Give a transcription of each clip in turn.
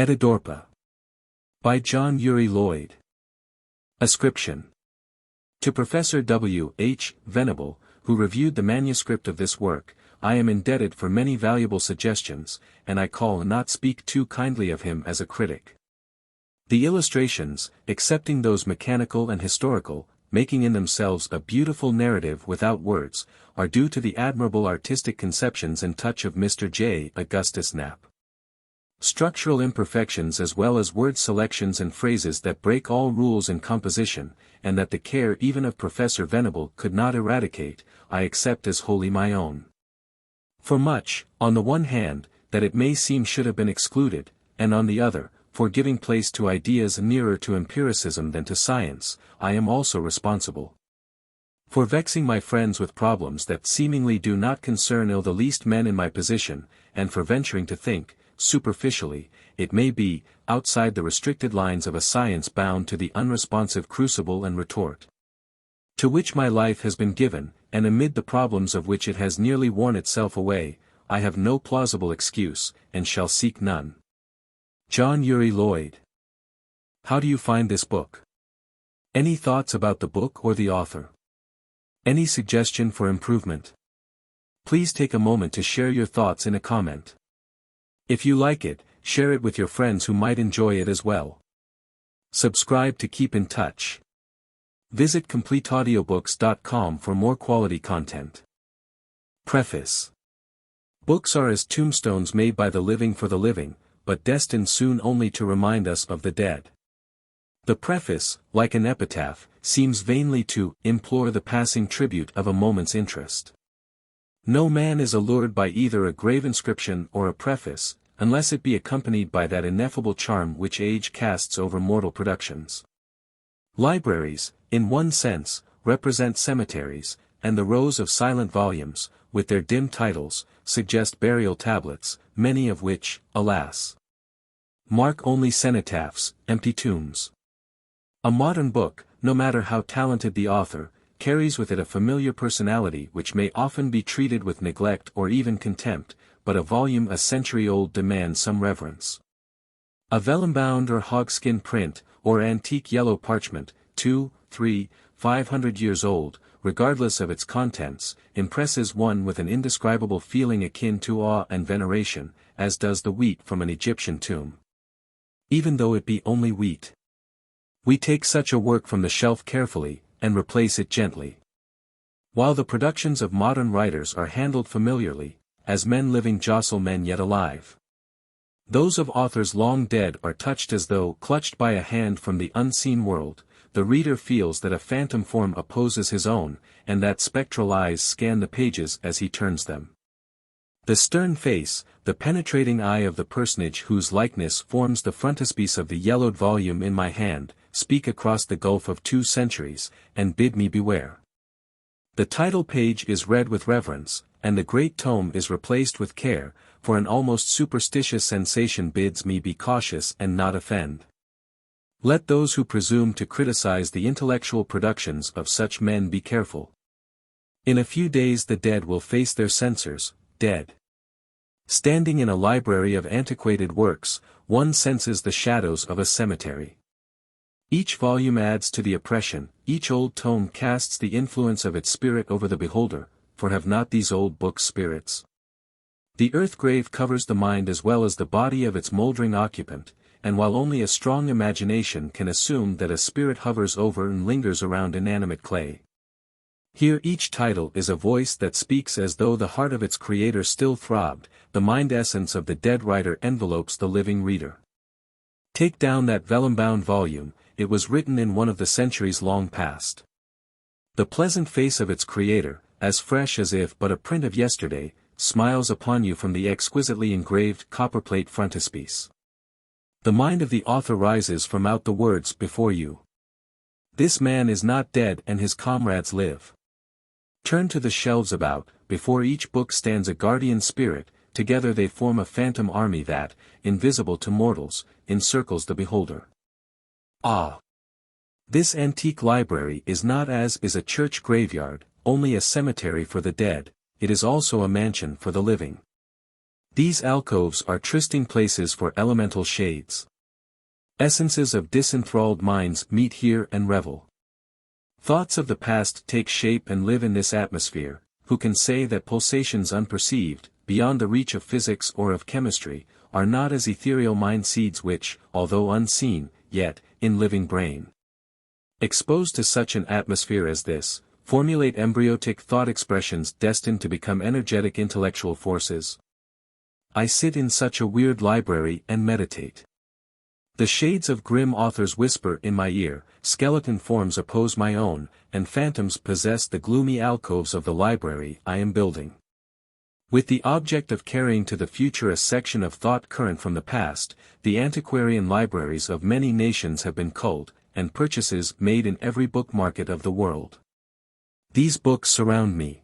Etidorhpa. By John Uri Lloyd. Ascription. To Professor W. H. Venable, who reviewed the manuscript of this work, I am indebted for many valuable suggestions, and I call not speak too kindly of him as a critic. The illustrations, excepting those mechanical and historical, making in themselves a beautiful narrative without words, are due to the admirable artistic conceptions and touch of Mr. J. Augustus Knapp. Structural imperfections as well as word selections and phrases that break all rules in composition, and that the care even of Professor Venable could not eradicate, I accept as wholly my own. For much, on the one hand, that it may seem should have been excluded, and on the other, for giving place to ideas nearer to empiricism than to science, I am also responsible. For vexing my friends with problems that seemingly do not concern the least men in my position, and for venturing to think, superficially, it may be, outside the restricted lines of a science bound to the unresponsive crucible and retort, to which my life has been given, and amid the problems of which it has nearly worn itself away, I have no plausible excuse, and shall seek none. John Uri Lloyd. How do you find this book? Any thoughts about the book or the author? Any suggestion for improvement? Please take a moment to share your thoughts in a comment. If you like it, share it with your friends who might enjoy it as well. Subscribe to keep in touch. Visit CompleteAudiobooks.com for more quality content. Preface. Books are as tombstones made by the living for the living, but destined soon only to remind us of the dead. The preface, like an epitaph, seems vainly to implore the passing tribute of a moment's interest. No man is allured by either a grave inscription or a preface, unless it be accompanied by that ineffable charm which age casts over mortal productions. Libraries, in one sense, represent cemeteries, and the rows of silent volumes, with their dim titles, suggest burial tablets, many of which, alas, mark only cenotaphs, empty tombs. A modern book, no matter how talented the author, carries with it a familiar personality which may often be treated with neglect or even contempt, but a volume a century old demands some reverence. A vellum-bound or hogskin print, or antique yellow parchment, 2, 3, 500 years old, regardless of its contents, impresses one with an indescribable feeling akin to awe and veneration, as does the wheat from an Egyptian tomb. Even though it be only wheat. We take such a work from the shelf carefully, and replace it gently. While the productions of modern writers are handled familiarly, as men living jostle men yet alive, those of authors long dead are touched as though clutched by a hand from the unseen world. The reader feels that a phantom form opposes his own, and that spectral eyes scan the pages as he turns them. The stern face, the penetrating eye of the personage whose likeness forms the frontispiece of the yellowed volume in my hand, speak across the gulf of 2 centuries, and bid me beware. The title page is read with reverence, and the great tome is replaced with care, for an almost superstitious sensation bids me be cautious and not offend. Let those who presume to criticize the intellectual productions of such men be careful. In a few days the dead will face their censors, dead. Standing in a library of antiquated works, one senses the shadows of a cemetery. Each volume adds to the oppression, each old tome casts the influence of its spirit over the beholder, for have not these old books spirits? The earth grave covers the mind as well as the body of its mouldering occupant, and while only a strong imagination can assume that a spirit hovers over and lingers around inanimate clay. Here each title is a voice that speaks as though the heart of its creator still throbbed, the mind essence of the dead writer envelopes the living reader. Take down that vellum-bound volume, it was written in one of the centuries long past. The pleasant face of its creator, as fresh as if but a print of yesterday, smiles upon you from the exquisitely engraved copperplate frontispiece. The mind of the author rises from out the words before you. This man is not dead and his comrades live. Turn to the shelves about, before each book stands a guardian spirit, together they form a phantom army that, invisible to mortals, encircles the beholder. Ah! This antique library is not as is a church graveyard, only a cemetery for the dead, it is also a mansion for the living. These alcoves are trysting places for elemental shades. Essences of disenthralled minds meet here and revel. Thoughts of the past take shape and live in this atmosphere. Who can say that pulsations unperceived, beyond the reach of physics or of chemistry, are not as ethereal mind seeds which, although unseen, yet, in living brain, exposed to such an atmosphere as this, formulate embryotic thought expressions destined to become energetic intellectual forces? I sit in such a weird library and meditate. The shades of grim authors whisper in my ear, skeleton forms oppose my own, and phantoms possess the gloomy alcoves of the library I am building. With the object of carrying to the future a section of thought current from the past, the antiquarian libraries of many nations have been culled, and purchases made in every book market of the world. These books surround me.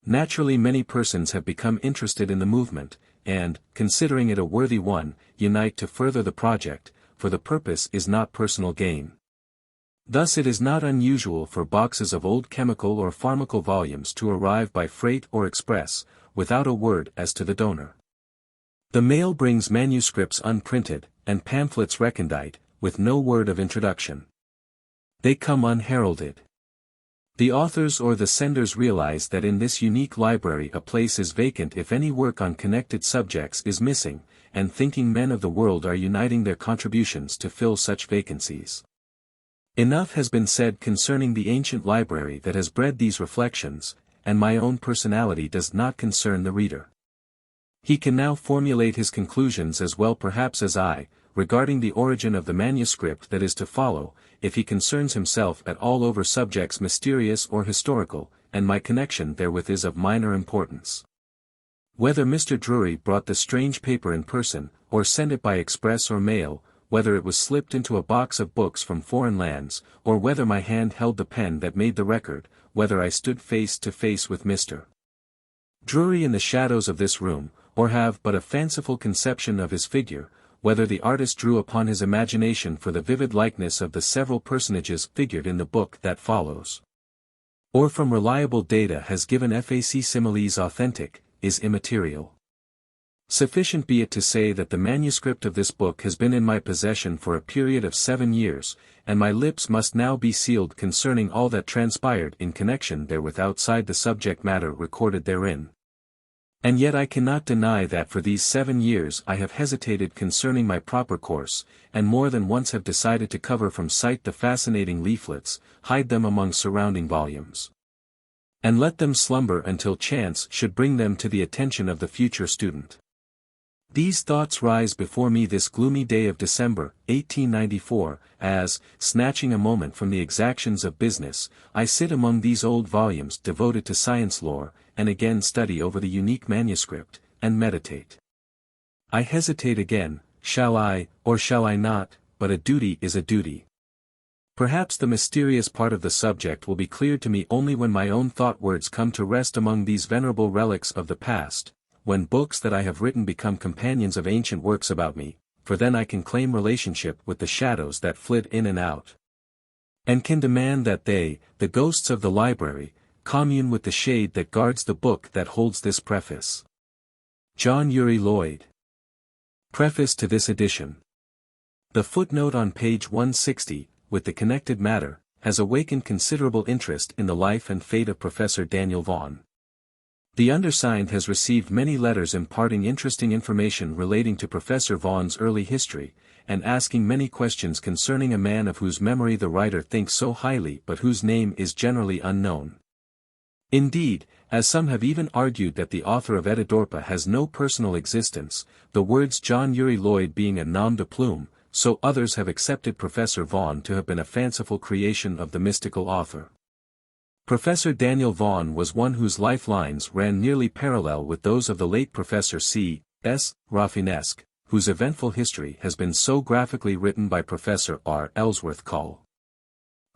Naturally, many persons have become interested in the movement, and, considering it a worthy one, unite to further the project, for the purpose is not personal gain. Thus it is not unusual for boxes of old chemical or pharmaceutical volumes to arrive by freight or express, without a word as to the donor. The mail brings manuscripts unprinted, and pamphlets recondite, with no word of introduction. They come unheralded. The authors or the senders realize that in this unique library a place is vacant if any work on connected subjects is missing, and thinking men of the world are uniting their contributions to fill such vacancies. Enough has been said concerning the ancient library that has bred these reflections, and my own personality does not concern the reader. He can now formulate his conclusions as well perhaps as I, regarding the origin of the manuscript that is to follow, if he concerns himself at all over subjects mysterious or historical, and my connection therewith is of minor importance. Whether Mr. Drury brought the strange paper in person, or sent it by express or mail, whether it was slipped into a box of books from foreign lands, or whether my hand held the pen that made the record, whether I stood face to face with Mr. Drury in the shadows of this room, or have but a fanciful conception of his figure, whether the artist drew upon his imagination for the vivid likeness of the several personages figured in the book that follows, or from reliable data has given facsimiles authentic, is immaterial. Sufficient be it to say that the manuscript of this book has been in my possession for a period of 7 years, and my lips must now be sealed concerning all that transpired in connection therewith outside the subject matter recorded therein. And yet I cannot deny that for these 7 years I have hesitated concerning my proper course, and more than once have decided to cover from sight the fascinating leaflets, hide them among surrounding volumes, and let them slumber until chance should bring them to the attention of the future student. These thoughts rise before me this gloomy day of December, 1894, as, snatching a moment from the exactions of business, I sit among these old volumes devoted to science lore, and again study over the unique manuscript, and meditate. I hesitate again, shall I, or shall I not, but a duty is a duty. Perhaps the mysterious part of the subject will be cleared to me only when my own thought words come to rest among these venerable relics of the past, when books that I have written become companions of ancient works about me, for then I can claim relationship with the shadows that flit in and out, and can demand that they, the ghosts of the library, commune with the shade that guards the book that holds this preface. John Uri Lloyd. Preface to this edition. The footnote on page 160, with the connected matter, has awakened considerable interest in the life and fate of Professor Daniel Vaughan. The undersigned has received many letters imparting interesting information relating to Professor Vaughan's early history, and asking many questions concerning a man of whose memory the writer thinks so highly but whose name is generally unknown. Indeed, as some have even argued that the author of Etidorhpa has no personal existence, the words John Uri Lloyd being a nom de plume, so others have accepted Professor Vaughan to have been a fanciful creation of the mystical author. Professor Daniel Vaughan was one whose lifelines ran nearly parallel with those of the late Professor C. S. Rafinesque, whose eventful history has been so graphically written by Professor R. Ellsworth Cull.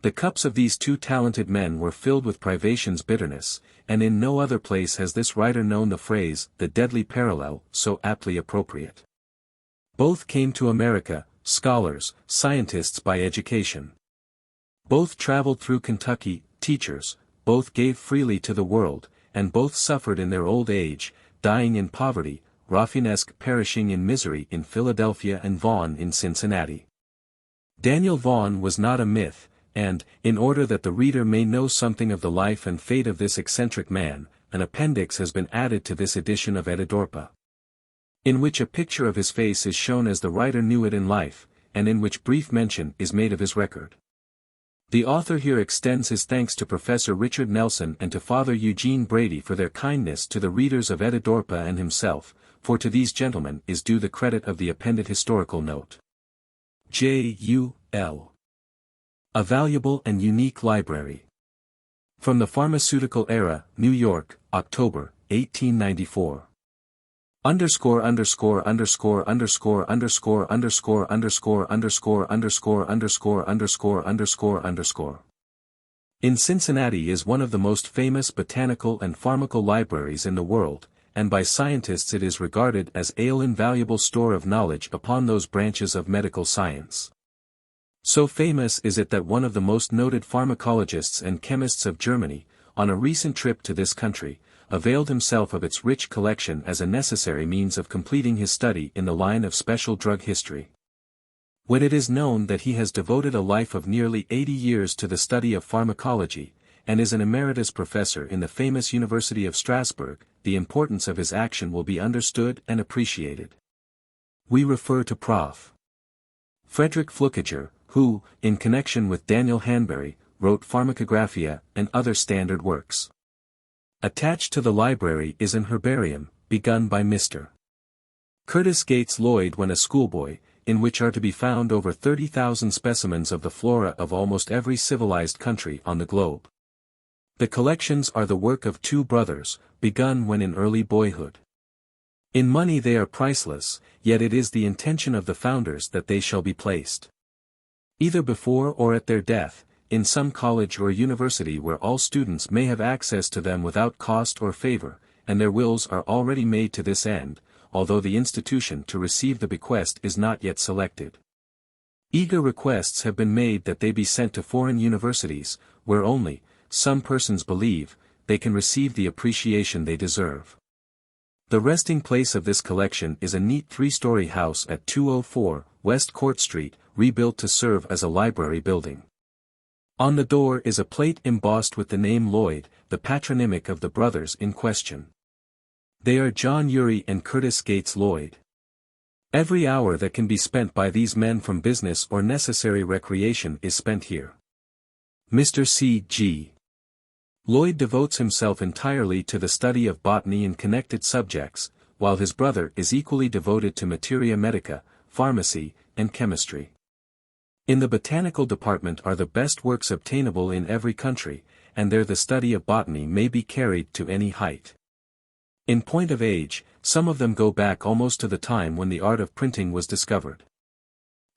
The cups of these two talented men were filled with privation's bitterness, and in no other place has this writer known the phrase, the deadly parallel, so aptly appropriate. Both came to America, scholars, scientists by education. Both traveled through Kentucky, teachers, both gave freely to the world, and both suffered in their old age, dying in poverty, Raffinesque perishing in misery in Philadelphia and Vaughan in Cincinnati. Daniel Vaughan was not a myth, and, in order that the reader may know something of the life and fate of this eccentric man, an appendix has been added to this edition of Etidorhpa, in which a picture of his face is shown as the writer knew it in life, and in which brief mention is made of his record. The author here extends his thanks to Professor Richard Nelson and to Father Eugene Brady for their kindness to the readers of Etidorhpa and himself, for to these gentlemen is due the credit of the appended historical note. J.U.L. A valuable and unique library. From the Pharmaceutical Era, New York, October, 1894. Underscore underscore underscore underscore underscore underscore underscore underscore underscore underscore underscore underscore underscore. In Cincinnati is one of the most famous botanical and pharmaceutical libraries in the world, and by scientists it is regarded as an invaluable store of knowledge upon those branches of medical science. So famous is it that one of the most noted pharmacologists and chemists of Germany, on a recent trip to this country, availed himself of its rich collection as a necessary means of completing his study in the line of special drug history. When it is known that he has devoted a life of nearly 80 years to the study of pharmacology, and is an emeritus professor in the famous University of Strasbourg, the importance of his action will be understood and appreciated. We refer to Prof. Frederick Flukiger, who, in connection with Daniel Hanbury, wrote Pharmacographia and other standard works. Attached to the library is an herbarium, begun by Mr. Curtis Gates Lloyd when a schoolboy, in which are to be found over 30,000 specimens of the flora of almost every civilized country on the globe. The collections are the work of two brothers, begun when in early boyhood. In money they are priceless, yet it is the intention of the founders that they shall be placed, either before or at their death, in some college or university where all students may have access to them without cost or favor, and their wills are already made to this end, although the institution to receive the bequest is not yet selected. Eager requests have been made that they be sent to foreign universities, where only, some persons believe, they can receive the appreciation they deserve. The resting place of this collection is a neat three-story house at 204 West Court Street, rebuilt to serve as a library building. On the door is a plate embossed with the name Lloyd, the patronymic of the brothers in question. They are John Uri and Curtis Gates Lloyd. Every hour that can be spent by these men from business or necessary recreation is spent here. Mr. C.G. Lloyd devotes himself entirely to the study of botany and connected subjects, while his brother is equally devoted to materia medica, pharmacy, and chemistry. In the botanical department are the best works obtainable in every country, and there the study of botany may be carried to any height. In point of age, some of them go back almost to the time when the art of printing was discovered.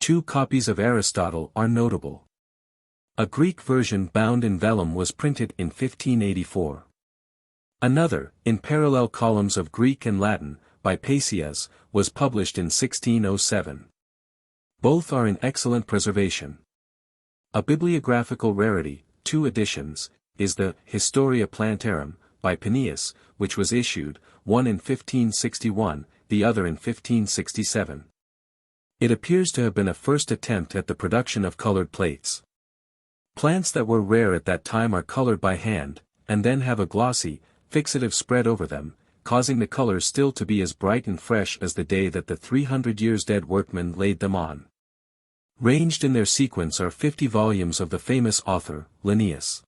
2 copies of Aristotle are notable. A Greek version bound in vellum was printed in 1584. Another, in parallel columns of Greek and Latin, by Paisias, was published in 1607. Both are in excellent preservation. A bibliographical rarity, 2 editions, is the Historia Plantarum, by Pennius, which was issued, one in 1561, the other in 1567. It appears to have been a first attempt at the production of colored plates. Plants that were rare at that time are colored by hand, and then have a glossy, fixative spread over them, causing the colors still to be as bright and fresh as the day that the 300 years dead workman laid them on. Ranged in their sequence are 50 volumes of the famous author, Linnaeus.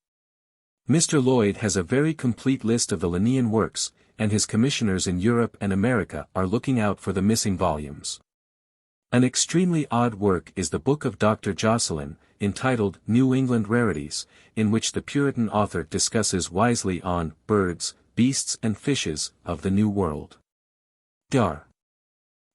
Mr. Lloyd has a very complete list of the Linnaean works, and his commissioners in Europe and America are looking out for the missing volumes. An extremely odd work is the Book of Dr. Jocelyn, entitled New England Rarities, in which the Puritan author discusses wisely on birds, beasts and fishes of the New World. Dar.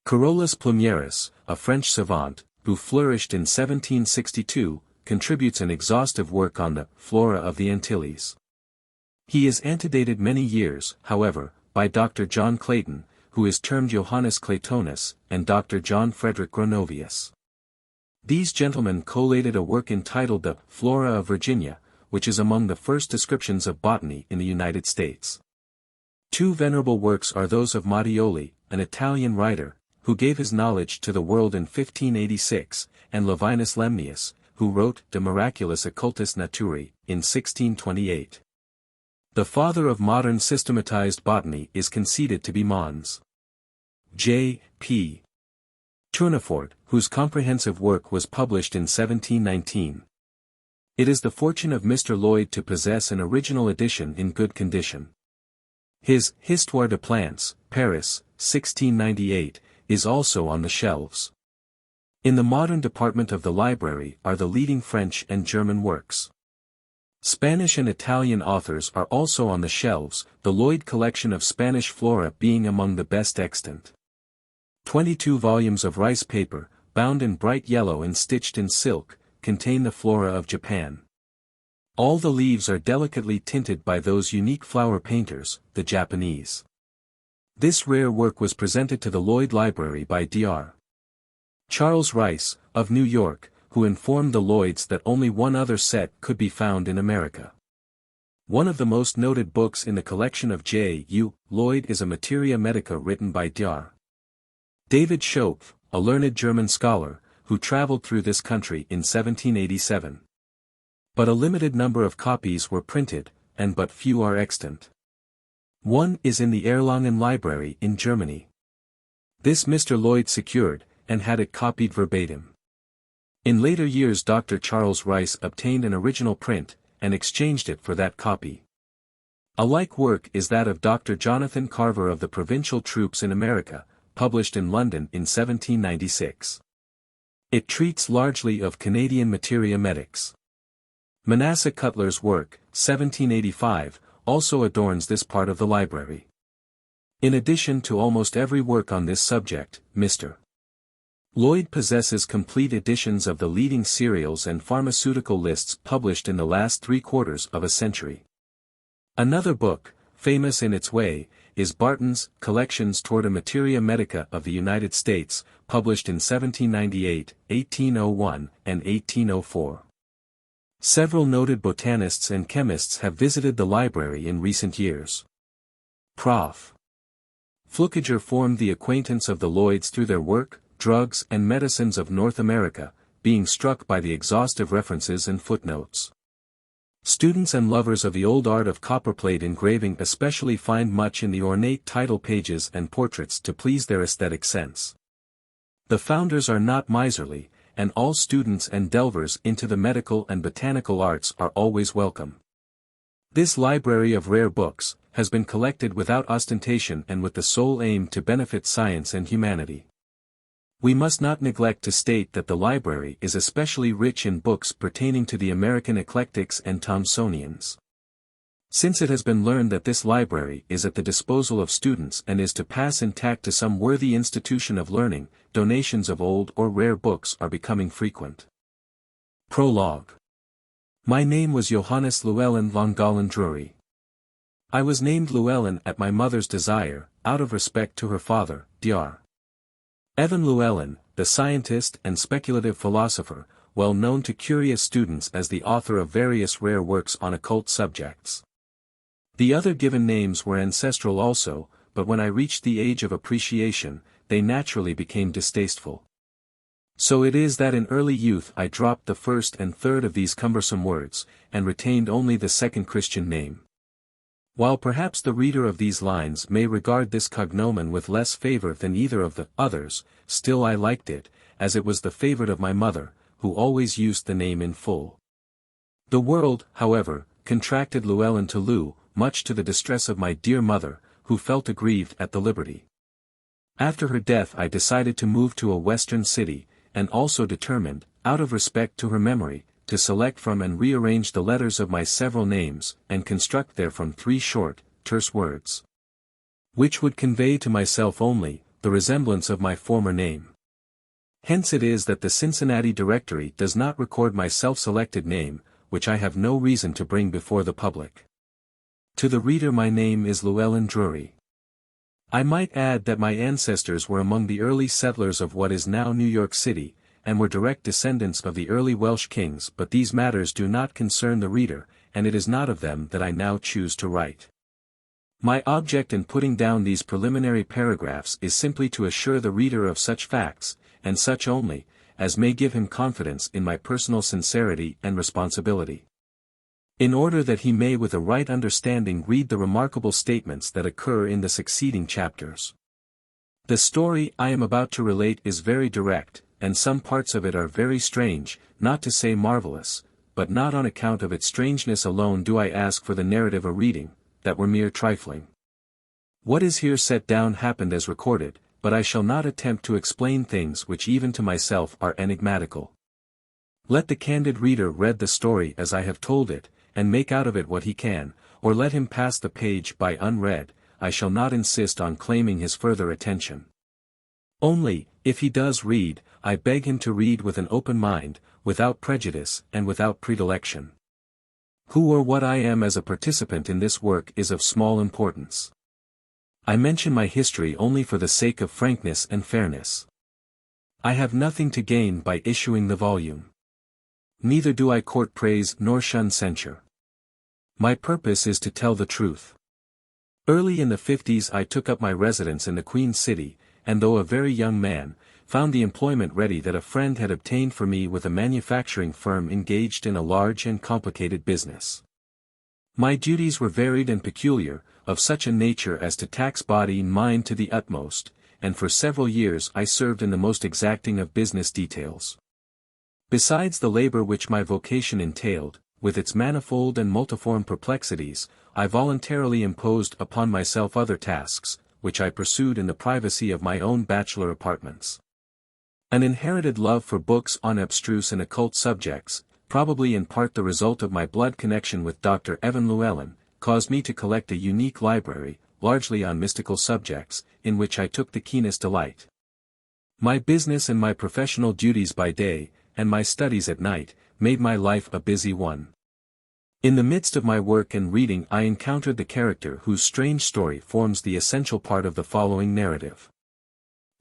Carolus Plumieris, a French savant, who flourished in 1762, contributes an exhaustive work on the flora of the Antilles. He is antedated many years, however, by Dr. John Clayton, who is termed Johannes Claytonus, and Dr. John Frederick Gronovius. These gentlemen collated a work entitled The Flora of Virginia, which is among the first descriptions of botany in the United States. Two venerable works are those of Mattioli, an Italian writer, who gave his knowledge to the world in 1586, and Levinus Lemnius, who wrote De Miraculis Occultis Naturae, in 1628. The father of modern systematized botany is conceded to be Mons. J. P. Tournefort, whose comprehensive work was published in 1719. It is the fortune of Mr. Lloyd to possess an original edition in good condition. His Histoire de Plantes, Paris, 1698, is also on the shelves. In the modern department of the library are the leading French and German works. Spanish and Italian authors are also on the shelves, the Lloyd collection of Spanish flora being among the best extant. 22 volumes of rice paper, bound in bright yellow and stitched in silk, contain the flora of Japan. All the leaves are delicately tinted by those unique flower painters, the Japanese. This rare work was presented to the Lloyd Library by Dr. Charles Rice, of New York, who informed the Lloyds that only one other set could be found in America. One of the most noted books in the collection of J. U. Lloyd is a Materia Medica written by Dr. David Schopf, a learned German scholar, who traveled through this country in 1787. But a limited number of copies were printed, and but few are extant. One is in the Erlangen Library in Germany. This Mr. Lloyd secured, and had it copied verbatim. In later years Dr. Charles Rice obtained an original print, and exchanged it for that copy. A like work is that of Dr. Jonathan Carver of the Provincial Troops in America, published in London in 1796. It treats largely of Canadian materia medics. Manasseh Cutler's work, 1785, also adorns this part of the library. In addition to almost every work on this subject, Mr. Lloyd possesses complete editions of the leading cereals and pharmaceutical lists published in the last 3/4 of a century. Another book, famous in its way, is Barton's Collections toward a Materia Medica of the United States, published in 1798, 1801, and 1804. Several noted botanists and chemists have visited the library in recent years. Prof. Flukiger formed the acquaintance of the Lloyds through their work, Drugs and Medicines of North America, being struck by the exhaustive references and footnotes. Students and lovers of the old art of copperplate engraving especially find much in the ornate title pages and portraits to please their aesthetic sense. The founders are not miserly, and all students and delvers into the medical and botanical arts are always welcome. This library of rare books has been collected without ostentation and with the sole aim to benefit science and humanity. We must not neglect to state that the library is especially rich in books pertaining to the American eclectics and Thomsonians. Since it has been learned that this library is at the disposal of students and is to pass intact to some worthy institution of learning, donations of old or rare books are becoming frequent. Prologue. My name was Johannes Llewyllyn Drury. I was named Llewellyn at my mother's desire, out of respect to her father, Dr. Evan Llewellyn, the scientist and speculative philosopher, well known to curious students as the author of various rare works on occult subjects. The other given names were ancestral also, but when I reached the age of appreciation, they naturally became distasteful. So it is that in early youth I dropped the first and third of these cumbersome words, and retained only the second Christian name. While perhaps the reader of these lines may regard this cognomen with less favor than either of the others, still I liked it, as it was the favorite of my mother, who always used the name in full. The world, however, contracted Llewellyn to Lou, much to the distress of my dear mother, who felt aggrieved at the liberty. After her death I decided to move to a western city, and also determined, out of respect to her memory, to select from and rearrange the letters of my several names, and construct therefrom 3 short, terse words, which would convey to myself only the resemblance of my former name. Hence it is that the Cincinnati Directory does not record my self-selected name, which I have no reason to bring before the public. To the reader my name is Llewyllyn Drury. I might add that my ancestors were among the early settlers of what is now New York City, and were direct descendants of the early Welsh kings, but these matters do not concern the reader, and it is not of them that I now choose to write. My object in putting down these preliminary paragraphs is simply to assure the reader of such facts, and such only, as may give him confidence in my personal sincerity and responsibility. In order that he may with a right understanding read the remarkable statements that occur in the succeeding chapters. The story I am about to relate is very direct, and some parts of it are very strange, not to say marvelous, but not on account of its strangeness alone do I ask for the narrative a reading, that were mere trifling. What is here set down happened as recorded, but I shall not attempt to explain things which even to myself are enigmatical. Let the candid reader read the story as I have told it, and make out of it what he can, or let him pass the page by unread. I shall not insist on claiming his further attention. Only, if he does read, I beg him to read with an open mind, without prejudice and without predilection. Who or what I am as a participant in this work is of small importance. I mention my history only for the sake of frankness and fairness. I have nothing to gain by issuing the volume. Neither do I court praise nor shun censure. My purpose is to tell the truth. Early in the 50s I took up my residence in the Queen City, and though a very young man, found the employment ready that a friend had obtained for me with a manufacturing firm engaged in a large and complicated business. My duties were varied and peculiar, of such a nature as to tax body and mind to the utmost, and for several years I served in the most exacting of business details. Besides the labor which my vocation entailed, with its manifold and multiform perplexities, I voluntarily imposed upon myself other tasks, which I pursued in the privacy of my own bachelor apartments. An inherited love for books on abstruse and occult subjects, probably in part the result of my blood connection with Dr. Evan Llewyllyn, caused me to collect a unique library, largely on mystical subjects, in which I took the keenest delight. My business and my professional duties by day, and my studies at night, made my life a busy one. In the midst of my work and reading I encountered the character whose strange story forms the essential part of the following narrative.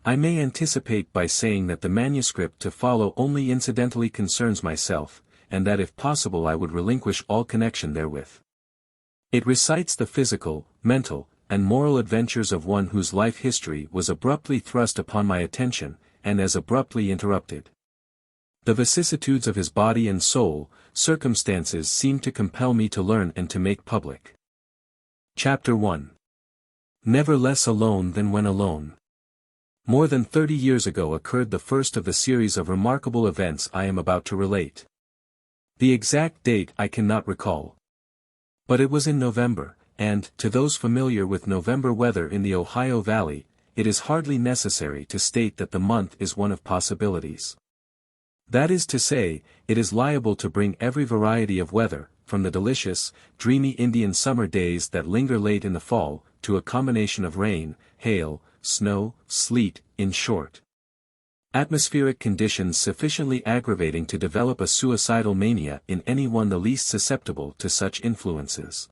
I may anticipate by saying that the manuscript to follow only incidentally concerns myself, and that if possible I would relinquish all connection therewith. It recites the physical, mental, and moral adventures of one whose life history was abruptly thrust upon my attention, and as abruptly interrupted. The vicissitudes of his body and soul, circumstances seem to compel me to learn and to make public. Chapter 1. Never less alone than when alone. More than 30 years ago occurred the first of the series of remarkable events I am about to relate. The exact date I cannot recall. But it was in November, and, to those familiar with November weather in the Ohio Valley, it is hardly necessary to state that the month is one of possibilities. That is to say, it is liable to bring every variety of weather, from the delicious, dreamy Indian summer days that linger late in the fall, to a combination of rain, hail, snow, sleet, in short. Atmospheric conditions sufficiently aggravating to develop a suicidal mania in anyone the least susceptible to such influences.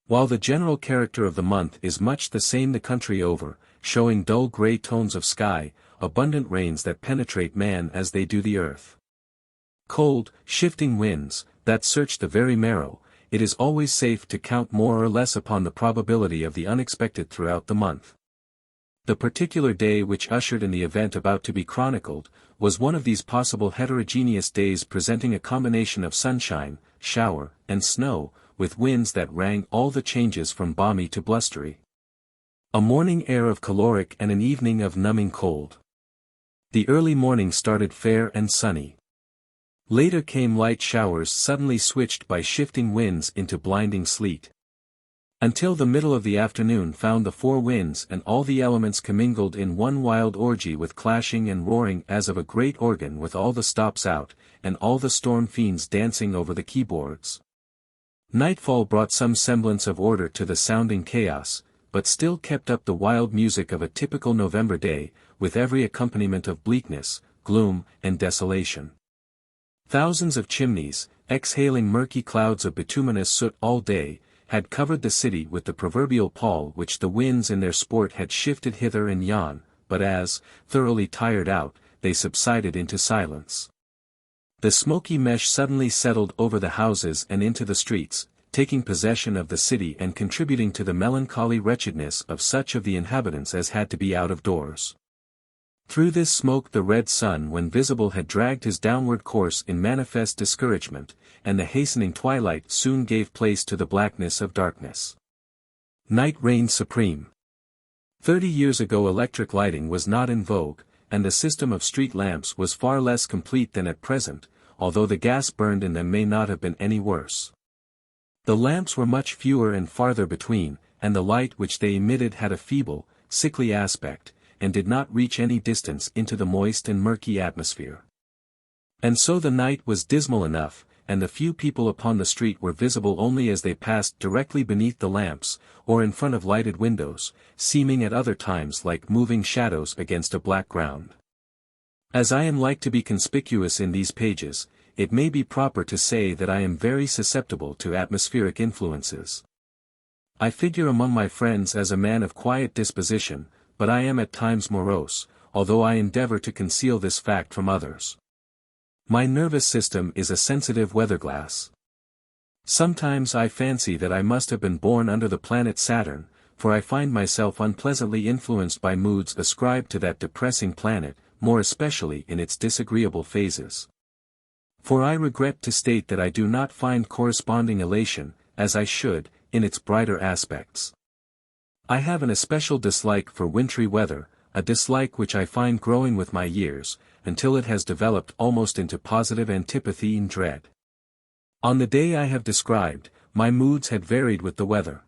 While the general character of the month is much the same the country over, showing dull gray tones of sky, abundant rains that penetrate man as they do the earth. Cold, shifting winds, that search the very marrow, it is always safe to count more or less upon the probability of the unexpected throughout the month. The particular day which ushered in the event about to be chronicled, was one of these possible heterogeneous days presenting a combination of sunshine, shower, and snow, with winds that rang all the changes from balmy to blustery. A morning air of caloric and an evening of numbing cold. The early morning started fair and sunny. Later came light showers suddenly switched by shifting winds into blinding sleet. Until the middle of the afternoon found the four winds and all the elements commingled in one wild orgy with clashing and roaring as of a great organ with all the stops out, and all the storm fiends dancing over the keyboards. Nightfall brought some semblance of order to the sounding chaos, but still kept up the wild music of a typical November day, with every accompaniment of bleakness, gloom, and desolation. Thousands of chimneys, exhaling murky clouds of bituminous soot all day, had covered the city with the proverbial pall which the winds in their sport had shifted hither and yon, but as, thoroughly tired out, they subsided into silence. The smoky mesh suddenly settled over the houses and into the streets, taking possession of the city and contributing to the melancholy wretchedness of such of the inhabitants as had to be out of doors. Through this smoke the red sun when visible had dragged his downward course in manifest discouragement, and the hastening twilight soon gave place to the blackness of darkness. Night reigned supreme. 30 years ago electric lighting was not in vogue, and the system of street lamps was far less complete than at present, although the gas burned in them may not have been any worse. The lamps were much fewer and farther between, and the light which they emitted had a feeble, sickly aspect, and did not reach any distance into the moist and murky atmosphere. And so the night was dismal enough, and the few people upon the street were visible only as they passed directly beneath the lamps, or in front of lighted windows, seeming at other times like moving shadows against a black ground. As I am like to be conspicuous in these pages, it may be proper to say that I am very susceptible to atmospheric influences. I figure among my friends as a man of quiet disposition, but I am at times morose, although I endeavor to conceal this fact from others. My nervous system is a sensitive weatherglass. Sometimes I fancy that I must have been born under the planet Saturn, for I find myself unpleasantly influenced by moods ascribed to that depressing planet, more especially in its disagreeable phases. For I regret to state that I do not find corresponding elation, as I should, in its brighter aspects. I have an especial dislike for wintry weather, a dislike which I find growing with my years, until it has developed almost into positive antipathy and dread. On the day I have described, my moods had varied with the weather.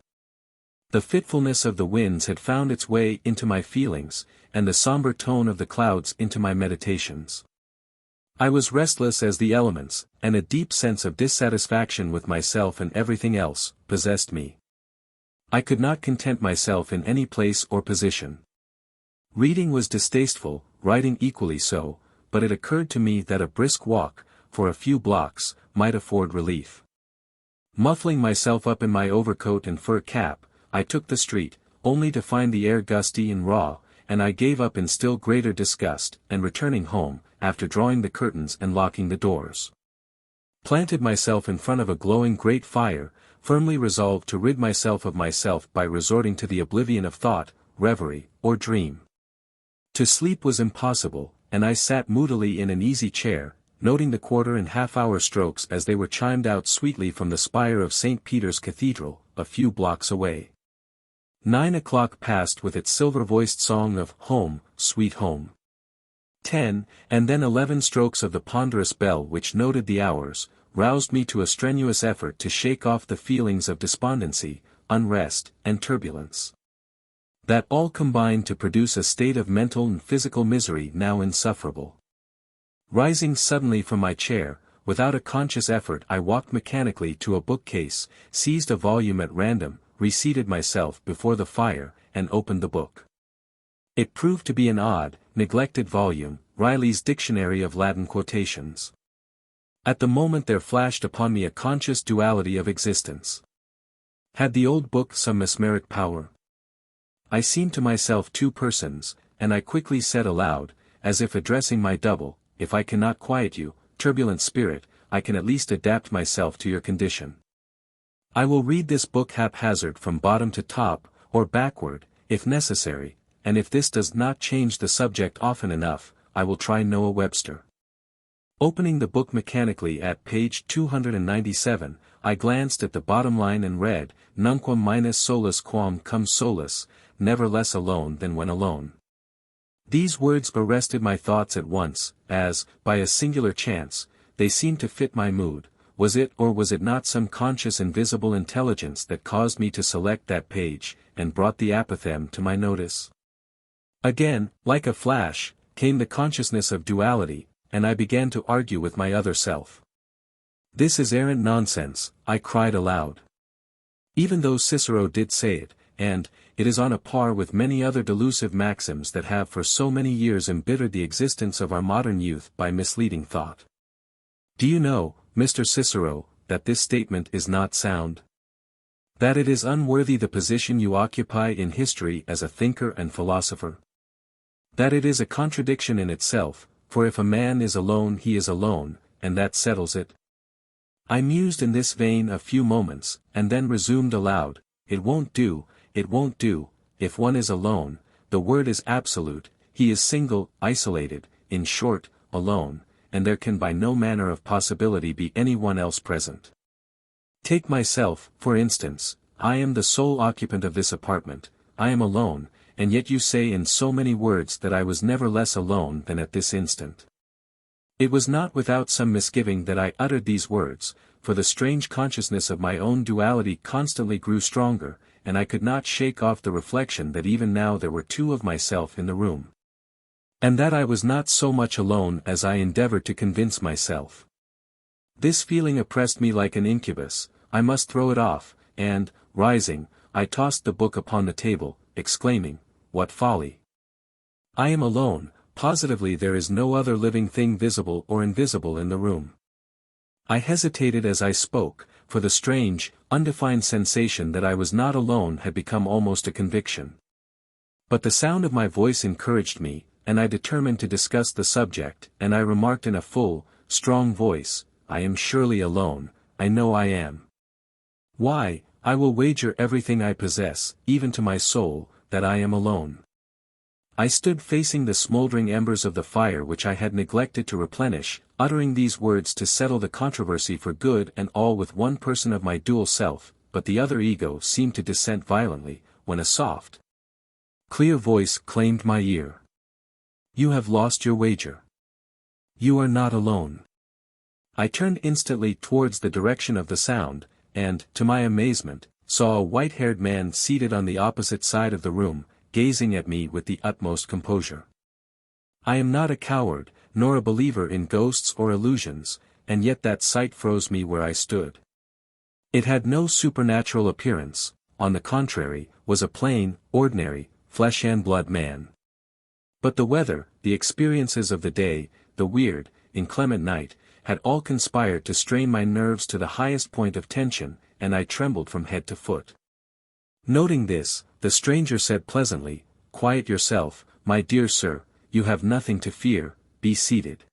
The fitfulness of the winds had found its way into my feelings, and the somber tone of the clouds into my meditations. I was restless as the elements, and a deep sense of dissatisfaction with myself and everything else possessed me. I could not content myself in any place or position. Reading was distasteful, writing equally so, but it occurred to me that a brisk walk, for a few blocks, might afford relief. Muffling myself up in my overcoat and fur cap, I took the street, only to find the air gusty and raw, and I gave up in still greater disgust, and returning home, after drawing the curtains and locking the doors, planted myself in front of a glowing grate fire, firmly resolved to rid myself of myself by resorting to the oblivion of thought, reverie, or dream. To sleep was impossible, and I sat moodily in an easy chair, noting the quarter and half-hour strokes as they were chimed out sweetly from the spire of St. Peter's Cathedral, a few blocks away. 9 o'clock passed with its silver-voiced song of "Home, Sweet Home." 10, and then 11 strokes of the ponderous bell which noted the hours, roused me to a strenuous effort to shake off the feelings of despondency, unrest, and turbulence. That all combined to produce a state of mental and physical misery now insufferable. Rising suddenly from my chair, without a conscious effort I walked mechanically to a bookcase, seized a volume at random, reseated myself before the fire, and opened the book. It proved to be an odd, neglected volume, Riley's Dictionary of Latin Quotations. At the moment there flashed upon me a conscious duality of existence. Had the old book some mesmeric power? I seemed to myself two persons, and I quickly said aloud, as if addressing my double, "If I cannot quiet you, turbulent spirit, I can at least adapt myself to your condition. I will read this book haphazard from bottom to top, or backward, if necessary, and if this does not change the subject often enough, I will try Noah Webster." Opening the book mechanically at page 297, I glanced at the bottom line and read, "Nunquam minus solus quam cum solus, never less alone than when alone." These words arrested my thoughts at once, as, by a singular chance, they seemed to fit my mood. Was it or was it not some conscious invisible intelligence that caused me to select that page, and brought the apothegm to my notice? Again, like a flash, came the consciousness of duality, and I began to argue with my other self. "This is arrant nonsense," I cried aloud. Even though Cicero did say it, and, it is on a par with many other delusive maxims that have for so many years embittered the existence of our modern youth by misleading thought. Do you know, Mr. Cicero, that this statement is not sound? That it is unworthy the position you occupy in history as a thinker and philosopher? That it is a contradiction in itself, for if a man is alone he is alone, and that settles it? I mused in this vein a few moments, and then resumed aloud, it won't do, if one is alone, the word is absolute, he is single, isolated, in short, alone, and there can by no manner of possibility be any one else present. Take myself, for instance, I am the sole occupant of this apartment, I am alone, and yet you say in so many words that I was never less alone than at this instant. It was not without some misgiving that I uttered these words, for the strange consciousness of my own duality constantly grew stronger, and I could not shake off the reflection that even now there were two of myself in the room. And that I was not so much alone as I endeavored to convince myself. This feeling oppressed me like an incubus, I must throw it off, and, rising, I tossed the book upon the table, exclaiming, "What folly! I am alone, positively there is no other living thing visible or invisible in the room." I hesitated as I spoke, for the strange, undefined sensation that I was not alone had become almost a conviction. But the sound of my voice encouraged me, and I determined to discuss the subject, and I remarked in a full, strong voice, "I am surely alone, I know I am. Why, I will wager everything I possess, even to my soul, that I am alone." I stood facing the smoldering embers of the fire which I had neglected to replenish, uttering these words to settle the controversy for good and all with one person of my dual self, but the other ego seemed to dissent violently, when a soft, clear voice claimed my ear. "You have lost your wager. You are not alone." I turned instantly towards the direction of the sound, and, to my amazement, saw a white-haired man seated on the opposite side of the room, gazing at me with the utmost composure. I am not a coward, nor a believer in ghosts or illusions, and yet that sight froze me where I stood. It had no supernatural appearance, on the contrary, was a plain, ordinary, flesh-and-blood man. But the weather, the experiences of the day, the weird, inclement night, had all conspired to strain my nerves to the highest point of tension, and I trembled from head to foot. Noting this, the stranger said pleasantly, "Quiet yourself, my dear sir, you have nothing to fear, be seated."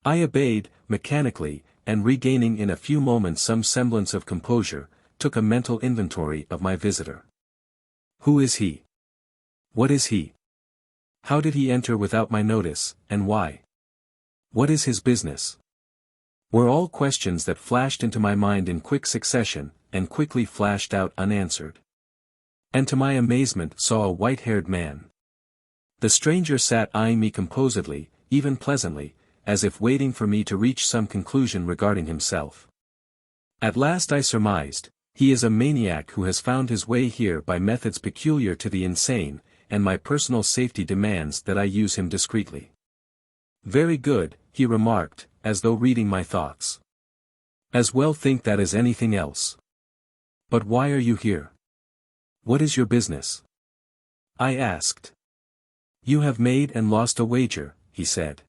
I obeyed, mechanically, and regaining in a few moments some semblance of composure, took a mental inventory of my visitor. Who is he? What is he? How did he enter without my notice, and why? What is his business? Were all questions that flashed into my mind in quick succession, and quickly flashed out unanswered. And to my amazement saw a white-haired man. The stranger sat eyeing me composedly, even pleasantly, as if waiting for me to reach some conclusion regarding himself. At last I surmised, he is a maniac who has found his way here by methods peculiar to the insane, and my personal safety demands that I use him discreetly. "Very good," he remarked, as though reading my thoughts. "As well think that as anything else. But why are you here? What is your business?" I asked. "You have made and lost a wager," he said.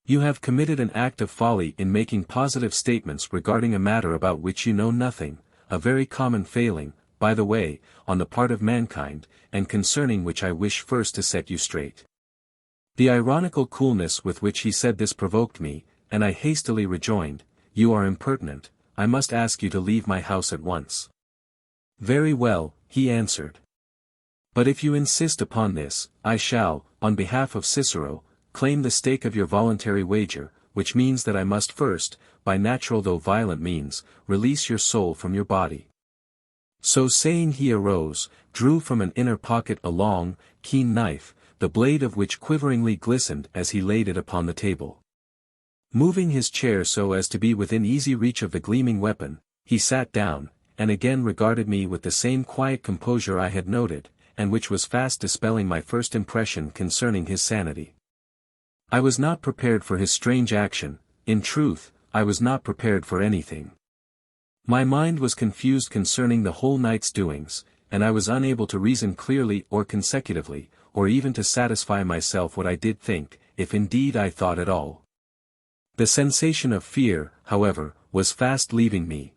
"You have committed an act of folly in making positive statements regarding a matter about which you know nothing, a very common failing, by the way, on the part of mankind, and concerning which I wish first to set you straight." The ironical coolness with which he said this provoked me, and I hastily rejoined, "You are impertinent, I must ask you to leave my house at once." "Very well," he answered. "But if you insist upon this, I shall, on behalf of Cicero, claim the stake of your voluntary wager, which means that I must first, by natural though violent means, release your soul from your body." So saying he arose, drew from an inner pocket a long, keen knife, the blade of which quiveringly glistened as he laid it upon the table. Moving his chair so as to be within easy reach of the gleaming weapon, he sat down, and again regarded me with the same quiet composure I had noted, and which was fast dispelling my first impression concerning his sanity. I was not prepared for his strange action, in truth, I was not prepared for anything. My mind was confused concerning the whole night's doings, and I was unable to reason clearly or consecutively, or even to satisfy myself what I did think, if indeed I thought at all. The sensation of fear, however, was fast leaving me.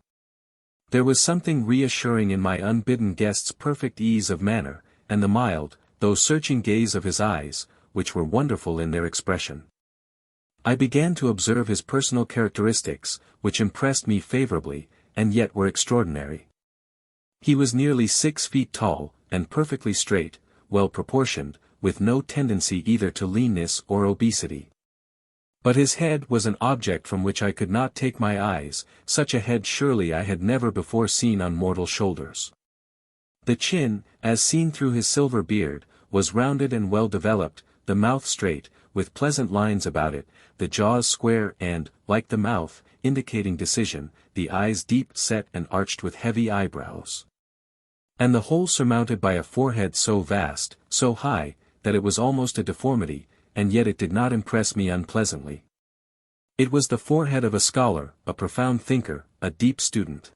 There was something reassuring in my unbidden guest's perfect ease of manner, and the mild, though searching gaze of his eyes, which were wonderful in their expression. I began to observe his personal characteristics, which impressed me favorably, and yet were extraordinary. He was nearly 6 feet tall, and perfectly straight, well proportioned, with no tendency either to leanness or obesity. But his head was an object from which I could not take my eyes, such a head surely I had never before seen on mortal shoulders. The chin, as seen through his silver beard, was rounded and well developed, the mouth straight, with pleasant lines about it, the jaws square and, like the mouth, indicating decision, the eyes deep set and arched with heavy eyebrows. And the whole surmounted by a forehead so vast, so high, that it was almost a deformity, and yet it did not impress me unpleasantly. It was the forehead of a scholar, a profound thinker, a deep student.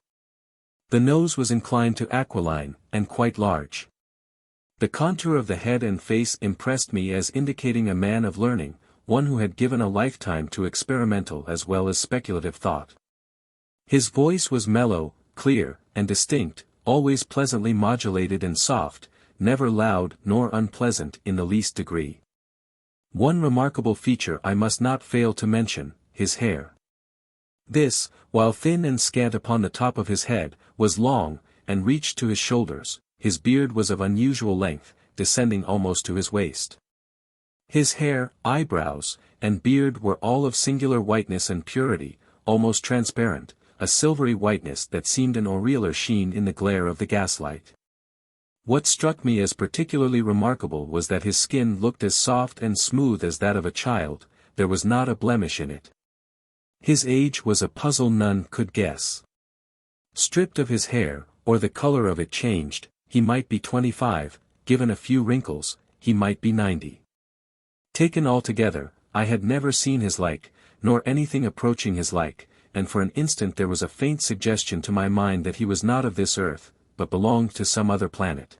The nose was inclined to aquiline, and quite large. The contour of the head and face impressed me as indicating a man of learning, one who had given a lifetime to experimental as well as speculative thought. His voice was mellow, clear, and distinct, always pleasantly modulated and soft, never loud nor unpleasant in the least degree. One remarkable feature I must not fail to mention, his hair. This, while thin and scant upon the top of his head, was long, and reached to his shoulders. His beard was of unusual length, descending almost to his waist. His hair, eyebrows, and beard were all of singular whiteness and purity, almost transparent, a silvery whiteness that seemed an aureolar sheen in the glare of the gaslight. What struck me as particularly remarkable was that his skin looked as soft and smooth as that of a child, there was not a blemish in it. His age was a puzzle none could guess. Stripped of his hair, or the color of it changed, he might be 25, given a few wrinkles, he might be 90. Taken altogether, I had never seen his like, nor anything approaching his like, and for an instant there was a faint suggestion to my mind that he was not of this earth, but belonged to some other planet.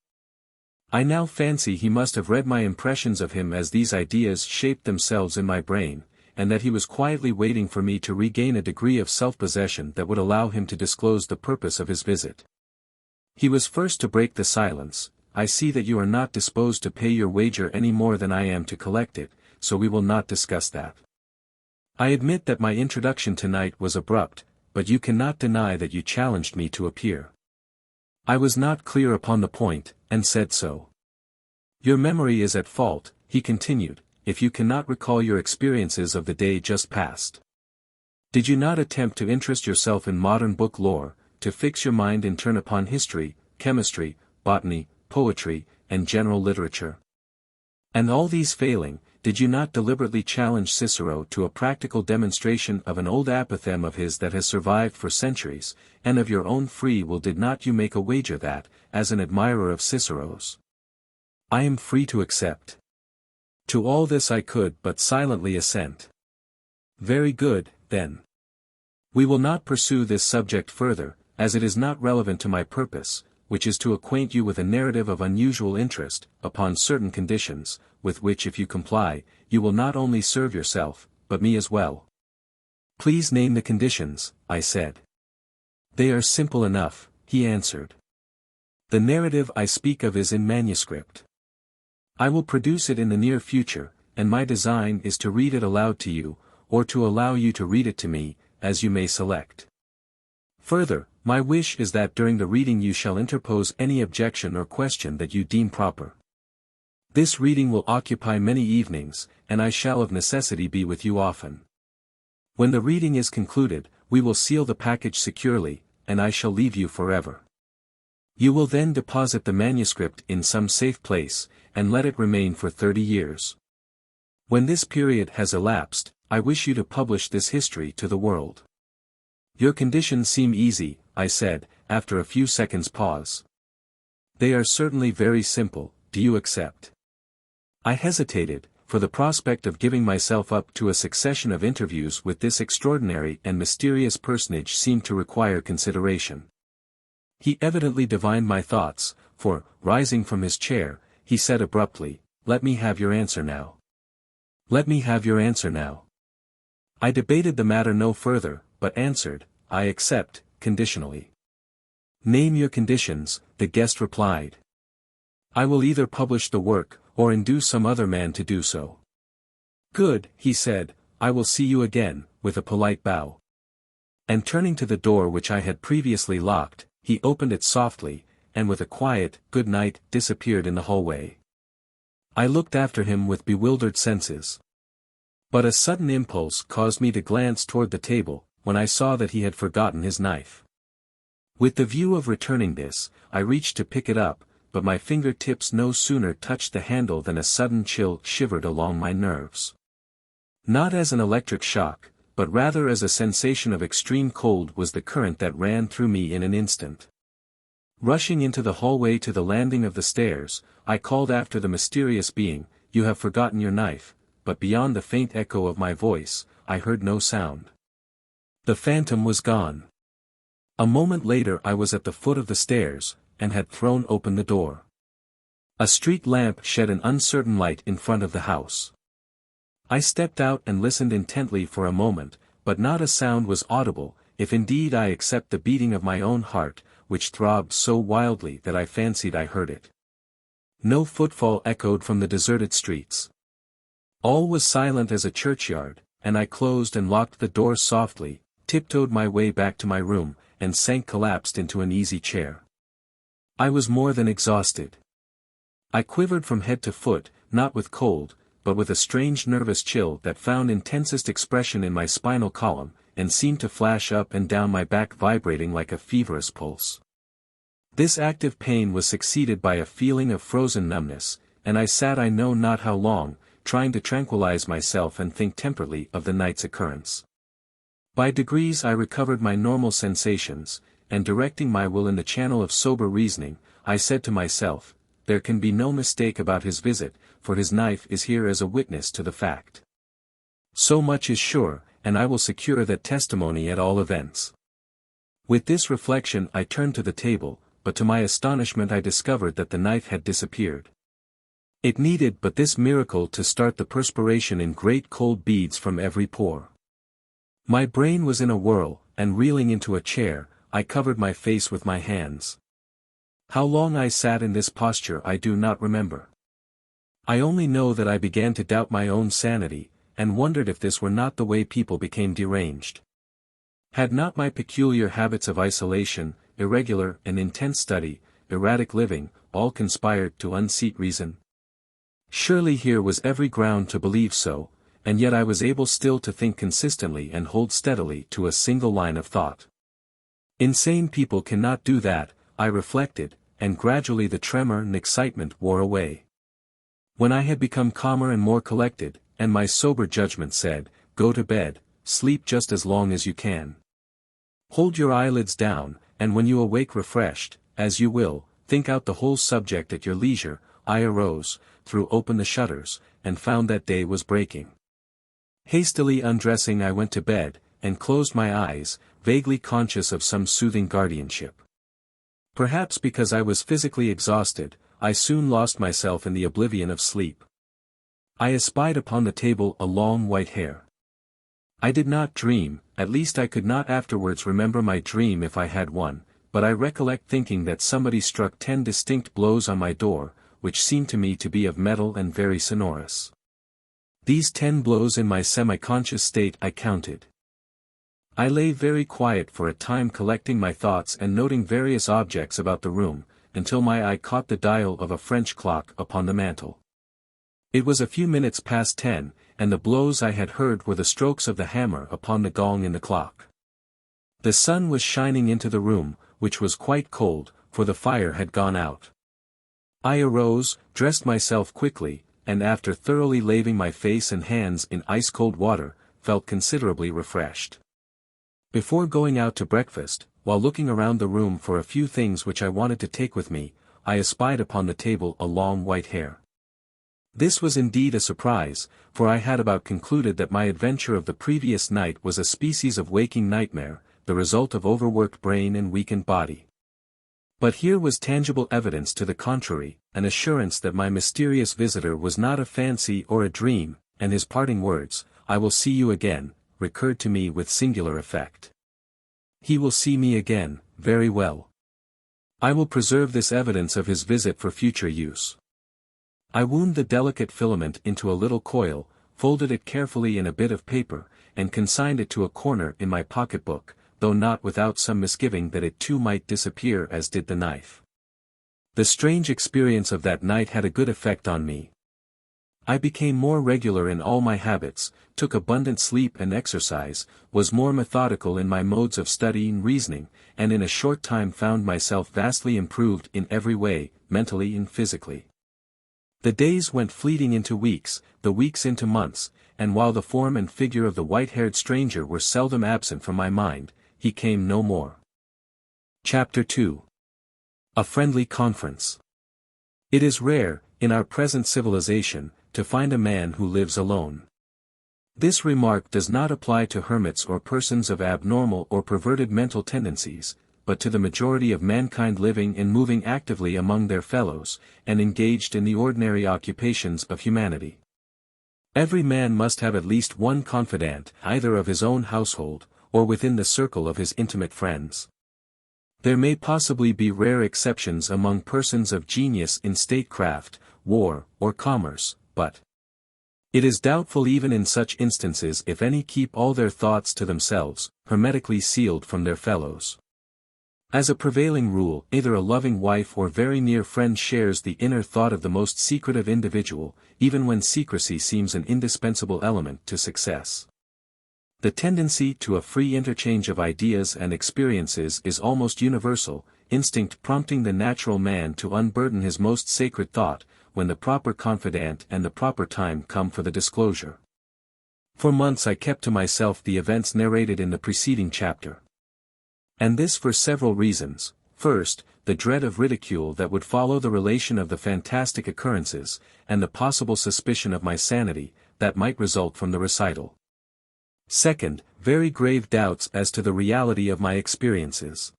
I now fancy he must have read my impressions of him as these ideas shaped themselves in my brain, and that he was quietly waiting for me to regain a degree of self-possession that would allow him to disclose the purpose of his visit. He was first to break the silence. I see that you are not disposed to pay your wager any more than I am to collect it, so we will not discuss that. I admit that my introduction tonight was abrupt, but you cannot deny that you challenged me to appear. I was not clear upon the point, and said so. Your memory is at fault, he continued, if you cannot recall your experiences of the day just past. Did you not attempt to interest yourself in modern book lore, to fix your mind in turn upon history, chemistry, botany, poetry, and general literature? And all these failing, did you not deliberately challenge Cicero to a practical demonstration of an old apothegm of his that has survived for centuries, and of your own free will did not you make a wager that, as an admirer of Cicero's, I am free to accept? To all this I could but silently assent. Very good, then. We will not pursue this subject further, as it is not relevant to my purpose, which is to acquaint you with a narrative of unusual interest, upon certain conditions, with which if you comply, you will not only serve yourself, but me as well. Please name the conditions, I said. They are simple enough, he answered. The narrative I speak of is in manuscript. I will produce it in the near future, and my design is to read it aloud to you, or to allow you to read it to me, as you may select. Further, my wish is that during the reading you shall interpose any objection or question that you deem proper. This reading will occupy many evenings, and I shall of necessity be with you often. When the reading is concluded, we will seal the package securely, and I shall leave you forever. You will then deposit the manuscript in some safe place, and let it remain for 30 years. When this period has elapsed, I wish you to publish this history to the world. Your conditions seem easy, I said, after a few seconds' pause. They are certainly very simple, do you accept? I hesitated, for the prospect of giving myself up to a succession of interviews with this extraordinary and mysterious personage seemed to require consideration. He evidently divined my thoughts, for, rising from his chair, he said abruptly, "Let me have your answer now. Let me have your answer now." I debated the matter no further, but answered, "I accept, conditionally." "Name your conditions," the guest replied. "I will either publish the work, or induce some other man to do so." "Good," he said, "I will see you again," with a polite bow. And turning to the door which I had previously locked, he opened it softly, and with a quiet, "Good night," disappeared in the hallway. I looked after him with bewildered senses. But a sudden impulse caused me to glance toward the table, when I saw that he had forgotten his knife. With the view of returning this, I reached to pick it up, but my fingertips no sooner touched the handle than a sudden chill shivered along my nerves. Not as an electric shock, but rather as a sensation of extreme cold was the current that ran through me in an instant. Rushing into the hallway to the landing of the stairs, I called after the mysterious being, "You have forgotten your knife," but beyond the faint echo of my voice, I heard no sound. The phantom was gone. A moment later I was at the foot of the stairs, and had thrown open the door. A street lamp shed an uncertain light in front of the house. I stepped out and listened intently for a moment, but not a sound was audible, if indeed I except the beating of my own heart, which throbbed so wildly that I fancied I heard it. No footfall echoed from the deserted streets. All was silent as a churchyard, and I closed and locked the door softly, tiptoed my way back to my room, and sank collapsed into an easy chair. I was more than exhausted. I quivered from head to foot, not with cold, but with a strange nervous chill that found intensest expression in my spinal column, and seemed to flash up and down my back vibrating like a feverish pulse. This active pain was succeeded by a feeling of frozen numbness, and I sat I know not how long, trying to tranquilize myself and think temperately of the night's occurrence. By degrees I recovered my normal sensations, and directing my will in the channel of sober reasoning, I said to myself, "There can be no mistake about his visit, for his knife is here as a witness to the fact. So much is sure, and I will secure that testimony at all events." With this reflection I turned to the table, but to my astonishment I discovered that the knife had disappeared. It needed but this miracle to start the perspiration in great cold beads from every pore. My brain was in a whirl, and reeling into a chair, I covered my face with my hands. How long I sat in this posture I do not remember. I only know that I began to doubt my own sanity, and wondered if this were not the way people became deranged. Had not my peculiar habits of isolation, irregular and intense study, erratic living, all conspired to unseat reason? Surely here was every ground to believe so, and yet I was able still to think consistently and hold steadily to a single line of thought. Insane people cannot do that, I reflected, and gradually the tremor and excitement wore away. When I had become calmer and more collected, and my sober judgment said, "Go to bed, sleep just as long as you can. Hold your eyelids down, and when you awake refreshed, as you will, think out the whole subject at your leisure," I arose, threw open the shutters, and found that day was breaking. Hastily undressing I went to bed, and closed my eyes, vaguely conscious of some soothing guardianship. Perhaps because I was physically exhausted, I soon lost myself in the oblivion of sleep. I espied upon the table a long white hair. I did not dream, at least I could not afterwards remember my dream if I had one, but I recollect thinking that somebody struck 10 distinct blows on my door, which seemed to me to be of metal and very sonorous. These 10 blows in my semi-conscious state I counted. I lay very quiet for a time collecting my thoughts and noting various objects about the room, until my eye caught the dial of a French clock upon the mantel. It was a few minutes past 10, and the blows I had heard were the strokes of the hammer upon the gong in the clock. The sun was shining into the room, which was quite cold, for the fire had gone out. I arose, dressed myself quickly, and after thoroughly laving my face and hands in ice-cold water, felt considerably refreshed. Before going out to breakfast, while looking around the room for a few things which I wanted to take with me, I espied upon the table a long white hair. This was indeed a surprise, for I had about concluded that my adventure of the previous night was a species of waking nightmare, the result of overworked brain and weakened body. But here was tangible evidence to the contrary, an assurance that my mysterious visitor was not a fancy or a dream, and his parting words, "I will see you again," recurred to me with singular effect. He will see me again, very well. I will preserve this evidence of his visit for future use. I wound the delicate filament into a little coil, folded it carefully in a bit of paper, and consigned it to a corner in my pocketbook, though not without some misgiving that it too might disappear as did the knife. The strange experience of that night had a good effect on me. I became more regular in all my habits, took abundant sleep and exercise, was more methodical in my modes of study and reasoning, and in a short time found myself vastly improved in every way, mentally and physically. The days went fleeting into weeks, the weeks into months, and while the form and figure of the white-haired stranger were seldom absent from my mind, he came no more. Chapter 2. A Friendly Conference. It is rare, in our present civilization, to find a man who lives alone. This remark does not apply to hermits or persons of abnormal or perverted mental tendencies, but to the majority of mankind living and moving actively among their fellows, and engaged in the ordinary occupations of humanity. Every man must have at least one confidant, either of his own household, or within the circle of his intimate friends. There may possibly be rare exceptions among persons of genius in statecraft, war, or commerce, but it is doubtful even in such instances if any keep all their thoughts to themselves, hermetically sealed from their fellows. As a prevailing rule, either a loving wife or very near friend shares the inner thought of the most secretive individual, even when secrecy seems an indispensable element to success. The tendency to a free interchange of ideas and experiences is almost universal, instinct prompting the natural man to unburden his most sacred thought, when the proper confidant and the proper time come for the disclosure. For months I kept to myself the events narrated in the preceding chapter. And this for several reasons. First, the dread of ridicule that would follow the relation of the fantastic occurrences, and the possible suspicion of my sanity, that might result from the recital. Second, very grave doubts as to the reality of my experiences.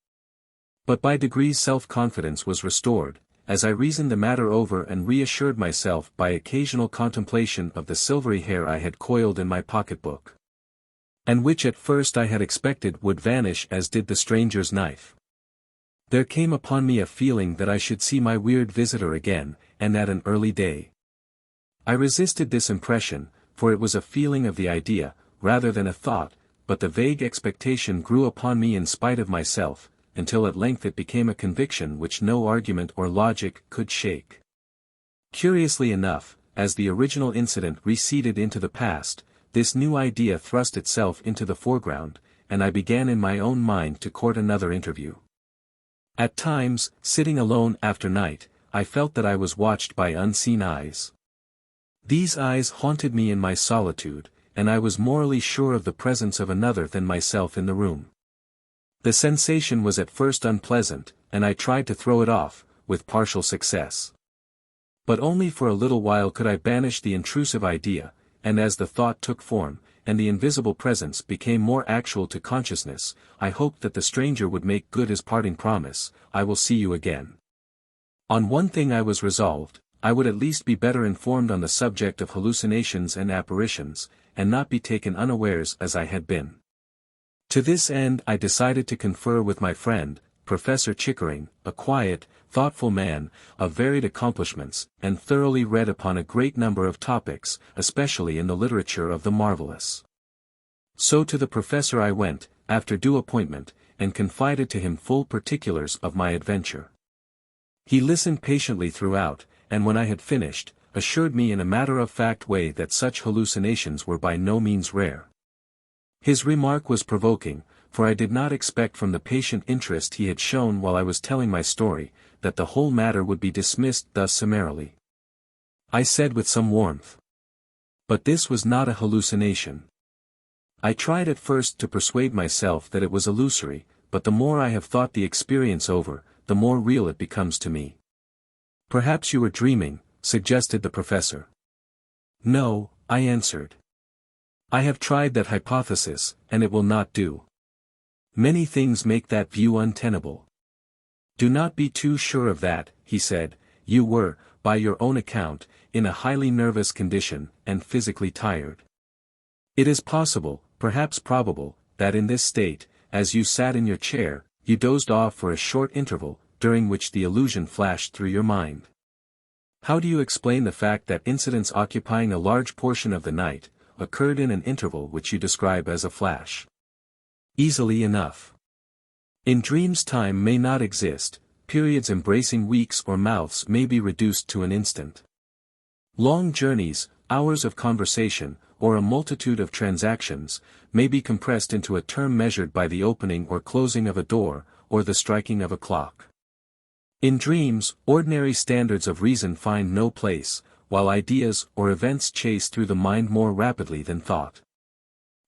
But by degrees self-confidence was restored, as I reasoned the matter over and reassured myself by occasional contemplation of the silvery hair I had coiled in my pocketbook, and which at first I had expected would vanish as did the stranger's knife. There came upon me a feeling that I should see my weird visitor again, and at an early day. I resisted this impression, for it was a feeling of the idea, rather than a thought, but the vague expectation grew upon me in spite of myself, until at length it became a conviction which no argument or logic could shake. Curiously enough, as the original incident receded into the past, this new idea thrust itself into the foreground, and I began in my own mind to court another interview. At times, sitting alone after night, I felt that I was watched by unseen eyes. These eyes haunted me in my solitude, and I was morally sure of the presence of another than myself in the room. The sensation was at first unpleasant, and I tried to throw it off, with partial success. But only for a little while could I banish the intrusive idea, and as the thought took form, and the invisible presence became more actual to consciousness, I hoped that the stranger would make good his parting promise, "I will see you again." On one thing I was resolved: I would at least be better informed on the subject of hallucinations and apparitions, and not be taken unawares as I had been. To this end I decided to confer with my friend, Professor Chickering, a quiet, thoughtful man, of varied accomplishments, and thoroughly read upon a great number of topics, especially in the literature of the marvelous. So to the professor I went, after due appointment, and confided to him full particulars of my adventure. He listened patiently throughout, and when I had finished, assured me in a matter-of-fact way that such hallucinations were by no means rare. His remark was provoking, for I did not expect from the patient interest he had shown while I was telling my story, that the whole matter would be dismissed thus summarily. I said with some warmth, "But this was not a hallucination." I tried at first to persuade myself that it was illusory, but the more I have thought the experience over, the more real it becomes to me. "Perhaps you were dreaming," suggested the professor. "No," I answered. "I have tried that hypothesis, and it will not do. Many things make that view untenable." "Do not be too sure of that," he said. "You were, by your own account, in a highly nervous condition, and physically tired. It is possible, perhaps probable, that in this state, as you sat in your chair, you dozed off for a short interval, during which the illusion flashed through your mind. How do you explain the fact that incidents occupying a large portion of the night occurred in an interval which you describe as a flash? Easily enough. In dreams time may not exist, periods embracing weeks or months may be reduced to an instant. Long journeys, hours of conversation, or a multitude of transactions, may be compressed into a term measured by the opening or closing of a door, or the striking of a clock. In dreams, ordinary standards of reason find no place, while ideas or events chase through the mind more rapidly than thought.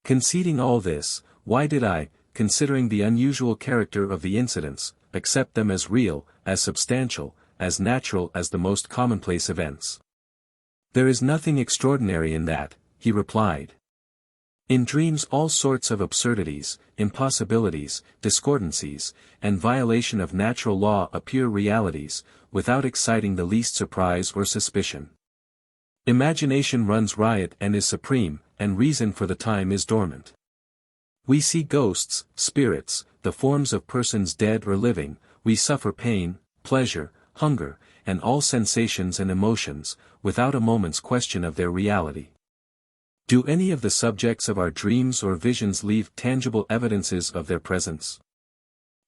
Conceding all this, why did I, considering the unusual character of the incidents, accept them as real, as substantial, as natural as the most commonplace events? There is nothing extraordinary in that, he replied. In dreams all sorts of absurdities, impossibilities, discordancies, and violation of natural law appear realities, without exciting the least surprise or suspicion. Imagination runs riot and is supreme, and reason for the time is dormant. We see ghosts, spirits, the forms of persons dead or living, we suffer pain, pleasure, hunger, and all sensations and emotions, without a moment's question of their reality. Do any of the subjects of our dreams or visions leave tangible evidences of their presence?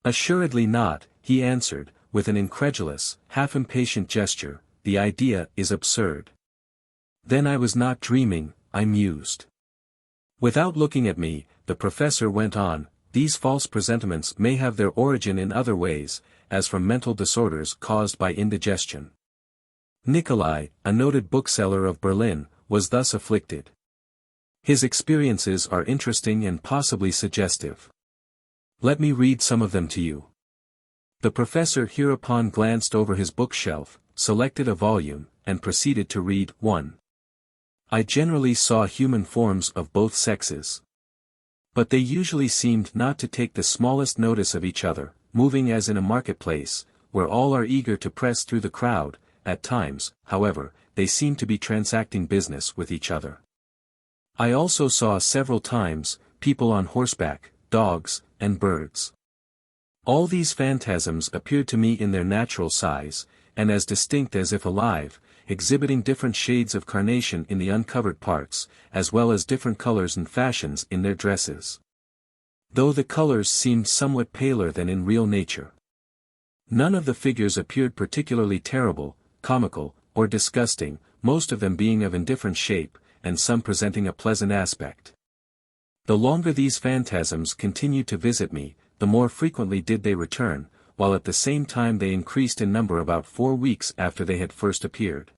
Assuredly not, he answered, with an incredulous, half-impatient gesture, the idea is absurd. Then I was not dreaming, I mused. Without looking at me, the professor went on, these false presentiments may have their origin in other ways, as from mental disorders caused by indigestion. Nikolai, a noted bookseller of Berlin, was thus afflicted. His experiences are interesting and possibly suggestive. Let me read some of them to you. The professor hereupon glanced over his bookshelf, selected a volume, and proceeded to read. 1. I generally saw human forms of both sexes. But they usually seemed not to take the smallest notice of each other, moving as in a marketplace, where all are eager to press through the crowd. At times, however, they seem to be transacting business with each other. I also saw several times, people on horseback, dogs, and birds. All these phantasms appeared to me in their natural size, and as distinct as if alive, exhibiting different shades of carnation in the uncovered parts, as well as different colors and fashions in their dresses. Though the colors seemed somewhat paler than in real nature. None of the figures appeared particularly terrible, comical, or disgusting, most of them being of indifferent shape, and some presenting a pleasant aspect. The longer these phantasms continued to visit me, the more frequently did they return, while at the same time they increased in number about 4 weeks after they had first appeared.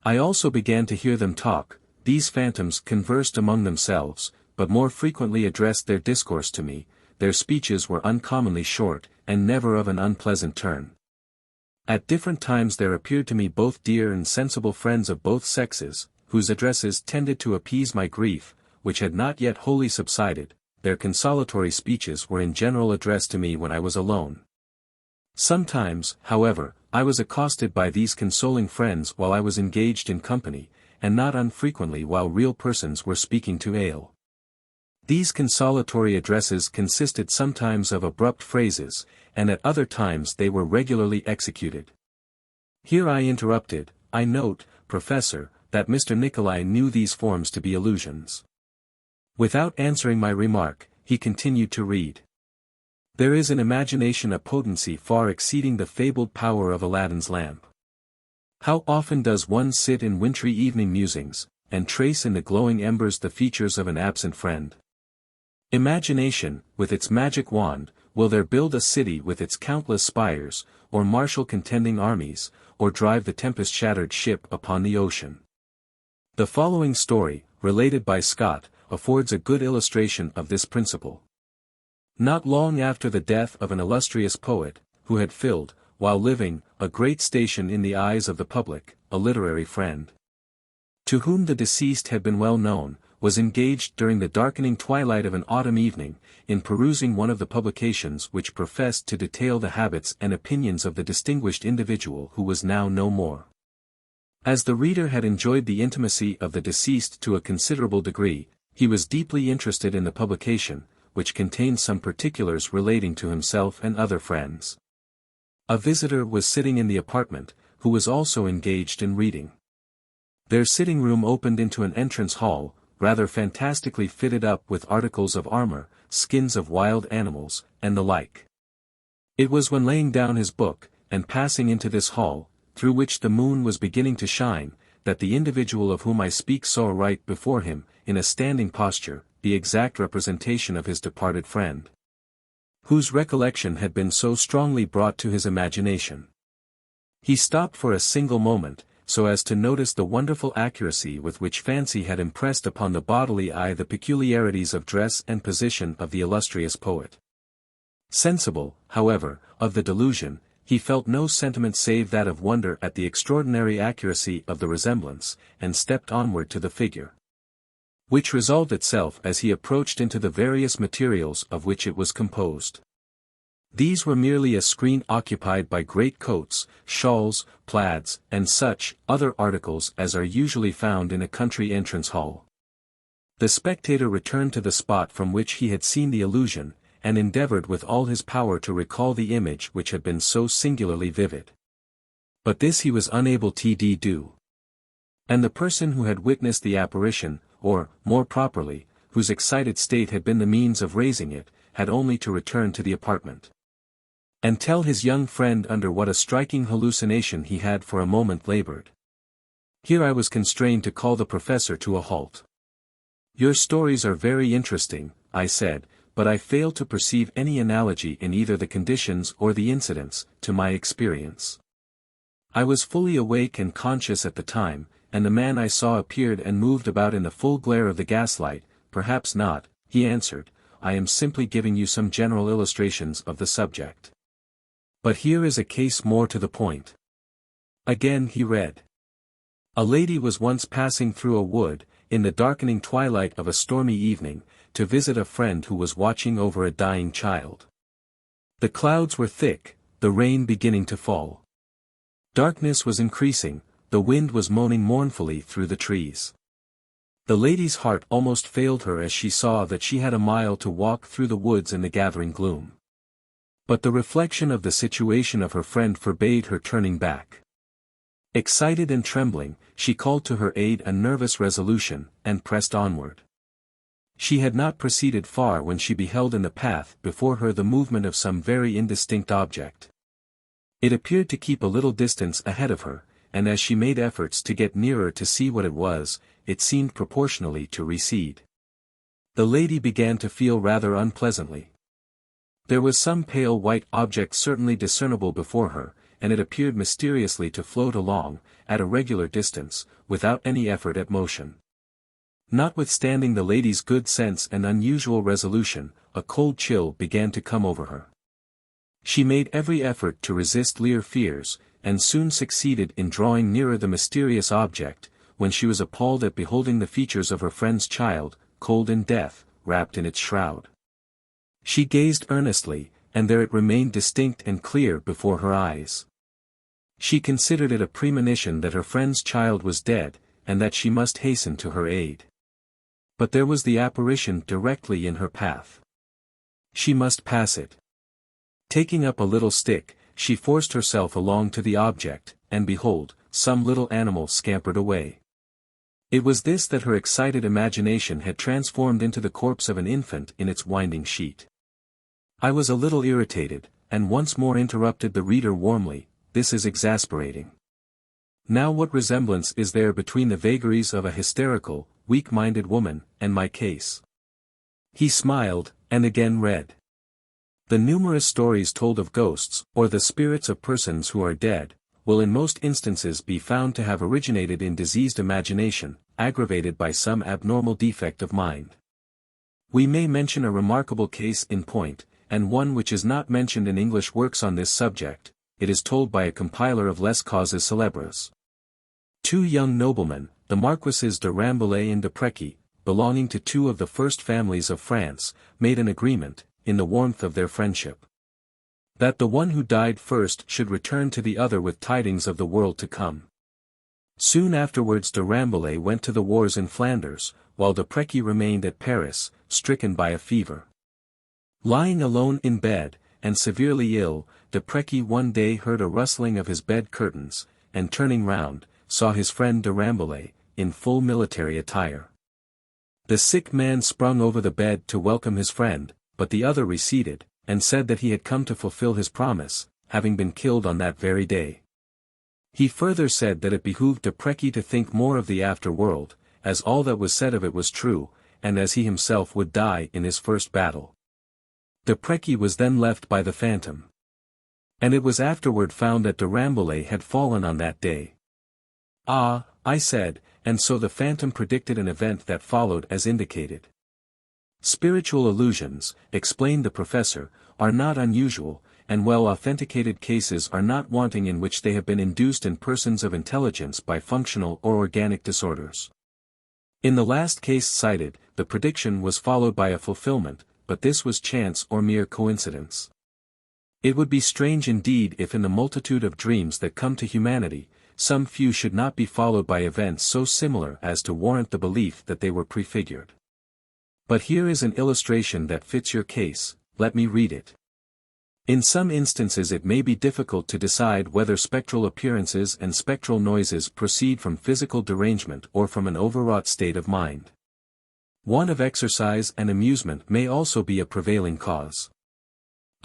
I also began to hear them talk. These phantoms conversed among themselves, but more frequently addressed their discourse to me. Their speeches were uncommonly short, and never of an unpleasant turn. At different times there appeared to me both dear and sensible friends of both sexes, whose addresses tended to appease my grief, which had not yet wholly subsided. Their consolatory speeches were in general addressed to me when I was alone. Sometimes, however, I was accosted by these consoling friends while I was engaged in company, and not unfrequently while real persons were speaking to ale. These consolatory addresses consisted sometimes of abrupt phrases, and at other times they were regularly executed. Here I interrupted. I note, Professor, that Mr. Nikolai knew these forms to be illusions. Without answering my remark, he continued to read. There is in imagination a potency far exceeding the fabled power of Aladdin's lamp. How often does one sit in wintry evening musings, and trace in the glowing embers the features of an absent friend? Imagination, with its magic wand, will there build a city with its countless spires, or marshal contending armies, or drive the tempest-shattered ship upon the ocean? The following story, related by Scott, affords a good illustration of this principle. Not long after the death of an illustrious poet, who had filled, while living, a great station in the eyes of the public, a literary friend, to whom the deceased had been well known, was engaged during the darkening twilight of an autumn evening, in perusing one of the publications which professed to detail the habits and opinions of the distinguished individual who was now no more. As the reader had enjoyed the intimacy of the deceased to a considerable degree, he was deeply interested in the publication, which contained some particulars relating to himself and other friends. A visitor was sitting in the apartment, who was also engaged in reading. Their sitting room opened into an entrance hall, rather fantastically fitted up with articles of armor, skins of wild animals, and the like. It was when laying down his book, and passing into this hall, through which the moon was beginning to shine, that the individual of whom I speak saw right before him, in a standing posture, the exact representation of his departed friend, whose recollection had been so strongly brought to his imagination. He stopped for a single moment, so as to notice the wonderful accuracy with which fancy had impressed upon the bodily eye the peculiarities of dress and position of the illustrious poet. Sensible, however, of the delusion, he felt no sentiment save that of wonder at the extraordinary accuracy of the resemblance, and stepped onward to the figure, which resolved itself as he approached into the various materials of which it was composed. These were merely a screen occupied by great coats, shawls, plaids, and such other articles as are usually found in a country entrance hall. The spectator returned to the spot from which he had seen the illusion, and endeavored with all his power to recall the image which had been so singularly vivid. But this he was unable to do. And the person who had witnessed the apparition, or, more properly, whose excited state had been the means of raising it, had only to return to the apartment, and tell his young friend under what a striking hallucination he had for a moment labored. Here I was constrained to call the professor to a halt. "Your stories are very interesting," I said, "but I fail to perceive any analogy in either the conditions or the incidents, to my experience. I was fully awake and conscious at the time, and the man I saw appeared and moved about in the full glare of the gaslight." "Perhaps not," he answered, "I am simply giving you some general illustrations of the subject. But here is a case more to the point." Again he read. "A lady was once passing through a wood, in the darkening twilight of a stormy evening, to visit a friend who was watching over a dying child. The clouds were thick, the rain beginning to fall. Darkness was increasing, the wind was moaning mournfully through the trees. The lady's heart almost failed her as she saw that she had a mile to walk through the woods in the gathering gloom. But the reflection of the situation of her friend forbade her turning back. Excited and trembling, she called to her aid a nervous resolution, and pressed onward. She had not proceeded far when she beheld in the path before her the movement of some very indistinct object. It appeared to keep a little distance ahead of her, and as she made efforts to get nearer to see what it was, it seemed proportionally to recede. The lady began to feel rather unpleasantly. There was some pale white object certainly discernible before her, and it appeared mysteriously to float along, at a regular distance, without any effort at motion. Notwithstanding the lady's good sense and unusual resolution, a cold chill began to come over her. She made every effort to resist her fears, and soon succeeded in drawing nearer the mysterious object, when she was appalled at beholding the features of her friend's child, cold in death, wrapped in its shroud. She gazed earnestly, and there it remained distinct and clear before her eyes. She considered it a premonition that her friend's child was dead, and that she must hasten to her aid. But there was the apparition directly in her path. She must pass it. Taking up a little stick, she forced herself along to the object, and behold, some little animal scampered away. It was this that her excited imagination had transformed into the corpse of an infant in its winding sheet. I was a little irritated, and once more interrupted the reader warmly. "This is exasperating. Now what resemblance is there between the vagaries of a hysterical, weak-minded woman, and my case?" He smiled, and again read. "The numerous stories told of ghosts, or the spirits of persons who are dead, will in most instances be found to have originated in diseased imagination, aggravated by some abnormal defect of mind. We may mention a remarkable case in point, and one which is not mentioned in English works on this subject. It is told by a compiler of Les Causes Célèbres. Two young noblemen, the Marquises de Rambouillet and de Précy, belonging to two of the first families of France, made an agreement, in the warmth of their friendship, that the one who died first should return to the other with tidings of the world to come. Soon afterwards de Rambouillet went to the wars in Flanders, while de Précy remained at Paris, stricken by a fever. Lying alone in bed, and severely ill, de Précy one day heard a rustling of his bed curtains, and turning round, saw his friend de Rambouillet, in full military attire. The sick man sprung over the bed to welcome his friend, but the other receded, and said that he had come to fulfill his promise, having been killed on that very day. He further said that it behooved de Precky to think more of the after-world, as all that was said of it was true, and as he himself would die in his first battle. De Precky was then left by the phantom. And it was afterward found that de Rambouillet had fallen on that day. Ah, I said, and so the phantom predicted an event that followed as indicated. Spiritual illusions, explained the professor, are not unusual, and well-authenticated cases are not wanting in which they have been induced in persons of intelligence by functional or organic disorders. In the last case cited, the prediction was followed by a fulfillment, but this was chance or mere coincidence. It would be strange indeed if in the multitude of dreams that come to humanity, some few should not be followed by events so similar as to warrant the belief that they were prefigured. But here is an illustration that fits your case, let me read it. In some instances it may be difficult to decide whether spectral appearances and spectral noises proceed from physical derangement or from an overwrought state of mind. Want of exercise and amusement may also be a prevailing cause.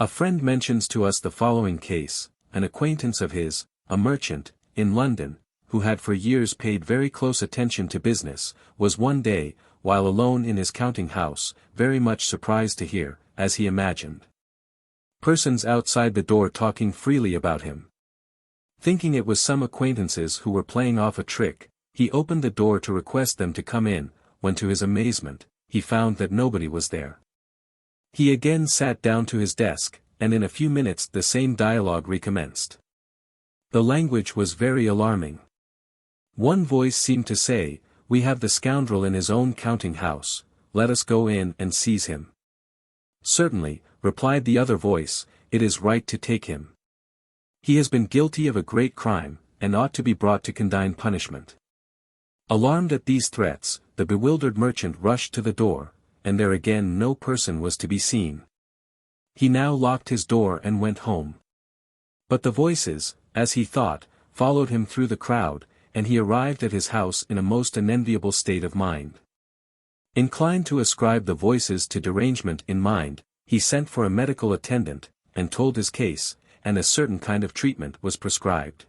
A friend mentions to us the following case: an acquaintance of his, a merchant, in London, who had for years paid very close attention to business, was one day, while alone in his counting house, very much surprised to hear, as he imagined, persons outside the door talking freely about him. Thinking it was some acquaintances who were playing off a trick, he opened the door to request them to come in, when to his amazement, he found that nobody was there. He again sat down to his desk, and in a few minutes the same dialogue recommenced. The language was very alarming. One voice seemed to say, "We have the scoundrel in his own counting house, let us go in and seize him." "Certainly," replied the other voice, "it is right to take him. He has been guilty of a great crime, and ought to be brought to condign punishment." Alarmed at these threats, the bewildered merchant rushed to the door, and there again no person was to be seen. He now locked his door and went home. But the voices, as he thought, followed him through the crowd, and he arrived at his house in a most unenviable state of mind. Inclined to ascribe the voices to derangement in mind, he sent for a medical attendant, and told his case, and a certain kind of treatment was prescribed.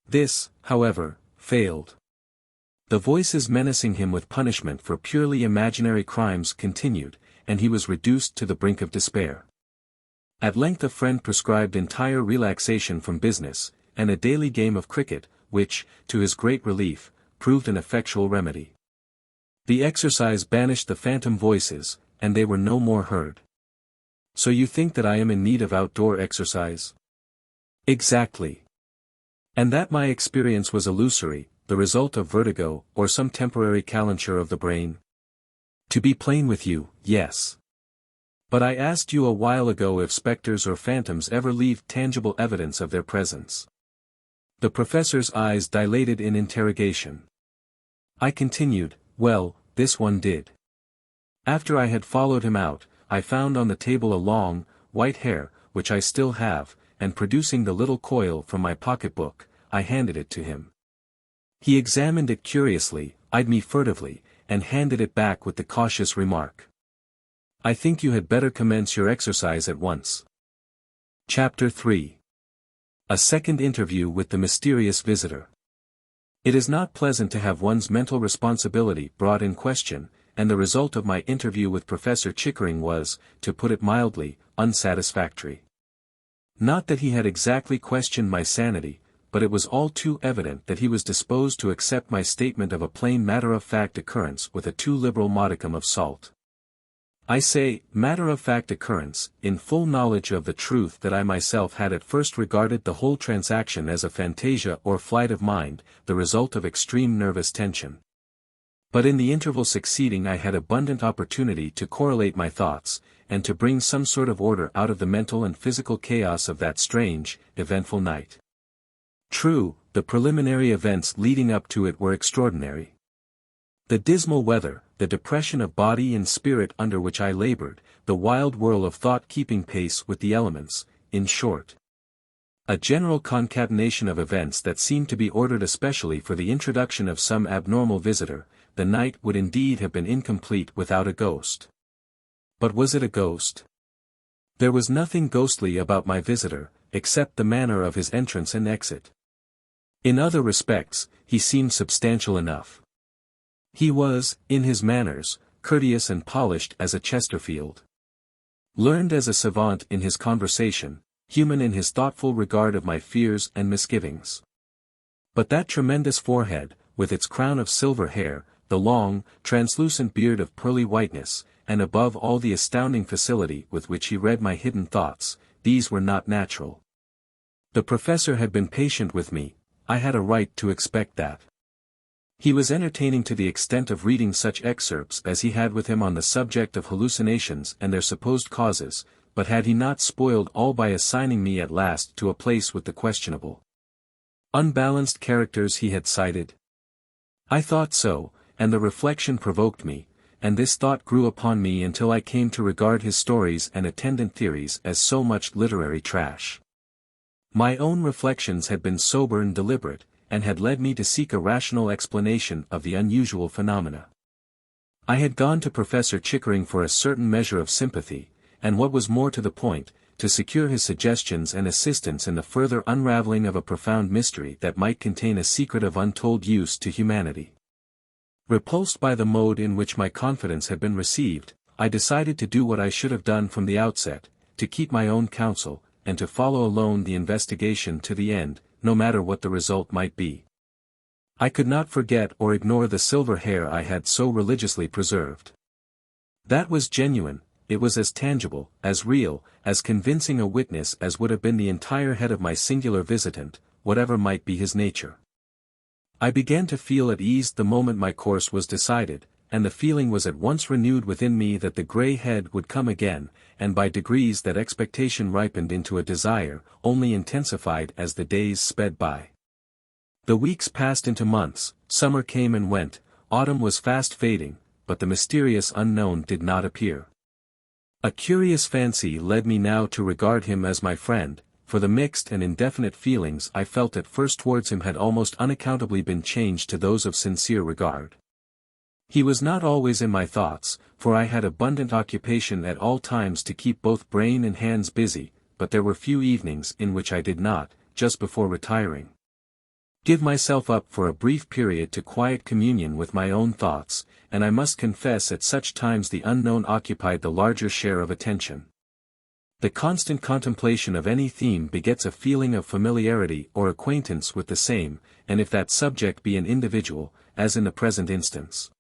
This, however, failed. The voices menacing him with punishment for purely imaginary crimes continued, and he was reduced to the brink of despair. At length a friend prescribed entire relaxation from business, and a daily game of cricket, which, to his great relief, proved an effectual remedy. The exercise banished the phantom voices, and they were no more heard. "So you think that I am in need of outdoor exercise?" "Exactly. And that my experience was illusory, the result of vertigo, or some temporary calenture of the brain?" "To be plain with you, yes. But I asked you a while ago if specters or phantoms ever leave tangible evidence of their presence." The professor's eyes dilated in interrogation. I continued, "Well, this one did. After I had followed him out, I found on the table a long, white hair, which I still have, and producing the little coil from my pocketbook, I handed it to him. He examined it curiously, eyed me furtively, and handed it back with the cautious remark, 'I think you had better commence your exercise at once.'" Chapter 3. A second interview with the mysterious visitor. It is not pleasant to have one's mental responsibility brought in question, and the result of my interview with Professor Chickering was, to put it mildly, unsatisfactory. Not that he had exactly questioned my sanity, but it was all too evident that he was disposed to accept my statement of a plain matter-of-fact occurrence with a too liberal modicum of salt. I say, matter-of-fact occurrence, in full knowledge of the truth that I myself had at first regarded the whole transaction as a fantasia or flight of mind, the result of extreme nervous tension. But in the interval succeeding I had abundant opportunity to correlate my thoughts, and to bring some sort of order out of the mental and physical chaos of that strange, eventful night. True, the preliminary events leading up to it were extraordinary. The dismal weather, the depression of body and spirit under which I labored, the wild whirl of thought keeping pace with the elements, in short. A general concatenation of events that seemed to be ordered especially for the introduction of some abnormal visitor. The night would indeed have been incomplete without a ghost. But was it a ghost? There was nothing ghostly about my visitor, except the manner of his entrance and exit. In other respects, he seemed substantial enough. He was, in his manners, courteous and polished as a Chesterfield. Learned as a savant in his conversation, human in his thoughtful regard of my fears and misgivings. But that tremendous forehead, with its crown of silver hair, the long, translucent beard of pearly whiteness, and above all the astounding facility with which he read my hidden thoughts, these were not natural. The professor had been patient with me, I had a right to expect that. He was entertaining to the extent of reading such excerpts as he had with him on the subject of hallucinations and their supposed causes, but had he not spoiled all by assigning me at last to a place with the questionable, unbalanced characters he had cited? I thought so, and the reflection provoked me, and this thought grew upon me until I came to regard his stories and attendant theories as so much literary trash. My own reflections had been sober and deliberate, and had led me to seek a rational explanation of the unusual phenomena. I had gone to Professor Chickering for a certain measure of sympathy, and what was more to the point, to secure his suggestions and assistance in the further unraveling of a profound mystery that might contain a secret of untold use to humanity. Repulsed by the mode in which my confidence had been received, I decided to do what I should have done from the outset, to keep my own counsel, and to follow alone the investigation to the end, no matter what the result might be. I could not forget or ignore the silver hair I had so religiously preserved. That was genuine, it was as tangible, as real, as convincing a witness as would have been the entire head of my singular visitant, whatever might be his nature. I began to feel at ease the moment my course was decided, and the feeling was at once renewed within me that the grey head would come again, and by degrees that expectation ripened into a desire, only intensified as the days sped by. The weeks passed into months, summer came and went, autumn was fast fading, but the mysterious unknown did not appear. A curious fancy led me now to regard him as my friend, for the mixed and indefinite feelings I felt at first towards him had almost unaccountably been changed to those of sincere regard. He was not always in my thoughts, for I had abundant occupation at all times to keep both brain and hands busy, but there were few evenings in which I did not, just before retiring, give myself up for a brief period to quiet communion with my own thoughts, and I must confess at such times the unknown occupied the larger share of attention. The constant contemplation of any theme begets a feeling of familiarity or acquaintance with the same, and if that subject be an individual, as in the present instance,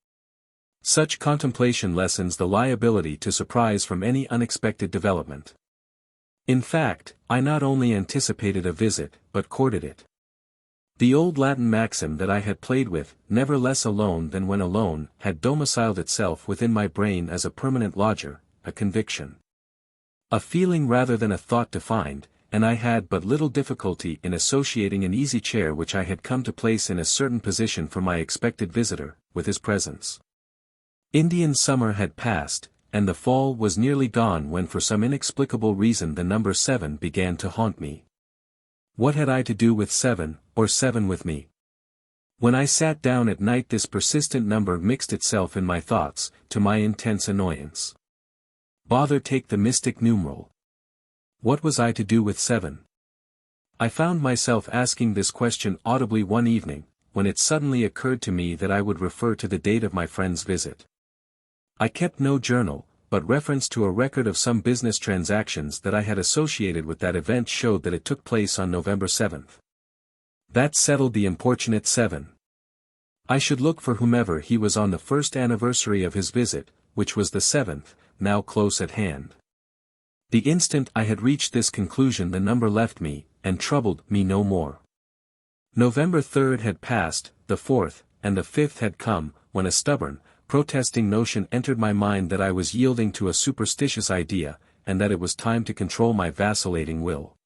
such contemplation lessens the liability to surprise from any unexpected development. In fact, I not only anticipated a visit, but courted it. The old Latin maxim that I had played with, never less alone than when alone, had domiciled itself within my brain as a permanent lodger, a conviction, a feeling rather than a thought defined, and I had but little difficulty in associating an easy chair which I had come to place in a certain position for my expected visitor, with his presence. Indian summer had passed, and the fall was nearly gone when for some inexplicable reason the number 7 began to haunt me. What had I to do with 7, or 7 with me? When I sat down at night this persistent number mixed itself in my thoughts, to my intense annoyance. Bother take the mystic numeral. What was I to do with 7? I found myself asking this question audibly one evening, when it suddenly occurred to me that I would refer to the date of my friend's visit. I kept no journal, but reference to a record of some business transactions that I had associated with that event showed that it took place on November 7th. That settled the importunate 7. I should look for whomever he was on the first anniversary of his visit, which was the 7th, now close at hand. The instant I had reached this conclusion the number left me, and troubled me no more. November 3rd had passed, the 4th, and the 5th had come, when a stubborn, protesting notion entered my mind that I was yielding to a superstitious idea, and that it was time to control my vacillating will.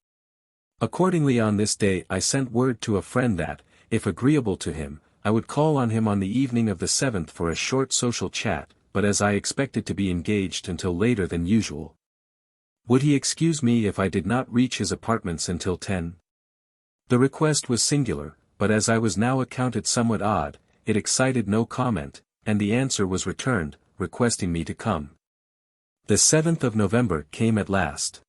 Accordingly on this day I sent word to a friend that, if agreeable to him, I would call on him on the evening of the 7th for a short social chat, but as I expected to be engaged until later than usual, would he excuse me if I did not reach his apartments until 10? The request was singular, but as I was now accounted somewhat odd, it excited no comment, and the answer was returned, requesting me to come. The 7th of November came at last.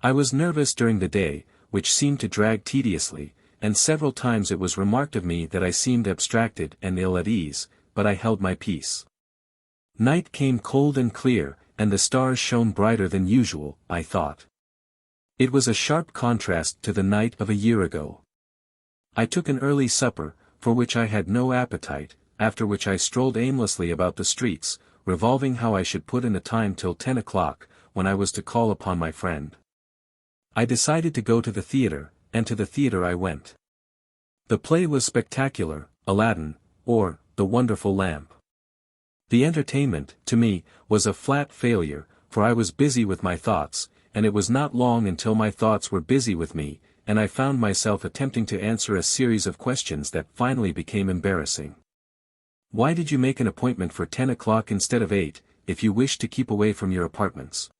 I was nervous during the day, which seemed to drag tediously, and several times it was remarked of me that I seemed abstracted and ill at ease, but I held my peace. Night came cold and clear, and the stars shone brighter than usual, I thought. It was a sharp contrast to the night of a year ago. I took an early supper, for which I had no appetite, after which I strolled aimlessly about the streets, revolving how I should put in the time till 10 o'clock, when I was to call upon my friend. I decided to go to the theatre, and to the theatre I went. The play was spectacular, Aladdin, or, The Wonderful Lamp. The entertainment, to me, was a flat failure, for I was busy with my thoughts, and it was not long until my thoughts were busy with me, and I found myself attempting to answer a series of questions that finally became embarrassing. Why did you make an appointment for 10 o'clock instead of 8, if you wished to keep away from your apartments?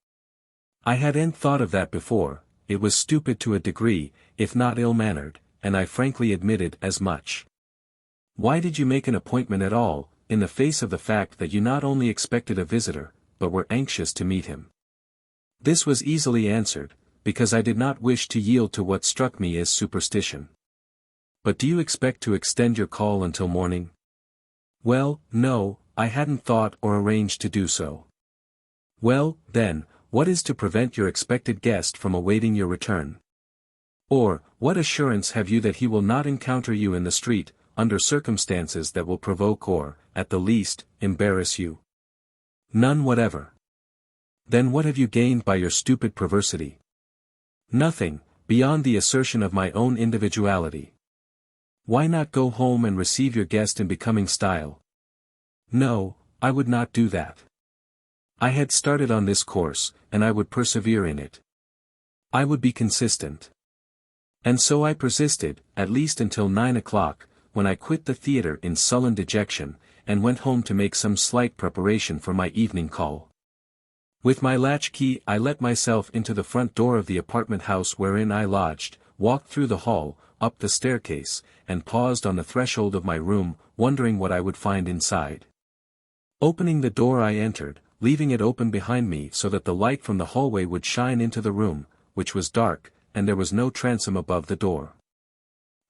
I hadn't thought of that before. It was stupid to a degree, if not ill-mannered, and I frankly admitted as much. Why did you make an appointment at all, in the face of the fact that you not only expected a visitor, but were anxious to meet him? This was easily answered, because I did not wish to yield to what struck me as superstition. But do you expect to extend your call until morning? Well, no, I hadn't thought or arranged to do so. Well, then, what is to prevent your expected guest from awaiting your return? Or, what assurance have you that he will not encounter you in the street, under circumstances that will provoke or, at the least, embarrass you? None whatever. Then what have you gained by your stupid perversity? Nothing, beyond the assertion of my own individuality. Why not go home and receive your guest in becoming style? No, I would not do that. I had started on this course, and I would persevere in it. I would be consistent. And so I persisted, at least until 9 o'clock, when I quit the theatre in sullen dejection, and went home to make some slight preparation for my evening call. With my latch-key I let myself into the front door of the apartment house wherein I lodged, walked through the hall, up the staircase, and paused on the threshold of my room, wondering what I would find inside. Opening the door I entered, leaving it open behind me so that the light from the hallway would shine into the room, which was dark, and there was no transom above the door.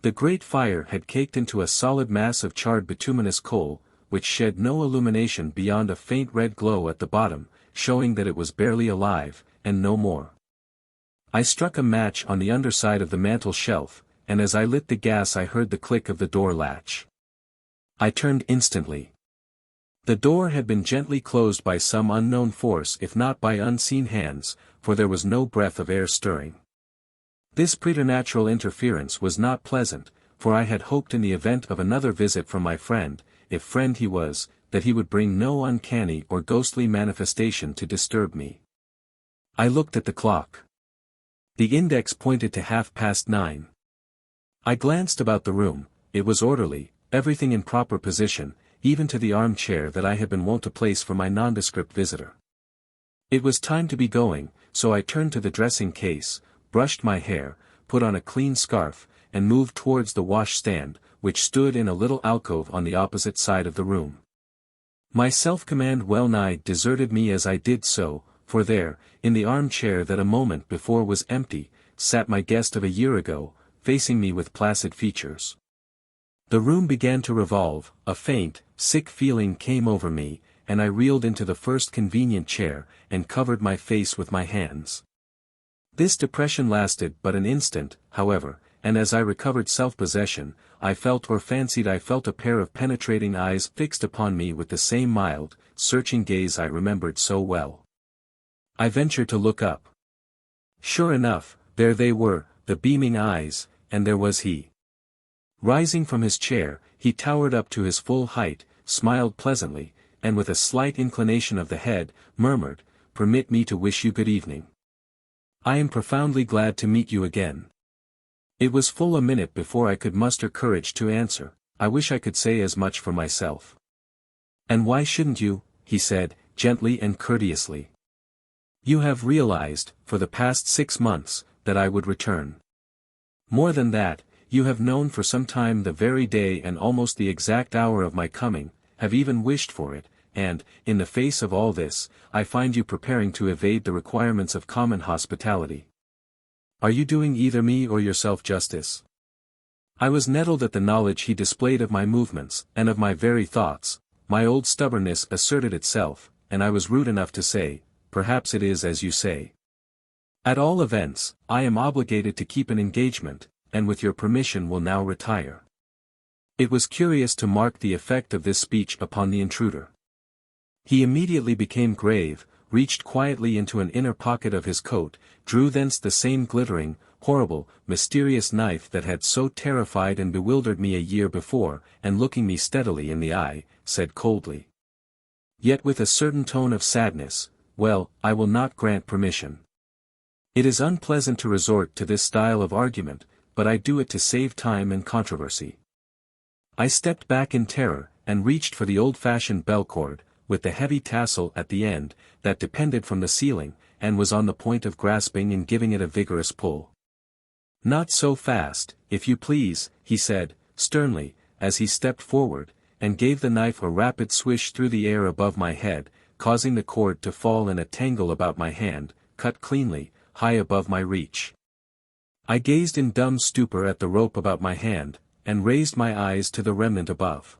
The great fire had caked into a solid mass of charred bituminous coal, which shed no illumination beyond a faint red glow at the bottom, showing that it was barely alive, and no more. I struck a match on the underside of the mantel shelf, and as I lit the gas I heard the click of the door latch. I turned instantly. The door had been gently closed by some unknown force if not by unseen hands, for there was no breath of air stirring. This preternatural interference was not pleasant, for I had hoped in the event of another visit from my friend, if friend he was, that he would bring no uncanny or ghostly manifestation to disturb me. I looked at the clock. The index pointed to 9:30. I glanced about the room. It was orderly, everything in proper position, even to the armchair that I had been wont to place for my nondescript visitor. It was time to be going, so I turned to the dressing case, brushed my hair, put on a clean scarf, and moved towards the wash-stand, which stood in a little alcove on the opposite side of the room. My self-command well-nigh deserted me as I did so, for there, in the armchair that a moment before was empty, sat my guest of a year ago, facing me with placid features. The room began to revolve, a faint, sick feeling came over me, and I reeled into the first convenient chair, and covered my face with my hands. This depression lasted but an instant, however, and as I recovered self-possession, I felt or fancied I felt a pair of penetrating eyes fixed upon me with the same mild, searching gaze I remembered so well. I ventured to look up. Sure enough, there they were, the beaming eyes, and there was he. Rising from his chair, he towered up to his full height, smiled pleasantly, and with a slight inclination of the head, murmured, "Permit me to wish you good evening. I am profoundly glad to meet you again." It was full a minute before I could muster courage to answer, "I wish I could say as much for myself." "And why shouldn't you?" he said, gently and courteously. "You have realized, for the past 6 months, that I would return." More than that, you have known for some time the very day and almost the exact hour of my coming, have even wished for it, and, in the face of all this, I find you preparing to evade the requirements of common hospitality. Are you doing either me or yourself justice? I was nettled at the knowledge he displayed of my movements, and of my very thoughts. My old stubbornness asserted itself, and I was rude enough to say, perhaps it is as you say. At all events, I am obligated to keep an engagement, and with your permission will now retire. It was curious to mark the effect of this speech upon the intruder. He immediately became grave, reached quietly into an inner pocket of his coat, drew thence the same glittering, horrible, mysterious knife that had so terrified and bewildered me a year before, and looking me steadily in the eye, said coldly, yet with a certain tone of sadness, "Well, I will not grant permission. It is unpleasant to resort to this style of argument, but I do it to save time and controversy." I stepped back in terror, and reached for the old-fashioned bell-cord, with the heavy tassel at the end, that depended from the ceiling, and was on the point of grasping and giving it a vigorous pull. "Not so fast, if you please," he said, sternly, as he stepped forward, and gave the knife a rapid swish through the air above my head, causing the cord to fall in a tangle about my hand, cut cleanly, high above my reach. I gazed in dumb stupor at the rope about my hand, and raised my eyes to the remnant above.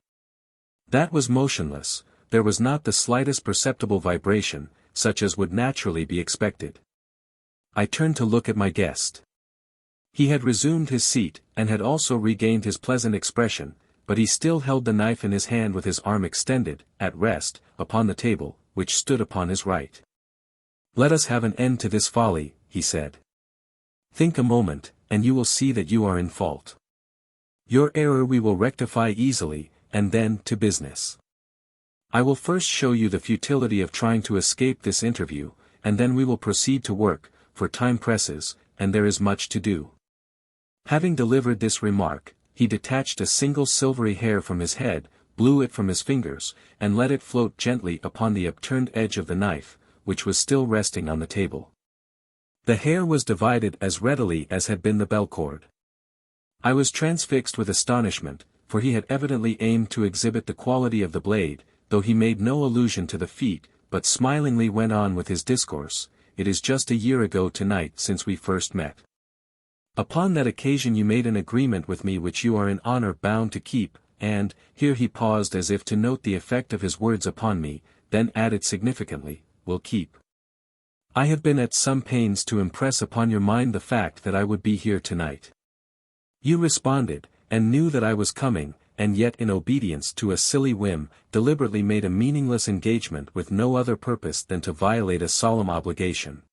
That was motionless. There was not the slightest perceptible vibration, such as would naturally be expected. I turned to look at my guest. He had resumed his seat, and had also regained his pleasant expression, but he still held the knife in his hand with his arm extended, at rest, upon the table, which stood upon his right. "Let us have an end to this folly," he said. "Think a moment, and you will see that you are in fault. Your error we will rectify easily, and then to business. I will first show you the futility of trying to escape this interview, and then we will proceed to work, for time presses, and there is much to do." Having delivered this remark, he detached a single silvery hair from his head, blew it from his fingers, and let it float gently upon the upturned edge of the knife, which was still resting on the table. The hair was divided as readily as had been the bell-cord. I was transfixed with astonishment, for he had evidently aimed to exhibit the quality of the blade, though he made no allusion to the feat, but smilingly went on with his discourse. "It is just a year ago tonight since we first met. Upon that occasion you made an agreement with me which you are in honor bound to keep, and," here he paused as if to note the effect of his words upon me, then added significantly, "will keep. I have been at some pains to impress upon your mind the fact that I would be here tonight. You responded, and knew that I was coming, and yet in obedience to a silly whim, deliberately made a meaningless engagement with no other purpose than to violate a solemn obligation.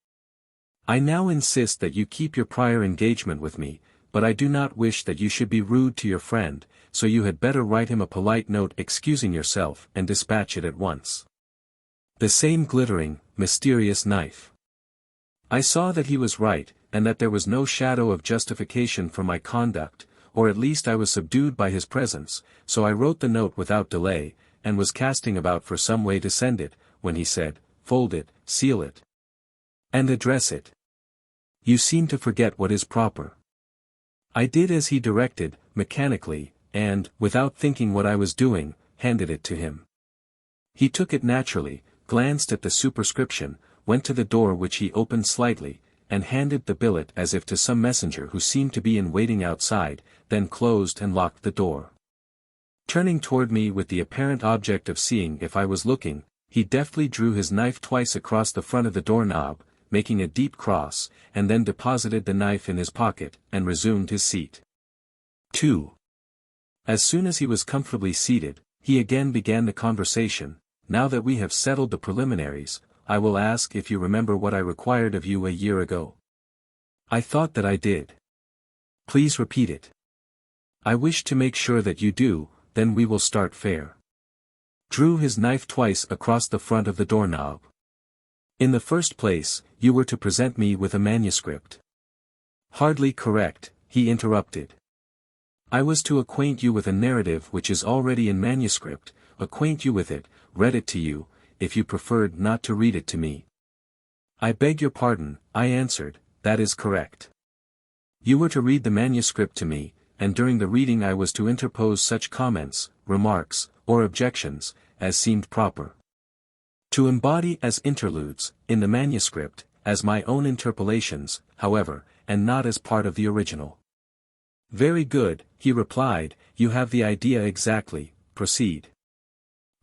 I now insist that you keep your prior engagement with me, but I do not wish that you should be rude to your friend, so you had better write him a polite note excusing yourself and dispatch it at once. The same glittering, mysterious knife." I saw that he was right, and that there was no shadow of justification for my conduct, or at least I was subdued by his presence, so I wrote the note without delay, and was casting about for some way to send it, when he said, "Fold it, seal it, and address it. You seem to forget what is proper." I did as he directed, mechanically, and, without thinking what I was doing, handed it to him. He took it naturally, glanced at the superscription, went to the door which he opened slightly, and handed the billet as if to some messenger who seemed to be in waiting outside, then closed and locked the door. Turning toward me with the apparent object of seeing if I was looking, he deftly drew his knife twice across the front of the doorknob, making a deep cross, and then deposited the knife in his pocket, and resumed his seat. 2. As soon as he was comfortably seated, he again began the conversation. "Now that we have settled the preliminaries, I will ask if you remember what I required of you a year ago." "I thought that I did." "Please repeat it." "I wish to make sure that you do, then we will start fair." Drew his knife twice across the front of the doorknob. "In the first place, you were to present me with a manuscript." "Hardly correct," he interrupted. "I was to acquaint you with a narrative which is already in manuscript, acquaint you with it, read it to you, if you preferred not to read it to me." "I beg your pardon," I answered, "that is correct." You were to read the manuscript to me, and during the reading I was to interpose such comments, remarks, or objections, as seemed proper. To embody as interludes, in the manuscript, as my own interpolations, however, and not as part of the original. Very good, he replied, you have the idea exactly, proceed.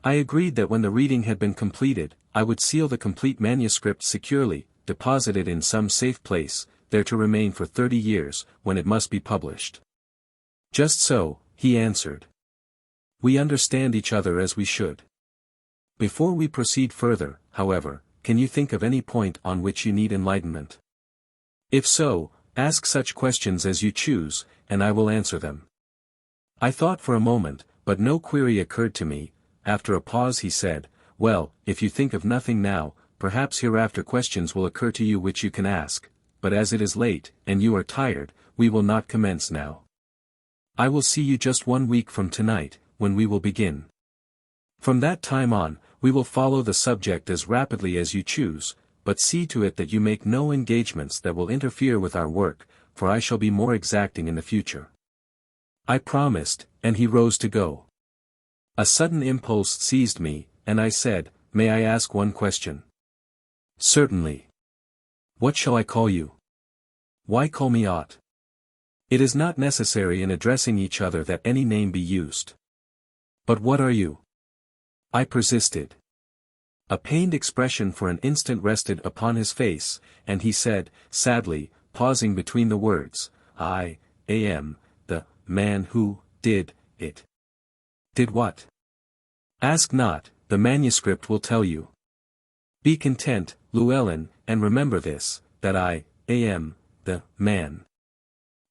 I agreed that when the reading had been completed, I would seal the complete manuscript securely, deposit it in some safe place, there to remain for 30 years, when it must be published. Just so, he answered. We understand each other as we should. Before we proceed further, however, can you think of any point on which you need enlightenment? If so, ask such questions as you choose, and I will answer them. I thought for a moment, but no query occurred to me. After a pause he said, well, if you think of nothing now, perhaps hereafter questions will occur to you which you can ask, but as it is late, and you are tired, we will not commence now. I will see you just 1 week from tonight, when we will begin. From that time on, we will follow the subject as rapidly as you choose, but see to it that you make no engagements that will interfere with our work, for I shall be more exacting in the future. I promised, and he rose to go. A sudden impulse seized me, and I said, may I ask one question? Certainly. What shall I call you? Why call me Ott? It is not necessary in addressing each other that any name be used. But what are you? I persisted. A pained expression for an instant rested upon his face, and he said, sadly, pausing between the words, I am the man who did it. Did what? Ask not, the manuscript will tell you. Be content, Llewellyn, and remember this, that I am the man.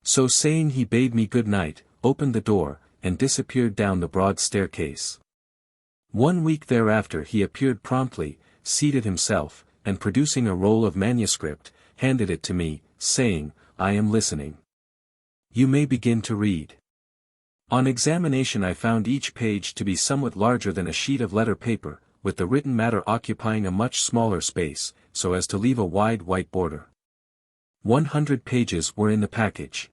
So saying he bade me good night, opened the door, and disappeared down the broad staircase. 1 week thereafter he appeared promptly, seated himself, and producing a roll of manuscript, handed it to me, saying, I am listening. You may begin to read. On examination I found each page to be somewhat larger than a sheet of letter paper, with the written matter occupying a much smaller space, so as to leave a wide white border. 100 pages were in the package.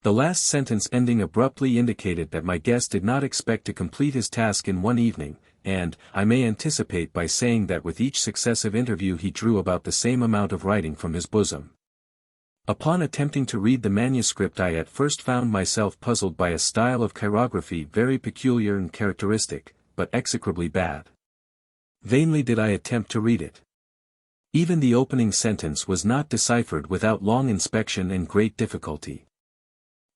The last sentence ending abruptly indicated that my guest did not expect to complete his task in 1 evening, and, I may anticipate by saying that with each successive interview he drew about the same amount of writing from his bosom. Upon attempting to read the manuscript I at first found myself puzzled by a style of chirography very peculiar and characteristic, but execrably bad. Vainly did I attempt to read it. Even the opening sentence was not deciphered without long inspection and great difficulty.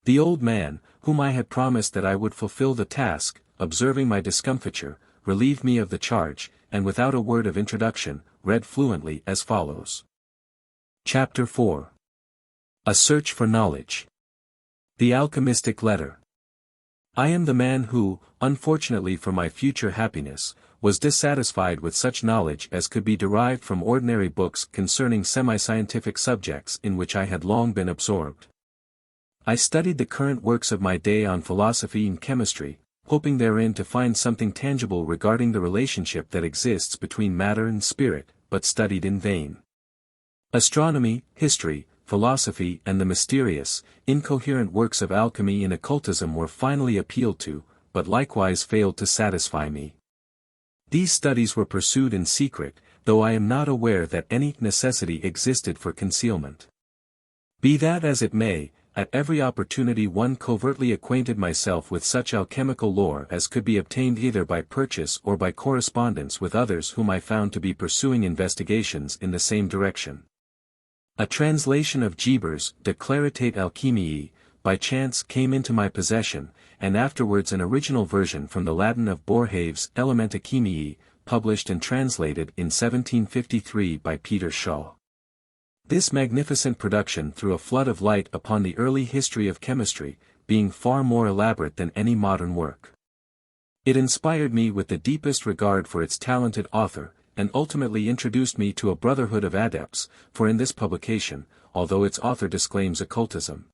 The old man, whom I had promised that I would fulfill the task, observing my discomfiture, relieved me of the charge, and without a word of introduction, read fluently as follows. Chapter 4. A Search for Knowledge. The Alchemistic Letter. I am the man who, unfortunately for my future happiness, was dissatisfied with such knowledge as could be derived from ordinary books concerning semi-scientific subjects in which I had long been absorbed. I studied the current works of my day on philosophy and chemistry, hoping therein to find something tangible regarding the relationship that exists between matter and spirit, but studied in vain. Astronomy, history, philosophy and the mysterious, incoherent works of alchemy and occultism were finally appealed to, but likewise failed to satisfy me. These studies were pursued in secret, though I am not aware that any necessity existed for concealment. Be that as it may, at every opportunity one covertly acquainted myself with such alchemical lore as could be obtained either by purchase or by correspondence with others whom I found to be pursuing investigations in the same direction. A translation of Geber's De Claritate Alchemiae, by chance came into my possession, and afterwards an original version from the Latin of Boerhaave's Elementa Chemiae, published and translated in 1753 by Peter Shaw. This magnificent production threw a flood of light upon the early history of chemistry, being far more elaborate than any modern work. It inspired me with the deepest regard for its talented author, and ultimately introduced me to a brotherhood of adepts, for in this publication, although its author disclaims occultism,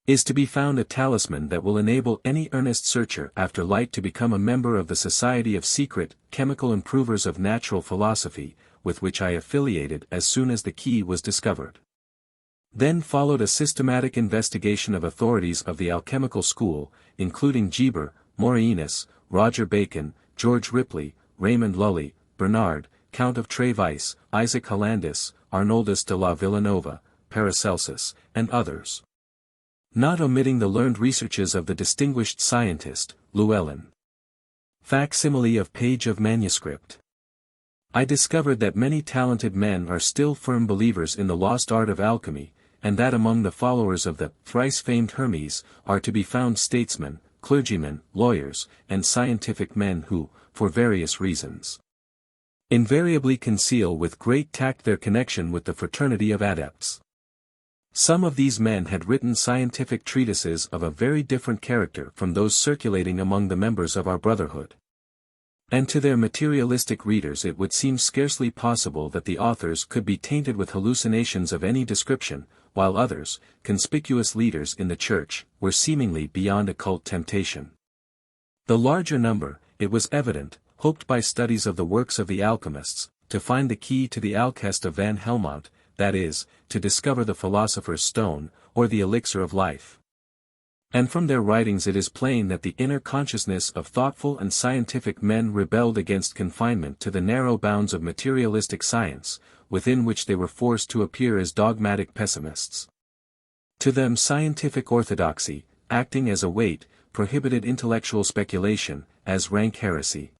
is to be found a talisman that will enable any earnest searcher after light to become a member of the Society of Secret, Chemical Improvers of Natural Philosophy, with which I affiliated as soon as the key was discovered. Then followed a systematic investigation of authorities of the alchemical school, including Geber, Morainus, Roger Bacon, George Ripley, Raymond Lully, Bernard, Count of Trevice, Isaac Hollandus, Arnoldus de la Villanova, Paracelsus, and others. Not omitting the learned researches of the distinguished scientist, Llewellyn. Facsimile of page of manuscript. I discovered that many talented men are still firm believers in the lost art of alchemy, and that among the followers of the thrice-famed Hermes are to be found statesmen, clergymen, lawyers, and scientific men who, for various reasons, invariably conceal with great tact their connection with the fraternity of adepts. Some of these men had written scientific treatises of a very different character from those circulating among the members of our Brotherhood. And to their materialistic readers it would seem scarcely possible that the authors could be tainted with hallucinations of any description, while others, conspicuous leaders in the Church, were seemingly beyond occult temptation. The larger number, it was evident, hoped by studies of the works of the alchemists, to find the key to the alchest of Van Helmont, that is, to discover the philosopher's stone, or the elixir of life. And from their writings it is plain that the inner consciousness of thoughtful and scientific men rebelled against confinement to the narrow bounds of materialistic science, within which they were forced to appear as dogmatic pessimists. To them scientific orthodoxy, acting as a weight, prohibited intellectual speculation, as rank heresy.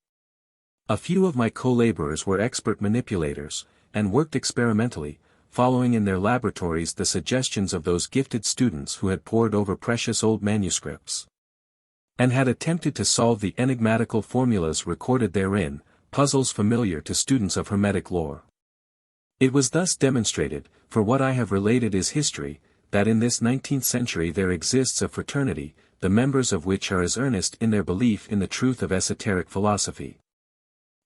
A few of my co-laborers were expert manipulators, and worked experimentally, following in their laboratories the suggestions of those gifted students who had pored over precious old manuscripts, and had attempted to solve the enigmatical formulas recorded therein, puzzles familiar to students of Hermetic lore. It was thus demonstrated, for what I have related is history, that in this 19th century there exists a fraternity, the members of which are as earnest in their belief in the truth of esoteric philosophy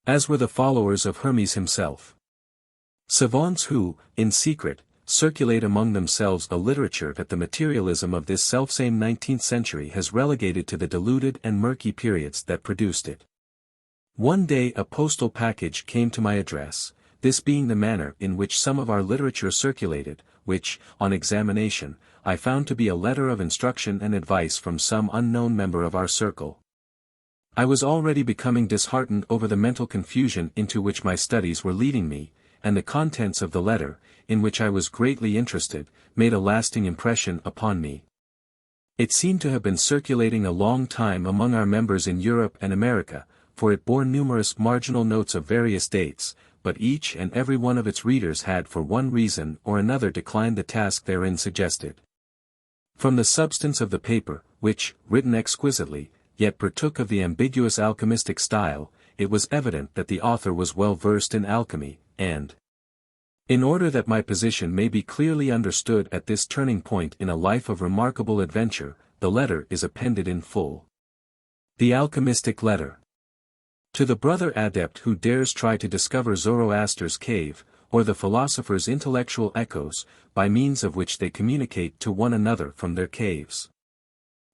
as were the followers of Hermes himself. Savants who, in secret, circulate among themselves a literature that the materialism of this selfsame 19th century has relegated to the deluded and murky periods that produced it. One day a postal package came to my address, this being the manner in which some of our literature circulated, which, on examination, I found to be a letter of instruction and advice from some unknown member of our circle. I was already becoming disheartened over the mental confusion into which my studies were leading me, and the contents of the letter, in which I was greatly interested, made a lasting impression upon me. It seemed to have been circulating a long time among our members in Europe and America, for it bore numerous marginal notes of various dates, but each and every one of its readers had for one reason or another declined the task therein suggested. From the substance of the paper, which, written exquisitely, yet partook of the ambiguous alchemistic style, it was evident that the author was well versed in alchemy, and, in order that my position may be clearly understood at this turning point in a life of remarkable adventure, the letter is appended in full. The Alchemistic Letter. To the brother adept who dares try to discover Zoroaster's cave, or the philosopher's intellectual echoes, by means of which they communicate to one another from their caves.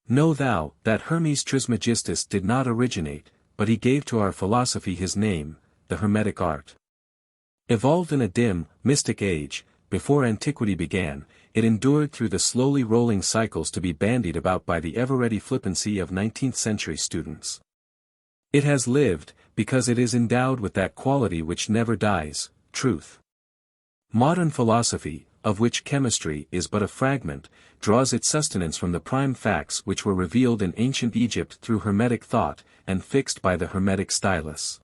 Know thou, that Hermes Trismegistus did not originate, but he gave to our philosophy his name, the Hermetic art. Evolved in a dim, mystic age, before antiquity began, it endured through the slowly rolling cycles to be bandied about by the ever-ready flippancy of 19th-century students. It has lived, because it is endowed with that quality which never dies, truth. Modern philosophy, of which chemistry is but a fragment, draws its sustenance from the prime facts which were revealed in ancient Egypt through Hermetic thought, and fixed by the Hermetic stylus.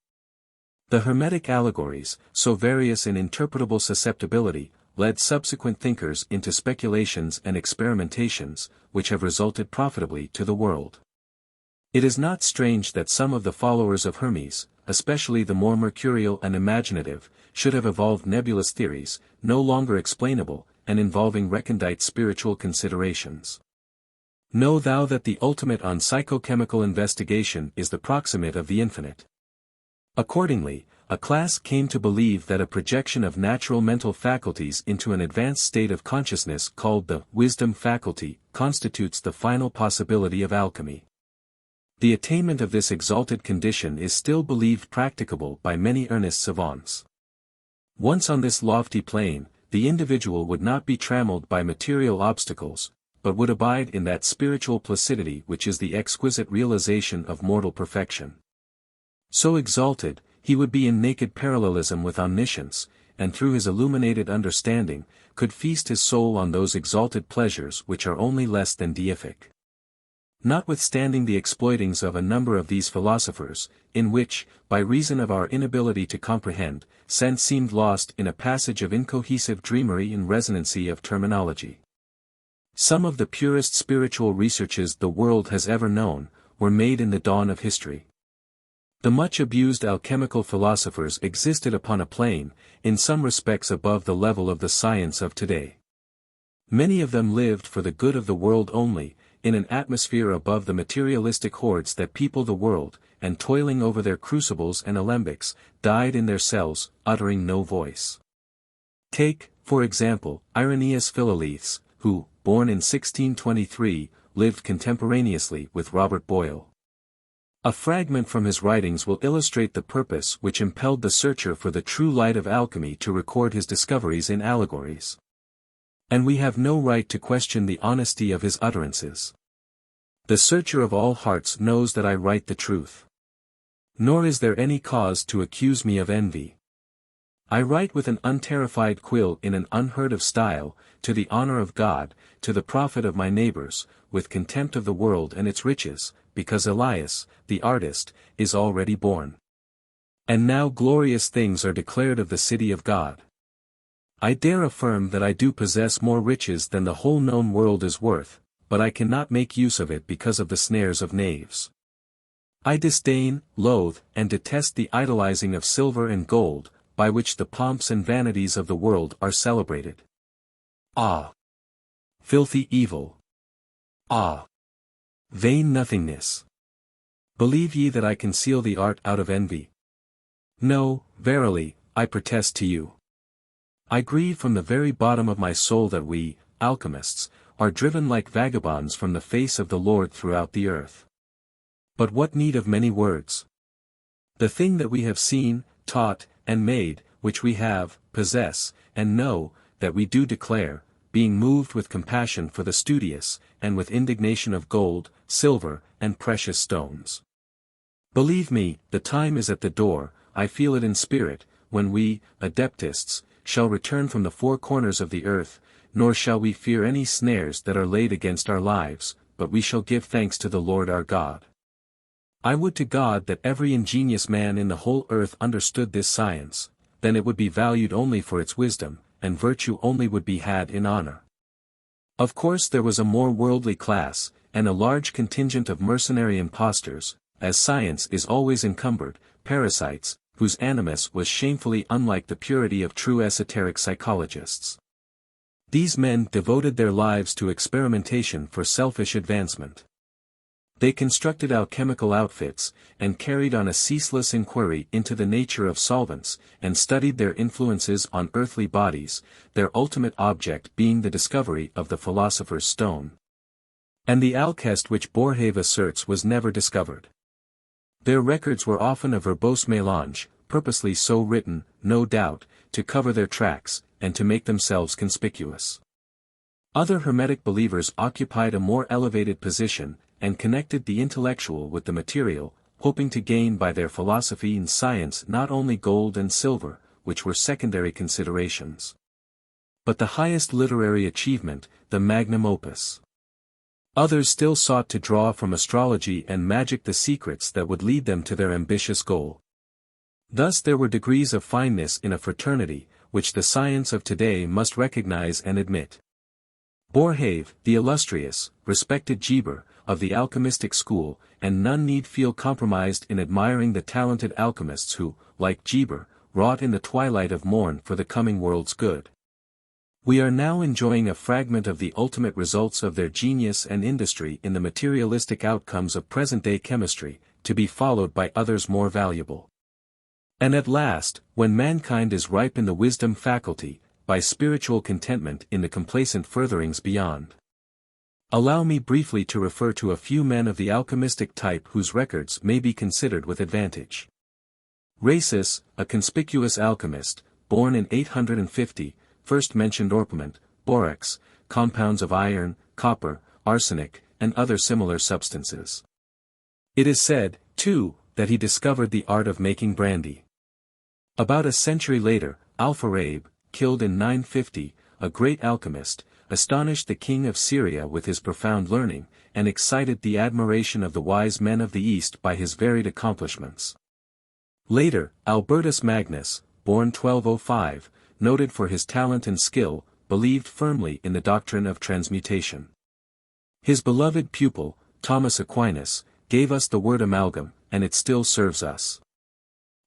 The Hermetic allegories, so various in interpretable susceptibility, led subsequent thinkers into speculations and experimentations, which have resulted profitably to the world. It is not strange that some of the followers of Hermes, especially the more mercurial and imaginative, should have evolved nebulous theories, no longer explainable, and involving recondite spiritual considerations. Know thou that the ultimate on psychochemical investigation is the proximate of the infinite. Accordingly, a class came to believe that a projection of natural mental faculties into an advanced state of consciousness called the wisdom faculty constitutes the final possibility of alchemy. The attainment of this exalted condition is still believed practicable by many earnest savants. Once on this lofty plane, the individual would not be trammeled by material obstacles, but would abide in that spiritual placidity which is the exquisite realization of mortal perfection. So exalted, he would be in naked parallelism with omniscience, and through his illuminated understanding, could feast his soul on those exalted pleasures which are only less than deific. Notwithstanding the exploitings of a number of these philosophers, in which, by reason of our inability to comprehend, sense seemed lost in a passage of incohesive dreamery and resonancy of terminology. Some of the purest spiritual researches the world has ever known, were made in the dawn of history. The much abused alchemical philosophers existed upon a plane, in some respects above the level of the science of today. Many of them lived for the good of the world only, in an atmosphere above the materialistic hordes that people the world, and toiling over their crucibles and alembics, died in their cells, uttering no voice. Take, for example, Irenaeus Philalethes, who, born in 1623, lived contemporaneously with Robert Boyle. A fragment from his writings will illustrate the purpose which impelled the searcher for the true light of alchemy to record his discoveries in allegories. And we have no right to question the honesty of his utterances. The searcher of all hearts knows that I write the truth. Nor is there any cause to accuse me of envy. I write with an unterrified quill in an unheard-of style, to the honor of God, to the profit of my neighbors, with contempt of the world and its riches, because Elias, the artist, is already born. And now glorious things are declared of the city of God. I dare affirm that I do possess more riches than the whole known world is worth, but I cannot make use of it because of the snares of knaves. I disdain, loathe, and detest the idolizing of silver and gold, by which the pomps and vanities of the world are celebrated. Ah! Filthy evil! Ah! Vain nothingness! Believe ye that I conceal the art out of envy? No, verily, I protest to you. I grieve from the very bottom of my soul that we, alchemists, are driven like vagabonds from the face of the Lord throughout the earth. But what need of many words? The thing that we have seen, taught, and made, which we have, possess, and know, that we do declare, being moved with compassion for the studious, and with indignation of gold, silver, and precious stones. Believe me, the time is at the door, I feel it in spirit, when we, Adeptists, shall return from the four corners of the earth, nor shall we fear any snares that are laid against our lives, but we shall give thanks to the Lord our God. I would to God that every ingenious man in the whole earth understood this science, then it would be valued only for its wisdom, and virtue only would be had in honor. Of course there was a more worldly class, and a large contingent of mercenary impostors, as science is always encumbered, parasites, whose animus was shamefully unlike the purity of true esoteric psychologists. These men devoted their lives to experimentation for selfish advancement. They constructed alchemical outfits, and carried on a ceaseless inquiry into the nature of solvents, and studied their influences on earthly bodies, their ultimate object being the discovery of the philosopher's stone. And the alchest which Boerhaave asserts was never discovered. Their records were often a verbose mélange, purposely so written, no doubt, to cover their tracks, and to make themselves conspicuous. Other Hermetic believers occupied a more elevated position, and connected the intellectual with the material, hoping to gain by their philosophy and science not only gold and silver, which were secondary considerations, but the highest literary achievement, the magnum opus. Others still sought to draw from astrology and magic the secrets that would lead them to their ambitious goal. Thus there were degrees of fineness in a fraternity, which the science of today must recognize and admit. Boerhaave, the illustrious, respected Geber, of the alchemistic school, and none need feel compromised in admiring the talented alchemists who, like Geber, wrought in the twilight of morn for the coming world's good. We are now enjoying a fragment of the ultimate results of their genius and industry in the materialistic outcomes of present-day chemistry, to be followed by others more valuable. And at last, when mankind is ripe in the wisdom faculty, by spiritual contentment in the complacent furtherings beyond. Allow me briefly to refer to a few men of the alchemistic type whose records may be considered with advantage. Rhasis, a conspicuous alchemist, born in 850, first mentioned orpiment, borax, compounds of iron, copper, arsenic, and other similar substances. It is said, too, that he discovered the art of making brandy. About a century later, Alfarabe, killed in 950, a great alchemist, astonished the king of Syria with his profound learning, and excited the admiration of the wise men of the East by his varied accomplishments. Later, Albertus Magnus, born 1205, noted for his talent and skill, believed firmly in the doctrine of transmutation. His beloved pupil, Thomas Aquinas, gave us the word amalgam, and it still serves us.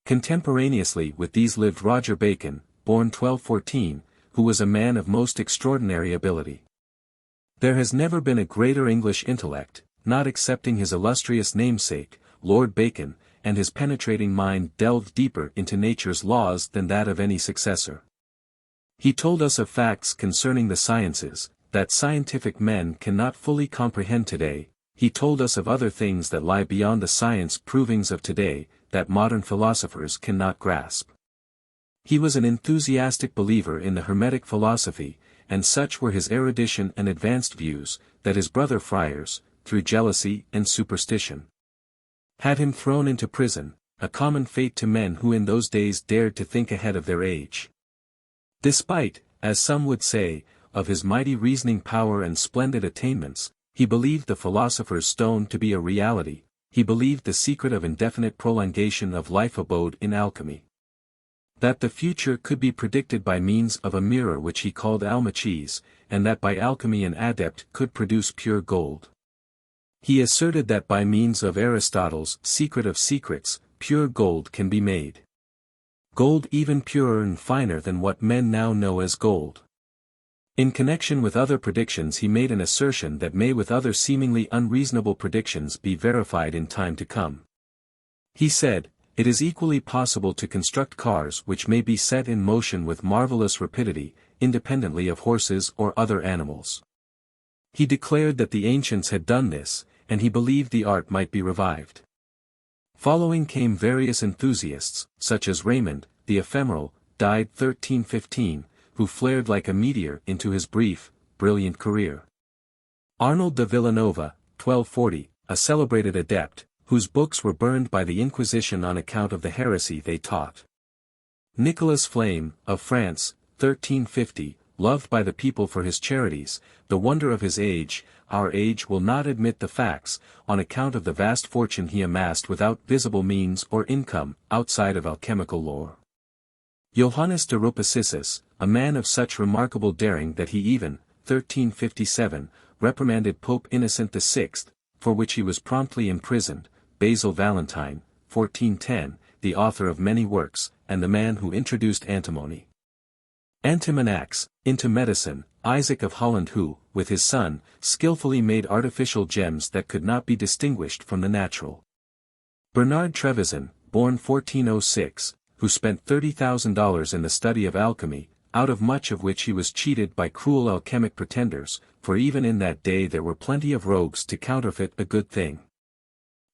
Contemporaneously with these lived Roger Bacon, born 1214, who was a man of most extraordinary ability. There has never been a greater English intellect, not excepting his illustrious namesake, Lord Bacon, and his penetrating mind delved deeper into nature's laws than that of any successor. He told us of facts concerning the sciences, that scientific men cannot fully comprehend today. He told us of other things that lie beyond the science provings of today, that modern philosophers cannot grasp. He was an enthusiastic believer in the Hermetic philosophy, and such were his erudition and advanced views, that his brother friars, through jealousy and superstition, had him thrown into prison, a common fate to men who in those days dared to think ahead of their age. Despite, as some would say, of his mighty reasoning power and splendid attainments, he believed the philosopher's stone to be a reality. He believed the secret of indefinite prolongation of life abode in alchemy. That the future could be predicted by means of a mirror which he called almachis, and that by alchemy an adept could produce pure gold. He asserted that by means of Aristotle's secret of secrets, pure gold can be made. Gold even purer and finer than what men now know as gold. In connection with other predictions he made an assertion that may with other seemingly unreasonable predictions be verified in time to come. He said, "It is equally possible to construct cars which may be set in motion with marvelous rapidity, independently of horses or other animals." He declared that the ancients had done this, and he believed the art might be revived. Following came various enthusiasts, such as Raymond, the ephemeral, died 1315, who flared like a meteor into his brief, brilliant career. Arnold de Villanova, 1240, a celebrated adept, whose books were burned by the Inquisition on account of the heresy they taught. Nicolas Flamel, of France, 1350, loved by the people for his charities, the wonder of his age. Our age will not admit the facts, on account of the vast fortune he amassed without visible means or income, outside of alchemical lore. Johannes de Rupicissus, a man of such remarkable daring that he even, 1357, reprimanded Pope Innocent VI, for which he was promptly imprisoned. Basil Valentine, 1410, the author of many works, and the man who introduced antimony. Antimonax, into medicine, Isaac of Holland who, with his son, skillfully made artificial gems that could not be distinguished from the natural. Bernard Trevisan, born 1406, who spent $30,000 in the study of alchemy, out of much of which he was cheated by cruel alchemic pretenders, for even in that day there were plenty of rogues to counterfeit a good thing.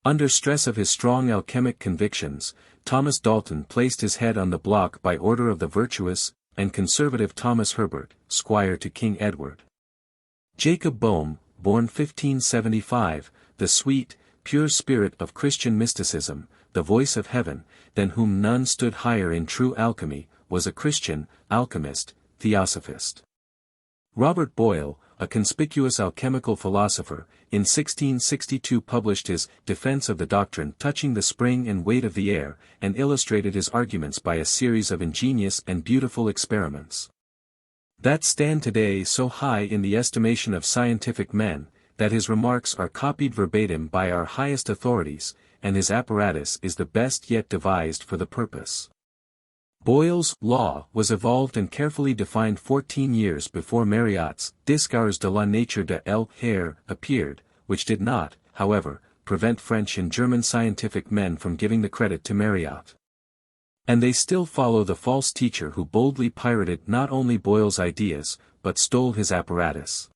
Under stress of his strong alchemic convictions, Thomas Dalton placed his head on the block by order of the virtuous and conservative Thomas Herbert, squire to King Edward. Jacob Boehme, born 1575, the sweet, pure spirit of Christian mysticism, the voice of heaven, than whom none stood higher in true alchemy, was a Christian, alchemist, theosophist. Robert Boyle, a conspicuous alchemical philosopher, in 1662 published his Defense of the Doctrine touching the spring and weight of the air, and illustrated his arguments by a series of ingenious and beautiful experiments that stand today so high in the estimation of scientific men, that his remarks are copied verbatim by our highest authorities, and his apparatus is the best yet devised for the purpose. Boyle's law was evolved and carefully defined 14 years before Marryat's Discours de la nature de l'Air appeared, which did not, however, prevent French and German scientific men from giving the credit to Marryat. And they still follow the false teacher who boldly pirated not only Boyle's ideas, but stole his apparatus.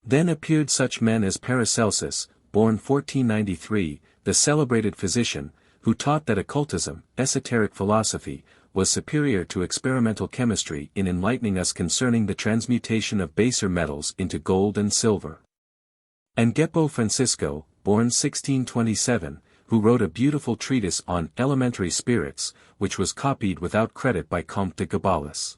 Then appeared such men as Paracelsus, born 1493, the celebrated physician, who taught that occultism, esoteric philosophy, was superior to experimental chemistry in enlightening us concerning the transmutation of baser metals into gold and silver. And Gepo Francisco, born 1627, who wrote a beautiful treatise on elementary spirits, which was copied without credit by Comte de Gabalis.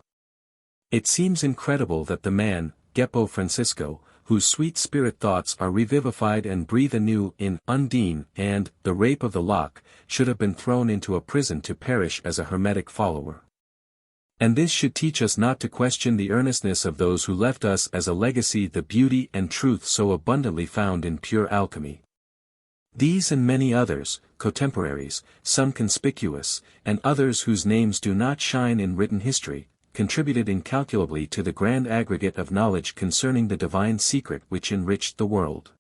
It seems incredible that the man, Gepo Francisco, whose sweet spirit thoughts are revivified and breathe anew in Undine and The Rape of the Lock, should have been thrown into a prison to perish as a hermetic follower. And this should teach us not to question the earnestness of those who left us as a legacy the beauty and truth so abundantly found in pure alchemy. These and many others, contemporaries, some conspicuous, and others whose names do not shine in written history, contributed incalculably to the grand aggregate of knowledge concerning the divine secret which enriched the world.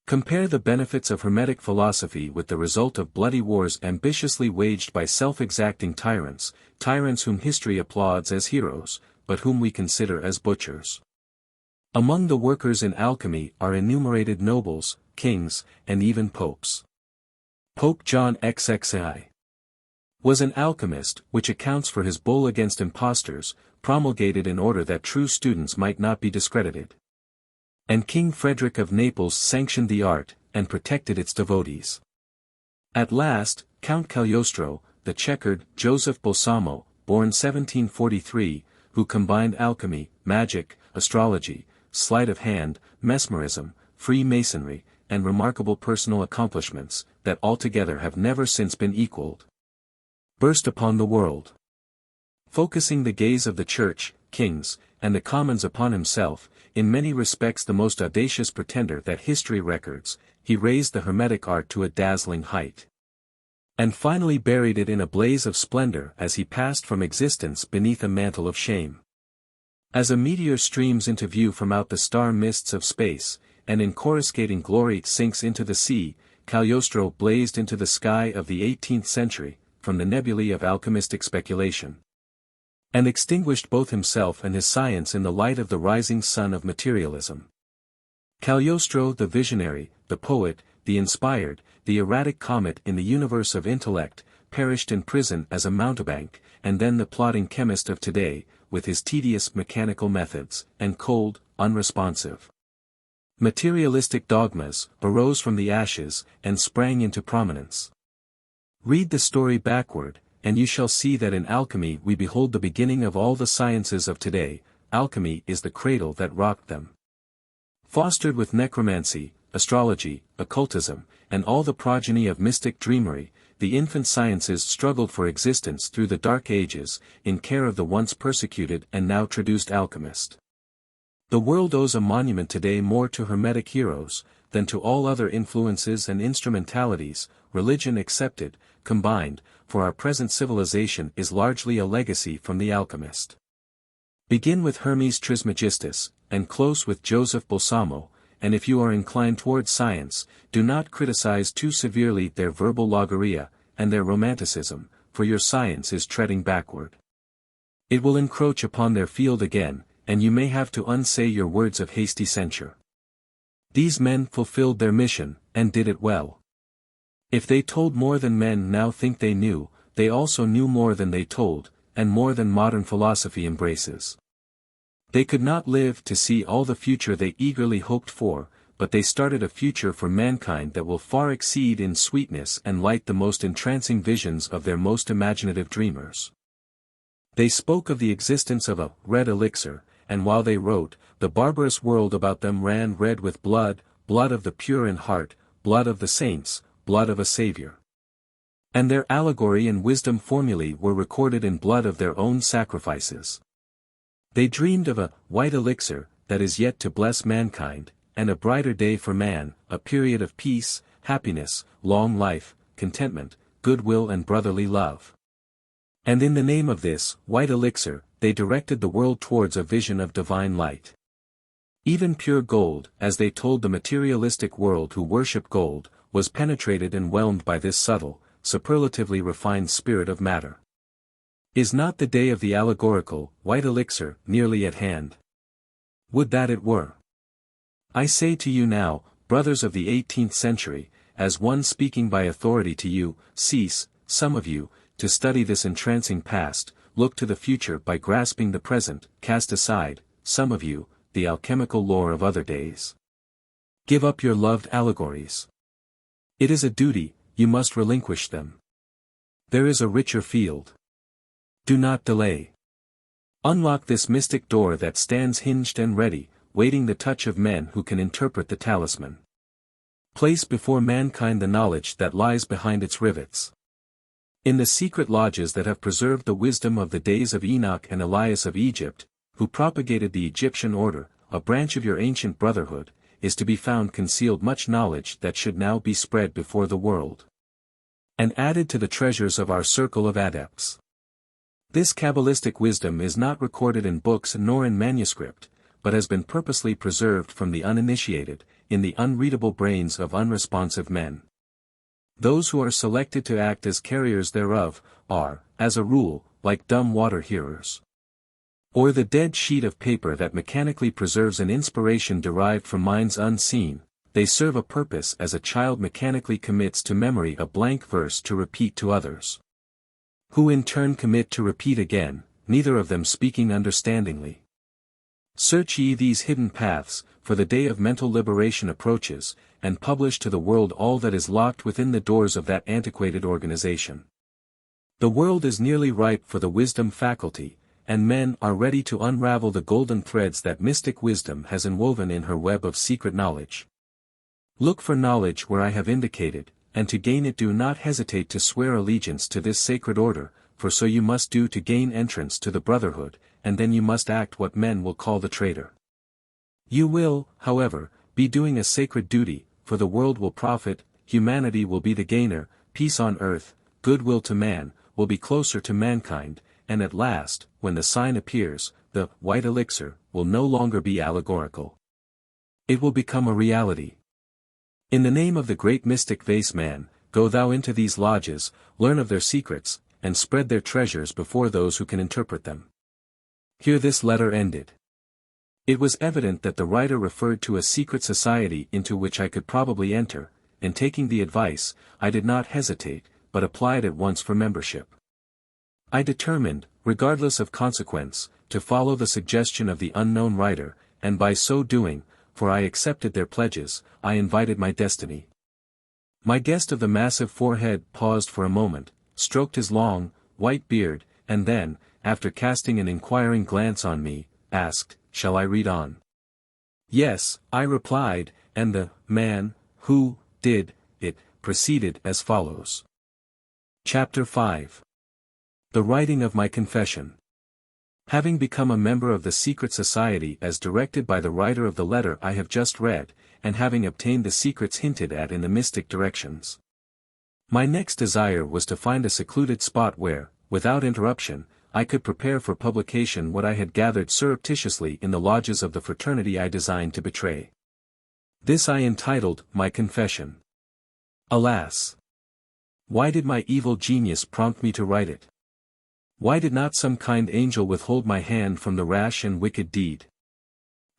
Compare the benefits of Hermetic philosophy with the result of bloody wars ambitiously waged by self-exacting tyrants, tyrants whom history applauds as heroes, but whom we consider as butchers. Among the workers in alchemy are enumerated nobles, kings, and even popes. Pope John XXI was an alchemist, which accounts for his bull against impostors, promulgated in order that true students might not be discredited. And King Frederick of Naples sanctioned the art, and protected its devotees. At last, Count Cagliostro, the checkered Joseph Balsamo, born 1743, who combined alchemy, magic, astrology, sleight of hand, mesmerism, Freemasonry, and remarkable personal accomplishments, that altogether have never since been equaled, burst upon the world. Focusing the gaze of the church, kings, and the commons upon himself, in many respects the most audacious pretender that history records, he raised the Hermetic art to a dazzling height. And finally buried it in a blaze of splendor as he passed from existence beneath a mantle of shame. As a meteor streams into view from out the star mists of space, and in coruscating glory sinks into the sea, Cagliostro blazed into the sky of the 18th century, from the nebulae of alchemistic speculation, and extinguished both himself and his science in the light of the rising sun of materialism. Cagliostro the visionary, the poet, the inspired, the erratic comet in the universe of intellect, perished in prison as a mountebank, and then the plodding chemist of today, with his tedious mechanical methods, and cold, unresponsive, materialistic dogmas, arose from the ashes, and sprang into prominence. Read the story backward, and you shall see that in alchemy we behold the beginning of all the sciences of today. Alchemy is the cradle that rocked them. Fostered with necromancy, astrology, occultism, and all the progeny of mystic dreamery, the infant sciences struggled for existence through the dark ages, in care of the once persecuted and now traduced alchemist. The world owes a monument today more to Hermetic heroes, than to all other influences and instrumentalities, religion excepted, combined, for our present civilization is largely a legacy from the alchemist. Begin with Hermes Trismegistus, and close with Joseph Balsamo, and if you are inclined toward science, do not criticize too severely their verbal logorrhea, and their romanticism, for your science is treading backward. It will encroach upon their field again, and you may have to unsay your words of hasty censure. These men fulfilled their mission, and did it well. If they told more than men now think they knew, they also knew more than they told, and more than modern philosophy embraces. They could not live to see all the future they eagerly hoped for, but they started a future for mankind that will far exceed in sweetness and light the most entrancing visions of their most imaginative dreamers. They spoke of the existence of a red elixir, and while they wrote, the barbarous world about them ran red with blood, blood of the pure in heart, blood of the saints, blood of a Savior. And their allegory and wisdom formulae were recorded in blood of their own sacrifices. They dreamed of a white elixir, that is yet to bless mankind, and a brighter day for man, a period of peace, happiness, long life, contentment, goodwill and brotherly love. And in the name of this white elixir, they directed the world towards a vision of divine light. Even pure gold, as they told the materialistic world who worship gold, was penetrated and whelmed by this subtle, superlatively refined spirit of matter. Is not the day of the allegorical, white elixir, nearly at hand? Would that it were! I say to you now, brothers of the 18th century, as one speaking by authority to you, cease, some of you, to study this entrancing past, look to the future by grasping the present, cast aside, some of you, the alchemical lore of other days. Give up your loved allegories. It is a duty, you must relinquish them. There is a richer field. Do not delay. Unlock this mystic door that stands hinged and ready, waiting the touch of men who can interpret the talisman. Place before mankind the knowledge that lies behind its rivets. In the secret lodges that have preserved the wisdom of the days of Enoch and Elias of Egypt, who propagated the Egyptian order, a branch of your ancient brotherhood, is to be found concealed much knowledge that should now be spread before the world, and added to the treasures of our circle of adepts. This Kabbalistic wisdom is not recorded in books nor in manuscript, but has been purposely preserved from the uninitiated, in the unreadable brains of unresponsive men. Those who are selected to act as carriers thereof, are, as a rule, like dumb water hearers. Or the dead sheet of paper that mechanically preserves an inspiration derived from minds unseen, they serve a purpose as a child mechanically commits to memory a blank verse to repeat to others, who in turn commit to repeat again, neither of them speaking understandingly. Search ye these hidden paths, for the day of mental liberation approaches, and publish to the world all that is locked within the doors of that antiquated organization. The world is nearly ripe for the wisdom faculty, and men are ready to unravel the golden threads that mystic wisdom has enwoven in her web of secret knowledge. Look for knowledge where I have indicated, and to gain it do not hesitate to swear allegiance to this sacred order, for so you must do to gain entrance to the Brotherhood, and then you must act what men will call the traitor. You will, however, be doing a sacred duty, for the world will profit, humanity will be the gainer, peace on earth, goodwill to man, will be closer to mankind, and at last, when the sign appears, the white elixir will no longer be allegorical. It will become a reality. In the name of the great mystic vase man, go thou into these lodges, learn of their secrets, and spread their treasures before those who can interpret them. Here this letter ended. It was evident that the writer referred to a secret society into which I could probably enter, and taking the advice, I did not hesitate, but applied at once for membership. I determined, regardless of consequence, to follow the suggestion of the unknown writer, and by so doing, for I accepted their pledges, I invited my destiny. My guest of the massive forehead paused for a moment, stroked his long, white beard, and then, after casting an inquiring glance on me, asked, "Shall I read on?" "Yes," I replied, and the man who did it proceeded as follows. Chapter 5. The writing of my confession. Having become a member of the secret society as directed by the writer of the letter I have just read, and having obtained the secrets hinted at in the mystic directions, my next desire was to find a secluded spot where, without interruption, I could prepare for publication what I had gathered surreptitiously in the lodges of the fraternity I designed to betray. This I entitled, My Confession. Alas! Why did my evil genius prompt me to write it? Why did not some kind angel withhold my hand from the rash and wicked deed?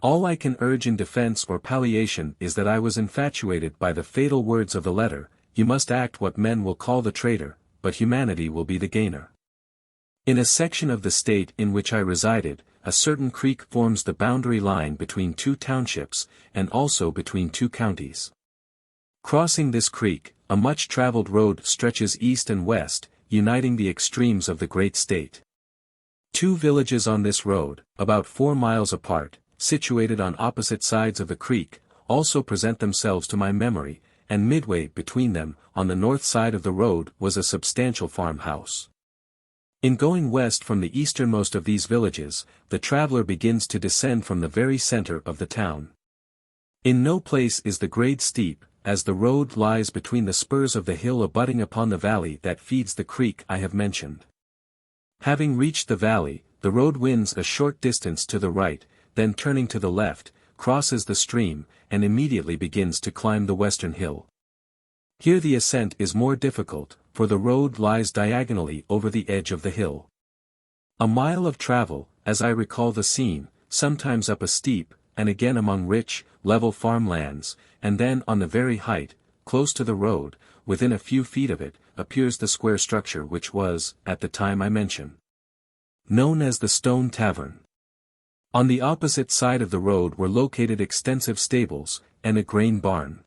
All I can urge in defense or palliation is that I was infatuated by the fatal words of the letter, "You must act what men will call the traitor, but humanity will be the gainer." In a section of the state in which I resided, a certain creek forms the boundary line between two townships, and also between two counties. Crossing this creek, a much-traveled road stretches east and west, uniting the extremes of the great state. Two villages on this road, about 4 miles apart, situated on opposite sides of the creek, also present themselves to my memory, and midway between them, on the north side of the road was a substantial farmhouse. In going west from the easternmost of these villages, the traveler begins to descend from the very center of the town. In no place is the grade steep, as the road lies between the spurs of the hill abutting upon the valley that feeds the creek I have mentioned. Having reached the valley, the road winds a short distance to the right, then turning to the left, crosses the stream, and immediately begins to climb the western hill. Here the ascent is more difficult, for the road lies diagonally over the edge of the hill. A mile of travel, as I recall the scene, sometimes up a steep, and again among rich, level farmlands, and then on the very height, close to the road, within a few feet of it, appears the square structure which was, at the time I mention, known as the Stone Tavern. On the opposite side of the road were located extensive stables, and a grain barn.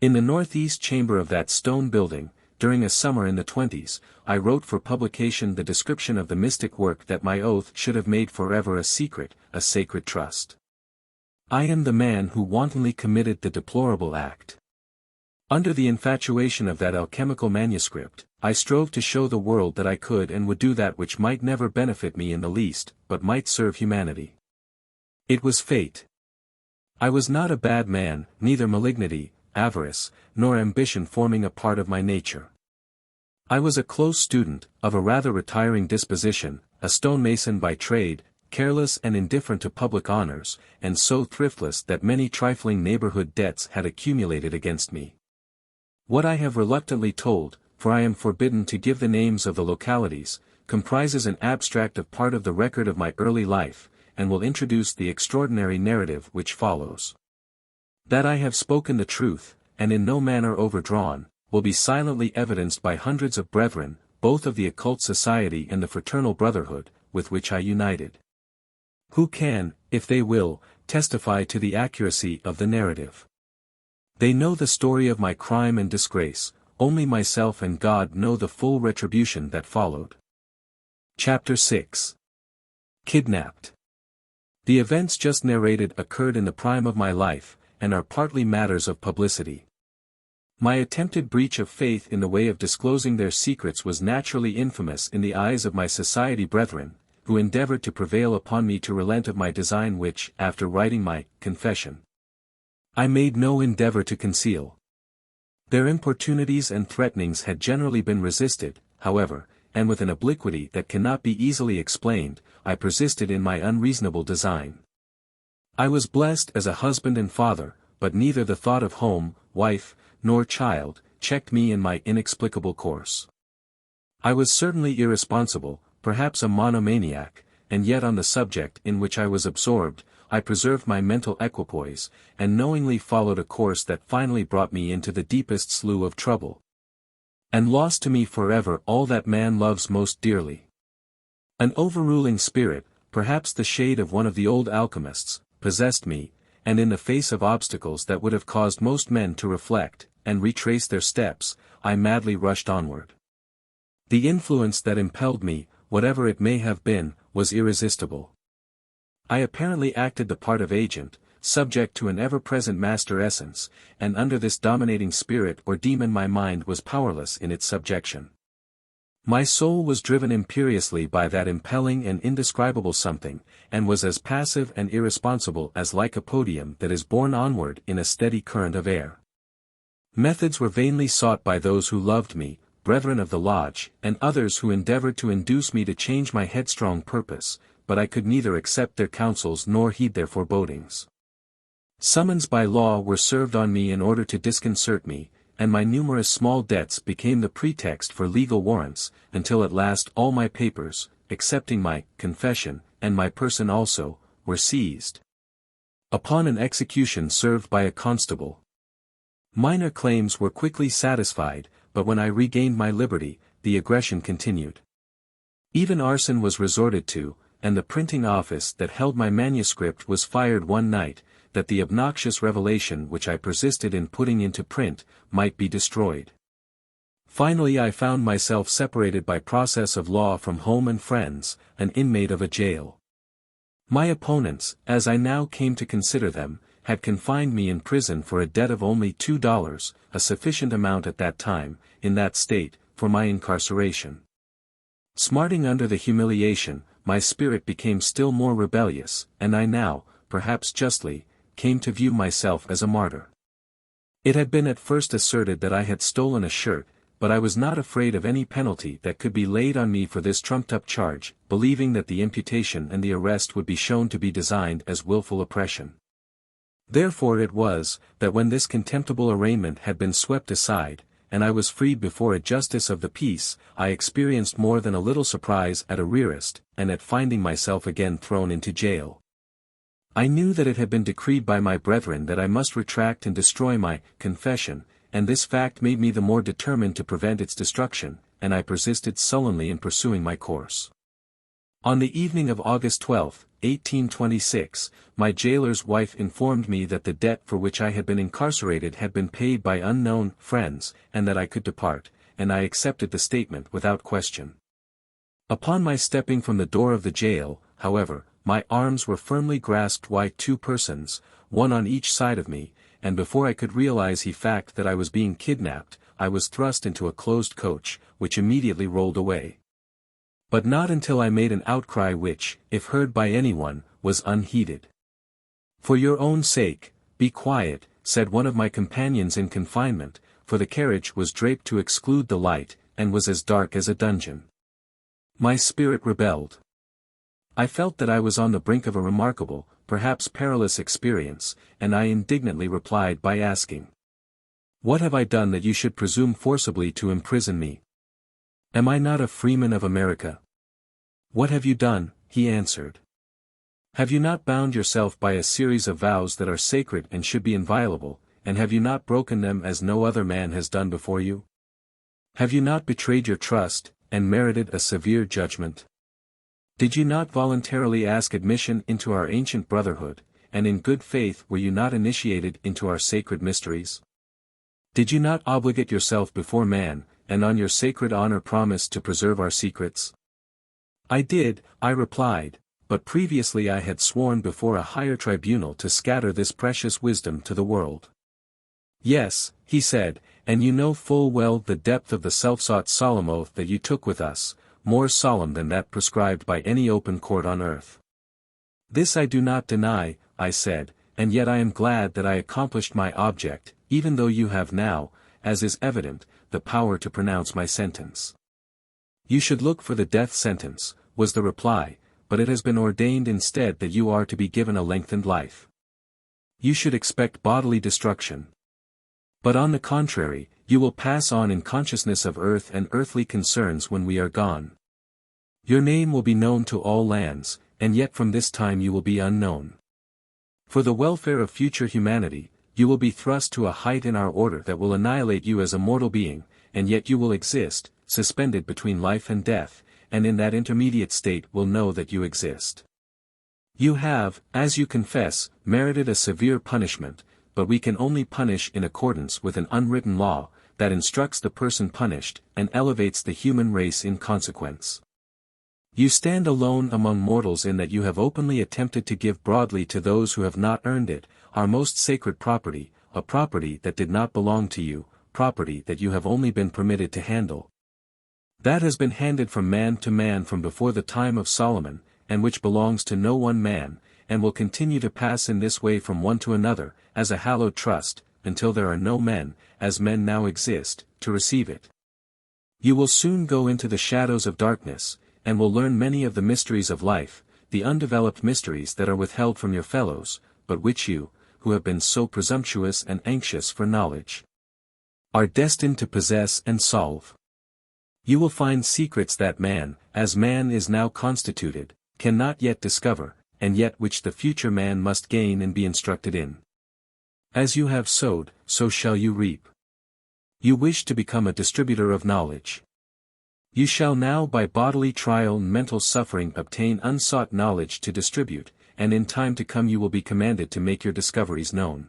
In the northeast chamber of that stone building, during a summer in the 20s, I wrote for publication the description of the mystic work that my oath should have made forever a secret, a sacred trust. I am the man who wantonly committed the deplorable act. Under the infatuation of that alchemical manuscript, I strove to show the world that I could and would do that which might never benefit me in the least, but might serve humanity. It was fate. I was not a bad man, neither malignity, avarice, nor ambition forming a part of my nature. I was a close student, of a rather retiring disposition, a stonemason by trade, careless and indifferent to public honors, and so thriftless that many trifling neighborhood debts had accumulated against me. What I have reluctantly told, for I am forbidden to give the names of the localities, comprises an abstract of part of the record of my early life, and will introduce the extraordinary narrative which follows. That I have spoken the truth, and in no manner overdrawn, will be silently evidenced by hundreds of brethren, both of the occult society and the fraternal brotherhood, with which I united, who can, if they will, testify to the accuracy of the narrative. They know the story of my crime and disgrace, only myself and God know the full retribution that followed. Chapter 6. Kidnapped. The events just narrated occurred in the prime of my life, and are partly matters of publicity. My attempted breach of faith in the way of disclosing their secrets was naturally infamous in the eyes of my society brethren, who endeavored to prevail upon me to relent of my design which, after writing my confession, I made no endeavor to conceal. Their importunities and threatenings had generally been resisted, however, and with an obliquity that cannot be easily explained, I persisted in my unreasonable design. I was blessed as a husband and father, but neither the thought of home, wife, nor child, checked me in my inexplicable course. I was certainly irresponsible, perhaps a monomaniac, and yet on the subject in which I was absorbed, I preserved my mental equipoise, and knowingly followed a course that finally brought me into the deepest slough of trouble, and lost to me forever all that man loves most dearly. An overruling spirit, perhaps the shade of one of the old alchemists, possessed me, and in the face of obstacles that would have caused most men to reflect, and retrace their steps, I madly rushed onward. The influence that impelled me, whatever it may have been, was irresistible. I apparently acted the part of agent, subject to an ever-present master essence, and under this dominating spirit or demon my mind was powerless in its subjection. My soul was driven imperiously by that impelling and indescribable something, and was as passive and irresponsible as lycopodium that is borne onward in a steady current of air. Methods were vainly sought by those who loved me, brethren of the lodge, and others who endeavored to induce me to change my headstrong purpose, but I could neither accept their counsels nor heed their forebodings. Summons by law were served on me in order to disconcert me, and my numerous small debts became the pretext for legal warrants, until at last all my papers, excepting my confession, and my person also, were seized. Upon an execution served by a constable, minor claims were quickly satisfied, but when I regained my liberty, the aggression continued. Even arson was resorted to, and the printing office that held my manuscript was fired one night, that the obnoxious revelation which I persisted in putting into print, might be destroyed. Finally I found myself separated by process of law from home and friends, an inmate of a jail. My opponents, as I now came to consider them, had confined me in prison for a debt of only $2, a sufficient amount at that time, in that state, for my incarceration. Smarting under the humiliation, my spirit became still more rebellious, and I now, perhaps justly, came to view myself as a martyr. It had been at first asserted that I had stolen a shirt, but I was not afraid of any penalty that could be laid on me for this trumped-up charge, believing that the imputation and the arrest would be shown to be designed as willful oppression. Therefore it was, that when this contemptible arraignment had been swept aside, and I was freed before a justice of the peace, I experienced more than a little surprise at arrearist, and at finding myself again thrown into jail. I knew that it had been decreed by my brethren that I must retract and destroy my confession, and this fact made me the more determined to prevent its destruction, and I persisted sullenly in pursuing my course. On the evening of August 12, 1826, my jailer's wife informed me that the debt for which I had been incarcerated had been paid by unknown friends, and that I could depart, and I accepted the statement without question. Upon my stepping from the door of the jail, however, my arms were firmly grasped by two persons, one on each side of me, and before I could realize the fact that I was being kidnapped, I was thrust into a closed coach, which immediately rolled away. But not until I made an outcry which, if heard by anyone, was unheeded. "For your own sake, be quiet," said one of my companions in confinement, for the carriage was draped to exclude the light, and was as dark as a dungeon. My spirit rebelled. I felt that I was on the brink of a remarkable, perhaps perilous experience, and I indignantly replied by asking, "What have I done that you should presume forcibly to imprison me? Am I not a freeman of America?" "What have you done?" he answered. "Have you not bound yourself by a series of vows that are sacred and should be inviolable, and have you not broken them as no other man has done before you? Have you not betrayed your trust, and merited a severe judgment? Did you not voluntarily ask admission into our ancient brotherhood, and in good faith were you not initiated into our sacred mysteries? Did you not obligate yourself before man, and on your sacred honor promise to preserve our secrets?" "I did," I replied, "but previously I had sworn before a higher tribunal to scatter this precious wisdom to the world." "Yes," he said, "and you know full well the depth of the self-sought solemn oath that you took with us, more solemn than that prescribed by any open court on earth." "This I do not deny," I said, "and yet I am glad that I accomplished my object, even though you have now, as is evident, the power to pronounce my sentence." "You should look for the death sentence," was the reply, "but it has been ordained instead that you are to be given a lengthened life. You should expect bodily destruction. But on the contrary, you will pass on in consciousness of earth and earthly concerns when we are gone. Your name will be known to all lands, and yet from this time you will be unknown. For the welfare of future humanity, you will be thrust to a height in our order that will annihilate you as a mortal being, and yet you will exist, suspended between life and death, and in that intermediate state will know that you exist. You have, as you confess, merited a severe punishment, but we can only punish in accordance with an unwritten law, that instructs the person punished, and elevates the human race in consequence. You stand alone among mortals in that you have openly attempted to give broadly to those who have not earned it, our most sacred property, a property that did not belong to you, property that you have only been permitted to handle. That has been handed from man to man from before the time of Solomon, and which belongs to no one man, and will continue to pass in this way from one to another, as a hallowed trust, until there are no men, as men now exist, to receive it. You will soon go into the shadows of darkness, and will learn many of the mysteries of life, the undeveloped mysteries that are withheld from your fellows, but which you, who have been so presumptuous and anxious for knowledge, are destined to possess and solve. You will find secrets that man, as man is now constituted, cannot yet discover, and yet which the future man must gain and be instructed in. As you have sowed, so shall you reap. You wish to become a distributor of knowledge. You shall now by bodily trial and mental suffering obtain unsought knowledge to distribute, and in time to come you will be commanded to make your discoveries known.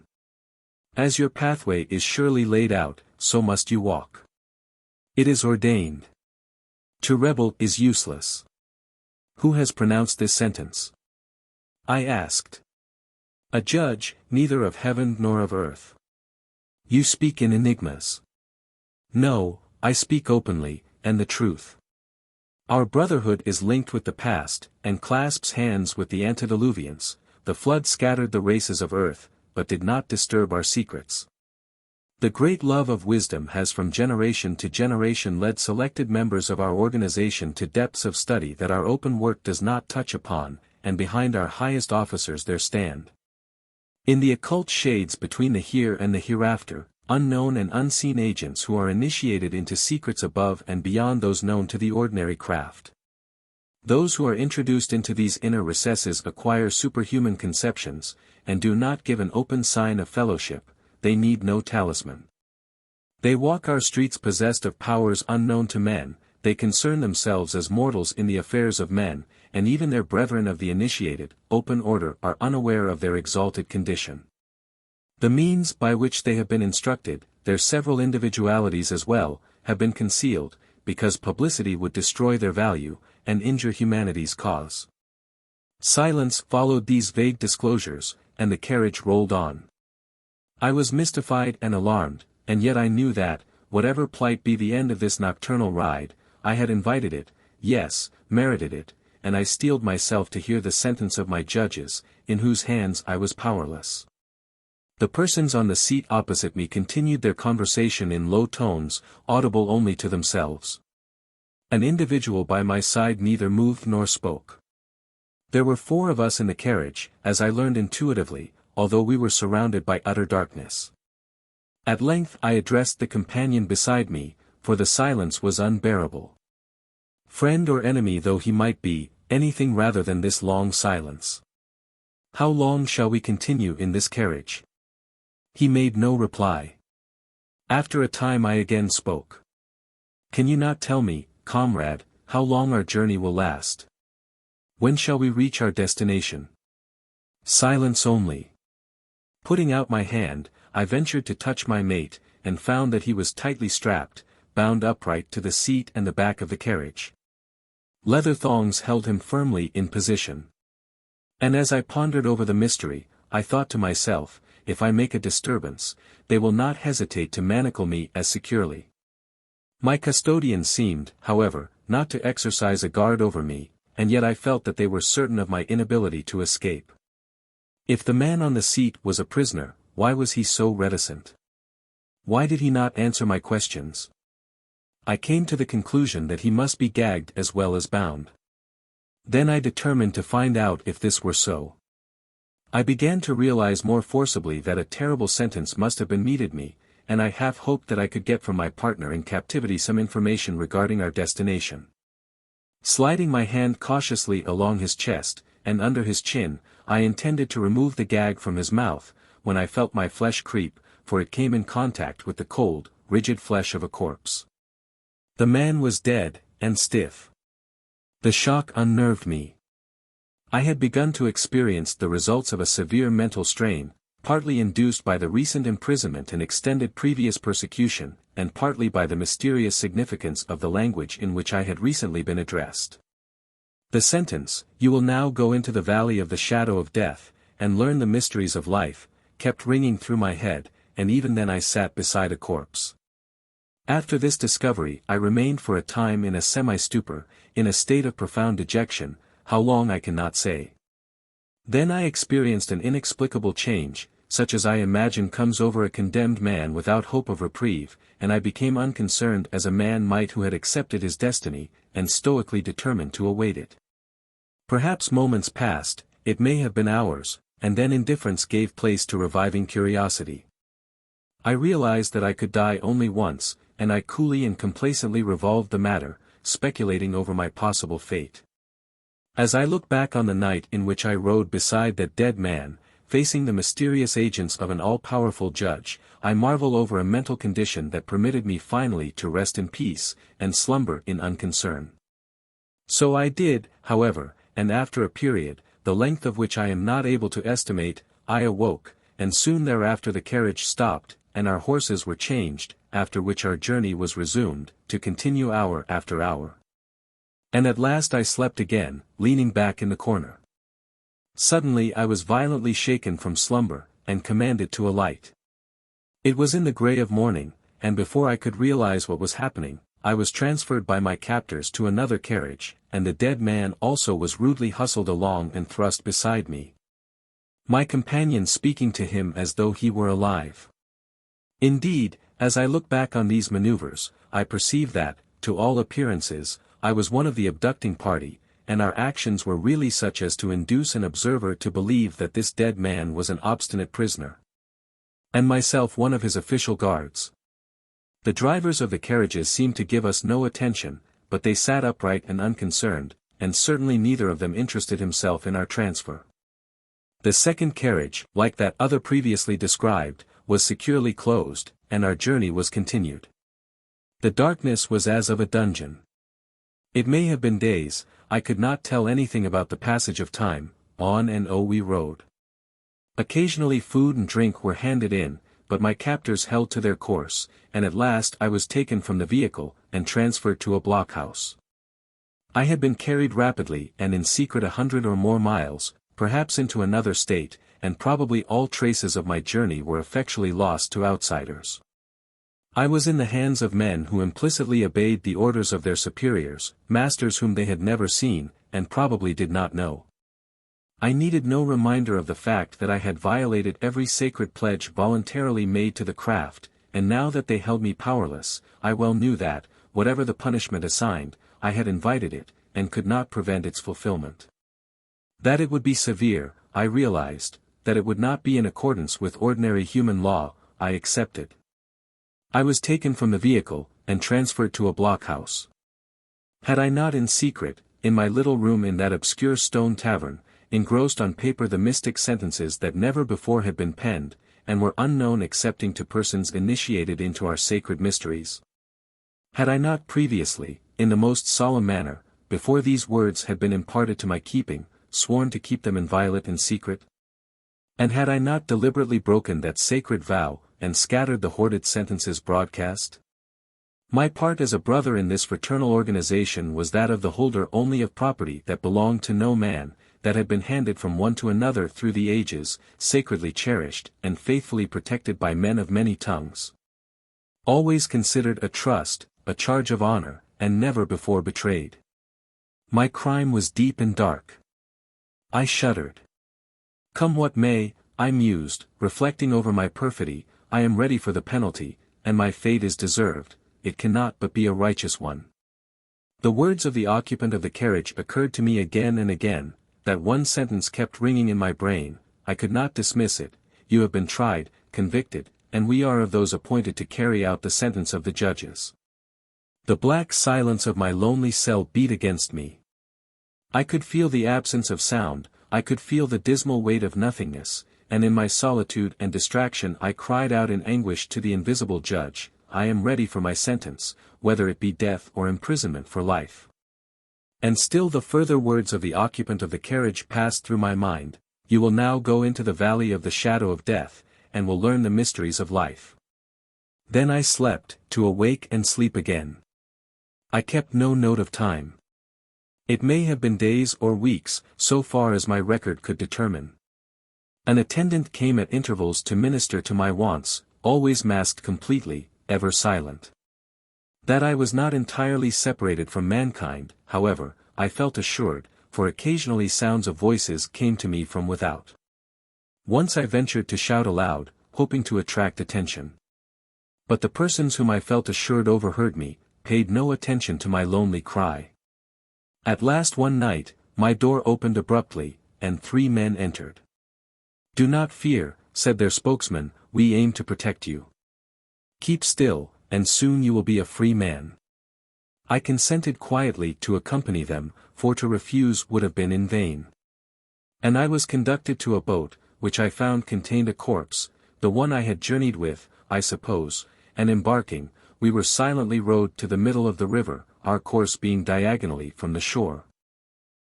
As your pathway is surely laid out, so must you walk. It is ordained. To rebel is useless. Who has pronounced this sentence? I asked. A judge, neither of heaven nor of earth. You speak in enigmas. No, I speak openly, and the truth. Our brotherhood is linked with the past, and clasps hands with the antediluvians. The flood scattered the races of earth, but did not disturb our secrets. The great love of wisdom has from generation to generation led selected members of our organization to depths of study that our open work does not touch upon, and behind our highest officers there stand. In the occult shades between the here and the hereafter, unknown and unseen agents who are initiated into secrets above and beyond those known to the ordinary craft. Those who are introduced into these inner recesses acquire superhuman conceptions, and do not give an open sign of fellowship. They need no talisman. They walk our streets possessed of powers unknown to men, they concern themselves as mortals in the affairs of men, and even their brethren of the initiated, open order are unaware of their exalted condition. The means by which they have been instructed, their several individualities as well, have been concealed, because publicity would destroy their value, and injure humanity's cause. Silence followed these vague disclosures, and the carriage rolled on. I was mystified and alarmed, and yet I knew that, whatever plight be the end of this nocturnal ride, I had invited it, yes, merited it, and I steeled myself to hear the sentence of my judges, in whose hands I was powerless. The persons on the seat opposite me continued their conversation in low tones, audible only to themselves. An individual by my side neither moved nor spoke. There were 4 of us in the carriage, as I learned intuitively, although we were surrounded by utter darkness. At length I addressed the companion beside me, for the silence was unbearable. Friend or enemy though he might be, anything rather than this long silence. How long shall we continue in this carriage? He made no reply. After a time I again spoke. Can you not tell me, comrade, how long our journey will last? When shall we reach our destination? Silence only. Putting out my hand, I ventured to touch my mate, and found that he was tightly strapped, bound upright to the seat and the back of the carriage. Leather thongs held him firmly in position. And as I pondered over the mystery, I thought to myself, if I make a disturbance, they will not hesitate to manacle me as securely. My custodians seemed, however, not to exercise a guard over me, and yet I felt that they were certain of my inability to escape. If the man on the seat was a prisoner, why was he so reticent? Why did he not answer my questions? I came to the conclusion that he must be gagged as well as bound. Then I determined to find out if this were so. I began to realize more forcibly that a terrible sentence must have been meted me, and I half hoped that I could get from my partner in captivity some information regarding our destination. Sliding my hand cautiously along his chest, and under his chin, I intended to remove the gag from his mouth, when I felt my flesh creep, for it came in contact with the cold, rigid flesh of a corpse. The man was dead, and stiff. The shock unnerved me. I had begun to experience the results of a severe mental strain, partly induced by the recent imprisonment and extended previous persecution, and partly by the mysterious significance of the language in which I had recently been addressed. The sentence, "You will now go into the valley of the shadow of death, and learn the mysteries of life," kept ringing through my head, and even then I sat beside a corpse. After this discovery I remained for a time in a semi-stupor, in a state of profound dejection, how long I cannot say. Then I experienced an inexplicable change, such as I imagine comes over a condemned man without hope of reprieve, and I became unconcerned as a man might who had accepted his destiny, and stoically determined to await it. Perhaps moments passed, it may have been hours, and then indifference gave place to reviving curiosity. I realized that I could die only once, and I coolly and complacently revolved the matter, speculating over my possible fate. As I look back on the night in which I rode beside that dead man, facing the mysterious agents of an all-powerful judge, I marvel over a mental condition that permitted me finally to rest in peace, and slumber in unconcern. So I did, however, and after a period, the length of which I am not able to estimate, I awoke, and soon thereafter the carriage stopped, and our horses were changed, after which our journey was resumed, to continue hour after hour. And at last I slept again, leaning back in the corner. Suddenly I was violently shaken from slumber, and commanded to alight. It was in the grey of morning, and before I could realize what was happening, I was transferred by my captors to another carriage, and the dead man also was rudely hustled along and thrust beside me. My companion speaking to him as though he were alive. Indeed, as I look back on these maneuvers, I perceive that, to all appearances, I was one of the abducting party, and our actions were really such as to induce an observer to believe that this dead man was an obstinate prisoner, and myself one of his official guards. The drivers of the carriages seemed to give us no attention, but they sat upright and unconcerned, and certainly neither of them interested himself in our transfer. The second carriage, like that other previously described, was securely closed, and our journey was continued. The darkness was as of a dungeon. It may have been days, I could not tell anything about the passage of time. On and we rode. Occasionally food and drink were handed in, but my captors held to their course, and at last I was taken from the vehicle, and transferred to a blockhouse. I had been carried rapidly and in secret 100 or more miles, perhaps into another state, and probably all traces of my journey were effectually lost to outsiders. I was in the hands of men who implicitly obeyed the orders of their superiors, masters whom they had never seen, and probably did not know. I needed no reminder of the fact that I had violated every sacred pledge voluntarily made to the craft, and now that they held me powerless, I well knew that, whatever the punishment assigned, I had invited it, and could not prevent its fulfillment. That it would be severe, I realized; that it would not be in accordance with ordinary human law, I accepted. I was taken from the vehicle, and transferred to a blockhouse. Had I not in secret, in my little room in that obscure stone tavern, engrossed on paper the mystic sentences that never before had been penned, and were unknown excepting to persons initiated into our sacred mysteries? Had I not previously, in the most solemn manner, before these words had been imparted to my keeping, sworn to keep them inviolate in secret? And had I not deliberately broken that sacred vow, and scattered the hoarded sentences broadcast? My part as a brother in this fraternal organization was that of the holder only of property that belonged to no man, that had been handed from one to another through the ages, sacredly cherished, and faithfully protected by men of many tongues. Always considered a trust, a charge of honor, and never before betrayed. My crime was deep and dark. I shuddered. Come what may, I mused, reflecting over my perfidy, I am ready for the penalty, and my fate is deserved, it cannot but be a righteous one. The words of the occupant of the carriage occurred to me again and again. That one sentence kept ringing in my brain, I could not dismiss it: you have been tried, convicted, and we are of those appointed to carry out the sentence of the judges. The black silence of my lonely cell beat against me. I could feel the absence of sound, I could feel the dismal weight of nothingness, and in my solitude and distraction I cried out in anguish to the invisible judge, I am ready for my sentence, whether it be death or imprisonment for life. And still the further words of the occupant of the carriage passed through my mind: you will now go into the valley of the shadow of death, and will learn the mysteries of life. Then I slept, to awake and sleep again. I kept no note of time. It may have been days or weeks, so far as my record could determine. An attendant came at intervals to minister to my wants, always masked completely, ever silent. That I was not entirely separated from mankind, however, I felt assured, for occasionally sounds of voices came to me from without. Once I ventured to shout aloud, hoping to attract attention. But the persons whom I felt assured overheard me, paid no attention to my lonely cry. At last one night, my door opened abruptly, and 3 men entered. "Do not fear," said their spokesman, "we aim to protect you. Keep still, and soon you will be a free man." I consented quietly to accompany them, for to refuse would have been in vain. And I was conducted to a boat, which I found contained a corpse, the one I had journeyed with, I suppose, and embarking, we were silently rowed to the middle of the river, our course being diagonally from the shore.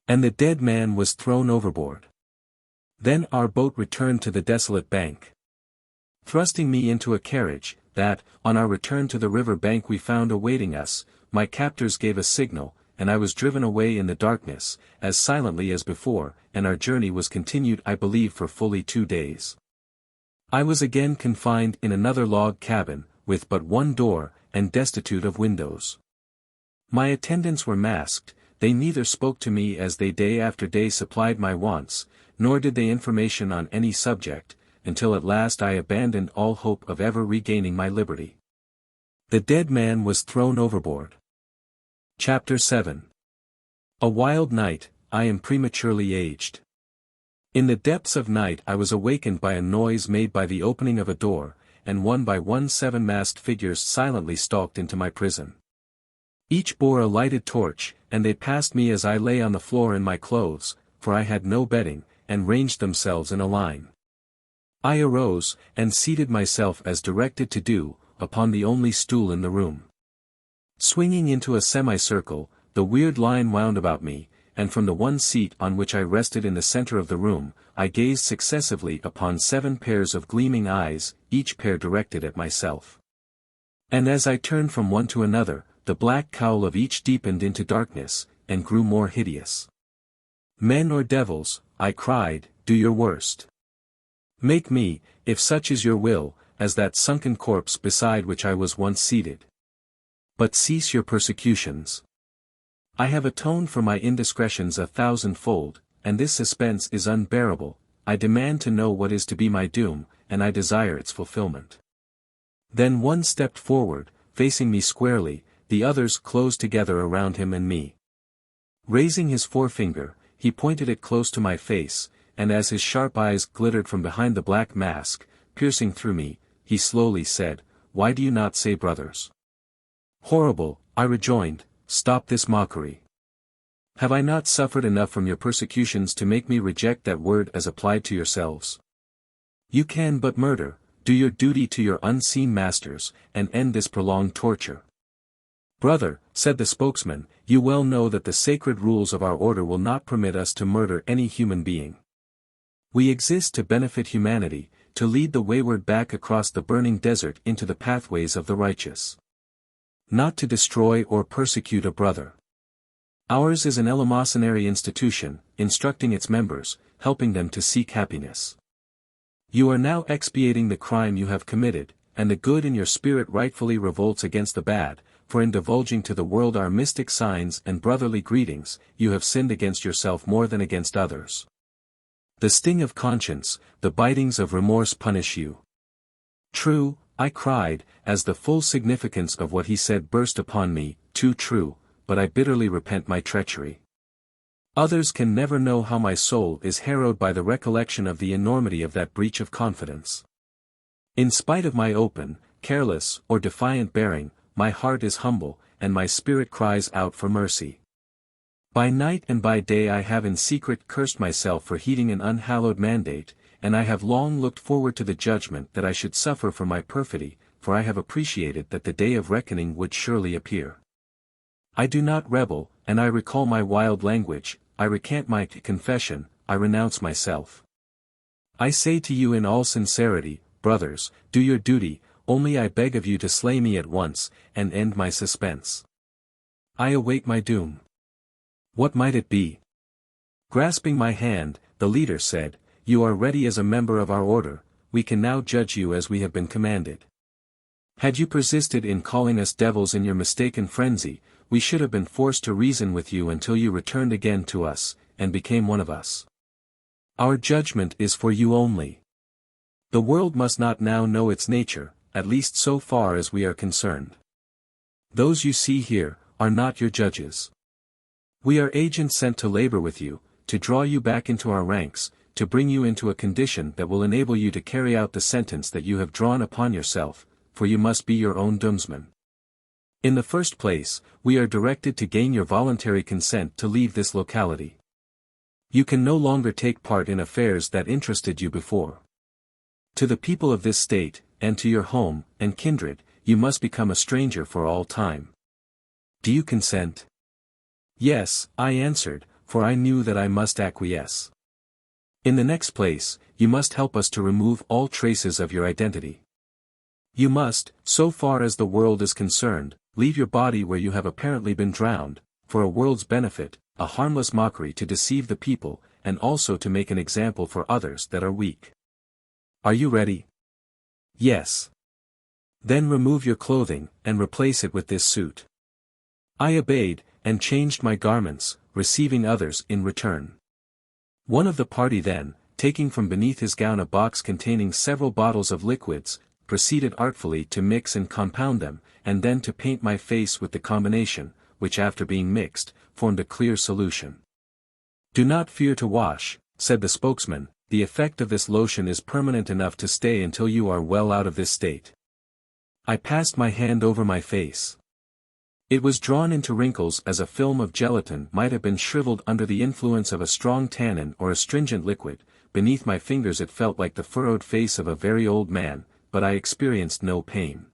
And the dead man was thrown overboard. Then our boat returned to the desolate bank. Thrusting me into a carriage, that, on our return to the river bank we found awaiting us, my captors gave a signal, and I was driven away in the darkness, as silently as before, and our journey was continued I believe for fully 2 days. I was again confined in another log cabin, with but one door, and destitute of windows. My attendants were masked, they neither spoke to me as they day after day supplied my wants, nor did they information on any subject, until at last I abandoned all hope of ever regaining my liberty. The dead man was thrown overboard. Chapter 7. A wild night, I am prematurely aged. In the depths of night I was awakened by a noise made by the opening of a door, and one by one 7 masked figures silently stalked into my prison. Each bore a lighted torch, and they passed me as I lay on the floor in my clothes, for I had no bedding, and ranged themselves in a line. I arose, and seated myself as directed to do, upon the only stool in the room. Swinging into a semicircle, the weird line wound about me, and from the one seat on which I rested in the center of the room, I gazed successively upon 7 pairs of gleaming eyes, each pair directed at myself. And as I turned from one to another, the black cowl of each deepened into darkness, and grew more hideous. Men or devils, I cried, do your worst. Make me, if such is your will, as that sunken corpse beside which I was once seated. But cease your persecutions. I have atoned for my indiscretions 1,000-fold, and this suspense is unbearable. I demand to know what is to be my doom, and I desire its fulfillment. Then one stepped forward, facing me squarely, the others closed together around him and me. Raising his forefinger, he pointed it close to my face, and as his sharp eyes glittered from behind the black mask, piercing through me, he slowly said, "Why do you not say brothers?" "Horrible," I rejoined, "stop this mockery. Have I not suffered enough from your persecutions to make me reject that word as applied to yourselves? You can but murder, do your duty to your unseen masters, and end this prolonged torture." "Brother," said the spokesman, "you well know that the sacred rules of our order will not permit us to murder any human being. We exist to benefit humanity, to lead the wayward back across the burning desert into the pathways of the righteous. Not to destroy or persecute a brother. Ours is an eleemosynary institution, instructing its members, helping them to seek happiness. You are now expiating the crime you have committed, and the good in your spirit rightfully revolts against the bad, for in divulging to the world our mystic signs and brotherly greetings, you have sinned against yourself more than against others. The sting of conscience, the bitings of remorse punish you." "True," I cried, as the full significance of what he said burst upon me, "too true, but I bitterly repent my treachery. Others can never know how my soul is harrowed by the recollection of the enormity of that breach of confidence. In spite of my open, careless, or defiant bearing, my heart is humble, and my spirit cries out for mercy. By night and by day I have in secret cursed myself for heeding an unhallowed mandate, and I have long looked forward to the judgment that I should suffer for my perfidy, for I have appreciated that the day of reckoning would surely appear. I do not rebel, and I recall my wild language, I recant my confession, I renounce myself. I say to you in all sincerity, brothers, do your duty, only I beg of you to slay me at once, and end my suspense. I await my doom. What might it be?" Grasping my hand, the leader said, "You are ready as a member of our order, we can now judge you as we have been commanded. Had you persisted in calling us devils in your mistaken frenzy, we should have been forced to reason with you until you returned again to us, and became one of us. Our judgment is for you only. The world must not now know its nature, at least so far as we are concerned. Those you see here, are not your judges. We are agents sent to labor with you, to draw you back into our ranks, to bring you into a condition that will enable you to carry out the sentence that you have drawn upon yourself, for you must be your own doomsman. In the first place, we are directed to gain your voluntary consent to leave this locality. You can no longer take part in affairs that interested you before. To the people of this state, and to your home, and kindred, you must become a stranger for all time. Do you consent?" "Yes," I answered, for I knew that I must acquiesce. "In the next place, you must help us to remove all traces of your identity. You must, so far as the world is concerned, leave your body where you have apparently been drowned, for a world's benefit, a harmless mockery to deceive the people, and also to make an example for others that are weak. Are you ready?" "Yes." "Then remove your clothing, and replace it with this suit." I obeyed, and changed my garments, receiving others in return. One of the party then, taking from beneath his gown a box containing several bottles of liquids, proceeded artfully to mix and compound them, and then to paint my face with the combination, which after being mixed, formed a clear solution. "Do not fear to wash," said the spokesman, "the effect of this lotion is permanent enough to stay until you are well out of this state." I passed my hand over my face. It was drawn into wrinkles as a film of gelatin might have been shriveled under the influence of a strong tannin or astringent liquid. Beneath my fingers it felt like the furrowed face of a very old man, but I experienced no pain.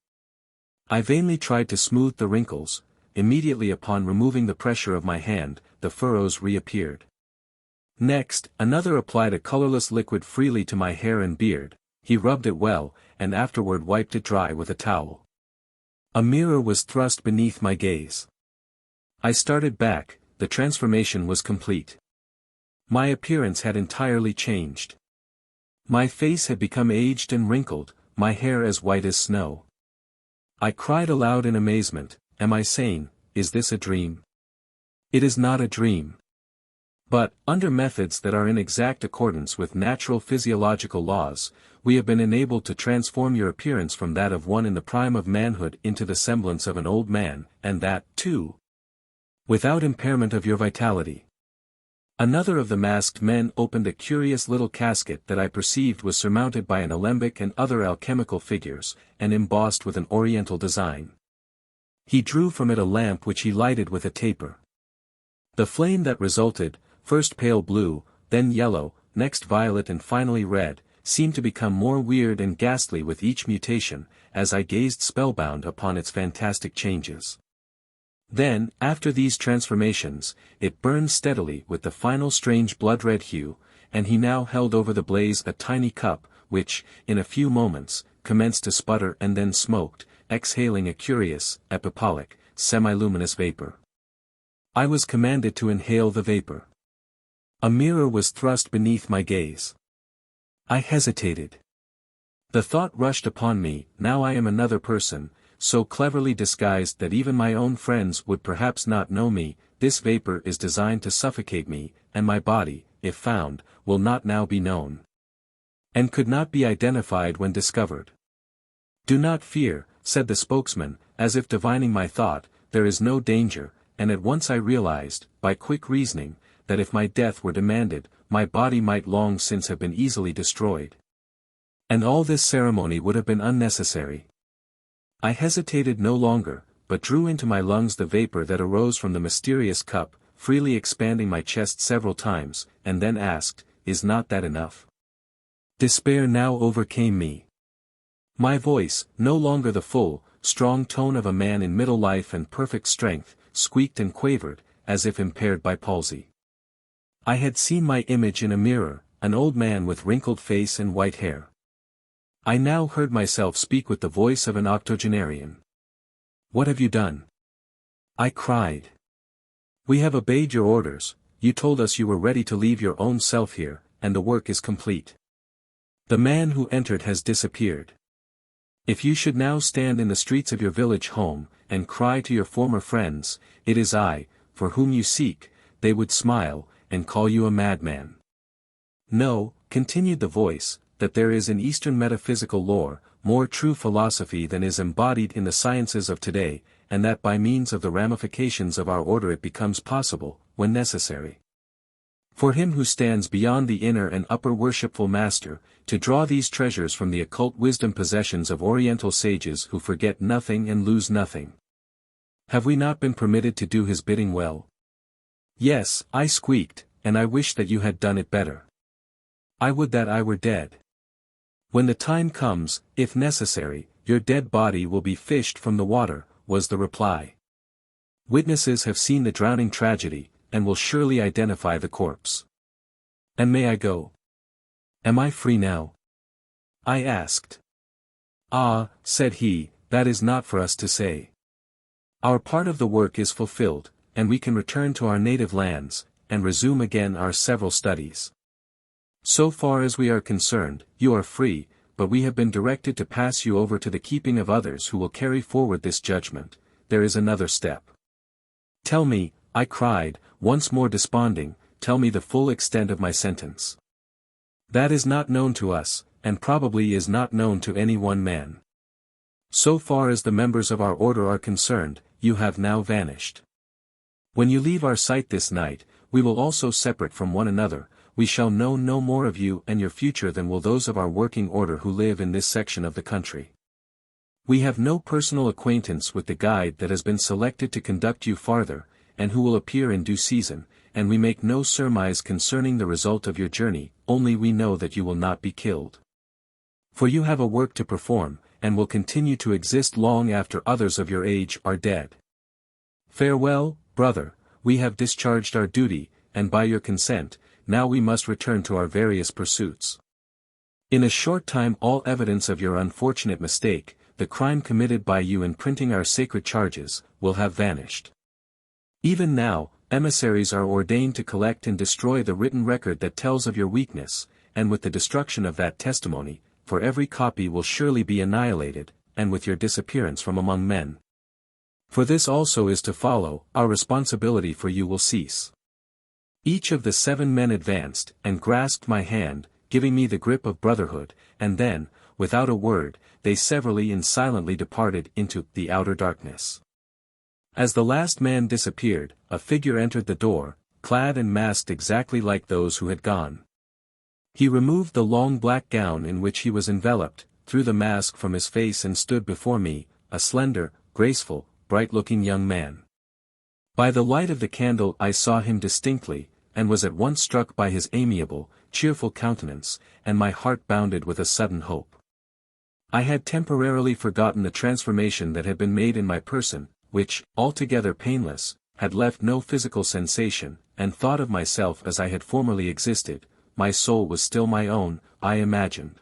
I vainly tried to smooth the wrinkles. Immediately upon removing the pressure of my hand, the furrows reappeared. Next, another applied a colorless liquid freely to my hair and beard. He rubbed it well, and afterward wiped it dry with a towel. A mirror was thrust beneath my gaze. I started back. The transformation was complete. My appearance had entirely changed. My face had become aged and wrinkled, my hair as white as snow. I cried aloud in amazement, "Am I sane? Is this a dream?" It is not a dream. But, under methods that are in exact accordance with natural physiological laws, we have been enabled to transform your appearance from that of one in the prime of manhood into the semblance of an old man, and that, too, without impairment of your vitality. Another of the masked men opened a curious little casket that I perceived was surmounted by an alembic and other alchemical figures, and embossed with an oriental design. He drew from it a lamp which he lighted with a taper. The flame that resulted, first pale blue, then yellow, next violet and finally red, seemed to become more weird and ghastly with each mutation, as I gazed spellbound upon its fantastic changes. Then, after these transformations, it burned steadily with the final strange blood-red hue, and he now held over the blaze a tiny cup, which, in a few moments, commenced to sputter and then smoked, exhaling a curious, epipalic, semi-luminous vapor. I was commanded to inhale the vapor. A mirror was thrust beneath my gaze. I hesitated. The thought rushed upon me, now I am another person, so cleverly disguised that even my own friends would perhaps not know me. This vapor is designed to suffocate me, and my body, if found, will not now be known, and could not be identified when discovered. "Do not fear," said the spokesman, as if divining my thought, "there is no danger," and at once I realized, by quick reasoning, that if my death were demanded, my body might long since have been easily destroyed. And all this ceremony would have been unnecessary. I hesitated no longer, but drew into my lungs the vapor that arose from the mysterious cup, freely expanding my chest several times, and then asked, "Is not that enough?" Despair now overcame me. My voice, no longer the full, strong tone of a man in middle life and perfect strength, squeaked and quavered, as if impaired by palsy. I had seen my image in a mirror, an old man with wrinkled face and white hair. I now heard myself speak with the voice of an octogenarian. "What have you done?" I cried. "We have obeyed your orders. You told us you were ready to leave your own self here, and the work is complete. The man who entered has disappeared. If you should now stand in the streets of your village home, and cry to your former friends, 'It is I, for whom you seek,' they would smile, and call you a madman. Know," continued the voice, "that there is in Eastern metaphysical lore, more true philosophy than is embodied in the sciences of today, and that by means of the ramifications of our order it becomes possible, when necessary, for him who stands beyond the inner and upper worshipful master, to draw these treasures from the occult wisdom possessions of Oriental sages who forget nothing and lose nothing. Have we not been permitted to do his bidding well?" "Yes," I squeaked, "and I wish that you had done it better. I would that I were dead." "When the time comes, if necessary, your dead body will be fished from the water," was the reply. "Witnesses have seen the drowning tragedy, and will surely identify the corpse." "And may I go? Am I free now?" I asked. "Ah," said he, "that is not for us to say. Our part of the work is fulfilled, and we can return to our native lands, and resume again our several studies. So far as we are concerned, you are free, but we have been directed to pass you over to the keeping of others who will carry forward this judgment. There is another step." "Tell me," I cried, once more desponding, "tell me the full extent of my sentence." "That is not known to us, and probably is not known to any one man. So far as the members of our order are concerned, you have now vanished. When you leave our sight this night, we will also separate from one another. We shall know no more of you and your future than will those of our working order who live in this section of the country. We have no personal acquaintance with the guide that has been selected to conduct you farther, and who will appear in due season, and we make no surmise concerning the result of your journey, only we know that you will not be killed. For you have a work to perform, and will continue to exist long after others of your age are dead. Farewell, brother, we have discharged our duty, and by your consent, now we must return to our various pursuits. In a short time all evidence of your unfortunate mistake, the crime committed by you in printing our sacred charges, will have vanished. Even now, emissaries are ordained to collect and destroy the written record that tells of your weakness, and with the destruction of that testimony, for every copy will surely be annihilated, and with your disappearance from among men. For this also is to follow, our responsibility for you will cease. Each of the 7 men advanced, and grasped my hand, giving me the grip of brotherhood, and then, without a word, they severally and silently departed into the outer darkness. As the last man disappeared, a figure entered the door, clad and masked exactly like those who had gone. He removed the long black gown in which he was enveloped, threw the mask from his face and stood before me, a slender, graceful, bright-looking young man. By the light of the candle I saw him distinctly, and was at once struck by his amiable, cheerful countenance, and my heart bounded with a sudden hope. I had temporarily forgotten the transformation that had been made in my person, which, altogether painless, had left no physical sensation, and thought of myself as I had formerly existed. My soul was still my own, I imagined.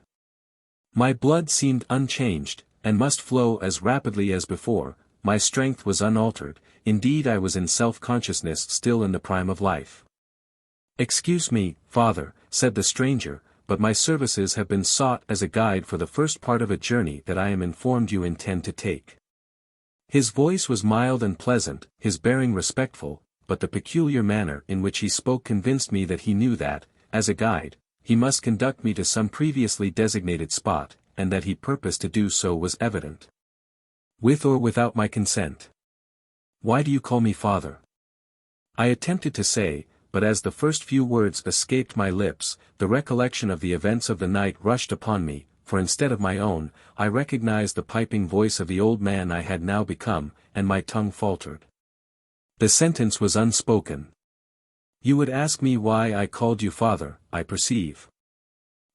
My blood seemed unchanged, and must flow as rapidly as before. My strength was unaltered, indeed I was in self-consciousness still in the prime of life. "Excuse me, father," said the stranger, "but my services have been sought as a guide for the first part of a journey that I am informed you intend to take." His voice was mild and pleasant, his bearing respectful, but the peculiar manner in which he spoke convinced me that he knew that, as a guide, he must conduct me to some previously designated spot, and that he purposed to do so was evident. "With or without my consent? Why do you call me father?" I attempted to say, but as the first few words escaped my lips, the recollection of the events of the night rushed upon me, for instead of my own, I recognized the piping voice of the old man I had now become, and my tongue faltered. The sentence was unspoken. "You would ask me why I called you father, I perceive.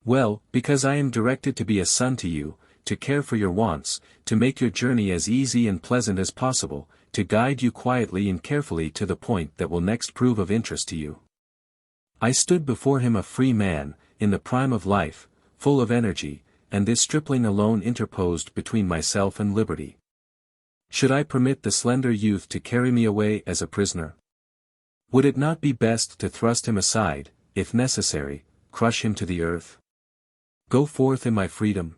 Well, because I am directed to be a son to you, to care for your wants, to make your journey as easy and pleasant as possible, to guide you quietly and carefully to the point that will next prove of interest to you." I stood before him a free man, in the prime of life, full of energy, and this stripling alone interposed between myself and liberty. Should I permit the slender youth to carry me away as a prisoner? Would it not be best to thrust him aside, if necessary, crush him to the earth? Go forth in my freedom?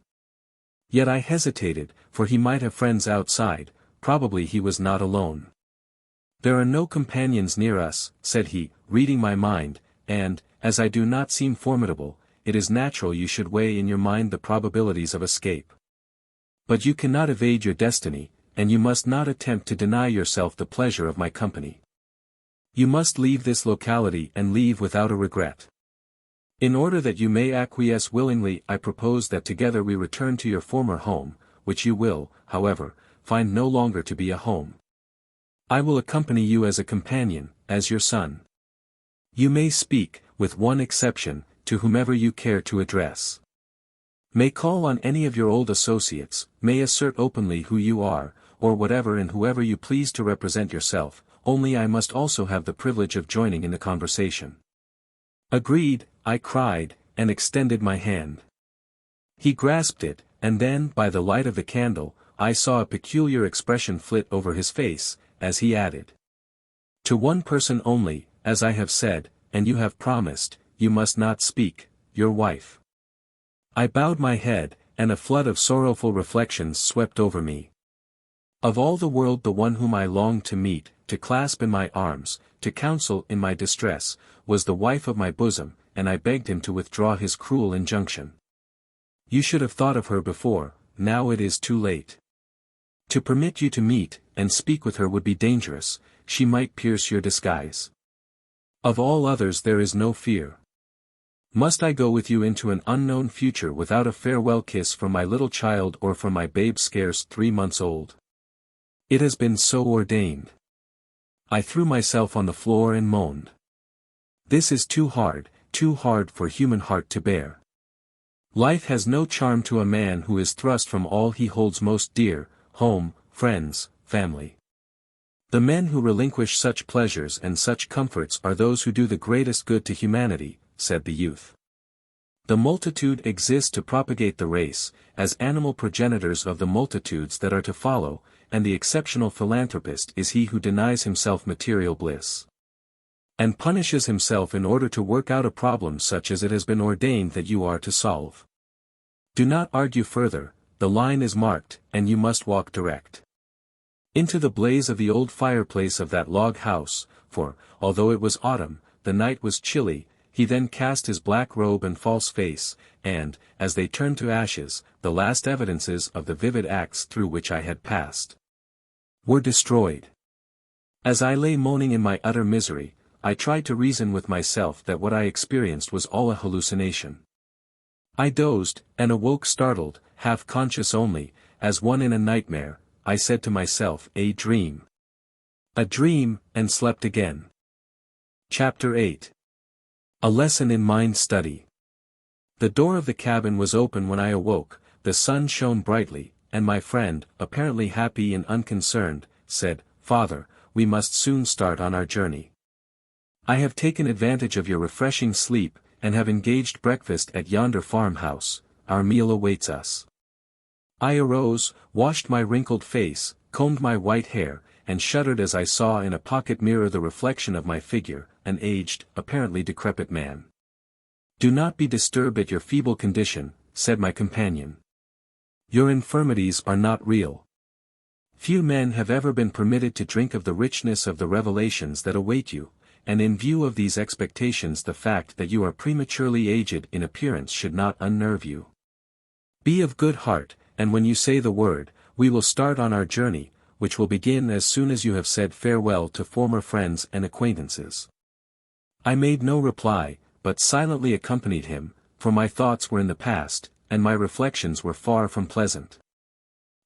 Yet I hesitated, for he might have friends outside, probably he was not alone. "There are no companions near us," said he, reading my mind, "and, as I do not seem formidable, it is natural you should weigh in your mind the probabilities of escape. But you cannot evade your destiny, and you must not attempt to deny yourself the pleasure of my company. You must leave this locality and leave without a regret. In order that you may acquiesce willingly, I propose that together we return to your former home, which you will, however, find no longer to be a home. I will accompany you as a companion, as your son. You may speak, with one exception, to whomever you care to address. May call on any of your old associates, may assert openly who you are, or whatever and whoever you please to represent yourself, only I must also have the privilege of joining in the conversation." "Agreed," I cried, and extended my hand. He grasped it, and then, by the light of the candle, I saw a peculiar expression flit over his face, as he added, "To one person only, as I have said, and you have promised, you must not speak, your wife." I bowed my head, and a flood of sorrowful reflections swept over me. Of all the world the one whom I longed to meet, to clasp in my arms, to counsel in my distress, was the wife of my bosom, and I begged him to withdraw his cruel injunction. "You should have thought of her before, now it is too late. To permit you to meet, and speak with her would be dangerous, she might pierce your disguise. Of all others there is no fear. Must I go with you into an unknown future without a farewell kiss from my little child or from my babe scarce 3 months old? It has been so ordained." I threw myself on the floor and moaned. "This is too hard for human heart to bear. Life has no charm to a man who is thrust from all he holds most dear, home, friends, family. The men who relinquish such pleasures and such comforts are those who do the greatest good to humanity, said the youth. The multitude exists to propagate the race, as animal progenitors of the multitudes that are to follow, and the exceptional philanthropist is he who denies himself material bliss, and punishes himself in order to work out a problem such as it has been ordained that you are to solve. Do not argue further, the line is marked, and you must walk direct into the blaze of the old fireplace of that log house, for, although it was autumn, the night was chilly. He then cast his black robe and false face, and, as they turned to ashes, the last evidences of the vivid acts through which I had passed were destroyed. As I lay moaning in my utter misery, I tried to reason with myself that what I experienced was all a hallucination. I dozed, and awoke startled, half conscious only, as one in a nightmare. I said to myself, a dream. A dream, and slept again. Chapter 8. A lesson in mind study. The door of the cabin was open when I awoke, the sun shone brightly, and my friend, apparently happy and unconcerned, said, "Father, we must soon start on our journey. I have taken advantage of your refreshing sleep, and have engaged breakfast at yonder farmhouse. Our meal awaits us." I arose, washed my wrinkled face, combed my white hair, and shuddered as I saw in a pocket mirror the reflection of my figure, an aged, apparently decrepit man. "Do not be disturbed at your feeble condition," said my companion. "Your infirmities are not real. Few men have ever been permitted to drink of the richness of the revelations that await you, and in view of these expectations the fact that you are prematurely aged in appearance should not unnerve you. Be of good heart, and when you say the word, we will start on our journey, which will begin as soon as you have said farewell to former friends and acquaintances." I made no reply, but silently accompanied him, for my thoughts were in the past, and my reflections were far from pleasant.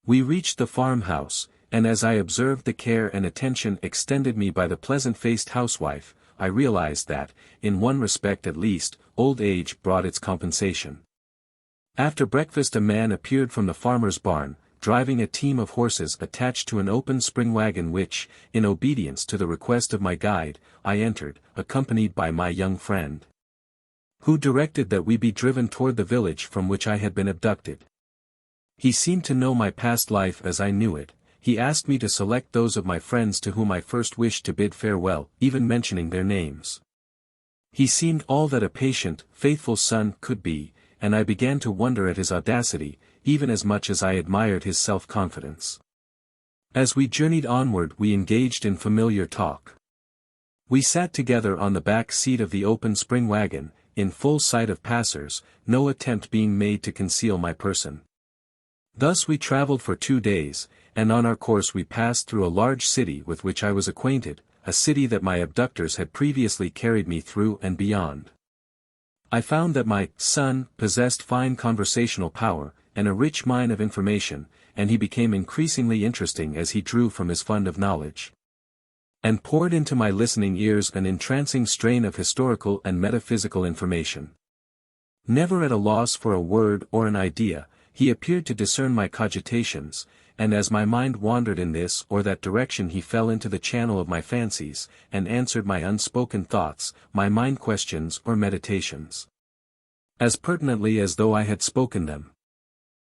We reached the farmhouse, and as I observed the care and attention extended me by the pleasant-faced housewife, I realized that, in one respect at least, old age brought its compensation. After breakfast a man appeared from the farmer's barn, driving a team of horses attached to an open spring wagon which, in obedience to the request of my guide, I entered, accompanied by my young friend, who directed that we be driven toward the village from which I had been abducted. He seemed to know my past life as I knew it. He asked me to select those of my friends to whom I first wished to bid farewell, even mentioning their names. He seemed all that a patient, faithful son could be, and I began to wonder at his audacity, even as much as I admired his self-confidence. As we journeyed onward we engaged in familiar talk. We sat together on the back seat of the open spring wagon, in full sight of passers, no attempt being made to conceal my person. Thus we traveled for 2 days, and on our course we passed through a large city with which I was acquainted, a city that my abductors had previously carried me through and beyond. I found that my son possessed fine conversational power, and a rich mine of information, and he became increasingly interesting as he drew from his fund of knowledge, and poured into my listening ears an entrancing strain of historical and metaphysical information. Never at a loss for a word or an idea, he appeared to discern my cogitations, and as my mind wandered in this or that direction he fell into the channel of my fancies, and answered my unspoken thoughts, my mind questions or meditations, as pertinently as though I had spoken them.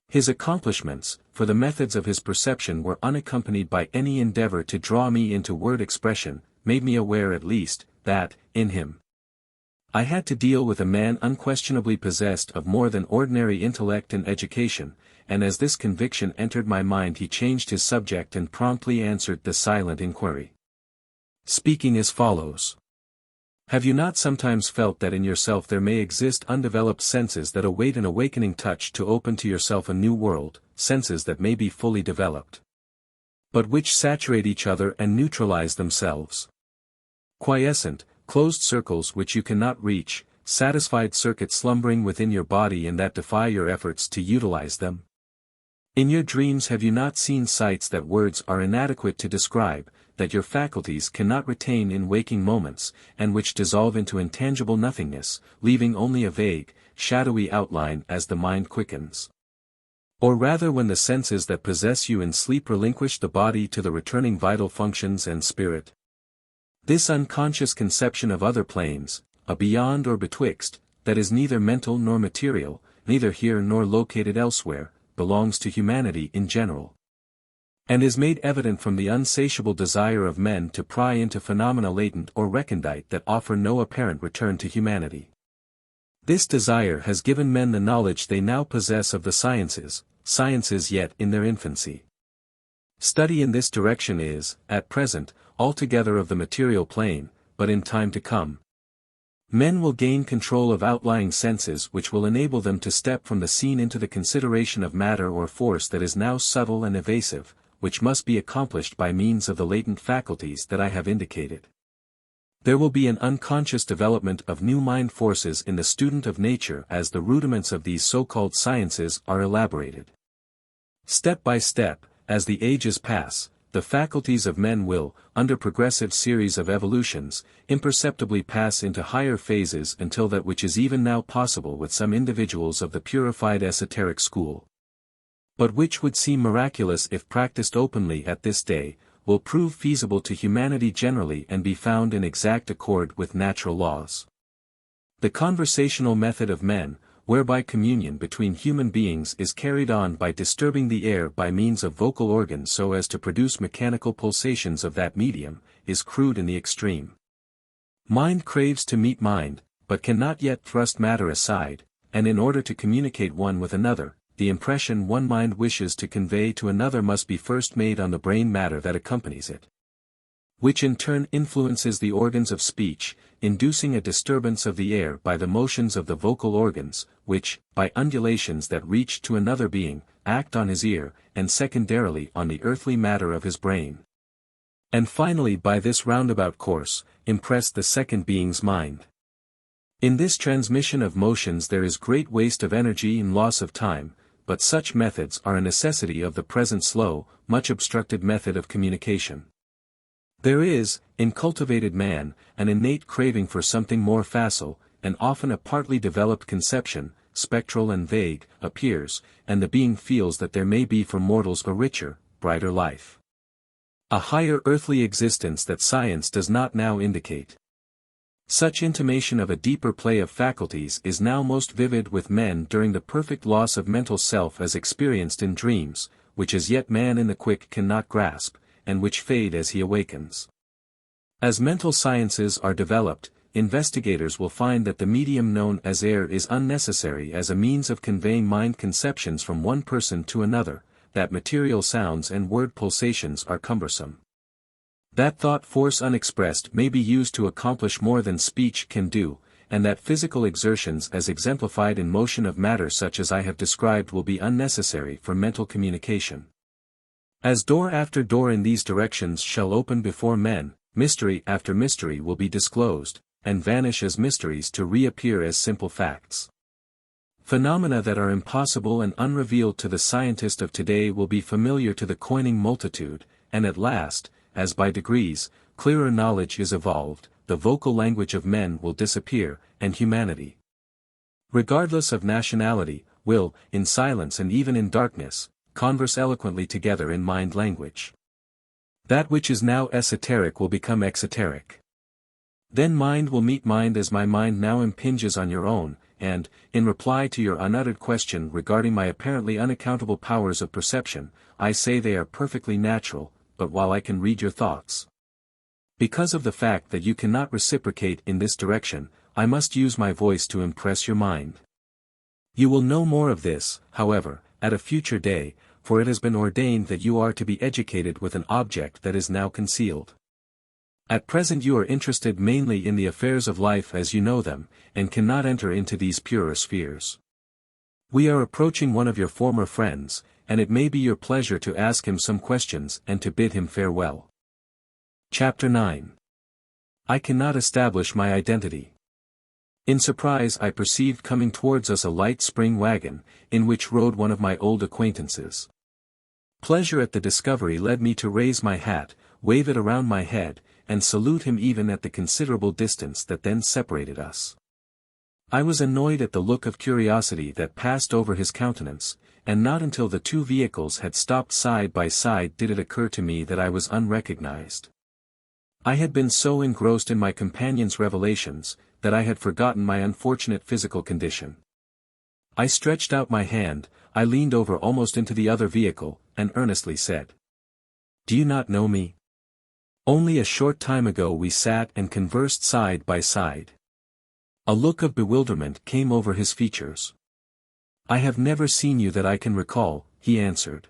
His accomplishments, for the methods of his perception were unaccompanied by any endeavor to draw me into word expression, made me aware at least, that, in him, I had to deal with a man unquestionably possessed of more than ordinary intellect and education, and as this conviction entered my mind he changed his subject and promptly answered the silent inquiry, speaking as follows. Have you not sometimes felt that in yourself there may exist undeveloped senses that await an awakening touch to open to yourself a new world, senses that may be fully developed, but which saturate each other and neutralize themselves? Quiescent, closed circles which you cannot reach, satisfied circuits slumbering within your body and that defy your efforts to utilize them? In your dreams have you not seen sights that words are inadequate to describe, that your faculties cannot retain in waking moments, and which dissolve into intangible nothingness, leaving only a vague, shadowy outline as the mind quickens. Or rather when the senses that possess you in sleep relinquish the body to the returning vital functions and spirit. This unconscious conception of other planes, a beyond or betwixt, that is neither mental nor material, neither here nor located elsewhere, belongs to humanity in general. And is made evident from the unsatiable desire of men to pry into phenomena latent or recondite that offer no apparent return to humanity. This desire has given men the knowledge they now possess of the sciences, sciences yet in their infancy. Study in this direction is, at present, altogether of the material plane, but in time to come, men will gain control of outlying senses which will enable them to step from the scene into the consideration of matter or force that is now subtle and evasive, which must be accomplished by means of the latent faculties that I have indicated. There will be an unconscious development of new mind forces in the student of nature as the rudiments of these so-called sciences are elaborated. Step by step, as the ages pass, the faculties of men will, under progressive series of evolutions, imperceptibly pass into higher phases until that which is even now possible with some individuals of the purified esoteric school, but which would seem miraculous if practiced openly at this day, will prove feasible to humanity generally and be found in exact accord with natural laws. The conversational method of men, whereby communion between human beings is carried on by disturbing the air by means of vocal organs so as to produce mechanical pulsations of that medium, is crude in the extreme. Mind craves to meet mind, but cannot yet thrust matter aside, and in order to communicate one with another, the impression one mind wishes to convey to another must be first made on the brain matter that accompanies it, which in turn influences the organs of speech, inducing a disturbance of the air by the motions of the vocal organs, which, by undulations that reach to another being, act on his ear, and secondarily on the earthly matter of his brain. And finally by this roundabout course, impress the second being's mind. In this transmission of motions there is great waste of energy and loss of time, but such methods are a necessity of the present slow, much obstructed method of communication. There is, in cultivated man, an innate craving for something more facile, and often a partly developed conception, spectral and vague, appears, and the being feels that there may be for mortals a richer, brighter life, a higher earthly existence that science does not now indicate. Such intimation of a deeper play of faculties is now most vivid with men during the perfect loss of mental self as experienced in dreams, which as yet man in the quick cannot grasp, and which fade as he awakens. As mental sciences are developed, investigators will find that the medium known as air is unnecessary as a means of conveying mind conceptions from one person to another, that material sounds and word pulsations are cumbersome, that thought force unexpressed may be used to accomplish more than speech can do, and that physical exertions as exemplified in motion of matter such as I have described will be unnecessary for mental communication. As door after door in these directions shall open before men, mystery after mystery will be disclosed, and vanish as mysteries to reappear as simple facts. Phenomena that are impossible and unrevealed to the scientist of today will be familiar to the coining multitude, and at last, as by degrees, clearer knowledge is evolved, the vocal language of men will disappear, and humanity, regardless of nationality, will, in silence and even in darkness, converse eloquently together in mind language. That which is now esoteric will become exoteric. Then mind will meet mind as my mind now impinges on your own, and, in reply to your unuttered question regarding my apparently unaccountable powers of perception, I say they are perfectly natural, but while I can read your thoughts, because of the fact that you cannot reciprocate in this direction, I must use my voice to impress your mind. You will know more of this, however, at a future day, for it has been ordained that you are to be educated with an object that is now concealed. At present you are interested mainly in the affairs of life as you know them, and cannot enter into these purer spheres. We are approaching one of your former friends, and it may be your pleasure to ask him some questions and to bid him farewell. Chapter 9. I cannot establish my identity. In surprise I perceived coming towards us a light spring wagon, in which rode one of my old acquaintances. Pleasure at the discovery led me to raise my hat, wave it around my head, and salute him even at the considerable distance that then separated us. I was annoyed at the look of curiosity that passed over his countenance, and not until the two vehicles had stopped side by side did it occur to me that I was unrecognized. I had been so engrossed in my companion's revelations, that I had forgotten my unfortunate physical condition. I stretched out my hand, I leaned over almost into the other vehicle, and earnestly said, "Do you not know me? Only a short time ago we sat and conversed side by side." A look of bewilderment came over his features. "I have never seen you that I can recall," he answered.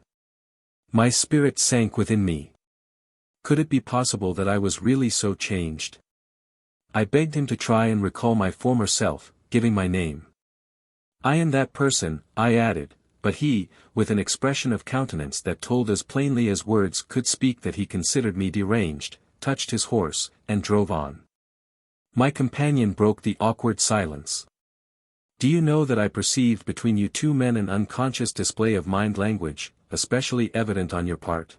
My spirit sank within me. Could it be possible that I was really so changed? I begged him to try and recall my former self, giving my name. "I am that person," I added, but he, with an expression of countenance that told as plainly as words could speak that he considered me deranged, touched his horse, and drove on. My companion broke the awkward silence. "Do you know that I perceived between you two men an unconscious display of mind language, especially evident on your part?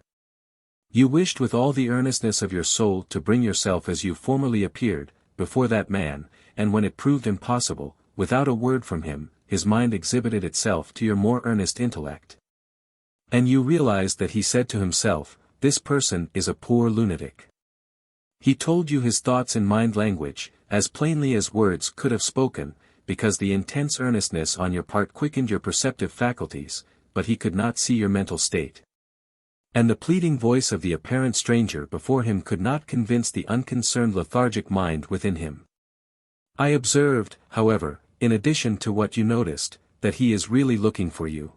You wished with all the earnestness of your soul to bring yourself as you formerly appeared, before that man, and when it proved impossible, without a word from him, his mind exhibited itself to your more earnest intellect. And you realized that he said to himself, 'This person is a poor lunatic.' He told you his thoughts in mind language, as plainly as words could have spoken, because the intense earnestness on your part quickened your perceptive faculties, but he could not see your mental state. And the pleading voice of the apparent stranger before him could not convince the unconcerned lethargic mind within him. I observed, however, in addition to what you noticed, that he is really looking for you.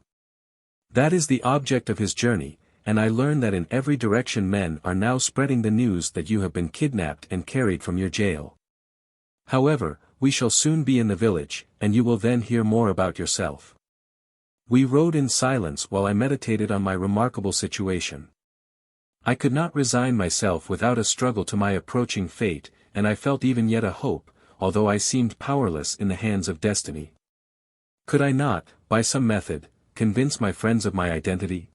That is the object of his journey, and I learn that in every direction men are now spreading the news that you have been kidnapped and carried from your jail. However, we shall soon be in the village, and you will then hear more about yourself." We rode in silence while I meditated on my remarkable situation. I could not resign myself without a struggle to my approaching fate, and I felt even yet a hope, although I seemed powerless in the hands of destiny. Could I not, by some method, convince my friends of my identity?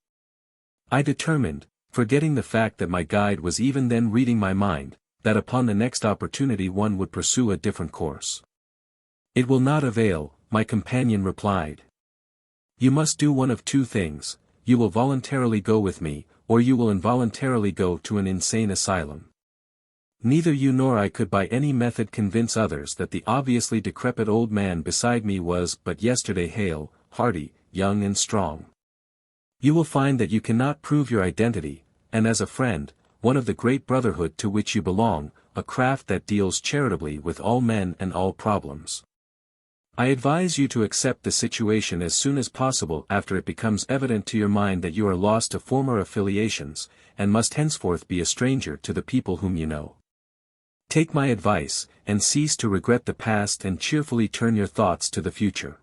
I determined, forgetting the fact that my guide was even then reading my mind, that upon the next opportunity one would pursue a different course. "It will not avail," my companion replied. "You must do one of two things: you will voluntarily go with me, or you will involuntarily go to an insane asylum." Neither you nor I could by any method convince others that the obviously decrepit old man beside me was but yesterday hale, hearty, young and strong. You will find that you cannot prove your identity, and as a friend, one of the great brotherhood to which you belong, a craft that deals charitably with all men and all problems. I advise you to accept the situation as soon as possible after it becomes evident to your mind that you are lost to former affiliations, and must henceforth be a stranger to the people whom you know. Take my advice, and cease to regret the past and cheerfully turn your thoughts to the future.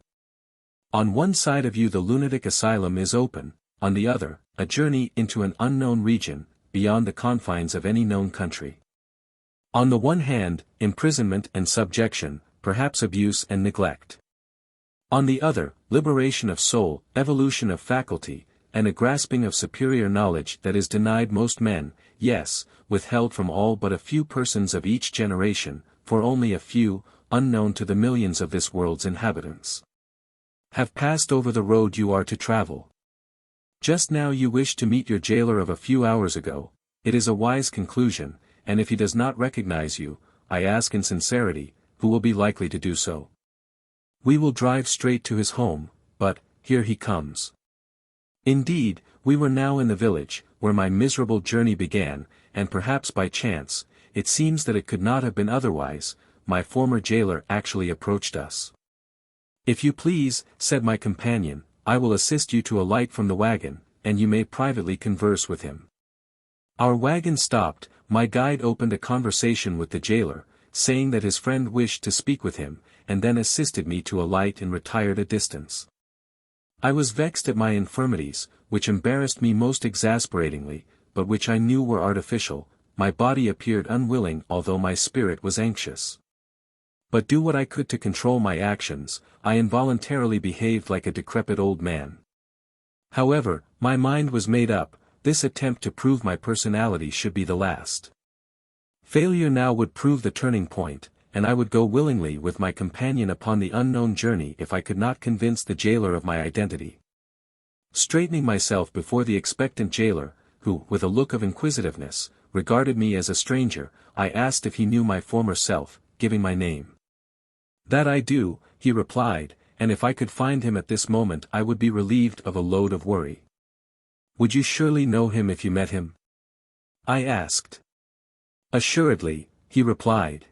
On one side of you the lunatic asylum is open, on the other, a journey into an unknown region, beyond the confines of any known country. On the one hand, imprisonment and subjection, perhaps abuse and neglect. On the other, liberation of soul, evolution of faculty, and a grasping of superior knowledge that is denied most men, yes, withheld from all but a few persons of each generation, for only a few, unknown to the millions of this world's inhabitants, have passed over the road you are to travel. Just now you wish to meet your jailer of a few hours ago. It is a wise conclusion, and if he does not recognize you, I ask in sincerity, who will be likely to do so? We will drive straight to his home, but, here he comes. Indeed, we were now in the village, where my miserable journey began, and perhaps by chance, it seems that it could not have been otherwise, my former jailer actually approached us. "If you please," said my companion, "I will assist you to alight from the wagon, and you may privately converse with him." Our wagon stopped, my guide opened a conversation with the jailer, saying that his friend wished to speak with him, and then assisted me to alight and retired a distance. I was vexed at my infirmities, which embarrassed me most exasperatingly, but which I knew were artificial. My body appeared unwilling although my spirit was anxious. But do what I could to control my actions, I involuntarily behaved like a decrepit old man. However, my mind was made up, this attempt to prove my personality should be the last. Failure now would prove the turning point, and I would go willingly with my companion upon the unknown journey if I could not convince the jailer of my identity. Straightening myself before the expectant jailer, who, with a look of inquisitiveness, regarded me as a stranger, I asked if he knew my former self, giving my name. "That I do," he replied, "and if I could find him at this moment I would be relieved of a load of worry." "Would you surely know him if you met him?" I asked. "Assuredly," he replied.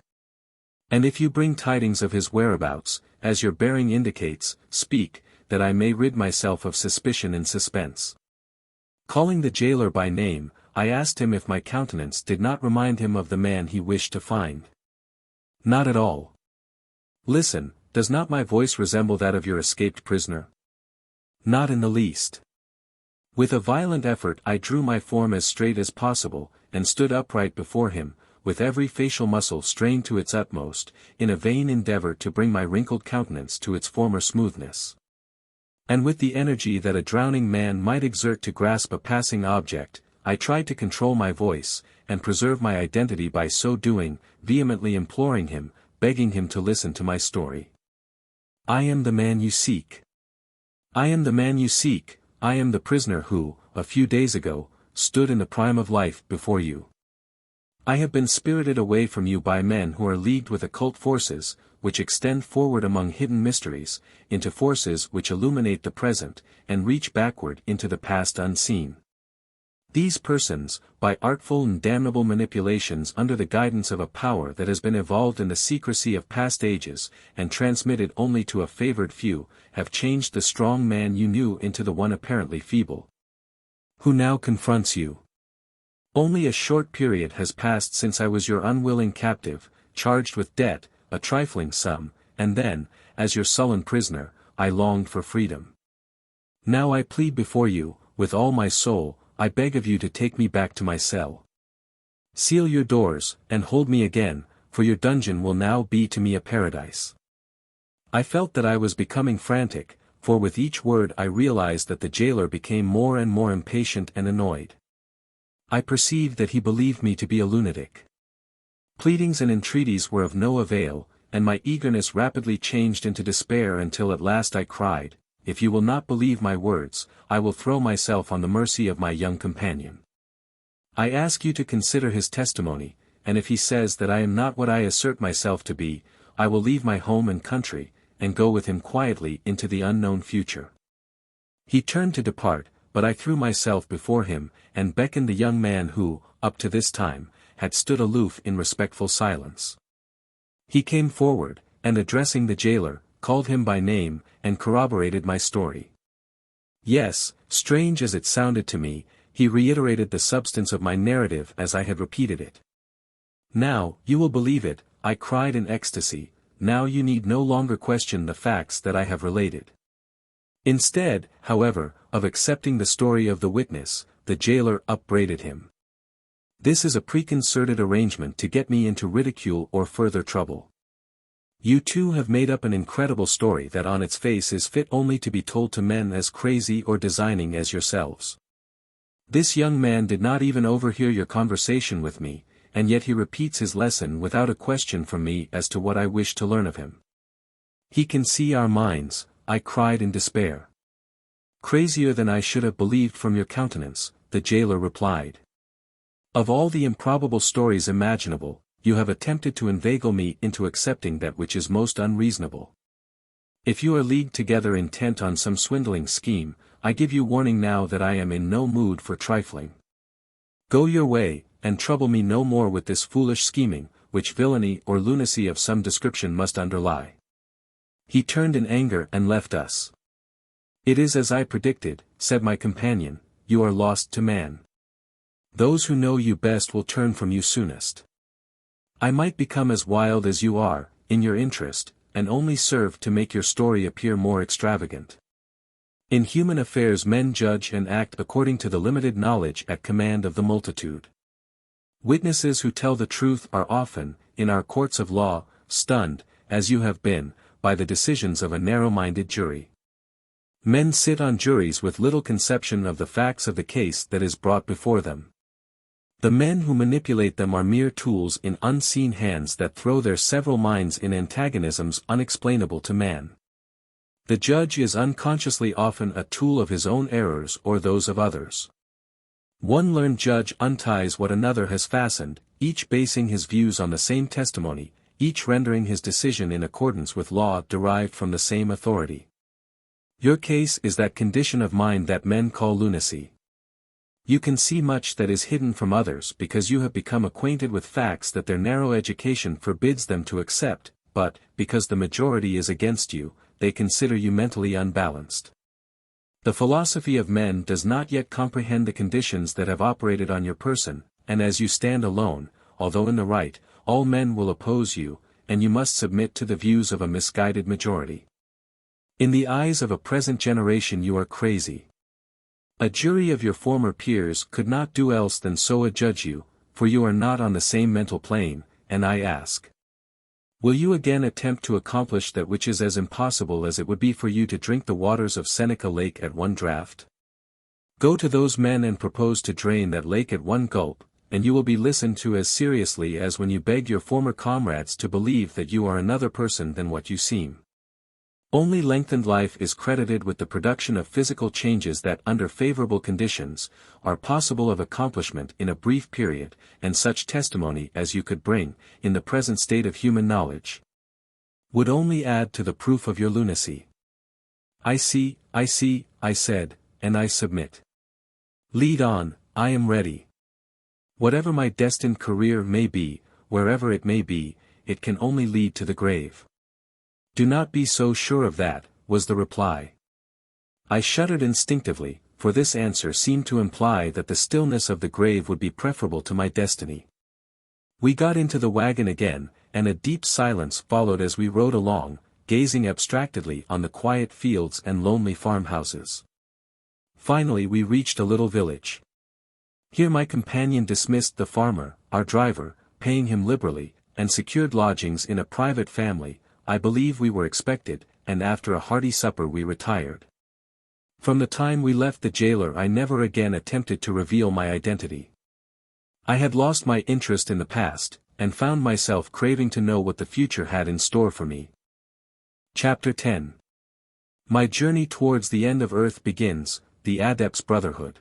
"And if you bring tidings of his whereabouts, as your bearing indicates, speak, that I may rid myself of suspicion and suspense." Calling the jailer by name, I asked him if my countenance did not remind him of the man he wished to find. "Not at all." "Listen, does not my voice resemble that of your escaped prisoner?" "Not in the least." With a violent effort I drew my form as straight as possible, and stood upright before him, with every facial muscle strained to its utmost, in a vain endeavor to bring my wrinkled countenance to its former smoothness. And with the energy that a drowning man might exert to grasp a passing object, I tried to control my voice, and preserve my identity by so doing, vehemently imploring him, begging him to listen to my story. "I am the man you seek. I am the man you seek, I am the prisoner who, a few days ago, stood in the prime of life before you. I have been spirited away from you by men who are leagued with occult forces, which extend forward among hidden mysteries, into forces which illuminate the present, and reach backward into the past unseen. These persons, by artful and damnable manipulations under the guidance of a power that has been evolved in the secrecy of past ages, and transmitted only to a favored few, have changed the strong man you knew into the one apparently feeble, who now confronts you. Only a short period has passed since I was your unwilling captive, charged with debt, a trifling sum, and then, as your sullen prisoner, I longed for freedom. Now I plead before you, with all my soul, I beg of you to take me back to my cell. Seal your doors, and hold me again, for your dungeon will now be to me a paradise." I felt that I was becoming frantic, for with each word I realized that the jailer became more and more impatient and annoyed. I perceived that he believed me to be a lunatic. Pleadings and entreaties were of no avail, and my eagerness rapidly changed into despair until at last I cried, "If you will not believe my words, I will throw myself on the mercy of my young companion. I ask you to consider his testimony, and if he says that I am not what I assert myself to be, I will leave my home and country, and go with him quietly into the unknown future." He turned to depart, but I threw myself before him, and beckoned the young man who, up to this time, had stood aloof in respectful silence. He came forward, and addressing the jailer, called him by name, and corroborated my story. Yes, strange as it sounded to me, he reiterated the substance of my narrative as I had repeated it. "Now, you will believe it," I cried in ecstasy, "now you need no longer question the facts that I have related." Instead, however, of accepting the story of the witness, the jailer upbraided him. "This is a preconcerted arrangement to get me into ridicule or further trouble. You two have made up an incredible story that on its face is fit only to be told to men as crazy or designing as yourselves. This young man did not even overhear your conversation with me, and yet he repeats his lesson without a question from me as to what I wish to learn of him. He can see our minds," I cried in despair. "Crazier than I should have believed from your countenance," the jailer replied. "Of all the improbable stories imaginable, you have attempted to inveigle me into accepting that which is most unreasonable. If you are leagued together intent on some swindling scheme, I give you warning now that I am in no mood for trifling. Go your way, and trouble me no more with this foolish scheming, which villainy or lunacy of some description must underlie." He turned in anger and left us. "It is as I predicted," said my companion, "you are lost to man. Those who know you best will turn from you soonest. I might become as wild as you are, in your interest, and only serve to make your story appear more extravagant. In human affairs men judge and act according to the limited knowledge at command of the multitude. Witnesses who tell the truth are often, in our courts of law, stunned, as you have been, by the decisions of a narrow-minded jury. Men sit on juries with little conception of the facts of the case that is brought before them. The men who manipulate them are mere tools in unseen hands that throw their several minds in antagonisms unexplainable to man. The judge is unconsciously often a tool of his own errors or those of others. One learned judge unties what another has fastened, each basing his views on the same testimony, each rendering his decision in accordance with law derived from the same authority. Your case is that condition of mind that men call lunacy. You can see much that is hidden from others because you have become acquainted with facts that their narrow education forbids them to accept, but, because the majority is against you, they consider you mentally unbalanced. The philosophy of men does not yet comprehend the conditions that have operated on your person, and as you stand alone, although in the right, all men will oppose you, and you must submit to the views of a misguided majority. In the eyes of a present generation you are crazy. A jury of your former peers could not do else than so adjudge you, for you are not on the same mental plane, and I ask. Will you again attempt to accomplish that which is as impossible as it would be for you to drink the waters of Seneca Lake at one draught? Go to those men and propose to drain that lake at one gulp, and you will be listened to as seriously as when you beg your former comrades to believe that you are another person than what you seem. Only lengthened life is credited with the production of physical changes that under favorable conditions, are possible of accomplishment in a brief period, and such testimony as you could bring, in the present state of human knowledge, would only add to the proof of your lunacy. I see, I said, and I submit. Lead on, I am ready. Whatever my destined career may be, wherever it may be, it can only lead to the grave. Do not be so sure of that, was the reply. I shuddered instinctively, for this answer seemed to imply that the stillness of the grave would be preferable to my destiny. We got into the wagon again, and a deep silence followed as we rode along, gazing abstractedly on the quiet fields and lonely farmhouses. Finally we reached a little village. Here my companion dismissed the farmer, our driver, paying him liberally, and secured lodgings in a private family. I believe we were expected, and after a hearty supper we retired. From the time we left the jailer I never again attempted to reveal my identity. I had lost my interest in the past, and found myself craving to know what the future had in store for me. Chapter 10. My journey towards the end of earth begins, the Adepts' Brotherhood.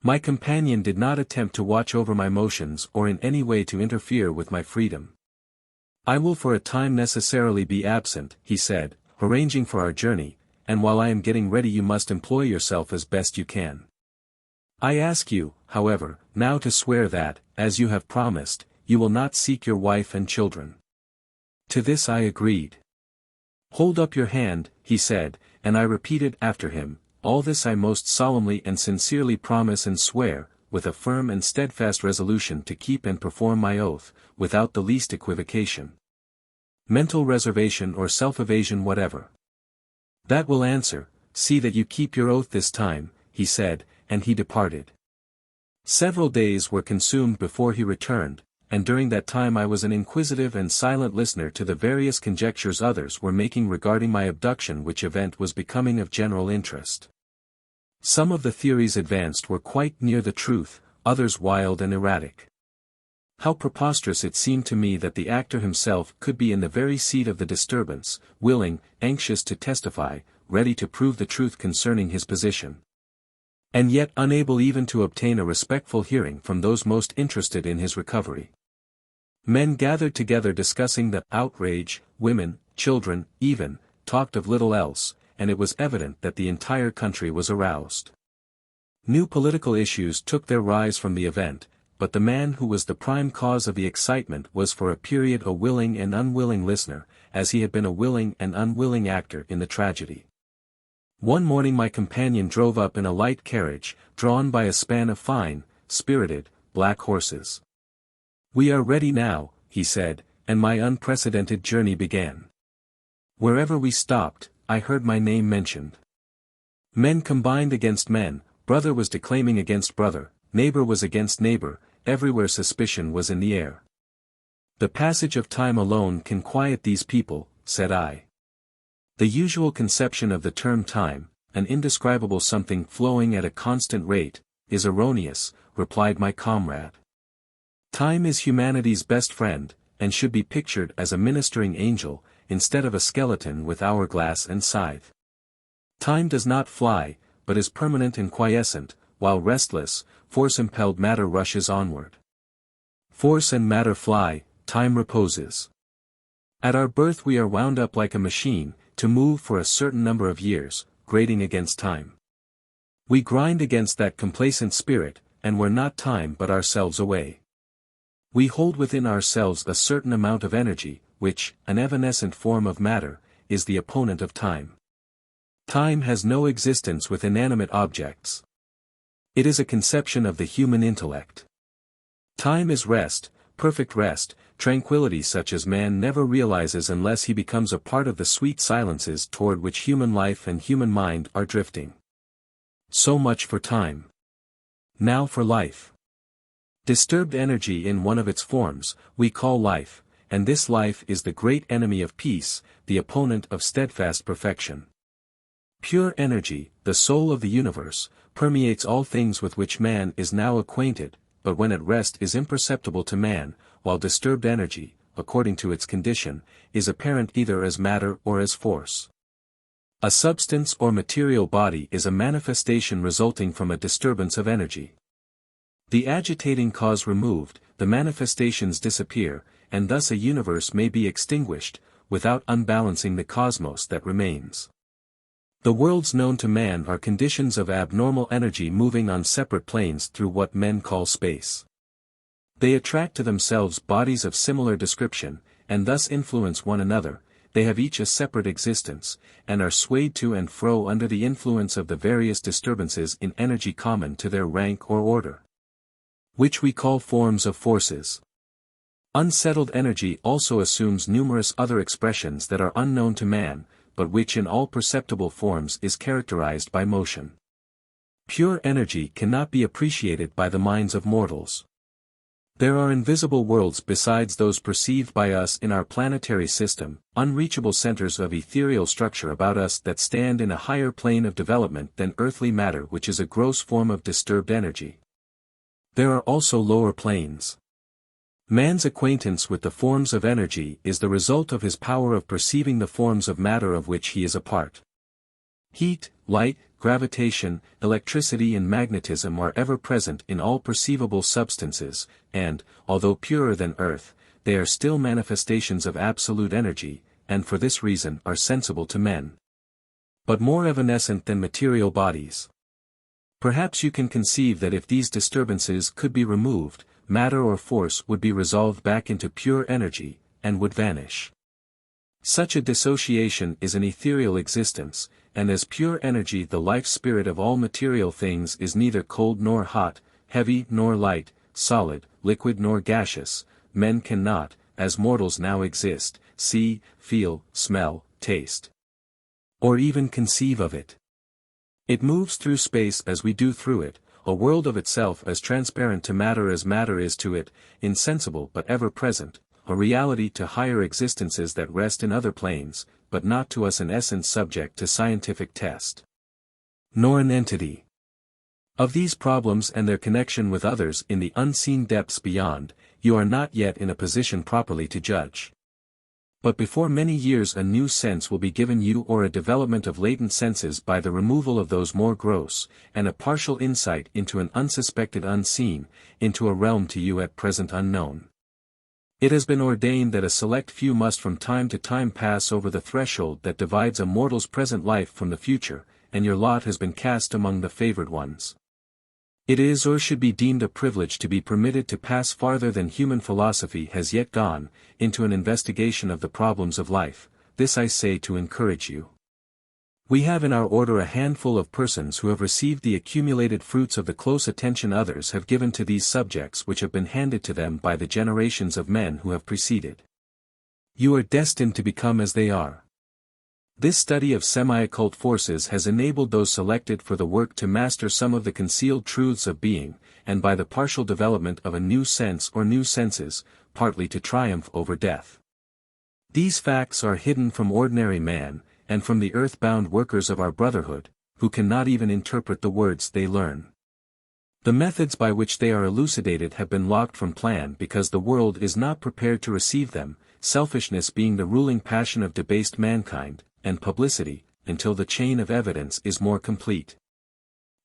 My companion did not attempt to watch over my motions or in any way to interfere with my freedom. I will for a time necessarily be absent, he said, arranging for our journey, and while I am getting ready you must employ yourself as best you can. I ask you, however, now to swear that, as you have promised, you will not seek your wife and children. To this I agreed. Hold up your hand, he said, and I repeated after him, all this I most solemnly and sincerely promise and swear, with a firm and steadfast resolution to keep and perform my oath, without the least equivocation, mental reservation or self-evasion whatever. That will answer, see that you keep your oath this time, he said, and he departed. Several days were consumed before he returned, and during that time I was an inquisitive and silent listener to the various conjectures others were making regarding my abduction, which event was becoming of general interest. Some of the theories advanced were quite near the truth, others wild and erratic. How preposterous it seemed to me that the actor himself could be in the very seat of the disturbance, willing, anxious to testify, ready to prove the truth concerning his position, and yet unable even to obtain a respectful hearing from those most interested in his recovery. Men gathered together discussing the outrage, women, children, even, talked of little else, and it was evident that the entire country was aroused. New political issues took their rise from the event, but the man who was the prime cause of the excitement was for a period a willing and unwilling listener, as he had been a willing and unwilling actor in the tragedy. One morning my companion drove up in a light carriage, drawn by a span of fine, spirited, black horses. We are ready now, he said, and my unprecedented journey began. Wherever we stopped, I heard my name mentioned. Men combined against men, brother was declaiming against brother, neighbor was against neighbor, everywhere suspicion was in the air. The passage of time alone can quiet these people, said I. The usual conception of the term time, an indescribable something flowing at a constant rate, is erroneous, replied my comrade. Time is humanity's best friend, and should be pictured as a ministering angel, instead of a skeleton with hourglass and scythe. Time does not fly, but is permanent and quiescent, while restless, force-impelled matter rushes onward. Force and matter fly, time reposes. At our birth we are wound up like a machine, to move for a certain number of years, grating against time. We grind against that complacent spirit, and we're not time but ourselves away. We hold within ourselves a certain amount of energy, which, an evanescent form of matter, is the opponent of time. Time has no existence with inanimate objects. It is a conception of the human intellect. Time is rest, perfect rest, tranquility such as man never realizes unless he becomes a part of the sweet silences toward which human life and human mind are drifting. So much for time. Now for life. Disturbed energy in one of its forms, we call life, and this life is the great enemy of peace, the opponent of steadfast perfection. Pure energy, the soul of the universe, permeates all things with which man is now acquainted, but when at rest is imperceptible to man, while disturbed energy, according to its condition, is apparent either as matter or as force. A substance or material body is a manifestation resulting from a disturbance of energy. The agitating cause removed, the manifestations disappear, and thus a universe may be extinguished, without unbalancing the cosmos that remains. The worlds known to man are conditions of abnormal energy moving on separate planes through what men call space. They attract to themselves bodies of similar description, and thus influence one another. They have each a separate existence, and are swayed to and fro under the influence of the various disturbances in energy common to their rank or order, which we call forms of forces. Unsettled energy also assumes numerous other expressions that are unknown to man, but which in all perceptible forms is characterized by motion. Pure energy cannot be appreciated by the minds of mortals. There are invisible worlds besides those perceived by us in our planetary system, unreachable centers of ethereal structure about us that stand in a higher plane of development than earthly matter, which is a gross form of disturbed energy. There are also lower planes. Man's acquaintance with the forms of energy is the result of his power of perceiving the forms of matter of which he is a part. Heat, light, gravitation, electricity and magnetism are ever present in all perceivable substances, and, although purer than earth, they are still manifestations of absolute energy, and for this reason are sensible to men, but more evanescent than material bodies. Perhaps you can conceive that if these disturbances could be removed, matter or force would be resolved back into pure energy, and would vanish. Such a dissociation is an ethereal existence, and as pure energy the life-spirit of all material things is neither cold nor hot, heavy nor light, solid, liquid nor gaseous. Men cannot, as mortals now exist, see, feel, smell, taste, or even conceive of it. It moves through space as we do through it, a world of itself as transparent to matter as matter is to it, insensible but ever present, a reality to higher existences that rest in other planes, but not to us in essence subject to scientific test, nor an entity. Of these problems and their connection with others in the unseen depths beyond, you are not yet in a position properly to judge. But before many years a new sense will be given you, or a development of latent senses by the removal of those more gross, and a partial insight into an unsuspected unseen, into a realm to you at present unknown. It has been ordained that a select few must from time to time pass over the threshold that divides a mortal's present life from the future, and your lot has been cast among the favored ones. It is or should be deemed a privilege to be permitted to pass farther than human philosophy has yet gone, into an investigation of the problems of life. This I say to encourage you. We have in our order a handful of persons who have received the accumulated fruits of the close attention others have given to these subjects which have been handed to them by the generations of men who have preceded. You are destined to become as they are. This study of semi-occult forces has enabled those selected for the work to master some of the concealed truths of being, and by the partial development of a new sense or new senses, partly to triumph over death. These facts are hidden from ordinary man, and from the earth-bound workers of our Brotherhood, who cannot even interpret the words they learn. The methods by which they are elucidated have been locked from plan because the world is not prepared to receive them, selfishness being the ruling passion of debased mankind, and publicity, until the chain of evidence is more complete,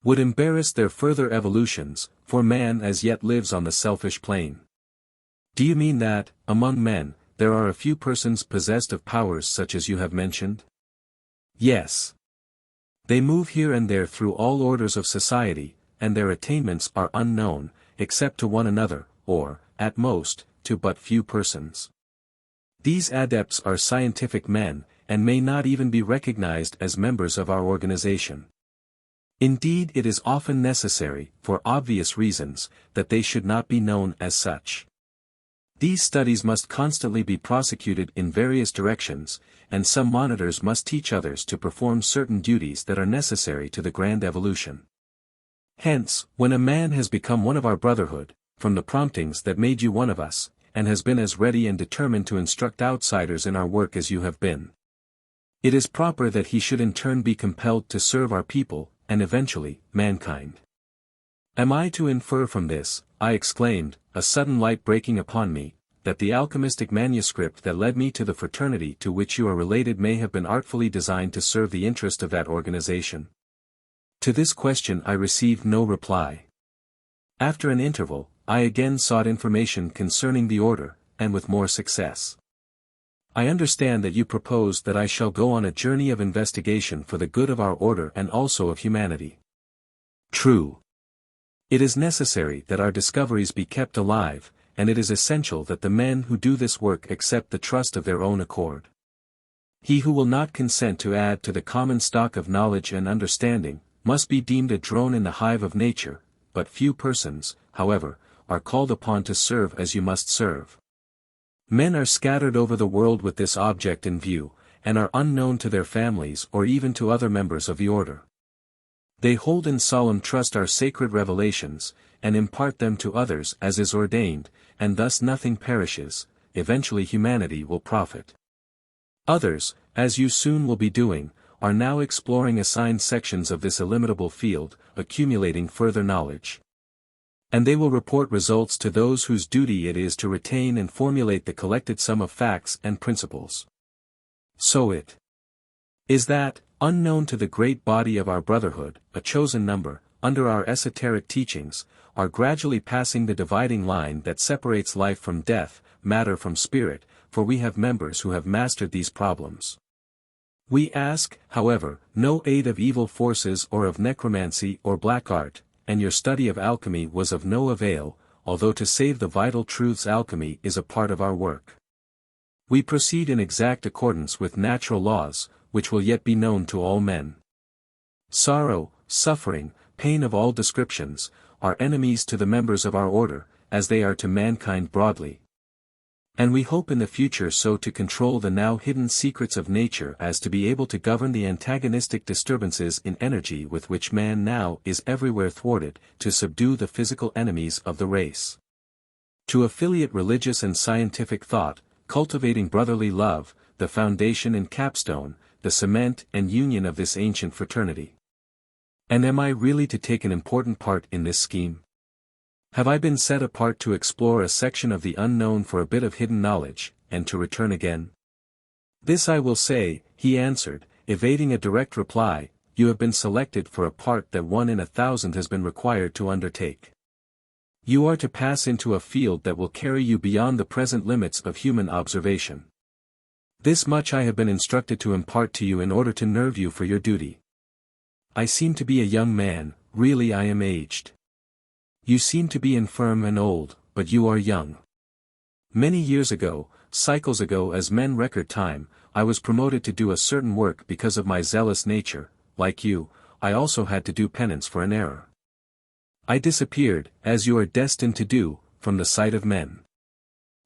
would embarrass their further evolutions, for man as yet lives on the selfish plane. Do you mean that, among men, there are a few persons possessed of powers such as you have mentioned? Yes. They move here and there through all orders of society, and their attainments are unknown, except to one another, or, at most, to but few persons. These adepts are scientific men, and may not even be recognized as members of our organization. Indeed, it is often necessary, for obvious reasons, that they should not be known as such. These studies must constantly be prosecuted in various directions, and some monitors must teach others to perform certain duties that are necessary to the grand evolution. Hence, when a man has become one of our brotherhood, from the promptings that made you one of us, and has been as ready and determined to instruct outsiders in our work as you have been, it is proper that he should in turn be compelled to serve our people, and eventually, mankind. Am I to infer from this, I exclaimed, a sudden light breaking upon me, that the alchemistic manuscript that led me to the fraternity to which you are related may have been artfully designed to serve the interest of that organization? To this question I received no reply. After an interval, I again sought information concerning the order, and with more success. I understand that you propose that I shall go on a journey of investigation for the good of our order and also of humanity. True. It is necessary that our discoveries be kept alive, and it is essential that the men who do this work accept the trust of their own accord. He who will not consent to add to the common stock of knowledge and understanding, must be deemed a drone in the hive of nature, but few persons, however, are called upon to serve as you must serve. Men are scattered over the world with this object in view, and are unknown to their families or even to other members of the order. They hold in solemn trust our sacred revelations, and impart them to others as is ordained, and thus nothing perishes, eventually humanity will profit. Others, as you soon will be doing, are now exploring assigned sections of this illimitable field, accumulating further knowledge. And they will report results to those whose duty it is to retain and formulate the collected sum of facts and principles. So it is that, unknown to the great body of our brotherhood, a chosen number, under our esoteric teachings, are gradually passing the dividing line that separates life from death, matter from spirit, for we have members who have mastered these problems. We ask, however, no aid of evil forces or of necromancy or black art, and your study of alchemy was of no avail, although to save the vital truths alchemy is a part of our work. We proceed in exact accordance with natural laws, which will yet be known to all men. Sorrow, suffering, pain of all descriptions, are enemies to the members of our order, as they are to mankind broadly. And we hope in the future so to control the now hidden secrets of nature as to be able to govern the antagonistic disturbances in energy with which man now is everywhere thwarted, to subdue the physical enemies of the race. To affiliate religious and scientific thought, cultivating brotherly love, the foundation and capstone, the cement and union of this ancient fraternity. And am I really to take an important part in this scheme? Have I been set apart to explore a section of the unknown for a bit of hidden knowledge, and to return again? This I will say, he answered, evading a direct reply, you have been selected for a part that 1 in 1,000 has been required to undertake. You are to pass into a field that will carry you beyond the present limits of human observation. This much I have been instructed to impart to you in order to nerve you for your duty. I seem to be a young man, really I am aged. You seem to be infirm and old, but you are young. Many years ago, cycles ago as men record time, I was promoted to do a certain work because of my zealous nature. Like you, I also had to do penance for an error. I disappeared, as you are destined to do, from the sight of men.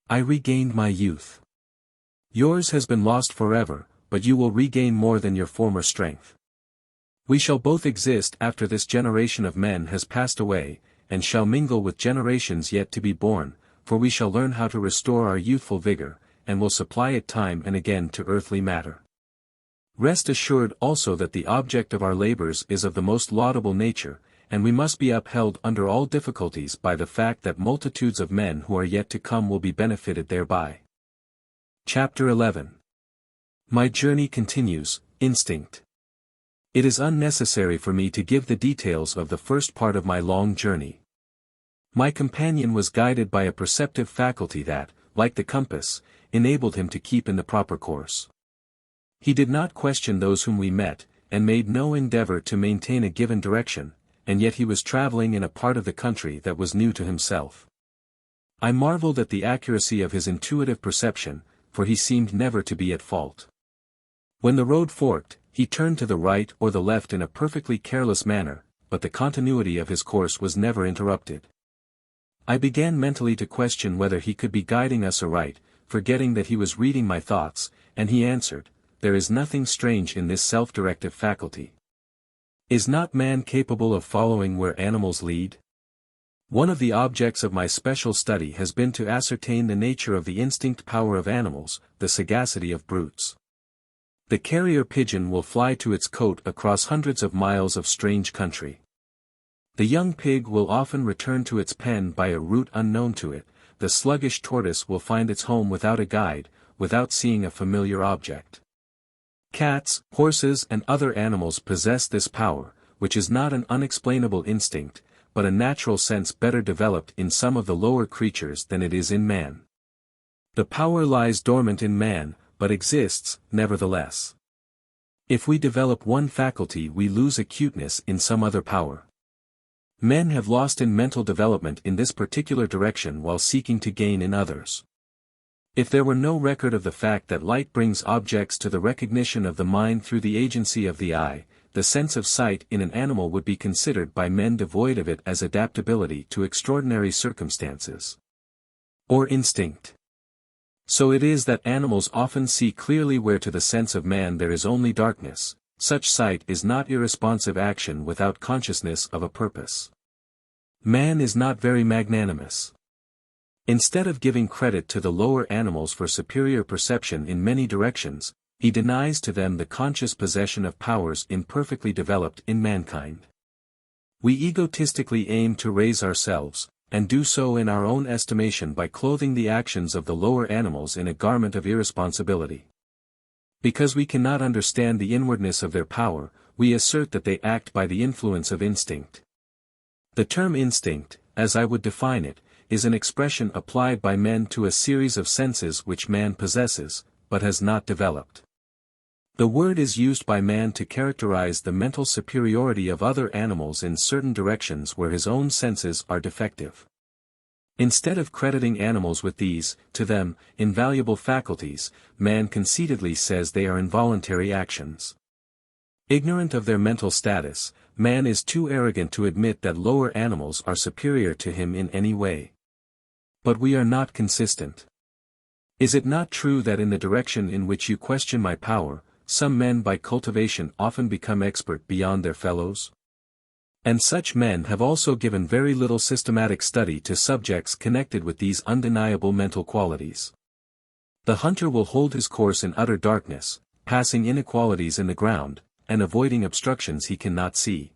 I regained my youth. Yours has been lost forever, but you will regain more than your former strength. We shall both exist after this generation of men has passed away, and shall mingle with generations yet to be born, for we shall learn how to restore our youthful vigor, and will supply it time and again to earthly matter. Rest assured also that the object of our labors is of the most laudable nature, and we must be upheld under all difficulties by the fact that multitudes of men who are yet to come will be benefited thereby. Chapter 11. My journey continues, instinct. It is unnecessary for me to give the details of the first part of my long journey. My companion was guided by a perceptive faculty that, like the compass, enabled him to keep in the proper course. He did not question those whom we met, and made no endeavor to maintain a given direction, and yet he was traveling in a part of the country that was new to himself. I marveled at the accuracy of his intuitive perception, for he seemed never to be at fault. When the road forked, he turned to the right or the left in a perfectly careless manner, but the continuity of his course was never interrupted. I began mentally to question whether he could be guiding us aright, forgetting that he was reading my thoughts, and he answered, "There is nothing strange in this self-directive faculty. Is not man capable of following where animals lead? One of the objects of my special study has been to ascertain the nature of the instinct power of animals, the sagacity of brutes. The carrier pigeon will fly to its cote across hundreds of miles of strange country. The young pig will often return to its pen by a route unknown to it, the sluggish tortoise will find its home without a guide, without seeing a familiar object. Cats, horses and other animals possess this power, which is not an unexplainable instinct, but a natural sense better developed in some of the lower creatures than it is in man. The power lies dormant in man, but exists, nevertheless. If we develop one faculty we lose acuteness in some other power. Men have lost in mental development in this particular direction while seeking to gain in others. If there were no record of the fact that light brings objects to the recognition of the mind through the agency of the eye, the sense of sight in an animal would be considered by men devoid of it as adaptability to extraordinary circumstances. Or instinct. So it is that animals often see clearly where to the sense of man there is only darkness. Such sight is not irresponsive action without consciousness of a purpose. Man is not very magnanimous. Instead of giving credit to the lower animals for superior perception in many directions, he denies to them the conscious possession of powers imperfectly developed in mankind. We egotistically aim to raise ourselves, and do so in our own estimation by clothing the actions of the lower animals in a garment of irresponsibility. Because we cannot understand the inwardness of their power, we assert that they act by the influence of instinct. The term instinct, as I would define it, is an expression applied by men to a series of senses which man possesses, but has not developed. The word is used by man to characterize the mental superiority of other animals in certain directions where his own senses are defective. Instead of crediting animals with these, to them, invaluable faculties, man conceitedly says they are involuntary actions. Ignorant of their mental status, man is too arrogant to admit that lower animals are superior to him in any way. But we are not consistent. Is it not true that in the direction in which you question my power, some men by cultivation often become expert beyond their fellows? And such men have also given very little systematic study to subjects connected with these undeniable mental qualities. The hunter will hold his course in utter darkness, passing inequalities in the ground, and avoiding obstructions he cannot see.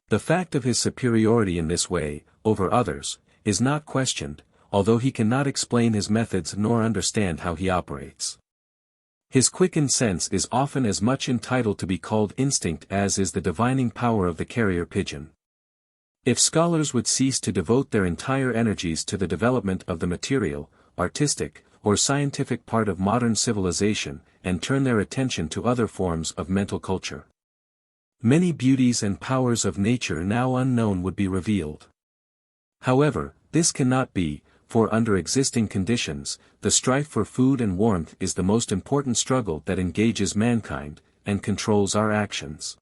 The fact of his superiority in this way, over others, is not questioned, although he cannot explain his methods nor understand how he operates. His quickened sense is often as much entitled to be called instinct as is the divining power of the carrier pigeon. If scholars would cease to devote their entire energies to the development of the material, artistic, or scientific part of modern civilization, and turn their attention to other forms of mental culture, many beauties and powers of nature now unknown would be revealed. However, this cannot be, for under existing conditions, the strife for food and warmth is the most important struggle that engages mankind, and controls our actions.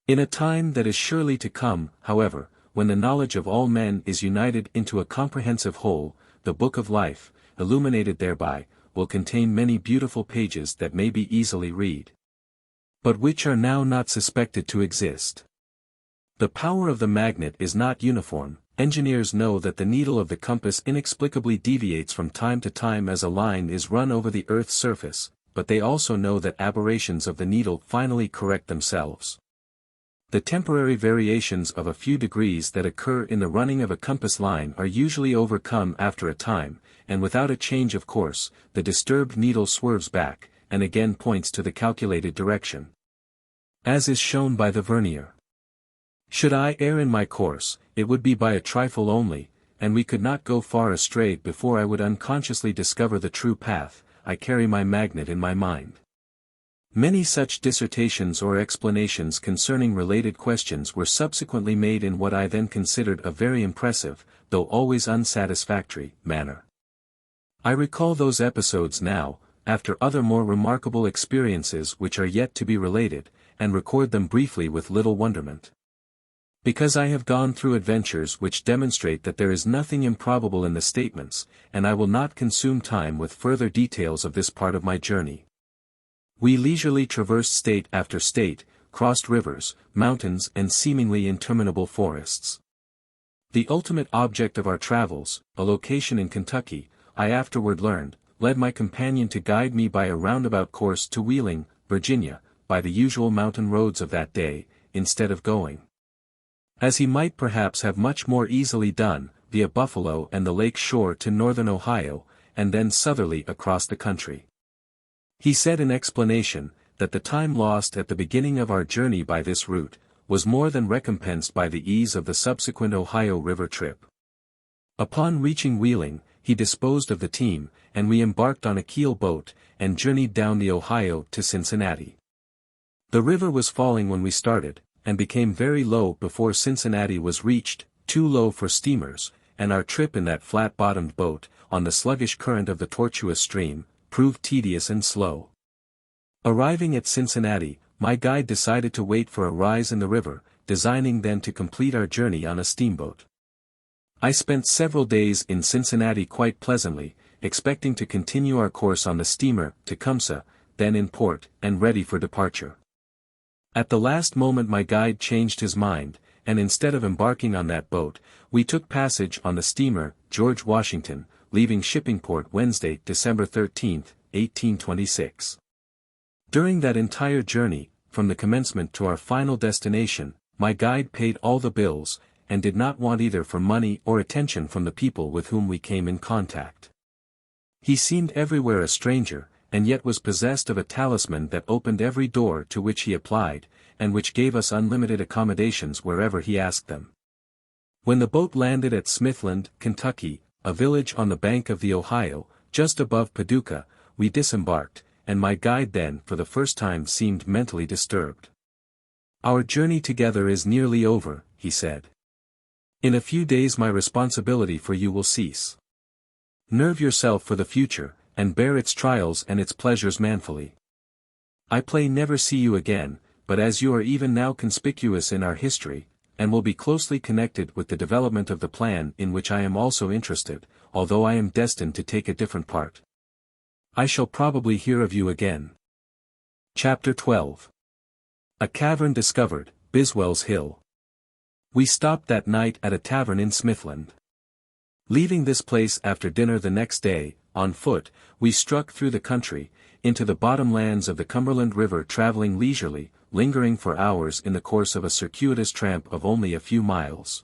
In a time that is surely to come, however, when the knowledge of all men is united into a comprehensive whole, the book of life, illuminated thereby, will contain many beautiful pages that may be easily read, but which are now not suspected to exist. The power of the magnet is not uniform. Engineers know that the needle of the compass inexplicably deviates from time to time as a line is run over the Earth's surface, but they also know that aberrations of the needle finally correct themselves. The temporary variations of a few degrees that occur in the running of a compass line are usually overcome after a time, and without a change of course, the disturbed needle swerves back, and again points to the calculated direction. As is shown by the vernier. Should I err in my course, it would be by a trifle only, and we could not go far astray before I would unconsciously discover the true path. I carry my magnet in my mind. Many such dissertations or explanations concerning related questions were subsequently made in what I then considered a very impressive, though always unsatisfactory, manner. I recall those episodes now, after other more remarkable experiences which are yet to be related, and record them briefly with little wonderment. Because I have gone through adventures which demonstrate that there is nothing improbable in the statements, and I will not consume time with further details of this part of my journey. We leisurely traversed state after state, crossed rivers, mountains and seemingly interminable forests. The ultimate object of our travels, a location in Kentucky, I afterward learned, led my companion to guide me by a roundabout course to Wheeling, Virginia, by the usual mountain roads of that day, instead of going, as he might perhaps have much more easily done, via Buffalo and the lake shore to northern Ohio, and then southerly across the country. He said in explanation, that the time lost at the beginning of our journey by this route, was more than recompensed by the ease of the subsequent Ohio River trip. Upon reaching Wheeling, he disposed of the team, and we embarked on a keel boat, and journeyed down the Ohio to Cincinnati. The river was falling when we started, and became very low before Cincinnati was reached, too low for steamers, and our trip in that flat-bottomed boat, on the sluggish current of the tortuous stream, proved tedious and slow. Arriving at Cincinnati, my guide decided to wait for a rise in the river, designing then to complete our journey on a steamboat. I spent several days in Cincinnati quite pleasantly, expecting to continue our course on the steamer Tecumseh, then in port, and ready for departure. At the last moment my guide changed his mind, and instead of embarking on that boat, we took passage on the steamer George Washington, leaving Shippingport Wednesday, December 13, 1826. During that entire journey, from the commencement to our final destination, my guide paid all the bills, and did not want either for money or attention from the people with whom we came in contact. He seemed everywhere a stranger, and yet was possessed of a talisman that opened every door to which he applied, and which gave us unlimited accommodations wherever he asked them. When the boat landed at Smithland, Kentucky, a village on the bank of the Ohio, just above Paducah, we disembarked, and my guide then for the first time seemed mentally disturbed. "Our journey together is nearly over," he said. "In a few days my responsibility for you will cease. Nerve yourself for the future, and bear its trials and its pleasures manfully. I pray never see you again, but as you are even now conspicuous in our history, and will be closely connected with the development of the plan in which I am also interested, although I am destined to take a different part, I shall probably hear of you again." Chapter 12. A Cavern Discovered, Biswell's Hill. We stopped that night at a tavern in Smithland. Leaving this place after dinner the next day, on foot, we struck through the country, into the bottomlands of the Cumberland River, traveling leisurely, lingering for hours in the course of a circuitous tramp of only a few miles.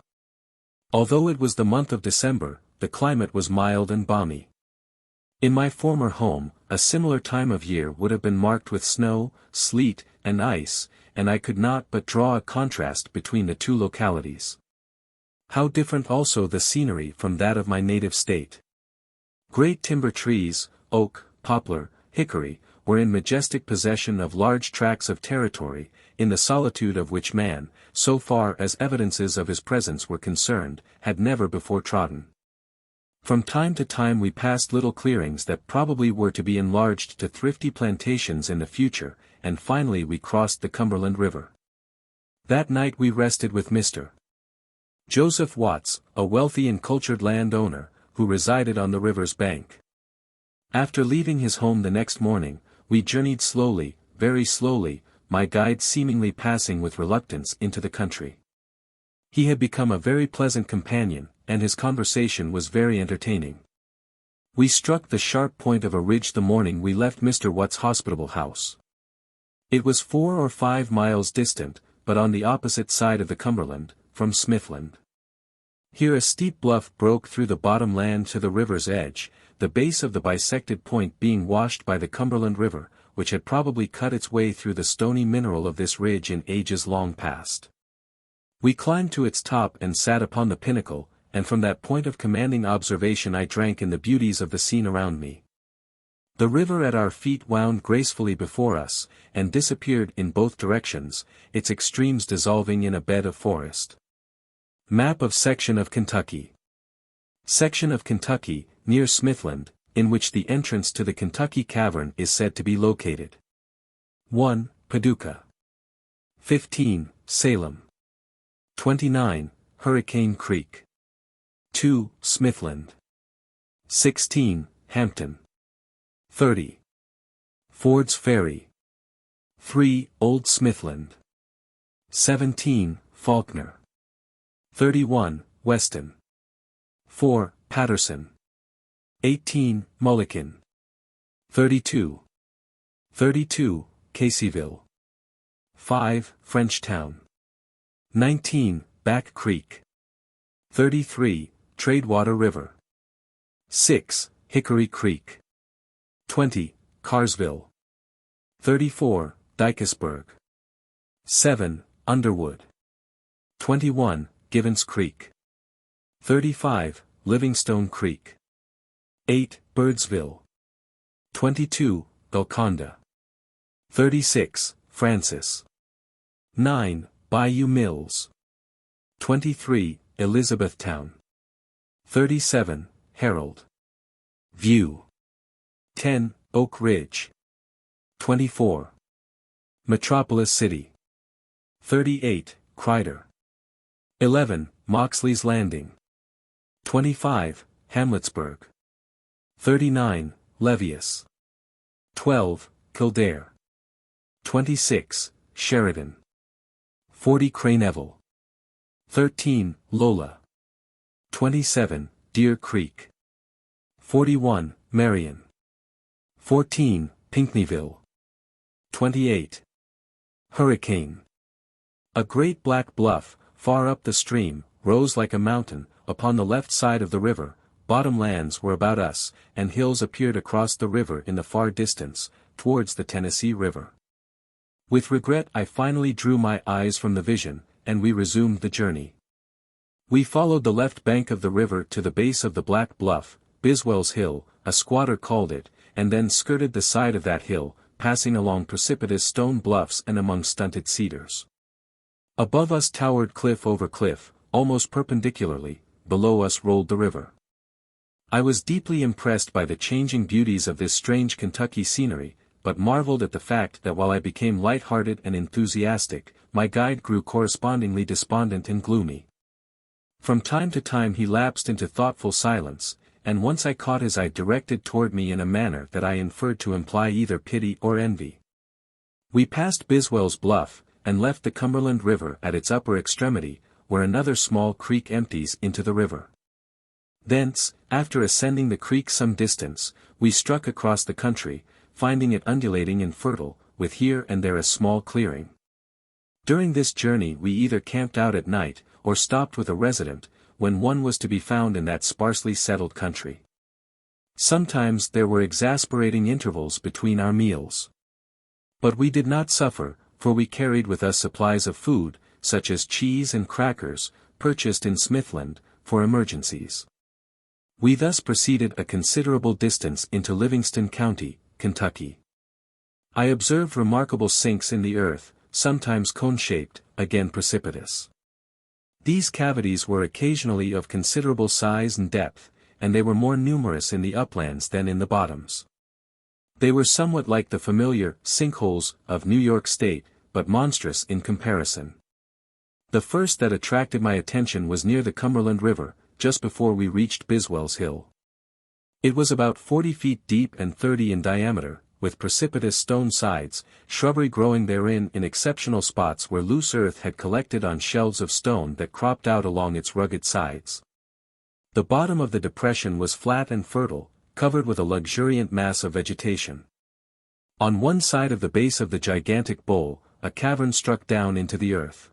Although it was the month of December, the climate was mild and balmy. In my former home, a similar time of year would have been marked with snow, sleet, and ice, and I could not but draw a contrast between the two localities. How different also the scenery from that of my native state. Great timber trees, oak, poplar, hickory, were in majestic possession of large tracts of territory, in the solitude of which man, so far as evidences of his presence were concerned, had never before trodden. From time to time we passed little clearings that probably were to be enlarged to thrifty plantations in the future, and finally we crossed the Cumberland River. That night we rested with Mr. Joseph Watts, a wealthy and cultured landowner, who resided on the river's bank. After leaving his home the next morning, we journeyed slowly, very slowly, my guide seemingly passing with reluctance into the country. He had become a very pleasant companion, and his conversation was very entertaining. We struck the sharp point of a ridge the morning we left Mr. Watts' hospitable house. It was 4 or 5 miles distant, but on the opposite side of the Cumberland, from Smithland. Here a steep bluff broke through the bottom land to the river's edge, the base of the bisected point being washed by the Cumberland River, which had probably cut its way through the stony mineral of this ridge in ages long past. We climbed to its top and sat upon the pinnacle, and from that point of commanding observation I drank in the beauties of the scene around me. The river at our feet wound gracefully before us, and disappeared in both directions, its extremes dissolving in a bed of forest. Map of section of Kentucky. Section of Kentucky, near Smithland, in which the entrance to the Kentucky Cavern is said to be located. 1. Paducah. 15. Salem. 29. Hurricane Creek. 2. Smithland. 16. Hampton. 30. Ford's Ferry. 3. Old Smithland. 17. Faulkner. 31. Weston. 4. Patterson. 18. Mulliken. 32. 32. Caseyville. 5. Frenchtown. 19. Back Creek. 33. Tradewater River. 6. Hickory Creek. 20. Carsville. 34. Dykesburg. 7. Underwood. 21. Givens Creek. 35. Livingstone Creek. 8. Birdsville. 22. Golconda. 36. Francis. 9. Bayou Mills. 23. Elizabethtown. 37. Herald. View. 10. Oak Ridge. 24. Metropolis City. 38. Crider. 11. Moxley's Landing. 25. Hamletsburg. 39. Levias. 12. Kildare. 26. Sheridan. 40. Craneville. 13. Lola. 27. Deer Creek. 41. Marion. 14. Pinckneyville. 28. Hurricane. A great black bluff, far up the stream, rose like a mountain, upon the left side of the river. Bottom lands were about us, and hills appeared across the river in the far distance, towards the Tennessee River. With regret I finally drew my eyes from the vision, and we resumed the journey. We followed the left bank of the river to the base of the Black Bluff, Biswell's Hill, a squatter called it, and then skirted the side of that hill, passing along precipitous stone bluffs and among stunted cedars. Above us towered cliff over cliff, almost perpendicularly, below us rolled the river. I was deeply impressed by the changing beauties of this strange Kentucky scenery, but marveled at the fact that while I became light-hearted and enthusiastic, my guide grew correspondingly despondent and gloomy. From time to time he lapsed into thoughtful silence, and once I caught his eye directed toward me in a manner that I inferred to imply either pity or envy. We passed Biswell's Bluff, and left the Cumberland River at its upper extremity, where another small creek empties into the river. Thence, after ascending the creek some distance, we struck across the country, finding it undulating and fertile, with here and there a small clearing. During this journey we either camped out at night, or stopped with a resident, when one was to be found in that sparsely settled country. Sometimes there were exasperating intervals between our meals. But we did not suffer, for we carried with us supplies of food, such as cheese and crackers, purchased in Smithland, for emergencies. We thus proceeded a considerable distance into Livingston County, Kentucky. I observed remarkable sinks in the earth, sometimes cone-shaped, again precipitous. These cavities were occasionally of considerable size and depth, and they were more numerous in the uplands than in the bottoms. They were somewhat like the familiar sinkholes of New York State, but monstrous in comparison. The first that attracted my attention was near the Cumberland River, just before we reached Biswell's Hill. It was about 40 feet deep and 30 in diameter, with precipitous stone sides, shrubbery growing therein in exceptional spots where loose earth had collected on shelves of stone that cropped out along its rugged sides. The bottom of the depression was flat and fertile, covered with a luxuriant mass of vegetation. On one side of the base of the gigantic bowl, a cavern struck down into the earth.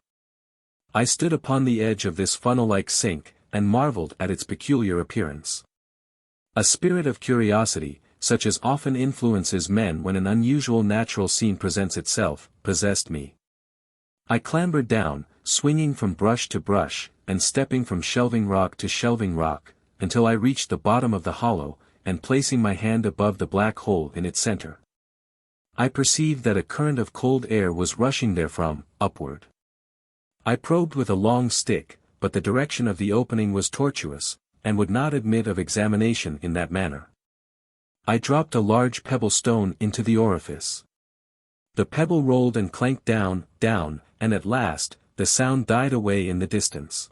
I stood upon the edge of this funnel-like sink, and marveled at its peculiar appearance. A spirit of curiosity, such as often influences men when an unusual natural scene presents itself, possessed me. I clambered down, swinging from brush to brush, and stepping from shelving rock to shelving rock, until I reached the bottom of the hollow, and placing my hand above the black hole in its center, I perceived that a current of cold air was rushing therefrom, upward. I probed with a long stick, but the direction of the opening was tortuous, and would not admit of examination in that manner. I dropped a large pebble stone into the orifice. The pebble rolled and clanked down, and at last, the sound died away in the distance.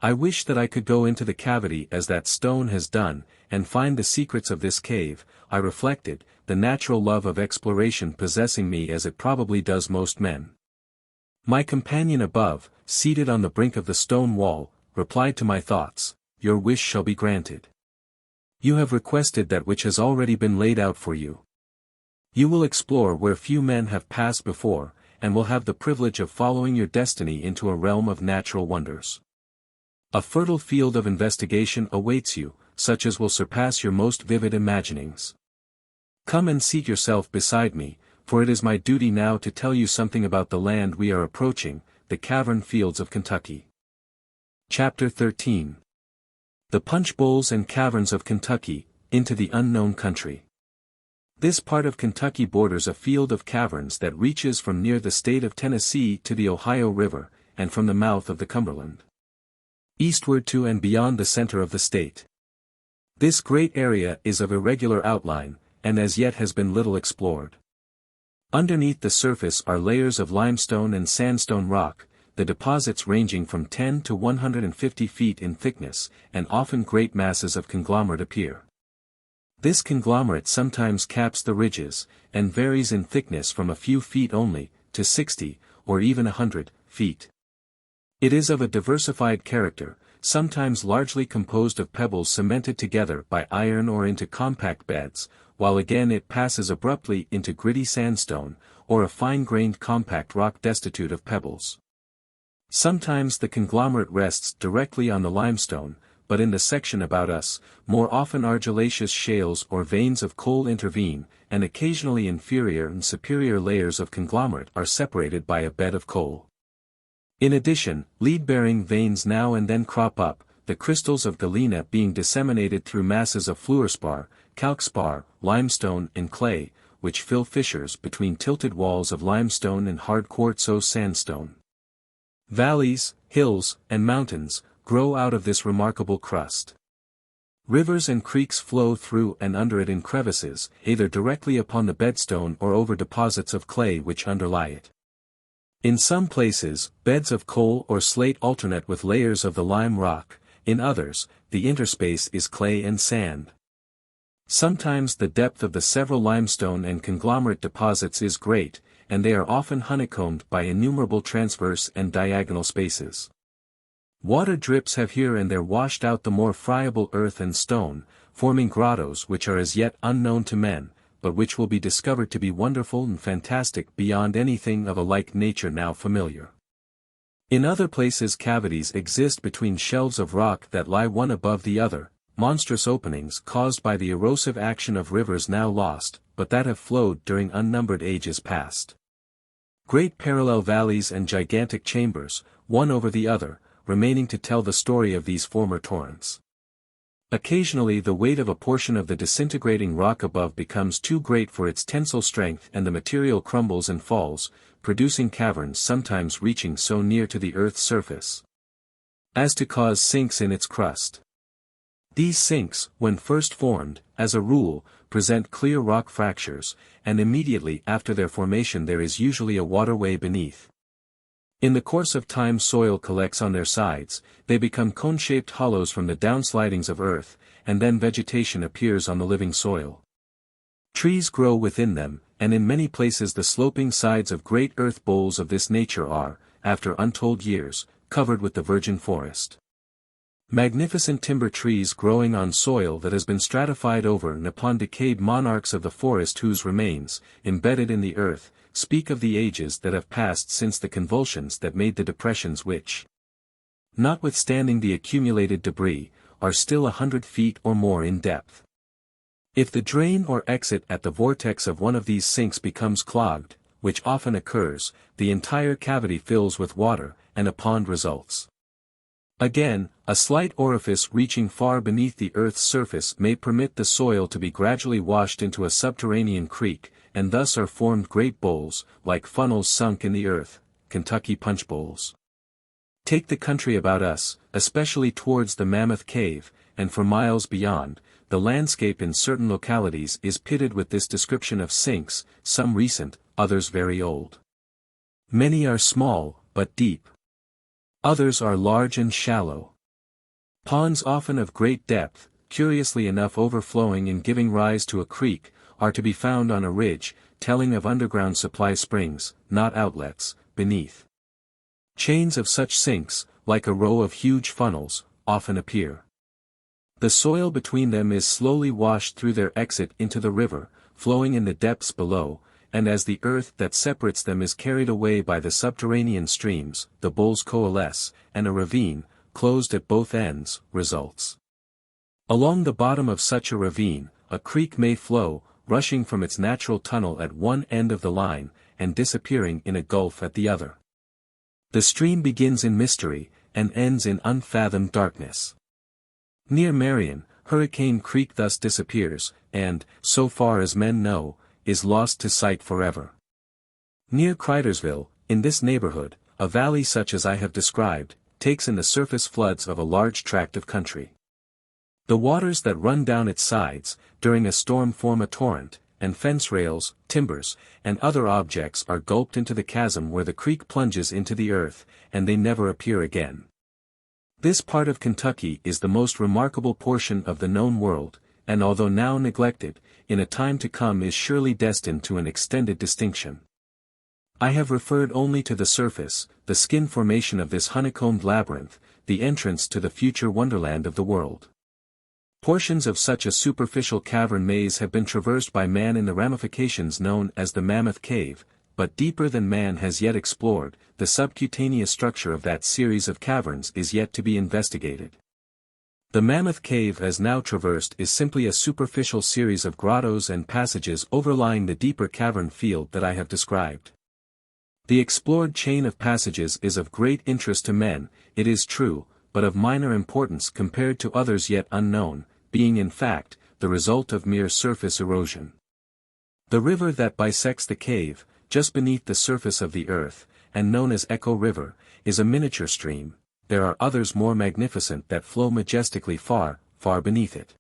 I wish that I could go into the cavity as that stone has done, and find the secrets of this cave, I reflected, the natural love of exploration possessing me as it probably does most men. My companion above, seated on the brink of the stone wall, replied to my thoughts, "Your wish shall be granted. You have requested that which has already been laid out for you. You will explore where few men have passed before, and will have the privilege of following your destiny into a realm of natural wonders. A fertile field of investigation awaits you, such as will surpass your most vivid imaginings. Come and seat yourself beside me, for it is my duty now to tell you something about the land we are approaching, the cavern fields of Kentucky." Chapter 13. The Punch Bowls and Caverns of Kentucky, into the Unknown Country. This part of Kentucky borders a field of caverns that reaches from near the state of Tennessee to the Ohio River, and from the mouth of the Cumberland eastward to and beyond the center of the state. This great area is of irregular outline, and as yet has been little explored. Underneath the surface are layers of limestone and sandstone rock, the deposits ranging from 10 to 150 feet in thickness, and often great masses of conglomerate appear. This conglomerate sometimes caps the ridges, and varies in thickness from a few feet only, to 60, or even 100, feet. It is of a diversified character, sometimes largely composed of pebbles cemented together by iron or into compact beds, while again it passes abruptly into gritty sandstone, or a fine-grained compact rock destitute of pebbles. Sometimes the conglomerate rests directly on the limestone, but in the section about us, more often argillaceous shales or veins of coal intervene, and occasionally inferior and superior layers of conglomerate are separated by a bed of coal. In addition, lead-bearing veins now and then crop up, the crystals of galena being disseminated through masses of fluorspar, calcspar, limestone and clay, which fill fissures between tilted walls of limestone and hard quartzose sandstone. Valleys, hills, and mountains grow out of this remarkable crust. Rivers and creeks flow through and under it in crevices, either directly upon the bedstone or over deposits of clay which underlie it. In some places, beds of coal or slate alternate with layers of the lime rock, in others, the interspace is clay and sand. Sometimes the depth of the several limestone and conglomerate deposits is great, and they are often honeycombed by innumerable transverse and diagonal spaces. Water drips have here and there washed out the more friable earth and stone, forming grottos which are as yet unknown to men, but which will be discovered to be wonderful and fantastic beyond anything of a like nature now familiar. In other places cavities exist between shelves of rock that lie one above the other, monstrous openings caused by the erosive action of rivers now lost, but that have flowed during unnumbered ages past. Great parallel valleys and gigantic chambers, one over the other, remaining to tell the story of these former torrents. Occasionally the weight of a portion of the disintegrating rock above becomes too great for its tensile strength and the material crumbles and falls, producing caverns sometimes reaching so near to the earth's surface as to cause sinks in its crust. These sinks, when first formed, as a rule, present clear rock fractures, and immediately after their formation there is usually a waterway beneath. In the course of time soil collects on their sides, they become cone-shaped hollows from the downslidings of earth, and then vegetation appears on the living soil. Trees grow within them, and in many places the sloping sides of great earth bowls of this nature are, after untold years, covered with the virgin forest. Magnificent timber trees growing on soil that has been stratified over and upon decayed monarchs of the forest whose remains, embedded in the earth, speak of the ages that have passed since the convulsions that made the depressions which, notwithstanding the accumulated debris, are still 100 feet or more in depth. If the drain or exit at the vortex of one of these sinks becomes clogged, which often occurs, the entire cavity fills with water, and a pond results. Again, a slight orifice reaching far beneath the earth's surface may permit the soil to be gradually washed into a subterranean creek, and thus are formed great bowls, like funnels sunk in the earth, Kentucky punch bowls. Take the country about us, especially towards the Mammoth Cave, and for miles beyond, the landscape in certain localities is pitted with this description of sinks, some recent, others very old. Many are small, but deep. Others are large and shallow. Ponds often of great depth, curiously enough overflowing and giving rise to a creek, are to be found on a ridge, telling of underground supply springs, not outlets, beneath. Chains of such sinks, like a row of huge funnels, often appear. The soil between them is slowly washed through their exit into the river, flowing in the depths below, and as the earth that separates them is carried away by the subterranean streams, the bowls coalesce, and a ravine, closed at both ends, results. Along the bottom of such a ravine, a creek may flow, rushing from its natural tunnel at one end of the line, and disappearing in a gulf at the other. The stream begins in mystery, and ends in unfathomed darkness. Near Marion, Hurricane Creek thus disappears, and, so far as men know, is lost to sight forever. Near Cridersville, in this neighborhood, a valley such as I have described, takes in the surface floods of a large tract of country. The waters that run down its sides, during a storm form a torrent, and fence rails, timbers, and other objects are gulped into the chasm where the creek plunges into the earth, and they never appear again. This part of Kentucky is the most remarkable portion of the known world, and although now neglected, in a time to come is surely destined to an extended distinction. I have referred only to the surface, the skin formation of this honeycombed labyrinth, the entrance to the future wonderland of the world. Portions of such a superficial cavern maze have been traversed by man in the ramifications known as the Mammoth Cave, but deeper than man has yet explored, the subcutaneous structure of that series of caverns is yet to be investigated. The Mammoth Cave as now traversed is simply a superficial series of grottos and passages overlying the deeper cavern field that I have described. The explored chain of passages is of great interest to men, it is true, but of minor importance compared to others yet unknown, being in fact, the result of mere surface erosion. The river that bisects the cave, just beneath the surface of the earth, and known as Echo River, is a miniature stream. There are others more magnificent that flow majestically far, far beneath it.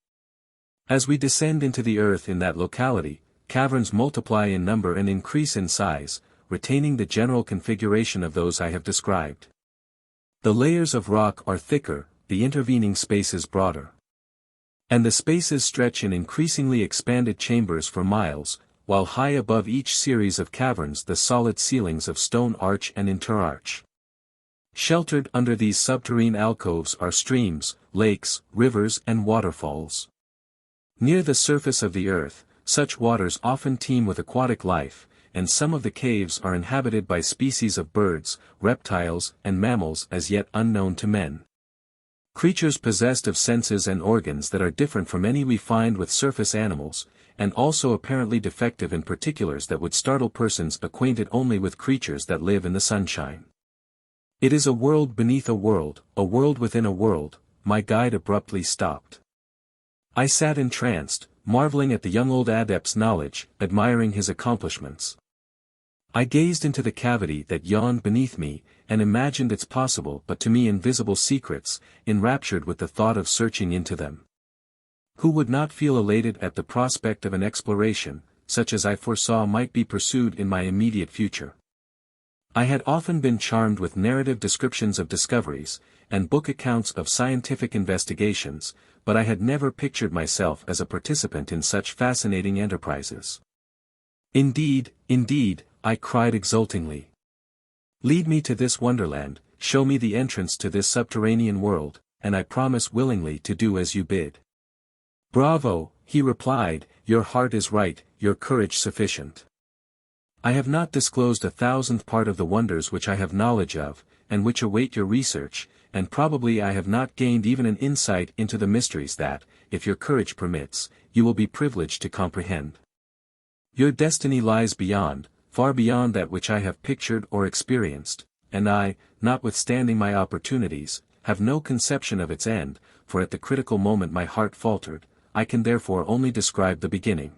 As we descend into the earth in that locality, caverns multiply in number and increase in size, retaining the general configuration of those I have described. The layers of rock are thicker, the intervening spaces broader. And the spaces stretch in increasingly expanded chambers for miles, while high above each series of caverns the solid ceilings of stone arch and interarch. Sheltered under these subterranean alcoves are streams, lakes, rivers and waterfalls. Near the surface of the earth, such waters often teem with aquatic life, and some of the caves are inhabited by species of birds, reptiles, and mammals as yet unknown to men. Creatures possessed of senses and organs that are different from any we find with surface animals, and also apparently defective in particulars that would startle persons acquainted only with creatures that live in the sunshine. It is a world beneath a world within a world. My guide abruptly stopped. I sat entranced, marveling at the young old adept's knowledge, admiring his accomplishments. I gazed into the cavity that yawned beneath me, and imagined its possible but to me invisible secrets, enraptured with the thought of searching into them. Who would not feel elated at the prospect of an exploration, such as I foresaw might be pursued in my immediate future? I had often been charmed with narrative descriptions of discoveries, and book accounts of scientific investigations, but I had never pictured myself as a participant in such fascinating enterprises. Indeed, I cried exultingly. Lead me to this wonderland, show me the entrance to this subterranean world, and I promise willingly to do as you bid. Bravo, he replied, your heart is right, your courage sufficient. I have not disclosed 1,000th part of the wonders which I have knowledge of, and which await your research, and probably I have not gained even an insight into the mysteries that, if your courage permits, you will be privileged to comprehend. Your destiny lies beyond, far beyond that which I have pictured or experienced, and I, notwithstanding my opportunities, have no conception of its end, for at the critical moment my heart faltered. I can therefore only describe the beginning.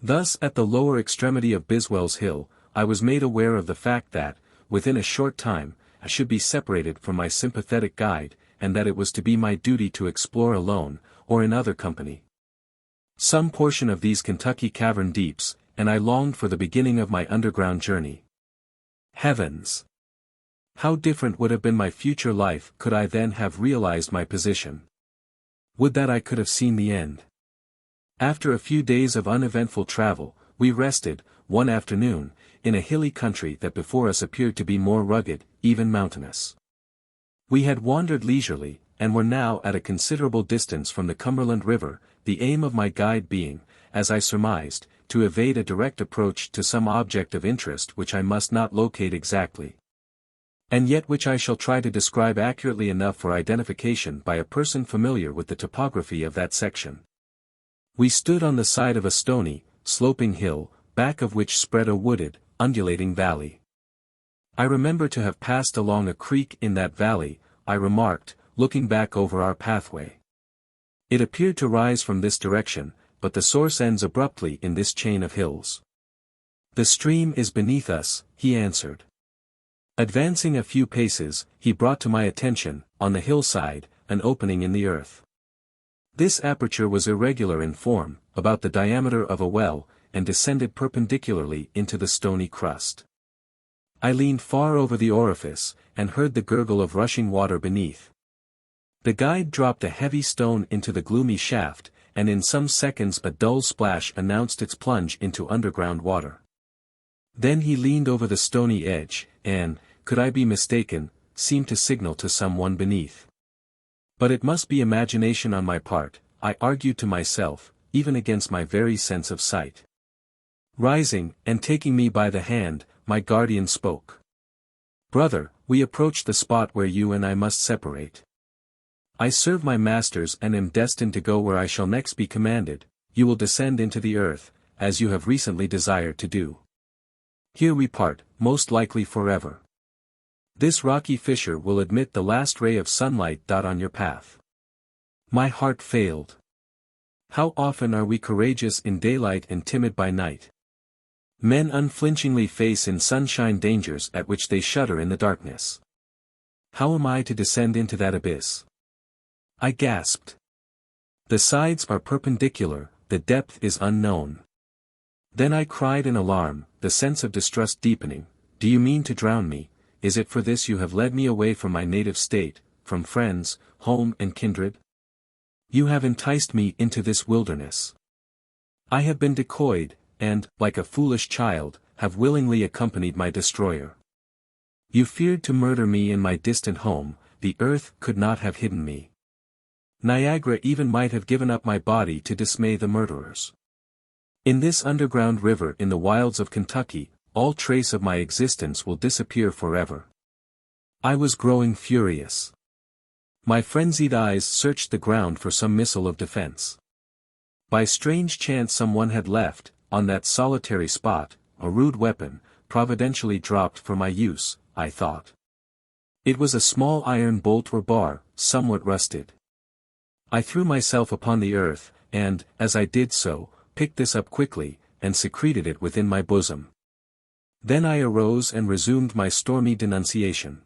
Thus at the lower extremity of Biswell's Hill, I was made aware of the fact that, within a short time, I should be separated from my sympathetic guide, and that it was to be my duty to explore alone, or in other company, some portion of these Kentucky cavern deeps, and I longed for the beginning of my underground journey. Heavens! How different would have been my future life could I then have realized my position. Would that I could have seen the end. After a few days of uneventful travel, we rested, one afternoon, in a hilly country that before us appeared to be more rugged, even mountainous. We had wandered leisurely, and were now at a considerable distance from the Cumberland River, the aim of my guide being, as I surmised, to evade a direct approach to some object of interest which I must not locate exactly, and yet which I shall try to describe accurately enough for identification by a person familiar with the topography of that section. We stood on the side of a stony, sloping hill, back of which spread a wooded, undulating valley. I remember to have passed along a creek in that valley, I remarked, looking back over our pathway. It appeared to rise from this direction, but the source ends abruptly in this chain of hills. The stream is beneath us, he answered. Advancing a few paces, he brought to my attention, on the hillside, an opening in the earth. This aperture was irregular in form, about the diameter of a well, and descended perpendicularly into the stony crust. I leaned far over the orifice, and heard the gurgle of rushing water beneath. The guide dropped a heavy stone into the gloomy shaft, and in some seconds a dull splash announced its plunge into underground water. Then he leaned over the stony edge, and, could I be mistaken, seemed to signal to someone beneath. But it must be imagination on my part, I argued to myself, even against my very sense of sight. Rising, and taking me by the hand, my guardian spoke. "Brother, we approach the spot where you and I must separate. I serve my masters and am destined to go where I shall next be commanded. You will descend into the earth, as you have recently desired to do. Here we part, most likely forever. This rocky fissure will admit the last ray of sunlight on your path." My heart failed. How often are we courageous in daylight and timid by night? Men unflinchingly face in sunshine dangers at which they shudder in the darkness. How am I to descend into that abyss? I gasped. The sides are perpendicular, the depth is unknown. Then I cried in alarm, the sense of distrust deepening, "Do you mean to drown me? Is it for this you have led me away from my native state, from friends, home and kindred? You have enticed me into this wilderness. I have been decoyed, and, like a foolish child, have willingly accompanied my destroyer. You feared to murder me in my distant home, the earth could not have hidden me. Niagara even might have given up my body to dismay the murderers. In this underground river in the wilds of Kentucky, all trace of my existence will disappear forever." I was growing furious. My frenzied eyes searched the ground for some missile of defense. By strange chance someone had left, on that solitary spot, a rude weapon, providentially dropped for my use, I thought. It was a small iron bolt or bar, somewhat rusted. I threw myself upon the earth, and, as I did so, picked this up quickly, and secreted it within my bosom. Then I arose and resumed my stormy denunciation.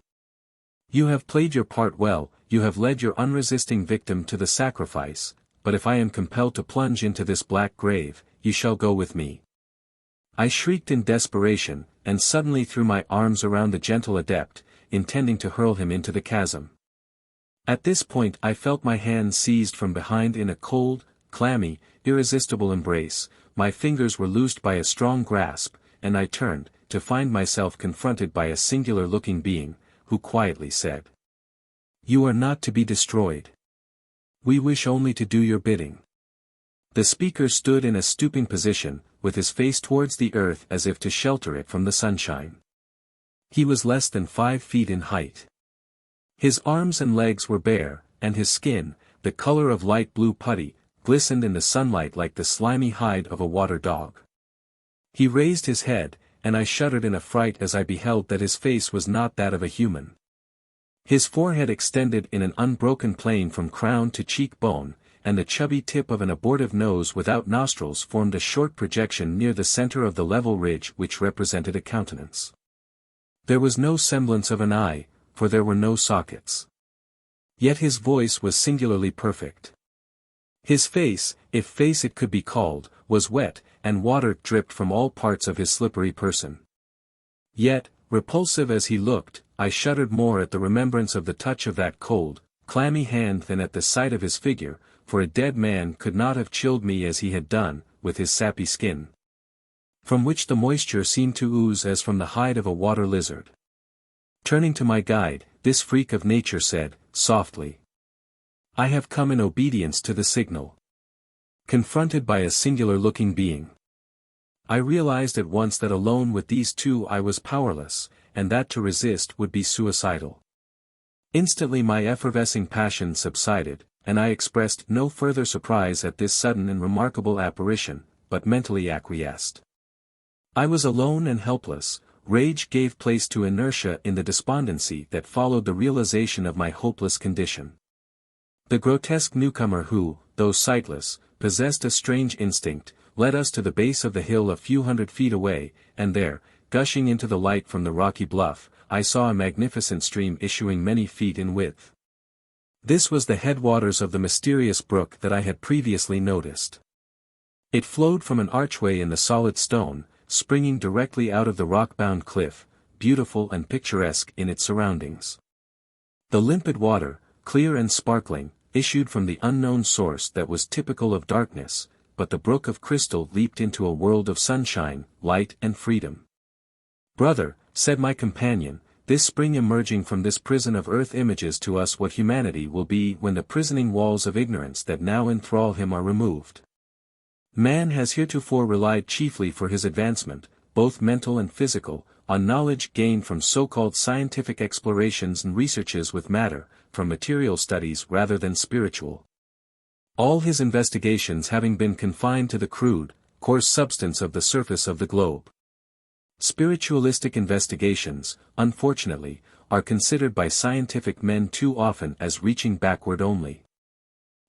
"You have played your part well, you have led your unresisting victim to the sacrifice, but if I am compelled to plunge into this black grave, you shall go with me." I shrieked in desperation, and suddenly threw my arms around the gentle adept, intending to hurl him into the chasm. At this point I felt my hand seized from behind in a cold, clammy, irresistible embrace, my fingers were loosed by a strong grasp, and I turned, to find myself confronted by a singular-looking being, who quietly said, "You are not to be destroyed. We wish only to do your bidding." The speaker stood in a stooping position, with his face towards the earth as if to shelter it from the sunshine. He was less than 5 feet in height. His arms and legs were bare, and his skin, the color of light blue putty, glistened in the sunlight like the slimy hide of a water dog. He raised his head, and I shuddered in affright as I beheld that his face was not that of a human. His forehead extended in an unbroken plane from crown to cheekbone, and the chubby tip of an abortive nose without nostrils formed a short projection near the center of the level ridge which represented a countenance. There was no semblance of an eye, for there were no sockets. Yet his voice was singularly perfect. His face, if face it could be called, was wet, and water dripped from all parts of his slippery person. Yet, repulsive as he looked, I shuddered more at the remembrance of the touch of that cold, clammy hand than at the sight of his figure, for a dead man could not have chilled me as he had done, with his sappy skin, from which the moisture seemed to ooze as from the hide of a water lizard. Turning to my guide, this freak of nature said, softly, "I have come in obedience to the signal." Confronted by a singular-looking being, I realized at once that alone with these two I was powerless, and that to resist would be suicidal. Instantly my effervescing passion subsided, and I expressed no further surprise at this sudden and remarkable apparition, but mentally acquiesced. I was alone and helpless. Rage gave place to inertia in the despondency that followed the realization of my hopeless condition. The grotesque newcomer who, though sightless, possessed a strange instinct, led us to the base of the hill a few hundred feet away, and there, gushing into the light from the rocky bluff, I saw a magnificent stream issuing many feet in width. This was the headwaters of the mysterious brook that I had previously noticed. It flowed from an archway in the solid stone, springing directly out of the rock-bound cliff, beautiful and picturesque in its surroundings. The limpid water, clear and sparkling, issued from the unknown source that was typical of darkness, but the brook of crystal leaped into a world of sunshine, light and freedom. "Brother," said my companion, "this spring emerging from this prison of earth images to us what humanity will be when the prisoning walls of ignorance that now enthrall him are removed. Man has heretofore relied chiefly for his advancement, both mental and physical, on knowledge gained from so-called scientific explorations and researches with matter, from material studies rather than spiritual. All his investigations having been confined to the crude, coarse substance of the surface of the globe. Spiritualistic investigations, unfortunately, are considered by scientific men too often as reaching backward only.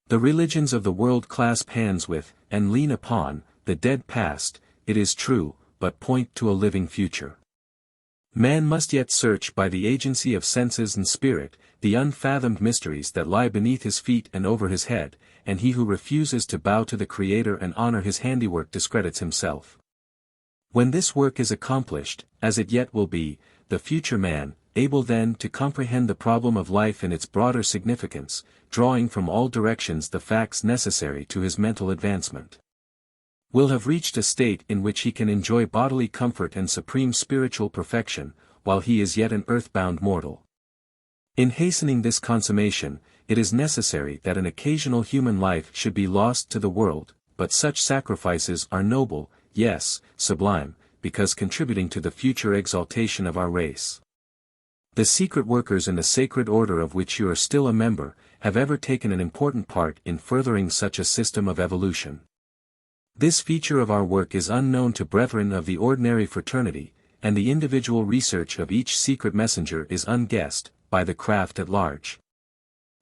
The religions of the world clasp hands with, and lean upon, the dead past, it is true, but point to a living future. Man must yet search by the agency of senses and spirit, the unfathomed mysteries that lie beneath his feet and over his head, and he who refuses to bow to the Creator and honor his handiwork discredits himself. When this work is accomplished, as it yet will be, the future man, able then to comprehend the problem of life in its broader significance, drawing from all directions the facts necessary to his mental advancement, will have reached a state in which he can enjoy bodily comfort and supreme spiritual perfection, while he is yet an earth-bound mortal. In hastening this consummation, it is necessary that an occasional human life should be lost to the world, but such sacrifices are noble, yes, sublime, because contributing to the future exaltation of our race. The secret workers in the sacred order of which you are still a member, have ever taken an important part in furthering such a system of evolution. This feature of our work is unknown to brethren of the ordinary fraternity, and the individual research of each secret messenger is unguessed, by the craft at large.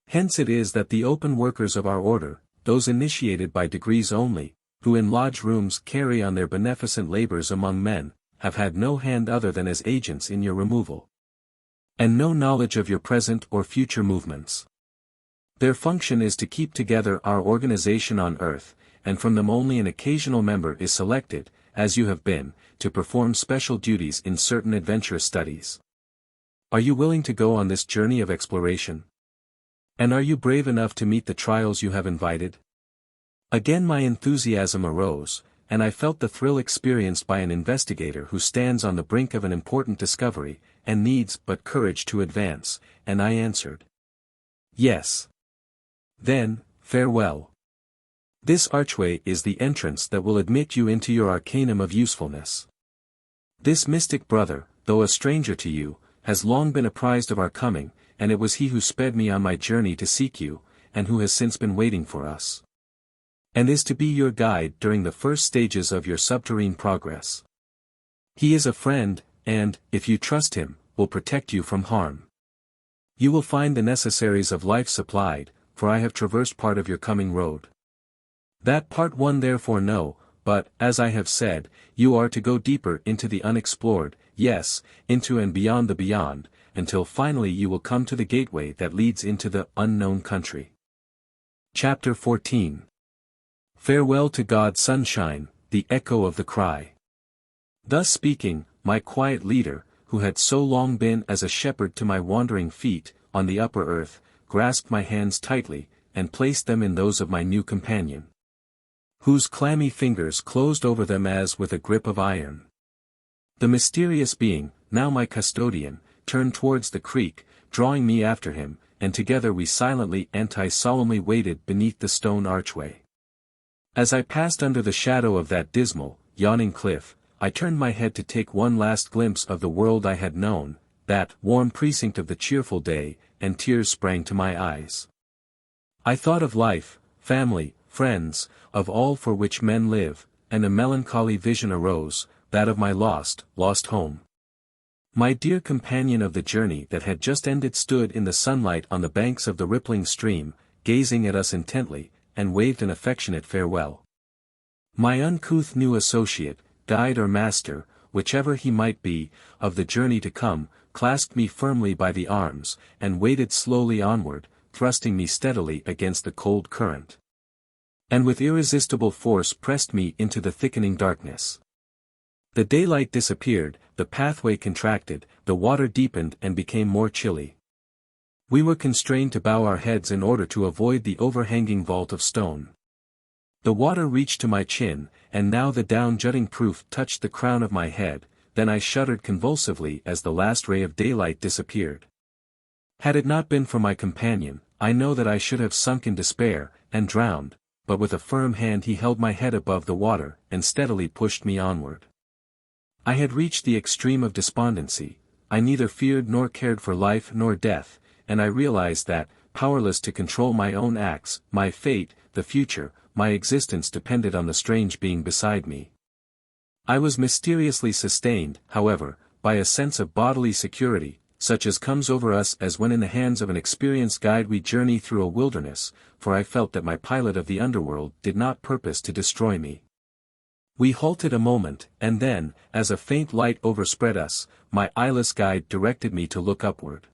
Hence it is that the open workers of our order, those initiated by degrees only, who in lodge rooms carry on their beneficent labors among men, have had no hand other than as agents in your removal, and no knowledge of your present or future movements. Their function is to keep together our organization on earth, and from them only an occasional member is selected, as you have been, to perform special duties in certain adventurous studies. Are you willing to go on this journey of exploration? And are you brave enough to meet the trials you have invited? Again my enthusiasm arose, and I felt the thrill experienced by an investigator who stands on the brink of an important discovery, and needs but courage to advance, and I answered, "Yes." "Then, farewell." This archway is the entrance that will admit you into your arcanum of usefulness. This mystic brother, though a stranger to you, has long been apprised of our coming, and it was he who sped me on my journey to seek you, and who has since been waiting for us. And is to be your guide during the first stages of your subterrane progress. He is a friend, and, if you trust him, will protect you from harm. You will find the necessaries of life supplied, for I have traversed part of your coming road. That part one therefore know, but, as I have said, you are to go deeper into the unexplored, yes, into and beyond the beyond, until finally you will come to the gateway that leads into the unknown country. Chapter 14. Farewell to God's sunshine, the echo of the cry. Thus speaking, my quiet leader, who had so long been as a shepherd to my wandering feet, on the upper earth, grasped my hands tightly, and placed them in those of my new companion, whose clammy fingers closed over them as with a grip of iron. The mysterious being, now my custodian, turned towards the creek, drawing me after him, and together we silently solemnly waited beneath the stone archway. As I passed under the shadow of that dismal, yawning cliff, I turned my head to take one last glimpse of the world I had known, that warm precinct of the cheerful day, and tears sprang to my eyes. I thought of life, family, friends, of all for which men live, and a melancholy vision arose, that of my lost home. My dear companion of the journey that had just ended stood in the sunlight on the banks of the rippling stream, gazing at us intently, and waved an affectionate farewell. My uncouth new associate, guide or master, whichever he might be, of the journey to come, clasped me firmly by the arms, and waded slowly onward, thrusting me steadily against the cold current. And with irresistible force pressed me into the thickening darkness. The daylight disappeared, the pathway contracted, the water deepened and became more chilly. We were constrained to bow our heads in order to avoid the overhanging vault of stone. The water reached to my chin, and now the down-jutting proof touched the crown of my head, then I shuddered convulsively as the last ray of daylight disappeared. Had it not been for my companion, I know that I should have sunk in despair, and drowned, but with a firm hand he held my head above the water, and steadily pushed me onward. I had reached the extreme of despondency, I neither feared nor cared for life nor death, and I realized that, powerless to control my own acts, my fate, the future, my existence depended on the strange being beside me. I was mysteriously sustained, however, by a sense of bodily security, such as comes over us as when in the hands of an experienced guide we journey through a wilderness, for I felt that my pilot of the underworld did not purpose to destroy me. We halted a moment, and then, as a faint light overspread us, my eyeless guide directed me to look upward.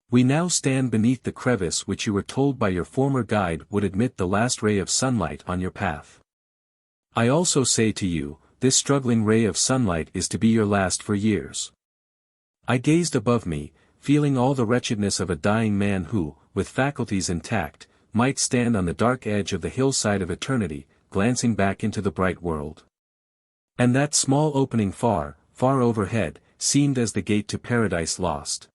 We now stand beneath the crevice which you were told by your former guide would admit the last ray of sunlight on your path. I also say to you, this struggling ray of sunlight is to be your last for years. I gazed above me, feeling all the wretchedness of a dying man who, with faculties intact, might stand on the dark edge of the hillside of eternity, glancing back into the bright world. And that small opening far overhead, seemed as the gate to paradise lost.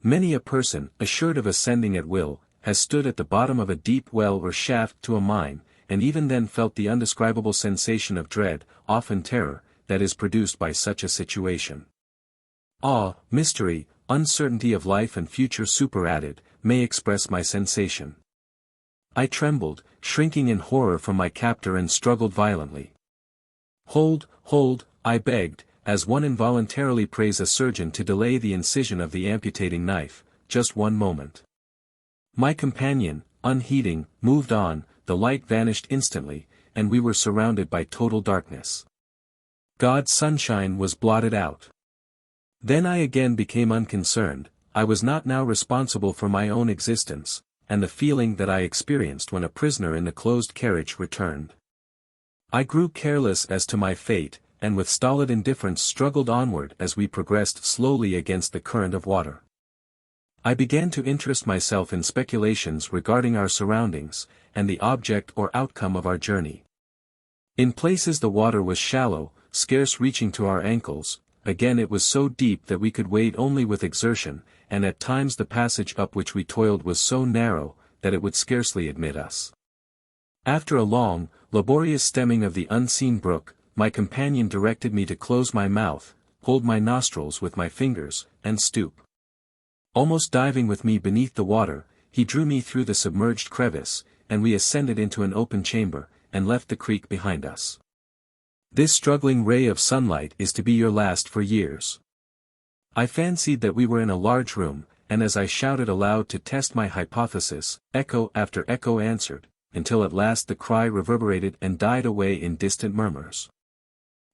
Many a person, assured of ascending at will, has stood at the bottom of a deep well or shaft to a mine, and even then felt the undescribable sensation of dread, often terror, that is produced by such a situation. Awe, mystery, uncertainty of life and future superadded, may express my sensation. I trembled, shrinking in horror from my captor and struggled violently. Hold, I begged, as one involuntarily prays a surgeon to delay the incision of the amputating knife, just one moment. My companion, unheeding, moved on, the light vanished instantly, and we were surrounded by total darkness. God's sunshine was blotted out. Then I again became unconcerned, I was not now responsible for my own existence, and the feeling that I experienced when a prisoner in the closed carriage returned. I grew careless as to my fate, and with stolid indifference struggled onward as we progressed slowly against the current of water. I began to interest myself in speculations regarding our surroundings, and the object or outcome of our journey. In places the water was shallow, scarce reaching to our ankles, again it was so deep that we could wade only with exertion, and at times the passage up which we toiled was so narrow, that it would scarcely admit us. After a long, laborious stemming of the unseen brook, my companion directed me to close my mouth, hold my nostrils with my fingers, and stoop. Almost diving with me beneath the water, he drew me through the submerged crevice, and we ascended into an open chamber, and left the creek behind us. This struggling ray of sunlight is to be your last for years. I fancied that we were in a large room, and as I shouted aloud to test my hypothesis, echo after echo answered, until at last the cry reverberated and died away in distant murmurs.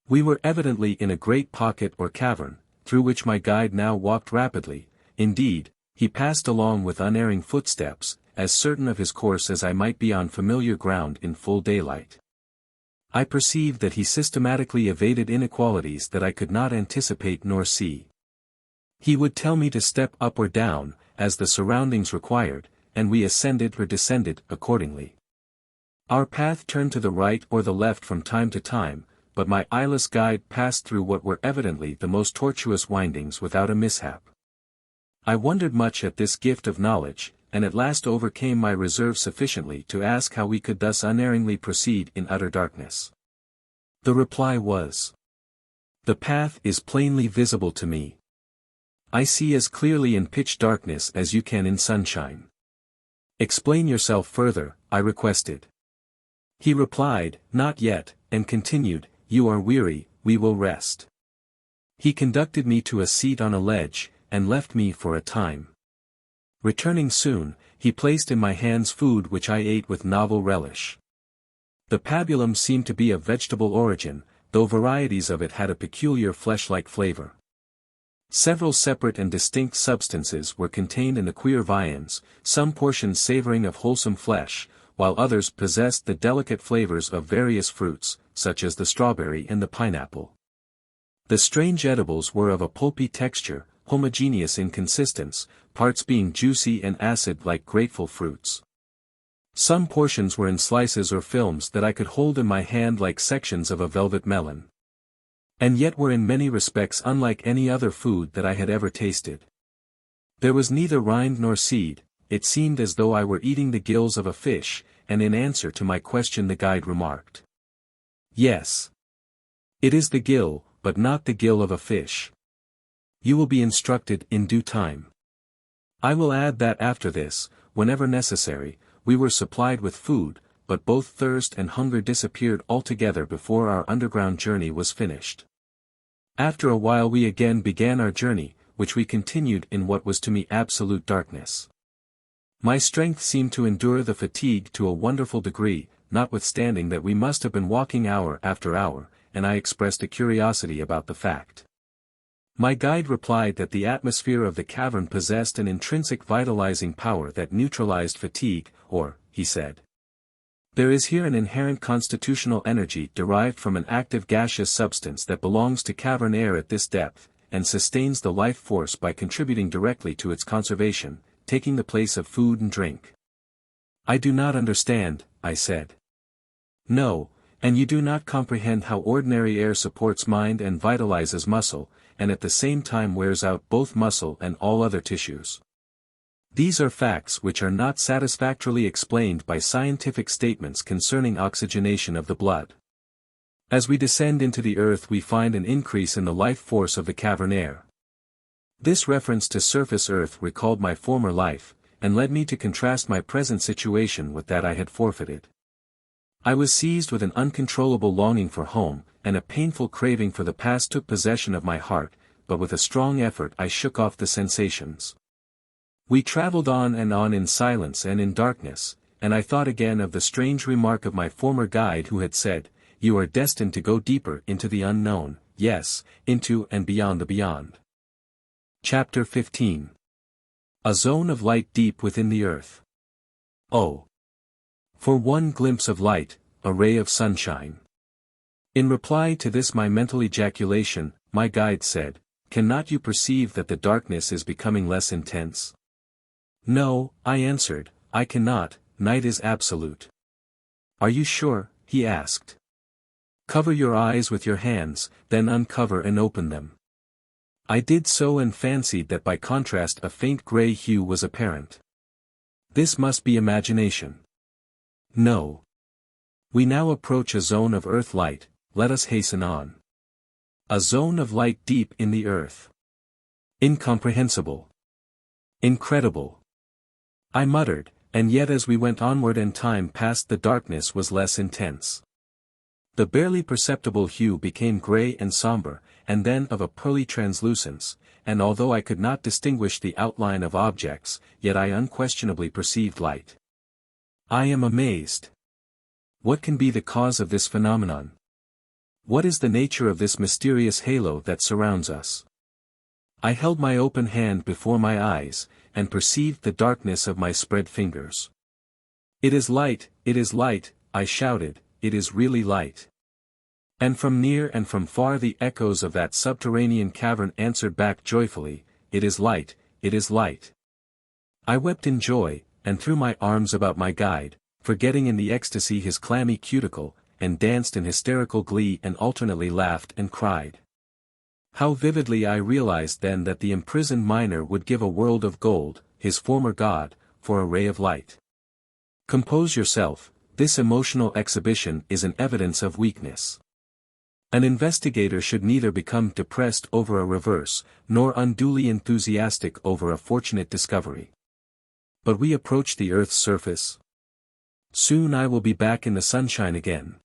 We were evidently in a great pocket or cavern, through which my guide now walked rapidly. Indeed, he passed along with unerring footsteps, as certain of his course as I might be on familiar ground in full daylight. I perceived that he systematically evaded inequalities that I could not anticipate nor see. He would tell me to step up or down, as the surroundings required, and we ascended or descended accordingly. Our path turned to the right or the left from time to time, but my eyeless guide passed through what were evidently the most tortuous windings without a mishap. I wondered much at this gift of knowledge, and at last overcame my reserve sufficiently to ask how we could thus unerringly proceed in utter darkness. The reply was, "The path is plainly visible to me. I see as clearly in pitch darkness as you can in sunshine." "Explain yourself further," I requested. He replied, "Not yet," and continued, "You are weary, we will rest." He conducted me to a seat on a ledge, and left me for a time. Returning soon, he placed in my hands food which I ate with novel relish. The pabulum seemed to be of vegetable origin, though varieties of it had a peculiar flesh-like flavor. Several separate and distinct substances were contained in the queer viands, some portions savoring of wholesome flesh, while others possessed the delicate flavors of various fruits, such as the strawberry and the pineapple. The strange edibles were of a pulpy texture, homogeneous in consistence, parts being juicy and acid like grateful fruits. Some portions were in slices or films that I could hold in my hand like sections of a velvet melon. And yet were in many respects unlike any other food that I had ever tasted. There was neither rind nor seed. It seemed as though I were eating the gills of a fish, and in answer to my question the guide remarked, "Yes. It is the gill, but not the gill of a fish. You will be instructed in due time." I will add that after this, whenever necessary, we were supplied with food, but both thirst and hunger disappeared altogether before our underground journey was finished. After a while we again began our journey, which we continued in what was to me absolute darkness. My strength seemed to endure the fatigue to a wonderful degree, notwithstanding that we must have been walking hour after hour, and I expressed a curiosity about the fact. My guide replied that the atmosphere of the cavern possessed an intrinsic vitalizing power that neutralized fatigue, or, he said, "There is here an inherent constitutional energy derived from an active gaseous substance that belongs to cavern air at this depth, and sustains the life force by contributing directly to its conservation, taking the place of food and drink." "I do not understand," I said. "No, and you do not comprehend how ordinary air supports mind and vitalizes muscle, and at the same time wears out both muscle and all other tissues. These are facts which are not satisfactorily explained by scientific statements concerning oxygenation of the blood. As we descend into the earth we find an increase in the life force of the cavern air." This reference to surface earth recalled my former life, and led me to contrast my present situation with that I had forfeited. I was seized with an uncontrollable longing for home, and a painful craving for the past took possession of my heart, but with a strong effort I shook off the sensations. We traveled on in silence and in darkness, and I thought again of the strange remark of my former guide who had said, "You are destined to go deeper into the unknown, yes, into and beyond the beyond." Chapter 15. A zone of light deep within the earth. Oh! For one glimpse of light, a ray of sunshine. In reply to this my mental ejaculation, my guide said, "Cannot you perceive that the darkness is becoming less intense?" "No," I answered, "I cannot, night is absolute." "Are you sure?" he asked. "Cover your eyes with your hands, then uncover and open them." I did so and fancied that by contrast a faint grey hue was apparent. This must be imagination. No. We now approach a zone of earth light, let us hasten on. A zone of light deep in the earth. Incomprehensible. Incredible. I muttered, and yet as we went onward and time passed the darkness was less intense. The barely perceptible hue became grey and sombre, and then of a pearly translucence, and although I could not distinguish the outline of objects, yet I unquestionably perceived light. I am amazed. What can be the cause of this phenomenon? What is the nature of this mysterious halo that surrounds us? I held my open hand before my eyes, and perceived the darkness of my spread fingers. It is light, I shouted, it is really light. And from near and from far the echoes of that subterranean cavern answered back joyfully, it is light, it is light. I wept in joy, and threw my arms about my guide, forgetting in the ecstasy his clammy cuticle, and danced in hysterical glee and alternately laughed and cried. How vividly I realized then that the imprisoned miner would give a world of gold, his former god, for a ray of light. Compose yourself, this emotional exhibition is an evidence of weakness. An investigator should neither become depressed over a reverse, nor unduly enthusiastic over a fortunate discovery. But we approach the earth's surface. Soon I will be back in the sunshine again.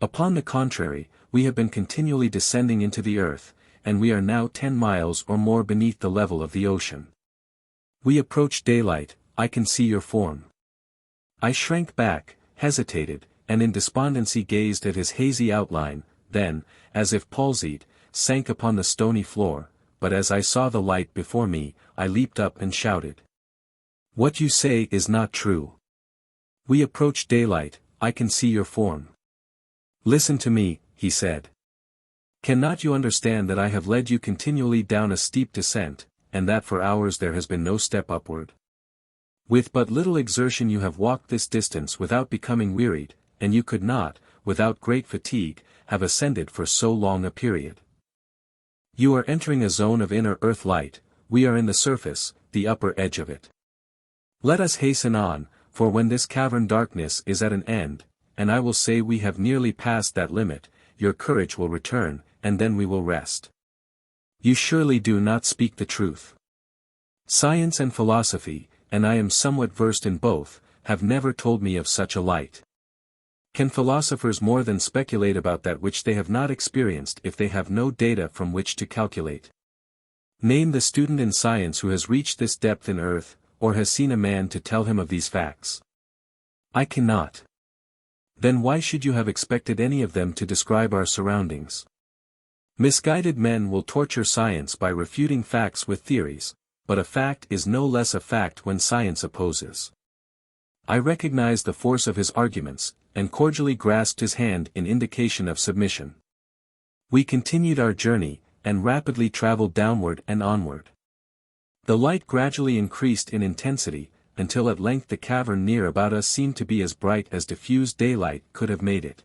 Upon the contrary, we have been continually descending into the earth, and we are now 10 miles or more beneath the level of the ocean. We approach daylight, I can see your form. I shrank back, hesitated, and in despondency gazed at his hazy outline, then, as if palsied, sank upon the stony floor, but as I saw the light before me, I leaped up and shouted. What you say is not true. We approach daylight, I can see your form. Listen to me, he said. Cannot you understand that I have led you continually down a steep descent, and that for hours there has been no step upward? With but little exertion you have walked this distance without becoming wearied, and you could not, without great fatigue, have ascended for so long a period. You are entering a zone of inner earth light, we are in the surface, the upper edge of it. Let us hasten on, for when this cavern darkness is at an end, and I will say we have nearly passed that limit, your courage will return, and then we will rest. You surely do not speak the truth. Science and philosophy, and I am somewhat versed in both, have never told me of such a light. Can philosophers more than speculate about that which they have not experienced if they have no data from which to calculate? Name the student in science who has reached this depth in earth, or has seen a man to tell him of these facts. I cannot. Then why should you have expected any of them to describe our surroundings? Misguided men will torture science by refuting facts with theories, but a fact is no less a fact when science opposes. I recognized the force of his arguments, and cordially grasped his hand in indication of submission. We continued our journey, and rapidly traveled downward and onward. The light gradually increased in intensity, until at length the cavern near about us seemed to be as bright as diffused daylight could have made it.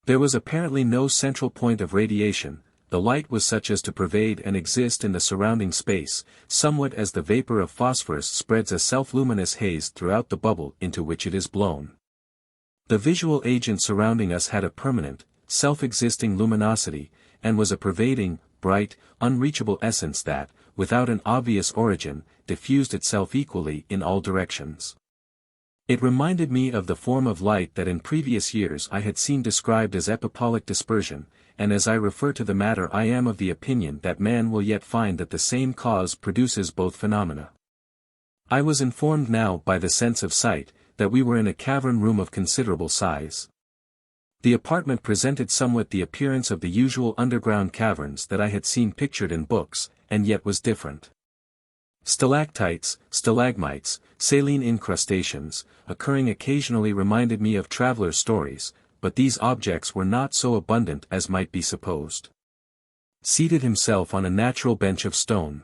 There was apparently no central point of radiation, the light was such as to pervade and exist in the surrounding space, somewhat as the vapor of phosphorus spreads a self-luminous haze throughout the bubble into which it is blown. The visual agent surrounding us had a permanent, self-existing luminosity, and was a pervading, bright, unreachable essence that, without an obvious origin, diffused itself equally in all directions. It reminded me of the form of light that in previous years I had seen described as epipolic dispersion, and as I refer to the matter I am of the opinion that man will yet find that the same cause produces both phenomena. I was informed now by the sense of sight, that we were in a cavern room of considerable size. The apartment presented somewhat the appearance of the usual underground caverns that I had seen pictured in books, and yet was different. Stalactites, stalagmites, saline incrustations, occurring occasionally reminded me of travelers' stories, but these objects were not so abundant as might be supposed. Seated himself on a natural bench of stone.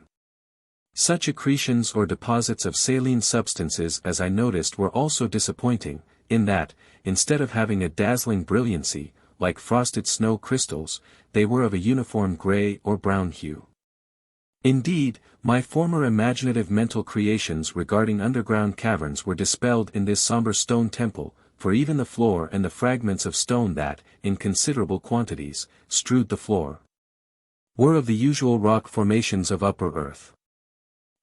Such accretions or deposits of saline substances as I noticed were also disappointing, in that, instead of having a dazzling brilliancy, like frosted snow crystals, they were of a uniform gray or brown hue. Indeed, my former imaginative mental creations regarding underground caverns were dispelled in this somber stone temple, for even the floor and the fragments of stone that, in considerable quantities, strewed the floor, were of the usual rock formations of upper earth.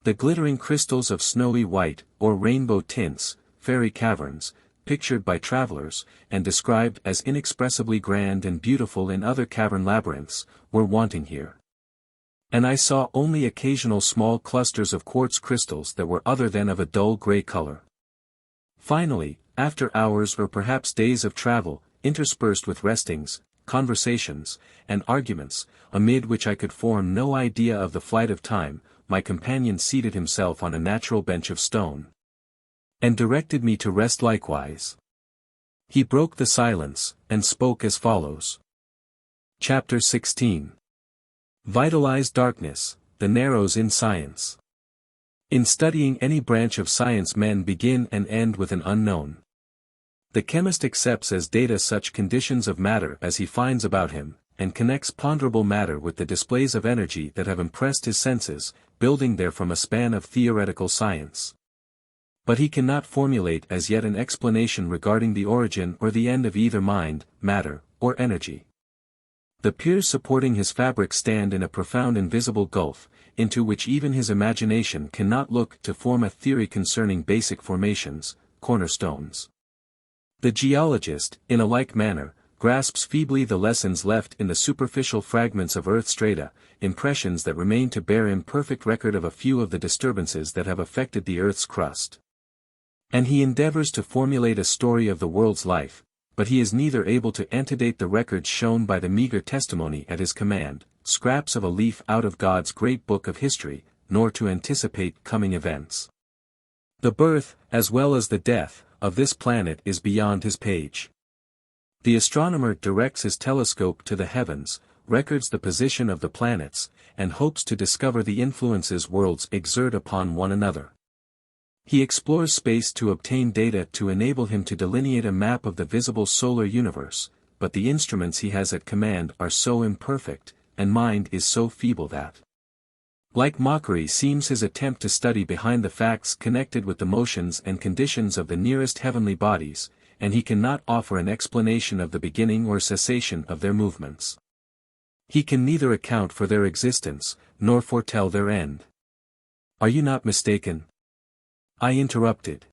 The glittering crystals of snowy white, or rainbow tints, fairy caverns, pictured by travelers, and described as inexpressibly grand and beautiful in other cavern labyrinths, were wanting here. And I saw only occasional small clusters of quartz crystals that were other than of a dull gray color. Finally, after hours or perhaps days of travel, interspersed with restings, conversations, and arguments, amid which I could form no idea of the flight of time, my companion seated himself on a natural bench of stone, and directed me to rest likewise. He broke the silence, and spoke as follows. Chapter 16. Vitalized Darkness, the Narrows in Science. In studying any branch of science men begin and end with an unknown. The chemist accepts as data such conditions of matter as he finds about him, and connects ponderable matter with the displays of energy that have impressed his senses, building therefrom a span of theoretical science. But he cannot formulate as yet an explanation regarding the origin or the end of either mind, matter, or energy. The piers supporting his fabric stand in a profound invisible gulf, into which even his imagination cannot look to form a theory concerning basic formations, cornerstones. The geologist, in a like manner, grasps feebly the lessons left in the superficial fragments of earth strata, impressions that remain to bear imperfect record of a few of the disturbances that have affected the earth's crust. And he endeavors to formulate a story of the world's life, but he is neither able to antedate the records shown by the meager testimony at his command, scraps of a leaf out of God's great book of history, nor to anticipate coming events. The birth, as well as the death, of this planet is beyond his page. The astronomer directs his telescope to the heavens, records the position of the planets, and hopes to discover the influences worlds exert upon one another. He explores space to obtain data to enable him to delineate a map of the visible solar universe, but the instruments he has at command are so imperfect, and mind is so feeble that, like mockery seems his attempt to study behind the facts connected with the motions and conditions of the nearest heavenly bodies, and he cannot offer an explanation of the beginning or cessation of their movements. He can neither account for their existence, nor foretell their end. Are you not mistaken? I interrupted.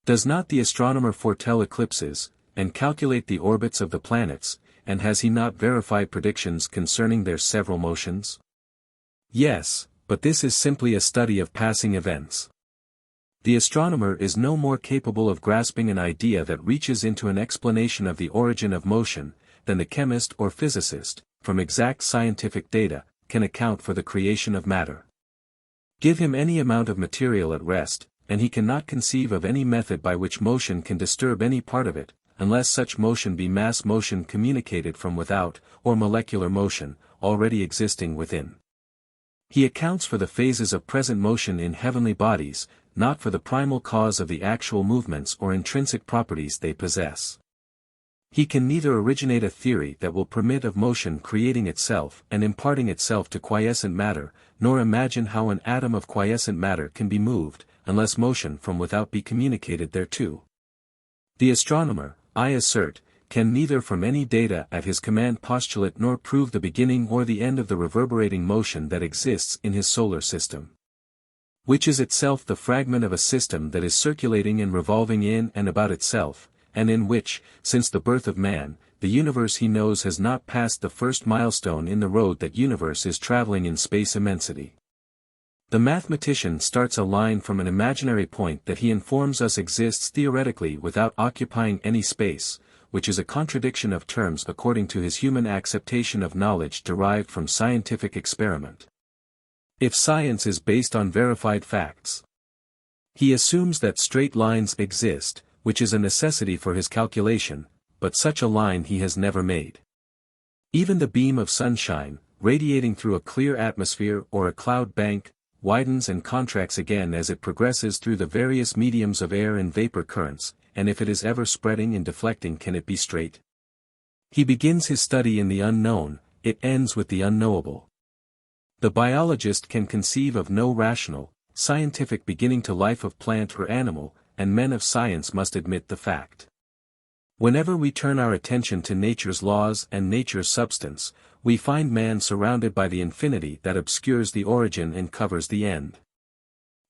Does not the astronomer foretell eclipses, and calculate the orbits of the planets, and has he not verified predictions concerning their several motions? Yes, but this is simply a study of passing events. The astronomer is no more capable of grasping an idea that reaches into an explanation of the origin of motion, than the chemist or physicist, from exact scientific data, can account for the creation of matter. Give him any amount of material at rest, and he cannot conceive of any method by which motion can disturb any part of it, unless such motion be mass motion communicated from without, or molecular motion, already existing within. He accounts for the phases of present motion in heavenly bodies, not for the primal cause of the actual movements or intrinsic properties they possess. He can neither originate a theory that will permit of motion creating itself and imparting itself to quiescent matter, nor imagine how an atom of quiescent matter can be moved, unless motion from without be communicated thereto. The astronomer, I assert, can neither from any data at his command postulate nor prove the beginning or the end of the reverberating motion that exists in his solar system, which is itself the fragment of a system that is circulating and revolving in and about itself, and in which, since the birth of man, the universe he knows has not passed the first milestone in the road that universe is traveling in space immensity. The mathematician starts a line from an imaginary point that he informs us exists theoretically without occupying any space, which is a contradiction of terms according to his human acceptation of knowledge derived from scientific experiment. If science is based on verified facts, he assumes that straight lines exist, which is a necessity for his calculation, but such a line he has never made. Even the beam of sunshine, radiating through a clear atmosphere or a cloud bank, widens and contracts again as it progresses through the various mediums of air and vapor currents, and if it is ever spreading and deflecting, can it be straight? He begins his study in the unknown, it ends with the unknowable. The biologist can conceive of no rational, scientific beginning to life of plant or animal, and men of science must admit the fact. Whenever we turn our attention to nature's laws and nature's substance, we find man surrounded by the infinity that obscures the origin and covers the end.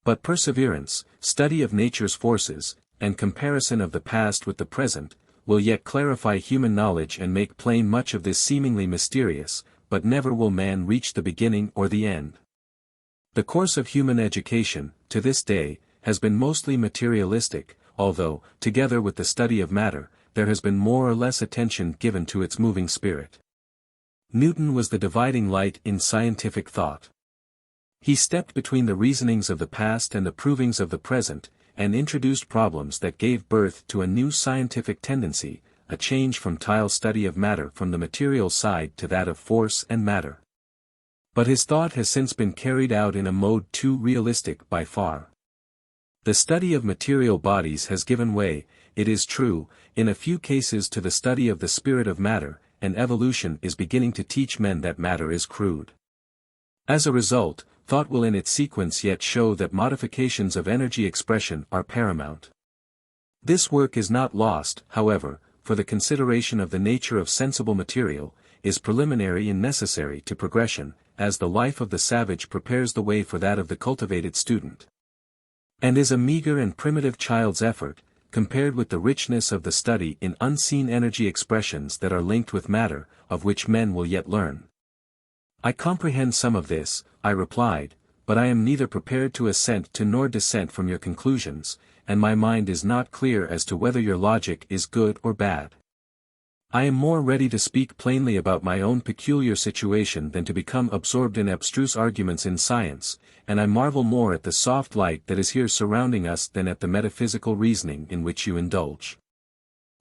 But perseverance, study of nature's forces, and comparison of the past with the present, will yet clarify human knowledge and make plain much of this seemingly mysterious, but never will man reach the beginning or the end. The course of human education, to this day, has been mostly materialistic, although, together with the study of matter, there has been more or less attention given to its moving spirit. Newton was the dividing light in scientific thought. He stepped between the reasonings of the past and the provings of the present, and introduced problems that gave birth to a new scientific tendency, a change from tile study of matter from the material side to that of force and matter. But his thought has since been carried out in a mode too realistic by far. The study of material bodies has given way, it is true, in a few cases to the study of the spirit of matter, and evolution is beginning to teach men that matter is crude. As a result, thought will in its sequence yet show that modifications of energy expression are paramount. This work is not lost, however, for the consideration of the nature of sensible material, is preliminary and necessary to progression, as the life of the savage prepares the way for that of the cultivated student. And is a meager and primitive child's effort, compared with the richness of the study in unseen energy expressions that are linked with matter, of which men will yet learn. I comprehend some of this, I replied, but I am neither prepared to assent to nor dissent from your conclusions, and my mind is not clear as to whether your logic is good or bad. I am more ready to speak plainly about my own peculiar situation than to become absorbed in abstruse arguments in science, and I marvel more at the soft light that is here surrounding us than at the metaphysical reasoning in which you indulge.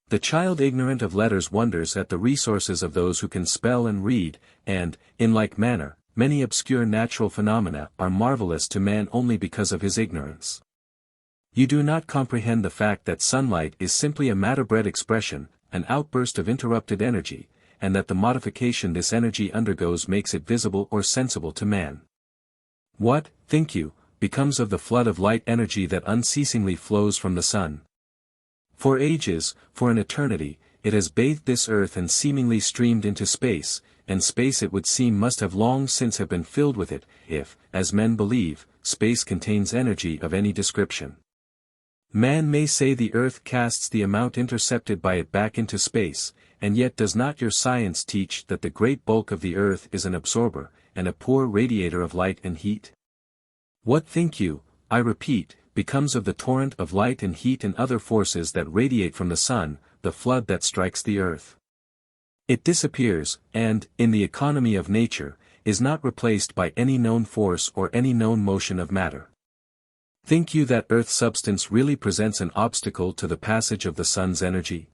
The child ignorant of letters wonders at the resources of those who can spell and read, and, in like manner, many obscure natural phenomena are marvelous to man only because of his ignorance. You do not comprehend the fact that sunlight is simply a matter-bred expression, an outburst of interrupted energy, and that the modification this energy undergoes makes it visible or sensible to man. What, think you, becomes of the flood of light energy that unceasingly flows from the sun? For ages, for an eternity, it has bathed this earth and seemingly streamed into space, and space it would seem must have long since have been filled with it, if, as men believe, space contains energy of any description. Man may say the earth casts the amount intercepted by it back into space, and yet does not your science teach that the great bulk of the earth is an absorber, and a poor radiator of light and heat? What think you, I repeat, becomes of the torrent of light and heat and other forces that radiate from the sun, the flood that strikes the earth? It disappears, and, in the economy of nature, is not replaced by any known force or any known motion of matter. Think you that earth substance really presents an obstacle to the passage of the sun's energy?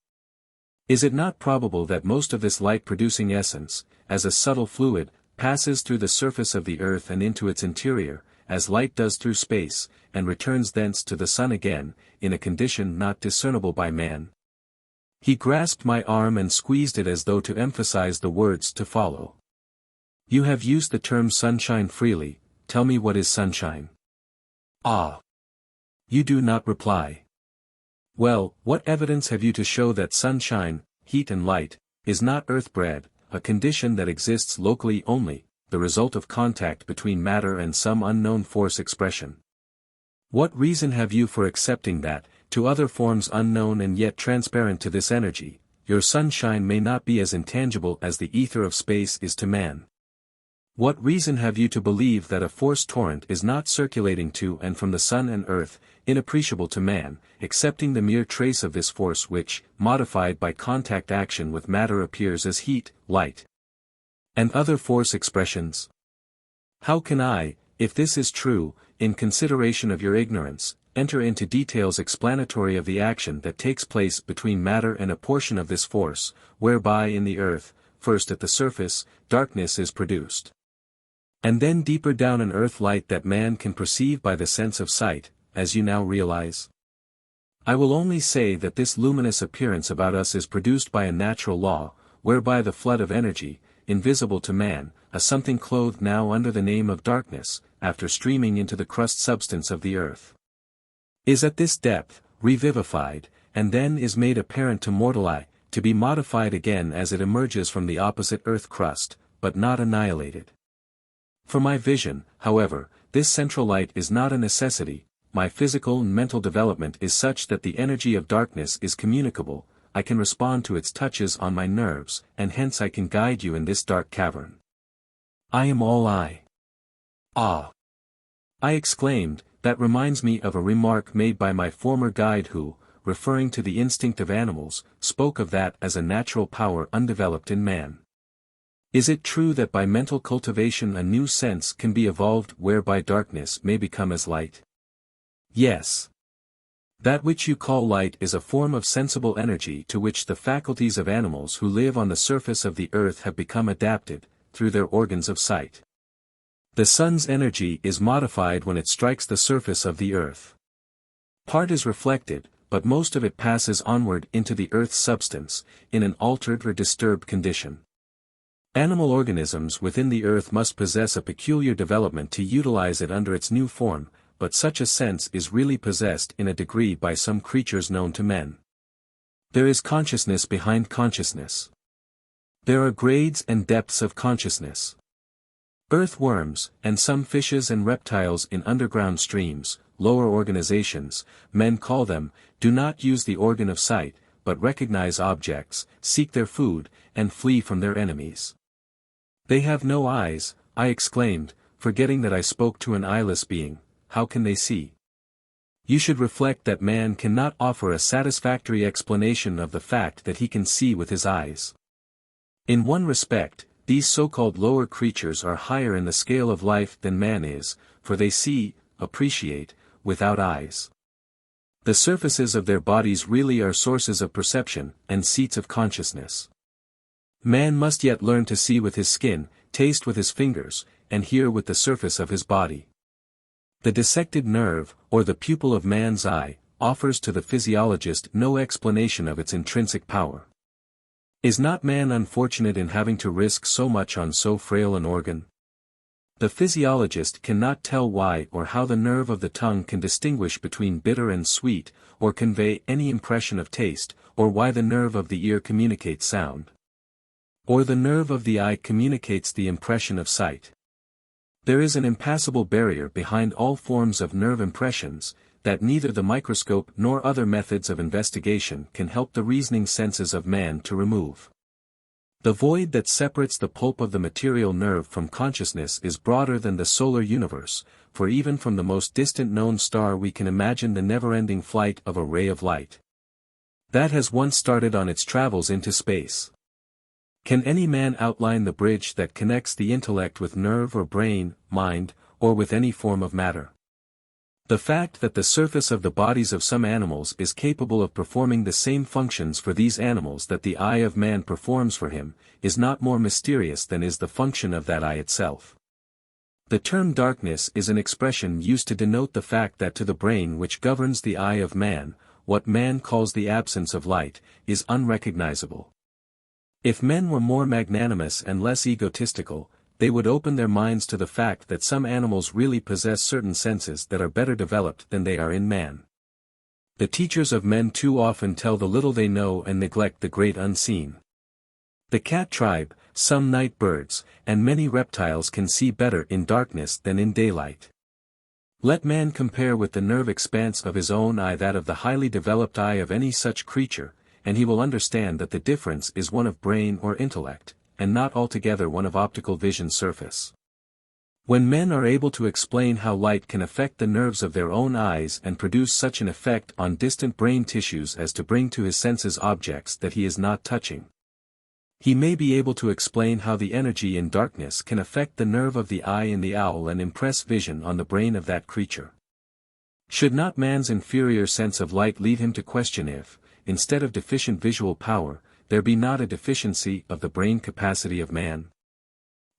Is it not probable that most of this light-producing essence, as a subtle fluid, passes through the surface of the earth and into its interior, as light does through space, and returns thence to the sun again, in a condition not discernible by man? He grasped my arm and squeezed it as though to emphasize the words to follow. You have used the term sunshine freely, tell me what is sunshine? Ah! You do not reply. Well, what evidence have you to show that sunshine, heat and light, is not earth-bred, a condition that exists locally only, the result of contact between matter and some unknown force expression? What reason have you for accepting that, to other forms unknown and yet transparent to this energy, your sunshine may not be as intangible as the ether of space is to man? What reason have you to believe that a force torrent is not circulating to and from the sun and earth, inappreciable to man, excepting the mere trace of this force which, modified by contact action with matter appears as heat, light, and other force expressions? How can I, if this is true, in consideration of your ignorance, enter into details explanatory of the action that takes place between matter and a portion of this force, whereby in the earth, first at the surface, darkness is produced, and then deeper down an earth light that man can perceive by the sense of sight, as you now realize? I will only say that this luminous appearance about us is produced by a natural law, whereby the flood of energy, invisible to man, a something clothed now under the name of darkness, after streaming into the crust substance of the earth, is at this depth, revivified, and then is made apparent to mortal eye, to be modified again as it emerges from the opposite earth crust, but not annihilated. For my vision, however, this central light is not a necessity. My physical and mental development is such that the energy of darkness is communicable, I can respond to its touches on my nerves, and hence I can guide you in this dark cavern. I am all eye. Ah! I exclaimed, that reminds me of a remark made by my former guide who, referring to the instinct of animals, spoke of that as a natural power undeveloped in man. Is it true that by mental cultivation a new sense can be evolved whereby darkness may become as light? Yes. That which you call light is a form of sensible energy to which the faculties of animals who live on the surface of the earth have become adapted, through their organs of sight. The sun's energy is modified when it strikes the surface of the earth. Part is reflected, but most of it passes onward into the earth's substance, in an altered or disturbed condition. Animal organisms within the earth must possess a peculiar development to utilize it under its new form, but such a sense is really possessed in a degree by some creatures known to men. There is consciousness behind consciousness. There are grades and depths of consciousness. Earthworms, and some fishes and reptiles in underground streams, lower organizations, men call them, do not use the organ of sight, but recognize objects, seek their food, and flee from their enemies. They have no eyes, I exclaimed, forgetting that I spoke to an eyeless being. How can they see? You should reflect that man cannot offer a satisfactory explanation of the fact that he can see with his eyes. In one respect, these so-called lower creatures are higher in the scale of life than man is, for they see, appreciate, without eyes. The surfaces of their bodies really are sources of perception, and seats of consciousness. Man must yet learn to see with his skin, taste with his fingers, and hear with the surface of his body. The dissected nerve, or the pupil of man's eye, offers to the physiologist no explanation of its intrinsic power. Is not man unfortunate in having to risk so much on so frail an organ? The physiologist cannot tell why or how the nerve of the tongue can distinguish between bitter and sweet, or convey any impression of taste, or why the nerve of the ear communicates sound. Or the nerve of the eye communicates the impression of sight. There is an impassable barrier behind all forms of nerve impressions, that neither the microscope nor other methods of investigation can help the reasoning senses of man to remove. The void that separates the pulp of the material nerve from consciousness is broader than the solar universe, for even from the most distant known star we can imagine the never-ending flight of a ray of light that has once started on its travels into space. Can any man outline the bridge that connects the intellect with nerve or brain, mind, or with any form of matter? The fact that the surface of the bodies of some animals is capable of performing the same functions for these animals that the eye of man performs for him, is not more mysterious than is the function of that eye itself. The term darkness is an expression used to denote the fact that to the brain which governs the eye of man, what man calls the absence of light, is unrecognizable. If men were more magnanimous and less egotistical, they would open their minds to the fact that some animals really possess certain senses that are better developed than they are in man. The teachers of men too often tell the little they know and neglect the great unseen. The cat tribe, some night birds, and many reptiles can see better in darkness than in daylight. Let man compare with the nerve expanse of his own eye that of the highly developed eye of any such creature, and he will understand that the difference is one of brain or intellect, and not altogether one of optical vision surface. When men are able to explain how light can affect the nerves of their own eyes and produce such an effect on distant brain tissues as to bring to his senses objects that he is not touching, he may be able to explain how the energy in darkness can affect the nerve of the eye in the owl and impress vision on the brain of that creature. Should not man's inferior sense of light lead him to question if, instead of deficient visual power, there be not a deficiency of the brain capacity of man?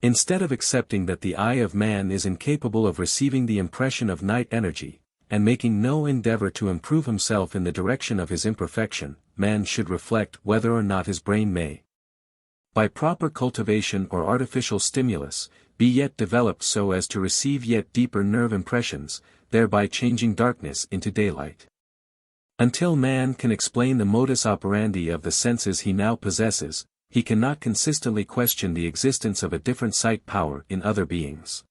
Instead of accepting that the eye of man is incapable of receiving the impression of night energy, and making no endeavor to improve himself in the direction of his imperfection, man should reflect whether or not his brain may, by proper cultivation or artificial stimulus, be yet developed so as to receive yet deeper nerve impressions, thereby changing darkness into daylight. Until man can explain the modus operandi of the senses he now possesses, he cannot consistently question the existence of a different sight power in other beings.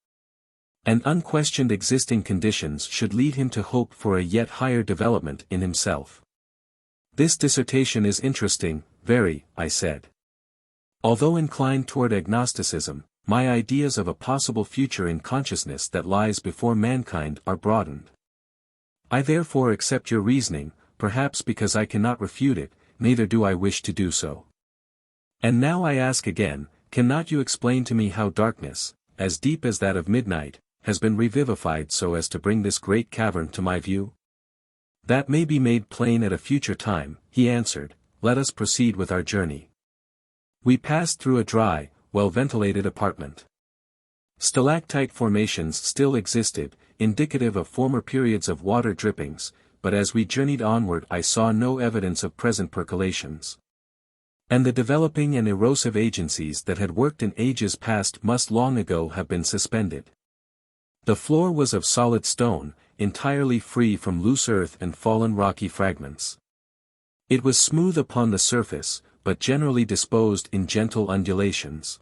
And unquestioned existing conditions should lead him to hope for a yet higher development in himself. This dissertation is interesting, very, I said. Although inclined toward agnosticism, my ideas of a possible future in consciousness that lies before mankind are broadened. I therefore accept your reasoning, perhaps because I cannot refute it, neither do I wish to do so. And now I ask again, cannot you explain to me how darkness, as deep as that of midnight, has been revivified so as to bring this great cavern to my view? That may be made plain at a future time, he answered. Let us proceed with our journey. We passed through a dry, well-ventilated apartment. Stalactite formations still existed, indicative of former periods of water drippings, but as we journeyed onward I saw no evidence of present percolations. And the developing and erosive agencies that had worked in ages past must long ago have been suspended. The floor was of solid stone, entirely free from loose earth and fallen rocky fragments. It was smooth upon the surface, but generally disposed in gentle undulations.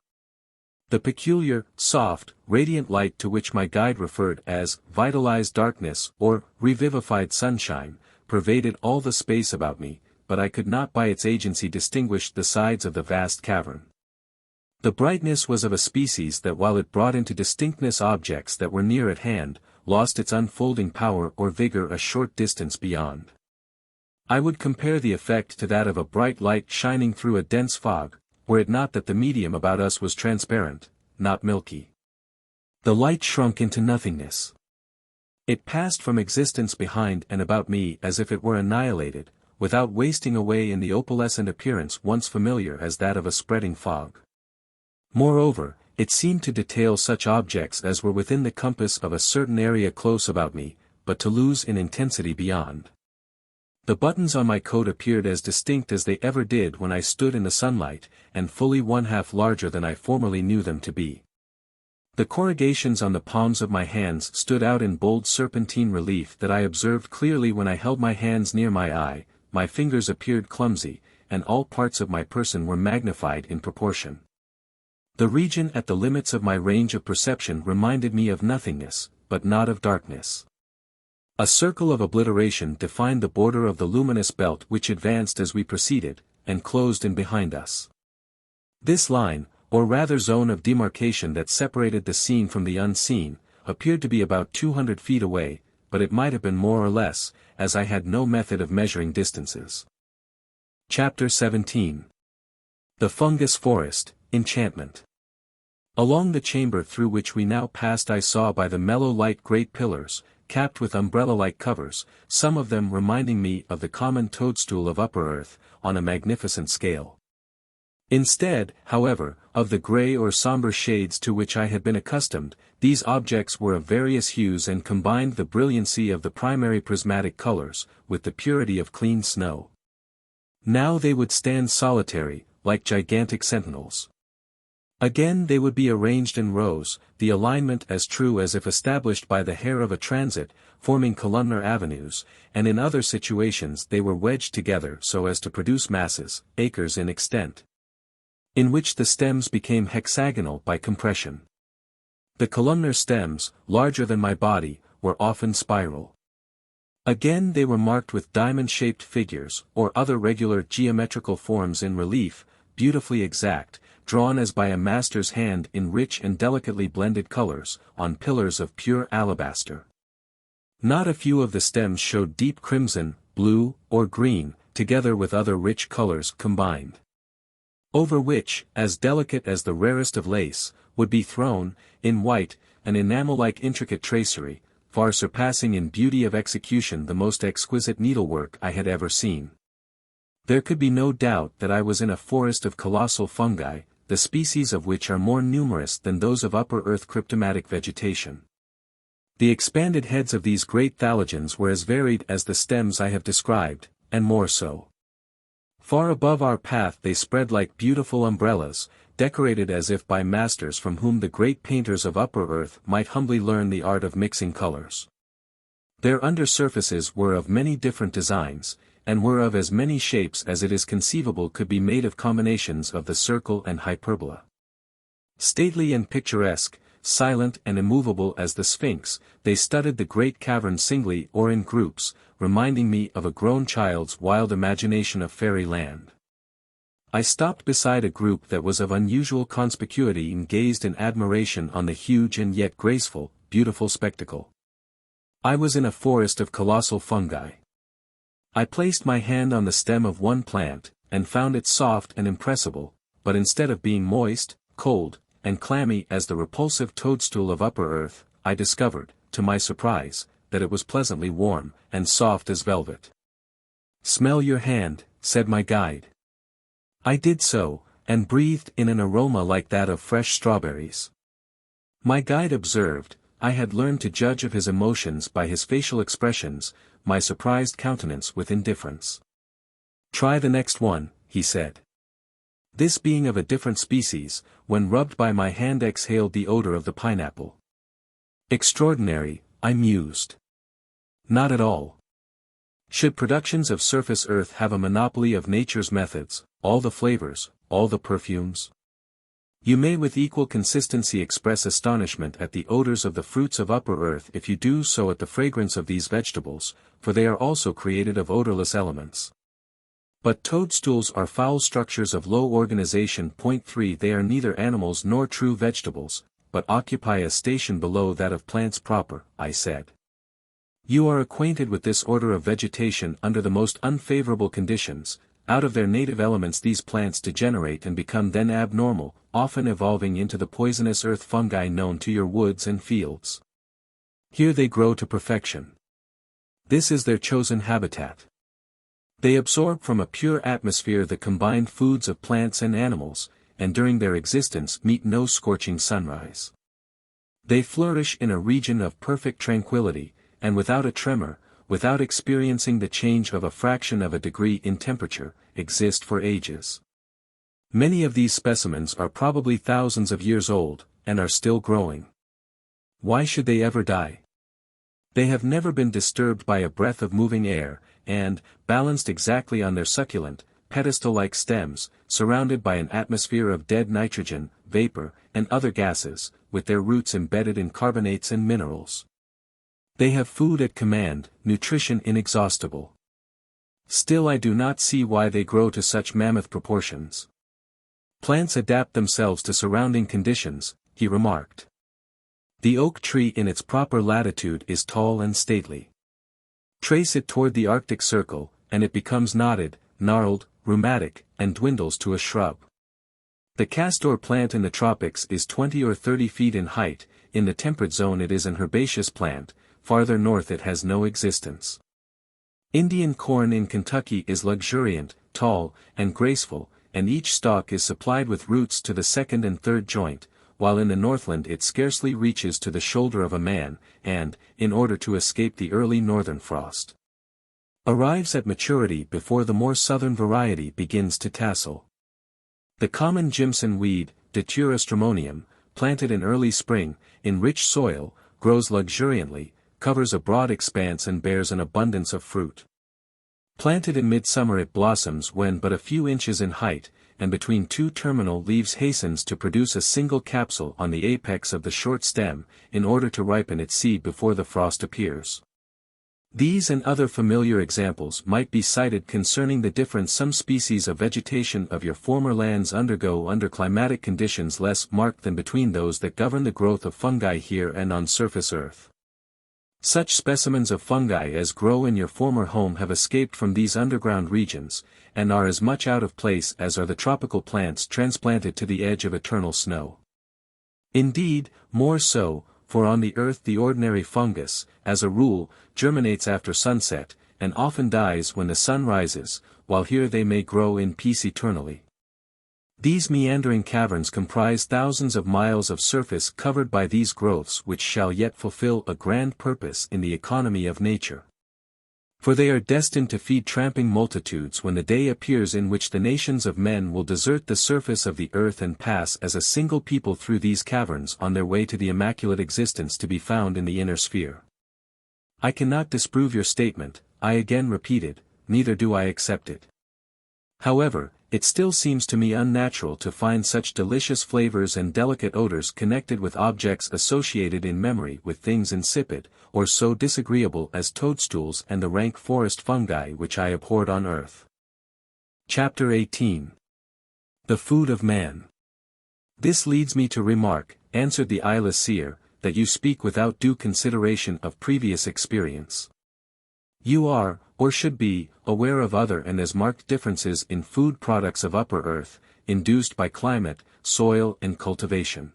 The peculiar, soft, radiant light to which my guide referred as vitalized darkness or revivified sunshine, pervaded all the space about me, but I could not by its agency distinguish the sides of the vast cavern. The brightness was of a species that while it brought into distinctness objects that were near at hand, lost its unfolding power or vigor a short distance beyond. I would compare the effect to that of a bright light shining through a dense fog, were it not that the medium about us was transparent, not milky. The light shrunk into nothingness. It passed from existence behind and about me as if it were annihilated, without wasting away in the opalescent appearance once familiar as that of a spreading fog. Moreover, it seemed to detail such objects as were within the compass of a certain area close about me, but to lose in intensity beyond. The buttons on my coat appeared as distinct as they ever did when I stood in the sunlight, and fully 1/2 larger than I formerly knew them to be. The corrugations on the palms of my hands stood out in bold serpentine relief that I observed clearly when I held my hands near my eye, my fingers appeared clumsy, and all parts of my person were magnified in proportion. The region at the limits of my range of perception reminded me of nothingness, but not of darkness. A circle of obliteration defined the border of the luminous belt which advanced as we proceeded, and closed in behind us. This line, or rather zone of demarcation that separated the seen from the unseen, appeared to be about 200 feet away, but it might have been more or less, as I had no method of measuring distances. Chapter 17. The Fungus Forest, Enchantment. Along the chamber through which we now passed I saw by the mellow light great pillars, capped with umbrella-like covers, some of them reminding me of the common toadstool of upper earth, on a magnificent scale. Instead, however, of the grey or sombre shades to which I had been accustomed, these objects were of various hues and combined the brilliancy of the primary prismatic colours, with the purity of clean snow. Now they would stand solitary, like gigantic sentinels. Again they would be arranged in rows, the alignment as true as if established by the hair of a transit, forming columnar avenues, and in other situations they were wedged together so as to produce masses, acres in extent, in which the stems became hexagonal by compression. The columnar stems, larger than my body, were often spiral. Again they were marked with diamond-shaped figures, or other regular geometrical forms in relief, beautifully exact, drawn as by a master's hand in rich and delicately blended colors, on pillars of pure alabaster. Not a few of the stems showed deep crimson, blue, or green, together with other rich colors combined. Over which, as delicate as the rarest of lace, would be thrown, in white, an enamel-like intricate tracery, far surpassing in beauty of execution the most exquisite needlework I had ever seen. There could be no doubt that I was in a forest of colossal fungi, the species of which are more numerous than those of upper earth cryptomatic vegetation. The expanded heads of these great thalagens were as varied as the stems I have described, and more so. Far above our path they spread like beautiful umbrellas, decorated as if by masters from whom the great painters of upper earth might humbly learn the art of mixing colors. Their undersurfaces were of many different designs, and were of as many shapes as it is conceivable could be made of combinations of the circle and hyperbola. Stately and picturesque, silent and immovable as the Sphinx, they studded the great cavern singly or in groups, reminding me of a grown child's wild imagination of fairyland. I stopped beside a group that was of unusual conspicuity and gazed in admiration on the huge and yet graceful, beautiful spectacle. I was in a forest of colossal fungi. I placed my hand on the stem of one plant, and found it soft and impressible, but instead of being moist, cold, and clammy as the repulsive toadstool of upper earth, I discovered, to my surprise, that it was pleasantly warm, and soft as velvet. "Smell your hand," said my guide. I did so, and breathed in an aroma like that of fresh strawberries. My guide observed, I had learned to judge of his emotions by his facial expressions, my surprised countenance with indifference. "Try the next one," he said. This being of a different species, when rubbed by my hand exhaled the odor of the pineapple. Extraordinary, I mused. Not at all. Should productions of surface earth have a monopoly of nature's methods, all the flavors, all the perfumes? You may with equal consistency express astonishment at the odors of the fruits of upper earth if you do so at the fragrance of these vegetables, for they are also created of odorless elements. But toadstools are foul structures of low organization. 3 They are neither animals nor true vegetables, but occupy a station below that of plants proper, I said. You are acquainted with this order of vegetation under the most unfavorable conditions. Out of their native elements these plants degenerate and become then abnormal, often evolving into the poisonous earth fungi known to your woods and fields. Here they grow to perfection. This is their chosen habitat. They absorb from a pure atmosphere the combined foods of plants and animals, and during their existence meet no scorching sunrise. They flourish in a region of perfect tranquility, and without a tremor, without experiencing the change of a fraction of a degree in temperature, exist for ages. Many of these specimens are probably thousands of years old, and are still growing. Why should they ever die? They have never been disturbed by a breath of moving air, and, balanced exactly on their succulent, pedestal-like stems, surrounded by an atmosphere of dead nitrogen, vapor, and other gases, with their roots embedded in carbonates and minerals. They have food at command, nutrition inexhaustible. Still I do not see why they grow to such mammoth proportions. Plants adapt themselves to surrounding conditions, he remarked. The oak tree in its proper latitude is tall and stately. Trace it toward the Arctic Circle, and it becomes knotted, gnarled, rheumatic, and dwindles to a shrub. The castor plant in the tropics is 20 or 30 feet in height, in the temperate zone it is an herbaceous plant, farther north it has no existence. Indian corn in Kentucky is luxuriant, tall, and graceful, and each stalk is supplied with roots to the second and third joint, while in the Northland it scarcely reaches to the shoulder of a man, and, in order to escape the early northern frost, arrives at maturity before the more southern variety begins to tassel. The common Jimson weed, Datura stramonium, planted in early spring, in rich soil, grows luxuriantly, covers a broad expanse and bears an abundance of fruit. Planted in midsummer it blossoms when but a few inches in height, and between two terminal leaves hastens to produce a single capsule on the apex of the short stem, in order to ripen its seed before the frost appears. These and other familiar examples might be cited concerning the difference some species of vegetation of your former lands undergo under climatic conditions less marked than between those that govern the growth of fungi here and on surface earth. Such specimens of fungi as grow in your former home have escaped from these underground regions, and are as much out of place as are the tropical plants transplanted to the edge of eternal snow. Indeed, more so, for on the earth the ordinary fungus, as a rule, germinates after sunset, and often dies when the sun rises, while here they may grow in peace eternally. These meandering caverns comprise thousands of miles of surface covered by these growths which shall yet fulfill a grand purpose in the economy of nature. For they are destined to feed tramping multitudes when the day appears in which the nations of men will desert the surface of the earth and pass as a single people through these caverns on their way to the immaculate existence to be found in the inner sphere. I cannot disprove your statement, I again repeated, neither do I accept it. However, it still seems to me unnatural to find such delicious flavors and delicate odors connected with objects associated in memory with things insipid, or so disagreeable as toadstools and the rank forest fungi which I abhorred on earth. Chapter 18. The Food of Man. This leads me to remark, answered the eyeless seer, that you speak without due consideration of previous experience. You are, or should be, aware of other and as marked differences in food products of upper earth, induced by climate, soil and cultivation.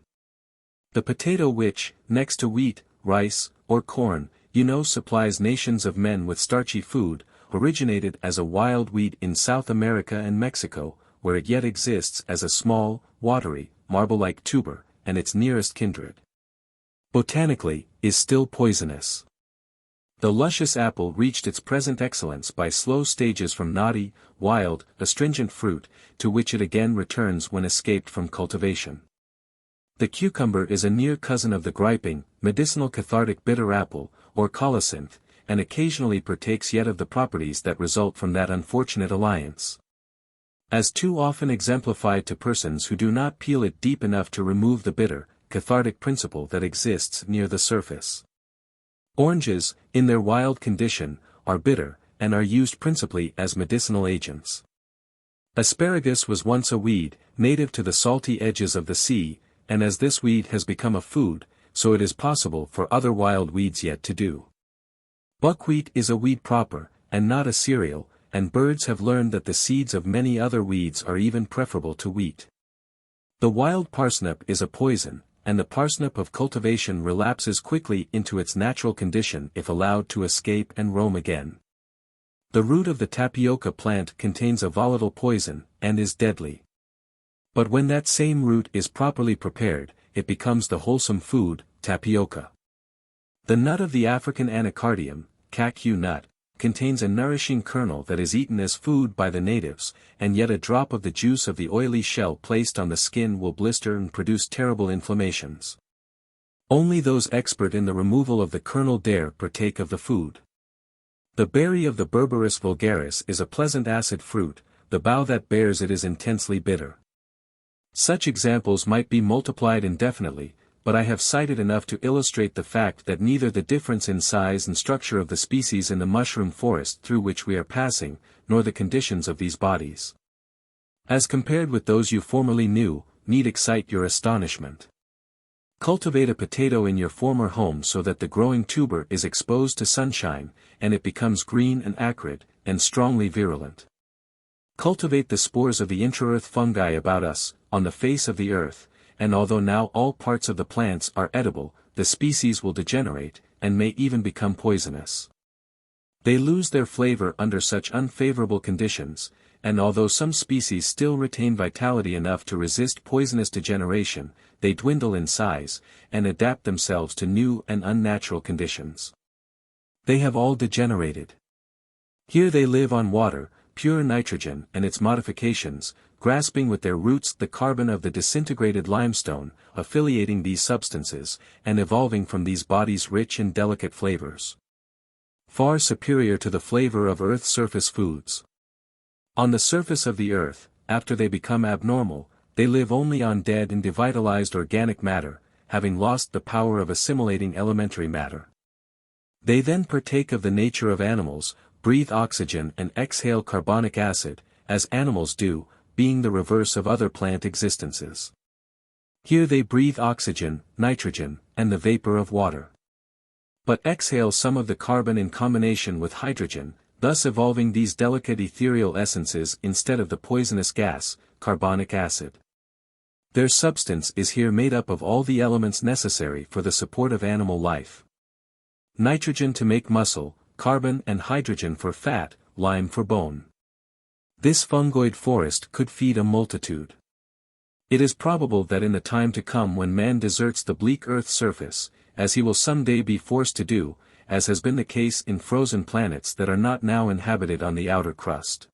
The potato which, next to wheat, rice, or corn, supplies nations of men with starchy food, originated as a wild weed in South America and Mexico, where it yet exists as a small, watery, marble-like tuber, and its nearest kindred. Botanically, is still poisonous. The luscious apple reached its present excellence by slow stages from knotty, wild, astringent fruit, to which it again returns when escaped from cultivation. The cucumber is a near cousin of the griping, medicinal cathartic bitter apple, or colocynth, and occasionally partakes yet of the properties that result from that unfortunate alliance. As too often exemplified to persons who do not peel it deep enough to remove the bitter, cathartic principle that exists near the surface. Oranges, in their wild condition, are bitter, and are used principally as medicinal agents. Asparagus was once a weed, native to the salty edges of the sea, and as this weed has become a food, so it is possible for other wild weeds yet to do. Buckwheat is a weed proper, and not a cereal, and birds have learned that the seeds of many other weeds are even preferable to wheat. The wild parsnip is a poison, and the parsnip of cultivation relapses quickly into its natural condition if allowed to escape and roam again. The root of the tapioca plant contains a volatile poison, and is deadly. But when that same root is properly prepared, it becomes the wholesome food, tapioca. The nut of the African anacardium, cacao nut, contains a nourishing kernel that is eaten as food by the natives, and yet a drop of the juice of the oily shell placed on the skin will blister and produce terrible inflammations. Only those expert in the removal of the kernel dare partake of the food. The berry of the Berberis vulgaris is a pleasant acid fruit, the bough that bears it is intensely bitter. Such examples might be multiplied indefinitely, but I have cited enough to illustrate the fact that neither the difference in size and structure of the species in the mushroom forest through which we are passing, nor the conditions of these bodies, as compared with those you formerly knew, need excite your astonishment. Cultivate a potato in your former home so that the growing tuber is exposed to sunshine, and it becomes green and acrid, and strongly virulent. Cultivate the spores of the intra-earth fungi about us, on the face of the earth, and although now all parts of the plants are edible, the species will degenerate, and may even become poisonous. They lose their flavor under such unfavorable conditions, and although some species still retain vitality enough to resist poisonous degeneration, they dwindle in size, and adapt themselves to new and unnatural conditions. They have all degenerated. Here they live on water, pure nitrogen and its modifications, grasping with their roots the carbon of the disintegrated limestone, affiliating these substances, and evolving from these bodies rich and delicate flavors, far superior to the flavor of earth's surface foods. On the surface of the earth, after they become abnormal, they live only on dead and devitalized organic matter, having lost the power of assimilating elementary matter. They then partake of the nature of animals, breathe oxygen and exhale carbonic acid, as animals do, being the reverse of other plant existences. Here they breathe oxygen, nitrogen, and the vapor of water, but exhale some of the carbon in combination with hydrogen, thus evolving these delicate ethereal essences instead of the poisonous gas, carbonic acid. Their substance is here made up of all the elements necessary for the support of animal life. Nitrogen to make muscle, carbon and hydrogen for fat, lime for bone. This fungoid forest could feed a multitude. It is probable that in the time to come when man deserts the bleak earth's surface, as he will someday be forced to do, as has been the case in frozen planets that are not now inhabited on the outer crust,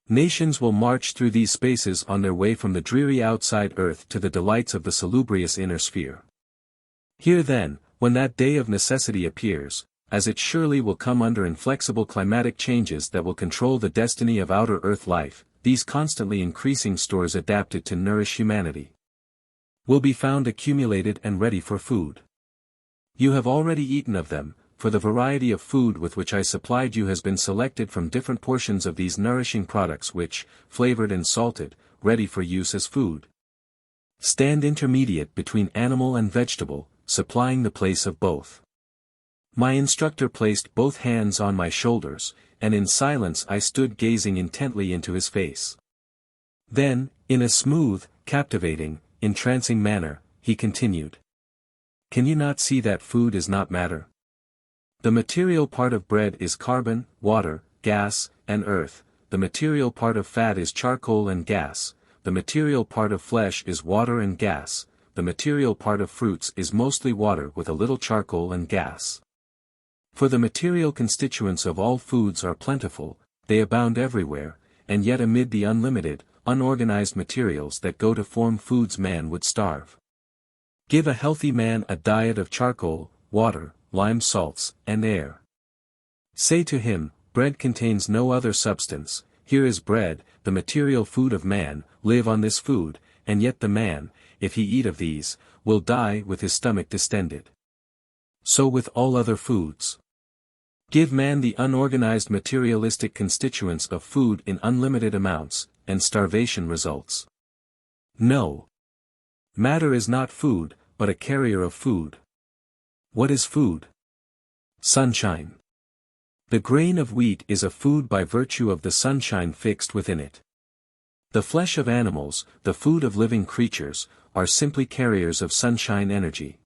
nations will march through these spaces on their way from the dreary outside earth to the delights of the salubrious inner sphere. Here then, when that day of necessity appears, as it surely will come under inflexible climatic changes that will control the destiny of outer Earth life, these constantly increasing stores adapted to nourish humanity will be found accumulated and ready for food. You have already eaten of them, for the variety of food with which I supplied you has been selected from different portions of these nourishing products which, flavored and salted, ready for use as food, stand intermediate between animal and vegetable, supplying the place of both. My instructor placed both hands on my shoulders, and in silence I stood gazing intently into his face. Then, in a smooth, captivating, entrancing manner, he continued. Can you not see that food is not matter? The material part of bread is carbon, water, gas, and earth, the material part of fat is charcoal and gas, the material part of flesh is water and gas, the material part of fruits is mostly water with a little charcoal and gas. For the material constituents of all foods are plentiful, they abound everywhere, and yet amid the unlimited, unorganized materials that go to form foods man would starve. Give a healthy man a diet of charcoal, water, lime salts, and air. Say to him, bread contains no other substance, here is bread, the material food of man, live on this food, and yet the man, if he eat of these, will die with his stomach distended. So with all other foods. Give man the unorganized materialistic constituents of food in unlimited amounts, and starvation results. No. Matter is not food, but a carrier of food. What is food? Sunshine. The grain of wheat is a food by virtue of the sunshine fixed within it. The flesh of animals, the food of living creatures, are simply carriers of sunshine energy.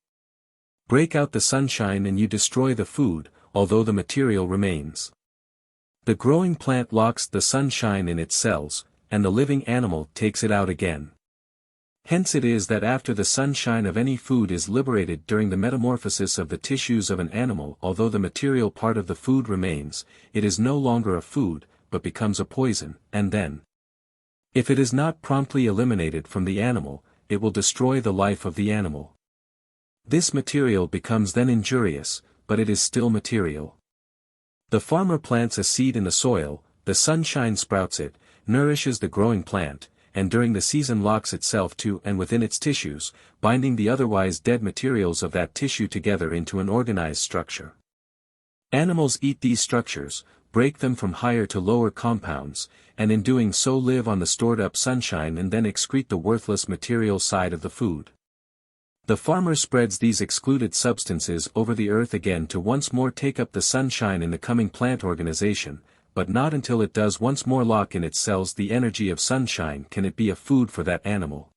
Break out the sunshine and you destroy the food, although the material remains. The growing plant locks the sunshine in its cells, and the living animal takes it out again. Hence it is that after the sunshine of any food is liberated during the metamorphosis of the tissues of an animal, although the material part of the food remains, it is no longer a food, but becomes a poison, and then, if it is not promptly eliminated from the animal, it will destroy the life of the animal. This material becomes then injurious, but it is still material. The farmer plants a seed in the soil, the sunshine sprouts it, nourishes the growing plant, and during the season locks itself to and within its tissues, binding the otherwise dead materials of that tissue together into an organized structure. Animals eat these structures, break them from higher to lower compounds, and in doing so live on the stored-up sunshine and then excrete the worthless material side of the food. The farmer spreads these excluded substances over the earth again to once more take up the sunshine in the coming plant organization, but not until it does once more lock in its cells the energy of sunshine can it be a food for that animal.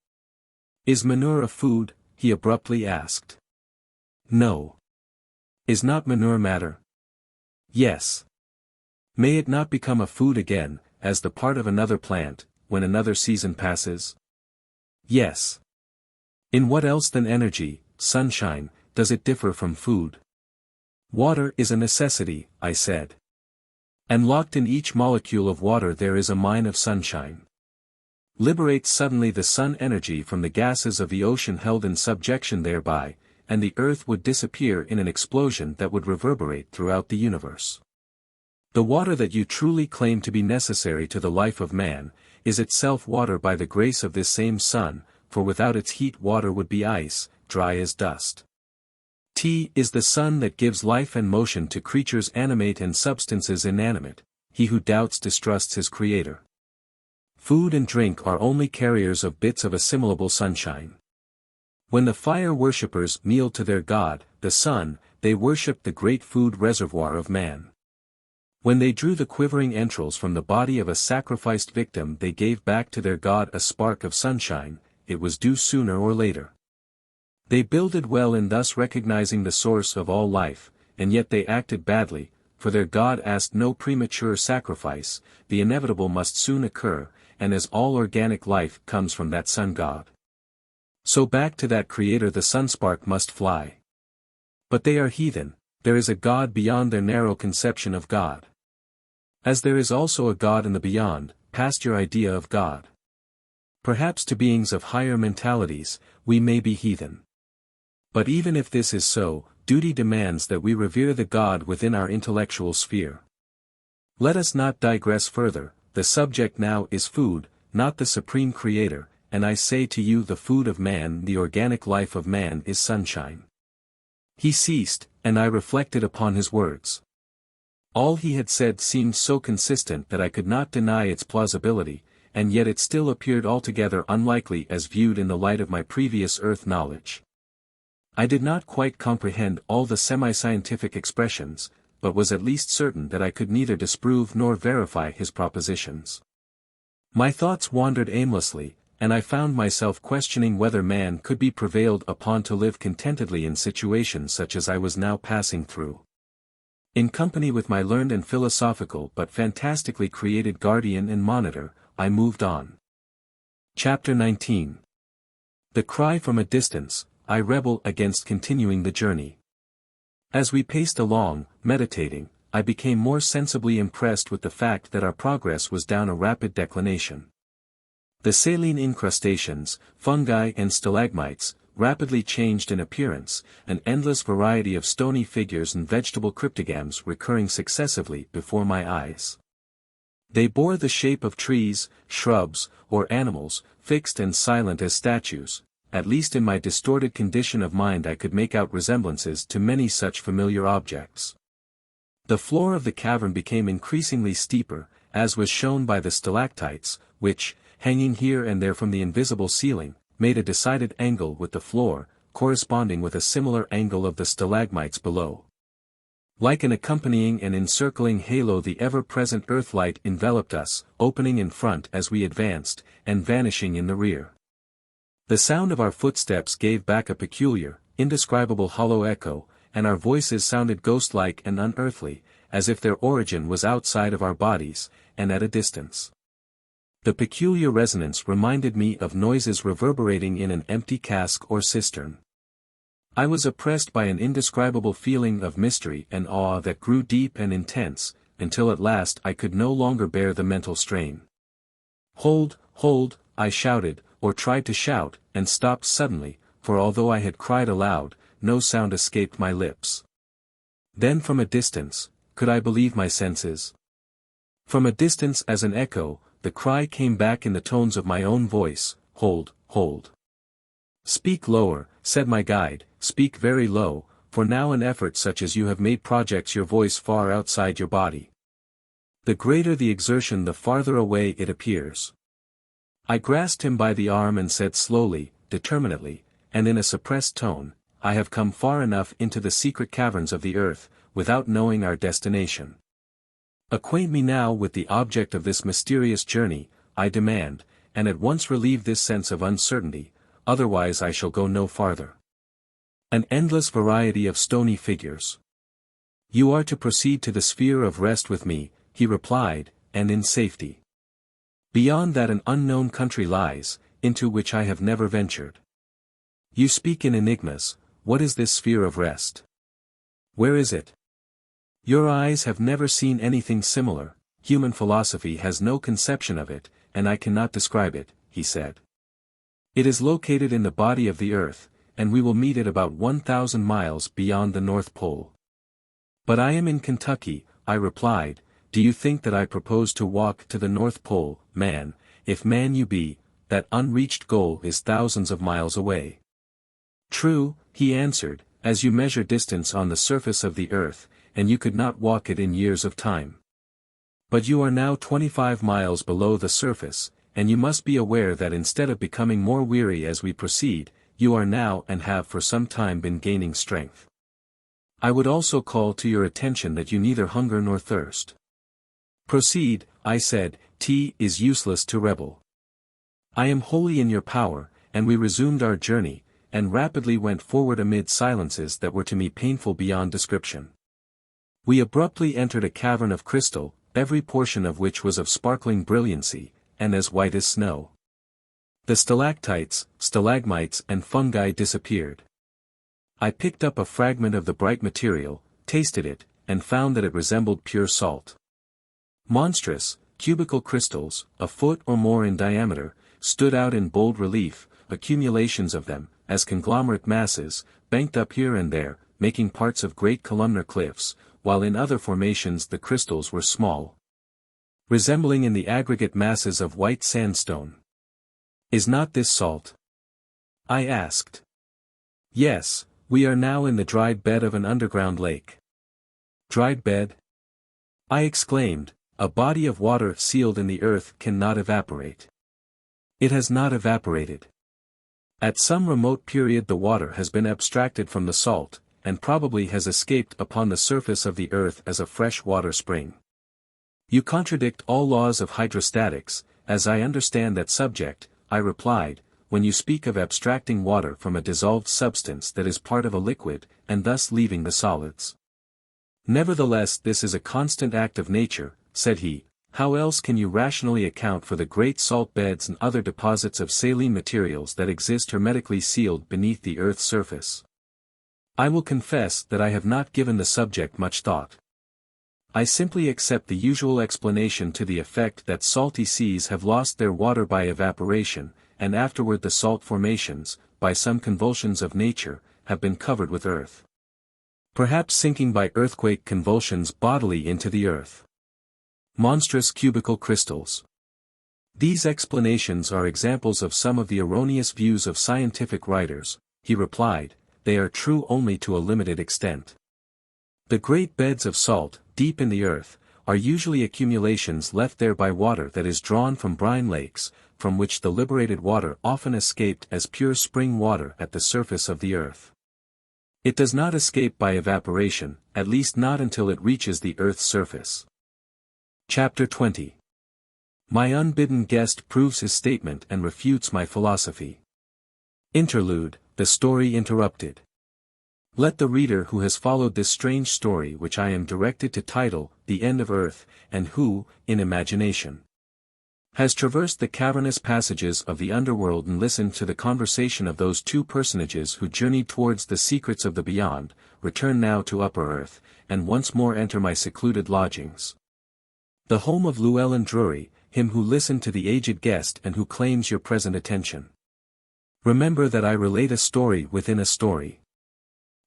Is manure a food? He abruptly asked. No. Is not manure matter? Yes. May it not become a food again, as the part of another plant, when another season passes? Yes. In what else than energy, sunshine, does it differ from food? Water is a necessity, I said. And locked in each molecule of water there is a mine of sunshine. Liberate suddenly the sun energy from the gases of the ocean held in subjection thereby, and the earth would disappear in an explosion that would reverberate throughout the universe. The water that you truly claim to be necessary to the life of man, is itself water by the grace of this same sun, for without its heat water would be ice, dry as dust. T is the sun that gives life and motion to creatures animate and substances inanimate, he who doubts distrusts his creator. Food and drink are only carriers of bits of assimilable sunshine. When the fire worshippers kneeled to their god, the sun, they worshipped the great food reservoir of man. When they drew the quivering entrails from the body of a sacrificed victim they gave back to their god a spark of sunshine, it was due sooner or later. They builded well in thus recognizing the source of all life, and yet they acted badly, for their god asked no premature sacrifice, the inevitable must soon occur, and as all organic life comes from that sun god, so back to that creator the sunspark must fly. But they are heathen, there is a God beyond their narrow conception of God. As there is also a God in the beyond, past your idea of God. Perhaps to beings of higher mentalities, we may be heathen. But even if this is so, duty demands that we revere the God within our intellectual sphere. Let us not digress further, the subject now is food, not the supreme creator, and I say to you the food of man, the organic life of man is sunshine. He ceased, and I reflected upon his words. All he had said seemed so consistent that I could not deny its plausibility, and yet it still appeared altogether unlikely as viewed in the light of my previous earth knowledge. I did not quite comprehend all the semi-scientific expressions, but was at least certain that I could neither disprove nor verify his propositions. My thoughts wandered aimlessly, and I found myself questioning whether man could be prevailed upon to live contentedly in situations such as I was now passing through. In company with my learned and philosophical but fantastically created guardian and monitor, I moved on. Chapter 19. The cry from a distance, I rebel against continuing the journey. As we paced along, meditating, I became more sensibly impressed with the fact that our progress was down a rapid declination. The saline incrustations, fungi and stalagmites, rapidly changed in appearance, an endless variety of stony figures and vegetable cryptogams recurring successively before my eyes. They bore the shape of trees, shrubs, or animals, fixed and silent as statues. At least in my distorted condition of mind I could make out resemblances to many such familiar objects. The floor of the cavern became increasingly steeper, as was shown by the stalactites, which, hanging here and there from the invisible ceiling, made a decided angle with the floor, corresponding with a similar angle of the stalagmites below. Like an accompanying and encircling halo the ever-present earthlight enveloped us, opening in front as we advanced, and vanishing in the rear. The sound of our footsteps gave back a peculiar, indescribable hollow echo, and our voices sounded ghost-like and unearthly, as if their origin was outside of our bodies, and at a distance. The peculiar resonance reminded me of noises reverberating in an empty cask or cistern. I was oppressed by an indescribable feeling of mystery and awe that grew deep and intense, until at last I could no longer bear the mental strain. "Hold, hold," I shouted, or tried to shout, and stopped suddenly, for although I had cried aloud, no sound escaped my lips. Then from a distance, could I believe my senses? From a distance as an echo, the cry came back in the tones of my own voice, "Hold, hold." "Speak lower," said my guide, "speak very low, for now an effort such as you have made projects your voice far outside your body. The greater the exertion the farther away it appears." I grasped him by the arm and said slowly, determinately, and in a suppressed tone, "I have come far enough into the secret caverns of the earth, without knowing our destination. Acquaint me now with the object of this mysterious journey, I demand, and at once relieve this sense of uncertainty, otherwise I shall go no farther." An endless variety of stony figures. "You are to proceed to the sphere of rest with me," he replied, "and in safety. Beyond that an unknown country lies, into which I have never ventured. You speak in enigmas, what is this sphere of rest? Where is it? Your eyes have never seen anything similar, human philosophy has no conception of it, and I cannot describe it," he said. "It is located in the body of the earth, and we will meet it about 1,000 miles beyond the North Pole." "But I am in Kentucky," I replied. "Do you think that I propose to walk to the North Pole, man, if man you be, that unreached goal is thousands of miles away?" "True," he answered, "as you measure distance on the surface of the earth, and you could not walk it in years of time. But you are now 25 miles below the surface, and you must be aware that instead of becoming more weary as we proceed, you are now and have for some time been gaining strength. I would also call to your attention that you neither hunger nor thirst." "Proceed," I said, "'T is useless to rebel. I am wholly in your power," and we resumed our journey, and rapidly went forward amid silences that were to me painful beyond description. We abruptly entered a cavern of crystal, every portion of which was of sparkling brilliancy, and as white as snow. The stalactites, stalagmites and fungi disappeared. I picked up a fragment of the bright material, tasted it, and found that it resembled pure salt. Monstrous, cubical crystals, a foot or more in diameter, stood out in bold relief, accumulations of them, as conglomerate masses, banked up here and there, making parts of great columnar cliffs, while in other formations the crystals were small, resembling in the aggregate masses of white sandstone. Is not this salt? I asked. Yes, we are now in the dried bed of an underground lake. Dried bed? I exclaimed, a body of water sealed in the earth cannot evaporate. It has not evaporated. At some remote period the water has been abstracted from the salt, and probably has escaped upon the surface of the earth as a fresh water spring. You contradict all laws of hydrostatics, as I understand that subject, I replied, when you speak of abstracting water from a dissolved substance that is part of a liquid, and thus leaving the solids. Nevertheless this is a constant act of nature, said he. How else can you rationally account for the great salt beds and other deposits of saline materials that exist hermetically sealed beneath the earth's surface? I will confess that I have not given the subject much thought. I simply accept the usual explanation to the effect that salty seas have lost their water by evaporation, and afterward the salt formations, by some convulsions of nature, have been covered with earth. Perhaps sinking by earthquake convulsions bodily into the earth. Monstrous cubical crystals. These explanations are examples of some of the erroneous views of scientific writers, he replied. They are true only to a limited extent. The great beds of salt, deep in the earth, are usually accumulations left there by water that is drawn from brine lakes, from which the liberated water often escaped as pure spring water at the surface of the earth. It does not escape by evaporation, at least not until it reaches the earth's surface. Chapter 20. My unbidden guest proves his statement and refutes my philosophy. Interlude, the story interrupted. Let the reader who has followed this strange story which I am directed to title, The End of Earth, and who, in imagination, has traversed the cavernous passages of the underworld and listened to the conversation of those two personages who journeyed towards the secrets of the beyond, return now to upper earth, and once more enter my secluded lodgings. The home of Llewyllyn Drury, him who listened to the aged guest and who claims your present attention. Remember that I relate a story within a story.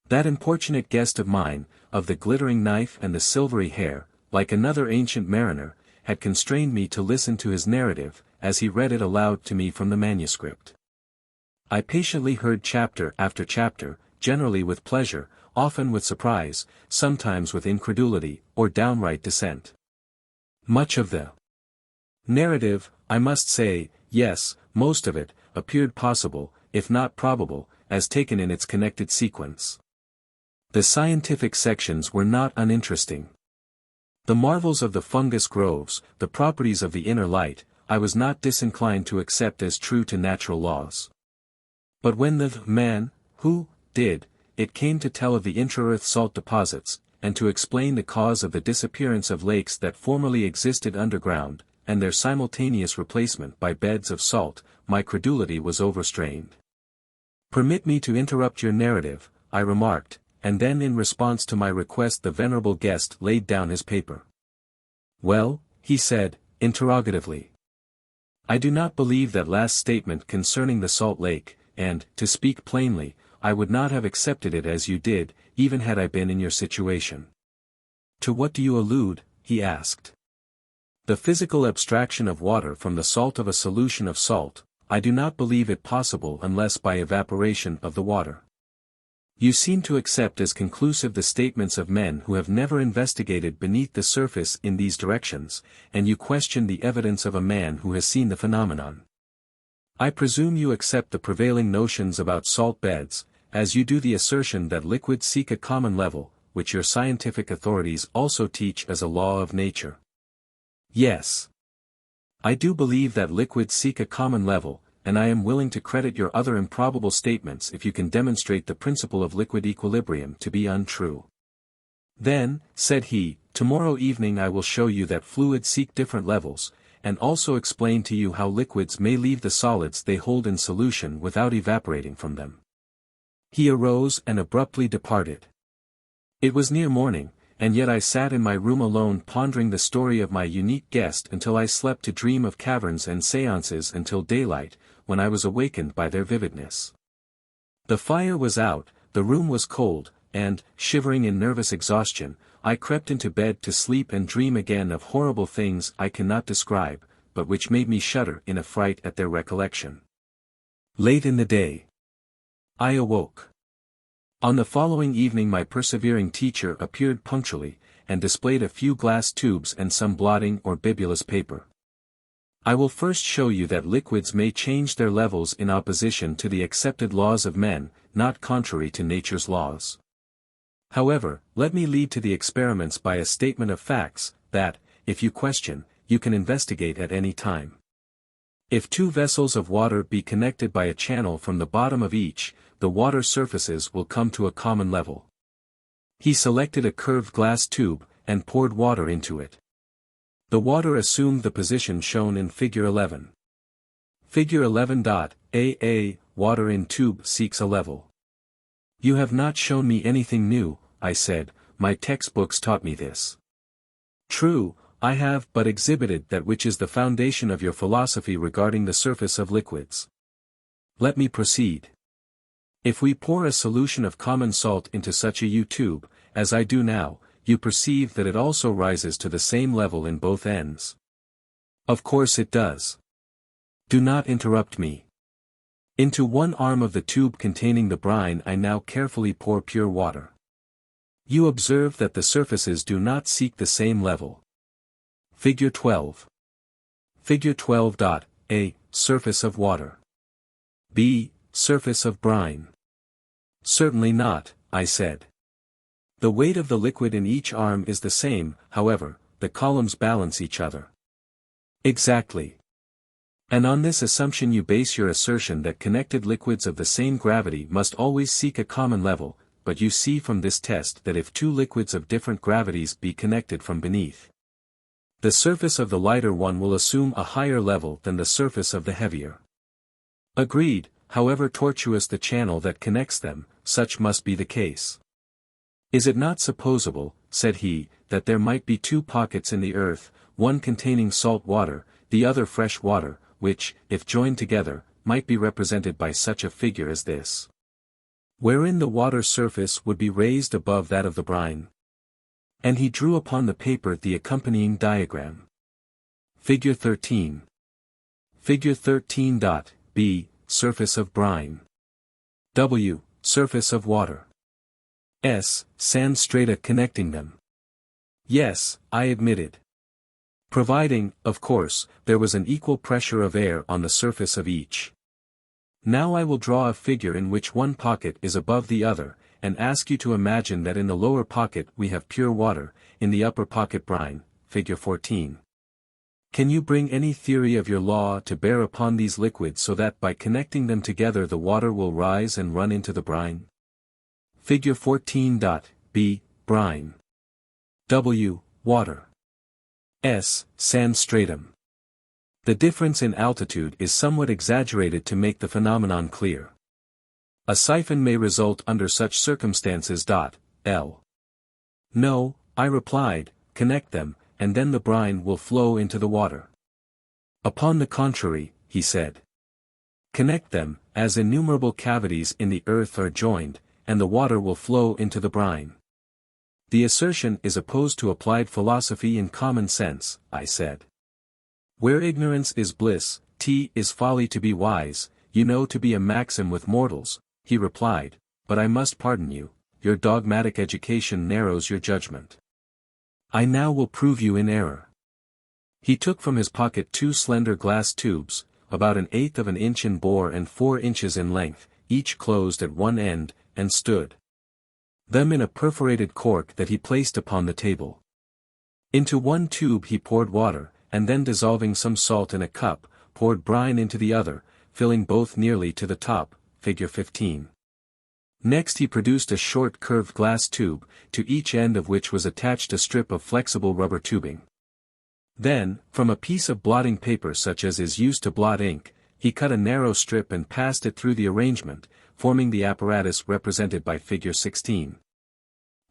That importunate guest of mine, of the glittering knife and the silvery hair, like another ancient mariner, had constrained me to listen to his narrative, as he read it aloud to me from the manuscript. I patiently heard chapter after chapter, generally with pleasure, often with surprise, sometimes with incredulity, or downright dissent. Much of the narrative, I must say, yes, most of it, appeared possible, if not probable, as taken in its connected sequence. The scientific sections were not uninteresting. The marvels of the fungus groves, the properties of the inner light, I was not disinclined to accept as true to natural laws. But when the man, who did it came to tell of the intra-earth salt deposits, and to explain the cause of the disappearance of lakes that formerly existed underground, and their simultaneous replacement by beds of salt, my credulity was overstrained. Permit me to interrupt your narrative, I remarked, and then in response to my request the venerable guest laid down his paper. Well, he said, interrogatively. I do not believe that last statement concerning the salt lake, and, to speak plainly, I would not have accepted it as you did, even had I been in your situation. To what do you allude? He asked. The physical abstraction of water from the salt of a solution of salt, I do not believe it possible unless by evaporation of the water. You seem to accept as conclusive the statements of men who have never investigated beneath the surface in these directions, and you question the evidence of a man who has seen the phenomenon. I presume you accept the prevailing notions about salt beds, as you do the assertion that liquids seek a common level, which your scientific authorities also teach as a law of nature. Yes. I do believe that liquids seek a common level, and I am willing to credit your other improbable statements if you can demonstrate the principle of liquid equilibrium to be untrue. Then, said he, tomorrow evening I will show you that fluids seek different levels, and also explain to you how liquids may leave the solids they hold in solution without evaporating from them. He arose and abruptly departed. It was near morning, and yet I sat in my room alone pondering the story of my unique guest until I slept to dream of caverns and seances until daylight, when I was awakened by their vividness. The fire was out, the room was cold, and, shivering in nervous exhaustion, I crept into bed to sleep and dream again of horrible things I cannot describe, but which made me shudder in affright at their recollection. Late in the day, I awoke. On the following evening my persevering teacher appeared punctually, and displayed a few glass tubes and some blotting or bibulous paper. I will first show you that liquids may change their levels in opposition to the accepted laws of men, not contrary to nature's laws. However, let me lead to the experiments by a statement of facts, that, if you question, you can investigate at any time. If two vessels of water be connected by a channel from the bottom of each, the water surfaces will come to a common level. He selected a curved glass tube, and poured water into it. The water assumed the position shown in Figure 11. Figure 11.AA, water in tube seeks a level. You have not shown me anything new, I said, my textbooks taught me this. True, I have but exhibited that which is the foundation of your philosophy regarding the surface of liquids. Let me proceed. If we pour a solution of common salt into such a U-tube, as I do now, you perceive that it also rises to the same level in both ends. Of course it does. Do not interrupt me. Into one arm of the tube containing the brine I now carefully pour pure water. You observe that the surfaces do not seek the same level. Figure 12. Figure 12.A, surface of water. B, surface of brine. Certainly not, I said. The weight of the liquid in each arm is the same, however, the columns balance each other. Exactly. And on this assumption you base your assertion that connected liquids of the same gravity must always seek a common level, but you see from this test that if two liquids of different gravities be connected from beneath, the surface of the lighter one will assume a higher level than the surface of the heavier. Agreed, however tortuous the channel that connects them, such must be the case. Is it not supposable, said he, that there might be two pockets in the earth, one containing salt water, the other fresh water, which, if joined together, might be represented by such a figure as this, wherein the water surface would be raised above that of the brine? And he drew upon the paper the accompanying diagram. Figure 13. Figure 13.B, surface of brine. W, surface of water. S, sand strata connecting them. Yes, I admitted. Providing, of course, there was an equal pressure of air on the surface of each. Now I will draw a figure in which one pocket is above the other, and ask you to imagine that in the lower pocket we have pure water, in the upper pocket brine, Figure 14. Can you bring any theory of your law to bear upon these liquids so that by connecting them together the water will rise and run into the brine? Figure 14.B, brine. W, water. S, sand stratum. The difference in altitude is somewhat exaggerated to make the phenomenon clear. A siphon may result under such circumstances. L. No, I replied, connect them, and then the brine will flow into the water. Upon the contrary, he said. Connect them, as innumerable cavities in the earth are joined, and the water will flow into the brine. The assertion is opposed to applied philosophy and common sense, I said. Where ignorance is bliss, is folly to be wise, you know to be a maxim with mortals, he replied, but I must pardon you, your dogmatic education narrows your judgment. I now will prove you in error. He took from his pocket two slender glass tubes, about 1/8 of an inch in bore and 4 inches in length, each closed at one end, and stood them in a perforated cork that he placed upon the table. Into one tube he poured water, and then dissolving some salt in a cup, poured brine into the other, filling both nearly to the top, Figure 15. Next he produced a short curved glass tube, to each end of which was attached a strip of flexible rubber tubing. Then, from a piece of blotting paper such as is used to blot ink, he cut a narrow strip and passed it through the arrangement, forming the apparatus represented by Figure 16.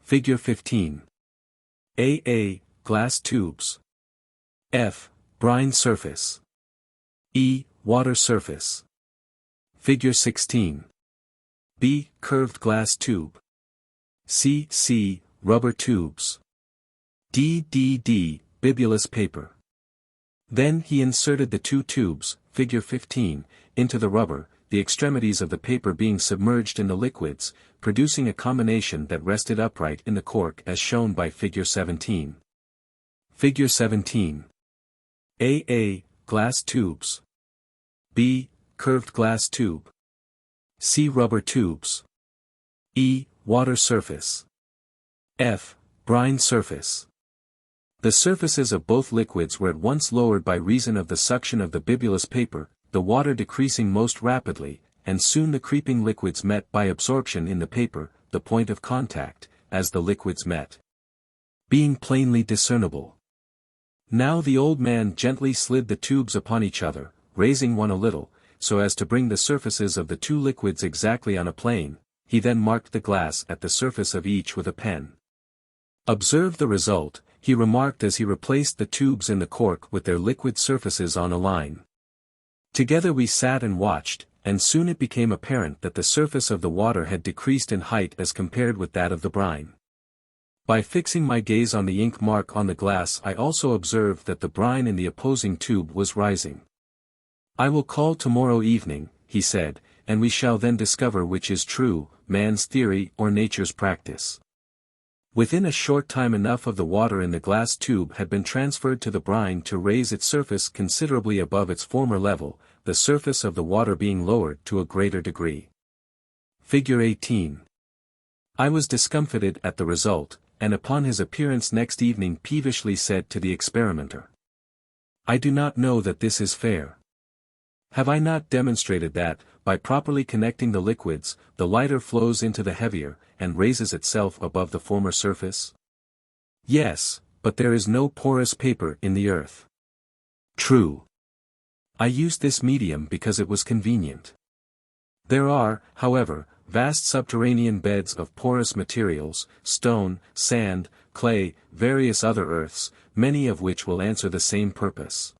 Figure 15. A. Glass tubes. F. Brine surface. E. Water surface. Figure 16. B. Curved glass tube. C. Rubber tubes. D. Bibulous paper. Then he inserted the two tubes, figure 15, into the rubber, the extremities of the paper being submerged in the liquids, producing a combination that rested upright in the cork as shown by figure 17. Figure 17. A. Glass tubes. B. Curved glass tube. C. Rubber tubes. E. Water surface. F. Brine surface. The surfaces of both liquids were at once lowered by reason of the suction of the bibulous paper, the water decreasing most rapidly, and soon the creeping liquids met by absorption in the paper, the point of contact, as the liquids met, being plainly discernible. Now the old man gently slid the tubes upon each other, raising one a little, so as to bring the surfaces of the two liquids exactly on a plane. He then marked the glass at the surface of each with a pen. Observe the result, he remarked as he replaced the tubes in the cork with their liquid surfaces on a line. Together we sat and watched, and soon it became apparent that the surface of the water had decreased in height as compared with that of the brine. By fixing my gaze on the ink mark on the glass I also observed that the brine in the opposing tube was rising. "I will call tomorrow evening," he said, "and we shall then discover which is true, man's theory or nature's practice." Within a short time enough of the water in the glass tube had been transferred to the brine to raise its surface considerably above its former level, the surface of the water being lowered to a greater degree. Figure 18. I was discomfited at the result, and upon his appearance next evening peevishly said to the experimenter, "I do not know that this is fair. Have I not demonstrated that, by properly connecting the liquids, the lighter flows into the heavier, and raises itself above the former surface?" "Yes, but there is no porous paper in the earth." "True. I used this medium because it was convenient. There are, however, vast subterranean beds of porous materials, stone, sand, clay, various other earths, many of which will answer the same purpose.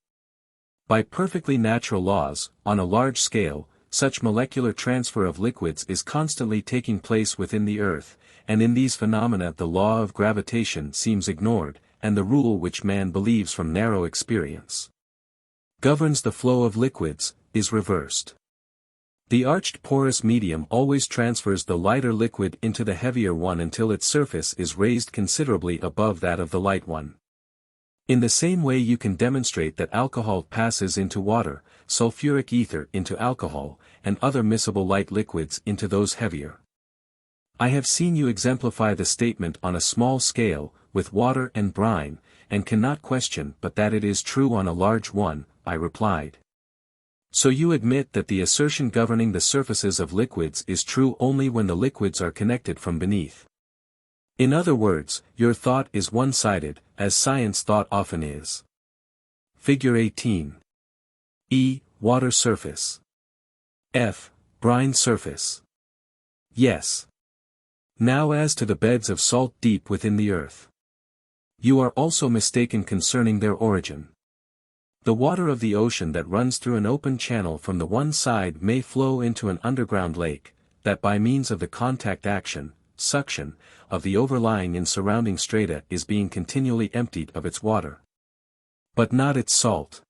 By perfectly natural laws, on a large scale, such molecular transfer of liquids is constantly taking place within the earth, and in these phenomena the law of gravitation seems ignored, and the rule which man believes from narrow experience governs the flow of liquids, is reversed. The arched porous medium always transfers the lighter liquid into the heavier one until its surface is raised considerably above that of the light one. In the same way you can demonstrate that alcohol passes into water, sulfuric ether into alcohol, and other miscible light liquids into those heavier. I have seen you exemplify the statement on a small scale, with water and brine, and cannot question but that it is true on a large one, I replied. So you admit that the assertion governing the surfaces of liquids is true only when the liquids are connected from beneath. In other words, your thought is one-sided, as science thought often is. Figure 18. E. Water surface. F. Brine surface. Yes. Now as to the beds of salt deep within the earth. You are also mistaken concerning their origin. The water of the ocean that runs through an open channel from the one side may flow into an underground lake, that by means of the contact action, suction, of the overlying and surrounding strata is being continually emptied of its water, but not its salt.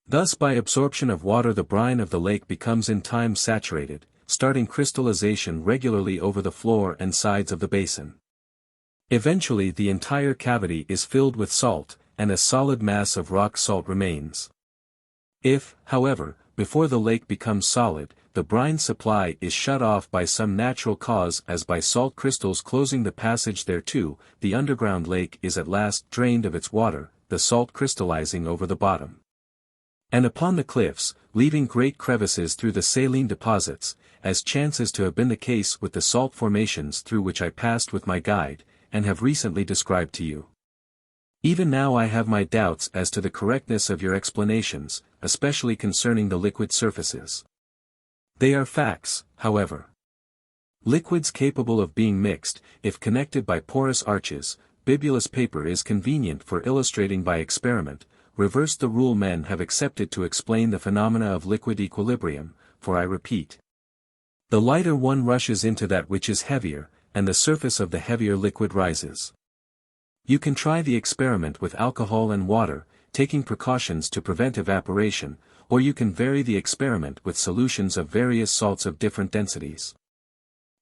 Thus by absorption of water the brine of the lake becomes in time saturated, starting crystallization regularly over the floor and sides of the basin. Eventually the entire cavity is filled with salt, and a solid mass of rock salt remains. If, however, before the lake becomes solid, the brine supply is shut off by some natural cause as by salt crystals closing the passage thereto, the underground lake is at last drained of its water, the salt crystallizing over the bottom and upon the cliffs, leaving great crevices through the saline deposits, as chances to have been the case with the salt formations through which I passed with my guide, and have recently described to you. Even now I have my doubts as to the correctness of your explanations, especially concerning the liquid surfaces. They are facts, however. Liquids capable of being mixed, if connected by porous arches, bibulous paper is convenient for illustrating by experiment, reverse the rule men have accepted to explain the phenomena of liquid equilibrium, for I repeat, the lighter one rushes into that which is heavier, and the surface of the heavier liquid rises. You can try the experiment with alcohol and water, taking precautions to prevent evaporation, or you can vary the experiment with solutions of various salts of different densities.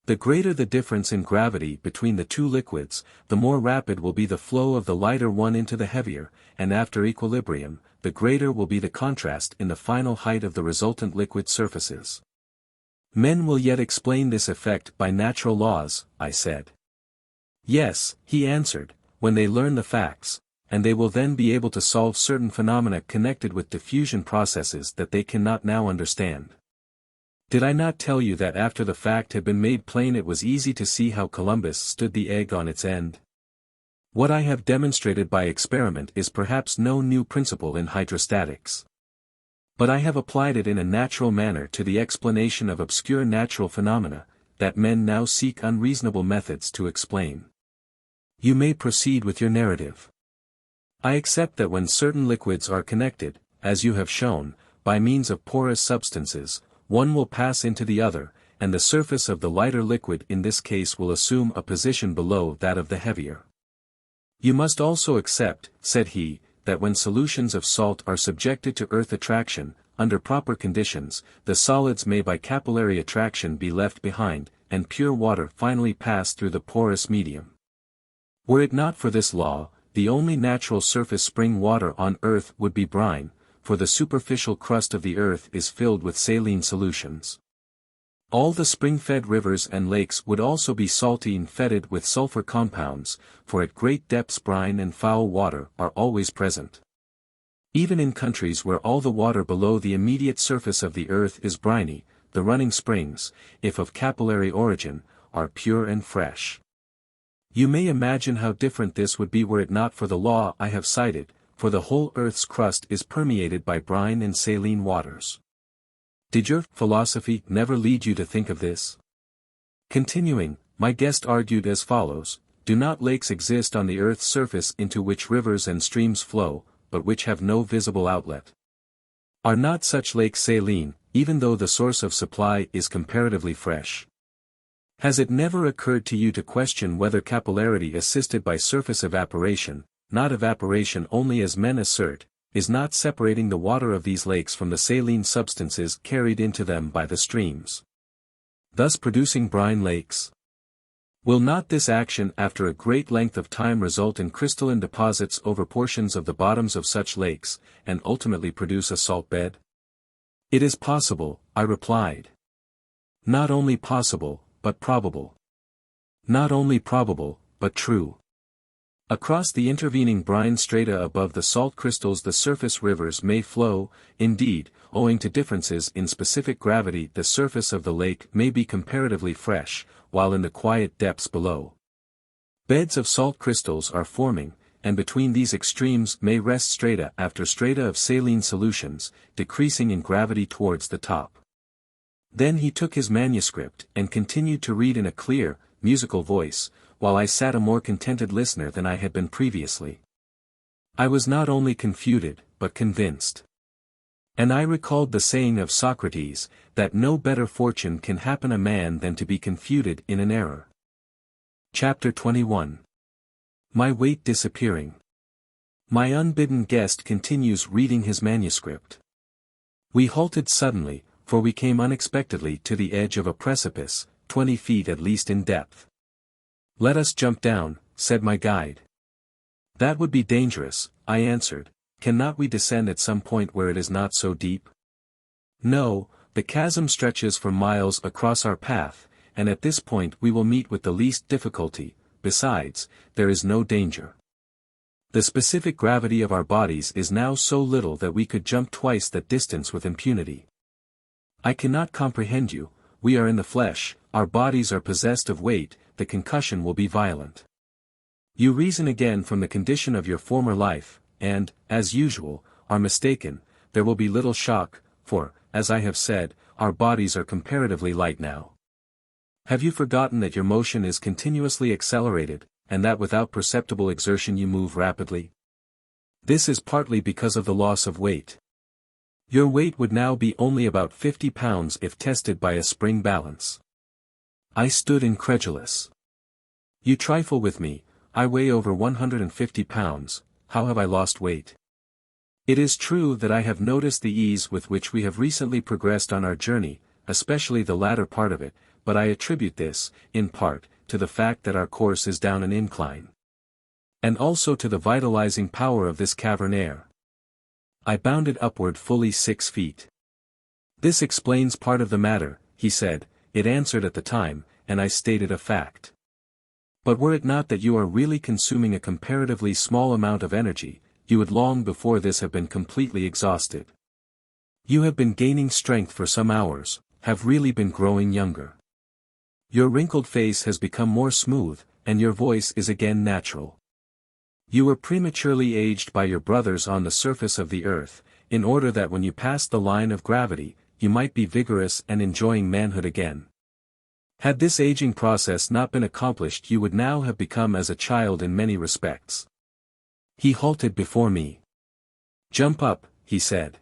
The greater the difference in gravity between the two liquids, the more rapid will be the flow of the lighter one into the heavier, and after equilibrium, the greater will be the contrast in the final height of the resultant liquid surfaces. Men will yet explain this effect by natural laws, I said. Yes, he answered, when they learn the facts, and they will then be able to solve certain phenomena connected with diffusion processes that they cannot now understand. Did I not tell you that after the fact had been made plain it was easy to see how Columbus stood the egg on its end? What I have demonstrated by experiment is perhaps no new principle in hydrostatics. But I have applied it in a natural manner to the explanation of obscure natural phenomena, that men now seek unreasonable methods to explain. You may proceed with your narrative. I accept that when certain liquids are connected, as you have shown, by means of porous substances, one will pass into the other, and the surface of the lighter liquid in this case will assume a position below that of the heavier. You must also accept, said he, that when solutions of salt are subjected to earth attraction, under proper conditions, the solids may by capillary attraction be left behind, and pure water finally pass through the porous medium. Were it not for this law, the only natural surface spring water on earth would be brine, for the superficial crust of the earth is filled with saline solutions. All the spring-fed rivers and lakes would also be salty and fetid with sulfur compounds, for at great depths brine and foul water are always present. Even in countries where all the water below the immediate surface of the earth is briny, the running springs, if of capillary origin, are pure and fresh. You may imagine how different this would be were it not for the law I have cited, for the whole earth's crust is permeated by brine and saline waters. Did your philosophy never lead you to think of this? Continuing, my guest argued as follows: do not lakes exist on the earth's surface into which rivers and streams flow, but which have no visible outlet? Are not such lakes saline, even though the source of supply is comparatively fresh? Has it never occurred to you to question whether capillarity assisted by surface evaporation, not evaporation only as men assert, is not separating the water of these lakes from the saline substances carried into them by the streams, thus producing brine lakes? Will not this action after a great length of time result in crystalline deposits over portions of the bottoms of such lakes, and ultimately produce a salt bed? It is possible, I replied. Not only possible, but probable. Not only probable, but true. Across the intervening brine strata above the salt crystals the surface rivers may flow, indeed, owing to differences in specific gravity the surface of the lake may be comparatively fresh, while in the quiet depths below, beds of salt crystals are forming, and between these extremes may rest strata after strata of saline solutions, decreasing in gravity towards the top. Then he took his manuscript and continued to read in a clear, musical voice, while I sat a more contented listener than I had been previously. I was not only confuted, but convinced. And I recalled the saying of Socrates, that no better fortune can happen a man than to be confuted in an error. Chapter 21. My weight disappearing. My unbidden guest continues reading his manuscript. We halted suddenly, for we came unexpectedly to the edge of a precipice, 20 feet at least in depth. Let us jump down, said my guide. That would be dangerous, I answered. Cannot we descend at some point where it is not so deep? No, the chasm stretches for miles across our path, and at this point we will meet with the least difficulty. Besides, there is no danger. The specific gravity of our bodies is now so little that we could jump twice that distance with impunity. I cannot comprehend you. We are in the flesh, our bodies are possessed of weight, the concussion will be violent. You reason again from the condition of your former life, and, as usual, are mistaken. There will be little shock, for, as I have said, our bodies are comparatively light now. Have you forgotten that your motion is continuously accelerated, and that without perceptible exertion you move rapidly? This is partly because of the loss of weight. Your weight would now be only about 50 pounds if tested by a spring balance. I stood incredulous. You trifle with me, I weigh over 150 pounds, how have I lost weight? It is true that I have noticed the ease with which we have recently progressed on our journey, especially the latter part of it, but I attribute this, in part, to the fact that our course is down an incline. And also to the vitalizing power of this cavern air. I bounded upward fully 6 feet. This explains part of the matter, he said, it answered at the time, and I stated a fact. But were it not that you are really consuming a comparatively small amount of energy, you would long before this have been completely exhausted. You have been gaining strength for some hours, have really been growing younger. Your wrinkled face has become more smooth, and your voice is again natural. You were prematurely aged by your brothers on the surface of the earth, in order that when you passed the line of gravity, you might be vigorous and enjoying manhood again. Had this aging process not been accomplished, you would now have become as a child in many respects. He halted before me. Jump up, he said.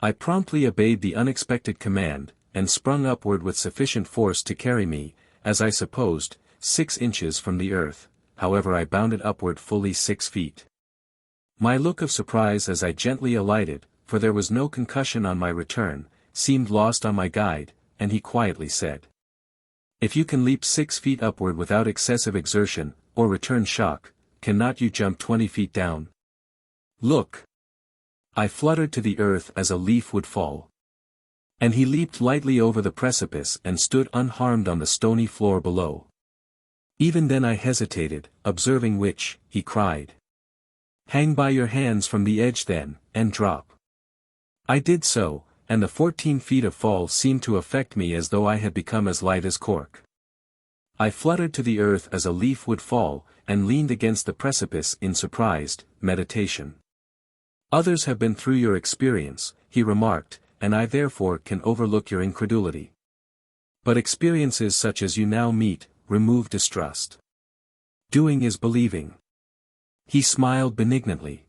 I promptly obeyed the unexpected command, and sprung upward with sufficient force to carry me, as I supposed, 6 inches from the earth, however I bounded upward fully 6 feet. My look of surprise as I gently alighted, for there was no concussion on my return, seemed lost on my guide, and he quietly said, "If you can leap 6 feet upward without excessive exertion, or return shock, cannot you jump 20 feet down? Look!" I fluttered to the earth as a leaf would fall. And he leaped lightly over the precipice and stood unharmed on the stony floor below. Even then I hesitated, observing which, he cried. "Hang by your hands from the edge then, and drop." I did so, and the 14 feet of fall seemed to affect me as though I had become as light as cork. I fluttered to the earth as a leaf would fall, and leaned against the precipice in surprised meditation. "Others have been through your experience," he remarked, "and I therefore can overlook your incredulity. But experiences such as you now meet, remove distrust. Doing is believing." He smiled benignantly.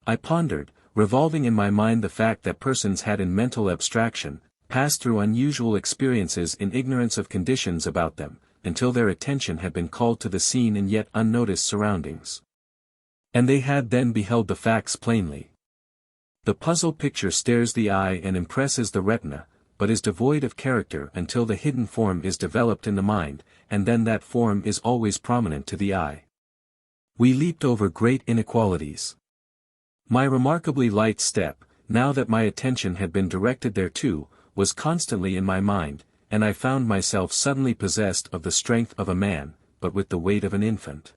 I pondered, revolving in my mind the fact that persons had in mental abstraction, passed through unusual experiences in ignorance of conditions about them, until their attention had been called to the scene in yet unnoticed surroundings. And they had then beheld the facts plainly. The puzzle picture stares the eye and impresses the retina, but is devoid of character until the hidden form is developed in the mind, and then that form is always prominent to the eye. We leaped over great inequalities. My remarkably light step, now that my attention had been directed thereto, was constantly in my mind, and I found myself suddenly possessed of the strength of a man, but with the weight of an infant.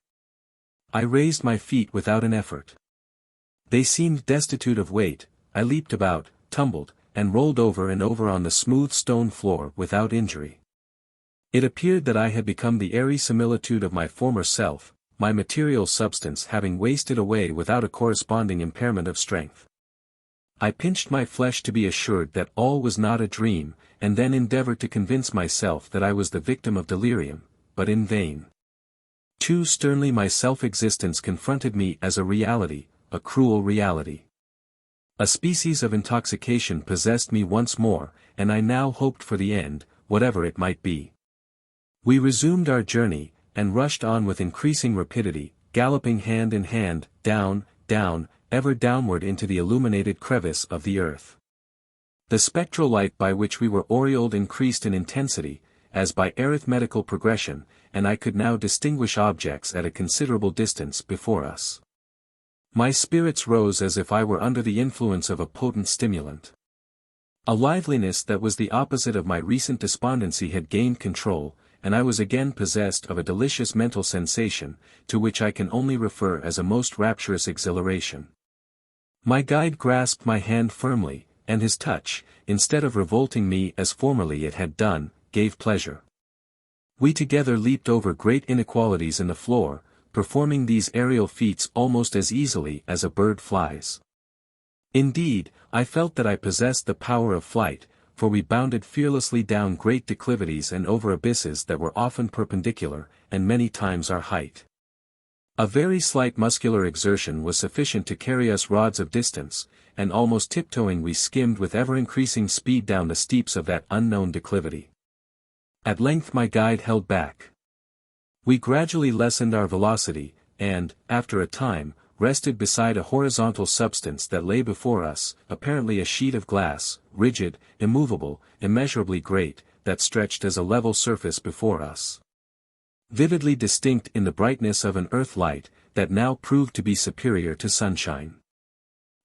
I raised my feet without an effort. They seemed destitute of weight. I leaped about, tumbled, and rolled over and over on the smooth stone floor without injury. It appeared that I had become the airy similitude of my former self, my material substance having wasted away without a corresponding impairment of strength. I pinched my flesh to be assured that all was not a dream, and then endeavored to convince myself that I was the victim of delirium, but in vain. Too sternly my self-existence confronted me as a reality, a cruel reality. A species of intoxication possessed me once more, and I now hoped for the end, whatever it might be. We resumed our journey, and rushed on with increasing rapidity, galloping hand in hand, down, down, ever downward into the illuminated crevice of the earth. The spectral light by which we were aureoled increased in intensity, as by arithmetical progression, and I could now distinguish objects at a considerable distance before us. My spirits rose as if I were under the influence of a potent stimulant. A liveliness that was the opposite of my recent despondency had gained control, and I was again possessed of a delicious mental sensation, to which I can only refer as a most rapturous exhilaration. My guide grasped my hand firmly, and his touch, instead of revolting me as formerly it had done, gave pleasure. We together leaped over great inequalities in the floor, performing these aerial feats almost as easily as a bird flies. Indeed, I felt that I possessed the power of flight, for we bounded fearlessly down great declivities and over abysses that were often perpendicular, and many times our height. A very slight muscular exertion was sufficient to carry us rods of distance, and almost tiptoeing we skimmed with ever-increasing speed down the steeps of that unknown declivity. At length my guide held back. We gradually lessened our velocity, and, after a time, rested beside a horizontal substance that lay before us, apparently a sheet of glass, rigid, immovable, immeasurably great, that stretched as a level surface before us. Vividly distinct in the brightness of an earth light, that now proved to be superior to sunshine.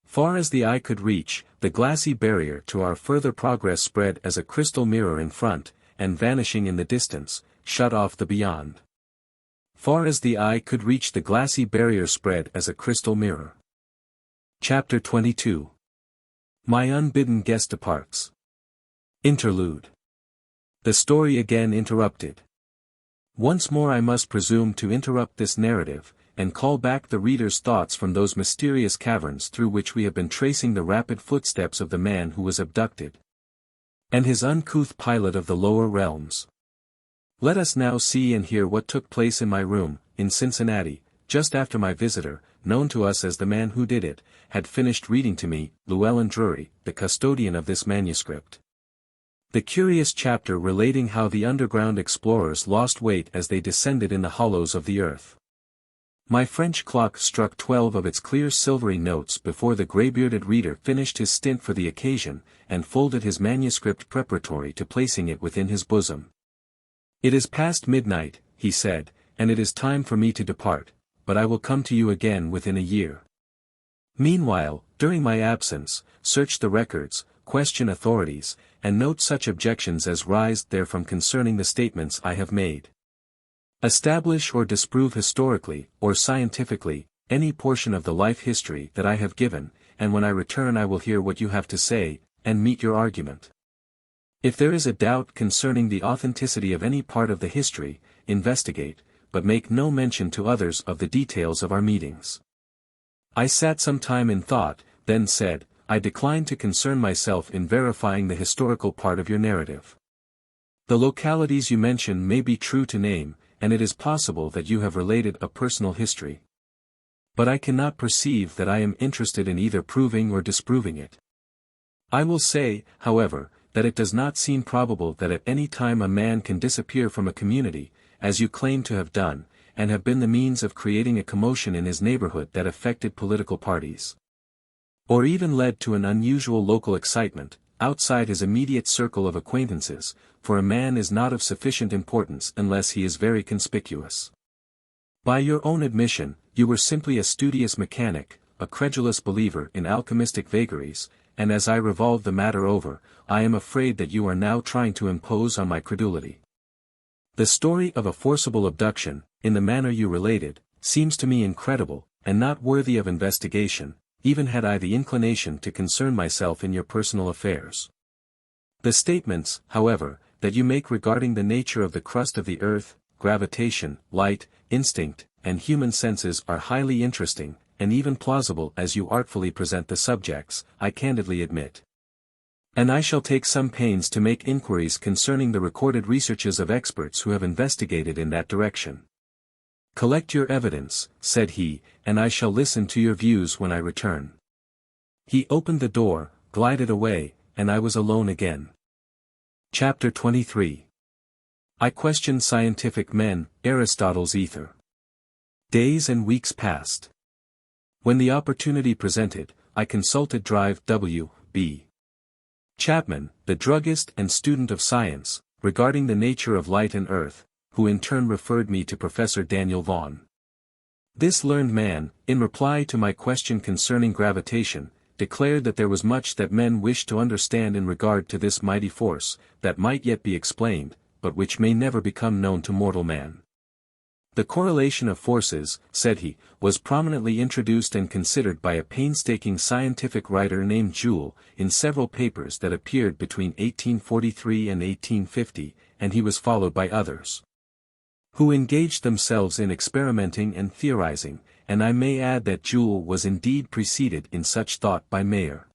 Far as the eye could reach, the glassy barrier to our further progress spread as a crystal mirror in front, and vanishing in the distance, shut off the beyond. Far as the eye could reach, the glassy barrier spread as a crystal mirror. Chapter 22. My unbidden guest departs. Interlude. The story again interrupted. Once more I must presume to interrupt this narrative, and call back the reader's thoughts from those mysterious caverns through which we have been tracing the rapid footsteps of the man who was abducted, and his uncouth pilot of the lower realms. Let us now see and hear what took place in my room, in Cincinnati, just after my visitor, known to us as the man who did it, had finished reading to me, Llewyllyn Drury, the custodian of this manuscript. The curious chapter relating how the underground explorers lost weight as they descended in the hollows of the earth. My French clock struck 12 of its clear silvery notes before the grey-bearded reader finished his stint for the occasion, and folded his manuscript preparatory to placing it within his bosom. "It is past midnight," he said, "and it is time for me to depart, but I will come to you again within a year. Meanwhile, during my absence, search the records, question authorities, and note such objections as rise therefrom concerning the statements I have made. Establish or disprove historically, or scientifically, any portion of the life history that I have given, and when I return I will hear what you have to say, and meet your argument. If there is a doubt concerning the authenticity of any part of the history, investigate, but make no mention to others of the details of our meetings." I sat some time in thought, then said, "I decline to concern myself in verifying the historical part of your narrative. The localities you mention may be true to name, and it is possible that you have related a personal history. But I cannot perceive that I am interested in either proving or disproving it. I will say, however, that it does not seem probable that at any time a man can disappear from a community, as you claim to have done, and have been the means of creating a commotion in his neighborhood that affected political parties, or even led to an unusual local excitement, outside his immediate circle of acquaintances, for a man is not of sufficient importance unless he is very conspicuous. By your own admission, you were simply a studious mechanic, a credulous believer in alchemistic vagaries, and as I revolve the matter over, I am afraid that you are now trying to impose on my credulity. The story of a forcible abduction, in the manner you related, seems to me incredible, and not worthy of investigation, even had I the inclination to concern myself in your personal affairs. The statements, however, that you make regarding the nature of the crust of the earth, gravitation, light, instinct, and human senses are highly interesting, and even plausible as you artfully present the subjects, I candidly admit. And I shall take some pains to make inquiries concerning the recorded researches of experts who have investigated in that direction. Collect your evidence," said he, "and I shall listen to your views when I return." He opened the door, glided away, and I was alone again. Chapter 23. I questioned scientific men, Aristotle's ether. Days and weeks passed. When the opportunity presented, I consulted Drive W.B. Chapman, the druggist and student of science, regarding the nature of light and earth, who in turn referred me to Professor Daniel Vaughan. This learned man, in reply to my question concerning gravitation, declared that there was much that men wished to understand in regard to this mighty force, that might yet be explained, but which may never become known to mortal man. The correlation of forces, said he, was prominently introduced and considered by a painstaking scientific writer named Joule, in several papers that appeared between 1843 and 1850, and he was followed by others, who engaged themselves in experimenting and theorizing, and I may add that Joule was indeed preceded in such thought by Mayer.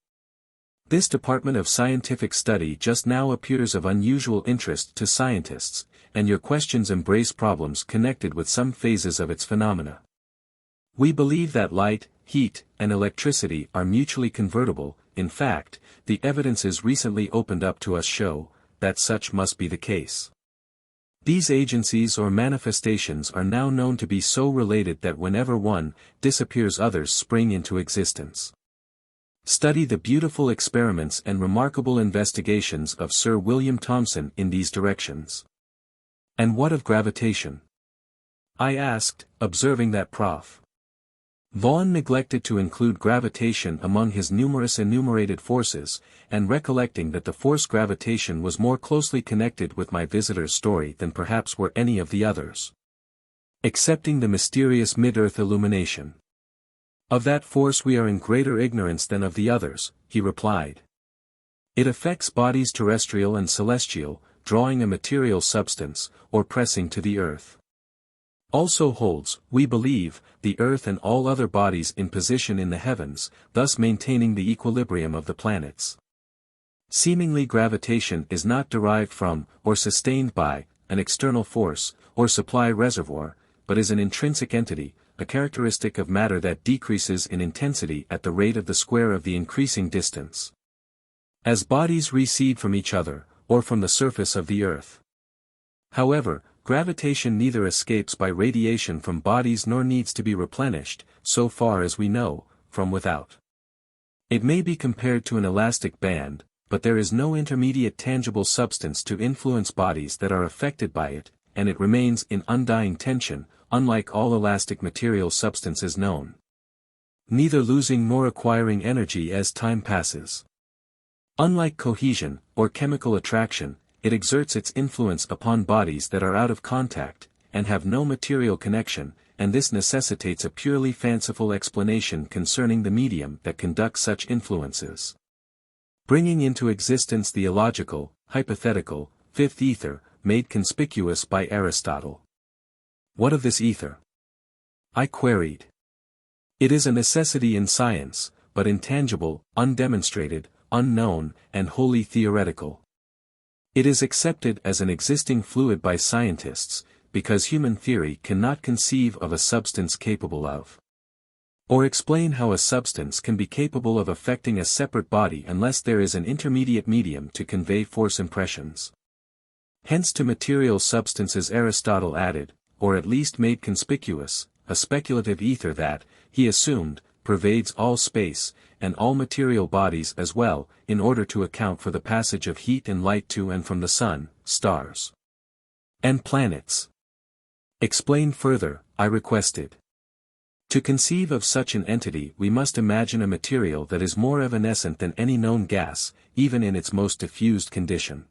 This department of scientific study just now appears of unusual interest to scientists, and your questions embrace problems connected with some phases of its phenomena. We believe that light, heat, and electricity are mutually convertible. In fact, the evidences recently opened up to us show that such must be the case. These agencies or manifestations are now known to be so related that whenever one disappears others spring into existence. Study the beautiful experiments and remarkable investigations of Sir William Thomson in these directions. And what of gravitation? I asked, observing that Prof. Vaughan neglected to include gravitation among his numerous enumerated forces, and recollecting that the force gravitation was more closely connected with my visitor's story than perhaps were any of the others. Excepting the mysterious mid-earth illumination. Of that force we are in greater ignorance than of the others, he replied. It affects bodies terrestrial and celestial, drawing a material substance, or pressing to the earth. Also holds, we believe, the earth and all other bodies in position in the heavens, thus maintaining the equilibrium of the planets. Seemingly gravitation is not derived from, or sustained by, an external force, or supply reservoir, but is an intrinsic entity, a characteristic of matter that decreases in intensity at the rate of the square of the increasing distance. As bodies recede from each other, or from the surface of the earth. However, gravitation neither escapes by radiation from bodies nor needs to be replenished, so far as we know, from without. It may be compared to an elastic band, but there is no intermediate tangible substance to influence bodies that are affected by it, and it remains in undying tension, unlike all elastic material substances known. Neither losing nor acquiring energy as time passes. Unlike cohesion, or chemical attraction, it exerts its influence upon bodies that are out of contact, and have no material connection, and this necessitates a purely fanciful explanation concerning the medium that conducts such influences. Bringing into existence the illogical, hypothetical, fifth ether, made conspicuous by Aristotle. What of this ether? I queried. It is a necessity in science, but intangible, undemonstrated, unknown, and wholly theoretical. It is accepted as an existing fluid by scientists, because human theory cannot conceive of a substance capable of, or explain how a substance can be capable of affecting a separate body unless there is an intermediate medium to convey force impressions. Hence to material substances Aristotle added, or at least made conspicuous, a speculative ether that, he assumed, pervades all space, and all material bodies as well, in order to account for the passage of heat and light to and from the sun, stars, and planets. Explain further, I requested. To conceive of such an entity we must imagine a material that is more evanescent than any known gas, even in its most diffused condition.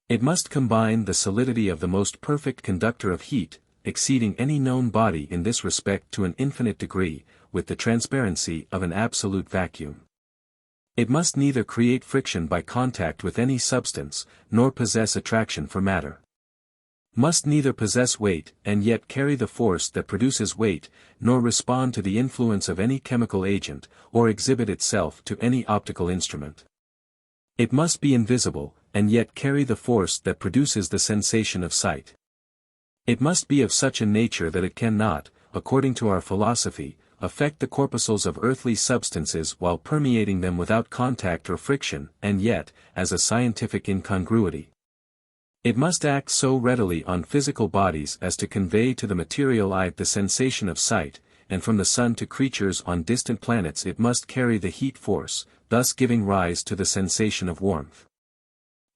It must combine the solidity of the most perfect conductor of heat, exceeding any known body in this respect to an infinite degree, with the transparency of an absolute vacuum. It must neither create friction by contact with any substance, nor possess attraction for matter. Must neither possess weight and yet carry the force that produces weight, nor respond to the influence of any chemical agent, or exhibit itself to any optical instrument. It must be invisible, and yet carry the force that produces the sensation of sight. It must be of such a nature that it cannot, according to our philosophy, affect the corpuscles of earthly substances while permeating them without contact or friction, and yet, as a scientific incongruity. It must act so readily on physical bodies as to convey to the material eye the sensation of sight, and from the sun to creatures on distant planets it must carry the heat force, thus giving rise to the sensation of warmth.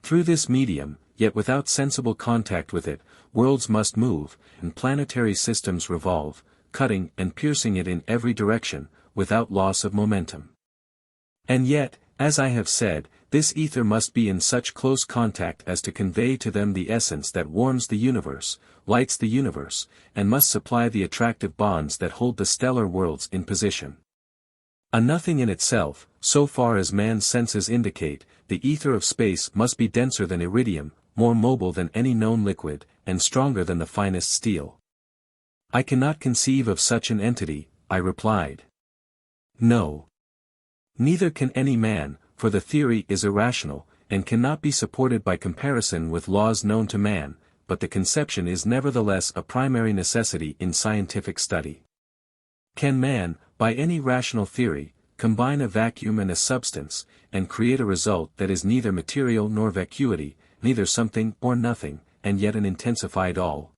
Through this medium, yet without sensible contact with it, worlds must move, and planetary systems revolve, cutting and piercing it in every direction, without loss of momentum. And yet, as I have said, this ether must be in such close contact as to convey to them the essence that warms the universe, lights the universe, and must supply the attractive bonds that hold the stellar worlds in position. A nothing in itself, so far as man's senses indicate, the ether of space must be denser than iridium, more mobile than any known liquid, and stronger than the finest steel. I cannot conceive of such an entity, I replied. No. Neither can any man, for the theory is irrational, and cannot be supported by comparison with laws known to man, but the conception is nevertheless a primary necessity in scientific study. Can man, by any rational theory, combine a vacuum and a substance, and create a result that is neither material nor vacuity, neither something or nothing, and yet an intensified all.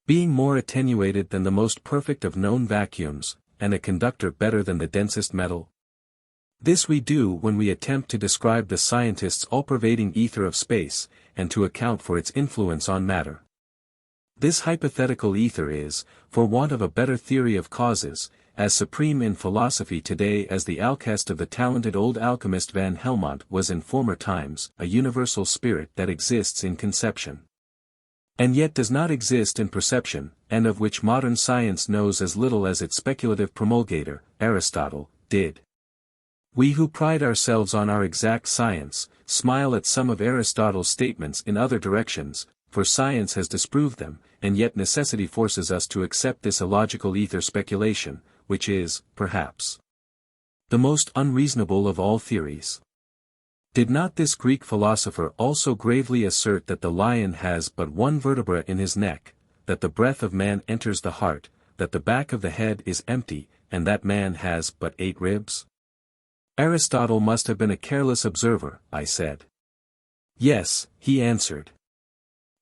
Being more attenuated than the most perfect of known vacuums, and a conductor better than the densest metal. This we do when we attempt to describe the scientist's all-pervading ether of space, and to account for its influence on matter. This hypothetical ether is, for want of a better theory of causes, as supreme in philosophy today as the alchest of the talented old alchemist Van Helmont was in former times, a universal spirit that exists in conception, and yet does not exist in perception, and of which modern science knows as little as its speculative promulgator, Aristotle, did. We who pride ourselves on our exact science, smile at some of Aristotle's statements in other directions, for science has disproved them, and yet necessity forces us to accept this illogical ether speculation, which is, perhaps, the most unreasonable of all theories. Did not this Greek philosopher also gravely assert that the lion has but one vertebra in his neck, that the breath of man enters the heart, that the back of the head is empty, and that man has but 8 ribs? Aristotle must have been a careless observer, I said. Yes, he answered.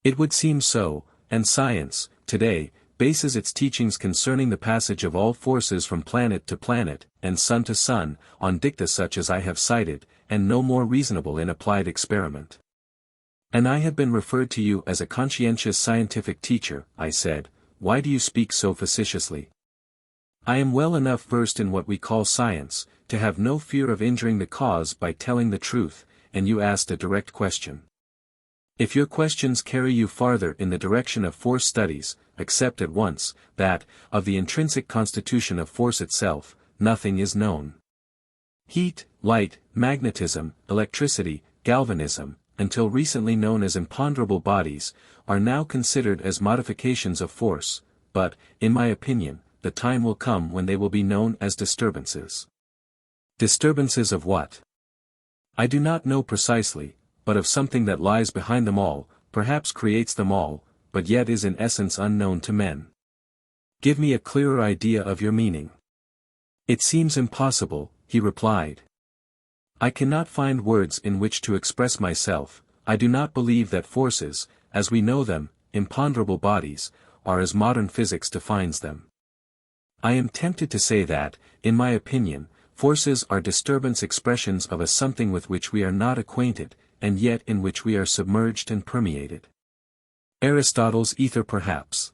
It would seem so, and science, today, bases its teachings concerning the passage of all forces from planet to planet, and sun to sun, on dicta such as I have cited, and no more reasonable in applied experiment. And I have been referred to you as a conscientious scientific teacher, I said. Why do you speak so facetiously? I am well enough versed in what we call science, to have no fear of injuring the cause by telling the truth, and you asked a direct question. If your questions carry you farther in the direction of force studies, accept at once, that, of the intrinsic constitution of force itself, nothing is known. Heat, light, magnetism, electricity, galvanism, until recently known as imponderable bodies, are now considered as modifications of force, but, in my opinion, the time will come when they will be known as disturbances. Disturbances of what? I do not know precisely, but of something that lies behind them all, perhaps creates them all, but yet is in essence unknown to men. Give me a clearer idea of your meaning. It seems impossible, he replied. I cannot find words in which to express myself. I do not believe that forces, as we know them, imponderable bodies, are as modern physics defines them. I am tempted to say that, in my opinion, forces are disturbance expressions of a something with which we are not acquainted, and yet in which we are submerged and permeated. Aristotle's ether perhaps.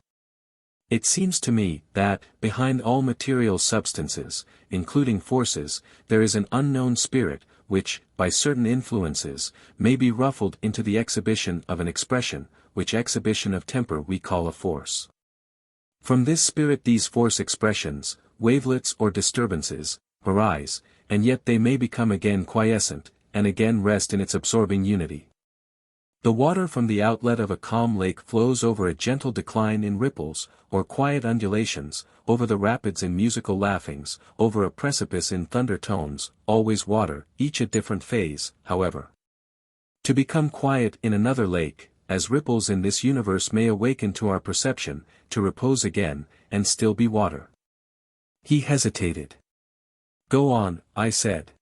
It seems to me, that, behind all material substances, including forces, there is an unknown spirit, which, by certain influences, may be ruffled into the exhibition of an expression, which exhibition of temper we call a force. From this spirit these force expressions, wavelets or disturbances, arise, and yet they may become again quiescent, and again rest in its absorbing unity. The water from the outlet of a calm lake flows over a gentle decline in ripples, or quiet undulations, over the rapids in musical laughings, over a precipice in thunder tones, always water, each a different phase, however. To become quiet in another lake, as ripples in this universe may awaken to our perception, to repose again, and still be water. He hesitated. Go on, I said.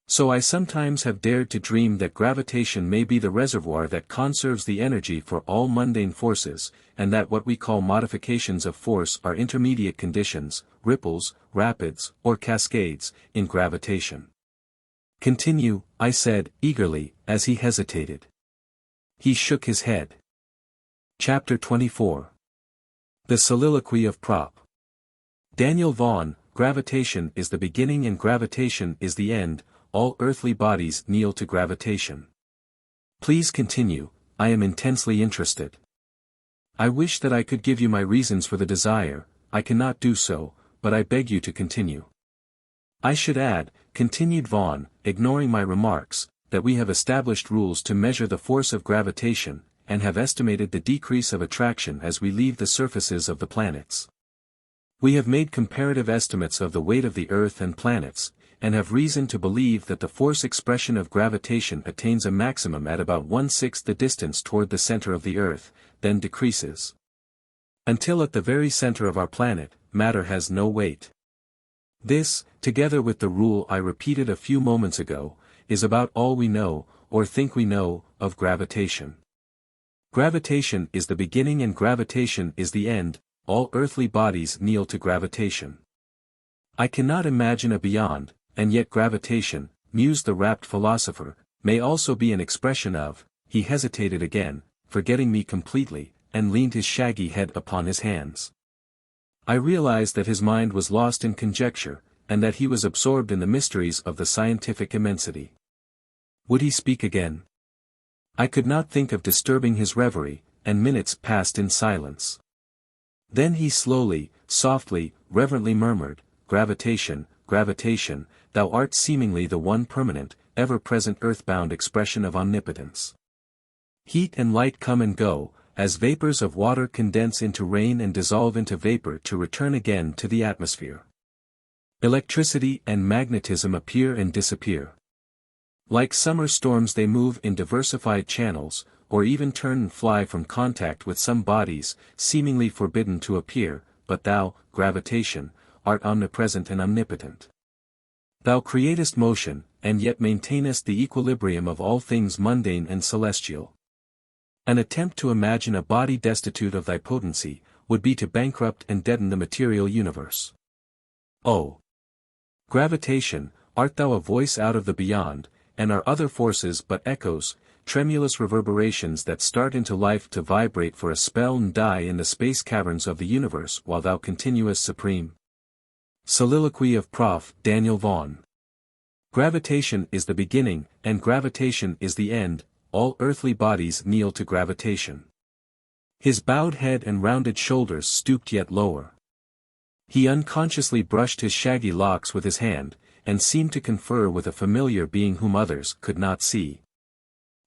So I sometimes have dared to dream that gravitation may be the reservoir that conserves the energy for all mundane forces, and that what we call modifications of force are intermediate conditions, ripples, rapids, or cascades, in gravitation. Continue, I said, eagerly, as he hesitated. He shook his head. Chapter 24. The Soliloquy of Prop. Daniel Vaughan, gravitation is the beginning and gravitation is the end. All earthly bodies kneel to gravitation. Please continue, I am intensely interested. I wish that I could give you my reasons for the desire, I cannot do so, but I beg you to continue. I should add, continued Vaughan, ignoring my remarks, that we have established rules to measure the force of gravitation, and have estimated the decrease of attraction as we leave the surfaces of the planets. We have made comparative estimates of the weight of the Earth and planets, and have reason to believe that the force expression of gravitation attains a maximum at about 1/6 the distance toward the center of the Earth, then decreases, until at the very center of our planet, matter has no weight. This, together with the rule I repeated a few moments ago, is about all we know, or think we know, of gravitation. Gravitation is the beginning and gravitation is the end, all earthly bodies kneel to gravitation. I cannot imagine a beyond, and yet gravitation, mused the rapt philosopher, may also be an expression of. He hesitated again, forgetting me completely, and leaned his shaggy head upon his hands. I realized that his mind was lost in conjecture, and that he was absorbed in the mysteries of the scientific immensity. Would he speak again? I could not think of disturbing his reverie, and minutes passed in silence. Then he slowly, softly, reverently murmured, "Gravitation, gravitation, thou art seemingly the one permanent, ever-present earthbound expression of omnipotence. Heat and light come and go, as vapors of water condense into rain and dissolve into vapor to return again to the atmosphere. Electricity and magnetism appear and disappear. Like summer storms they move in diversified channels, or even turn and fly from contact with some bodies, seemingly forbidden to appear, but thou, gravitation, art omnipresent and omnipotent. Thou createst motion, and yet maintainest the equilibrium of all things mundane and celestial. An attempt to imagine a body destitute of thy potency, would be to bankrupt and deaden the material universe. Oh! Gravitation, art thou a voice out of the beyond, and are other forces but echoes, tremulous reverberations that start into life to vibrate for a spell and die in the space caverns of the universe while thou continuest supreme? Soliloquy of Prof. Daniel Vaughan. Gravitation is the beginning, and gravitation is the end, all earthly bodies kneel to gravitation. His bowed head and rounded shoulders stooped yet lower. He unconsciously brushed his shaggy locks with his hand, and seemed to confer with a familiar being whom others could not see.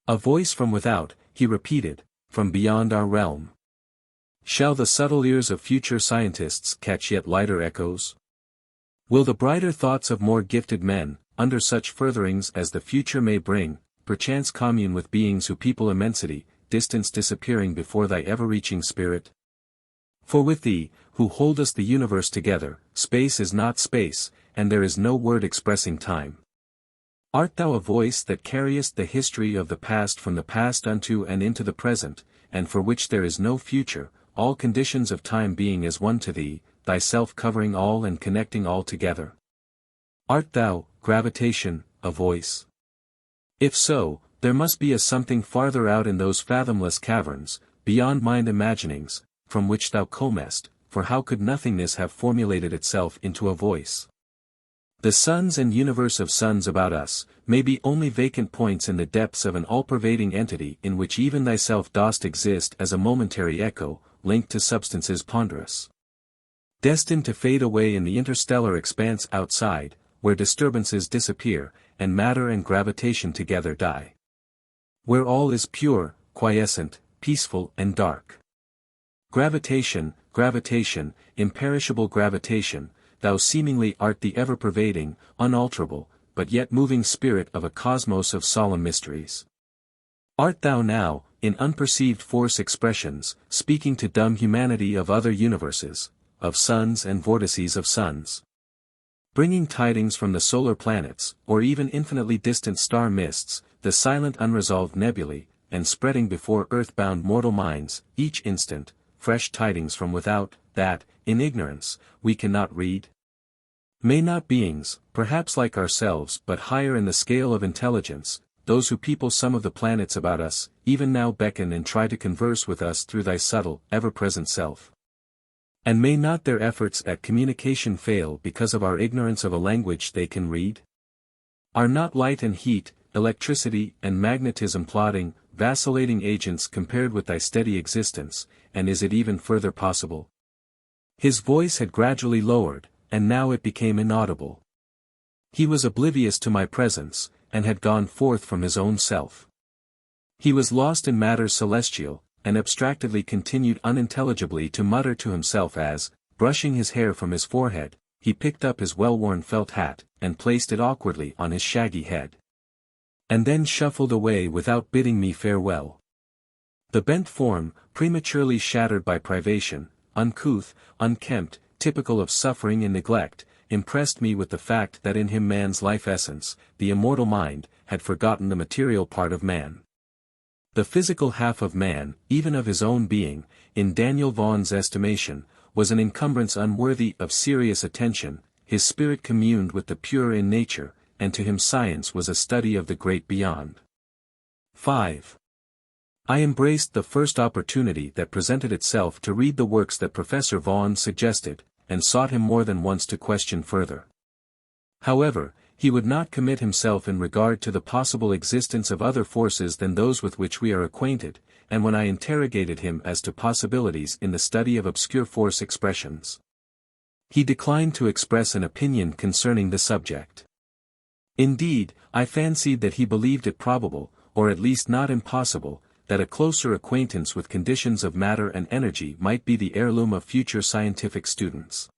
A voice from without, he repeated, from beyond our realm. Shall the subtle ears of future scientists catch yet lighter echoes? Will the brighter thoughts of more gifted men, under such furtherings as the future may bring, perchance commune with beings who people immensity, distance disappearing before thy ever-reaching spirit? For with thee, who holdest the universe together, space is not space, and there is no word expressing time. Art thou a voice that carriest the history of the past from the past unto and into the present, and for which there is no future, all conditions of time being as one to thee, thyself covering all and connecting all together? Art thou, gravitation, a voice? If so, there must be a something farther out in those fathomless caverns, beyond mind imaginings, from which thou comest, for how could nothingness have formulated itself into a voice? The suns and universe of suns about us, may be only vacant points in the depths of an all-pervading entity in which even thyself dost exist as a momentary echo, linked to substances ponderous, destined to fade away in the interstellar expanse outside, where disturbances disappear, and matter and gravitation together die. Where all is pure, quiescent, peaceful and dark. Gravitation, gravitation, imperishable gravitation, thou seemingly art the ever-pervading, unalterable, but yet moving spirit of a cosmos of solemn mysteries. Art thou now, in unperceived force expressions, speaking to dumb humanity of other universes, of suns and vortices of suns? Bringing tidings from the solar planets, or even infinitely distant star mists, the silent unresolved nebulae, and spreading before earth-bound mortal minds, each instant, fresh tidings from without, that, in ignorance, we cannot read? May not beings, perhaps like ourselves but higher in the scale of intelligence, those who people some of the planets about us, even now beckon and try to converse with us through thy subtle, ever-present self? And may not their efforts at communication fail because of our ignorance of a language they can read? Are not light and heat, electricity and magnetism plodding, vacillating agents compared with thy steady existence, and is it even further possible? His voice had gradually lowered, and now it became inaudible. He was oblivious to my presence, and had gone forth from his own self. He was lost in matters celestial, and abstractedly continued unintelligibly to mutter to himself as, brushing his hair from his forehead, he picked up his well-worn felt hat, and placed it awkwardly on his shaggy head. And then shuffled away without bidding me farewell. The bent form, prematurely shattered by privation, uncouth, unkempt, typical of suffering and neglect, impressed me with the fact that in him man's life essence, the immortal mind, had forgotten the material part of man. The physical half of man, even of his own being, in Daniel Vaughan's estimation, was an encumbrance unworthy of serious attention. His spirit communed with the pure in nature, and to him science was a study of the great beyond. 5. I embraced the first opportunity that presented itself to read the works that Professor Vaughan suggested, and sought him more than once to question further. However, he would not commit himself in regard to the possible existence of other forces than those with which we are acquainted, and when I interrogated him as to possibilities in the study of obscure force expressions, he declined to express an opinion concerning the subject. Indeed, I fancied that he believed it probable, or at least not impossible, that a closer acquaintance with conditions of matter and energy might be the heirloom of future scientific students.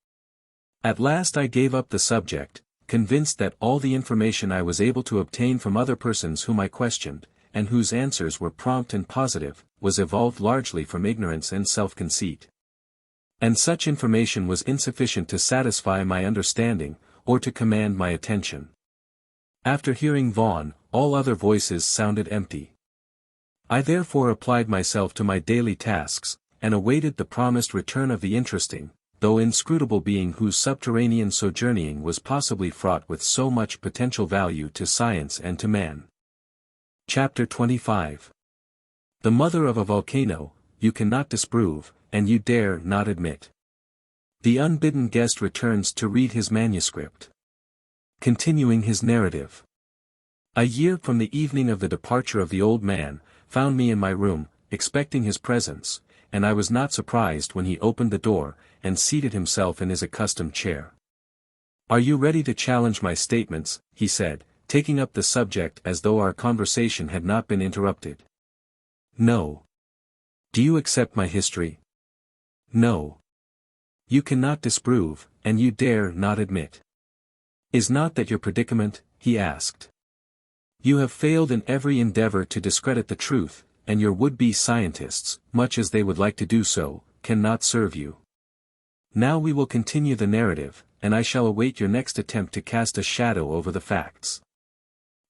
At last I gave up the subject, convinced that all the information I was able to obtain from other persons whom I questioned, and whose answers were prompt and positive, was evolved largely from ignorance and self-conceit. And such information was insufficient to satisfy my understanding, or to command my attention. After hearing Vaughan, all other voices sounded empty. I therefore applied myself to my daily tasks, and awaited the promised return of the interesting, though inscrutable being whose subterranean sojourning was possibly fraught with so much potential value to science and to man. Chapter 25. The mother of a volcano, you cannot disprove, and you dare not admit. The unbidden guest returns to read his manuscript. Continuing his narrative. A year from the evening of the departure of the old man, found me in my room, expecting his presence, and I was not surprised when he opened the door, and seated himself in his accustomed chair. "Are you ready to challenge my statements?" he said, taking up the subject as though our conversation had not been interrupted. "No." "Do you accept my history?" "No." "You cannot disprove, and you dare not admit. Is not that your predicament?" he asked. "You have failed in every endeavor to discredit the truth, and your would-be scientists, much as they would like to do so, cannot serve you. Now we will continue the narrative, and I shall await your next attempt to cast a shadow over the facts."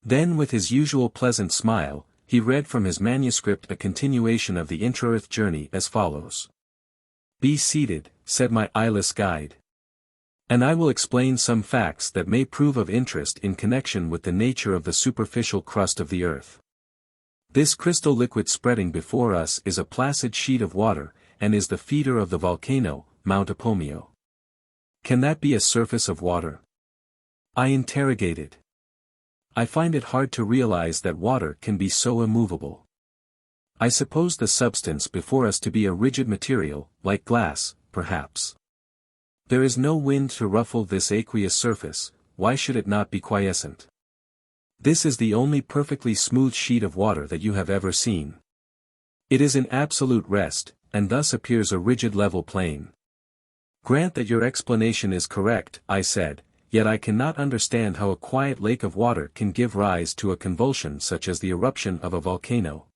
Then with his usual pleasant smile, he read from his manuscript a continuation of the intra-earth journey as follows. "Be seated," said my eyeless guide. "And I will explain some facts that may prove of interest in connection with the nature of the superficial crust of the earth. This crystal liquid spreading before us is a placid sheet of water, and is the feeder of the volcano, Mount Apomeo. Can that be a surface of water?" I interrogated. "I find it hard to realize that water can be so immovable. I suppose the substance before us to be a rigid material, like glass, perhaps. There is no wind to ruffle this aqueous surface, why should it not be quiescent? This is the only perfectly smooth sheet of water that you have ever seen. It is in absolute rest, and thus appears a rigid level plane." "Grant that your explanation is correct," I said, "yet I cannot understand how a quiet lake of water can give rise to a convulsion such as the eruption of a volcano."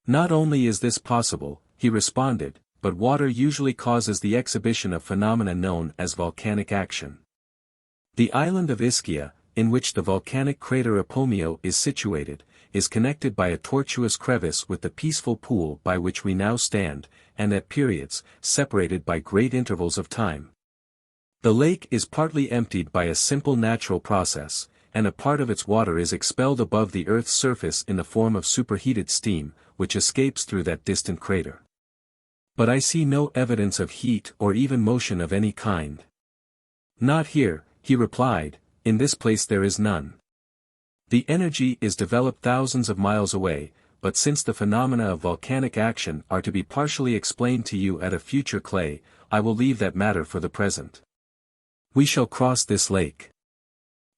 "Not only is this possible," he responded, "but water usually causes the exhibition of phenomena known as volcanic action. The island of Ischia, in which the volcanic crater Apomeo is situated, is connected by a tortuous crevice with the peaceful pool by which we now stand, and at periods, separated by great intervals of time. The lake is partly emptied by a simple natural process, and a part of its water is expelled above the earth's surface in the form of superheated steam, which escapes through that distant crater. But I see no evidence of heat or even motion of any kind." "Not here," he replied, "in this place there is none. The energy is developed thousands of miles away, but since the phenomena of volcanic action are to be partially explained to you at a future clay, I will leave that matter for the present. We shall cross this lake."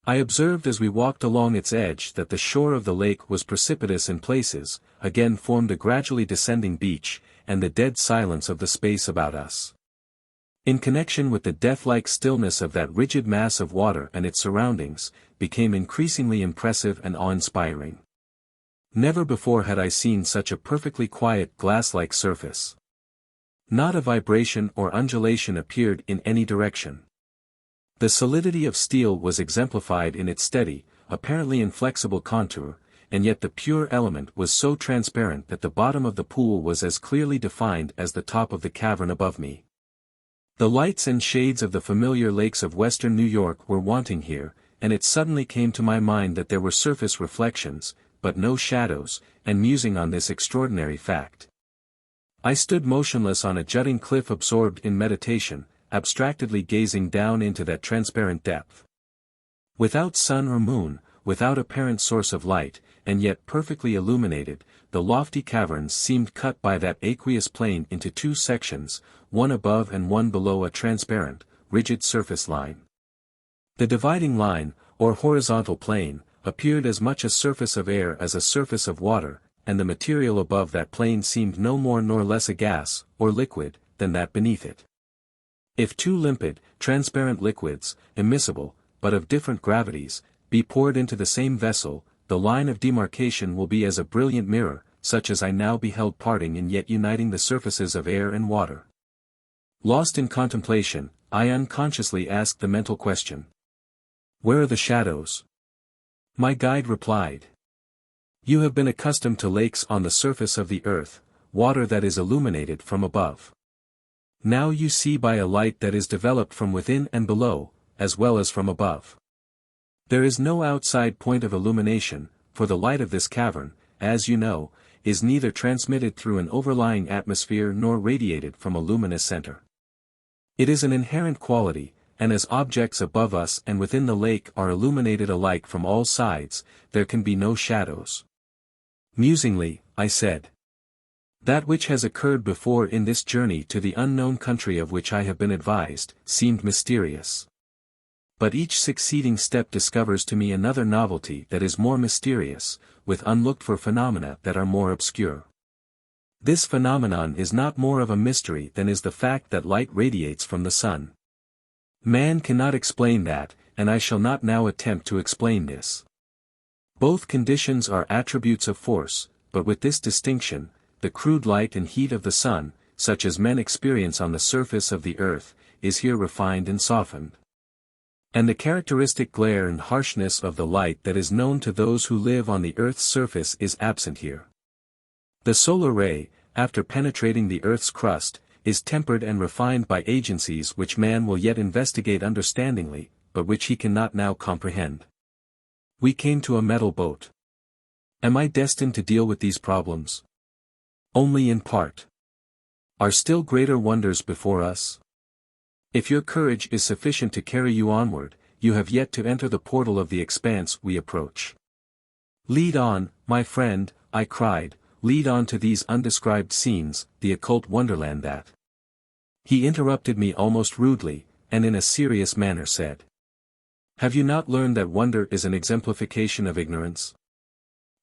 I observed as we walked along its edge that the shore of the lake was precipitous in places, again formed a gradually descending beach, and the dead silence of the space about us, in connection with the death-like stillness of that rigid mass of water and its surroundings, became increasingly impressive and awe-inspiring. Never before had I seen such a perfectly quiet glass-like surface. Not a vibration or undulation appeared in any direction. The solidity of steel was exemplified in its steady, apparently inflexible contour, and yet the pure element was so transparent that the bottom of the pool was as clearly defined as the top of the cavern above me. The lights and shades of the familiar lakes of western New York were wanting here, and it suddenly came to my mind that there were surface reflections, but no shadows, and musing on this extraordinary fact, I stood motionless on a jutting cliff absorbed in meditation, abstractedly gazing down into that transparent depth. Without sun or moon, without apparent source of light, and yet perfectly illuminated, the lofty caverns seemed cut by that aqueous plane into two sections, one above and one below a transparent, rigid surface line. The dividing line, or horizontal plane, appeared as much a surface of air as a surface of water, and the material above that plane seemed no more nor less a gas, or liquid, than that beneath it. If two limpid, transparent liquids, immiscible, but of different gravities, be poured into the same vessel, the line of demarcation will be as a brilliant mirror, such as I now beheld parting and yet uniting the surfaces of air and water. Lost in contemplation, I unconsciously asked the mental question, "Where are the shadows?" My guide replied, "You have been accustomed to lakes on the surface of the earth, water that is illuminated from above. Now you see by a light that is developed from within and below, as well as from above. There is no outside point of illumination, for the light of this cavern, as you know, is neither transmitted through an overlying atmosphere nor radiated from a luminous center. It is an inherent quality, and as objects above us and within the lake are illuminated alike from all sides, there can be no shadows." Musingly, I said, "That which has occurred before in this journey to the unknown country of which I have been advised, seemed mysterious. But each succeeding step discovers to me another novelty that is more mysterious, with unlooked-for phenomena that are more obscure. This phenomenon is not more of a mystery than is the fact that light radiates from the sun. Man cannot explain that, and I shall not now attempt to explain this. Both conditions are attributes of force, but with this distinction, the crude light and heat of the sun, such as men experience on the surface of the earth, is here refined and softened. And the characteristic glare and harshness of the light that is known to those who live on the earth's surface is absent here. The solar ray, after penetrating the earth's crust, is tempered and refined by agencies which man will yet investigate understandingly, but which he cannot now comprehend. We came to a metal boat. Am I destined to deal with these problems? Only in part. Are still greater wonders before us? If your courage is sufficient to carry you onward, you have yet to enter the portal of the expanse we approach. Lead on, my friend, I cried, lead on to these undescribed scenes, the occult wonderland that. He interrupted me almost rudely, and in a serious manner said, "Have you not learned that wonder is an exemplification of ignorance?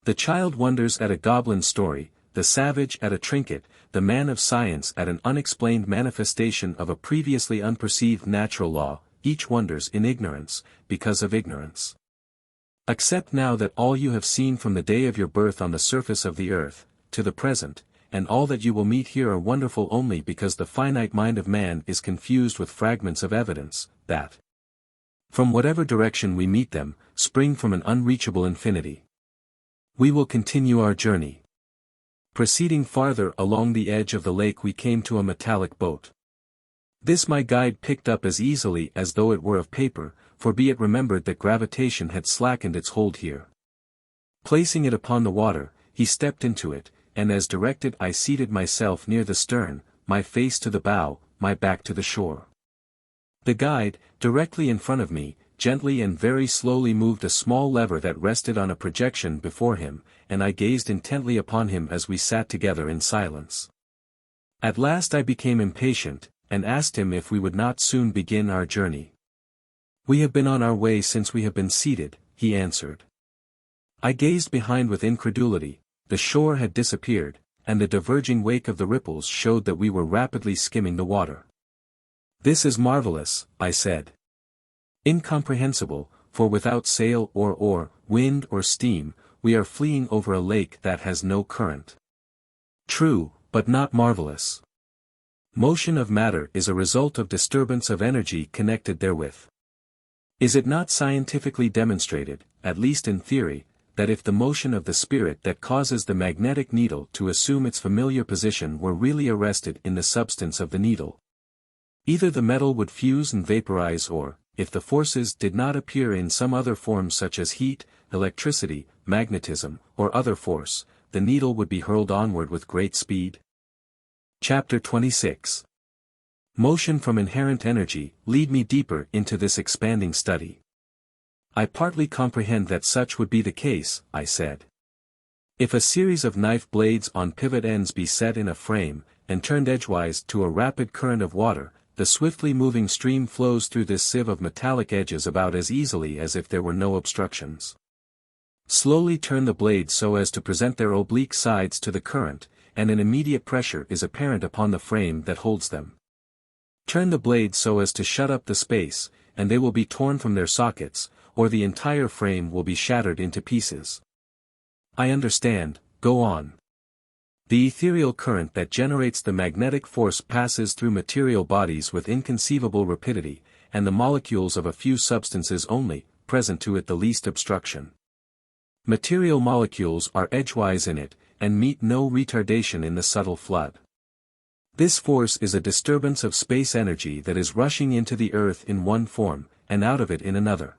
The child wonders at a goblin story, the savage at a trinket, the man of science at an unexplained manifestation of a previously unperceived natural law, each wonders in ignorance, because of ignorance. Accept now that all you have seen from the day of your birth on the surface of the earth, to the present, and all that you will meet here are wonderful only because the finite mind of man is confused with fragments of evidence, that, from whatever direction we meet them, spring from an unreachable infinity. We will continue our journey. Proceeding farther along the edge of the lake we came to a metallic boat. This my guide picked up as easily as though it were of paper, for be it remembered that gravitation had slackened its hold here. Placing it upon the water, he stepped into it, and as directed I seated myself near the stern, my face to the bow, my back to the shore. The guide, directly in front of me, gently and very slowly moved a small lever that rested on a projection before him, and I gazed intently upon him as we sat together in silence. At last I became impatient, and asked him if we would not soon begin our journey. "We have been on our way since we have been seated," he answered. I gazed behind with incredulity. The shore had disappeared, and the diverging wake of the ripples showed that we were rapidly skimming the water. "This is marvelous," I said. "Incomprehensible, for without sail or oar, wind or steam, we are fleeing over a lake that has no current." "True, but not marvelous. Motion of matter is a result of disturbance of energy connected therewith. Is it not scientifically demonstrated, at least in theory, that if the motion of the spirit that causes the magnetic needle to assume its familiar position were really arrested in the substance of the needle, either the metal would fuse and vaporize or, if the forces did not appear in some other form such as heat, electricity, magnetism, or other force, the needle would be hurled onward with great speed. Chapter 26. Motion from inherent energy. Lead me deeper into this expanding study. I partly comprehend that such would be the case, I said. If a series of knife blades on pivot ends be set in a frame, and turned edgewise to a rapid current of water, the swiftly moving stream flows through this sieve of metallic edges about as easily as if there were no obstructions. Slowly turn the blades so as to present their oblique sides to the current, and an immediate pressure is apparent upon the frame that holds them. Turn the blades so as to shut up the space, and they will be torn from their sockets, or the entire frame will be shattered into pieces. I understand, go on. The ethereal current that generates the magnetic force passes through material bodies with inconceivable rapidity, and the molecules of a few substances only, present to it the least obstruction. Material molecules are edgewise in it, and meet no retardation in the subtle flood. This force is a disturbance of space energy that is rushing into the earth in one form, and out of it in another.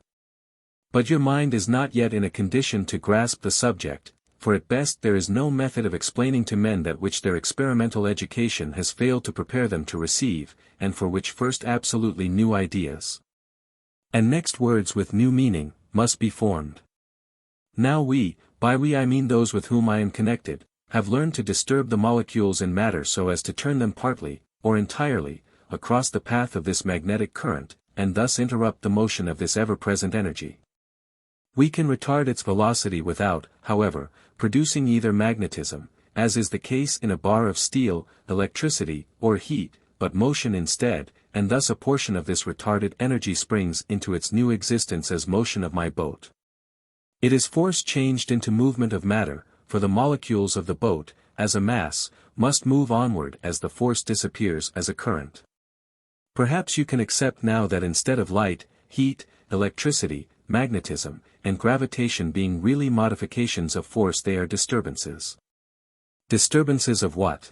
But your mind is not yet in a condition to grasp the subject, for at best there is no method of explaining to men that which their experimental education has failed to prepare them to receive, and for which first absolutely new ideas, and next words with new meaning, must be formed. Now by we I mean those with whom I am connected, have learned to disturb the molecules in matter so as to turn them partly, or entirely, across the path of this magnetic current, and thus interrupt the motion of this ever-present energy. We can retard its velocity without, however, producing either magnetism, as is the case in a bar of steel, electricity, or heat, but motion instead, and thus a portion of this retarded energy springs into its new existence as motion of my boat. It is force changed into movement of matter, for the molecules of the boat, as a mass, must move onward as the force disappears as a current. Perhaps you can accept now that instead of light, heat, electricity, magnetism, and gravitation being really modifications of force, they are disturbances. Disturbances of what?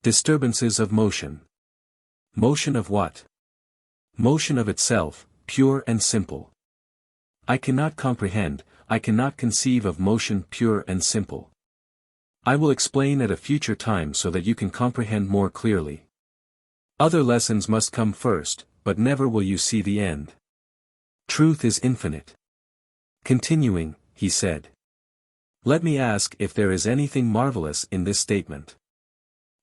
Disturbances of motion. Motion of what? Motion of itself, pure and simple. I cannot comprehend, I cannot conceive of motion pure and simple. I will explain at a future time so that you can comprehend more clearly. Other lessons must come first, but never will you see the end. Truth is infinite. Continuing, he said. Let me ask if there is anything marvelous in this statement.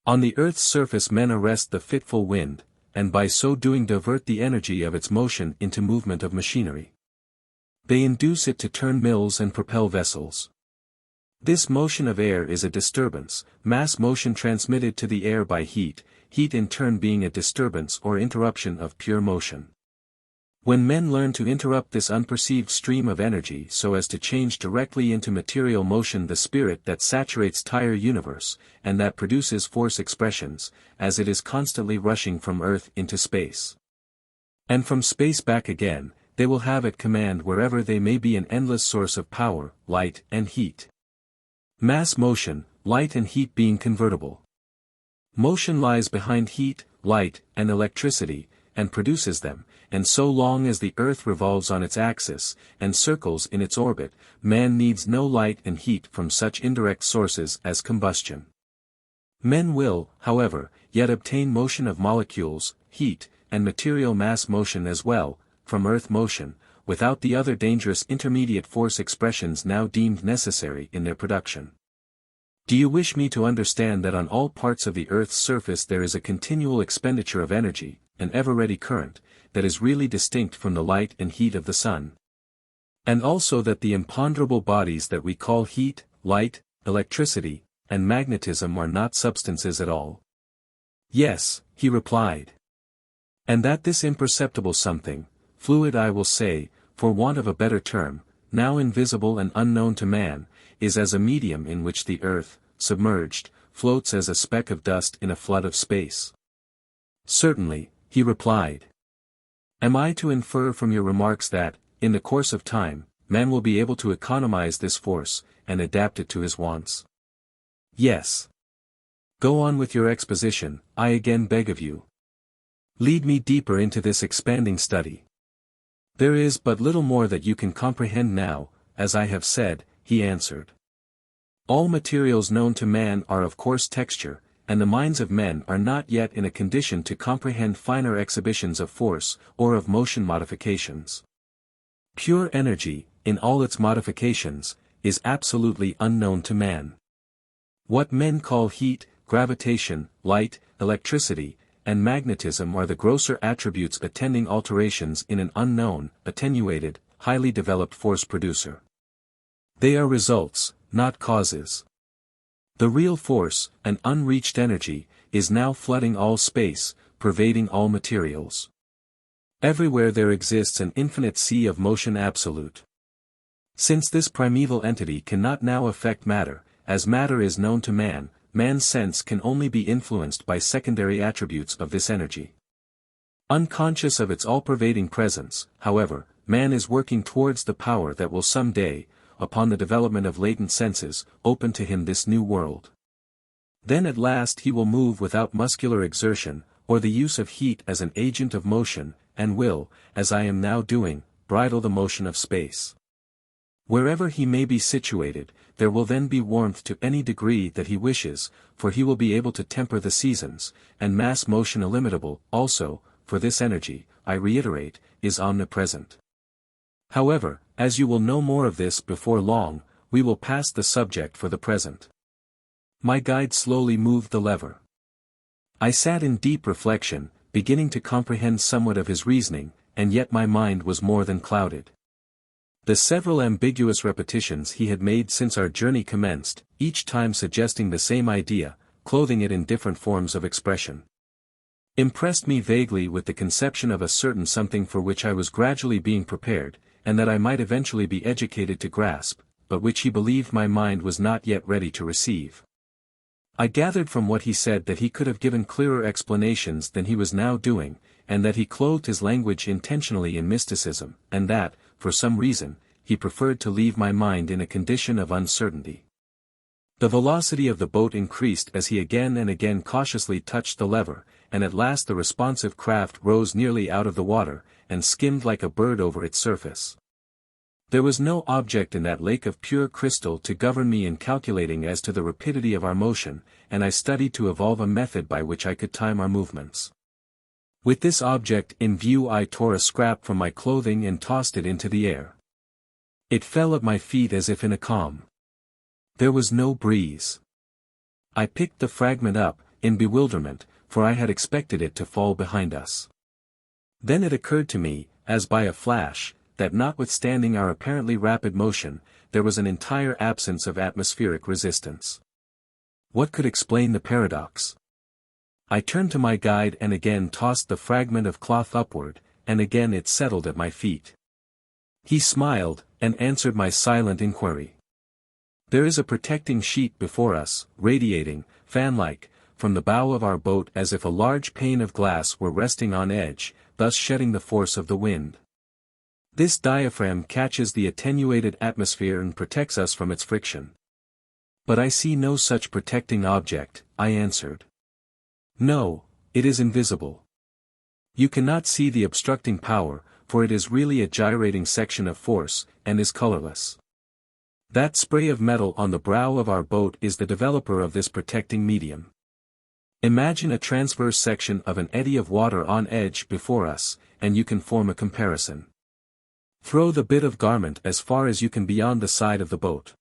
On the earth's surface men arrest the fitful wind, and by so doing divert the energy of its motion into movement of machinery. They induce it to turn mills and propel vessels. This motion of air is a disturbance, mass motion transmitted to the air by heat, heat in turn being a disturbance or interruption of pure motion. When men learn to interrupt this unperceived stream of energy so as to change directly into material motion the spirit that saturates entire universe, and that produces force expressions, as it is constantly rushing from earth into space, and from space back again, they will have at command wherever they may be an endless source of power, light and heat. Mass motion, light and heat being convertible. Motion lies behind heat, light, and electricity, and produces them, and so long as the earth revolves on its axis, and circles in its orbit, man needs no light and heat from such indirect sources as combustion. Men will, however, yet obtain motion of molecules, heat, and material mass motion as well, from earth motion, without the other dangerous intermediate force expressions now deemed necessary in their production. Do you wish me to understand that on all parts of the earth's surface there is a continual expenditure of energy, an ever-ready current, that is really distinct from the light and heat of the sun? And also that the imponderable bodies that we call heat, light, electricity, and magnetism are not substances at all? Yes, he replied. And that this imperceptible something, fluid I will say, for want of a better term, now invisible and unknown to man, is as a medium in which the earth, submerged, floats as a speck of dust in a flood of space? Certainly, he replied. Am I to infer from your remarks that, in the course of time, man will be able to economize this force, and adapt it to his wants. Yes. Go on with your exposition, I again beg of you. Lead me deeper into this expanding study. There is but little more that you can comprehend now, as I have said, he answered. All materials known to man are of coarse texture, and the minds of men are not yet in a condition to comprehend finer exhibitions of force, or of motion modifications. Pure energy, in all its modifications, is absolutely unknown to man. What men call heat, gravitation, light, electricity, and magnetism are the grosser attributes attending alterations in an unknown, attenuated, highly developed force producer. They are results, not causes. The real force, an unreached energy, is now flooding all space, pervading all materials. Everywhere there exists an infinite sea of motion absolute. Since this primeval entity cannot now affect matter, as matter is known to man, man's sense can only be influenced by secondary attributes of this energy. Unconscious of its all-pervading presence, however, man is working towards the power that will someday, upon the development of latent senses, open to him this new world. Then at last he will move without muscular exertion, or the use of heat as an agent of motion, and will, as I am now doing, bridle the motion of space. Wherever he may be situated, there will then be warmth to any degree that he wishes, for he will be able to temper the seasons, and mass motion illimitable, also, for this energy, I reiterate, is omnipresent. However, as you will know more of this before long, we will pass the subject for the present. My guide slowly moved the lever. I sat in deep reflection, beginning to comprehend somewhat of his reasoning, and yet my mind was more than clouded. The several ambiguous repetitions he had made since our journey commenced, each time suggesting the same idea, clothing it in different forms of expression, impressed me vaguely with the conception of a certain something for which I was gradually being prepared, and that I might eventually be educated to grasp, but which he believed my mind was not yet ready to receive. I gathered from what he said that he could have given clearer explanations than he was now doing, and that he clothed his language intentionally in mysticism, and that, for some reason, he preferred to leave my mind in a condition of uncertainty. The velocity of the boat increased as he again and again cautiously touched the lever, and at last the responsive craft rose nearly out of the water, and skimmed like a bird over its surface. There was no object in that lake of pure crystal to govern me in calculating as to the rapidity of our motion, and I studied to evolve a method by which I could time our movements. With this object in view I tore a scrap from my clothing and tossed it into the air. It fell at my feet as if in a calm. There was no breeze. I picked the fragment up, in bewilderment, for I had expected it to fall behind us. Then it occurred to me, as by a flash, that notwithstanding our apparently rapid motion, there was an entire absence of atmospheric resistance. What could explain the paradox? I turned to my guide and again tossed the fragment of cloth upward, and again it settled at my feet. He smiled, and answered my silent inquiry. There is a protecting sheet before us, radiating, fan-like, from the bow of our boat as if a large pane of glass were resting on edge, thus shedding the force of the wind. This diaphragm catches the attenuated atmosphere and protects us from its friction. But I see no such protecting object, I answered. No, it is invisible. You cannot see the obstructing power, for it is really a gyrating section of force, and is colorless. That spray of metal on the brow of our boat is the developer of this protecting medium. Imagine a transverse section of an eddy of water on edge before us, and you can form a comparison. Throw the bit of garment as far as you can beyond the side of the boat.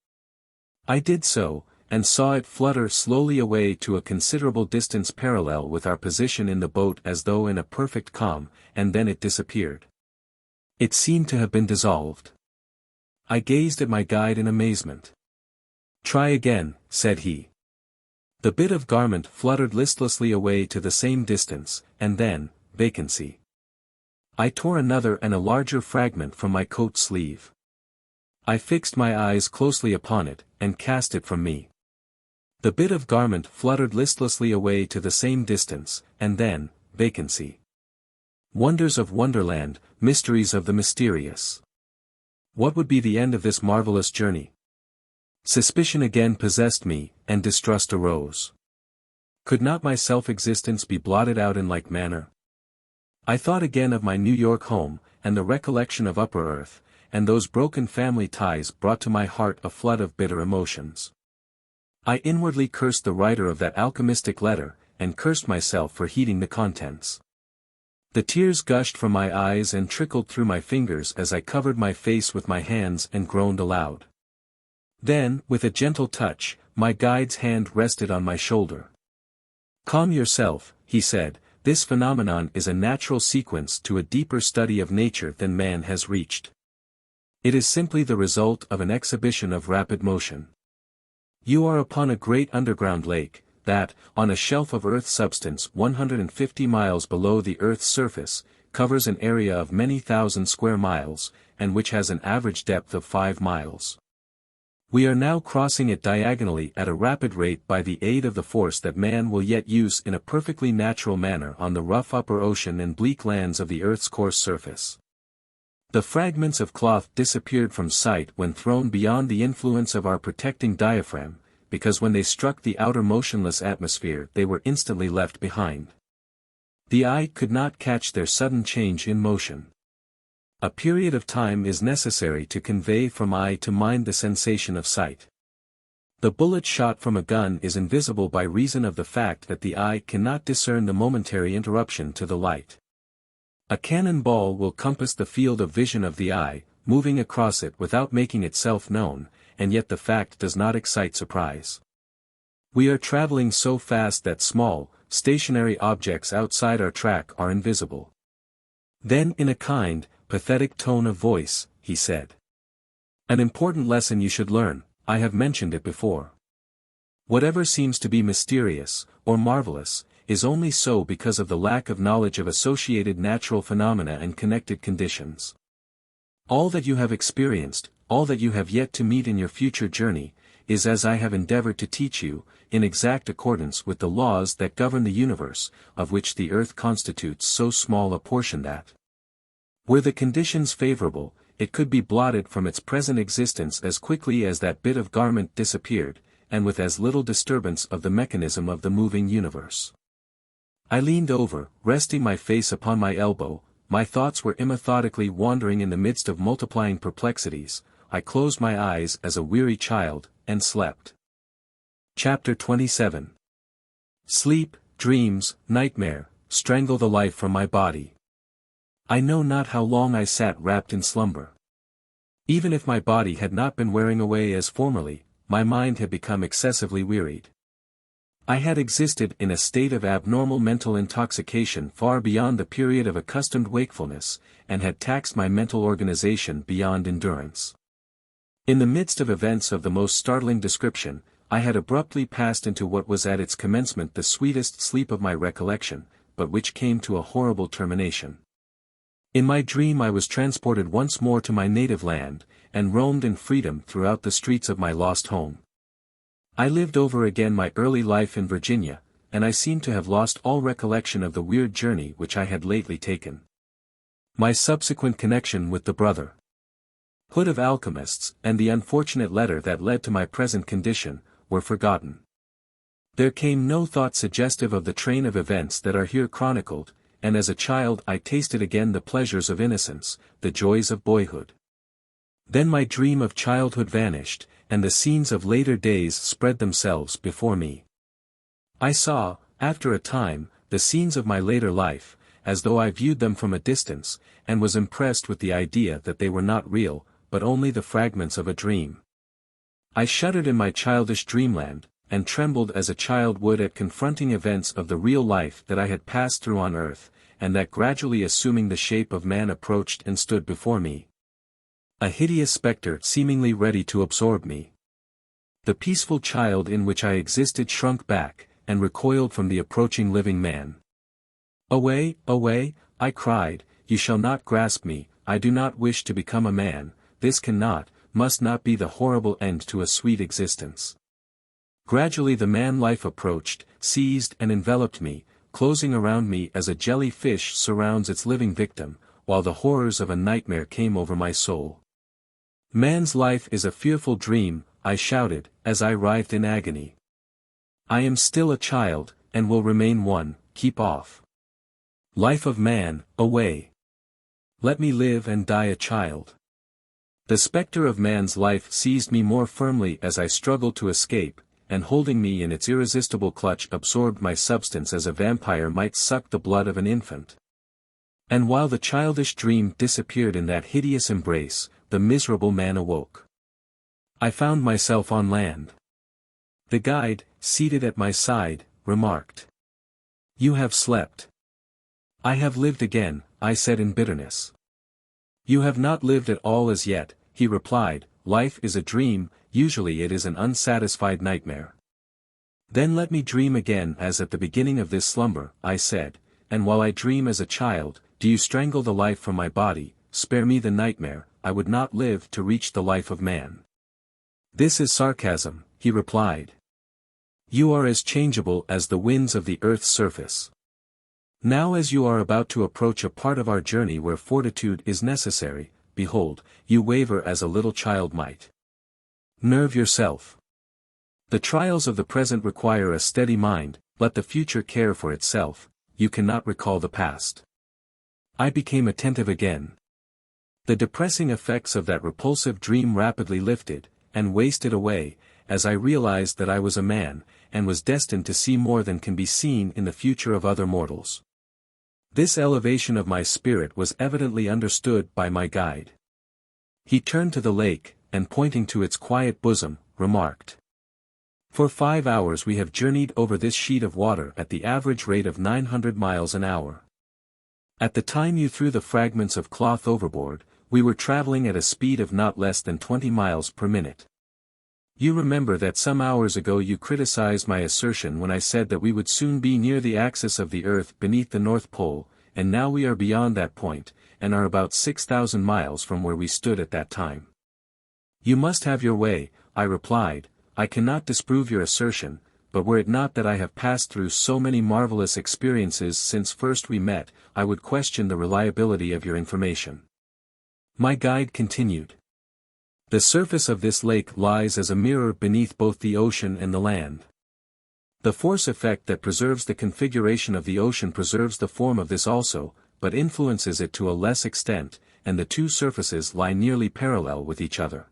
I did so, and saw it flutter slowly away to a considerable distance parallel with our position in the boat as though in a perfect calm, and then it disappeared. It seemed to have been dissolved. I gazed at my guide in amazement. "Try again," said he. The bit of garment fluttered listlessly away to the same distance, and then, vacancy. I tore another and a larger fragment from my coat sleeve. I fixed my eyes closely upon it, and cast it from me. The bit of garment fluttered listlessly away to the same distance, and then, vacancy. Wonders of Wonderland, mysteries of the mysterious. What would be the end of this marvelous journey? Suspicion again possessed me, and distrust arose. Could not my self-existence be blotted out in like manner? I thought again of my New York home, and the recollection of Upper Earth, and those broken family ties brought to my heart a flood of bitter emotions. I inwardly cursed the writer of that alchemistic letter, and cursed myself for heeding the contents. The tears gushed from my eyes and trickled through my fingers as I covered my face with my hands and groaned aloud. Then, with a gentle touch, my guide's hand rested on my shoulder. "Calm yourself," he said, "this phenomenon is a natural sequence to a deeper study of nature than man has reached. It is simply the result of an exhibition of rapid motion. You are upon a great underground lake, that, on a shelf of earth substance 150 miles below the Earth's surface, covers an area of many thousand square miles, and which has an average depth of 5 miles. We are now crossing it diagonally at a rapid rate by the aid of the force that man will yet use in a perfectly natural manner on the rough upper ocean and bleak lands of the Earth's coarse surface. The fragments of cloth disappeared from sight when thrown beyond the influence of our protecting diaphragm, because when they struck the outer motionless atmosphere they were instantly left behind. The eye could not catch their sudden change in motion. A period of time is necessary to convey from eye to mind the sensation of sight. The bullet shot from a gun is invisible by reason of the fact that the eye cannot discern the momentary interruption to the light. A cannon ball will compass the field of vision of the eye, moving across it without making itself known, and yet the fact does not excite surprise. We are traveling so fast that small, stationary objects outside our track are invisible. Then in a kind, pathetic tone of voice, he said. An important lesson you should learn, I have mentioned it before. Whatever seems to be mysterious, or marvelous, is only so because of the lack of knowledge of associated natural phenomena and connected conditions. All that you have experienced, all that you have yet to meet in your future journey, is as I have endeavored to teach you, in exact accordance with the laws that govern the universe, of which the earth constitutes so small a portion that, were the conditions favorable, it could be blotted from its present existence as quickly as that bit of garment disappeared, and with as little disturbance of the mechanism of the moving universe. I leaned over, resting my face upon my elbow. My thoughts were immethodically wandering in the midst of multiplying perplexities. I closed my eyes as a weary child, and slept. Chapter 27. Sleep, dreams, nightmare, strangle the life from my body. I know not how long I sat wrapped in slumber. Even if my body had not been wearing away as formerly, my mind had become excessively wearied. I had existed in a state of abnormal mental intoxication far beyond the period of accustomed wakefulness, and had taxed my mental organization beyond endurance. In the midst of events of the most startling description, I had abruptly passed into what was at its commencement the sweetest sleep of my recollection, but which came to a horrible termination. In my dream I was transported once more to my native land, and roamed in freedom throughout the streets of my lost home. I lived over again my early life in Virginia, and I seemed to have lost all recollection of the weird journey which I had lately taken. My subsequent connection with the Brotherhood of Alchemists, and the unfortunate letter that led to my present condition, were forgotten. There came no thought suggestive of the train of events that are here chronicled, and as a child I tasted again the pleasures of innocence, the joys of boyhood. Then my dream of childhood vanished, and the scenes of later days spread themselves before me. I saw, after a time, the scenes of my later life, as though I viewed them from a distance, and was impressed with the idea that they were not real, but only the fragments of a dream. I shuddered in my childish dreamland, and trembled as a child would at confronting events of the real life that I had passed through on earth, and that gradually assuming the shape of man approached and stood before me. A hideous spectre seemingly ready to absorb me. The peaceful child in which I existed shrunk back, and recoiled from the approaching living man. "Away, away," I cried, "you shall not grasp me, I do not wish to become a man, this cannot, must not be the horrible end to a sweet existence." Gradually the man-life approached, seized and enveloped me, closing around me as a jelly-fish surrounds its living victim, while the horrors of a nightmare came over my soul. Man's life is a fearful dream, I shouted, as I writhed in agony. I am still a child, and will remain one, keep off. Life of man, away. Let me live and die a child. The spectre of man's life seized me more firmly as I struggled to escape, and holding me in its irresistible clutch absorbed my substance as a vampire might suck the blood of an infant. And while the childish dream disappeared in that hideous embrace, the miserable man awoke. I found myself on land. The guide, seated at my side, remarked. You have slept. I have lived again, I said in bitterness. You have not lived at all as yet, he replied. Life is a dream, usually it is an unsatisfied nightmare. Then let me dream again as at the beginning of this slumber, I said, and while I dream as a child, do you strangle the life from my body, spare me the nightmare, I would not live to reach the life of man. This is sarcasm, he replied. You are as changeable as the winds of the earth's surface. Now as you are about to approach a part of our journey where fortitude is necessary, behold, you waver as a little child might. Nerve yourself. The trials of the present require a steady mind, let the future care for itself, you cannot recall the past. I became attentive again. The depressing effects of that repulsive dream rapidly lifted, and wasted away, as I realized that I was a man, and was destined to see more than can be seen in the future of other mortals. This elevation of my spirit was evidently understood by my guide. He turned to the lake, and pointing to its quiet bosom, remarked. For 5 hours we have journeyed over this sheet of water at the average rate of 900 miles an hour. At the time you threw the fragments of cloth overboard, we were traveling at a speed of not less than 20 miles per minute. You remember that some hours ago you criticized my assertion when I said that we would soon be near the axis of the Earth beneath the North Pole, and now we are beyond that point, and are about 6,000 miles from where we stood at that time. You must have your way, I replied. I cannot disprove your assertion, but were it not that I have passed through so many marvelous experiences since first we met, I would question the reliability of your information. My guide continued. The surface of this lake lies as a mirror beneath both the ocean and the land. The force effect that preserves the configuration of the ocean preserves the form of this also, but influences it to a less extent, and the two surfaces lie nearly parallel with each other.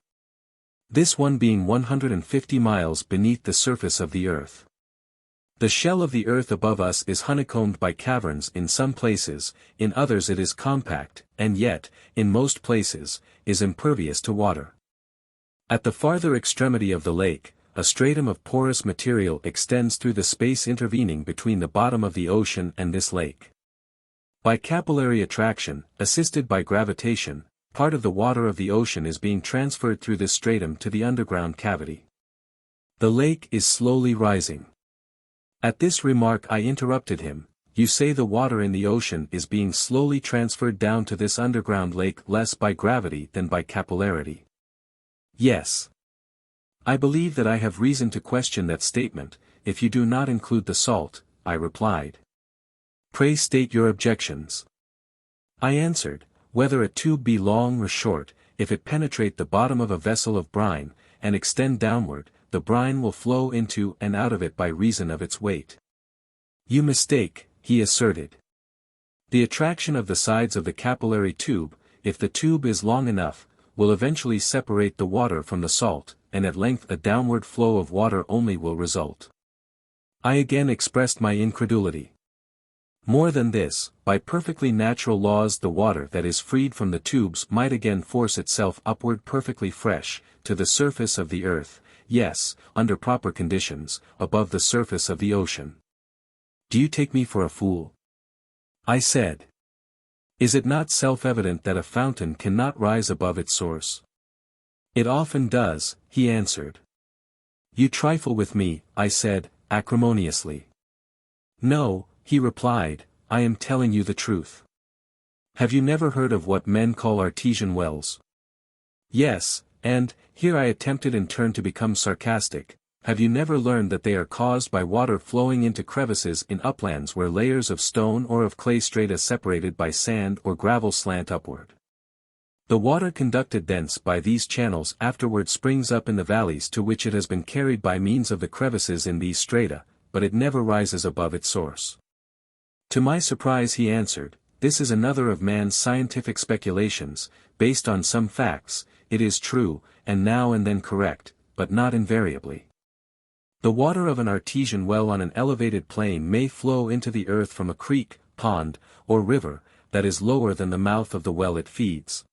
This one being 150 miles beneath the surface of the earth. The shell of the earth above us is honeycombed by caverns in some places, in others it is compact, and yet, in most places, is impervious to water. At the farther extremity of the lake, a stratum of porous material extends through the space intervening between the bottom of the ocean and this lake. By capillary attraction, assisted by gravitation, part of the water of the ocean is being transferred through this stratum to the underground cavity. The lake is slowly rising. At this remark I interrupted him. You say the water in the ocean is being slowly transferred down to this underground lake less by gravity than by capillarity. Yes. I believe that I have reason to question that statement, if you do not include the salt, I replied. Pray state your objections. I answered. Whether a tube be long or short, if it penetrate the bottom of a vessel of brine, and extend downward, the brine will flow into and out of it by reason of its weight. You mistake, he asserted. The attraction of the sides of the capillary tube, if the tube is long enough, will eventually separate the water from the salt, and at length a downward flow of water only will result. I again expressed my incredulity. More than this, by perfectly natural laws the water that is freed from the tubes might again force itself upward perfectly fresh, to the surface of the earth, yes, under proper conditions, above the surface of the ocean. Do you take me for a fool? I said. Is it not self-evident that a fountain cannot rise above its source? It often does, he answered. You trifle with me, I said, acrimoniously. No, he replied, I am telling you the truth. Have you never heard of what men call artesian wells? Yes, and, here I attempted in turn to become sarcastic, have you never learned that they are caused by water flowing into crevices in uplands where layers of stone or of clay strata separated by sand or gravel slant upward? The water conducted thence by these channels afterward springs up in the valleys to which it has been carried by means of the crevices in these strata, but it never rises above its source. To my surprise he answered, "This is another of man's scientific speculations, based on some facts, it is true, and now and then correct, but not invariably. The water of an artesian well on an elevated plain may flow into the earth from a creek, pond, or river, that is lower than the mouth of the well it feeds.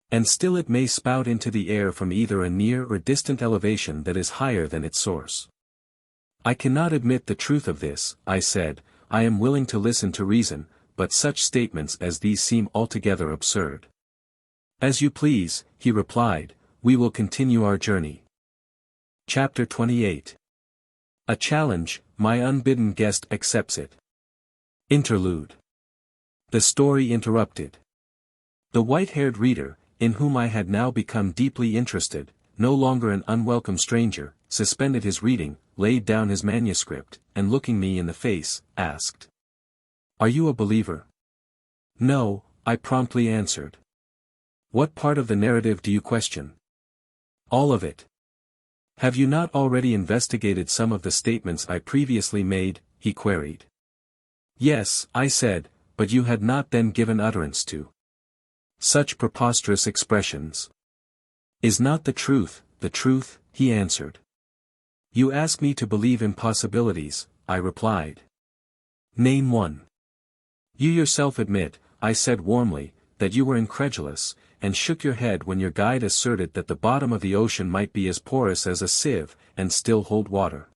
And still it may spout into the air from either a near or distant elevation that is higher than its source." "I cannot admit the truth of this," I said. "I am willing to listen to reason, but such statements as these seem altogether absurd." "As you please," he replied, "we will continue our journey." Chapter 28. A challenge, my unbidden guest accepts it. Interlude. The story interrupted. The white-haired reader, in whom I had now become deeply interested, no longer an unwelcome stranger, suspended his reading, laid down his manuscript, and looking me in the face, asked, "Are you a believer?" "No," I promptly answered. "What part of the narrative do you question?" "All of it." "Have you not already investigated some of the statements I previously made?" he queried. "Yes," I said, "but you had not then given utterance to such preposterous expressions." "Is not the truth, he answered. "You ask me to believe impossibilities," I replied. "Name one." "You yourself admit," I said warmly, "that you were incredulous, and shook your head when your guide asserted that the bottom of the ocean might be as porous as a sieve, and still hold water.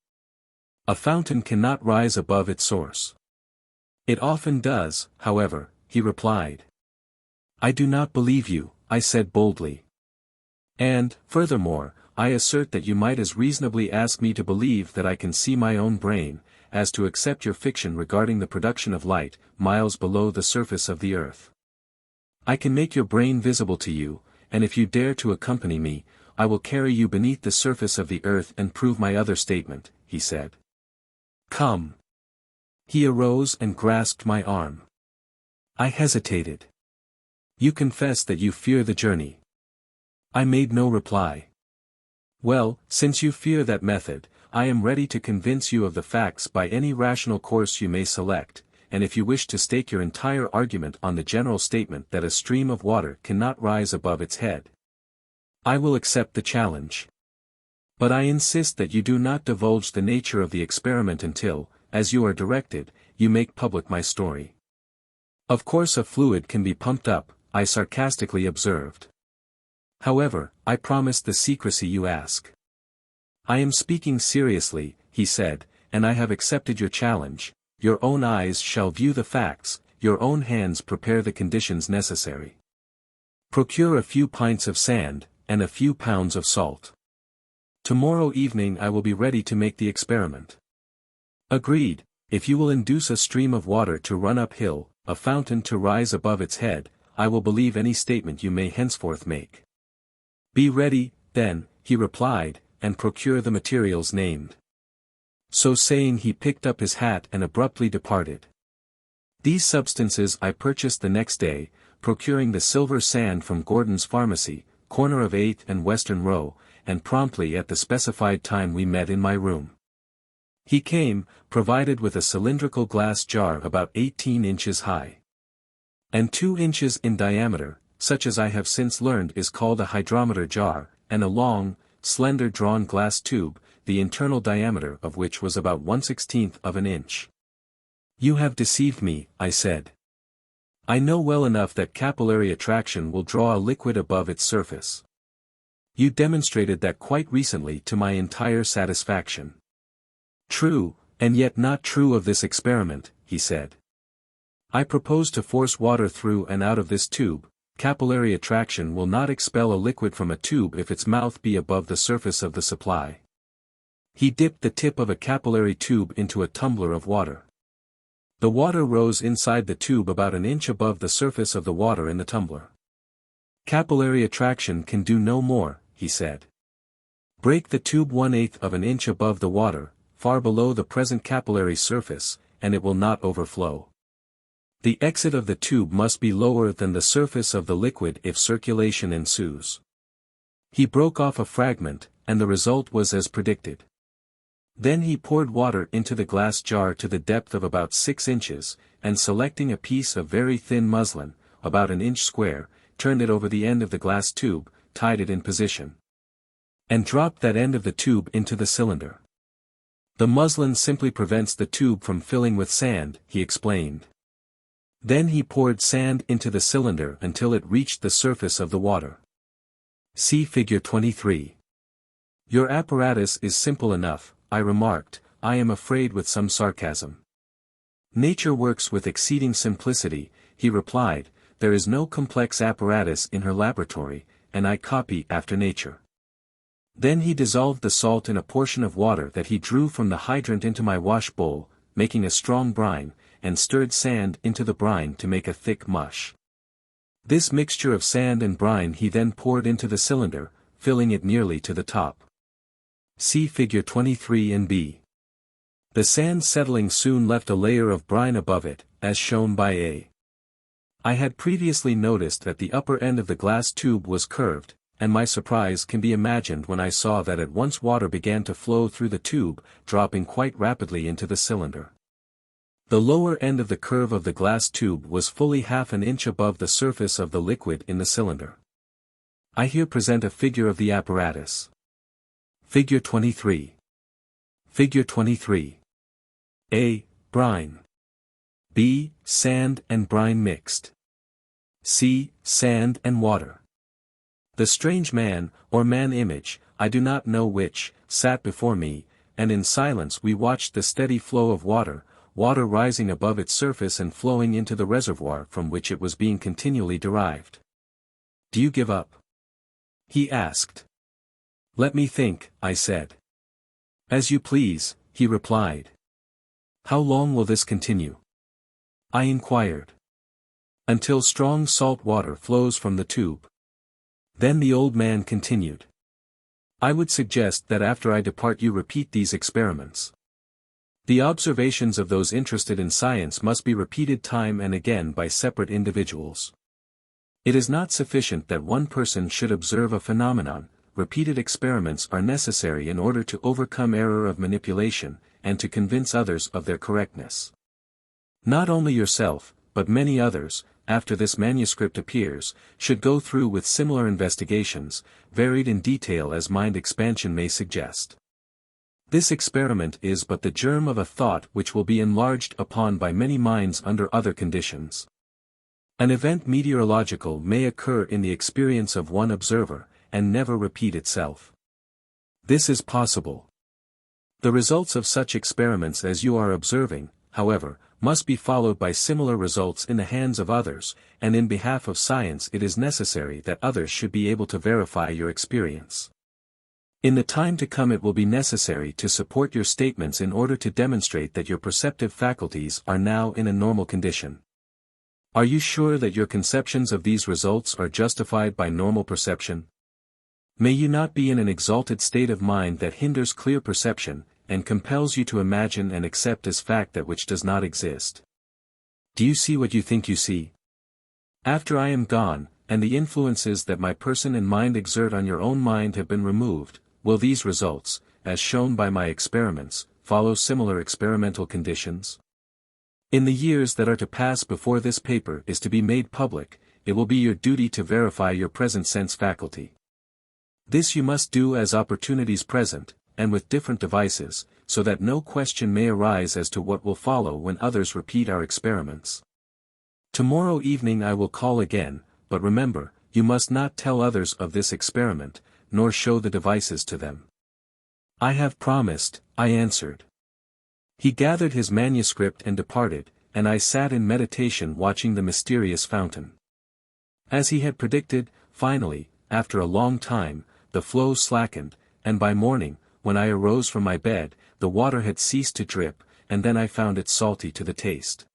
A fountain cannot rise above its source." "It often does, however," he replied. "I do not believe you," I said boldly. "And, furthermore, I assert that you might as reasonably ask me to believe that I can see my own brain, as to accept your fiction regarding the production of light, miles below the surface of the earth. I can make your brain visible to you, and if you dare to accompany me, I will carry you beneath the surface of the earth and prove my other statement," he said. "Come." He arose and grasped my arm. I hesitated. "You confess that you fear the journey." I made no reply. "Well, since you fear that method, I am ready to convince you of the facts by any rational course you may select, and if you wish to stake your entire argument on the general statement that a stream of water cannot rise above its head, I will accept the challenge. But I insist that you do not divulge the nature of the experiment until, as you are directed, you make public my story." "Of course a fluid can be pumped up," I sarcastically observed. "However, I promise the secrecy you ask." "I am speaking seriously," he said, "and I have accepted your challenge. Your own eyes shall view the facts, your own hands prepare the conditions necessary. Procure a few pints of sand, and a few pounds of salt. Tomorrow evening I will be ready to make the experiment." "Agreed, if you will induce a stream of water to run uphill, a fountain to rise above its head, I will believe any statement you may henceforth make." "Be ready, then," he replied, "and procure the materials named." So saying he picked up his hat and abruptly departed. These substances I purchased the next day, procuring the silver sand from Gordon's Pharmacy, corner of 8th and Western Row, and promptly at the specified time we met in my room. He came, provided with a cylindrical glass jar about 18 inches high and 2 inches in diameter, such as I have since learned is called a hydrometer jar, and a long, slender drawn glass tube, the internal diameter of which was about 1/16 of an inch. "You have deceived me," I said. "I know well enough that capillary attraction will draw a liquid above its surface. You demonstrated that quite recently to my entire satisfaction." "True, and yet not true of this experiment," he said. "I propose to force water through and out of this tube. Capillary attraction will not expel a liquid from a tube if its mouth be above the surface of the supply." He dipped the tip of a capillary tube into a tumbler of water. The water rose inside the tube about an inch above the surface of the water in the tumbler. "Capillary attraction can do no more," he said. "Break the tube 1/8 of an inch above the water, far below the present capillary surface, and it will not overflow. The exit of the tube must be lower than the surface of the liquid if circulation ensues. He broke off a fragment, and the result was as predicted. Then he poured water into the glass jar to the depth of about 6 inches, and selecting a piece of very thin muslin, about an inch square, turned it over the end of the glass tube, tied it in position, and dropped that end of the tube into the cylinder. The muslin simply prevents the tube from filling with sand, he explained. Then he poured sand into the cylinder until it reached the surface of the water. See Figure 23. Your apparatus is simple enough, I remarked, I am afraid with some sarcasm. Nature works with exceeding simplicity, he replied, there is no complex apparatus in her laboratory, and I copy after nature. Then he dissolved the salt in a portion of water that he drew from the hydrant into my wash bowl, making a strong brine, and stirred sand into the brine to make a thick mush. This mixture of sand and brine he then poured into the cylinder, filling it nearly to the top. See Figure 23 and B. The sand settling soon left a layer of brine above it, as shown by A. I had previously noticed that the upper end of the glass tube was curved, and my surprise can be imagined when I saw that at once water began to flow through the tube, dropping quite rapidly into the cylinder. The lower end of the curve of the glass tube was fully half an inch above the surface of the liquid in the cylinder. I here present a figure of the apparatus. Figure 23. Figure 23. A. Brine. B. Sand and brine mixed. C. Sand and water. The strange man, or man-image, I do not know which, sat before me, and in silence we watched the steady flow of water rising above its surface and flowing into the reservoir from which it was being continually derived. Do you give up? He asked. Let me think, I said. As you please, he replied. How long will this continue? I inquired. Until strong salt water flows from the tube. Then the old man continued. I would suggest that after I depart you repeat these experiments. The observations of those interested in science must be repeated time and again by separate individuals. It is not sufficient that one person should observe a phenomenon, repeated experiments are necessary in order to overcome error of manipulation, and to convince others of their correctness. Not only yourself, but many others, after this manuscript appears, should go through with similar investigations, varied in detail as mind expansion may suggest. This experiment is but the germ of a thought which will be enlarged upon by many minds under other conditions. An event meteorological may occur in the experience of one observer, and never repeat itself. This is possible. The results of such experiments as you are observing, however, must be followed by similar results in the hands of others, and in behalf of science it is necessary that others should be able to verify your experience. In the time to come it will be necessary to support your statements in order to demonstrate that your perceptive faculties are now in a normal condition. Are you sure that your conceptions of these results are justified by normal perception? May you not be in an exalted state of mind that hinders clear perception, and compels you to imagine and accept as fact that which does not exist? Do you see what you think you see? After I am gone, and the influences that my person and mind exert on your own mind have been removed, will these results, as shown by my experiments, follow similar experimental conditions? In the years that are to pass before this paper is to be made public, it will be your duty to verify your present sense faculty. This you must do as opportunities present, and with different devices, so that no question may arise as to what will follow when others repeat our experiments. Tomorrow evening I will call again, but remember, you must not tell others of this experiment, nor show the devices to them. I have promised, I answered. He gathered his manuscript and departed, and I sat in meditation watching the mysterious fountain. As he had predicted, finally, after a long time, the flow slackened, and by morning, when I arose from my bed, the water had ceased to drip, and then I found it salty to the taste.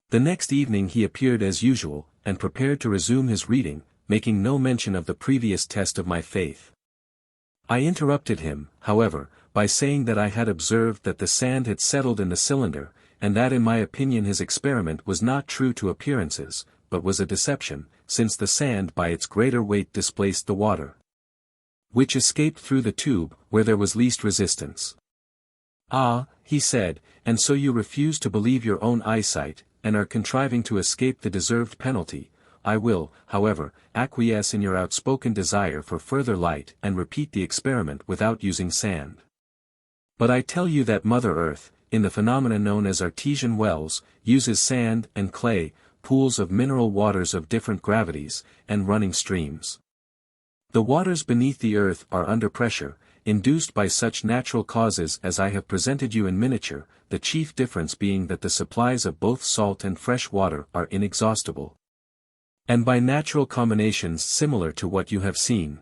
The next evening he appeared as usual, and prepared to resume his reading, making no mention of the previous test of my faith. I interrupted him, however, by saying that I had observed that the sand had settled in the cylinder, and that in my opinion his experiment was not true to appearances, but was a deception, since the sand by its greater weight displaced the water, which escaped through the tube, where there was least resistance. Ah, he said, and so you refuse to believe your own eyesight, and are contriving to escape the deserved penalty. I will, however, acquiesce in your outspoken desire for further light and repeat the experiment without using sand. But I tell you that Mother Earth, in the phenomena known as artesian wells, uses sand and clay, pools of mineral waters of different gravities, and running streams. The waters beneath the earth are under pressure, induced by such natural causes as I have presented you in miniature, the chief difference being that the supplies of both salt and fresh water are inexhaustible, and by natural combinations similar to what you have seen.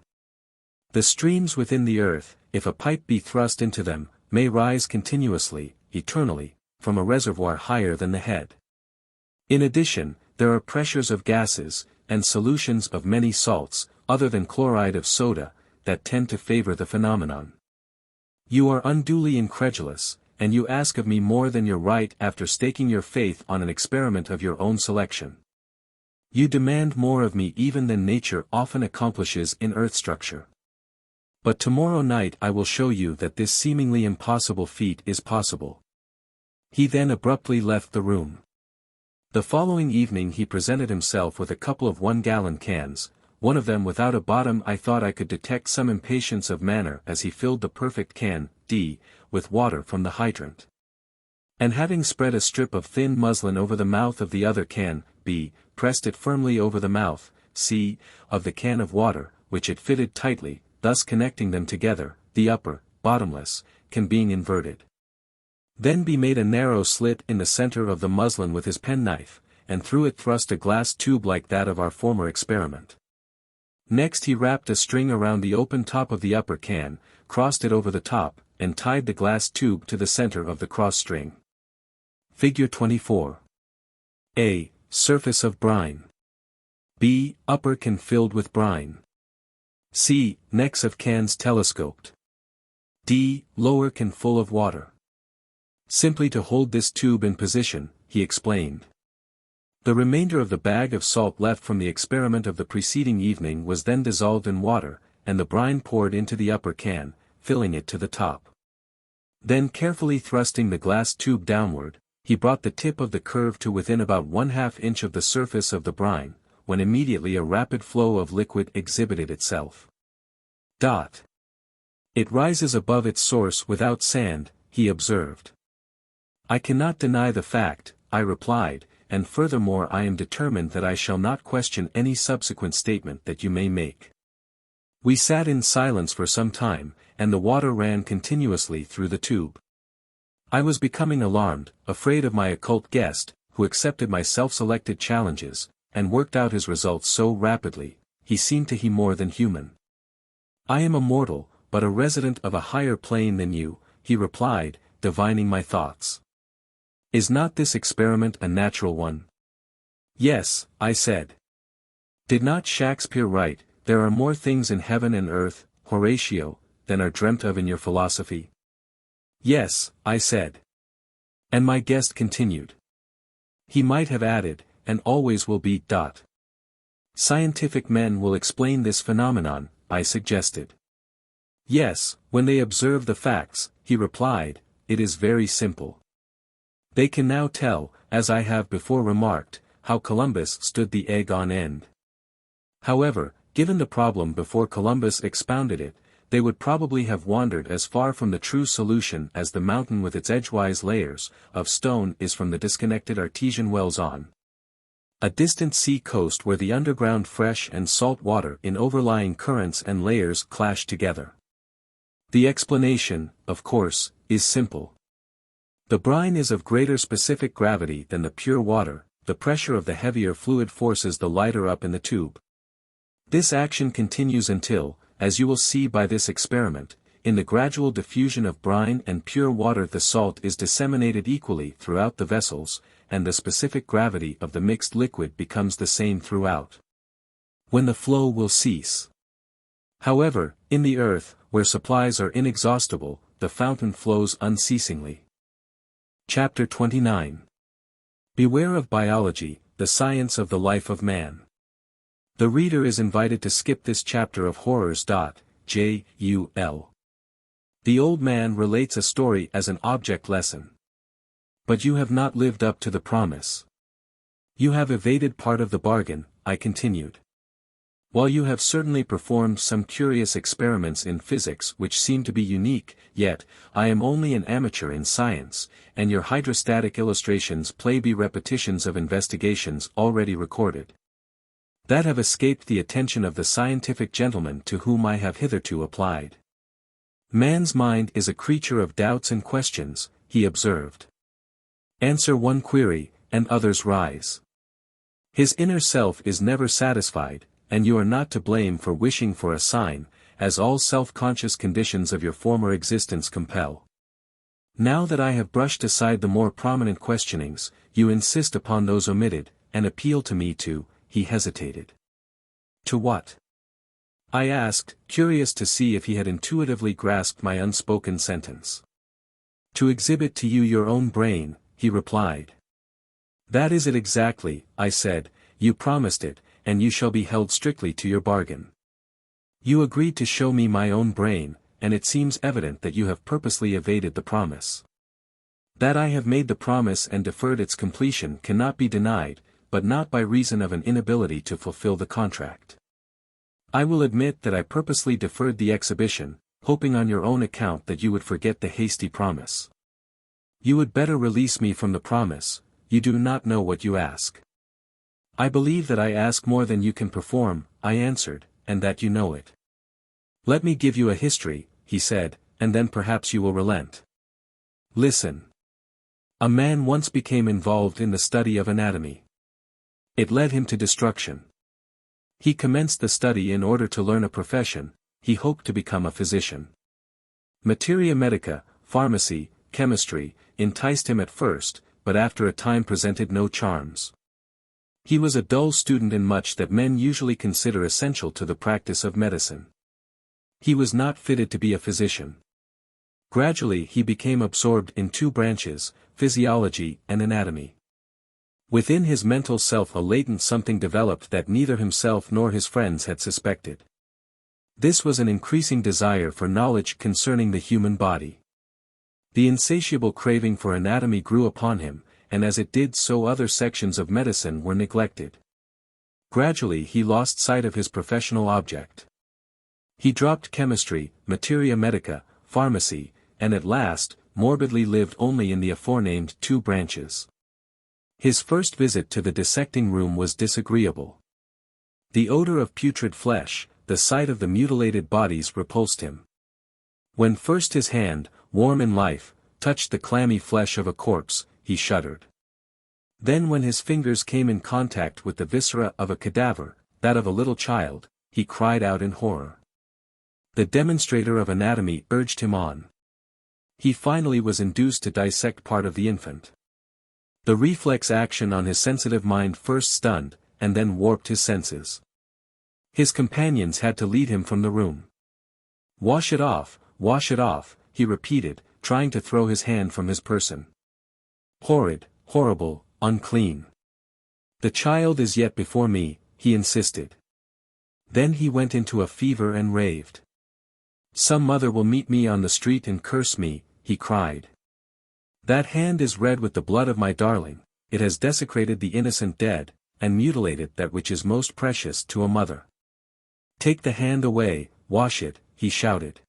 The streams within the earth, if a pipe be thrust into them, may rise continuously, eternally, from a reservoir higher than the head. In addition, there are pressures of gases, and solutions of many salts, other than chloride of soda, that tend to favor the phenomenon. You are unduly incredulous, and you ask of me more than your right after staking your faith on an experiment of your own selection. You demand more of me even than nature often accomplishes in earth structure. But tomorrow night I will show you that this seemingly impossible feat is possible. He then abruptly left the room. The following evening he presented himself with a couple of 1-gallon cans, one of them without a bottom. I thought I could detect some impatience of manner as he filled the perfect can, D, with water from the hydrant. And having spread a strip of thin muslin over the mouth of the other can, B, pressed it firmly over the mouth, C, of the can of water, which it fitted tightly, thus connecting them together, the upper, bottomless, can being inverted. Then B made a narrow slit in the center of the muslin with his penknife, and through it thrust a glass tube like that of our former experiment. Next he wrapped a string around the open top of the upper can, crossed it over the top, and tied the glass tube to the center of the cross string. Figure 24. A. Surface of brine. B. Upper can filled with brine. C. Necks of cans telescoped. D. Lower can full of water. Simply to hold this tube in position, he explained. The remainder of the bag of salt left from the experiment of the preceding evening was then dissolved in water, and the brine poured into the upper can, filling it to the top. Then carefully thrusting the glass tube downward, he brought the tip of the curve to within about 1/2 inch of the surface of the brine, when immediately a rapid flow of liquid exhibited itself. It rises above its source without sand, he observed. I cannot deny the fact, I replied, and furthermore I am determined that I shall not question any subsequent statement that you may make. We sat in silence for some time, and the water ran continuously through the tube. I was becoming alarmed, afraid of my occult guest, who accepted my self-selected challenges, and worked out his results so rapidly, he seemed to he more than human. I am a mortal, but a resident of a higher plane than you, he replied, divining my thoughts. Is not this experiment a natural one? Yes, I said. Did not Shakespeare write, there are more things in heaven and earth, Horatio, than are dreamt of in your philosophy? Yes, I said. And my guest continued. He might have added, and always will be. Scientific men will explain this phenomenon, I suggested. Yes, when they observe the facts, he replied, it is very simple. They can now tell, as I have before remarked, how Columbus stood the egg on end. However, given the problem before Columbus expounded it, they would probably have wandered as far from the true solution as the mountain with its edgewise layers of stone is from the disconnected artesian wells on a distant sea coast where the underground fresh and salt water in overlying currents and layers clash together. The explanation, of course, is simple. The brine is of greater specific gravity than the pure water, the pressure of the heavier fluid forces the lighter up in the tube. This action continues until, as you will see by this experiment, in the gradual diffusion of brine and pure water the salt is disseminated equally throughout the vessels, and the specific gravity of the mixed liquid becomes the same throughout. When the flow will cease. However, in the earth, where supplies are inexhaustible, the fountain flows unceasingly. Chapter 29. Beware of biology, the science of the life of man. The reader is invited to skip this chapter of horrors. J.U.L. The old man relates a story as an object lesson. But you have not lived up to the promise. You have evaded part of the bargain, I continued. While you have certainly performed some curious experiments in physics which seem to be unique, yet, I am only an amateur in science, and your hydrostatic illustrations be repetitions of investigations already recorded. That have escaped the attention of the scientific gentleman to whom I have hitherto applied. Man's mind is a creature of doubts and questions, he observed. Answer one query, and others rise. His inner self is never satisfied, and you are not to blame for wishing for a sign, as all self-conscious conditions of your former existence compel. Now that I have brushed aside the more prominent questionings, you insist upon those omitted, and appeal to me to, he hesitated. To what? I asked, curious to see if he had intuitively grasped my unspoken sentence. To exhibit to you your own brain, he replied. That is it exactly, I said, you promised it, and you shall be held strictly to your bargain. You agreed to show me my own brain, and it seems evident that you have purposely evaded the promise. That I have made the promise and deferred its completion cannot be denied, but not by reason of an inability to fulfill the contract. I will admit that I purposely deferred the exhibition, hoping on your own account that you would forget the hasty promise. You would better release me from the promise, you do not know what you ask. I believe that I ask more than you can perform, I answered, and that you know it. Let me give you a history, he said, and then perhaps you will relent. Listen. A man once became involved in the study of anatomy. It led him to destruction. He commenced the study in order to learn a profession, he hoped to become a physician. Materia medica, pharmacy, chemistry, enticed him at first, but after a time presented no charms. He was a dull student in much that men usually consider essential to the practice of medicine. He was not fitted to be a physician. Gradually he became absorbed in two branches, physiology and anatomy. Within his mental self a latent something developed that neither himself nor his friends had suspected. This was an increasing desire for knowledge concerning the human body. The insatiable craving for anatomy grew upon him, and as it did so other sections of medicine were neglected. Gradually he lost sight of his professional object. He dropped chemistry, materia medica, pharmacy, and at last, morbidly lived only in the aforenamed two branches. His first visit to the dissecting room was disagreeable. The odor of putrid flesh, the sight of the mutilated bodies repulsed him. When first his hand, warm in life, touched the clammy flesh of a corpse, he shuddered. Then when his fingers came in contact with the viscera of a cadaver, that of a little child, he cried out in horror. The demonstrator of anatomy urged him on. He finally was induced to dissect part of the infant. The reflex action on his sensitive mind first stunned, and then warped his senses. His companions had to lead him from the room. Wash it off, he repeated, trying to throw his hand from his person. Horrid, horrible, unclean. The child is yet before me, he insisted. Then he went into a fever and raved. Some mother will meet me on the street and curse me, he cried. That hand is red with the blood of my darling, it has desecrated the innocent dead, and mutilated that which is most precious to a mother. Take the hand away, wash it, he shouted.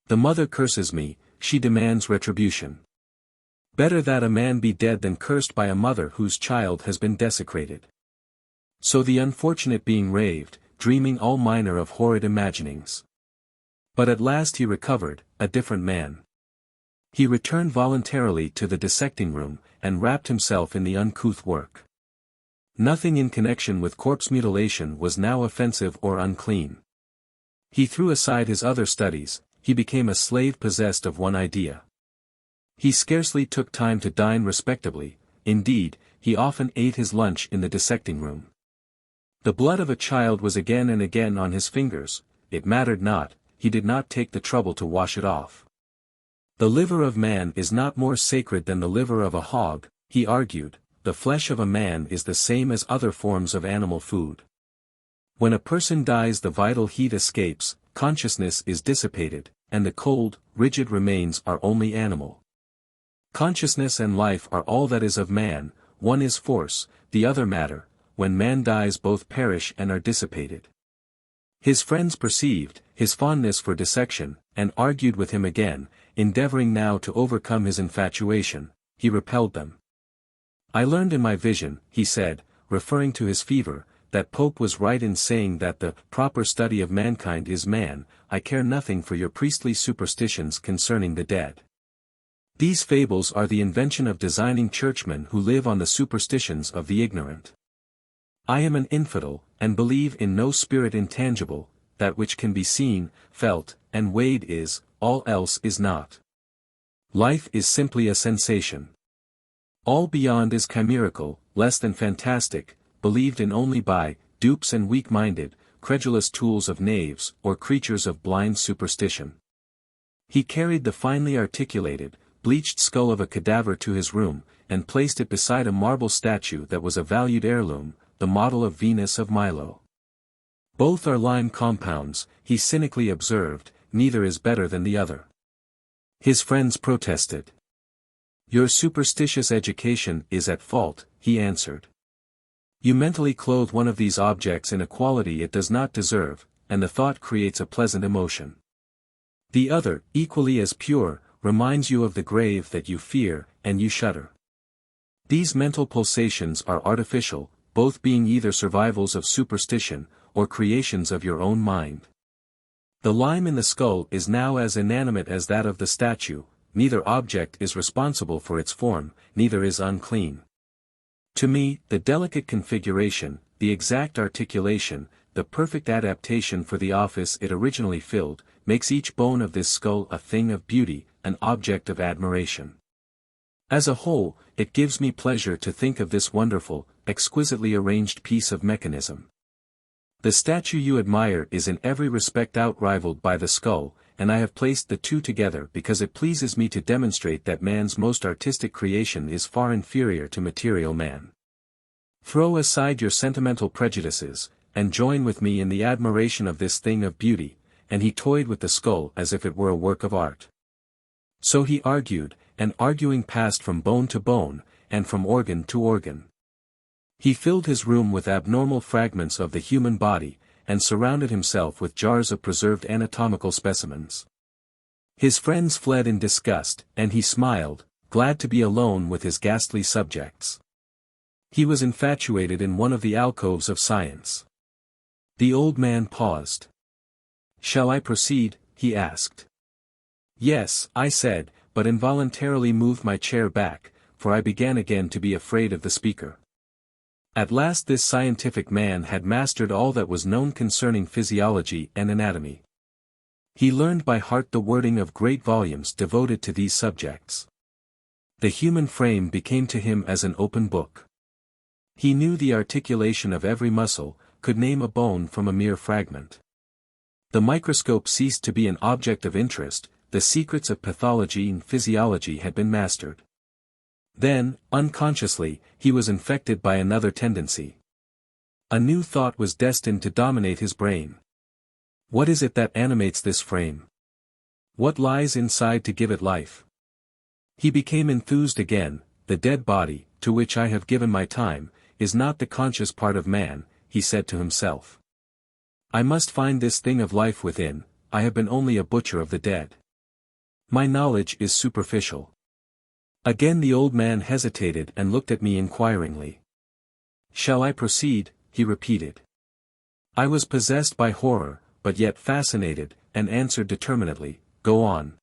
The mother curses me, she demands retribution. Better that a man be dead than cursed by a mother whose child has been desecrated. So the unfortunate being raved, dreaming all manner of horrid imaginings. But at last he recovered, a different man. He returned voluntarily to the dissecting room, and wrapped himself in the uncouth work. Nothing in connection with corpse mutilation was now offensive or unclean. He threw aside his other studies, he became a slave possessed of one idea. He scarcely took time to dine respectably, indeed, he often ate his lunch in the dissecting room. The blood of a child was again and again on his fingers, it mattered not, he did not take the trouble to wash it off. The liver of man is not more sacred than the liver of a hog, he argued. The flesh of a man is the same as other forms of animal food. When a person dies, the vital heat escapes, consciousness is dissipated, and the cold, rigid remains are only animal. Consciousness and life are all that is of man, one is force, the other matter. When man dies, both perish and are dissipated. His friends perceived his fondness for dissection, and argued with him again, endeavoring now to overcome his infatuation. He repelled them. I learned in my vision, he said, referring to his fever, that Pope was right in saying that the proper study of mankind is man. I care nothing for your priestly superstitions concerning the dead. These fables are the invention of designing churchmen who live on the superstitions of the ignorant. I am an infidel, and believe in no spirit intangible. That which can be seen, felt, and weighed is, all else is not. Life is simply a sensation. All beyond is chimerical, less than fantastic, believed in only by dupes and weak-minded, credulous tools of knaves or creatures of blind superstition. He carried the finely articulated, bleached skull of a cadaver to his room, and placed it beside a marble statue that was a valued heirloom, the model of Venus of Milo. Both are lime compounds, he cynically observed, neither is better than the other. His friends protested. Your superstitious education is at fault, he answered. You mentally clothe one of these objects in a quality it does not deserve, and the thought creates a pleasant emotion. The other, equally as pure, reminds you of the grave that you fear, and you shudder. These mental pulsations are artificial, both being either survivals of superstition, or creations of your own mind. The lime in the skull is now as inanimate as that of the statue, neither object is responsible for its form, neither is unclean. To me, the delicate configuration, the exact articulation, the perfect adaptation for the office it originally filled, makes each bone of this skull a thing of beauty, an object of admiration. As a whole, it gives me pleasure to think of this wonderful, exquisitely arranged piece of mechanism. The statue you admire is in every respect outrivaled by the skull, and I have placed the two together because it pleases me to demonstrate that man's most artistic creation is far inferior to material man. Throw aside your sentimental prejudices, and join with me in the admiration of this thing of beauty, and he toyed with the skull as if it were a work of art. So he argued, and arguing passed from bone to bone, and from organ to organ. He filled his room with abnormal fragments of the human body, and surrounded himself with jars of preserved anatomical specimens. His friends fled in disgust, and he smiled, glad to be alone with his ghastly subjects. He was infatuated in one of the alcoves of science. The old man paused. Shall I proceed? He asked. Yes, I said, but involuntarily moved my chair back, for I began again to be afraid of the speaker. At last this scientific man had mastered all that was known concerning physiology and anatomy. He learned by heart the wording of great volumes devoted to these subjects. The human frame became to him as an open book. He knew the articulation of every muscle, could name a bone from a mere fragment. The microscope ceased to be an object of interest, the secrets of pathology and physiology had been mastered. Then, unconsciously, he was infected by another tendency. A new thought was destined to dominate his brain. What is it that animates this frame? What lies inside to give it life? He became enthused again. The dead body, to which I have given my time, is not the conscious part of man, he said to himself. I must find this thing of life within. I have been only a butcher of the dead. My knowledge is superficial. Again the old man hesitated and looked at me inquiringly. Shall I proceed? He repeated. I was possessed by horror, but yet fascinated, and answered determinedly, Go on.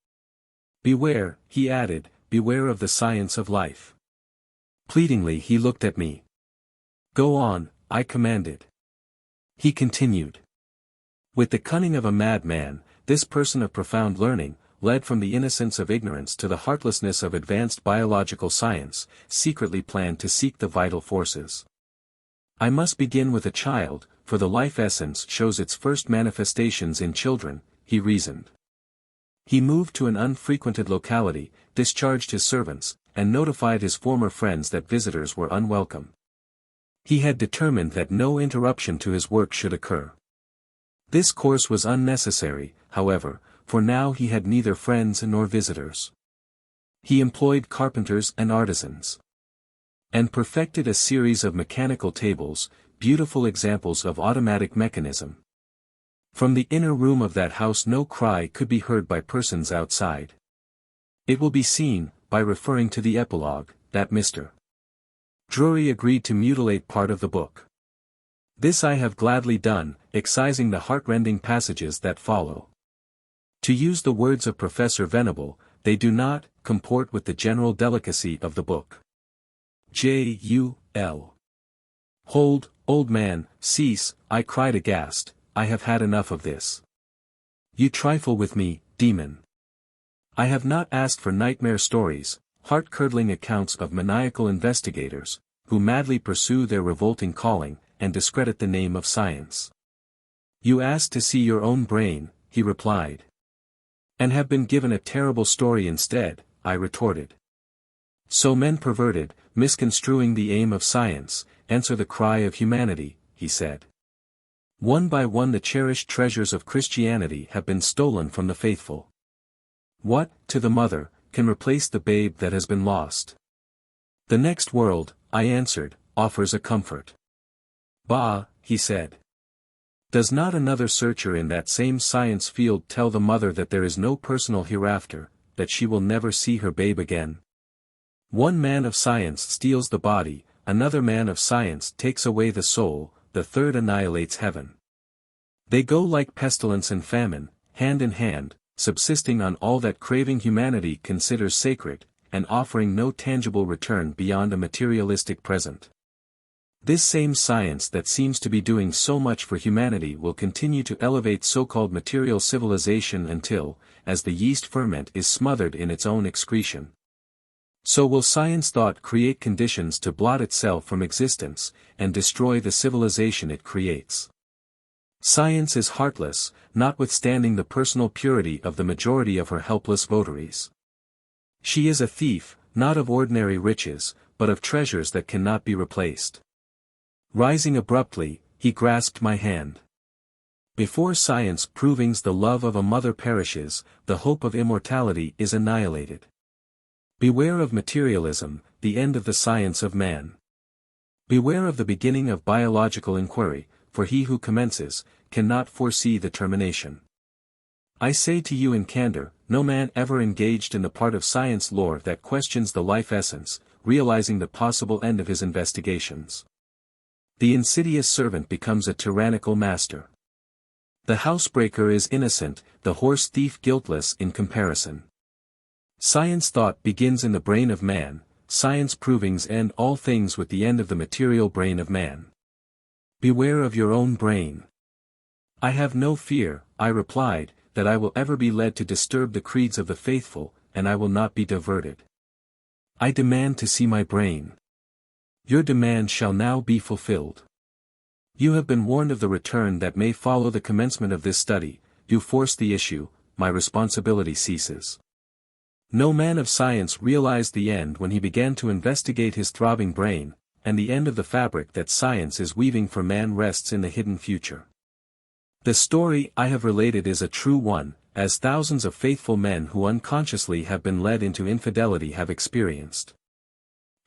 Beware, he added, beware of the science of life. Pleadingly he looked at me. Go on, I commanded. He continued. With the cunning of a madman, this person of profound learning, led from the innocence of ignorance to the heartlessness of advanced biological science, secretly planned to seek the vital forces. I must begin with a child, for the life essence shows its first manifestations in children, he reasoned. He moved to an unfrequented locality, discharged his servants, and notified his former friends that visitors were unwelcome. He had determined that no interruption to his work should occur. This course was unnecessary, however, for now he had neither friends nor visitors. He employed carpenters and artisans, and perfected a series of mechanical tables, beautiful examples of automatic mechanism. From the inner room of that house no cry could be heard by persons outside. It will be seen, by referring to the epilogue, that Mr. Drury agreed to mutilate part of the book. This I have gladly done, excising the heart-rending passages that follow. To use the words of Professor Venable, they do not comport with the general delicacy of the book. J.U.L. Hold, old man, cease, I cried aghast, I have had enough of this. You trifle with me, demon. I have not asked for nightmare stories, heart-curdling accounts of maniacal investigators, who madly pursue their revolting calling, and discredit the name of science. You asked to see your own brain, he replied. And have been given a terrible story instead, I retorted. So men perverted, misconstruing the aim of science, answer the cry of humanity, he said. One by one the cherished treasures of Christianity have been stolen from the faithful. What, to the mother, can replace the babe that has been lost? The next world, I answered, offers a comfort. Bah, he said. Does not another searcher in that same science field tell the mother that there is no personal hereafter, that she will never see her babe again? One man of science steals the body, another man of science takes away the soul, the third annihilates heaven. They go like pestilence and famine, hand in hand, subsisting on all that craving humanity considers sacred, and offering no tangible return beyond a materialistic present. This same science that seems to be doing so much for humanity will continue to elevate so-called material civilization until, as the yeast ferment is smothered in its own excretion. So will science thought create conditions to blot itself from existence, and destroy the civilization it creates. Science is heartless, notwithstanding the personal purity of the majority of her helpless votaries. She is a thief, not of ordinary riches, but of treasures that cannot be replaced. Rising abruptly, he grasped my hand. Before science provings the love of a mother perishes, the hope of immortality is annihilated. Beware of materialism, the end of the science of man. Beware of the beginning of biological inquiry, for he who commences, cannot foresee the termination. I say to you in candor, no man ever engaged in the part of science lore that questions the life essence, realizing the possible end of his investigations. The insidious servant becomes a tyrannical master. The housebreaker is innocent, the horse thief guiltless in comparison. Science thought begins in the brain of man, science provings end all things with the end of the material brain of man. Beware of your own brain. I have no fear, I replied, that I will ever be led to disturb the creeds of the faithful, and I will not be diverted. I demand to see my brain. Your demand shall now be fulfilled. You have been warned of the return that may follow the commencement of this study, you force the issue, my responsibility ceases. No man of science realized the end when he began to investigate his throbbing brain, and the end of the fabric that science is weaving for man rests in the hidden future. The story I have related is a true one, as thousands of faithful men who unconsciously have been led into infidelity have experienced.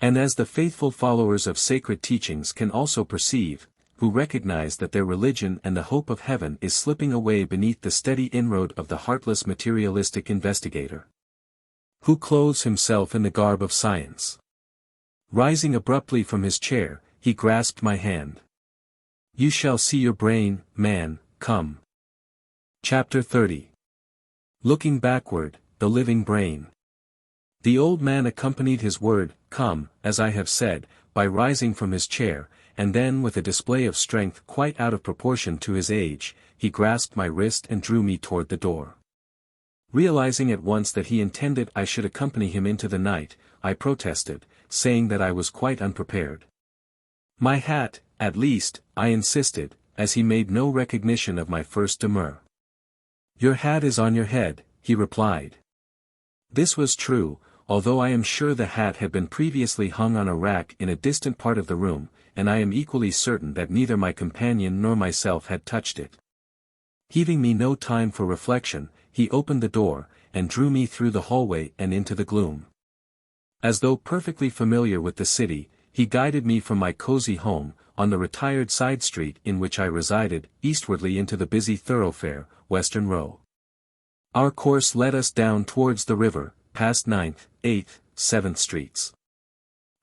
And as the faithful followers of sacred teachings can also perceive, who recognize that their religion and the hope of heaven is slipping away beneath the steady inroad of the heartless materialistic investigator, who clothes himself in the garb of science. Rising abruptly from his chair, he grasped my hand. You shall see your brain, man, come. Chapter 30. Looking backward, the living brain. The old man accompanied his word, come, as I have said, by rising from his chair, and then with a display of strength quite out of proportion to his age, he grasped my wrist and drew me toward the door. Realizing at once that he intended I should accompany him into the night, I protested, saying that I was quite unprepared. My hat, at least, I insisted, as he made no recognition of my first demur. Your hat is on your head, he replied. This was true, although I am sure the hat had been previously hung on a rack in a distant part of the room, and I am equally certain that neither my companion nor myself had touched it. Heaving me no time for reflection, he opened the door, and drew me through the hallway and into the gloom. As though perfectly familiar with the city, he guided me from my cozy home, on the retired side street in which I resided, eastwardly into the busy thoroughfare, Western Row. Our course led us down towards the river, past 9th, 8th, 7th Streets.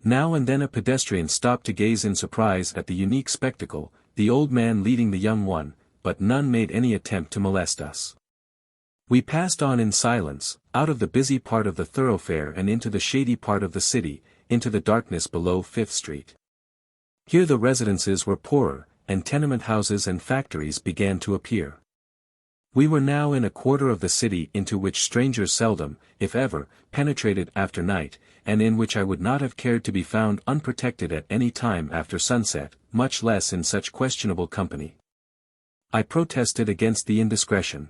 Now and then a pedestrian stopped to gaze in surprise at the unique spectacle, the old man leading the young one, but none made any attempt to molest us. We passed on in silence, out of the busy part of the thoroughfare and into the shady part of the city, into the darkness below 5th Street. Here the residences were poorer, and tenement houses and factories began to appear. We were now in a quarter of the city into which strangers seldom, if ever, penetrated after night, and in which I would not have cared to be found unprotected at any time after sunset, much less in such questionable company. I protested against the indiscretion.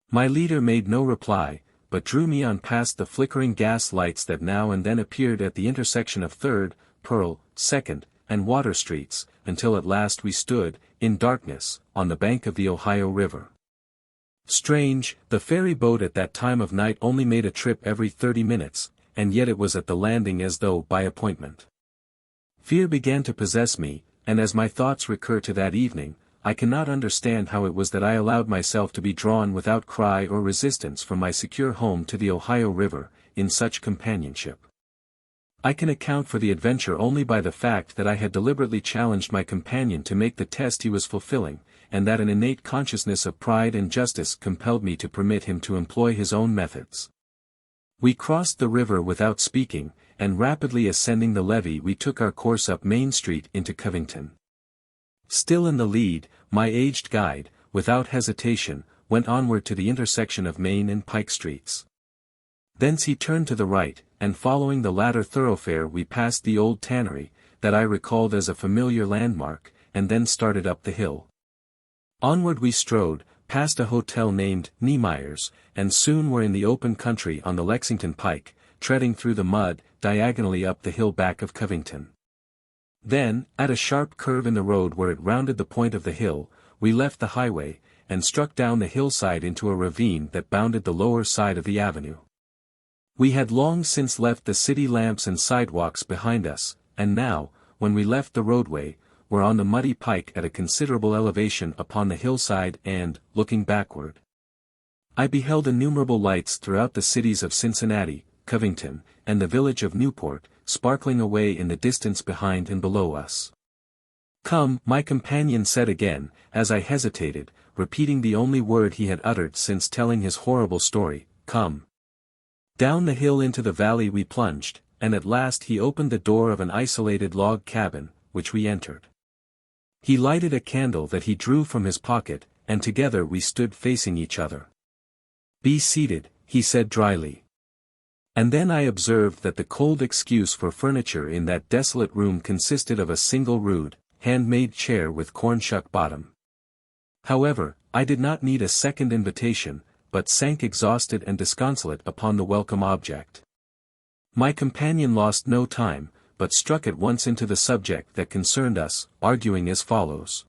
My leader made no reply, but drew me on past the flickering gas lights that now and then appeared at the intersection of 3rd, Pearl, 2nd, and Water Streets, until at last we stood, in darkness, on the bank of the Ohio River. Strange, the ferry boat at that time of night only made a trip every 30 minutes, and yet it was at the landing as though by appointment. Fear began to possess me, and as my thoughts recur to that evening, I cannot understand how it was that I allowed myself to be drawn without cry or resistance from my secure home to the Ohio River, in such companionship. I can account for the adventure only by the fact that I had deliberately challenged my companion to make the test he was fulfilling, and that an innate consciousness of pride and justice compelled me to permit him to employ his own methods. We crossed the river without speaking, and rapidly ascending the levee we took our course up Main Street into Covington. Still in the lead, my aged guide, without hesitation, went onward to the intersection of Main and Pike Streets. Thence he turned to the right, and following the latter thoroughfare we passed the old tannery, that I recalled as a familiar landmark, and then started up the hill. Onward we strode, past a hotel named Niemeyer's, and soon were in the open country on the Lexington Pike, treading through the mud, diagonally up the hill back of Covington. Then, at a sharp curve in the road where it rounded the point of the hill, we left the highway, and struck down the hillside into a ravine that bounded the lower side of the avenue. We had long since left the city lamps and sidewalks behind us, and now, when we left the roadway, were on the muddy pike at a considerable elevation upon the hillside and, looking backward, I beheld innumerable lights throughout the cities of Cincinnati, Covington, and the village of Newport, sparkling away in the distance behind and below us. "Come," my companion said again, as I hesitated, repeating the only word he had uttered since telling his horrible story, "Come." Down the hill into the valley we plunged, and at last he opened the door of an isolated log cabin, which we entered. He lighted a candle that he drew from his pocket, and together we stood facing each other. "Be seated," he said dryly. And then I observed that the cold excuse for furniture in that desolate room consisted of a single rude, hand-made chair with cornshuck bottom. However, I did not need a second invitation, but sank exhausted and disconsolate upon the welcome object. My companion lost no time, but struck at once into the subject that concerned us, arguing as follows.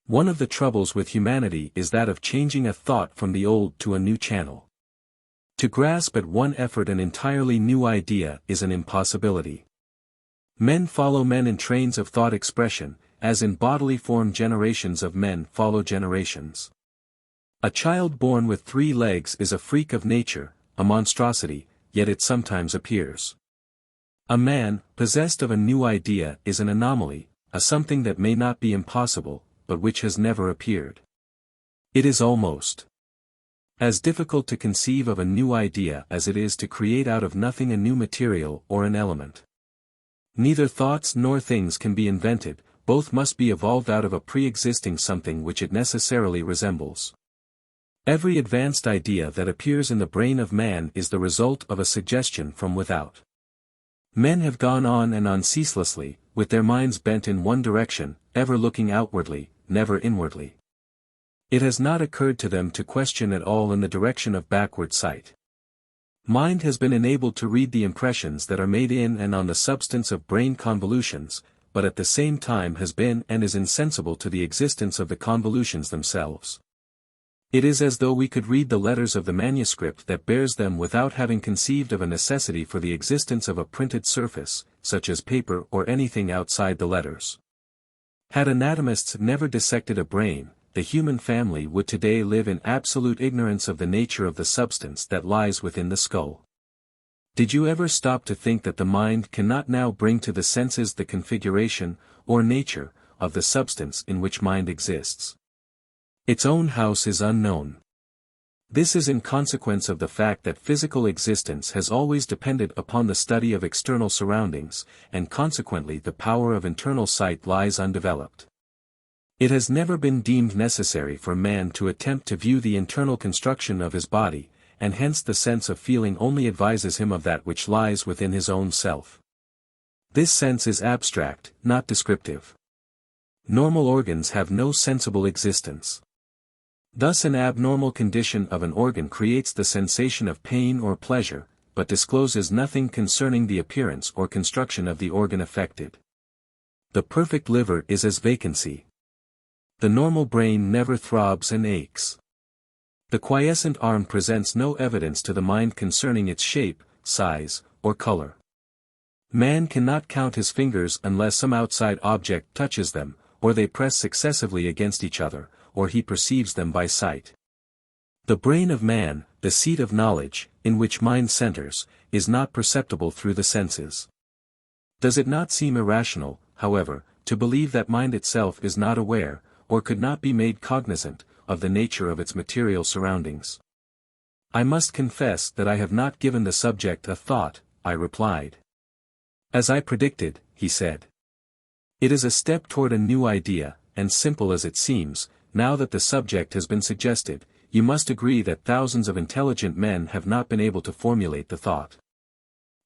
One of the troubles with humanity is that of changing a thought from the old to a new channel. To grasp at one effort an entirely new idea is an impossibility. Men follow men in trains of thought expression, as in bodily form generations of men follow generations. A child born with 3 legs is a freak of nature, a monstrosity, yet it sometimes appears. A man, possessed of a new idea, is an anomaly, a something that may not be impossible, but which has never appeared. It is almost as difficult to conceive of a new idea as it is to create out of nothing a new material or an element. Neither thoughts nor things can be invented, both must be evolved out of a pre-existing something which it necessarily resembles. Every advanced idea that appears in the brain of man is the result of a suggestion from without. Men have gone on and on ceaselessly, with their minds bent in one direction, ever looking outwardly, never inwardly. It has not occurred to them to question at all in the direction of backward sight. Mind has been enabled to read the impressions that are made in and on the substance of brain convolutions, but at the same time has been and is insensible to the existence of the convolutions themselves. It is as though we could read the letters of the manuscript that bears them without having conceived of a necessity for the existence of a printed surface, such as paper or anything outside the letters. Had anatomists never dissected a brain, the human family would today live in absolute ignorance of the nature of the substance that lies within the skull. Did you ever stop to think that the mind cannot now bring to the senses the configuration, or nature, of the substance in which mind exists? Its own house is unknown. This is in consequence of the fact that physical existence has always depended upon the study of external surroundings, and consequently the power of internal sight lies undeveloped. It has never been deemed necessary for man to attempt to view the internal construction of his body, and hence the sense of feeling only advises him of that which lies within his own self. This sense is abstract, not descriptive. Normal organs have no sensible existence. Thus an abnormal condition of an organ creates the sensation of pain or pleasure, but discloses nothing concerning the appearance or construction of the organ affected. The perfect liver is as vacancy. The normal brain never throbs and aches. The quiescent arm presents no evidence to the mind concerning its shape, size, or color. Man cannot count his fingers unless some outside object touches them, or they press successively against each other, or he perceives them by sight. The brain of man, the seat of knowledge, in which mind centers, is not perceptible through the senses. Does it not seem irrational, however, to believe that mind itself is not aware, or could not be made cognizant, of the nature of its material surroundings? I must confess that I have not given the subject a thought, I replied. As I predicted, he said. It is a step toward a new idea, and simple as it seems, now that the subject has been suggested, you must agree that thousands of intelligent men have not been able to formulate the thought.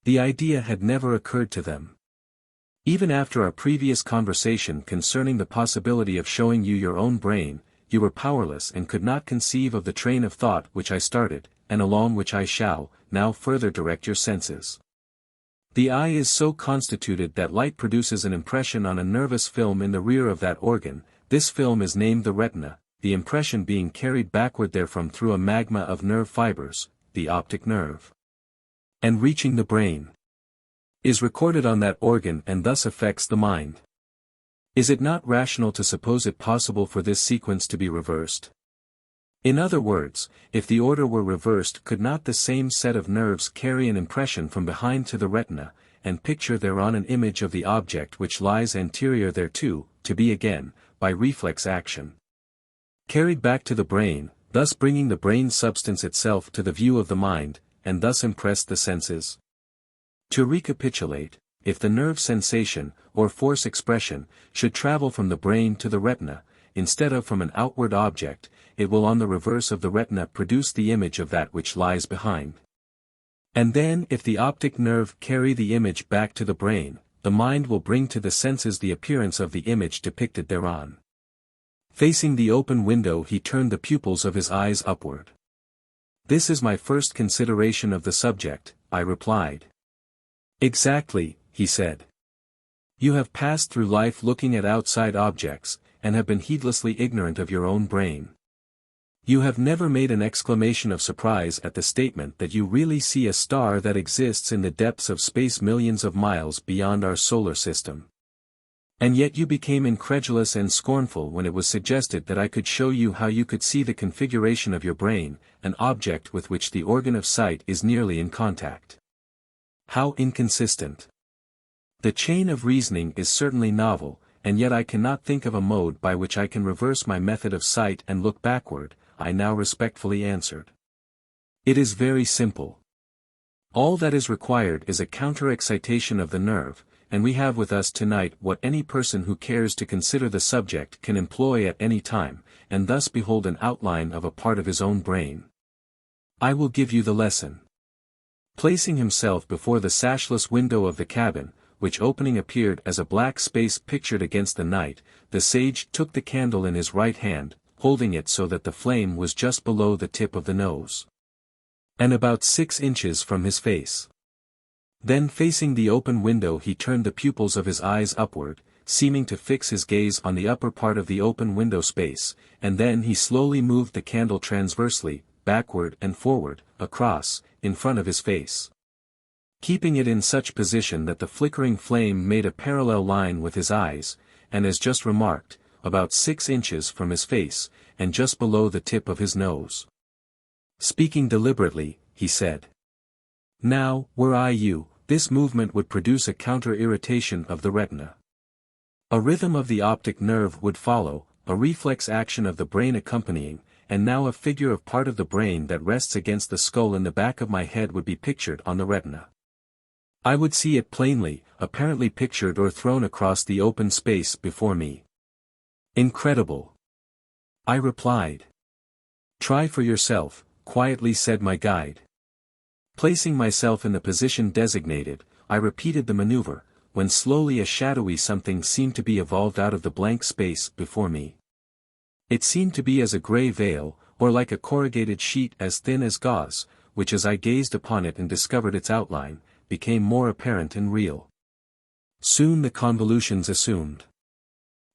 The idea had never occurred to them. Even after our previous conversation concerning the possibility of showing you your own brain, you were powerless and could not conceive of the train of thought which I started, and along which I shall, now further direct your senses. The eye is so constituted that light produces an impression on a nervous film in the rear of that organ. This film is named the retina, the impression being carried backward therefrom through a magma of nerve fibers, the optic nerve, and reaching the brain, is recorded on that organ and thus affects the mind. Is it not rational to suppose it possible for this sequence to be reversed? In other words, if the order were reversed, could not the same set of nerves carry an impression from behind to the retina, and picture thereon an image of the object which lies anterior thereto, to be again, by reflex action, carried back to the brain, thus bringing the brain substance itself to the view of the mind, and thus impress the senses? To recapitulate, if the nerve sensation, or force expression, should travel from the brain to the retina, instead of from an outward object, it will on the reverse of the retina produce the image of that which lies behind. And then if the optic nerve carry the image back to the brain, the mind will bring to the senses the appearance of the image depicted thereon. Facing the open window he turned the pupils of his eyes upward. This is my first consideration of the subject, I replied. Exactly, he said. You have passed through life looking at outside objects, and have been heedlessly ignorant of your own brain. You have never made an exclamation of surprise at the statement that you really see a star that exists in the depths of space millions of miles beyond our solar system. And yet you became incredulous and scornful when it was suggested that I could show you how you could see the configuration of your brain, an object with which the organ of sight is nearly in contact. How inconsistent! The chain of reasoning is certainly novel, and yet I cannot think of a mode by which I can reverse my method of sight and look backward, I now respectfully answered. It is very simple. All that is required is a counter-excitation of the nerve, and we have with us tonight what any person who cares to consider the subject can employ at any time, and thus behold an outline of a part of his own brain. I will give you the lesson. Placing himself before the sashless window of the cabin, which opening appeared as a black space pictured against the night, the sage took the candle in his right hand, holding it so that the flame was just below the tip of the nose, and about 6 inches from his face. Then facing the open window he turned the pupils of his eyes upward, seeming to fix his gaze on the upper part of the open window space, and then he slowly moved the candle transversely, backward and forward, across, in front of his face, keeping it in such position that the flickering flame made a parallel line with his eyes, and as just remarked, about 6 inches from his face, and just below the tip of his nose. Speaking deliberately, he said, "Now, were I you, this movement would produce a counter-irritation of the retina. A rhythm of the optic nerve would follow, a reflex action of the brain accompanying, and now a figure of part of the brain that rests against the skull in the back of my head would be pictured on the retina. I would see it plainly, apparently pictured or thrown across the open space before me." "Incredible," I replied. "Try for yourself," quietly said my guide. Placing myself in the position designated, I repeated the maneuver, when slowly a shadowy something seemed to be evolved out of the blank space before me. It seemed to be as a grey veil, or like a corrugated sheet as thin as gauze, which as I gazed upon it and discovered its outline, became more apparent and real. Soon the convolutions assumed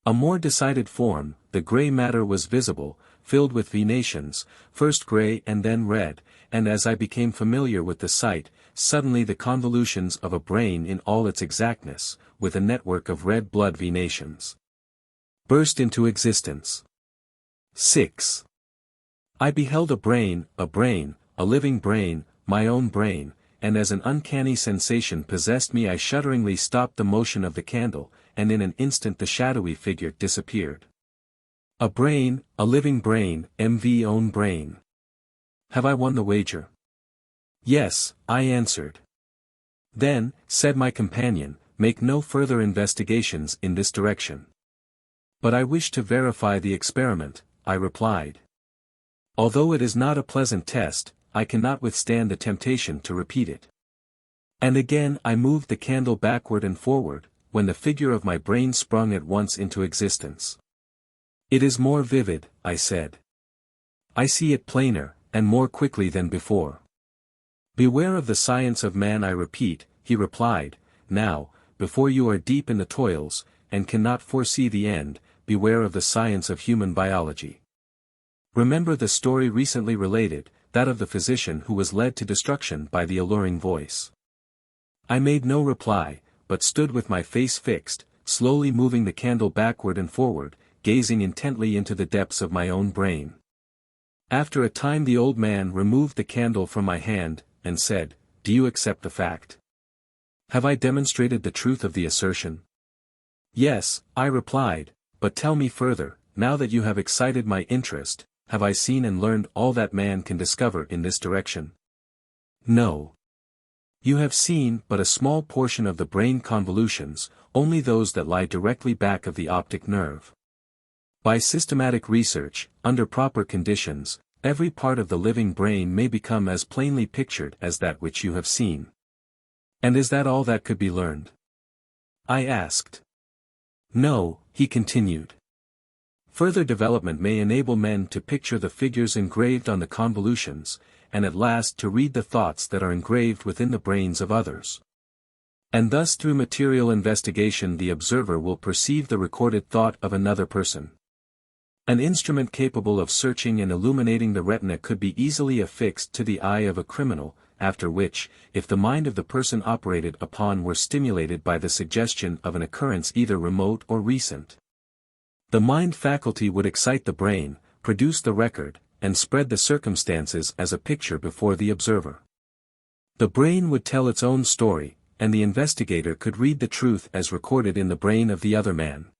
a more decided form, the grey matter was visible, filled with venations, first grey and then red, and as I became familiar with the sight, suddenly the convolutions of a brain in all its exactness, with a network of red blood venations, burst into existence. 6. I beheld a brain, a living brain, my own brain, and as an uncanny sensation possessed me I shudderingly stopped the motion of the candle, and in an instant the shadowy figure disappeared. A brain, a living brain, MV own brain. Have I won the wager? Yes, I answered. Then, said my companion, make no further investigations in this direction. But I wish to verify the experiment, I replied. Although it is not a pleasant test, I cannot withstand the temptation to repeat it. And again I moved the candle backward and forward, when the figure of my brain sprung at once into existence. It is more vivid, I said. I see it plainer, and more quickly than before. Beware of the science of man, I repeat, he replied. Now, before you are deep in the toils, and cannot foresee the end, beware of the science of human biology. Remember the story recently related, that of the physician who was led to destruction by the alluring voice. I made no reply, but stood with my face fixed, slowly moving the candle backward and forward, gazing intently into the depths of my own brain. After a time the old man removed the candle from my hand, and said, "Do you accept the fact? Have I demonstrated the truth of the assertion?" "Yes," I replied, "but tell me further, now that you have excited my interest, have I seen and learned all that man can discover in this direction?" "No. You have seen but a small portion of the brain convolutions, only those that lie directly back of the optic nerve. By systematic research, under proper conditions, every part of the living brain may become as plainly pictured as that which you have seen." "And is that all that could be learned?" I asked. "No," he continued. "Further development may enable men to picture the figures engraved on the convolutions, and at last to read the thoughts that are engraved within the brains of others. And thus through material investigation the observer will perceive the recorded thought of another person. An instrument capable of searching and illuminating the retina could be easily affixed to the eye of a criminal, after which, if the mind of the person operated upon were stimulated by the suggestion of an occurrence either remote or recent, the mind faculty would excite the brain, produce the record, and spread the circumstances as a picture before the observer. The brain would tell its own story, and the investigator could read the truth as recorded in the brain of the other man.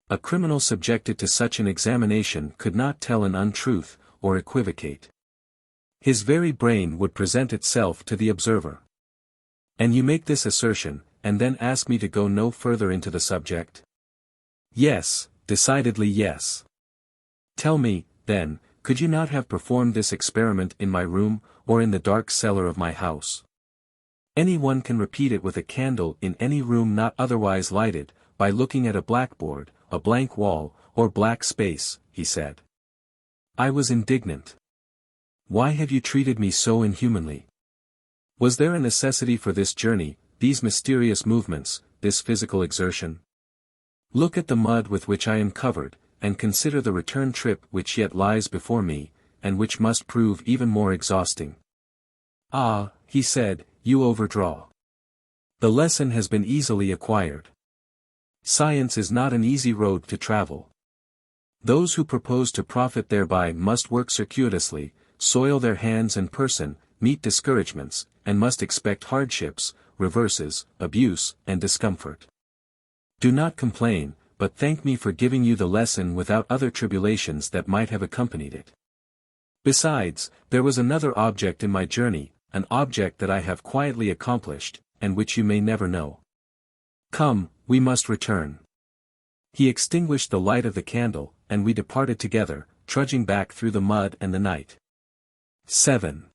A criminal subjected to such an examination could not tell an untruth, or equivocate. His very brain would present itself to the observer. And you make this assertion, and then ask me to go no further into the subject? Yes, decidedly yes. Tell me, then, could you not have performed this experiment in my room, or in the dark cellar of my house? Any one can repeat it with a candle in any room not otherwise lighted, by looking at a blackboard, a blank wall, or black space, he said. I was indignant. Why have you treated me so inhumanly? Was there a necessity for this journey, these mysterious movements, this physical exertion? Look at the mud with which I am covered, and consider the return trip which yet lies before me, and which must prove even more exhausting. Ah, he said, you overdraw. The lesson has been easily acquired. Science is not an easy road to travel. Those who propose to profit thereby must work circuitously, soil their hands and person, meet discouragements, and must expect hardships, reverses, abuse, and discomfort. Do not complain, but thank me for giving you the lesson without other tribulations that might have accompanied it. Besides, there was another object in my journey, an object that I have quietly accomplished, and which you may never know. Come, we must return. He extinguished the light of the candle, and we departed together, trudging back through the mud and the night. 7.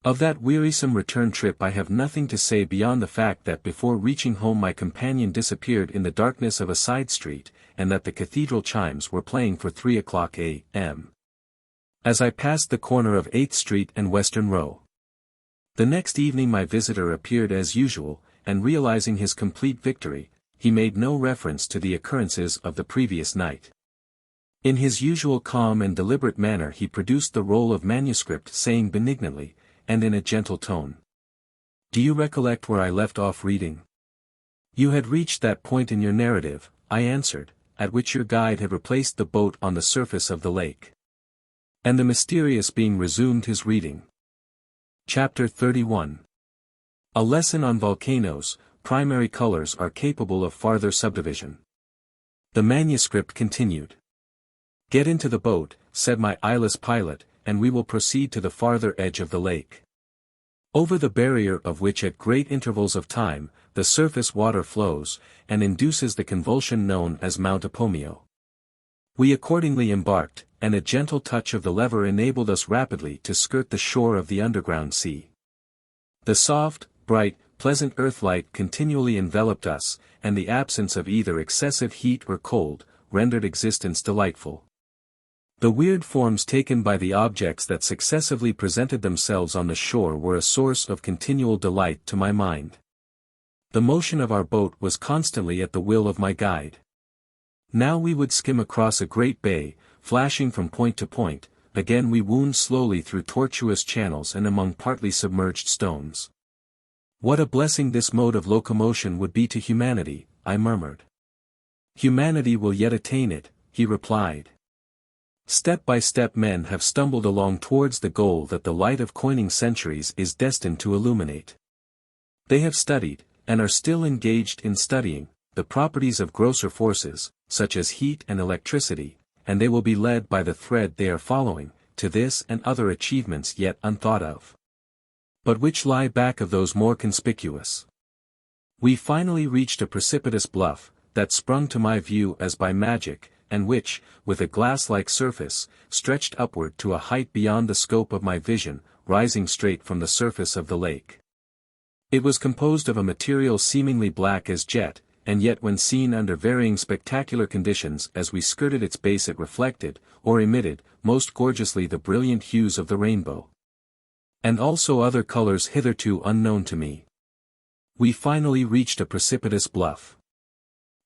Of that wearisome return trip I have nothing to say beyond the fact that before reaching home my companion disappeared in the darkness of a side street, and that the cathedral chimes were playing for 3 o'clock a.m. as I passed the corner of 8th Street and Western Row. The next evening my visitor appeared as usual, and realizing his complete victory, he made no reference to the occurrences of the previous night. In his usual calm and deliberate manner he produced the roll of manuscript, saying benignantly, and in a gentle tone, "Do you recollect where I left off reading?" "You had reached that point in your narrative," I answered, "at which your guide had replaced the boat on the surface of the lake." And the mysterious being resumed his reading. Chapter 31. A lesson on volcanoes. Primary colors are capable of farther subdivision. The manuscript continued. "Get into the boat," said my eyeless pilot, "and we will proceed to the farther edge of the lake. Over the barrier of which at great intervals of time, the surface water flows, and induces the convulsion known as Mount Apomeo." We accordingly embarked, and a gentle touch of the lever enabled us rapidly to skirt the shore of the underground sea. The soft, bright, pleasant earthlight continually enveloped us, and the absence of either excessive heat or cold, rendered existence delightful. The weird forms taken by the objects that successively presented themselves on the shore were a source of continual delight to my mind. The motion of our boat was constantly at the will of my guide. Now we would skim across a great bay, flashing from point to point, again we wound slowly through tortuous channels and among partly submerged stones. "What a blessing this mode of locomotion would be to humanity," I murmured. "Humanity will yet attain it," he replied. "Step by step men have stumbled along towards the goal that the light of coining centuries is destined to illuminate. They have studied, and are still engaged in studying, the properties of grosser forces, such as heat and electricity, and they will be led by the thread they are following, to this and other achievements yet unthought of, but which lie back of those more conspicuous." We finally reached a precipitous bluff, that sprung to my view as by magic, and which, with a glass-like surface, stretched upward to a height beyond the scope of my vision, rising straight from the surface of the lake. It was composed of a material seemingly black as jet, and yet when seen under varying spectacular conditions as we skirted its base it reflected, or emitted, most gorgeously the brilliant hues of the rainbow. And also other colors hitherto unknown to me. We finally reached a precipitous bluff.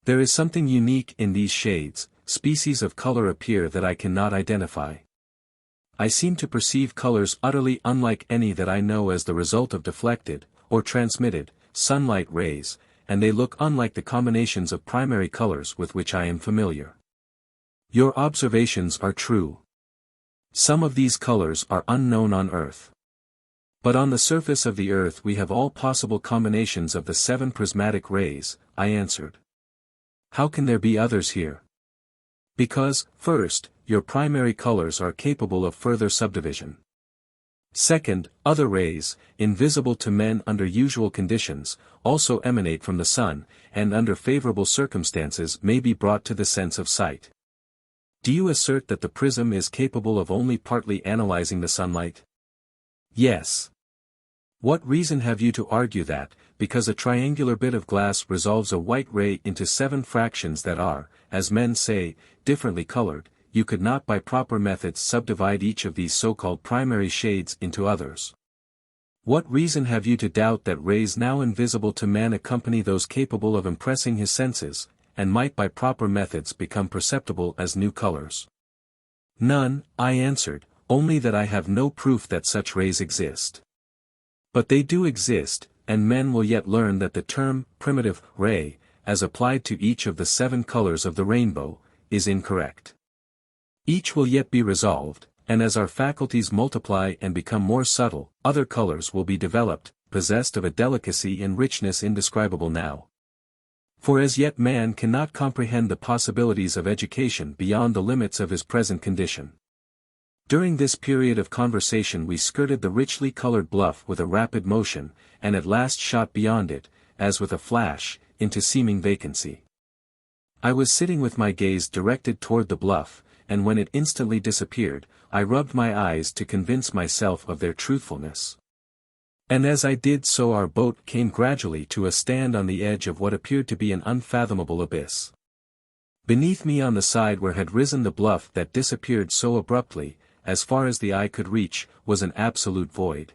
There is something unique in these shades, species of color appear that I cannot identify. I seem to perceive colors utterly unlike any that I know as the result of deflected, or transmitted, sunlight rays, and they look unlike the combinations of primary colors with which I am familiar. Your observations are true. Some of these colors are unknown on Earth. But on the surface of the Earth we have all possible combinations of the 7 prismatic rays, I answered. How can there be others here? Because, first, your primary colors are capable of further subdivision. Second, other rays, invisible to men under usual conditions, also emanate from the sun, and under favorable circumstances may be brought to the sense of sight. Do you assert that the prism is capable of only partly analyzing the sunlight? Yes. What reason have you to argue that, because a triangular bit of glass resolves a white ray into 7 fractions that are, as men say, differently colored, you could not by proper methods subdivide each of these so-called primary shades into others. What reason have you to doubt that rays now invisible to man accompany those capable of impressing his senses, and might by proper methods become perceptible as new colors? None, I answered, only that I have no proof that such rays exist. But they do exist, and men will yet learn that the term, primitive, ray, as applied to each of the 7 colors of the rainbow, is incorrect. Each will yet be resolved, and as our faculties multiply and become more subtle, other colors will be developed, possessed of a delicacy and richness indescribable now. For as yet man cannot comprehend the possibilities of education beyond the limits of his present condition. During this period of conversation we skirted the richly colored bluff with a rapid motion, and at last shot beyond it, as with a flash, into seeming vacancy. I was sitting with my gaze directed toward the bluff, and when it instantly disappeared, I rubbed my eyes to convince myself of their truthfulness. And as I did so our boat came gradually to a stand on the edge of what appeared to be an unfathomable abyss. Beneath me on the side where had risen the bluff that disappeared so abruptly, as far as the eye could reach, was an absolute void.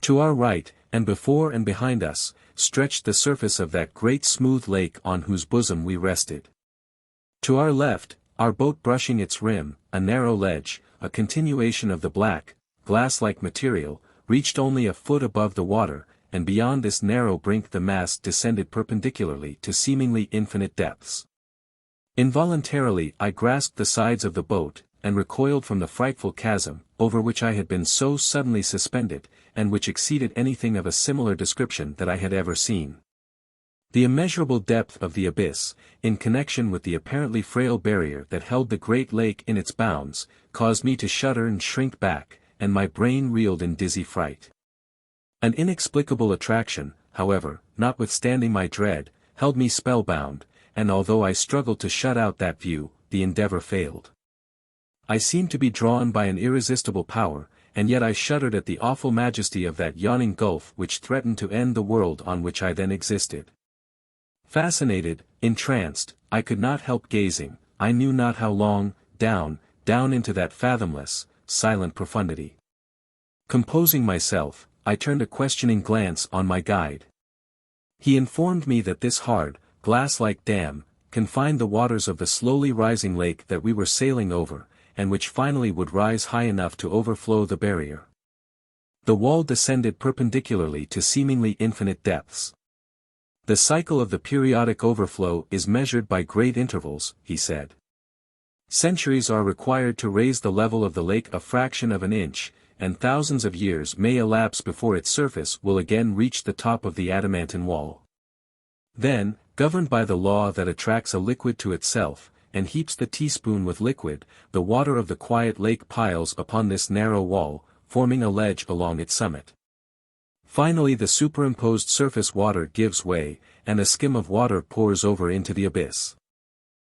To our right, and before and behind us, stretched the surface of that great smooth lake on whose bosom we rested. To our left, our boat brushing its rim, a narrow ledge, a continuation of the black, glass-like material, reached only a foot above the water, and beyond this narrow brink the mast descended perpendicularly to seemingly infinite depths. Involuntarily I grasped the sides of the boat, and recoiled from the frightful chasm, over which I had been so suddenly suspended, and which exceeded anything of a similar description that I had ever seen. The immeasurable depth of the abyss, in connection with the apparently frail barrier that held the great lake in its bounds, caused me to shudder and shrink back, and my brain reeled in dizzy fright. An inexplicable attraction, however, notwithstanding my dread, held me spellbound, and although I struggled to shut out that view, the endeavor failed. I seemed to be drawn by an irresistible power, and yet I shuddered at the awful majesty of that yawning gulf which threatened to end the world on which I then existed. Fascinated, entranced, I could not help gazing, I knew not how long, down into that fathomless, silent profundity. Composing myself, I turned a questioning glance on my guide. He informed me that this hard, glass-like dam, confined the waters of the slowly rising lake that we were sailing over, and which finally would rise high enough to overflow the barrier. The wall descended perpendicularly to seemingly infinite depths. The cycle of the periodic overflow is measured by great intervals, he said. Centuries are required to raise the level of the lake a fraction of an inch, and thousands of years may elapse before its surface will again reach the top of the adamantine wall. Then, governed by the law that attracts a liquid to itself, and heaps the teaspoon with liquid, the water of the quiet lake piles upon this narrow wall, forming a ledge along its summit. Finally the superimposed surface water gives way, and a skim of water pours over into the abyss.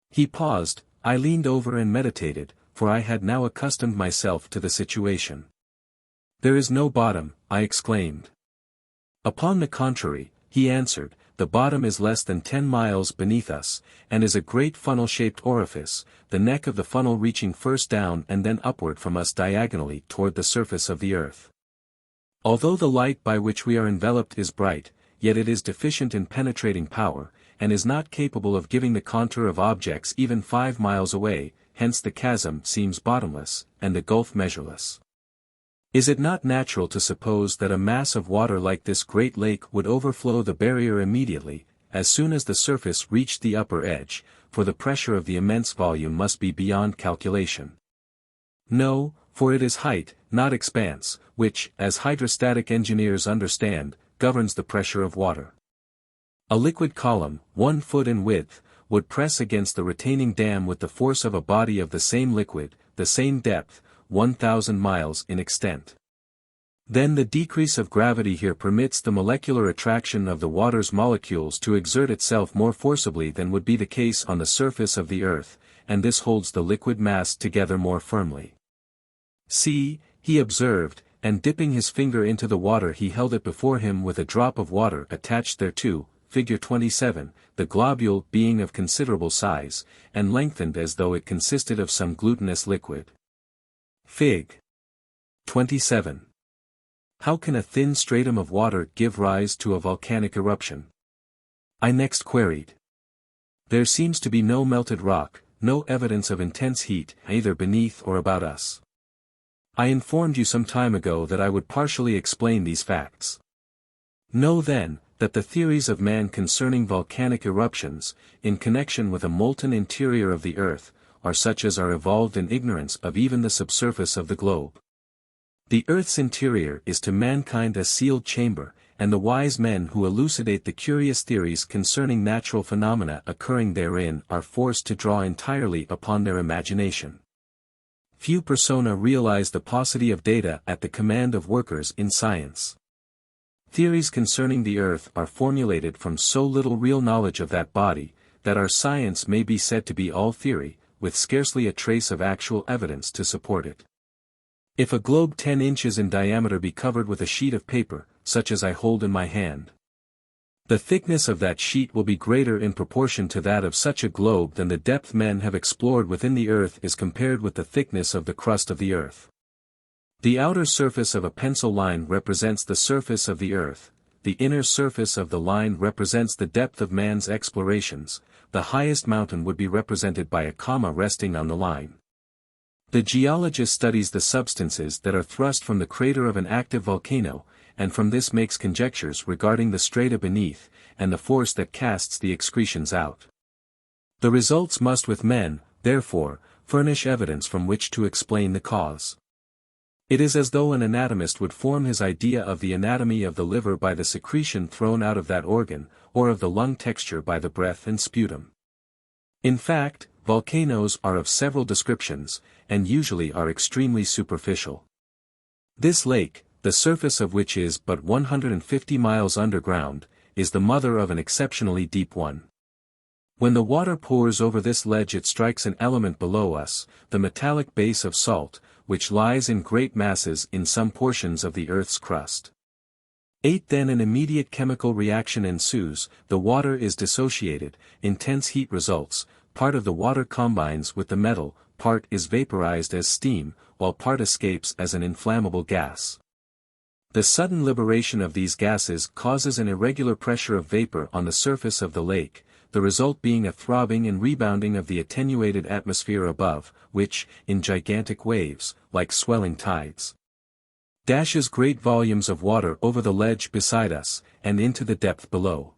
He paused, I leaned over and meditated, for I had now accustomed myself to the situation. There is no bottom, I exclaimed. Upon the contrary, he answered, the bottom is less than 10 miles beneath us, and is a great funnel-shaped orifice, the neck of the funnel reaching first down and then upward from us diagonally toward the surface of the earth. Although the light by which we are enveloped is bright, yet it is deficient in penetrating power, and is not capable of giving the contour of objects even 5 miles away, hence the chasm seems bottomless, and the gulf measureless. Is it not natural to suppose that a mass of water like this great lake would overflow the barrier immediately, as soon as the surface reached the upper edge, for the pressure of the immense volume must be beyond calculation? No, for it is height, not expanse, which, as hydrostatic engineers understand, governs the pressure of water. A liquid column, 1 foot in width, would press against the retaining dam with the force of a body of the same liquid, the same depth, 1,000 miles in extent. Then the decrease of gravity here permits the molecular attraction of the water's molecules to exert itself more forcibly than would be the case on the surface of the earth, and this holds the liquid mass together more firmly. See, he observed, and dipping his finger into the water he held it before him with a drop of water attached thereto, figure 27, the globule being of considerable size, and lengthened as though it consisted of some glutinous liquid. Fig. 27. How can a thin stratum of water give rise to a volcanic eruption? I next queried. There seems to be no melted rock, no evidence of intense heat, either beneath or about us. I informed you some time ago that I would partially explain these facts. Know then, that the theories of man concerning volcanic eruptions, in connection with a molten interior of the earth, are such as are evolved in ignorance of even the subsurface of the globe. The earth's interior is to mankind a sealed chamber, and the wise men who elucidate the curious theories concerning natural phenomena occurring therein are forced to draw entirely upon their imagination. Few persona realize the paucity of data at the command of workers in science. Theories concerning the earth are formulated from so little real knowledge of that body, that our science may be said to be all theory, with scarcely a trace of actual evidence to support it. If a globe 10 inches in diameter be covered with a sheet of paper, such as I hold in my hand, the thickness of that sheet will be greater in proportion to that of such a globe than the depth men have explored within the earth is compared with the thickness of the crust of the earth. The outer surface of a pencil line represents the surface of the earth, the inner surface of the line represents the depth of man's explorations, the highest mountain would be represented by a comma resting on the line. The geologist studies the substances that are thrust from the crater of an active volcano, and from this makes conjectures regarding the strata beneath, and the force that casts the excretions out. The results must with men, therefore, furnish evidence from which to explain the cause. It is as though an anatomist would form his idea of the anatomy of the liver by the secretion thrown out of that organ, or of the lung texture by the breath and sputum. In fact, volcanoes are of several descriptions, and usually are extremely superficial. This lake, the surface of which is but 150 miles underground, is the mother of an exceptionally deep one. When the water pours over this ledge it strikes an element below us, the metallic base of salt, which lies in great masses in some portions of the earth's crust. Then an immediate chemical reaction ensues, the water is dissociated, intense heat results, part of the water combines with the metal, part is vaporized as steam, while part escapes as an inflammable gas. The sudden liberation of these gases causes an irregular pressure of vapor on the surface of the lake, the result being a throbbing and rebounding of the attenuated atmosphere above, which, in gigantic waves, like swelling tides, dashes great volumes of water over the ledge beside us, and into the depth below.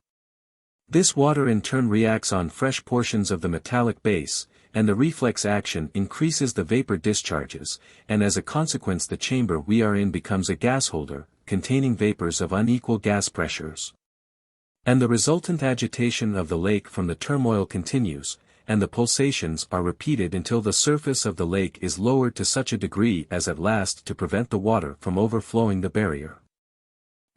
This water in turn reacts on fresh portions of the metallic base, and the reflex action increases the vapor discharges, and as a consequence the chamber we are in becomes a gas holder, containing vapors of unequal gas pressures. And the resultant agitation of the lake from the turmoil continues, and the pulsations are repeated until the surface of the lake is lowered to such a degree as at last to prevent the water from overflowing the barrier.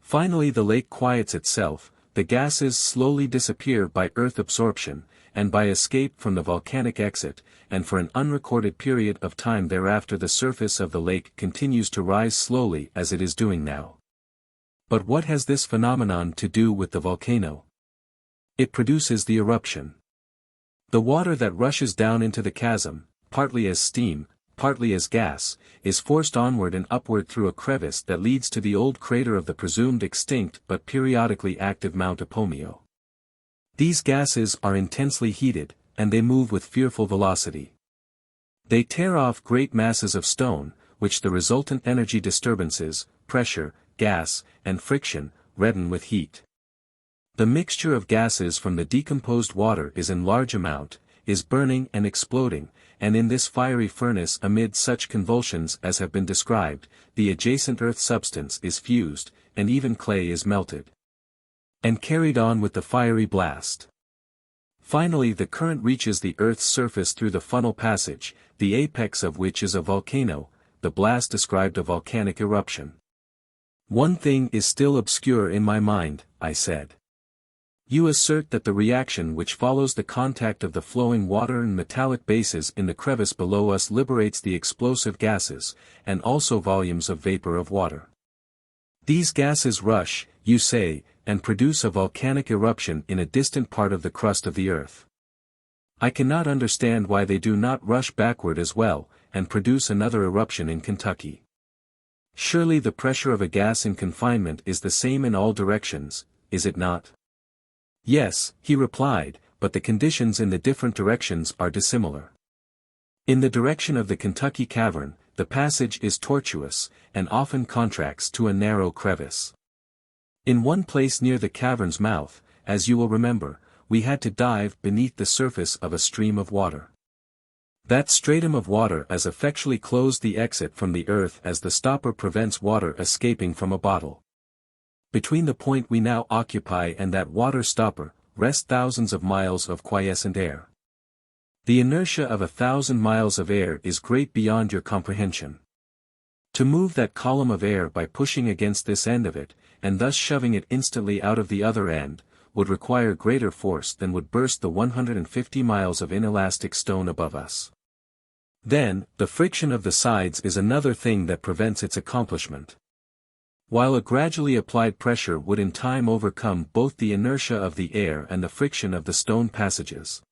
Finally the lake quiets itself, the gases slowly disappear by earth absorption, and by escape from the volcanic exit, and for an unrecorded period of time thereafter the surface of the lake continues to rise slowly as it is doing now. But what has this phenomenon to do with the volcano? It produces the eruption. The water that rushes down into the chasm, partly as steam, partly as gas, is forced onward and upward through a crevice that leads to the old crater of the presumed extinct but periodically active Mount Apomio. These gases are intensely heated, and they move with fearful velocity. They tear off great masses of stone, which the resultant energy disturbances, pressure, gas, and friction, redden with heat. The mixture of gases from the decomposed water is in large amount, is burning and exploding, and in this fiery furnace amid such convulsions as have been described, the adjacent earth substance is fused, and even clay is melted and carried on with the fiery blast. Finally the current reaches the earth's surface through the funnel passage, the apex of which is a volcano, the blast described a volcanic eruption. One thing is still obscure in my mind, I said. You assert that the reaction which follows the contact of the flowing water and metallic bases in the crevice below us liberates the explosive gases, and also volumes of vapor of water. These gases rush, you say, and produce a volcanic eruption in a distant part of the crust of the earth. I cannot understand why they do not rush backward as well, and produce another eruption in Kentucky. Surely the pressure of a gas in confinement is the same in all directions, is it not? Yes, he replied, but the conditions in the different directions are dissimilar. In the direction of the Kentucky cavern, the passage is tortuous, and often contracts to a narrow crevice. In one place near the cavern's mouth, as you will remember, we had to dive beneath the surface of a stream of water. That stratum of water as effectually closed the exit from the earth as the stopper prevents water escaping from a bottle. Between the point we now occupy and that water stopper, rest thousands of miles of quiescent air. The inertia of 1,000 miles of air is great beyond your comprehension. To move that column of air by pushing against this end of it, and thus shoving it instantly out of the other end, would require greater force than would burst the 150 miles of inelastic stone above us. Then, the friction of the sides is another thing that prevents its accomplishment. While a gradually applied pressure would in time overcome both the inertia of the air and the friction of the stone passages.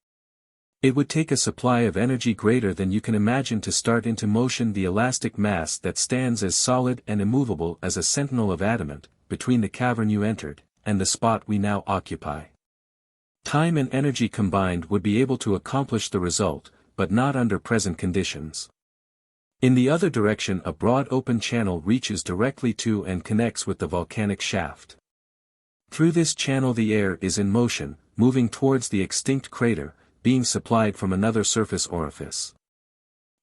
It would take a supply of energy greater than you can imagine to start into motion the elastic mass that stands as solid and immovable as a sentinel of adamant, between the cavern you entered, and the spot we now occupy. Time and energy combined would be able to accomplish the result, but not under present conditions. In the other direction a broad open channel reaches directly to and connects with the volcanic shaft. Through this channel the air is in motion, moving towards the extinct crater, being supplied from another surface orifice.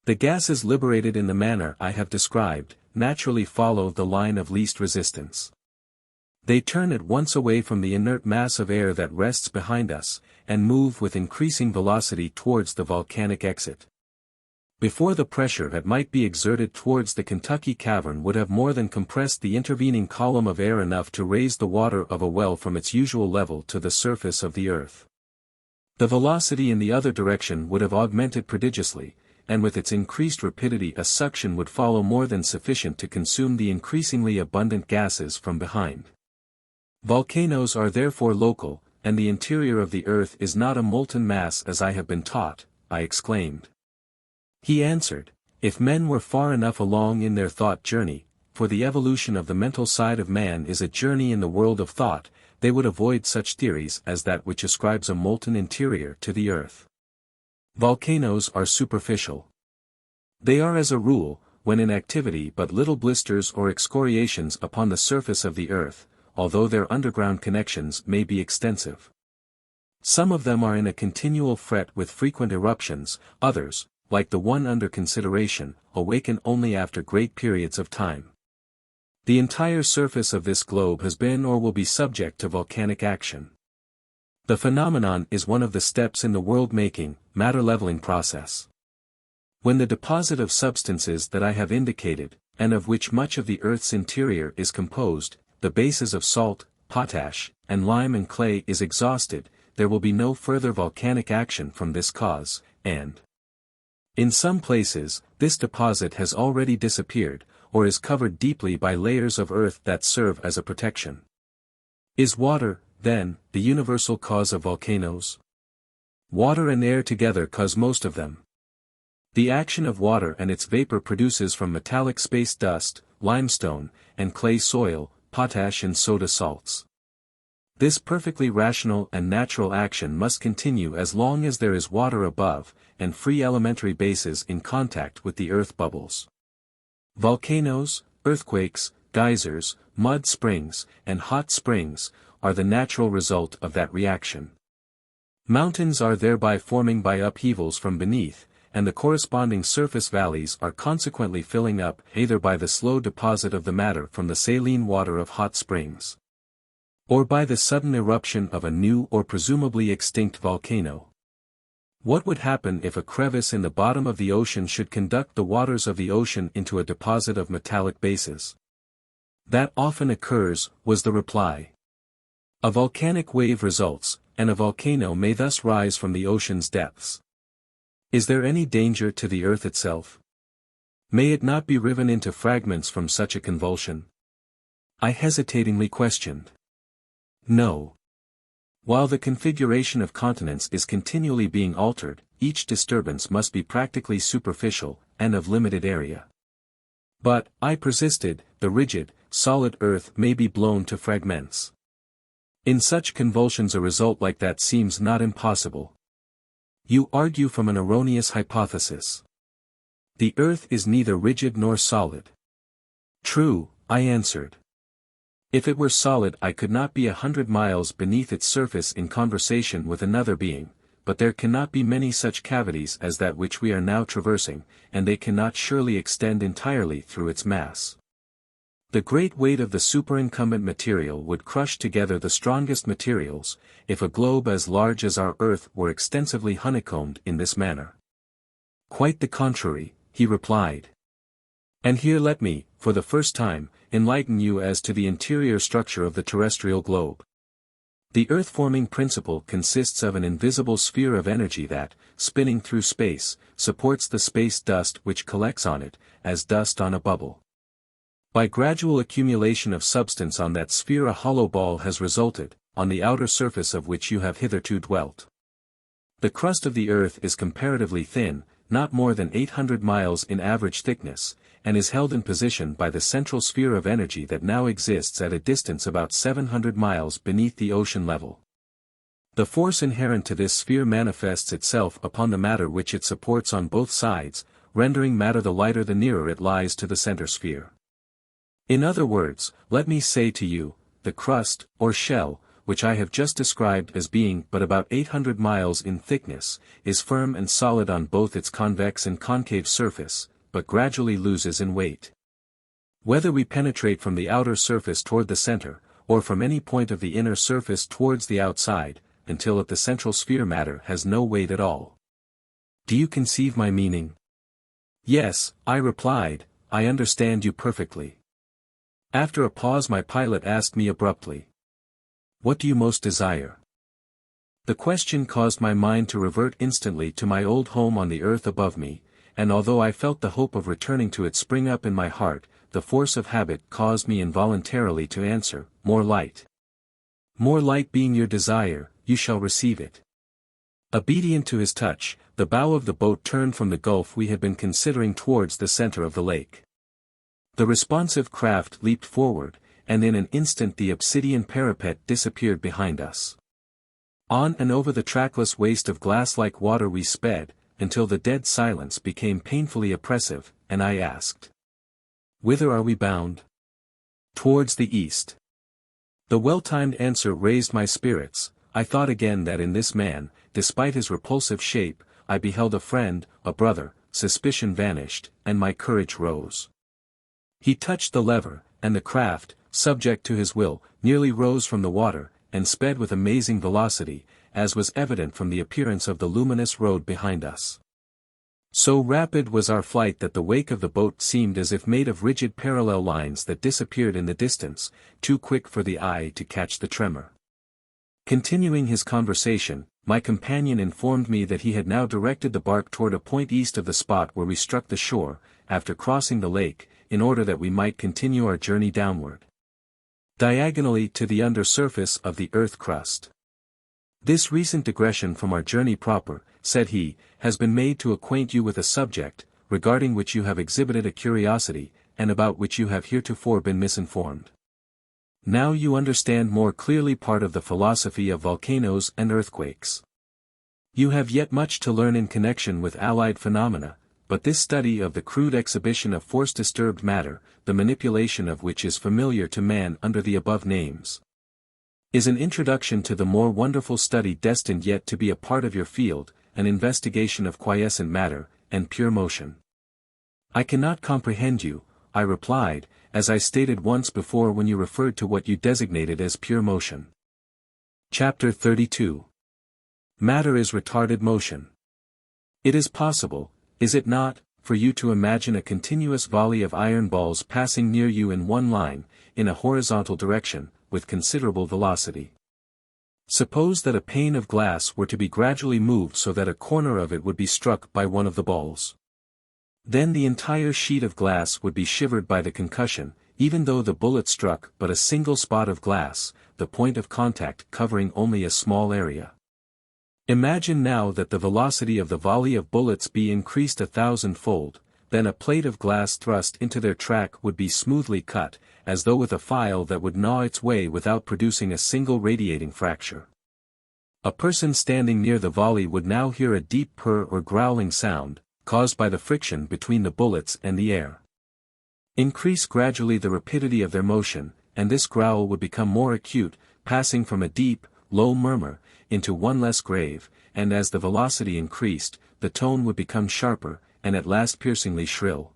The gases liberated in the manner I have described, naturally follow the line of least resistance. They turn at once away from the inert mass of air that rests behind us, and move with increasing velocity towards the volcanic exit. Before the pressure that might be exerted towards the Kentucky cavern would have more than compressed the intervening column of air enough to raise the water of a well from its usual level to the surface of the earth. The velocity in the other direction would have augmented prodigiously, and with its increased rapidity a suction would follow more than sufficient to consume the increasingly abundant gases from behind. Volcanoes are therefore local, and the interior of the earth is not a molten mass as I have been taught, I exclaimed. He answered, if men were far enough along in their thought journey, for the evolution of the mental side of man is a journey in the world of thought, they would avoid such theories as that which ascribes a molten interior to the earth. Volcanoes are superficial. They are as a rule, when in activity but little blisters or excoriations upon the surface of the earth, although their underground connections may be extensive. Some of them are in a continual fret with frequent eruptions, others, like the one under consideration, awaken only after great periods of time. The entire surface of this globe has been or will be subject to volcanic action. The phenomenon is one of the steps in the world-making, matter-leveling process. When the deposit of substances that I have indicated, and of which much of the earth's interior is composed, the bases of salt, potash, and lime and clay is exhausted, there will be no further volcanic action from this cause, and in some places, this deposit has already disappeared, or is covered deeply by layers of earth that serve as a protection. Is water, then, the universal cause of volcanoes? Water and air together cause most of them. The action of water and its vapor produces from metallic space dust, limestone, and clay soil, potash and soda salts. This perfectly rational and natural action must continue as long as there is water above, and free elementary bases in contact with the earth bubbles. Volcanoes, earthquakes, geysers, mud springs, and hot springs, are the natural result of that reaction. Mountains are thereby forming by upheavals from beneath, and the corresponding surface valleys are consequently filling up either by the slow deposit of the matter from the saline water of hot springs, or by the sudden eruption of a new or presumably extinct volcano. What would happen if a crevice in the bottom of the ocean should conduct the waters of the ocean into a deposit of metallic bases? That often occurs, was the reply. A volcanic wave results, and a volcano may thus rise from the ocean's depths. Is there any danger to the earth itself? May it not be riven into fragments from such a convulsion? I hesitatingly questioned. No. While the configuration of continents is continually being altered, each disturbance must be practically superficial, and of limited area. But, I persisted, the rigid, solid earth may be blown to fragments. In such convulsions a result like that seems not impossible. You argue from an erroneous hypothesis. The earth is neither rigid nor solid. True, I answered. If it were solid I could not be 100 miles beneath its surface in conversation with another being, but there cannot be many such cavities as that which we are now traversing, and they cannot surely extend entirely through its mass. The great weight of the superincumbent material would crush together the strongest materials, if a globe as large as our Earth were extensively honeycombed in this manner. Quite the contrary, he replied. And here let me, for the first time, enlighten you as to the interior structure of the terrestrial globe. The earth-forming principle consists of an invisible sphere of energy that, spinning through space, supports the space dust which collects on it, as dust on a bubble. By gradual accumulation of substance on that sphere a hollow ball has resulted, on the outer surface of which you have hitherto dwelt. The crust of the earth is comparatively thin, not more than 800 miles in average thickness, and is held in position by the central sphere of energy that now exists at a distance about 700 miles beneath the ocean level. The force inherent to this sphere manifests itself upon the matter which it supports on both sides, rendering matter the lighter the nearer it lies to the center sphere. In other words, let me say to you, the crust, or shell, which I have just described as being but about 800 miles in thickness, is firm and solid on both its convex and concave surface, but gradually loses in weight. Whether we penetrate from the outer surface toward the center, or from any point of the inner surface towards the outside, until at the central sphere matter has no weight at all. Do you conceive my meaning? Yes, I replied, I understand you perfectly. After a pause my pilot asked me abruptly. What do you most desire? The question caused my mind to revert instantly to my old home on the earth above me, and although I felt the hope of returning to it spring up in my heart, the force of habit caused me involuntarily to answer, more light. More light being your desire, you shall receive it. Obedient to his touch, the bow of the boat turned from the gulf we had been considering towards the center of the lake. The responsive craft leaped forward, and in an instant the obsidian parapet disappeared behind us. On and over the trackless waste of glass-like water we sped, until the dead silence became painfully oppressive, and I asked. Whither are we bound? Towards the east. The well-timed answer raised my spirits. I thought again that in this man, despite his repulsive shape, I beheld a friend, a brother. Suspicion vanished, and my courage rose. He touched the lever, and the craft, subject to his will, nearly rose from the water, and sped with amazing velocity, as was evident from the appearance of the luminous road behind us. So rapid was our flight that the wake of the boat seemed as if made of rigid parallel lines that disappeared in the distance, too quick for the eye to catch the tremor. Continuing his conversation, my companion informed me that he had now directed the bark toward a point east of the spot where we struck the shore, after crossing the lake, in order that we might continue our journey downward. Diagonally to the under surface of the earth crust. This recent digression from our journey proper, said he, has been made to acquaint you with a subject, regarding which you have exhibited a curiosity, and about which you have heretofore been misinformed. Now you understand more clearly part of the philosophy of volcanoes and earthquakes. You have yet much to learn in connection with allied phenomena, but this study of the crude exhibition of force-disturbed matter, the manipulation of which is familiar to man under the above names, is an introduction to the more wonderful study destined yet to be a part of your field, an investigation of quiescent matter, and pure motion. I cannot comprehend you, I replied, as I stated once before when you referred to what you designated as pure motion. Chapter 32. Matter is retarded motion. It is possible, is it not, for you to imagine a continuous volley of iron balls passing near you in one line, in a horizontal direction, with considerable velocity. Suppose that a pane of glass were to be gradually moved so that a corner of it would be struck by one of the balls. Then the entire sheet of glass would be shivered by the concussion, even though the bullet struck but a single spot of glass, the point of contact covering only a small area. Imagine now that the velocity of the volley of bullets be increased 1,000-fold, then a plate of glass thrust into their track would be smoothly cut, as though with a file that would gnaw its way without producing a single radiating fracture. A person standing near the volley would now hear a deep purr or growling sound, caused by the friction between the bullets and the air. Increase gradually the rapidity of their motion, and this growl would become more acute, passing from a deep, low murmur, into one less grave, and as the velocity increased, the tone would become sharper, and at last piercingly shrill.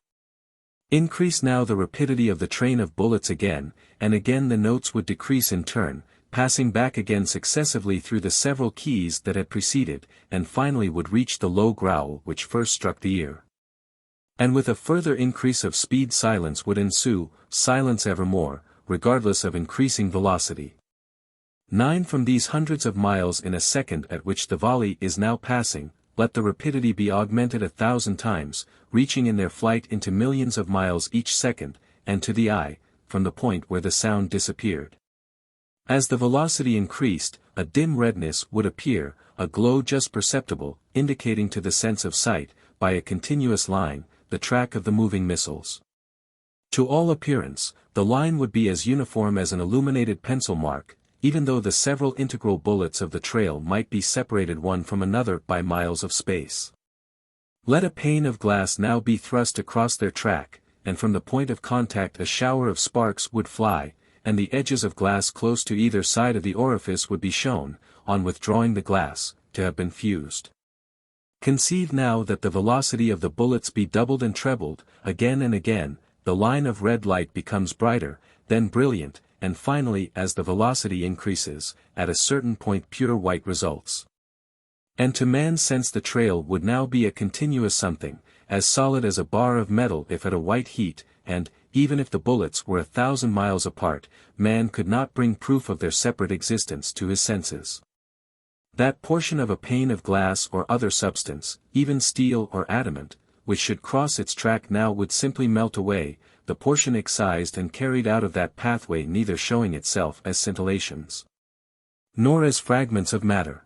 Increase now the rapidity of the train of bullets again, and again the notes would decrease in turn, passing back again successively through the several keys that had preceded, and finally would reach the low growl which first struck the ear. And with a further increase of speed silence would ensue, silence evermore, regardless of increasing velocity. 9 From these hundreds of miles in a second at which the volley is now passing, let the rapidity be augmented 1,000 times, reaching in their flight into millions of miles each second, and to the eye, from the point where the sound disappeared. As the velocity increased, a dim redness would appear, a glow just perceptible, indicating to the sense of sight, by a continuous line, the track of the moving missiles. To all appearance, the line would be as uniform as an illuminated pencil mark, even though the several integral bullets of the trail might be separated one from another by miles of space. Let a pane of glass now be thrust across their track, and from the point of contact a shower of sparks would fly, and the edges of glass close to either side of the orifice would be shown, on withdrawing the glass, to have been fused. Conceive now that the velocity of the bullets be doubled and trebled, again and again, the line of red light becomes brighter, then brilliant, and finally as the velocity increases, at a certain point pure white results. And to man's sense the trail would now be a continuous something, as solid as a bar of metal if at a white heat, and, even if the bullets were 1,000 miles apart, man could not bring proof of their separate existence to his senses. That portion of a pane of glass or other substance, even steel or adamant, which should cross its track now would simply melt away, the portion excised and carried out of that pathway neither showing itself as scintillations, nor as fragments of matter.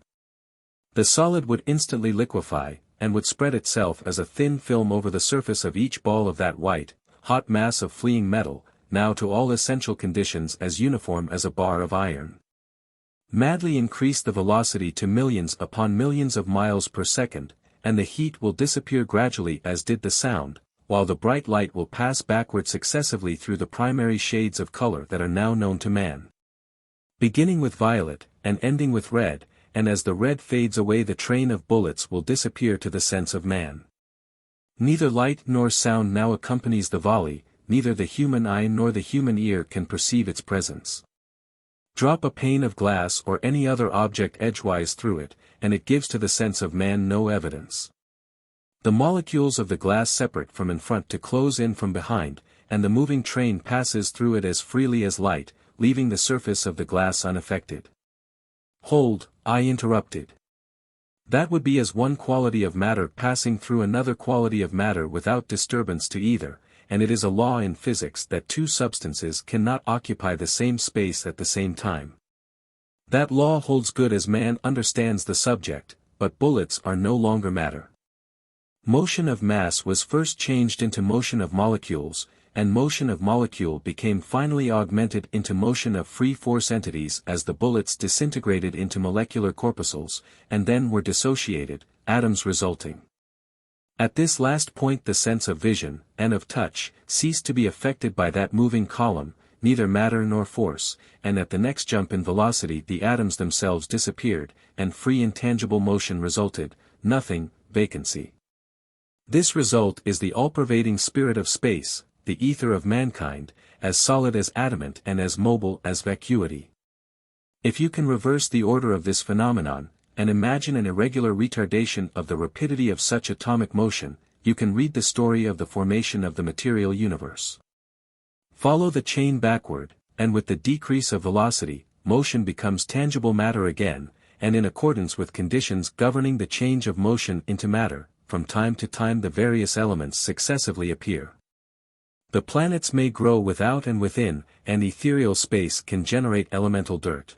The solid would instantly liquefy, and would spread itself as a thin film over the surface of each ball of that white, hot mass of fleeing metal, now to all essential conditions as uniform as a bar of iron. Madly increase the velocity to millions upon millions of miles per second, and the heat will disappear gradually as did the sound, while the bright light will pass backward successively through the primary shades of color that are now known to man. Beginning with violet, and ending with red, and as the red fades away the train of bullets will disappear to the sense of man. Neither light nor sound now accompanies the volley, neither the human eye nor the human ear can perceive its presence. Drop a pane of glass or any other object edgewise through it, and it gives to the sense of man no evidence. The molecules of the glass separate from in front to close in from behind, and the moving train passes through it as freely as light, leaving the surface of the glass unaffected. Hold, I interrupted. That would be as one quality of matter passing through another quality of matter without disturbance to either, and it is a law in physics that two substances cannot occupy the same space at the same time. That law holds good as man understands the subject, but bullets are no longer matter. Motion of mass was first changed into motion of molecules, and motion of molecule became finally augmented into motion of free force entities as the bullets disintegrated into molecular corpuscles, and then were dissociated, atoms resulting. At this last point the sense of vision, and of touch, ceased to be affected by that moving column, neither matter nor force, and at the next jump in velocity the atoms themselves disappeared, and free intangible motion resulted, nothing, vacancy. This result is the all-pervading spirit of space, the ether of mankind, as solid as adamant and as mobile as vacuity. If you can reverse the order of this phenomenon, and imagine an irregular retardation of the rapidity of such atomic motion, you can read the story of the formation of the material universe. Follow the chain backward, and with the decrease of velocity, motion becomes tangible matter again, and in accordance with conditions governing the change of motion into matter, from time to time the various elements successively appear. The planets may grow without and within, and ethereal space can generate elemental dirt.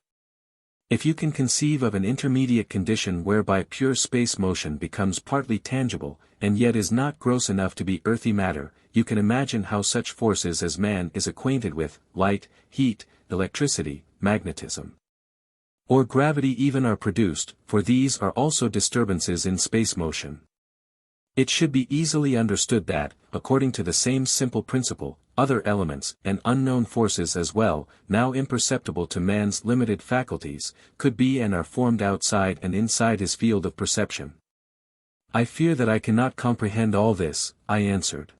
If you can conceive of an intermediate condition whereby pure space motion becomes partly tangible, and yet is not gross enough to be earthy matter, you can imagine how such forces as man is acquainted with, light, heat, electricity, magnetism, or gravity even are produced, for these are also disturbances in space motion. It should be easily understood that, according to the same simple principle, other elements and unknown forces as well, now imperceptible to man's limited faculties, could be and are formed outside and inside his field of perception. I fear that I cannot comprehend all this, I answered.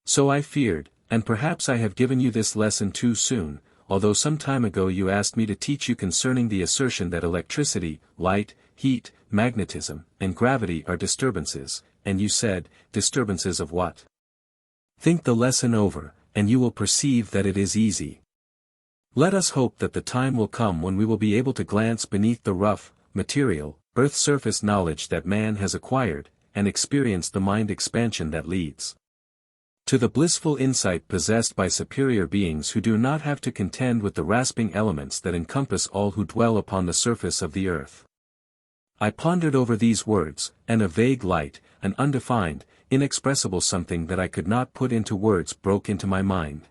So I feared, and perhaps I have given you this lesson too soon, although some time ago you asked me to teach you concerning the assertion that electricity, light, heat, magnetism, and gravity are disturbances, and you said, disturbances of what? Think the lesson over, and you will perceive that it is easy. Let us hope that the time will come when we will be able to glance beneath the rough, material, earth-surface knowledge that man has acquired, and experience the mind expansion that leads to the blissful insight possessed by superior beings who do not have to contend with the rasping elements that encompass all who dwell upon the surface of the earth. I pondered over these words, and a vague light, an undefined, inexpressible something that I could not put into words broke into my mind.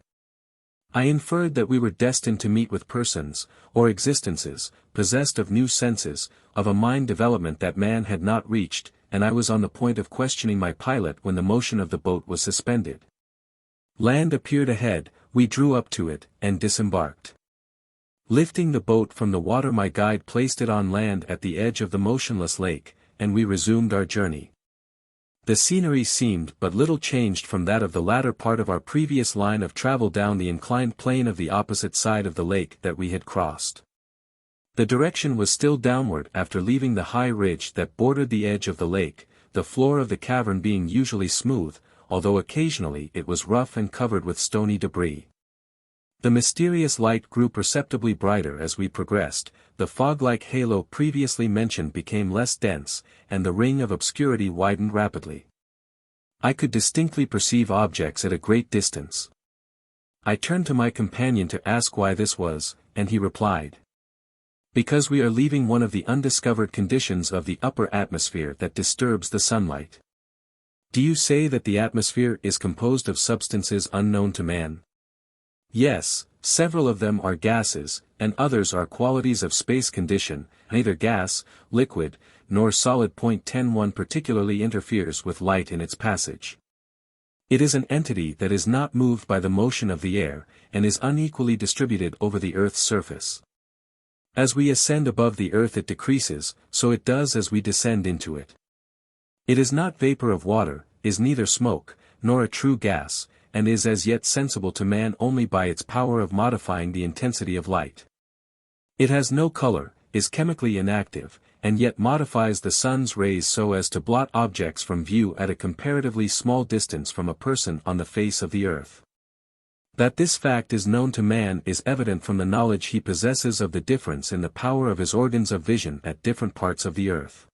I inferred that we were destined to meet with persons, or existences, possessed of new senses, of a mind development that man had not reached, and I was on the point of questioning my pilot when the motion of the boat was suspended. Land appeared ahead, we drew up to it, and disembarked. Lifting the boat from the water, my guide placed it on land at the edge of the motionless lake, and we resumed our journey. The scenery seemed but little changed from that of the latter part of our previous line of travel down the inclined plane of the opposite side of the lake that we had crossed. The direction was still downward after leaving the high ridge that bordered the edge of the lake, the floor of the cavern being usually smooth, although occasionally it was rough and covered with stony debris. The mysterious light grew perceptibly brighter as we progressed, the fog-like halo previously mentioned became less dense, and the ring of obscurity widened rapidly. I could distinctly perceive objects at a great distance. I turned to my companion to ask why this was, and he replied, "Because we are leaving one of the undiscovered conditions of the upper atmosphere that disturbs the sunlight." "Do you say that the atmosphere is composed of substances unknown to man?" "Yes, several of them are gases, and others are qualities of space condition, neither gas, liquid, nor solid. 10 particularly interferes with light in its passage. It is an entity that is not moved by the motion of the air, and is unequally distributed over the earth's surface. As we ascend above the earth it decreases, so it does as we descend into it. It is not vapor of water, is neither smoke, nor a true gas, and is as yet sensible to man only by its power of modifying the intensity of light. It has no color, is chemically inactive, and yet modifies the sun's rays so as to blot objects from view at a comparatively small distance from a person on the face of the earth. That this fact is known to man is evident from the knowledge he possesses of the difference in the power of his organs of vision at different parts of the earth.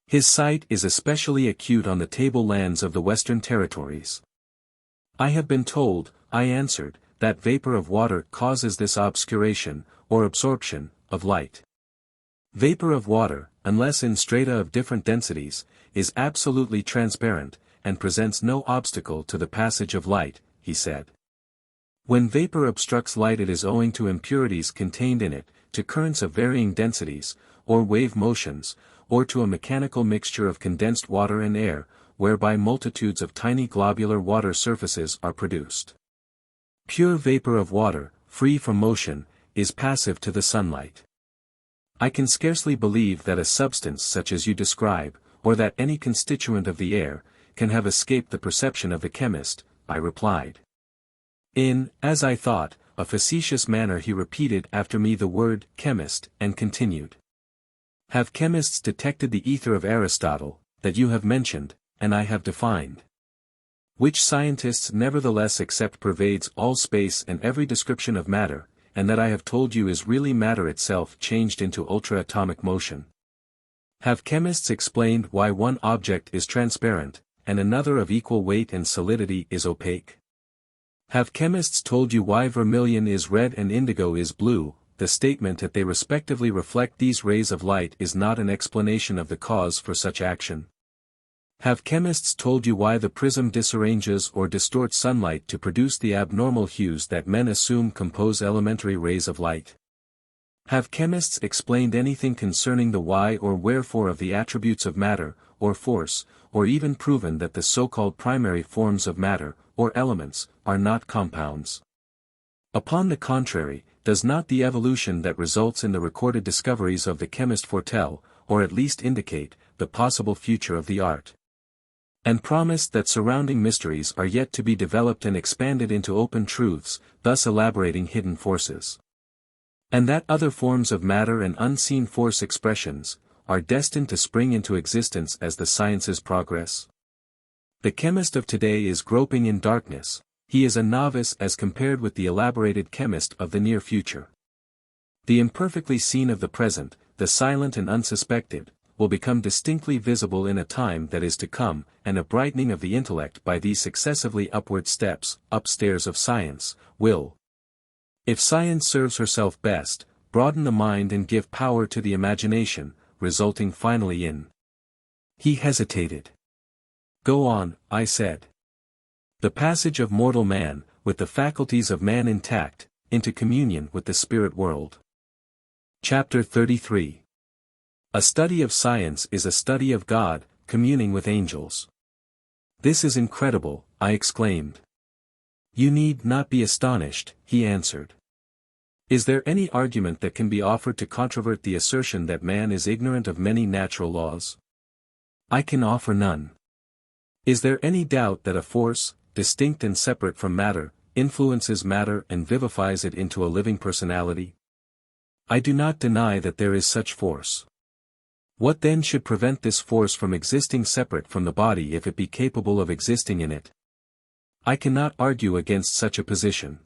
His sight is especially acute on the tablelands of the Western Territories. I have been told, I answered, that vapor of water causes this obscuration, or absorption, of light. Vapor of water, unless in strata of different densities, is absolutely transparent, and presents no obstacle to the passage of light, he said. When vapor obstructs light it is owing to impurities contained in it, to currents of varying densities, or wave motions, or to a mechanical mixture of condensed water and air, whereby multitudes of tiny globular water surfaces are produced. Pure vapor of water, free from motion, is passive to the sunlight. I can scarcely believe that a substance such as you describe, or that any constituent of the air, can have escaped the perception of the chemist, I replied. In, as I thought, a facetious manner he repeated after me the word chemist, and continued. Have chemists detected the ether of Aristotle, that you have mentioned, and I have defined? Which scientists nevertheless accept pervades all space and every description of matter, and that I have told you is really matter itself changed into ultra-atomic motion? Have chemists explained why one object is transparent, and another of equal weight and solidity is opaque? Have chemists told you why vermilion is red and indigo is blue? The statement that they respectively reflect these rays of light is not an explanation of the cause for such action. Have chemists told you why the prism disarranges or distorts sunlight to produce the abnormal hues that men assume compose elementary rays of light? Have chemists explained anything concerning the why or wherefore of the attributes of matter, or force, or even proven that the so-called primary forms of matter, or elements, are not compounds? Upon the contrary, does not the evolution that results in the recorded discoveries of the chemist foretell, or at least indicate, the possible future of the art? And promise that surrounding mysteries are yet to be developed and expanded into open truths, thus elaborating hidden forces. And that other forms of matter and unseen force expressions, are destined to spring into existence as the sciences progress? The chemist of today is groping in darkness. He is a novice as compared with the elaborated chemist of the near future. The imperfectly seen of the present, the silent and unsuspected, will become distinctly visible in a time that is to come, and a brightening of the intellect by these successively upward steps, upstairs of science, will, if science serves herself best, broaden the mind and give power to the imagination, resulting finally in. He hesitated. Go on, I said. The passage of mortal man, with the faculties of man intact, into communion with the spirit world. Chapter 33. A study of science is a study of God, communing with angels. This is incredible, I exclaimed. You need not be astonished, he answered. Is there any argument that can be offered to controvert the assertion that man is ignorant of many natural laws? I can offer none. Is there any doubt that a force, distinct and separate from matter, influences matter and vivifies it into a living personality? I do not deny that there is such force. What then should prevent this force from existing separate from the body if it be capable of existing in it? I cannot argue against such a position.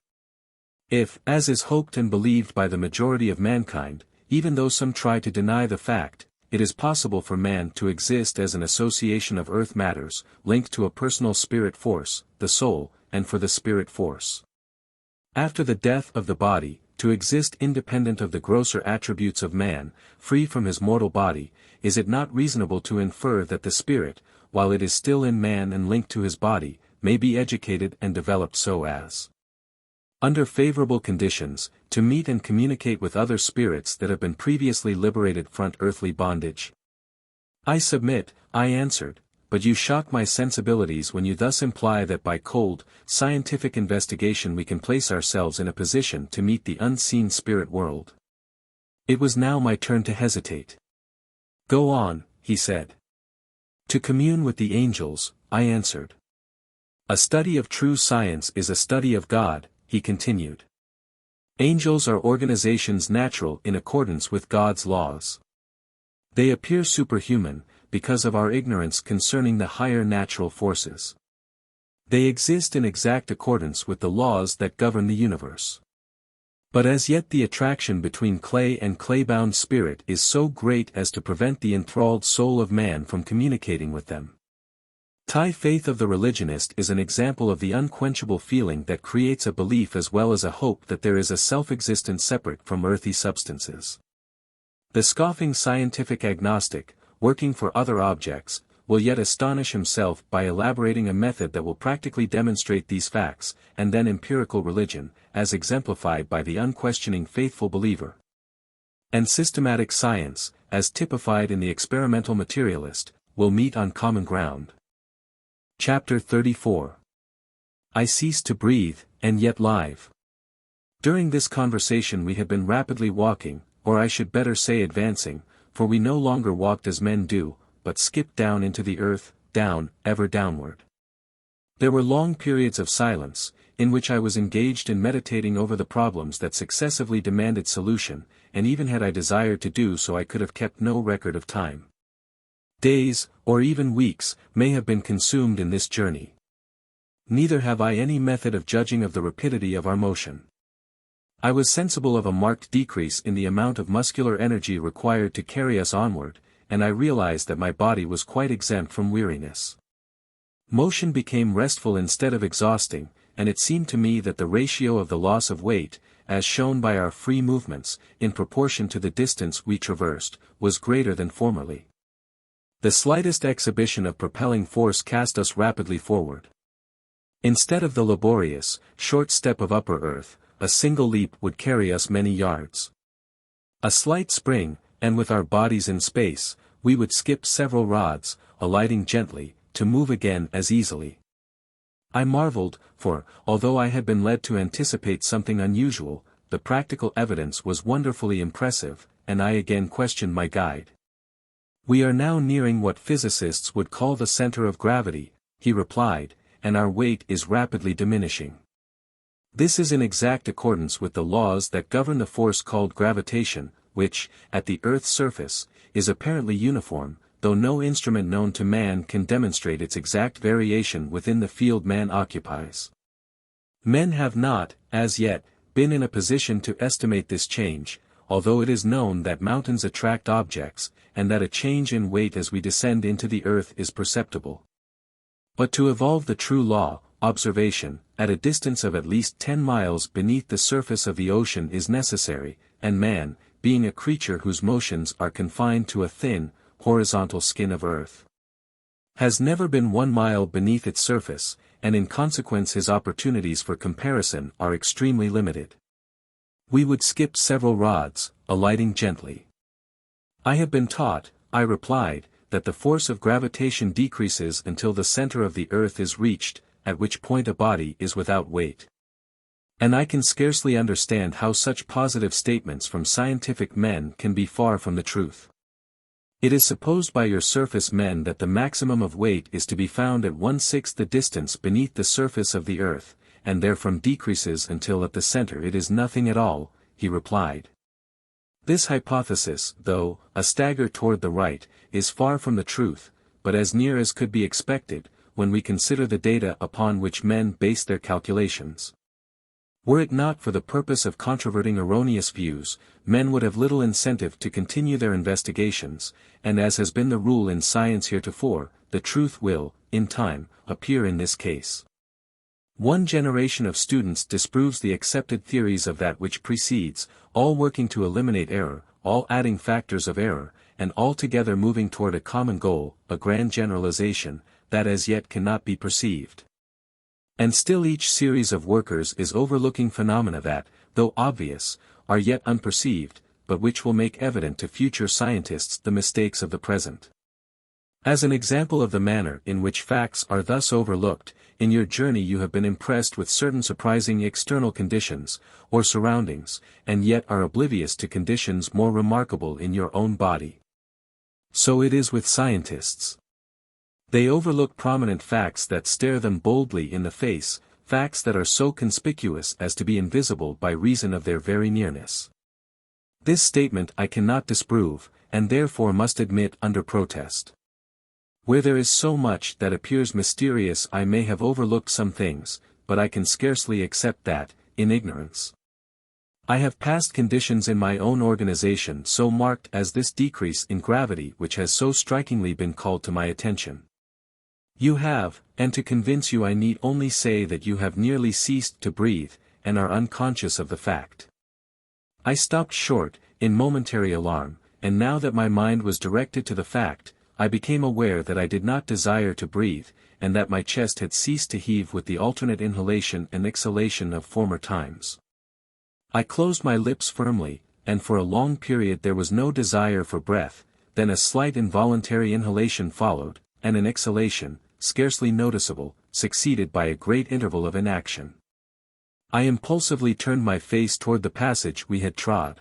If, as is hoped and believed by the majority of mankind, even though some try to deny the fact, it is possible for man to exist as an association of earth matters, linked to a personal spirit force, the soul, and for the spirit force. After the death of the body, to exist independent of the grosser attributes of man, free from his mortal body, is it not reasonable to infer that the spirit, while it is still in man and linked to his body, may be educated and developed so as, under favorable conditions, to meet and communicate with other spirits that have been previously liberated from earthly bondage? I submit, I answered, but you shock my sensibilities when you thus imply that by cold, scientific investigation we can place ourselves in a position to meet the unseen spirit world. It was now my turn to hesitate. Go on, he said. To commune with the angels, I answered. A study of true science is a study of God, he continued. Angels are organizations natural in accordance with God's laws. They appear superhuman, because of our ignorance concerning the higher natural forces. They exist in exact accordance with the laws that govern the universe. But as yet the attraction between clay and clay-bound spirit is so great as to prevent the enthralled soul of man from communicating with them. Thai faith of the religionist is an example of the unquenchable feeling that creates a belief as well as a hope that there is a self-existence separate from earthy substances. The scoffing scientific agnostic, working for other objects, will yet astonish himself by elaborating a method that will practically demonstrate these facts, and then empirical religion, as exemplified by the unquestioning faithful believer, and systematic science, as typified in the experimental materialist, will meet on common ground. Chapter 34. I ceased to breathe, and yet live. During this conversation we had been rapidly walking, or I should better say advancing, for we no longer walked as men do, but skipped down into the earth, down, ever downward. There were long periods of silence, in which I was engaged in meditating over the problems that successively demanded solution, and even had I desired to do so I could have kept no record of time. Days, or even weeks, may have been consumed in this journey. Neither have I any method of judging of the rapidity of our motion. I was sensible of a marked decrease in the amount of muscular energy required to carry us onward, and I realized that my body was quite exempt from weariness. Motion became restful instead of exhausting, and it seemed to me that the ratio of the loss of weight, as shown by our free movements, in proportion to the distance we traversed, was greater than formerly. The slightest exhibition of propelling force cast us rapidly forward. Instead of the laborious, short step of upper earth, a single leap would carry us many yards. A slight spring, and with our bodies in space, we would skip several rods, alighting gently, to move again as easily. I marveled, for, although I had been led to anticipate something unusual, the practical evidence was wonderfully impressive, and I again questioned my guide. "We are now nearing what physicists would call the center of gravity," he replied, "and our weight is rapidly diminishing. This is in exact accordance with the laws that govern the force called gravitation, which, at the Earth's surface, is apparently uniform, though no instrument known to man can demonstrate its exact variation within the field man occupies. Men have not, as yet, been in a position to estimate this change, although it is known that mountains attract objects, and that a change in weight as we descend into the earth is perceptible. But to evolve the true law, observation, at a distance of at least 10 miles beneath the surface of the ocean is necessary, and man, being a creature whose motions are confined to a thin, horizontal skin of earth, has never been 1 mile beneath its surface, and in consequence his opportunities for comparison are extremely limited. We would skip several rods, alighting gently. I have been taught, I replied, that the force of gravitation decreases until the center of the earth is reached, at which point a body is without weight. And I can scarcely understand how such positive statements from scientific men can be far from the truth. It is supposed by your surface men that the maximum of weight is to be found at 1/6 the distance beneath the surface of the earth, and therefrom decreases until at the center it is nothing at all, he replied. This hypothesis, though a stagger toward the right, is far from the truth, but as near as could be expected, when we consider the data upon which men base their calculations. Were it not for the purpose of controverting erroneous views, men would have little incentive to continue their investigations, and as has been the rule in science heretofore, the truth will, in time, appear in this case. One generation of students disproves the accepted theories of that which precedes, all working to eliminate error, all adding factors of error, and all together moving toward a common goal, a grand generalization, that as yet cannot be perceived. And still each series of workers is overlooking phenomena that, though obvious, are yet unperceived, but which will make evident to future scientists the mistakes of the present. As an example of the manner in which facts are thus overlooked, in your journey you have been impressed with certain surprising external conditions, or surroundings, and yet are oblivious to conditions more remarkable in your own body. So it is with scientists. They overlook prominent facts that stare them boldly in the face, facts that are so conspicuous as to be invisible by reason of their very nearness. This statement I cannot disprove, and therefore must admit under protest. Where there is so much that appears mysterious I may have overlooked some things, but I can scarcely accept that, in ignorance. I have passed conditions in my own organization so marked as this decrease in gravity which has so strikingly been called to my attention. You have, and to convince you I need only say that you have nearly ceased to breathe, and are unconscious of the fact. I stopped short, in momentary alarm, and now that my mind was directed to the fact, I became aware that I did not desire to breathe, and that my chest had ceased to heave with the alternate inhalation and exhalation of former times. I closed my lips firmly, and for a long period there was no desire for breath, then a slight involuntary inhalation followed, and an exhalation, scarcely noticeable, succeeded by a great interval of inaction. I impulsively turned my face toward the passage we had trod.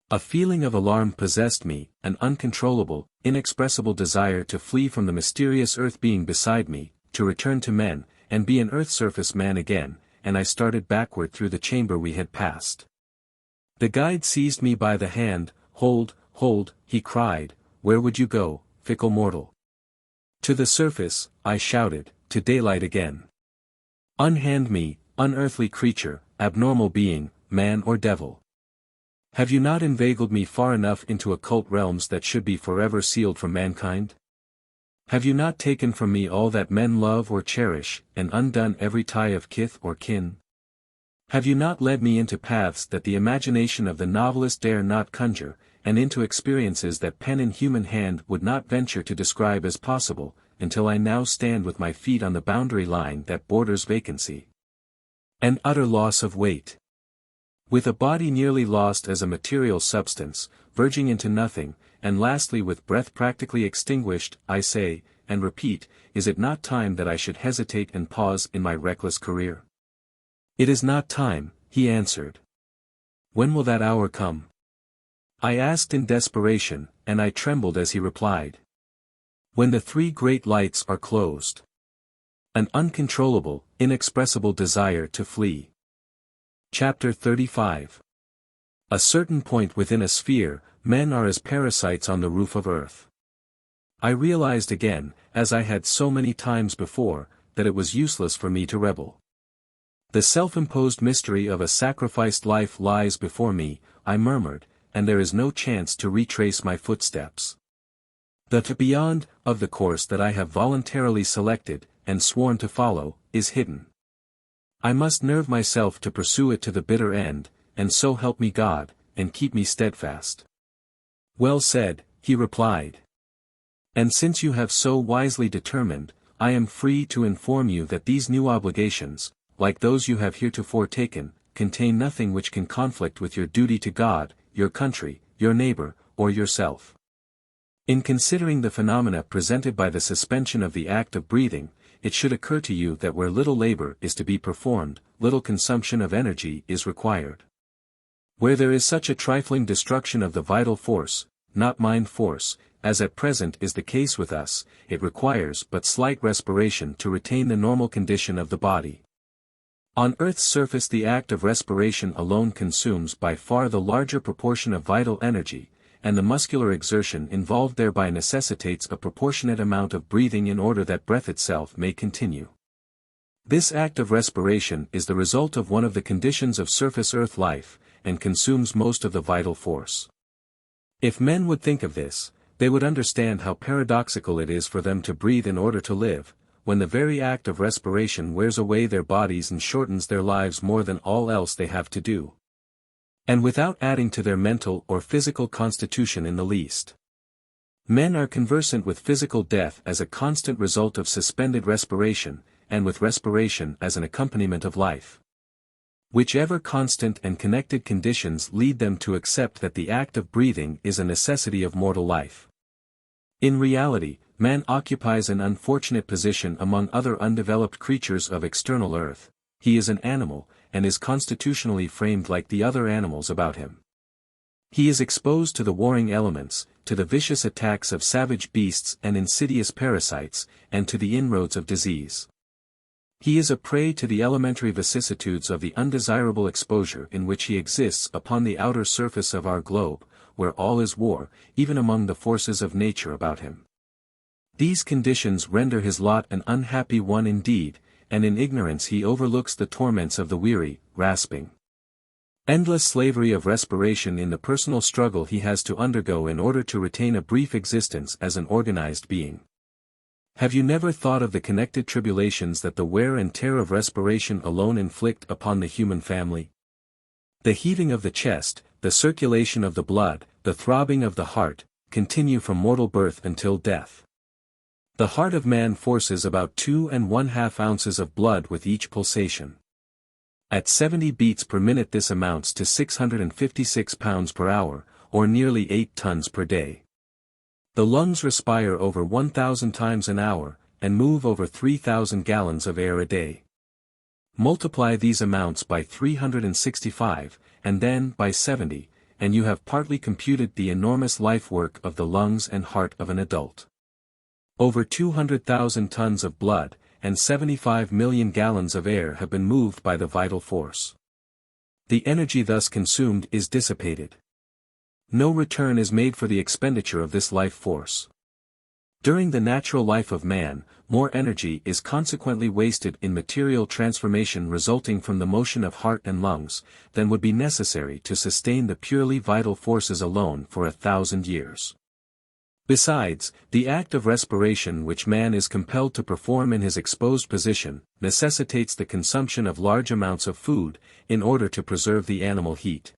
A feeling of alarm possessed me, an uncontrollable, inexpressible desire to flee from the mysterious earth being beside me, to return to men, and be an earth-surface man again, and I started backward through the chamber we had passed. The guide seized me by the hand. Hold, he cried, where would you go, fickle mortal? To the surface, I shouted, to daylight again. Unhand me, unearthly creature, abnormal being, man or devil. Have you not inveigled me far enough into occult realms that should be forever sealed from mankind? Have you not taken from me all that men love or cherish, and undone every tie of kith or kin? Have you not led me into paths that the imagination of the novelist dare not conjure, and into experiences that pen in human hand would not venture to describe as possible, until I now stand with my feet on the boundary line that borders vacancy and utter loss of weight? With a body nearly lost as a material substance, verging into nothing, and lastly with breath practically extinguished, I say, and repeat, is it not time that I should hesitate and pause in my reckless career? It is not time, he answered. When will that hour come? I asked in desperation, and I trembled as he replied. When the three great lights are closed. An uncontrollable, inexpressible desire to flee. Chapter 35. A certain point within a sphere, men are as parasites on the roof of earth. I realized again, as I had so many times before, that it was useless for me to rebel. The self-imposed mystery of a sacrificed life lies before me, I murmured, and there is no chance to retrace my footsteps. The beyond of the course that I have voluntarily selected, and sworn to follow, is hidden. I must nerve myself to pursue it to the bitter end, and so help me God, and keep me steadfast. Well said, he replied. And since you have so wisely determined, I am free to inform you that these new obligations, like those you have heretofore taken, contain nothing which can conflict with your duty to God, your country, your neighbor, or yourself. In considering the phenomena presented by the suspension of the act of breathing, it should occur to you that where little labor is to be performed, little consumption of energy is required. Where there is such a trifling destruction of the vital force, not mind force, as at present is the case with us, it requires but slight respiration to retain the normal condition of the body. On Earth's surface the act of respiration alone consumes by far the larger proportion of vital energy, and the muscular exertion involved thereby necessitates a proportionate amount of breathing in order that breath itself may continue. This act of respiration is the result of one of the conditions of surface Earth life, and consumes most of the vital force. If men would think of this, they would understand how paradoxical it is for them to breathe in order to live, when the very act of respiration wears away their bodies and shortens their lives more than all else they have to do. And without adding to their mental or physical constitution in the least. Men are conversant with physical death as a constant result of suspended respiration, and with respiration as an accompaniment of life. Whichever constant and connected conditions lead them to accept that the act of breathing is a necessity of mortal life. In reality, man occupies an unfortunate position among other undeveloped creatures of external earth. He is an animal, and is constitutionally framed like the other animals about him. He is exposed to the warring elements, to the vicious attacks of savage beasts and insidious parasites, and to the inroads of disease. He is a prey to the elementary vicissitudes of the undesirable exposure in which he exists upon the outer surface of our globe, where all is war, even among the forces of nature about him. These conditions render his lot an unhappy one indeed, and in ignorance he overlooks the torments of the weary, rasping, endless slavery of respiration in the personal struggle he has to undergo in order to retain a brief existence as an organized being. Have you never thought of the connected tribulations that the wear and tear of respiration alone inflict upon the human family? The heaving of the chest, the circulation of the blood, the throbbing of the heart, continue from mortal birth until death. The heart of man forces about 2½ ounces of blood with each pulsation. At 70 beats per minute this amounts to 656 pounds per hour, or nearly 8 tons per day. The lungs respire over 1,000 times an hour, and move over 3,000 gallons of air a day. Multiply these amounts by 365, and then by 70, and you have partly computed the enormous life work of the lungs and heart of an adult. Over 200,000 tons of blood, and 75 million gallons of air have been moved by the vital force. The energy thus consumed is dissipated. No return is made for the expenditure of this life force. During the natural life of man, more energy is consequently wasted in material transformation resulting from the motion of heart and lungs, than would be necessary to sustain the purely vital forces alone for 1,000 years. Besides, the act of respiration which man is compelled to perform in his exposed position, necessitates the consumption of large amounts of food, in order to preserve the animal heat.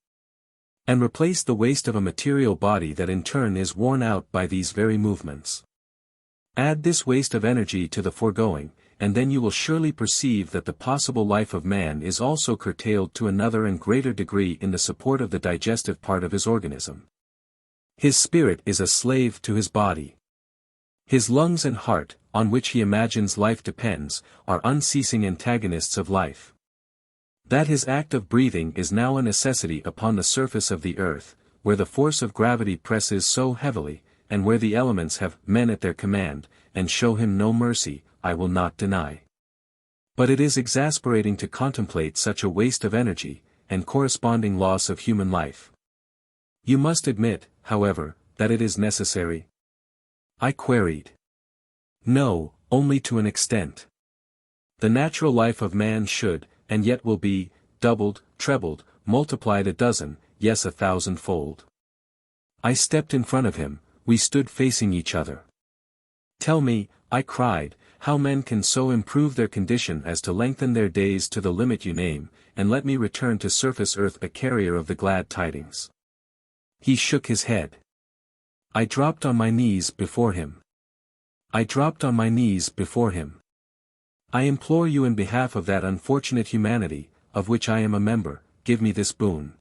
And replace the waste of a material body that in turn is worn out by these very movements. Add this waste of energy to the foregoing, and then you will surely perceive that the possible life of man is also curtailed to another and greater degree in the support of the digestive part of his organism. His spirit is a slave to his body. His lungs and heart, on which he imagines life depends, are unceasing antagonists of life. That his act of breathing is now a necessity upon the surface of the earth, where the force of gravity presses so heavily, and where the elements have men at their command, and show him no mercy, I will not deny. But it is exasperating to contemplate such a waste of energy, and corresponding loss of human life. You must admit, however, that it is necessary? I queried. No, only to an extent. The natural life of man should, and yet will be, doubled, trebled, multiplied a dozen, yes 1,000-fold. I stepped in front of him, we stood facing each other. Tell me, I cried, how men can so improve their condition as to lengthen their days to the limit you name, and let me return to surface earth a carrier of the glad tidings. He shook his head. I dropped on my knees before him. I implore you in behalf of that unfortunate humanity, of which I am a member, give me this boon.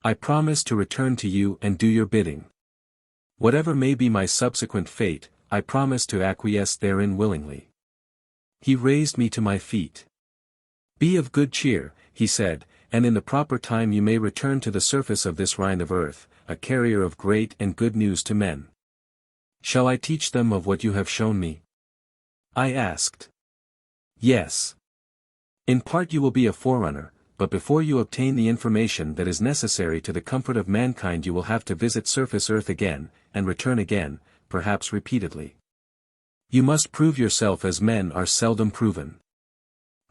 I promise to return to you and do your bidding. Whatever may be my subsequent fate, I promise to acquiesce therein willingly. He raised me to my feet. Be of good cheer, he said, and in the proper time you may return to the surface of this rind of earth, a carrier of great and good news to men. Shall I teach them of what you have shown me? I asked. Yes. In part you will be a forerunner, but before you obtain the information that is necessary to the comfort of mankind you will have to visit surface earth again, and return again, perhaps repeatedly. You must prove yourself as men are seldom proven.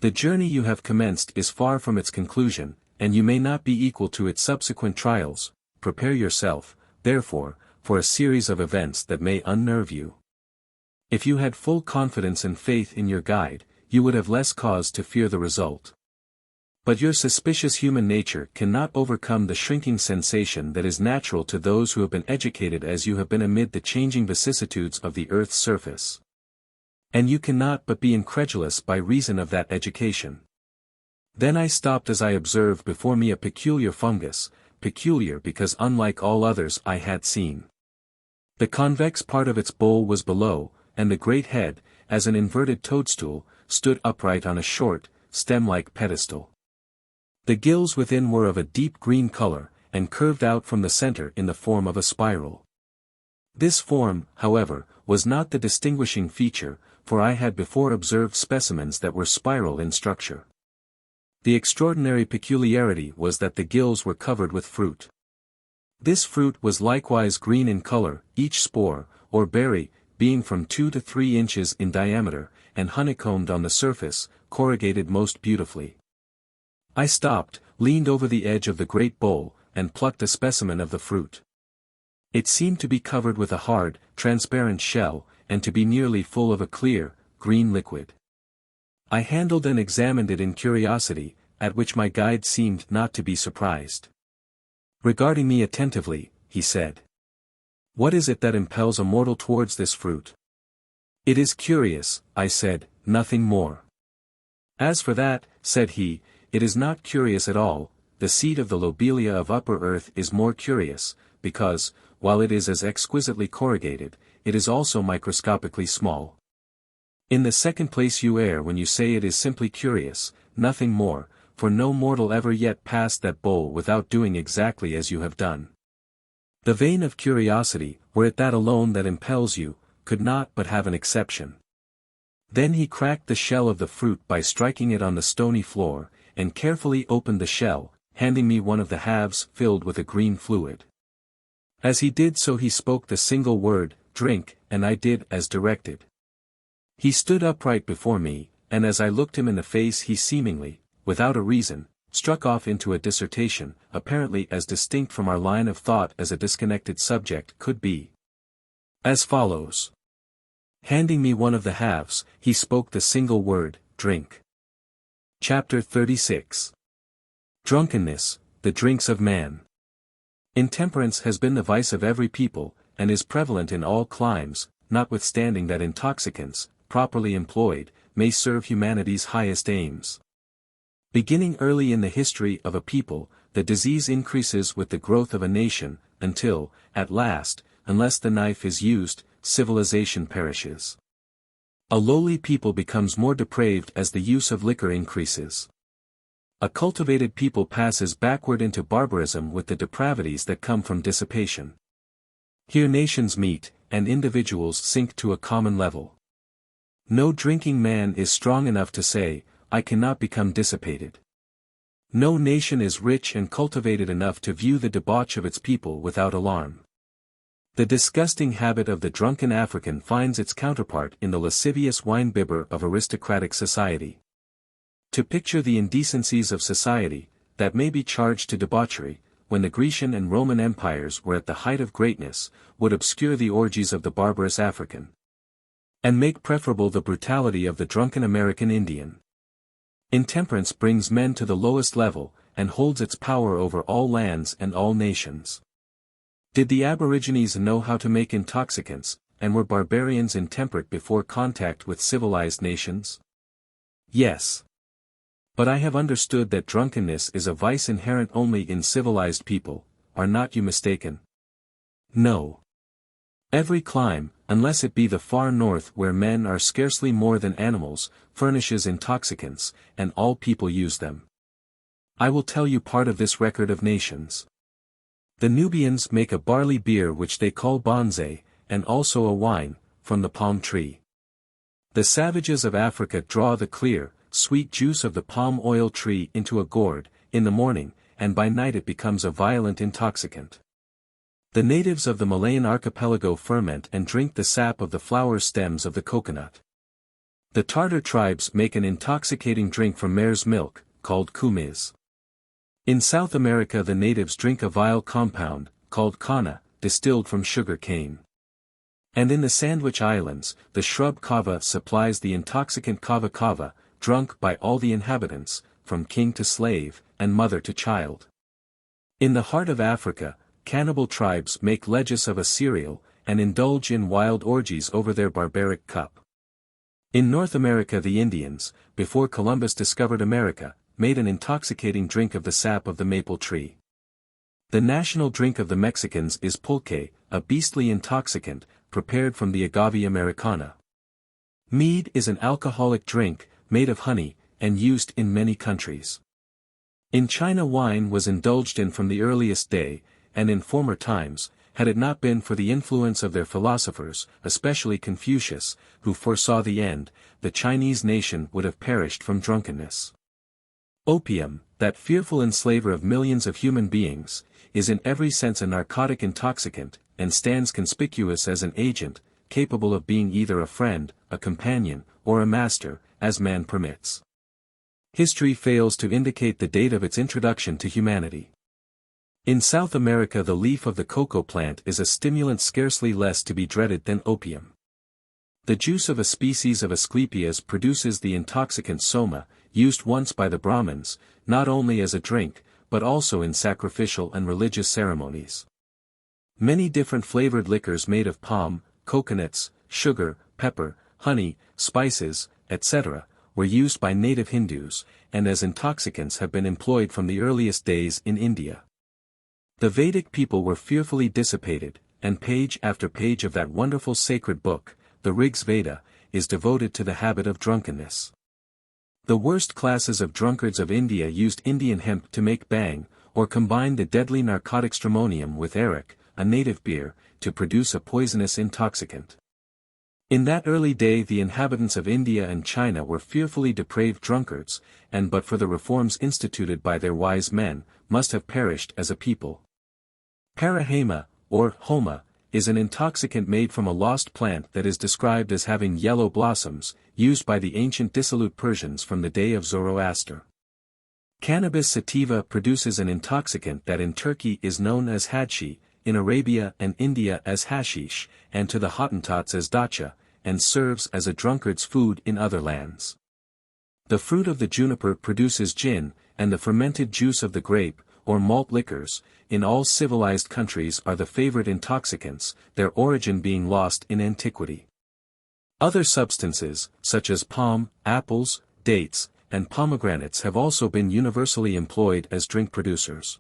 The journey you have commenced is far from its conclusion, and you may not be equal to its subsequent trials. Prepare yourself, therefore, for a series of events that may unnerve you. If you had full confidence and faith in your guide, you would have less cause to fear the result. But your suspicious human nature cannot overcome the shrinking sensation that is natural to those who have been educated as you have been amid the changing vicissitudes of the earth's surface. And you cannot but be incredulous by reason of that education. Then I stopped as I observed before me a peculiar fungus, peculiar because unlike all others I had seen. The convex part of its bowl was below, and the great head, as an inverted toadstool, stood upright on a short, stem-like pedestal. The gills within were of a deep green color, and curved out from the center in the form of a spiral. This form, however, was not the distinguishing feature, for I had before observed specimens that were spiral in structure. The extraordinary peculiarity was that the gills were covered with fruit. This fruit was likewise green in color, each spore, or berry, being from 2 to 3 inches in diameter, and honeycombed on the surface, corrugated most beautifully. I stopped, leaned over the edge of the great bowl, and plucked a specimen of the fruit. It seemed to be covered with a hard, transparent shell, and to be nearly full of a clear, green liquid. I handled and examined it in curiosity, at which my guide seemed not to be surprised. Regarding me attentively, he said, "What is it that impels a mortal towards this fruit?" "It is curious," I said, "nothing more." "As for that," said he, "it is not curious at all. The seed of the lobelia of upper earth is more curious, because, while it is as exquisitely corrugated, it is also microscopically small. In the second place you err when you say it is simply curious, nothing more, for no mortal ever yet passed that bowl without doing exactly as you have done. The vein of curiosity, were it that alone that impels you, could not but have an exception." Then he cracked the shell of the fruit by striking it on the stony floor, and carefully opened the shell, handing me one of the halves filled with a green fluid. As he did so he spoke the single word, "Drink," and I did as directed. He stood upright before me, and as I looked him in the face he seemingly, without a reason, struck off into a dissertation, apparently as distinct from our line of thought as a disconnected subject could be. as follows. Handing me one of the halves, he spoke the single word, drink. Chapter 36. Drunkenness, the drinks of man. Intemperance has been the vice of every people, and is prevalent in all climes, notwithstanding that intoxicants, properly employed, may serve humanity's highest aims. Beginning early in the history of a people, the disease increases with the growth of a nation, until, at last, unless the knife is used, civilization perishes. A lowly people becomes more depraved as the use of liquor increases. A cultivated people passes backward into barbarism with the depravities that come from dissipation. Here nations meet, and individuals sink to a common level. No drinking man is strong enough to say, I cannot become dissipated. No nation is rich and cultivated enough to view the debauch of its people without alarm. The disgusting habit of the drunken African finds its counterpart in the lascivious wine-bibber of aristocratic society. To picture the indecencies of society, that may be charged to debauchery, when the Grecian and Roman empires were at the height of greatness, would obscure the orgies of the barbarous African, and make preferable the brutality of the drunken American Indian. Intemperance brings men to the lowest level, and holds its power over all lands and all nations. Did the Aborigines know how to make intoxicants, and were barbarians intemperate before contact with civilized nations? Yes. But I have understood that drunkenness is a vice inherent only in civilized people. Are not you mistaken? No. Every clime, unless it be the far north where men are scarcely more than animals, furnishes intoxicants, and all people use them. I will tell you part of this record of nations. The Nubians make a barley beer which they call bonze, and also a wine, from the palm tree. The savages of Africa draw the clear, sweet juice of the palm oil tree into a gourd, in the morning, and by night it becomes a violent intoxicant. The natives of the Malayan archipelago ferment and drink the sap of the flower stems of the coconut. The Tartar tribes make an intoxicating drink from mare's milk, called kumiz. In South America the natives drink a vile compound, called cana, distilled from sugar cane. And in the Sandwich Islands, the shrub kava supplies the intoxicant kava kava, drunk by all the inhabitants, from king to slave, and mother to child. In the heart of Africa, cannibal tribes make legis of a cereal, and indulge in wild orgies over their barbaric cup. In North America the Indians, before Columbus discovered America, made an intoxicating drink of the sap of the maple tree. The national drink of the Mexicans is pulque, a beastly intoxicant, prepared from the agave americana. Mead is an alcoholic drink, made of honey, and used in many countries. In China wine was indulged in from the earliest day, and in former times, had it not been for the influence of their philosophers, especially Confucius, who foresaw the end, the Chinese nation would have perished from drunkenness. Opium, that fearful enslaver of millions of human beings, is in every sense a narcotic intoxicant, and stands conspicuous as an agent, capable of being either a friend, a companion, or a master, as man permits. History fails to indicate the date of its introduction to humanity. In South America the leaf of the cocoa plant is a stimulant scarcely less to be dreaded than opium. The juice of a species of Asclepias produces the intoxicant soma, used once by the Brahmins, not only as a drink, but also in sacrificial and religious ceremonies. Many different flavored liquors made of palm, coconuts, sugar, pepper, honey, spices, etc., were used by native Hindus, and as intoxicants have been employed from the earliest days in India. The Vedic people were fearfully dissipated, and page after page of that wonderful sacred book, the Rig Veda, is devoted to the habit of drunkenness. The worst classes of drunkards of India used Indian hemp to make bhang, or combined the deadly narcotic stramonium with arrack, a native beer, to produce a poisonous intoxicant. In that early day the inhabitants of India and China were fearfully depraved drunkards, and but for the reforms instituted by their wise men, must have perished as a people. Parahema, or homa, is an intoxicant made from a lost plant that is described as having yellow blossoms, used by the ancient dissolute Persians from the day of Zoroaster. Cannabis sativa produces an intoxicant that in Turkey is known as hadshi, in Arabia and India as hashish, and to the Hottentots as dacha, and serves as a drunkard's food in other lands. The fruit of the juniper produces gin, and the fermented juice of the grape, or malt liquors, in all civilized countries are the favorite intoxicants, their origin being lost in antiquity. Other substances, such as palm, apples, dates, and pomegranates have also been universally employed as drink producers.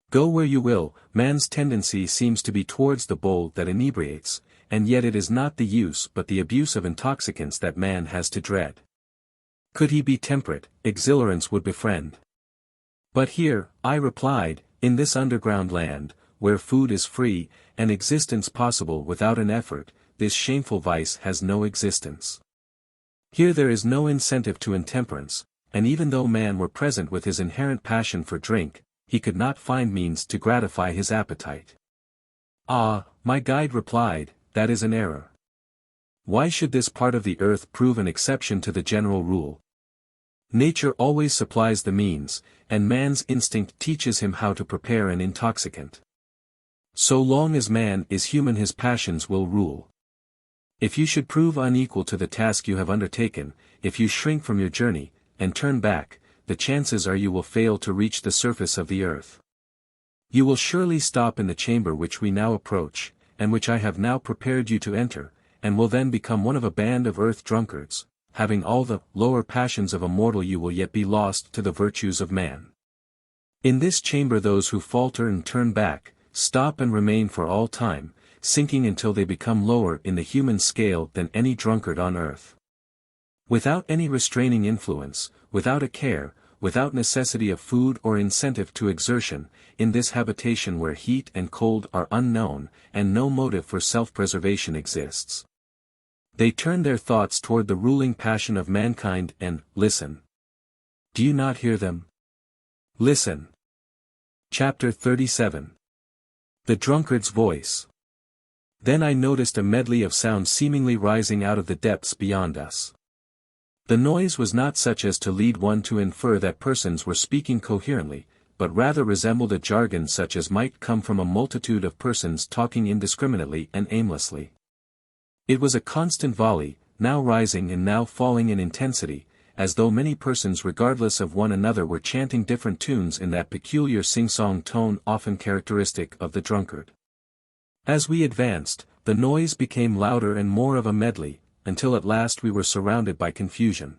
Go where you will, man's tendency seems to be towards the bowl that inebriates, and yet it is not the use but the abuse of intoxicants that man has to dread. Could he be temperate, exhilarance would befriend. But here, I replied, in this underground land, where food is free, and existence possible without an effort, this shameful vice has no existence. Here there is no incentive to intemperance, and even though man were present with his inherent passion for drink, he could not find means to gratify his appetite. Ah, my guide replied, that is an error. Why should this part of the earth prove an exception to the general rule? Nature always supplies the means, and man's instinct teaches him how to prepare an intoxicant. So long as man is human his passions will rule. If you should prove unequal to the task you have undertaken, if you shrink from your journey, and turn back, the chances are you will fail to reach the surface of the earth. You will surely stop in the chamber which we now approach, and which I have now prepared you to enter, and will then become one of a band of earth drunkards, having all the lower passions of a mortal you will yet be lost to the virtues of man. In this chamber those who falter and turn back, stop and remain for all time, sinking until they become lower in the human scale than any drunkard on earth. Without any restraining influence, without a care, without necessity of food or incentive to exertion, in this habitation where heat and cold are unknown, and no motive for self-preservation exists. They turn their thoughts toward the ruling passion of mankind and, listen. Do you not hear them? Listen. Chapter 37. The Drunkard's Voice. Then I noticed a medley of sounds seemingly rising out of the depths beyond us. The noise was not such as to lead one to infer that persons were speaking coherently, but rather resembled a jargon such as might come from a multitude of persons talking indiscriminately and aimlessly. It was a constant volley, now rising and now falling in intensity, as though many persons regardless of one another were chanting different tunes in that peculiar sing-song tone often characteristic of the drunkard. As we advanced, the noise became louder and more of a medley, until at last we were surrounded by confusion.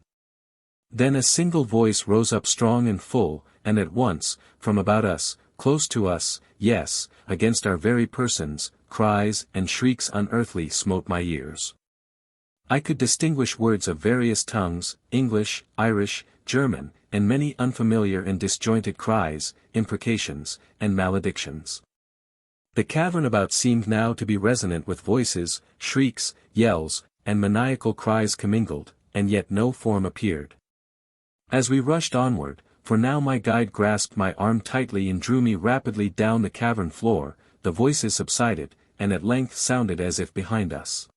Then a single voice rose up strong and full, and at once, from about us, close to us, yes, against our very persons, cries and shrieks unearthly smote my ears. I could distinguish words of various tongues, English, Irish, German, and many unfamiliar and disjointed cries, imprecations, and maledictions. The cavern about seemed now to be resonant with voices, shrieks, yells, and maniacal cries commingled, and yet no form appeared. As we rushed onward, for now my guide grasped my arm tightly and drew me rapidly down the cavern floor, the voices subsided, and at length sounded as if behind us.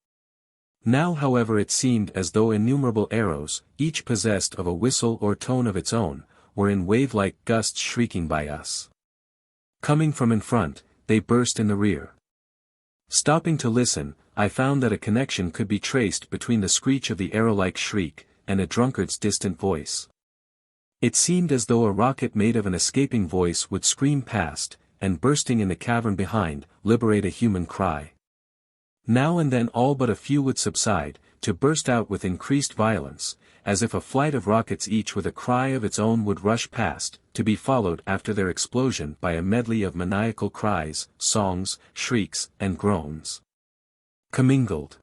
Now however it seemed as though innumerable arrows, each possessed of a whistle or tone of its own, were in wave-like gusts shrieking by us. Coming from in front, they burst in the rear. Stopping to listen, I found that a connection could be traced between the screech of the arrow-like shriek, and a drunkard's distant voice. It seemed as though a rocket made of an escaping voice would scream past, and bursting in the cavern behind, liberate a human cry. Now and then all but a few would subside, to burst out with increased violence, as if a flight of rockets each with a cry of its own would rush past, to be followed after their explosion by a medley of maniacal cries, songs, shrieks, and groans. Commingled.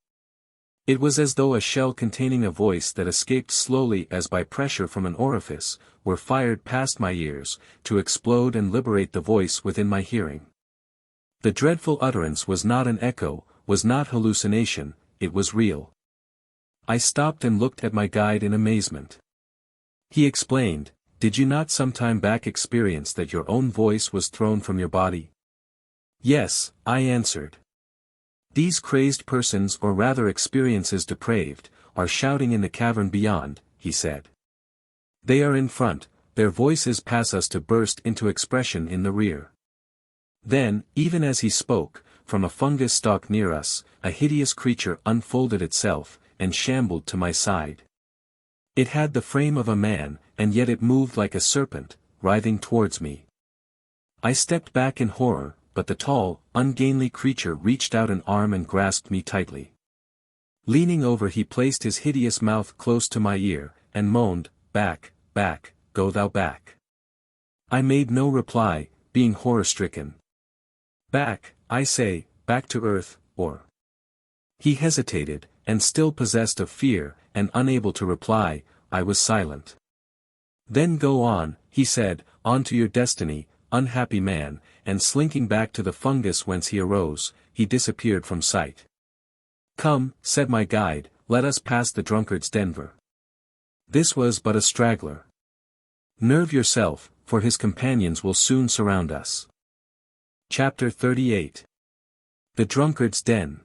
It was as though a shell containing a voice that escaped slowly as by pressure from an orifice, were fired past my ears, to explode and liberate the voice within my hearing. The dreadful utterance was not an echo, was not hallucination, it was real. I stopped and looked at my guide in amazement. He explained, "Did you not some time back experience that your own voice was thrown from your body?" "Yes," I answered. "These crazed persons or rather experiences depraved, are shouting in the cavern beyond," he said. "They are in front, their voices pass us to burst into expression in the rear. Then, even as he spoke, from a fungus stalk near us, a hideous creature unfolded itself, and shambled to my side. It had the frame of a man, and yet it moved like a serpent, writhing towards me. I stepped back in horror, but the tall, ungainly creature reached out an arm and grasped me tightly. Leaning over, he placed his hideous mouth close to my ear, and moaned, "Back, back, go thou back." I made no reply, being horror-stricken. "Back, I say, back to earth, or—" He hesitated, and still possessed of fear, and unable to reply, I was silent. "Then go on," he said, "on to your destiny, unhappy man," and slinking back to the fungus whence he arose, he disappeared from sight. "Come," said my guide, "let us pass the Drunkards Den." This was but a straggler. "Nerve yourself, for his companions will soon surround us." Chapter 38. The Drunkards Den.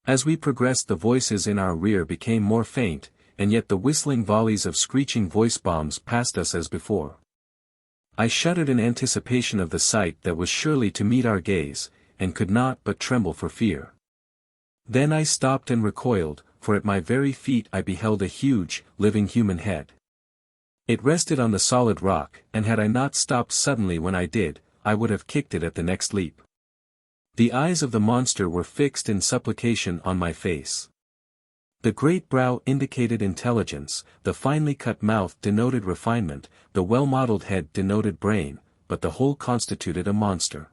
As we progressed, the voices in our rear became more faint, and yet the whistling volleys of screeching voice bombs passed us as before. I shuddered in anticipation of the sight that was surely to meet our gaze, and could not but tremble for fear. Then I stopped and recoiled, for at my very feet I beheld a huge, living human head. It rested on the solid rock, and had I not stopped suddenly when I did, I would have kicked it at the next leap. The eyes of the monster were fixed in supplication on my face. The great brow indicated intelligence, the finely cut mouth denoted refinement, the well-modeled head denoted brain, but the whole constituted a monster.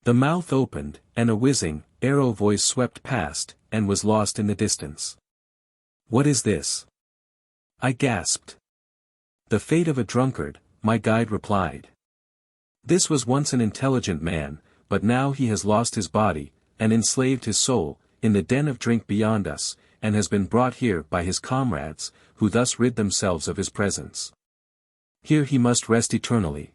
The mouth opened, and a whizzing, arrow voice swept past, and was lost in the distance. "What is this?" I gasped. "The fate of a drunkard," my guide replied. "This was once an intelligent man, but now he has lost his body, and enslaved his soul, in the den of drink beyond us, and has been brought here by his comrades, who thus rid themselves of his presence. Here he must rest eternally.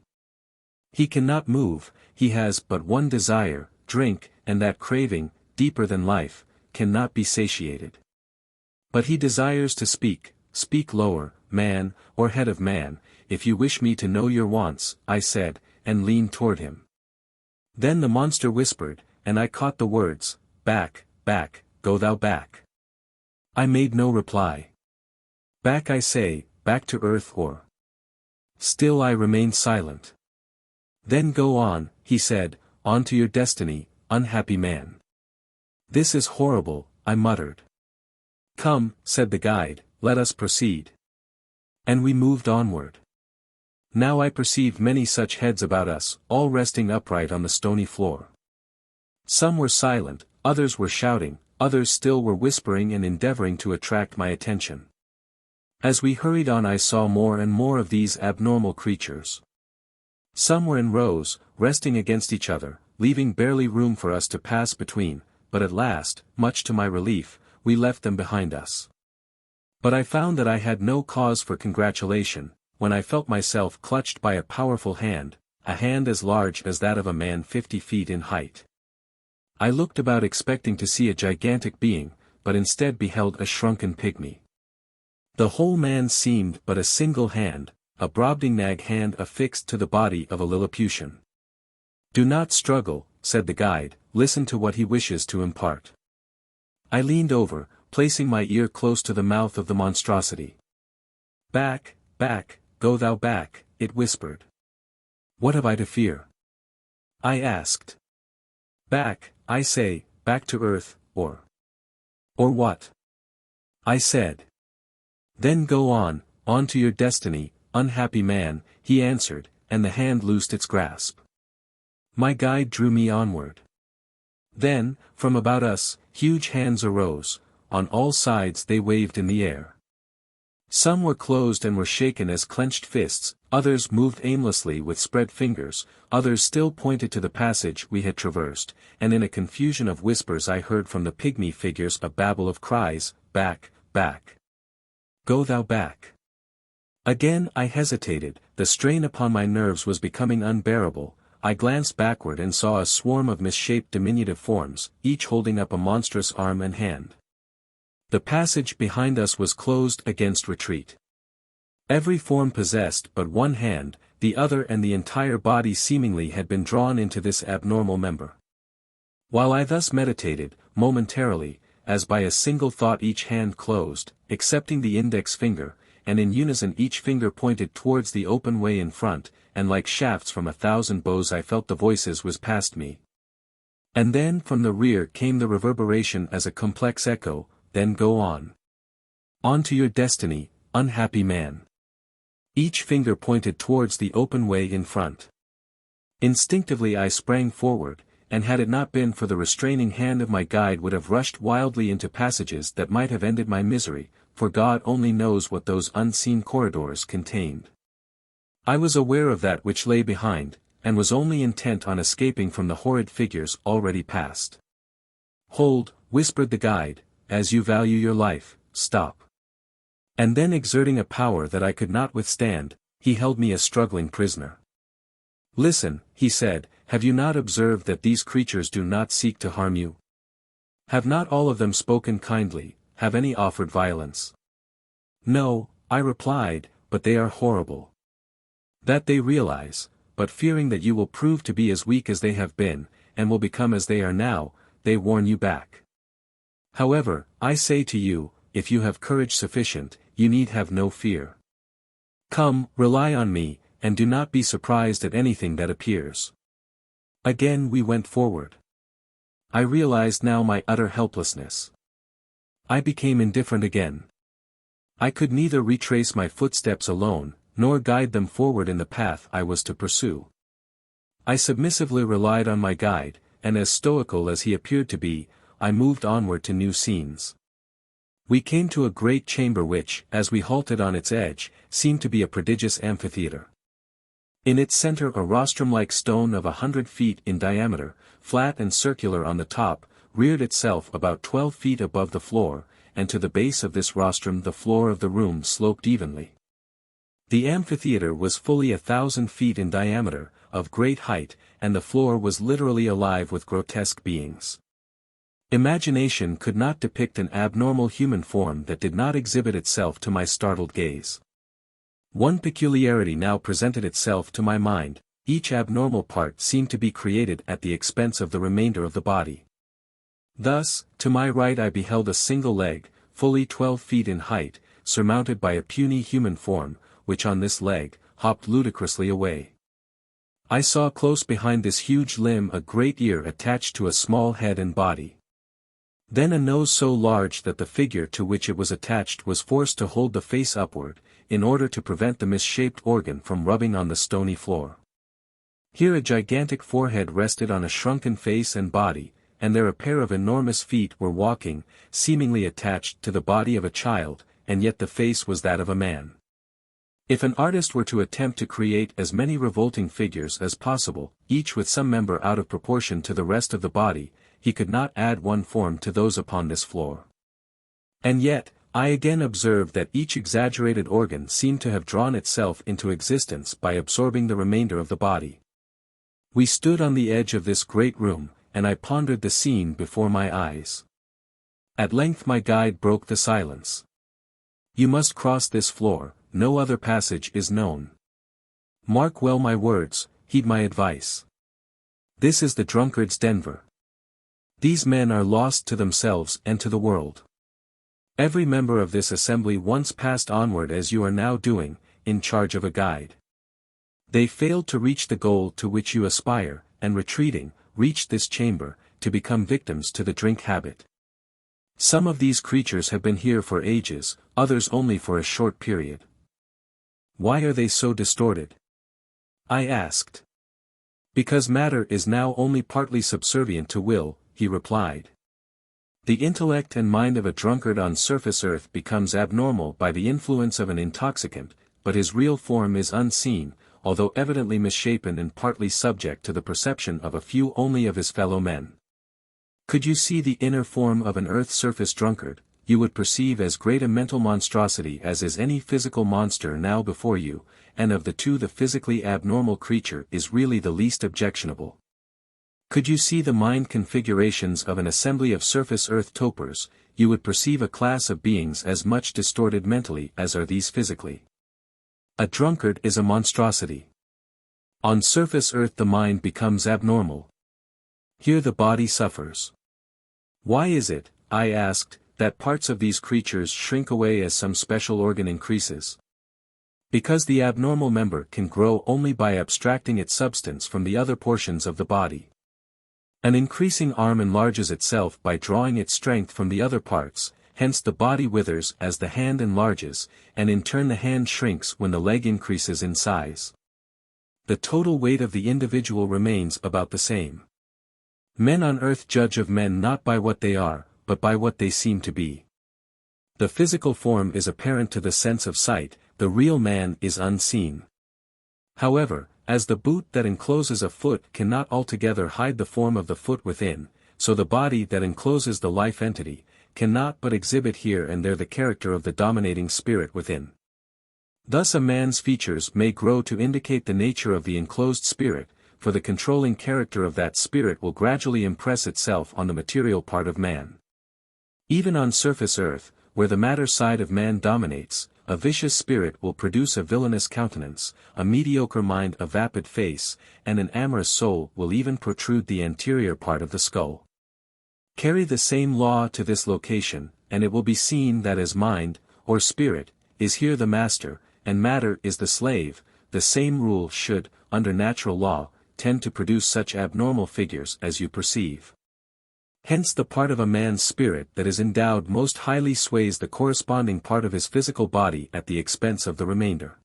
He cannot move, he has but one desire, drink, and that craving, deeper than life, cannot be satiated. But he desires to speak lower, man, or head of man, if you wish me to know your wants," I said, and leaned toward him. Then the monster whispered, and I caught the words, "Back, back, go thou back." I made no reply. "Back, I say, back to earth, or—" Still I remained silent. "Then go on," he said, "on to your destiny, unhappy man." "This is horrible," I muttered. "Come," said the guide, "let us proceed." And we moved onward. Now I perceived many such heads about us, all resting upright on the stony floor. Some were silent, others were shouting, others still were whispering and endeavoring to attract my attention. As we hurried on, I saw more and more of these abnormal creatures. Some were in rows, resting against each other, leaving barely room for us to pass between, but at last, much to my relief, we left them behind us. But I found that I had no cause for congratulation, when I felt myself clutched by a powerful hand, a hand as large as that of a man 50 feet in height. I looked about expecting to see a gigantic being, but instead beheld a shrunken pygmy. The whole man seemed but a single hand, a Brobdingnag hand affixed to the body of a Lilliputian. "Do not struggle," said the guide, "listen to what he wishes to impart." I leaned over, placing my ear close to the mouth of the monstrosity. "Back, back, go thou back," it whispered. "What have I to fear?" I asked. "Back, I say, back to earth, or—" "Or what?" I said. "Then go on to your destiny, unhappy man," he answered, and the hand loosed its grasp. My guide drew me onward. Then, from about us, huge hands arose, on all sides they waved in the air. Some were closed and were shaken as clenched fists, others moved aimlessly with spread fingers, others still pointed to the passage we had traversed, and in a confusion of whispers I heard from the pygmy figures a babble of cries, "Back, back. Go thou back." Again I hesitated, the strain upon my nerves was becoming unbearable. I glanced backward and saw a swarm of misshaped diminutive forms, each holding up a monstrous arm and hand. The passage behind us was closed against retreat. Every form possessed but one hand, the other and the entire body seemingly had been drawn into this abnormal member. While I thus meditated, momentarily, as by a single thought each hand closed, excepting the index finger, and in unison each finger pointed towards the open way in front, and like shafts from 1,000 bows I felt the voices whiz past me. And then from the rear came the reverberation as a complex echo, then go on. On to your destiny, unhappy man. Each finger pointed towards the open way in front. Instinctively I sprang forward, and had it not been for the restraining hand of my guide would have rushed wildly into passages that might have ended my misery, for God only knows what those unseen corridors contained. I was aware of that which lay behind, and was only intent on escaping from the horrid figures already past. Hold, whispered the guide, as you value your life, stop. And then exerting a power that I could not withstand, he held me a struggling prisoner. Listen, he said, have you not observed that these creatures do not seek to harm you? Have not all of them spoken kindly, have any offered violence? No, I replied, but they are horrible. That they realize, but fearing that you will prove to be as weak as they have been, and will become as they are now, they warn you back. However, I say to you, if you have courage sufficient, you need have no fear. Come, rely on me, and do not be surprised at anything that appears. Again we went forward. I realized now my utter helplessness. I became indifferent again. I could neither retrace my footsteps alone, nor guide them forward in the path I was to pursue. I submissively relied on my guide, and as stoical as he appeared to be, I moved onward to new scenes. We came to a great chamber which, as we halted on its edge, seemed to be a prodigious amphitheater. In its center a rostrum-like stone of 100 feet in diameter, flat and circular on the top, reared itself about 12 feet above the floor, and to the base of this rostrum the floor of the room sloped evenly. The amphitheater was fully 1,000 feet in diameter, of great height, and the floor was literally alive with grotesque beings. Imagination could not depict an abnormal human form that did not exhibit itself to my startled gaze. One peculiarity now presented itself to my mind, each abnormal part seemed to be created at the expense of the remainder of the body. Thus, to my right I beheld a single leg, fully 12 feet in height, surmounted by a puny human form, which on this leg, hopped ludicrously away. I saw close behind this huge limb a great ear attached to a small head and body. Then a nose so large that the figure to which it was attached was forced to hold the face upward, in order to prevent the misshaped organ from rubbing on the stony floor. Here a gigantic forehead rested on a shrunken face and body, and there a pair of enormous feet were walking, seemingly attached to the body of a child, and yet the face was that of a man. If an artist were to attempt to create as many revolting figures as possible, each with some member out of proportion to the rest of the body, he could not add one form to those upon this floor. And yet, I again observed that each exaggerated organ seemed to have drawn itself into existence by absorbing the remainder of the body. We stood on the edge of this great room, and I pondered the scene before my eyes. At length my guide broke the silence. You must cross this floor, no other passage is known. Mark well my words, heed my advice. This is the Drunkards Den. These men are lost to themselves and to the world. Every member of this assembly once passed onward as you are now doing, in charge of a guide. They failed to reach the goal to which you aspire, and retreating, reached this chamber, to become victims to the drink habit. Some of these creatures have been here for ages, others only for a short period. Why are they so distorted? I asked. Because matter is now only partly subservient to will, he replied. The intellect and mind of a drunkard on surface earth becomes abnormal by the influence of an intoxicant, but his real form is unseen, although evidently misshapen and partly subject to the perception of a few only of his fellow men. Could you see the inner form of an earth-surface drunkard, you would perceive as great a mental monstrosity as is any physical monster now before you, and of the two the physically abnormal creature is really the least objectionable. Could you see the mind configurations of an assembly of surface earth topers, you would perceive a class of beings as much distorted mentally as are these physically. A drunkard is a monstrosity. On surface earth the mind becomes abnormal. Here the body suffers. Why is it, I asked, that parts of these creatures shrink away as some special organ increases? Because the abnormal member can grow only by abstracting its substance from the other portions of the body. An increasing arm enlarges itself by drawing its strength from the other parts, hence the body withers as the hand enlarges, and in turn the hand shrinks when the leg increases in size. The total weight of the individual remains about the same. Men on earth judge of men not by what they are, but by what they seem to be. The physical form is apparent to the sense of sight, the real man is unseen. However, as the boot that encloses a foot cannot altogether hide the form of the foot within, so the body that encloses the life entity cannot but exhibit here and there the character of the dominating spirit within. Thus a man's features may grow to indicate the nature of the enclosed spirit, for the controlling character of that spirit will gradually impress itself on the material part of man. Even on surface earth, where the matter side of man dominates, a vicious spirit will produce a villainous countenance, a mediocre mind a vapid face, and an amorous soul will even protrude the anterior part of the skull. Carry the same law to this location, and it will be seen that as mind, or spirit, is here the master, and matter is the slave, the same rule should, under natural law, tend to produce such abnormal figures as you perceive. Hence the part of a man's spirit that is endowed most highly sways the corresponding part of his physical body at the expense of the remainder.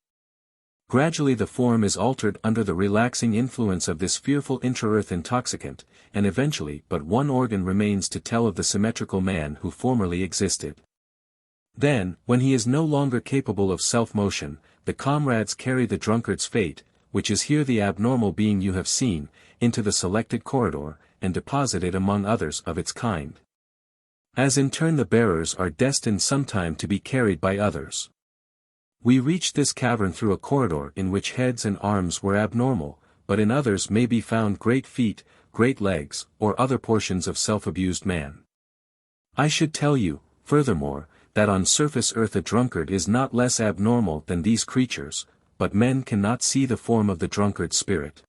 Gradually the form is altered under the relaxing influence of this fearful intra-earth intoxicant, and eventually but one organ remains to tell of the symmetrical man who formerly existed. Then, when he is no longer capable of self-motion, the comrades carry the drunkard's fate, which is here the abnormal being you have seen, into the selected corridor, and deposit it among others of its kind. As in turn the bearers are destined sometime to be carried by others. We reached this cavern through a corridor in which heads and arms were abnormal, but in others may be found great feet, great legs, or other portions of self-abused man. I should tell you, furthermore, that on surface earth a drunkard is not less abnormal than these creatures, but men cannot see the form of the drunkard's spirit.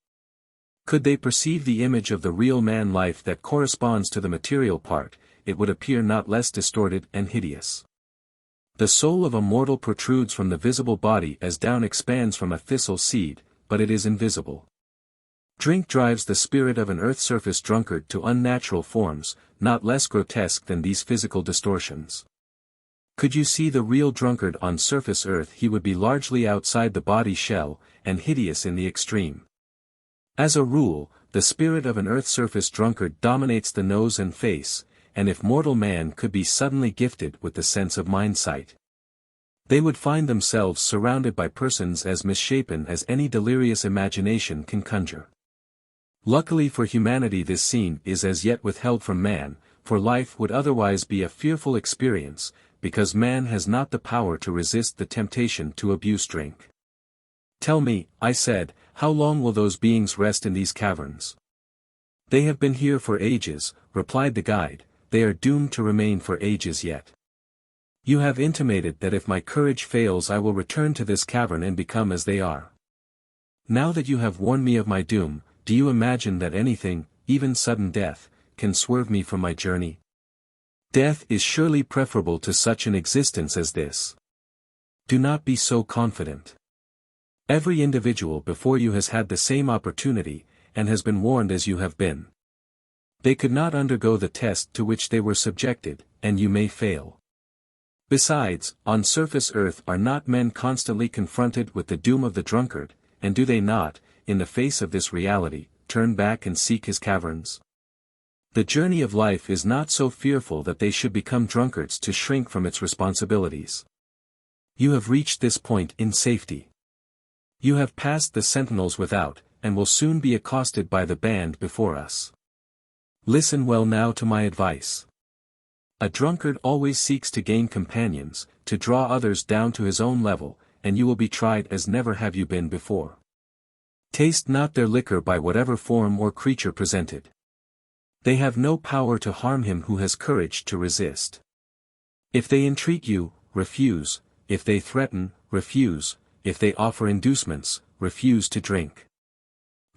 Could they perceive the image of the real man life that corresponds to the material part, it would appear not less distorted and hideous. The soul of a mortal protrudes from the visible body as down expands from a thistle seed, but it is invisible. Drink drives the spirit of an earth-surface drunkard to unnatural forms, not less grotesque than these physical distortions. Could you see the real drunkard on surface earth, he would be largely outside the body shell, and hideous in the extreme. As a rule, the spirit of an earth-surface drunkard dominates the nose and face, and if mortal man could be suddenly gifted with the sense of mind-sight, they would find themselves surrounded by persons as misshapen as any delirious imagination can conjure. Luckily for humanity this scene is as yet withheld from man, for life would otherwise be a fearful experience, because man has not the power to resist the temptation to abuse drink. Tell me, I said, how long will those beings rest in these caverns? They have been here for ages, replied the guide, they are doomed to remain for ages yet. You have intimated that if my courage fails I will return to this cavern and become as they are. Now that you have warned me of my doom, do you imagine that anything, even sudden death, can swerve me from my journey? Death is surely preferable to such an existence as this. Do not be so confident. Every individual before you has had the same opportunity, and has been warned as you have been. They could not undergo the test to which they were subjected, and you may fail. Besides, on surface earth are not men constantly confronted with the doom of the drunkard, and do they not, in the face of this reality, turn back and seek his caverns? The journey of life is not so fearful that they should become drunkards to shrink from its responsibilities. You have reached this point in safety. You have passed the sentinels without, and will soon be accosted by the band before us. Listen well now to my advice. A drunkard always seeks to gain companions, to draw others down to his own level, and you will be tried as never have you been before. Taste not their liquor by whatever form or creature presented. They have no power to harm him who has courage to resist. If they entreat you, refuse, if they threaten, refuse, if they offer inducements, refuse to drink.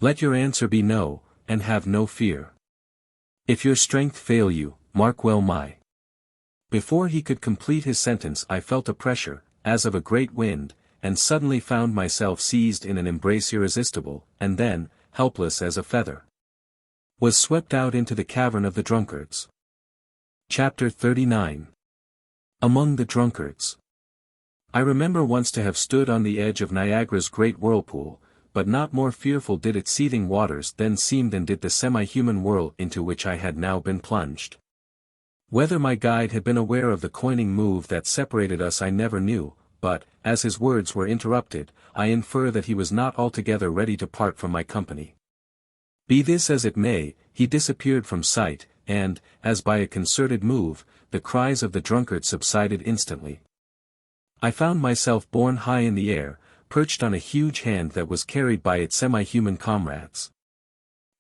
Let your answer be no, and have no fear. If your strength fail you, mark well my. Before he could complete his sentence I felt a pressure, as of a great wind, and suddenly found myself seized in an embrace irresistible, and then, helpless as a feather, was swept out into the cavern of the drunkards. Chapter 39. Among the Drunkards. I remember once to have stood on the edge of Niagara's great whirlpool, but not more fearful did its seething waters then seem than did the semi-human whirl into which I had now been plunged. Whether my guide had been aware of the coining move that separated us I never knew, but, as his words were interrupted, I infer that he was not altogether ready to part from my company. Be this as it may, he disappeared from sight, and, as by a concerted move, the cries of the drunkard subsided instantly. I found myself borne high in the air, perched on a huge hand that was carried by its semi-human comrades.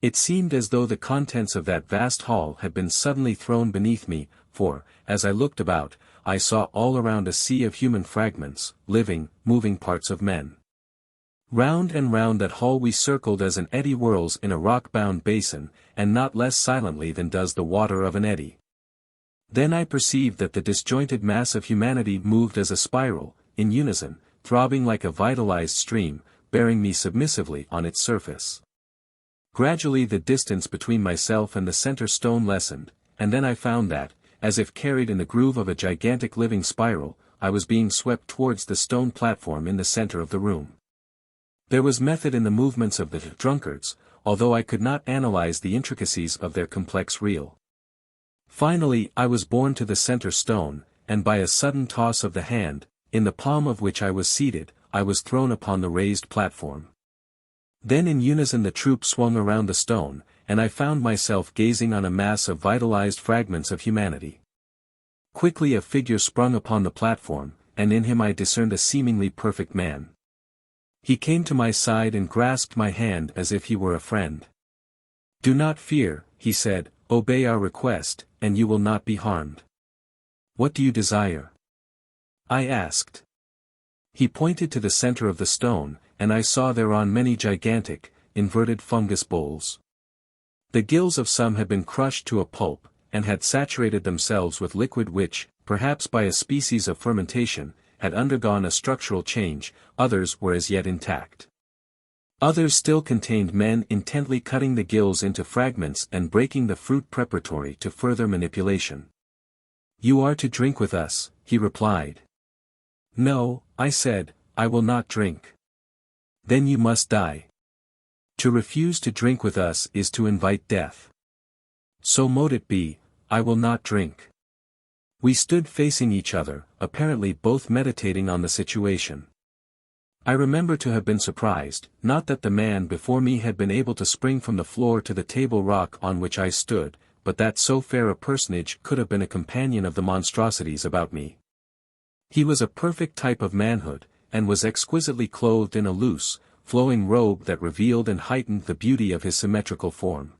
It seemed as though the contents of that vast hall had been suddenly thrown beneath me, for, as I looked about, I saw all around a sea of human fragments, living, moving parts of men. Round and round that hall we circled as an eddy whirls in a rock-bound basin, and not less silently than does the water of an eddy. Then I perceived that the disjointed mass of humanity moved as a spiral, in unison, throbbing like a vitalized stream, bearing me submissively on its surface. Gradually the distance between myself and the center stone lessened, and then I found that, as if carried in the groove of a gigantic living spiral, I was being swept towards the stone platform in the center of the room. There was method in the movements of the drunkards, although I could not analyze the intricacies of their complex reel. Finally I was borne to the center stone, and by a sudden toss of the hand, in the palm of which I was seated, I was thrown upon the raised platform. Then in unison the troop swung around the stone, and I found myself gazing on a mass of vitalized fragments of humanity. Quickly a figure sprung upon the platform, and in him I discerned a seemingly perfect man. He came to my side and grasped my hand as if he were a friend. "Do not fear," he said, "obey our request, and you will not be harmed." "What do you desire?" I asked. He pointed to the center of the stone, and I saw thereon many gigantic, inverted fungus bowls. The gills of some had been crushed to a pulp, and had saturated themselves with liquid which, perhaps by a species of fermentation, had undergone a structural change, others were as yet intact. Others still contained men intently cutting the gills into fragments and breaking the fruit preparatory to further manipulation. "You are to drink with us," he replied. "No," I said, "I will not drink." "Then you must die. To refuse to drink with us is to invite death." "So mote it be, I will not drink." We stood facing each other, apparently both meditating on the situation. I remember to have been surprised, not that the man before me had been able to spring from the floor to the table rock on which I stood, but that so fair a personage could have been a companion of the monstrosities about me. He was a perfect type of manhood, and was exquisitely clothed in a loose, flowing robe that revealed and heightened the beauty of his symmetrical form.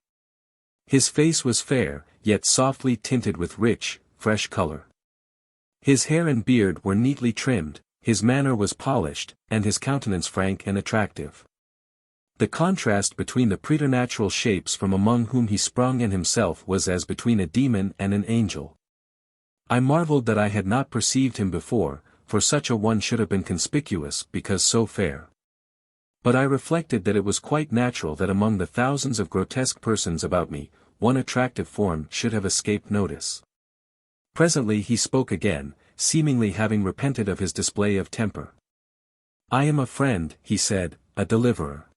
His face was fair, yet softly tinted with rich, fresh color. His hair and beard were neatly trimmed, his manner was polished, and his countenance frank and attractive. The contrast between the preternatural shapes from among whom he sprung and himself was as between a demon and an angel. I marveled that I had not perceived him before, for such a one should have been conspicuous because so fair. But I reflected that it was quite natural that among the thousands of grotesque persons about me, one attractive form should have escaped notice. Presently he spoke again, seemingly having repented of his display of temper. "I am a friend," he said, "a deliverer.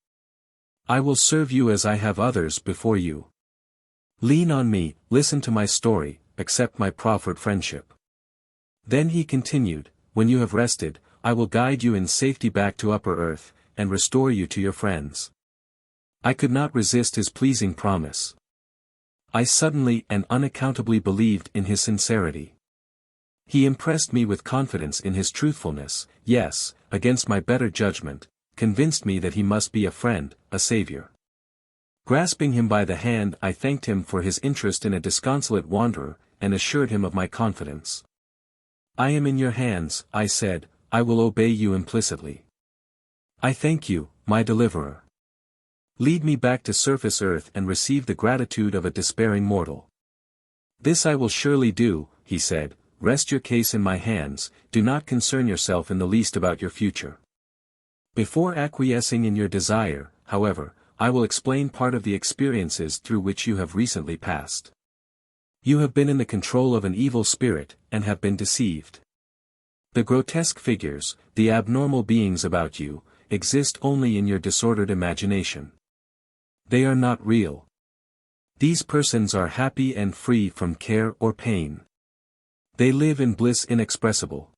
I will serve you as I have others before you. Lean on me, listen to my story, accept my proffered friendship." Then he continued, "When you have rested, I will guide you in safety back to upper earth, and restore you to your friends." I could not resist his pleasing promise. I suddenly and unaccountably believed in his sincerity. He impressed me with confidence in his truthfulness, yes, against my better judgment, convinced me that he must be a friend, a savior. Grasping him by the hand I thanked him for his interest in a disconsolate wanderer, and assured him of my confidence. "I am in your hands," I said, "I will obey you implicitly. I thank you, my deliverer. Lead me back to surface earth and receive the gratitude of a despairing mortal. This I will surely do, he said, rest your case in my hands, do not concern yourself in the least about your future. Before acquiescing in your desire, however, I will explain part of the experiences through which you have recently passed. You have been in the control of an evil spirit, and have been deceived. The grotesque figures, the abnormal beings about you, exist only in your disordered imagination. They are not real. These persons are happy and free from care or pain. They live in bliss inexpressible.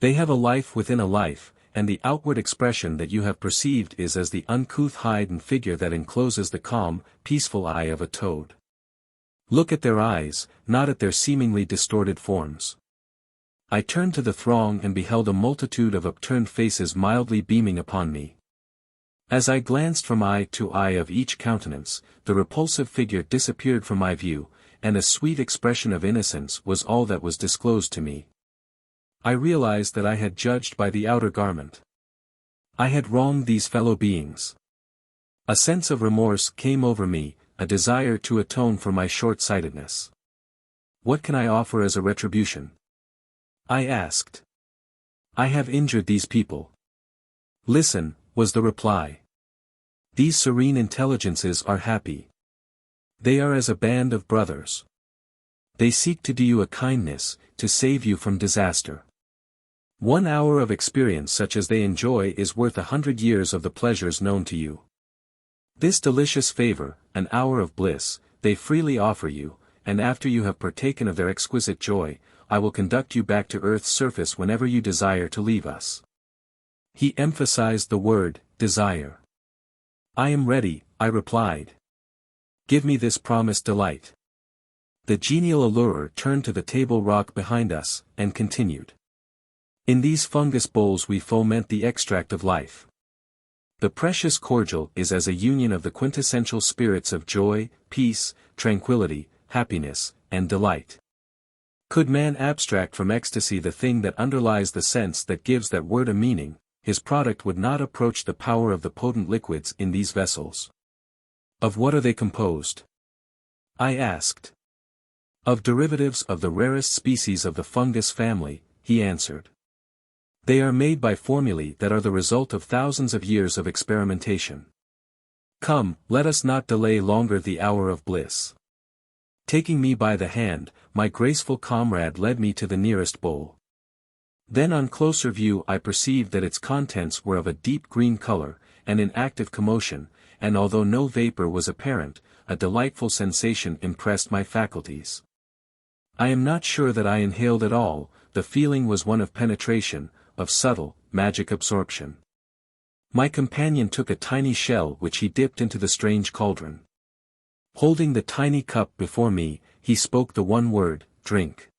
They have a life within a life, and the outward expression that you have perceived is as the uncouth hide and figure that encloses the calm, peaceful eye of a toad. Look at their eyes, not at their seemingly distorted forms. I turned to the throng and beheld a multitude of upturned faces mildly beaming upon me. As I glanced from eye to eye of each countenance, the repulsive figure disappeared from my view, and a sweet expression of innocence was all that was disclosed to me. I realized that I had judged by the outer garment. I had wronged these fellow beings. A sense of remorse came over me, a desire to atone for my short-sightedness. What can I offer as a retribution? I asked. I have injured these people. Listen, was the reply. These serene intelligences are happy. They are as a band of brothers. They seek to do you a kindness, to save you from disaster. 1 hour of experience such as they enjoy is worth 100 years of the pleasures known to you. This delicious favor, an hour of bliss, they freely offer you, and after you have partaken of their exquisite joy, I will conduct you back to earth's surface whenever you desire to leave us. He emphasized the word, desire. I am ready, I replied. Give me this promised delight. The genial allurer turned to the table rock behind us, and continued. In these fungus bowls we foment the extract of life. The precious cordial is as a union of the quintessential spirits of joy, peace, tranquility, happiness, and delight. Could man abstract from ecstasy the thing that underlies the sense that gives that word a meaning, his product would not approach the power of the potent liquids in these vessels. Of what are they composed? I asked. Of derivatives of the rarest species of the fungus family, he answered. They are made by formulae that are the result of thousands of years of experimentation. Come, let us not delay longer the hour of bliss. Taking me by the hand, my graceful comrade led me to the nearest bowl. Then on closer view I perceived that its contents were of a deep green color, and in active commotion, and although no vapor was apparent, a delightful sensation impressed my faculties. I am not sure that I inhaled at all, the feeling was one of penetration, of subtle, magic absorption. My companion took a tiny shell which he dipped into the strange cauldron. Holding the tiny cup before me, he spoke the one word, drink.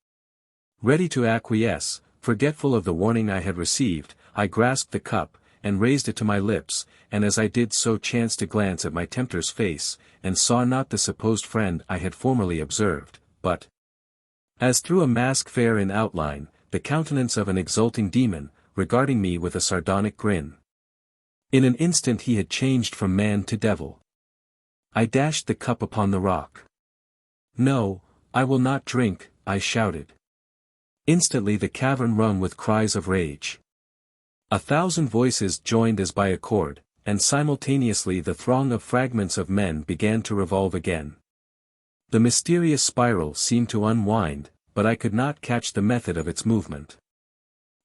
Ready to acquiesce, forgetful of the warning I had received, I grasped the cup, and raised it to my lips, and as I did so chanced to glance at my tempter's face, and saw not the supposed friend I had formerly observed, but, as through a mask fair in outline, the countenance of an exulting demon, regarding me with a sardonic grin. In an instant he had changed from man to devil. I dashed the cup upon the rock. No, I will not drink, I shouted. Instantly the cavern rung with cries of rage. 1,000 voices joined as by a chord, and simultaneously the throng of fragments of men began to revolve again. The mysterious spiral seemed to unwind, but I could not catch the method of its movement.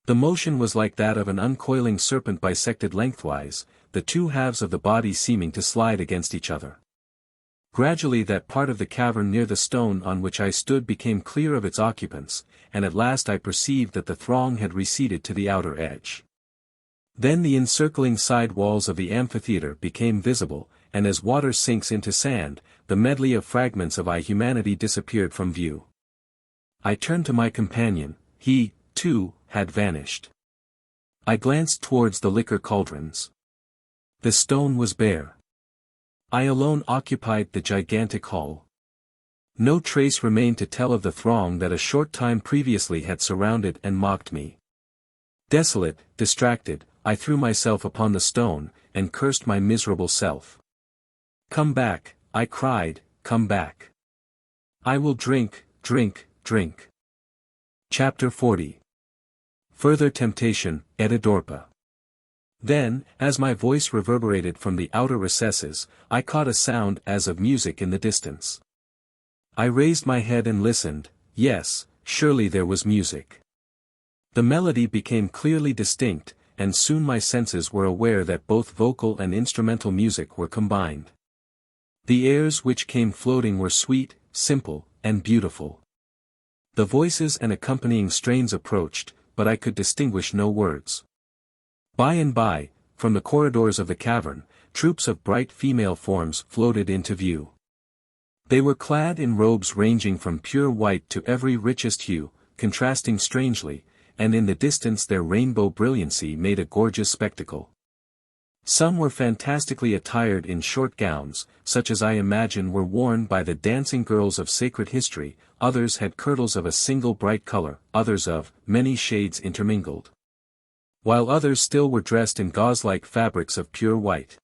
The motion was like that of an uncoiling serpent bisected lengthwise, the two halves of the body seeming to slide against each other. Gradually that part of the cavern near the stone on which I stood became clear of its occupants, and at last I perceived that the throng had receded to the outer edge. Then the encircling side walls of the amphitheater became visible, and as water sinks into sand, the medley of fragments of humanity disappeared from view. I turned to my companion, he, too, had vanished. I glanced towards the liquor cauldrons. The stone was bare. I alone occupied the gigantic hall. No trace remained to tell of the throng that a short time previously had surrounded and mocked me. Desolate, distracted, I threw myself upon the stone, and cursed my miserable self. "Come back," I cried, "come back. I will drink, drink, drink." Chapter 40. Further Temptation, Etidorhpa. Then, as my voice reverberated from the outer recesses, I caught a sound as of music in the distance. I raised my head and listened. Yes, surely there was music. The melody became clearly distinct, and soon my senses were aware that both vocal and instrumental music were combined. The airs which came floating were sweet, simple, and beautiful. The voices and accompanying strains approached, but I could distinguish no words. By and by, from the corridors of the cavern, troops of bright female forms floated into view. They were clad in robes ranging from pure white to every richest hue, contrasting strangely, and in the distance their rainbow brilliancy made a gorgeous spectacle. Some were fantastically attired in short gowns, such as I imagine were worn by the dancing girls of sacred history, others had kirtles of a single bright color, others of many shades intermingled, while others still were dressed in gauze-like fabrics of pure white.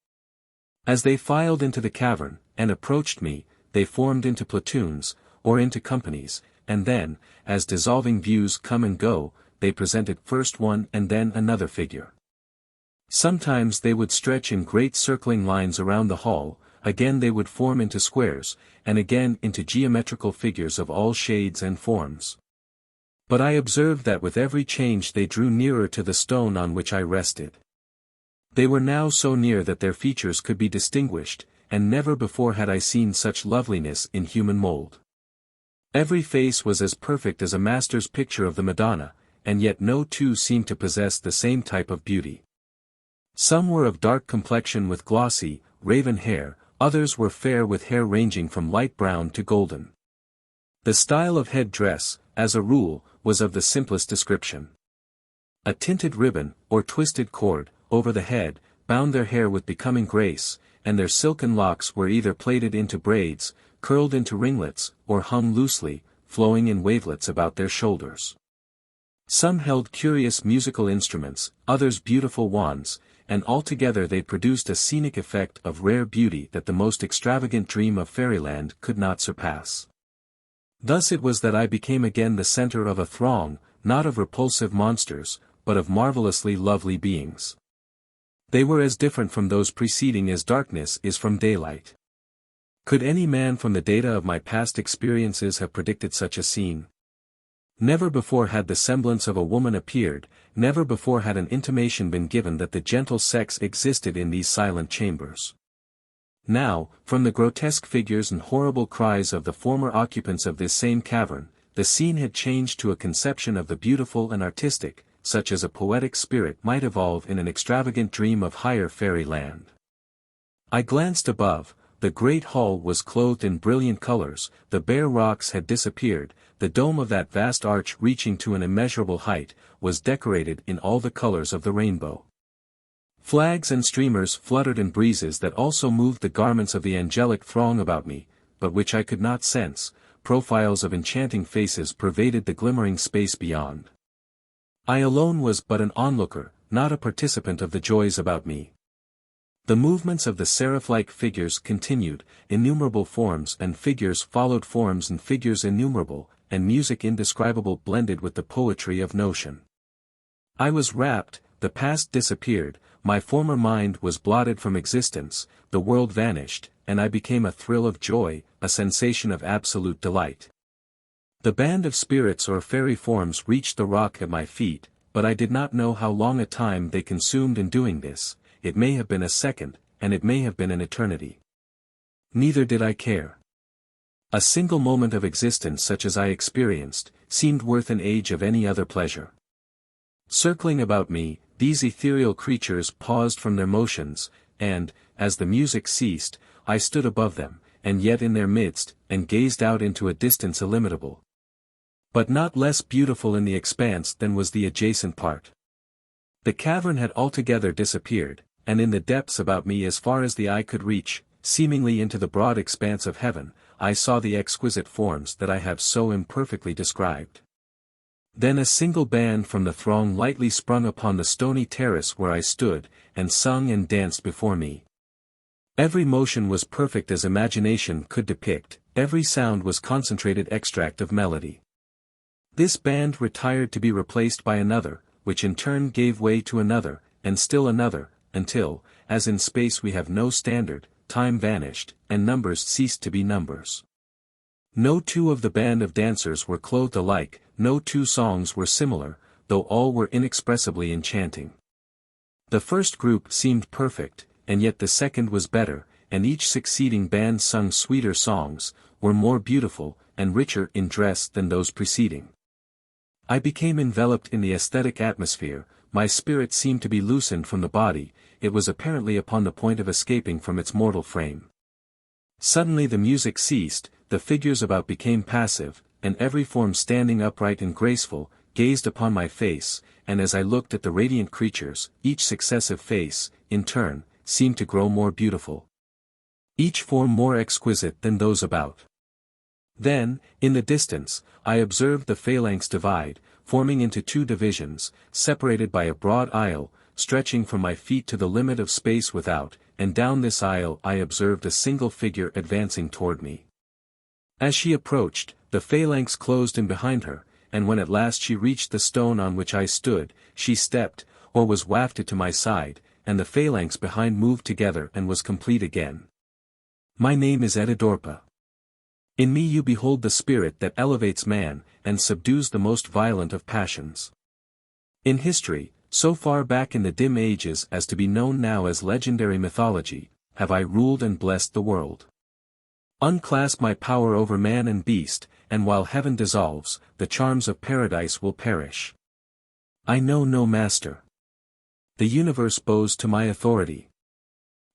As they filed into the cavern, and approached me, they formed into platoons, or into companies, and then, as dissolving views come and go, they presented first one and then another figure. Sometimes they would stretch in great circling lines around the hall, again they would form into squares, and again into geometrical figures of all shades and forms. But I observed that with every change they drew nearer to the stone on which I rested. They were now so near that their features could be distinguished, and never before had I seen such loveliness in human mold. Every face was as perfect as a master's picture of the Madonna, and yet no two seemed to possess the same type of beauty. Some were of dark complexion with glossy, raven hair, others were fair with hair ranging from light brown to golden. The style of head dress, as a rule, was of the simplest description. A tinted ribbon, or twisted cord, over the head, bound their hair with becoming grace, and their silken locks were either plaited into braids, curled into ringlets, or hung loosely, flowing in wavelets about their shoulders. Some held curious musical instruments, others beautiful wands, and altogether they produced a scenic effect of rare beauty that the most extravagant dream of fairyland could not surpass. Thus it was that I became again the center of a throng, not of repulsive monsters, but of marvelously lovely beings. They were as different from those preceding as darkness is from daylight. Could any man from the data of my past experiences have predicted such a scene? Never before had the semblance of a woman appeared, never before had an intimation been given that the gentle sex existed in these silent chambers. Now, from the grotesque figures and horrible cries of the former occupants of this same cavern, the scene had changed to a conception of the beautiful and artistic, such as a poetic spirit might evolve in an extravagant dream of higher fairyland. I glanced above. The great hall was clothed in brilliant colors, the bare rocks had disappeared, the dome of that vast arch reaching to an immeasurable height, was decorated in all the colors of the rainbow. Flags and streamers fluttered in breezes that also moved the garments of the angelic throng about me, but which I could not sense. Profiles of enchanting faces pervaded the glimmering space beyond. I alone was but an onlooker, not a participant of the joys about me. The movements of the seraph-like figures continued, innumerable forms and figures followed forms and figures innumerable, and music indescribable blended with the poetry of notion. I was rapt, the past disappeared, my former mind was blotted from existence, the world vanished, and I became a thrill of joy, a sensation of absolute delight. The band of spirits or fairy forms reached the rock at my feet, but I did not know how long a time they consumed in doing this. It may have been a second, and it may have been an eternity. Neither did I care. A single moment of existence such as I experienced, seemed worth an age of any other pleasure. Circling about me, these ethereal creatures paused from their motions, and, as the music ceased, I stood above them, and yet in their midst, and gazed out into a distance illimitable. But not less beautiful in the expanse than was the adjacent part. The cavern had altogether disappeared, and in the depths about me as far as the eye could reach, seemingly into the broad expanse of heaven, I saw the exquisite forms that I have so imperfectly described. Then a single band from the throng lightly sprung upon the stony terrace where I stood, and sung and danced before me. Every motion was perfect as imagination could depict, every sound was concentrated extract of melody. This band retired to be replaced by another, which in turn gave way to another, and still another, until, as in space we have no standard, time vanished, and numbers ceased to be numbers. No two of the band of dancers were clothed alike, no two songs were similar, though all were inexpressibly enchanting. The first group seemed perfect, and yet the second was better, and each succeeding band sung sweeter songs, were more beautiful, and richer in dress than those preceding. I became enveloped in the aesthetic atmosphere, my spirit seemed to be loosened from the body, it was apparently upon the point of escaping from its mortal frame. Suddenly the music ceased, the figures about became passive, and every form standing upright and graceful, gazed upon my face, and as I looked at the radiant creatures, each successive face, in turn, seemed to grow more beautiful. Each form more exquisite than those about. Then, in the distance, I observed the phalanx divide, forming into two divisions, separated by a broad aisle, stretching from my feet to the limit of space without, and down this aisle I observed a single figure advancing toward me. As she approached, the phalanx closed in behind her, and when at last she reached the stone on which I stood, she stepped, or was wafted to my side, and the phalanx behind moved together and was complete again. My name is Etidorhpa. In me you behold the spirit that elevates man, and subdues the most violent of passions. In history, so far back in the dim ages as to be known now as legendary mythology, have I ruled and blessed the world. Unclasp my power over man and beast, and while heaven dissolves, the charms of paradise will perish. I know no master. The universe bows to my authority.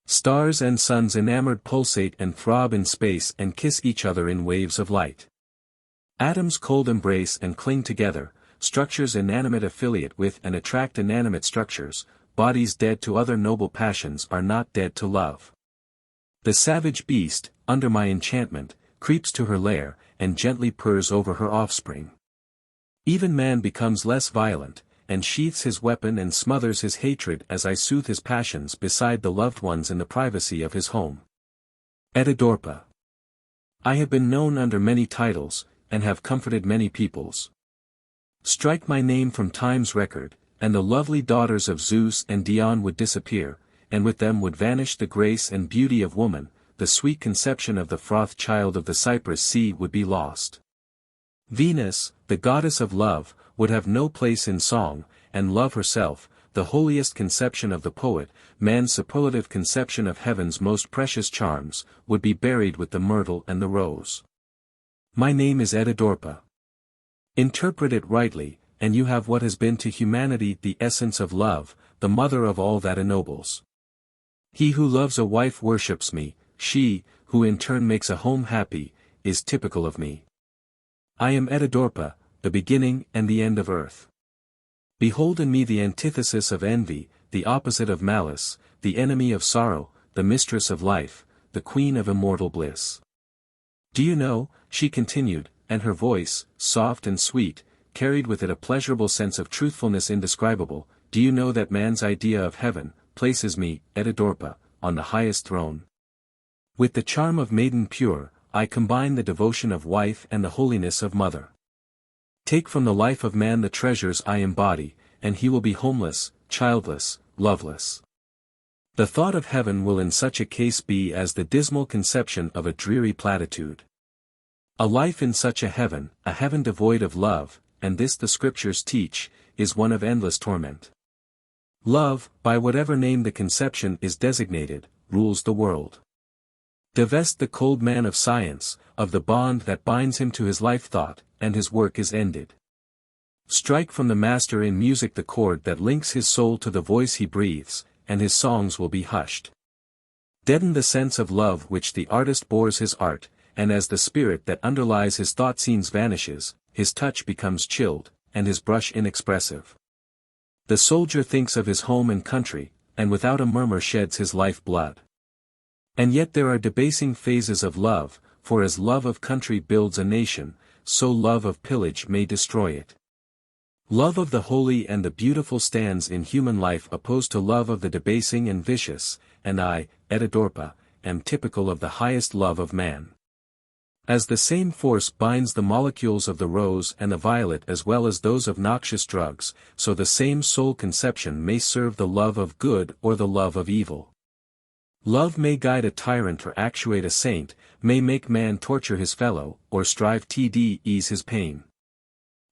Stars and suns enamored pulsate and throb in space and kiss each other in waves of light. Atoms cold embrace and cling together, structures inanimate affiliate with and attract inanimate structures, bodies dead to other noble passions are not dead to love. The savage beast, under my enchantment, creeps to her lair, and gently purrs over her offspring. Even man becomes less violent, and sheaths his weapon and smothers his hatred as I soothe his passions beside the loved ones in the privacy of his home. Etidorhpa. I have been known under many titles, and have comforted many peoples. Strike my name from time's record, and the lovely daughters of Zeus and Dion would disappear, and with them would vanish the grace and beauty of woman, the sweet conception of the froth child of the Cypress sea would be lost. Venus, the goddess of love, would have no place in song, and love herself, the holiest conception of the poet, man's superlative conception of heaven's most precious charms, would be buried with the myrtle and the rose. My name is Etidorhpa. Interpret it rightly, and you have what has been to humanity the essence of love, the mother of all that ennobles. He who loves a wife worships me, she, who in turn makes a home happy, is typical of me. I am Etidorhpa, the beginning and the end of earth. Behold in me the antithesis of envy, the opposite of malice, the enemy of sorrow, the mistress of life, the queen of immortal bliss. Do you know, she continued, and her voice, soft and sweet, carried with it a pleasurable sense of truthfulness indescribable, do you know that man's idea of heaven, places me, Etidorhpa, on the highest throne? With the charm of maiden pure, I combine the devotion of wife and the holiness of mother. Take from the life of man the treasures I embody, and he will be homeless, childless, loveless. The thought of heaven will in such a case be as the dismal conception of a dreary platitude. A life in such a heaven devoid of love, and this the scriptures teach, is one of endless torment. Love, by whatever name the conception is designated, rules the world. Divest the cold man of science, of the bond that binds him to his life thought, and his work is ended. Strike from the master in music the chord that links his soul to the voice he breathes, and his songs will be hushed. Deaden the sense of love which the artist bores his art, and as the spirit that underlies his thought scenes vanishes, his touch becomes chilled, and his brush inexpressive. The soldier thinks of his home and country, and without a murmur sheds his life blood. And yet there are debasing phases of love, for as love of country builds a nation, so love of pillage may destroy it. Love of the holy and the beautiful stands in human life opposed to love of the debasing and vicious, and I, Etidorhpa, am typical of the highest love of man. As the same force binds the molecules of the rose and the violet as well as those of noxious drugs, so the same soul conception may serve the love of good or the love of evil. Love may guide a tyrant or actuate a saint, may make man torture his fellow, or strive to ease his pain.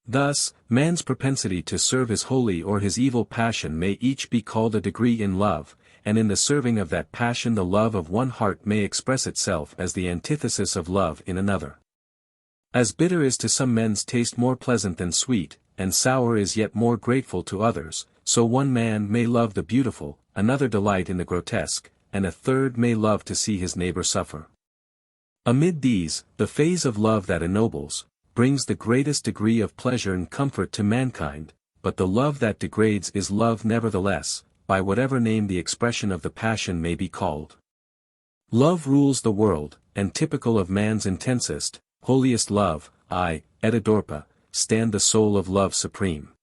Thus, man's propensity to serve his holy or his evil passion may each be called a degree in love, and in the serving of that passion the love of one heart may express itself as the antithesis of love in another. As bitter is to some men's taste more pleasant than sweet, and sour is yet more grateful to others, so one man may love the beautiful, another delight in the grotesque, and a third may love to see his neighbor suffer. Amid these, the phase of love that ennobles, brings the greatest degree of pleasure and comfort to mankind, but the love that degrades is love nevertheless, by whatever name the expression of the passion may be called. Love rules the world, and typical of man's intensest, holiest love, I, Etidorhpa, stand the soul of love supreme.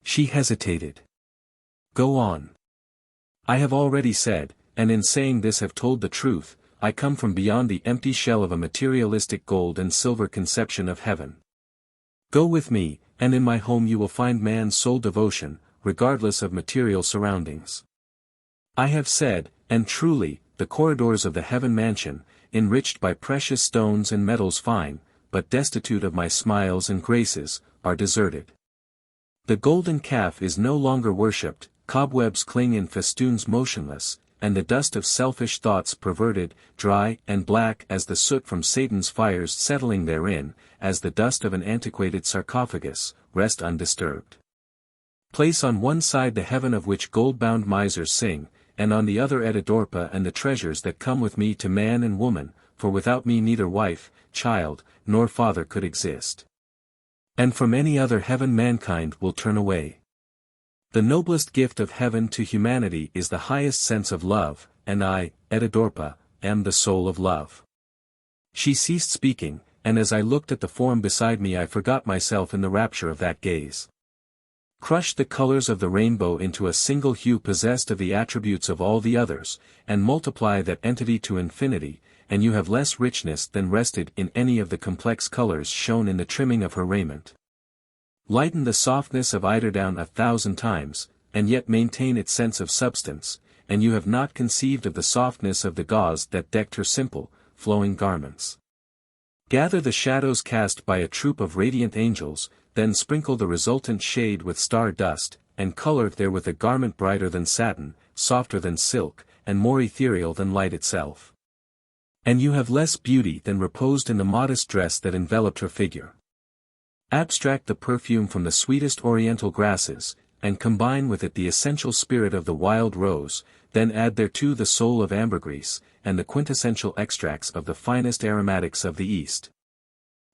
She hesitated. Go on. I have already said, and in saying this have told the truth, I come from beyond the empty shell of a materialistic gold and silver conception of heaven. Go with me, and in my home you will find man's sole devotion, regardless of material surroundings. I have said, and truly, the corridors of the heaven mansion, enriched by precious stones and metals fine, but destitute of my smiles and graces, are deserted. The golden calf is no longer worshipped, cobwebs cling in festoons motionless, and the dust of selfish thoughts perverted, dry and black as the soot from Satan's fires settling therein, as the dust of an antiquated sarcophagus, rest undisturbed. Place on one side the heaven of which gold-bound misers sing, and on the other Etidorhpa and the treasures that come with me to man and woman, for without me neither wife, child, nor father could exist. And from any other heaven mankind will turn away. The noblest gift of heaven to humanity is the highest sense of love, and I, Etidorhpa, am the soul of love. She ceased speaking, and as I looked at the form beside me I forgot myself in the rapture of that gaze. Crush the colors of the rainbow into a single hue possessed of the attributes of all the others, and multiply that entity to infinity, and you have less richness than rested in any of the complex colors shown in the trimming of her raiment. Lighten the softness of eiderdown 1,000 times, and yet maintain its sense of substance, and you have not conceived of the softness of the gauze that decked her simple, flowing garments. Gather the shadows cast by a troop of radiant angels, then sprinkle the resultant shade with star dust, and color therewith a garment brighter than satin, softer than silk, and more ethereal than light itself. And you have less beauty than reposed in the modest dress that enveloped her figure. Abstract the perfume from the sweetest oriental grasses, and combine with it the essential spirit of the wild rose, then add thereto the soul of ambergris, and the quintessential extracts of the finest aromatics of the East.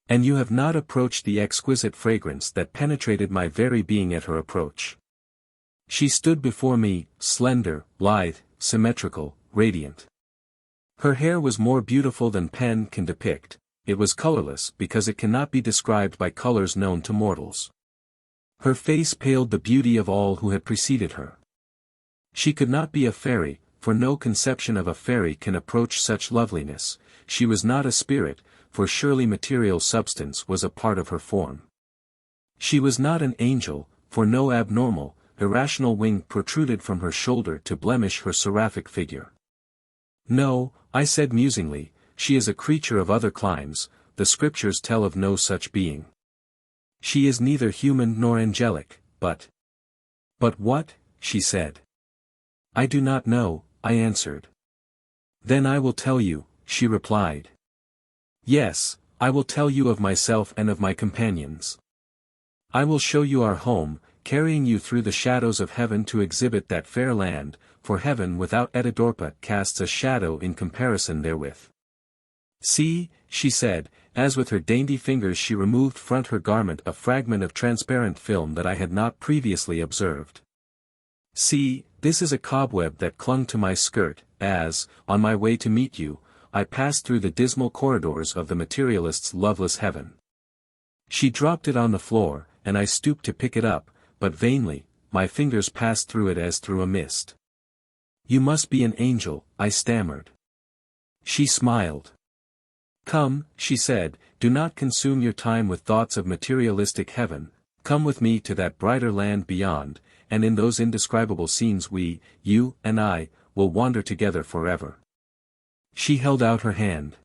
And you have not approached the exquisite fragrance that penetrated my very being at her approach. She stood before me, slender, lithe, symmetrical, radiant. Her hair was more beautiful than pen can depict. It was colorless because it cannot be described by colors known to mortals. Her face paled the beauty of all who had preceded her. She could not be a fairy, for no conception of a fairy can approach such loveliness. She was not a spirit, for surely material substance was a part of her form. She was not an angel, for no abnormal, irrational wing protruded from her shoulder to blemish her seraphic figure. No, I said musingly, she is a creature of other climes, the scriptures tell of no such being. She is neither human nor angelic, but... But what? She said. I do not know, I answered. Then I will tell you, she replied. Yes, I will tell you of myself and of my companions. I will show you our home, carrying you through the shadows of heaven to exhibit that fair land, for heaven without Etidorhpa casts a shadow in comparison therewith. See, she said, as with her dainty fingers she removed from her garment a fragment of transparent film that I had not previously observed. See, this is a cobweb that clung to my skirt, as, on my way to meet you, I passed through the dismal corridors of the materialist's loveless heaven. She dropped it on the floor, and I stooped to pick it up, but vainly, my fingers passed through it as through a mist. "You must be an angel," I stammered. She smiled. "Come," she said, "do not consume your time with thoughts of materialistic heaven, come with me to that brighter land beyond, and in those indescribable scenes we, you and I, will wander together forever." She held out her hand.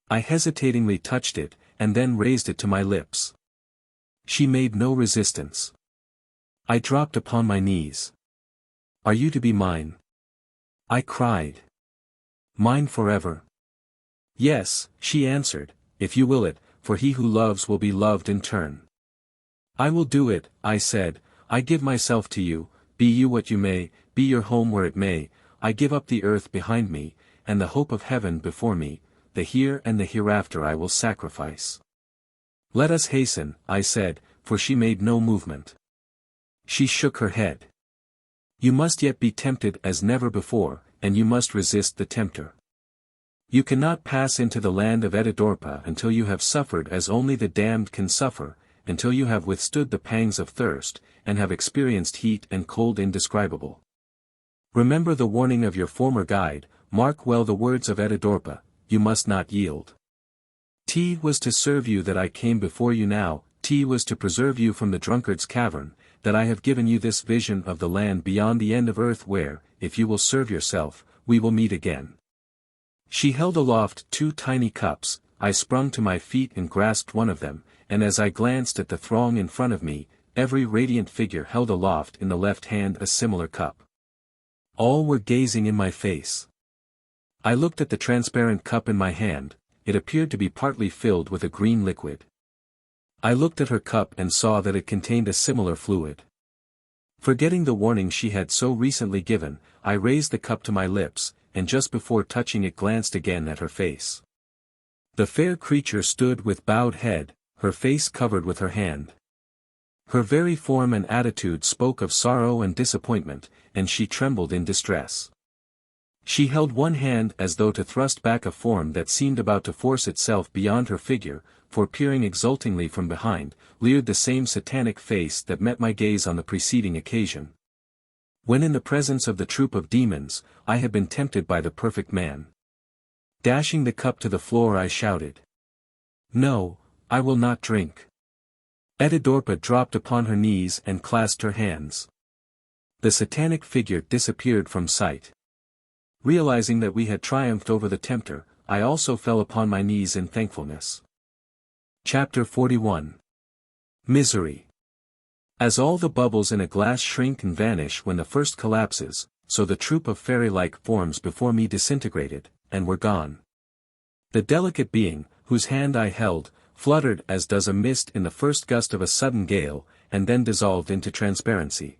I hesitatingly touched it, and then raised it to my lips. She made no resistance. I dropped upon my knees. "Are you to be mine?" I cried. "Mine forever?" "Yes," she answered, "if you will it, for he who loves will be loved in turn." "I will do it," I said, "I give myself to you, be you what you may, be your home where it may, I give up the earth behind me, and the hope of heaven before me, the here and the hereafter I will sacrifice." "Let us hasten," I said, for she made no movement. She shook her head. "You must yet be tempted as never before, and you must resist the tempter. You cannot pass into the land of Etidorhpa until you have suffered as only the damned can suffer, until you have withstood the pangs of thirst, and have experienced heat and cold indescribable. Remember the warning of your former guide, mark well the words of Etidorhpa, you must not yield. T was to serve you that I came before you now, T was to preserve you from the drunkard's cavern, that I have given you this vision of the land beyond the end of earth where, if you will serve yourself, we will meet again." She held aloft 2 tiny cups, I sprung to my feet and grasped one of them, and as I glanced at the throng in front of me, every radiant figure held aloft in the left hand a similar cup. All were gazing in my face. I looked at the transparent cup in my hand, it appeared to be partly filled with a green liquid. I looked at her cup and saw that it contained a similar fluid. Forgetting the warning she had so recently given, I raised the cup to my lips, and just before touching it glanced again at her face. The fair creature stood with bowed head, her face covered with her hand. Her very form and attitude spoke of sorrow and disappointment, and she trembled in distress. She held one hand as though to thrust back a form that seemed about to force itself beyond her figure, for peering exultingly from behind, leered the same satanic face that met my gaze on the preceding occasion. When in the presence of the troop of demons, I had been tempted by the perfect man. Dashing the cup to the floor I shouted, "No, I will not drink." Etidorhpa dropped upon her knees and clasped her hands. The satanic figure disappeared from sight. Realizing that we had triumphed over the tempter, I also fell upon my knees in thankfulness. Chapter 41. Misery. As all the bubbles in a glass shrink and vanish when the first collapses, so the troop of fairy-like forms before me disintegrated, and were gone. The delicate being, whose hand I held, fluttered as does a mist in the first gust of a sudden gale, and then dissolved into transparency.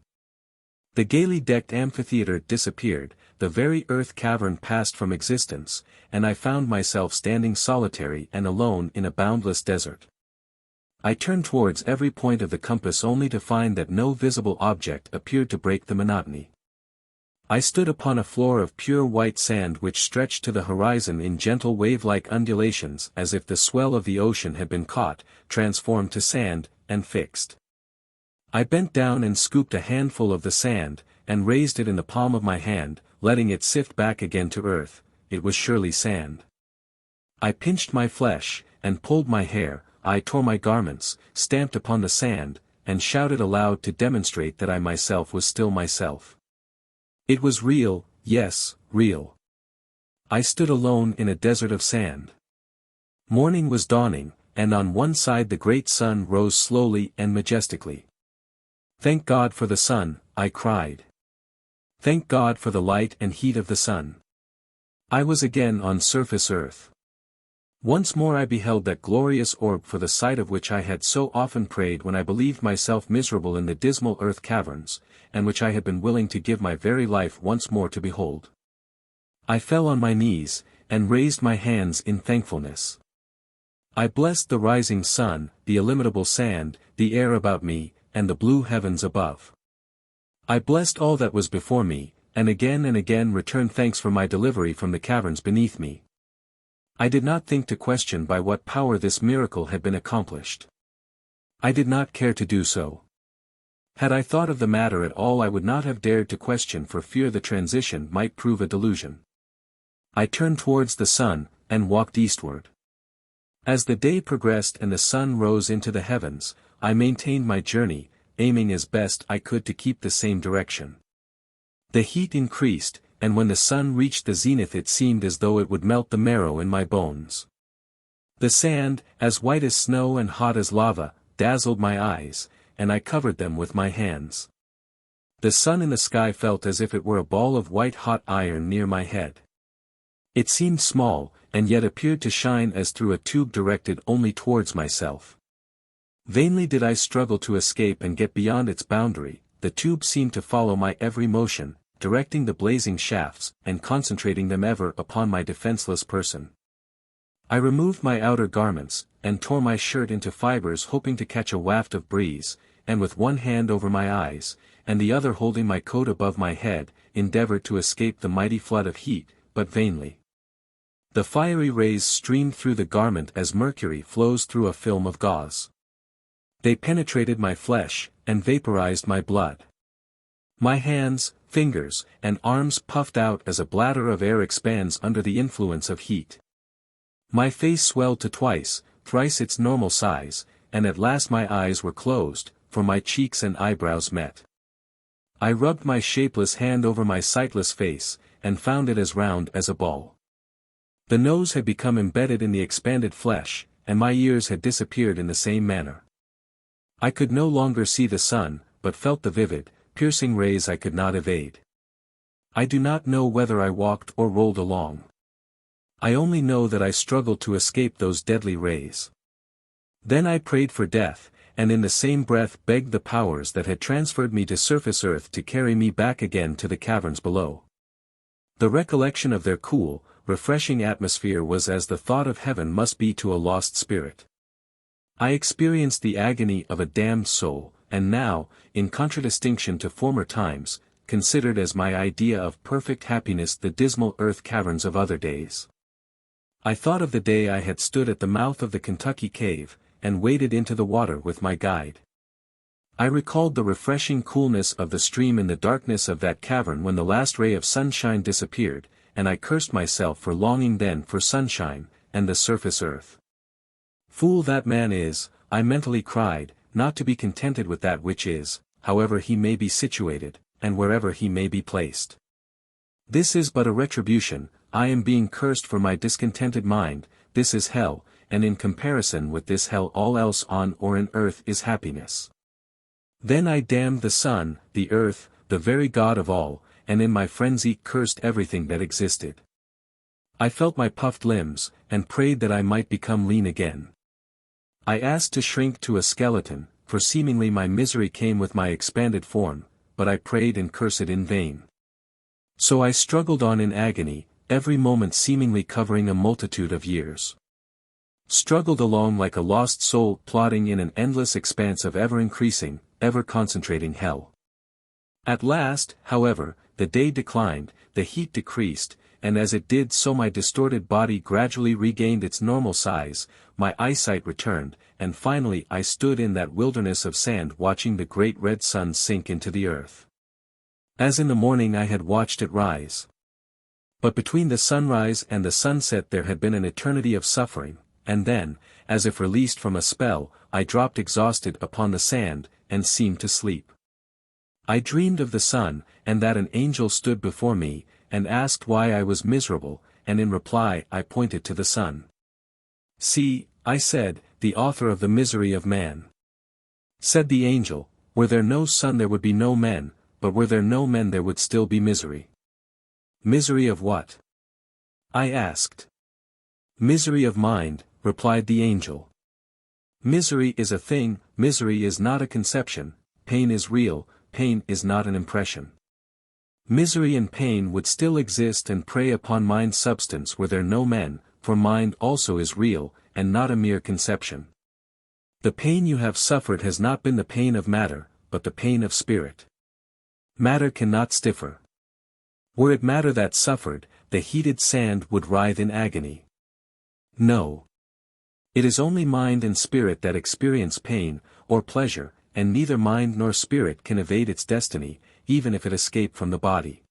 The gaily decked amphitheater disappeared, the very earth cavern passed from existence, and I found myself standing solitary and alone in a boundless desert. I turned towards every point of the compass only to find that no visible object appeared to break the monotony. I stood upon a floor of pure white sand which stretched to the horizon in gentle wave-like undulations as if the swell of the ocean had been caught, transformed to sand, and fixed. I bent down and scooped a handful of the sand, and raised it in the palm of my hand, letting it sift back again to earth. It was surely sand. I pinched my flesh, and pulled my hair, I tore my garments, stamped upon the sand, and shouted aloud to demonstrate that I myself was still myself. It was real, yes, real. I stood alone in a desert of sand. Morning was dawning, and on one side the great sun rose slowly and majestically. "Thank God for the sun," I cried. "Thank God for the light and heat of the sun." I was again on surface earth. Once more I beheld that glorious orb for the sight of which I had so often prayed when I believed myself miserable in the dismal earth caverns, and which I had been willing to give my very life once more to behold. I fell on my knees, and raised my hands in thankfulness. I blessed the rising sun, the illimitable sand, the air about me, and the blue heavens above. I blessed all that was before me, and again returned thanks for my delivery from the caverns beneath me. I did not think to question by what power this miracle had been accomplished. I did not care to do so. Had I thought of the matter at all, I would not have dared to question for fear the transition might prove a delusion. I turned towards the sun, and walked eastward. As the day progressed and the sun rose into the heavens, I maintained my journey, aiming as best I could to keep the same direction. The heat increased, and when the sun reached the zenith it seemed as though it would melt the marrow in my bones. The sand, as white as snow and hot as lava, dazzled my eyes, and I covered them with my hands. The sun in the sky felt as if it were a ball of white-hot iron near my head. It seemed small, and yet appeared to shine as through a tube directed only towards myself. Vainly did I struggle to escape and get beyond its boundary. The tube seemed to follow my every motion, directing the blazing shafts, and concentrating them ever upon my defenseless person. I removed my outer garments, and tore my shirt into fibers hoping to catch a waft of breeze, and with one hand over my eyes, and the other holding my coat above my head, endeavored to escape the mighty flood of heat, but vainly. The fiery rays streamed through the garment as mercury flows through a film of gauze. They penetrated my flesh, and vaporized my blood. My hands, fingers, and arms puffed out as a bladder of air expands under the influence of heat. My face swelled to twice, thrice its normal size, and at last my eyes were closed, for my cheeks and eyebrows met. I rubbed my shapeless hand over my sightless face, and found it as round as a ball. The nose had become embedded in the expanded flesh, and my ears had disappeared in the same manner. I could no longer see the sun, but felt the vivid, piercing rays I could not evade. I do not know whether I walked or rolled along. I only know that I struggled to escape those deadly rays. Then I prayed for death, and in the same breath begged the powers that had transferred me to surface earth to carry me back again to the caverns below. The recollection of their cool, refreshing atmosphere was as the thought of heaven must be to a lost spirit. I experienced the agony of a damned soul, and now, in contradistinction to former times, considered as my idea of perfect happiness the dismal earth caverns of other days. I thought of the day I had stood at the mouth of the Kentucky cave, and waded into the water with my guide. I recalled the refreshing coolness of the stream in the darkness of that cavern when the last ray of sunshine disappeared, and I cursed myself for longing then for sunshine, and the surface earth. Fool that man is, I mentally cried, not to be contented with that which is, however he may be situated, and wherever he may be placed. This is but a retribution, I am being cursed for my discontented mind, this is hell, and in comparison with this hell all else on or in earth is happiness. Then I damned the sun, the earth, the very God of all, and in my frenzy cursed everything that existed. I felt my puffed limbs, and prayed that I might become lean again. I asked to shrink to a skeleton, for seemingly my misery came with my expanded form, but I prayed and cursed in vain. So I struggled on in agony, every moment seemingly covering a multitude of years. Struggled along like a lost soul plodding in an endless expanse of ever-increasing, ever-concentrating hell. At last, however, the day declined, the heat decreased, and as it did so my distorted body gradually regained its normal size, my eyesight returned, and finally I stood in that wilderness of sand watching the great red sun sink into the earth. As in the morning I had watched it rise. But between the sunrise and the sunset there had been an eternity of suffering, and then, as if released from a spell, I dropped exhausted upon the sand, and seemed to sleep. I dreamed of the sun, and that an angel stood before me, and asked why I was miserable, and in reply I pointed to the sun. "See," I said, "the author of the misery of man." Said the angel, "Were there no sun there would be no men, but were there no men there would still be misery." "Misery of what?" I asked. "Misery of mind," replied the angel. "Misery is a thing, misery is not a conception, pain is real, pain is not an impression. Misery and pain would still exist and prey upon mind's substance were there no men, for mind also is real, and not a mere conception. The pain you have suffered has not been the pain of matter, but the pain of spirit. Matter cannot stiffer. Were it matter that suffered, the heated sand would writhe in agony. No. It is only mind and spirit that experience pain, or pleasure, and neither mind nor spirit can evade its destiny, even if it escape from the body.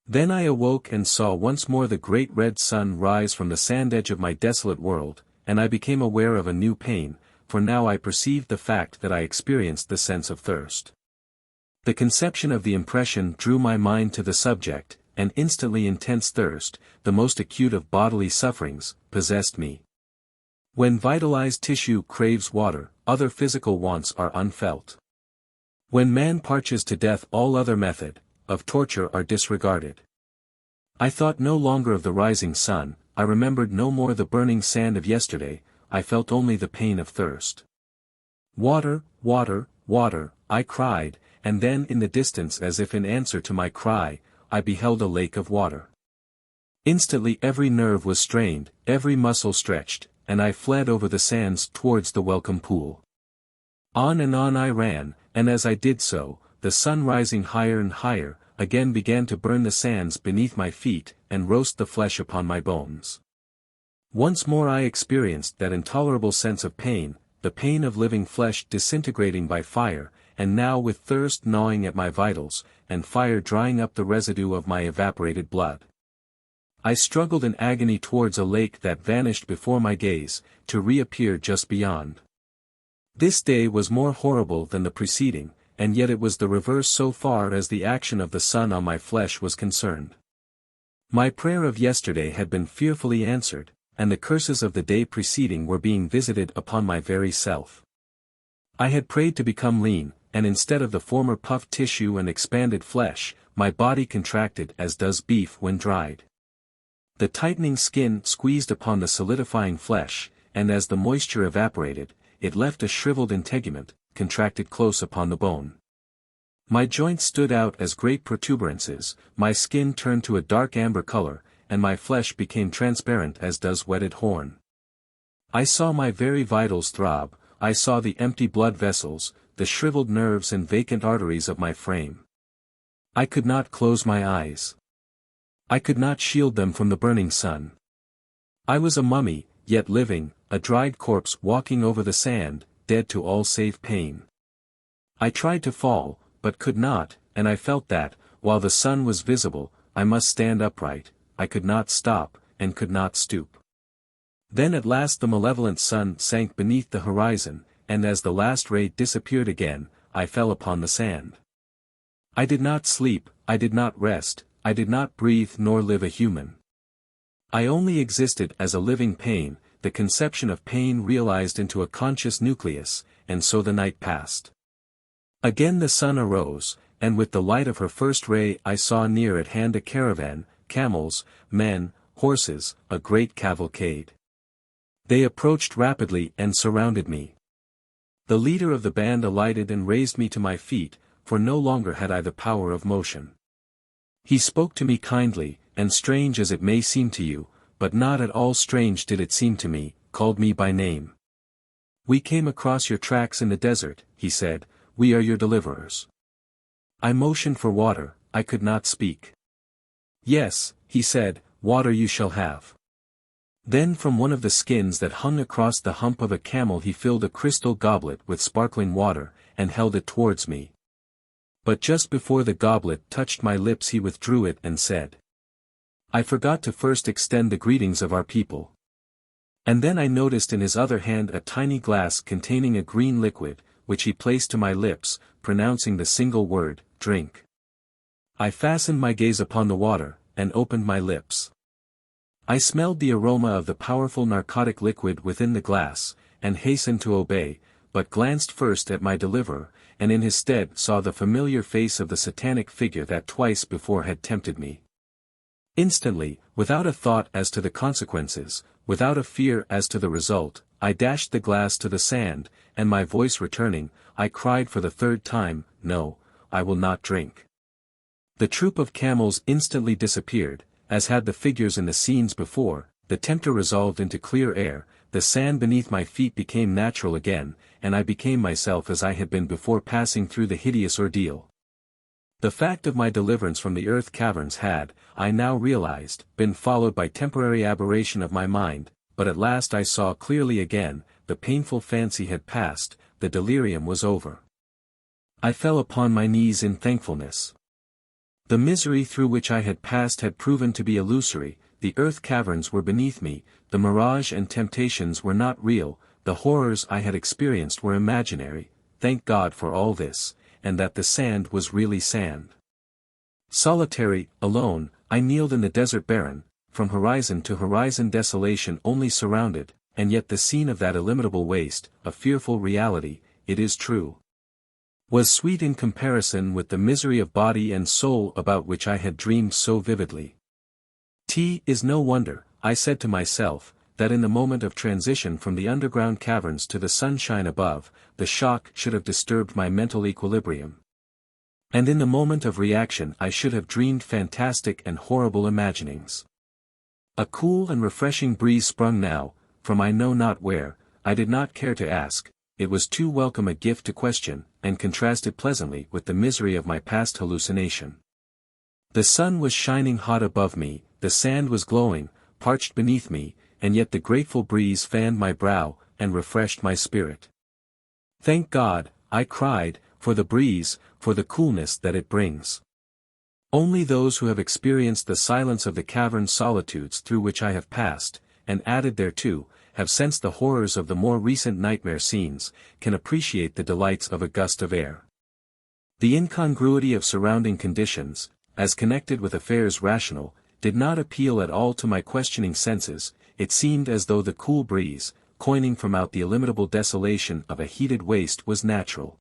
Then I awoke and saw once more the great red sun rise from the sand edge of my desolate world, and I became aware of a new pain, for now I perceived the fact that I experienced the sense of thirst. The conception of the impression drew my mind to the subject, and instantly intense thirst, the most acute of bodily sufferings, possessed me. When vitalized tissue craves water, other physical wants are unfelt. When man parches to death, all other method of torture are disregarded. I thought no longer of the rising sun, I remembered no more the burning sand of yesterday, I felt only the pain of thirst. Water, water, water, I cried, and then in the distance, as if in answer to my cry, I beheld a lake of water. Instantly every nerve was strained, every muscle stretched, and I fled over the sands towards the welcome pool. On and on I ran, and as I did so, the sun rising higher and higher, again began to burn the sands beneath my feet, and roast the flesh upon my bones. Once more I experienced that intolerable sense of pain, the pain of living flesh disintegrating by fire, and now with thirst gnawing at my vitals, and fire drying up the residue of my evaporated blood. I struggled in agony towards a lake that vanished before my gaze, to reappear just beyond. This day was more horrible than the preceding, and yet it was the reverse so far as the action of the sun on my flesh was concerned. My prayer of yesterday had been fearfully answered, and the curses of the day preceding were being visited upon my very self. I had prayed to become lean, and instead of the former puffed tissue and expanded flesh, my body contracted as does beef when dried. The tightening skin squeezed upon the solidifying flesh, and as the moisture evaporated, it left a shriveled integument, contracted close upon the bone. My joints stood out as great protuberances, my skin turned to a dark amber color, and my flesh became transparent as does wetted horn. I saw my very vitals throb, I saw the empty blood vessels, the shriveled nerves and vacant arteries of my frame. I could not close my eyes. I could not shield them from the burning sun. I was a mummy, yet living, a dried corpse walking over the sand, dead to all save pain. I tried to fall, but could not, and I felt that, while the sun was visible, I must stand upright, I could not stop, and could not stoop. Then at last the malevolent sun sank beneath the horizon, and as the last ray disappeared again, I fell upon the sand. I did not sleep, I did not rest, I did not breathe nor live a human. I only existed as a living pain, the conception of pain realized into a conscious nucleus, and so the night passed. Again the sun arose, and with the light of her first ray I saw near at hand a caravan, camels, men, horses, a great cavalcade. They approached rapidly and surrounded me. The leader of the band alighted and raised me to my feet, for no longer had I the power of motion. He spoke to me kindly, and strange as it may seem to you, but not at all strange did it seem to me, called me by name. "We came across your tracks in the desert," he said, "we are your deliverers." I motioned for water, I could not speak. "Yes," he said, "water you shall have." Then from one of the skins that hung across the hump of a camel he filled a crystal goblet with sparkling water, and held it towards me. But just before the goblet touched my lips he withdrew it and said, "I forgot to first extend the greetings of our people." And then I noticed in his other hand a tiny glass containing a green liquid, which he placed to my lips, pronouncing the single word, "Drink." I fastened my gaze upon the water, and opened my lips. I smelled the aroma of the powerful narcotic liquid within the glass, and hastened to obey, but glanced first at my deliverer, and in his stead saw the familiar face of the satanic figure that twice before had tempted me. Instantly, without a thought as to the consequences, without a fear as to the result, I dashed the glass to the sand, and my voice returning, I cried for the third time, "No, I will not drink." The troop of camels instantly disappeared, as had the figures in the scenes before. The tempter resolved into clear air, the sand beneath my feet became natural again, and I became myself as I had been before passing through the hideous ordeal. The fact of my deliverance from the earth caverns had, I now realized, been followed by temporary aberration of my mind, but at last I saw clearly again, the painful fancy had passed, the delirium was over. I fell upon my knees in thankfulness. The misery through which I had passed had proven to be illusory, the earth caverns were beneath me, the mirage and temptations were not real, the horrors I had experienced were imaginary, thank God for all this, and that the sand was really sand. Solitary, alone, I kneeled in the desert barren, from horizon to horizon desolation only surrounded, and yet the scene of that illimitable waste, a fearful reality, it is true, was sweet in comparison with the misery of body and soul about which I had dreamed so vividly. Is no wonder, I said to myself, that in the moment of transition from the underground caverns to the sunshine above, the shock should have disturbed my mental equilibrium. And in the moment of reaction I should have dreamed fantastic and horrible imaginings. A cool and refreshing breeze sprung now, from I know not where, I did not care to ask, it was too welcome a gift to question, and contrasted pleasantly with the misery of my past hallucination. The sun was shining hot above me, the sand was glowing, parched beneath me, and yet the grateful breeze fanned my brow, and refreshed my spirit. Thank God, I cried, for the breeze, for the coolness that it brings. Only those who have experienced the silence of the cavern solitudes through which I have passed, and added thereto, have sensed the horrors of the more recent nightmare scenes, can appreciate the delights of a gust of air. The incongruity of surrounding conditions, as connected with affairs rational, did not appeal at all to my questioning senses, it seemed as though the cool breeze, coining from out the illimitable desolation of a heated waste was natural.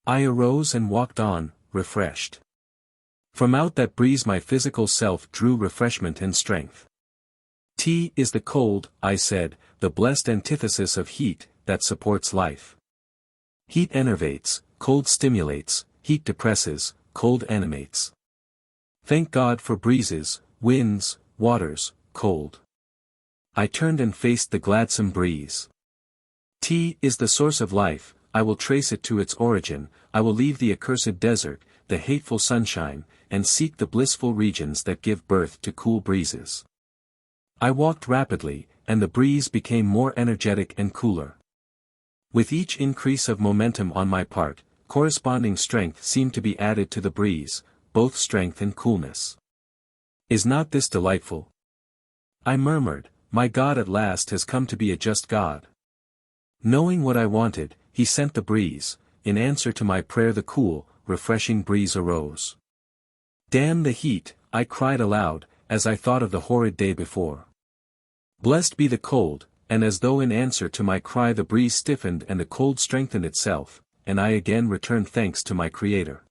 I arose and walked on, refreshed. From out that breeze my physical self drew refreshment and strength. Is the cold, I said, the blessed antithesis of heat, that supports life. Heat enervates, cold stimulates, heat depresses, cold animates. Thank God for breezes, winds, waters, cold. I turned and faced the gladsome breeze. Is the source of life, I will trace it to its origin, I will leave the accursed desert, the hateful sunshine, and seek the blissful regions that give birth to cool breezes. I walked rapidly, and the breeze became more energetic and cooler. With each increase of momentum on my part, corresponding strength seemed to be added to the breeze, both strength and coolness. Is not this delightful? I murmured, my God at last has come to be a just God. Knowing what I wanted, he sent the breeze, in answer to my prayer the cool, refreshing breeze arose. Damn the heat, I cried aloud, as I thought of the horrid day before. Blessed be the cold, and as though in answer to my cry the breeze stiffened and the cold strengthened itself, and I again returned thanks to my Creator.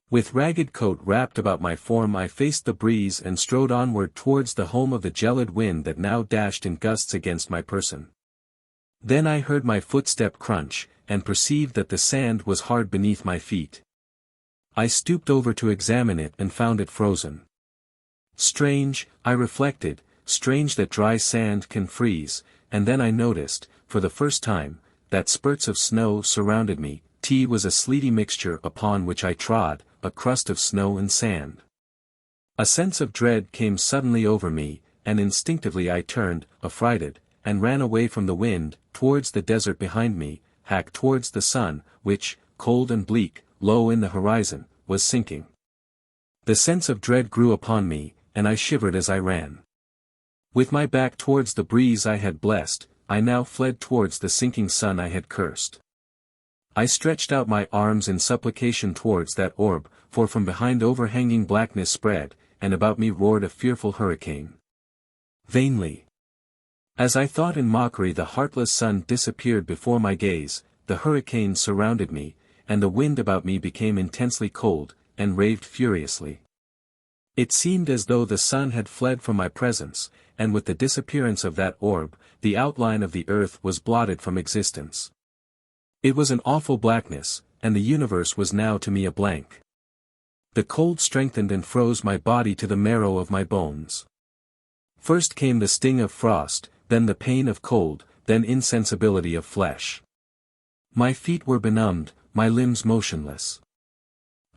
With ragged coat wrapped about my form I faced the breeze and strode onward towards the home of the gelid wind that now dashed in gusts against my person. Then I heard my footstep crunch, and perceived that the sand was hard beneath my feet. I stooped over to examine it and found it frozen. Strange, I reflected, strange that dry sand can freeze, and then I noticed, for the first time, that spurts of snow surrounded me. Was a sleety mixture upon which I trod, a crust of snow and sand. A sense of dread came suddenly over me, and instinctively I turned, affrighted, and ran away from the wind, towards the desert behind me, towards the sun, which, cold and bleak, low in the horizon, was sinking. The sense of dread grew upon me, and I shivered as I ran. With my back towards the breeze I had blessed, I now fled towards the sinking sun I had cursed. I stretched out my arms in supplication towards that orb, for from behind overhanging blackness spread, and about me roared a fearful hurricane. Vainly. As I thought in mockery the heartless sun disappeared before my gaze, the hurricane surrounded me, and the wind about me became intensely cold, and raved furiously. It seemed as though the sun had fled from my presence, and with the disappearance of that orb, the outline of the earth was blotted from existence. It was an awful blackness, and the universe was now to me a blank. The cold strengthened and froze my body to the marrow of my bones. First came the sting of frost, then the pain of cold, then insensibility of flesh. My feet were benumbed, my limbs motionless.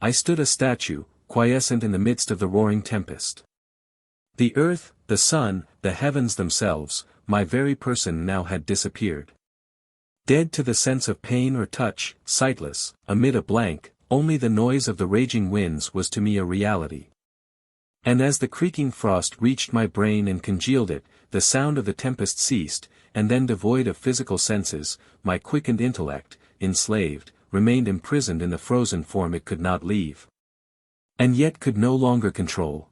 I stood a statue, quiescent in the midst of the roaring tempest. The earth, the sun, the heavens themselves, my very person now had disappeared. Dead to the sense of pain or touch, sightless, amid a blank, only the noise of the raging winds was to me a reality. And as the creaking frost reached my brain and congealed it, the sound of the tempest ceased, and then devoid of physical senses, my quickened intellect, enslaved, remained imprisoned in the frozen form it could not leave. And yet could no longer control.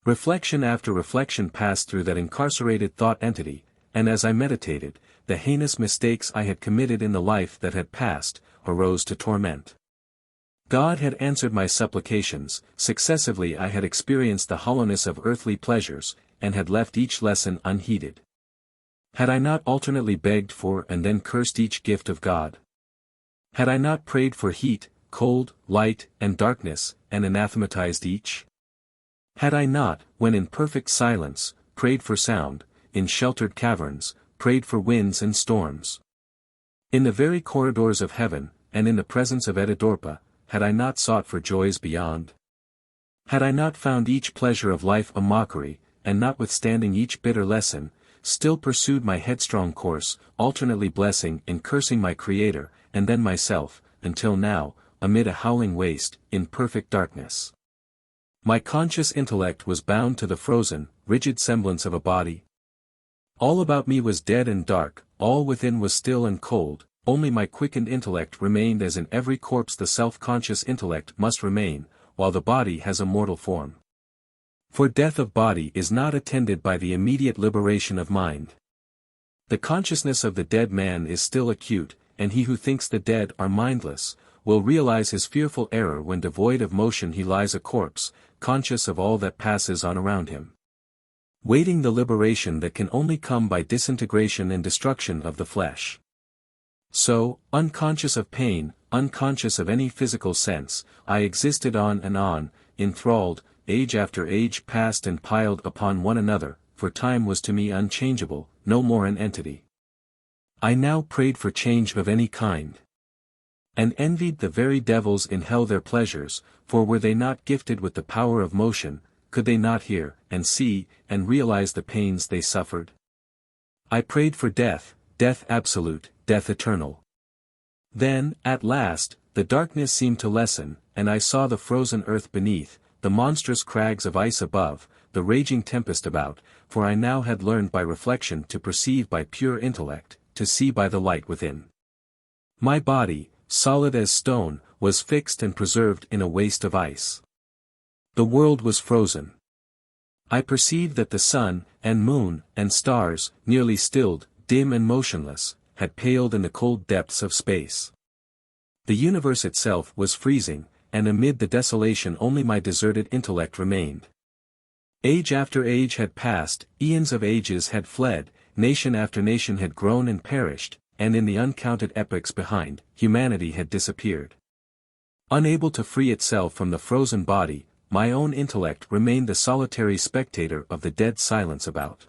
Reflection after reflection passed through that incarcerated thought entity, and as I meditated, the heinous mistakes I had committed in the life that had passed, arose to torment. God had answered my supplications, successively I had experienced the hollowness of earthly pleasures, and had left each lesson unheeded. Had I not alternately begged for and then cursed each gift of God? Had I not prayed for heat, cold, light, and darkness, and anathematized each? Had I not, when in perfect silence, prayed for sound, in sheltered caverns, prayed for winds and storms? In the very corridors of heaven, and in the presence of Etidorhpa, had I not sought for joys beyond? Had I not found each pleasure of life a mockery, and notwithstanding each bitter lesson, still pursued my headstrong course, alternately blessing and cursing my Creator, and then myself, until now, amid a howling waste, in perfect darkness? My conscious intellect was bound to the frozen, rigid semblance of a body. All about me was dead and dark, all within was still and cold, only my quickened intellect remained as in every corpse the self-conscious intellect must remain, while the body has a mortal form. For death of body is not attended by the immediate liberation of mind. The consciousness of the dead man is still acute, and he who thinks the dead are mindless, will realize his fearful error when devoid of motion he lies a corpse, conscious of all that passes on around him, waiting the liberation that can only come by disintegration and destruction of the flesh. So, unconscious of pain, unconscious of any physical sense, I existed on and on, enthralled, age after age passed and piled upon one another, for time was to me unchangeable, no more an entity. I now prayed for change of any kind, and envied the very devils in hell their pleasures, for were they not gifted with the power of motion, could they not hear, and see, and realize the pains they suffered? I prayed for death, death absolute, death eternal. Then, at last, the darkness seemed to lessen, and I saw the frozen earth beneath, the monstrous crags of ice above, the raging tempest about, for I now had learned by reflection to perceive by pure intellect, to see by the light within. My body, solid as stone, was fixed and preserved in a waste of ice. The world was frozen. I perceived that the sun, and moon, and stars, nearly stilled, dim and motionless, had paled in the cold depths of space. The universe itself was freezing, and amid the desolation only my deserted intellect remained. Age after age had passed, eons of ages had fled, nation after nation had grown and perished, and in the uncounted epochs behind, humanity had disappeared. Unable to free itself from the frozen body, my own intellect remained the solitary spectator of the dead silence about.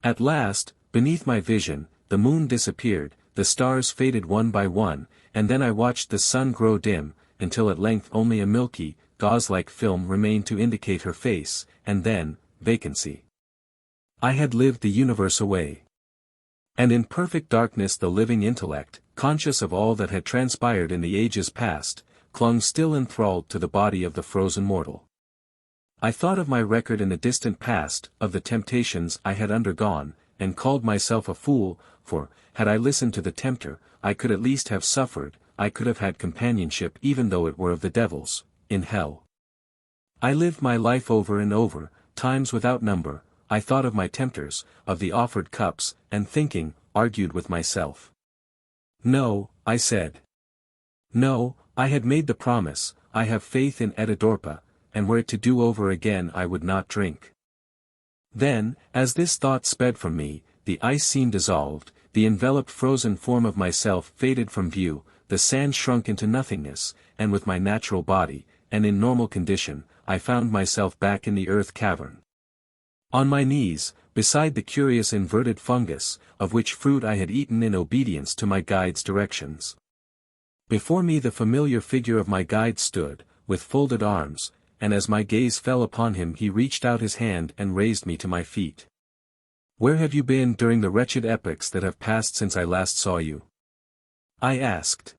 At last, beneath my vision, the moon disappeared, the stars faded one by one, and then I watched the sun grow dim, until at length only a milky, gauze-like film remained to indicate her face, and then, vacancy. I had lived the universe away. And in perfect darkness the living intellect, conscious of all that had transpired in the ages past, clung still enthralled to the body of the frozen mortal. I thought of my record in the distant past, of the temptations I had undergone, and called myself a fool, for, had I listened to the tempter, I could at least have suffered, I could have had companionship even though it were of the devils, in hell. I lived my life over and over, times without number, I thought of my tempters, of the offered cups, and thinking, argued with myself. No, I said. No, I had made the promise, I have faith in Etidorhpa, and were it to do over again I would not drink. Then, as this thought sped from me, the ice seemed dissolved, the enveloped frozen form of myself faded from view, the sand shrunk into nothingness, and with my natural body, and in normal condition, I found myself back in the earth cavern. On my knees, beside the curious inverted fungus, of which fruit I had eaten in obedience to my guide's directions. Before me the familiar figure of my guide stood, with folded arms, and as my gaze fell upon him he reached out his hand and raised me to my feet. Where have you been during the wretched epochs that have passed since I last saw you? I asked.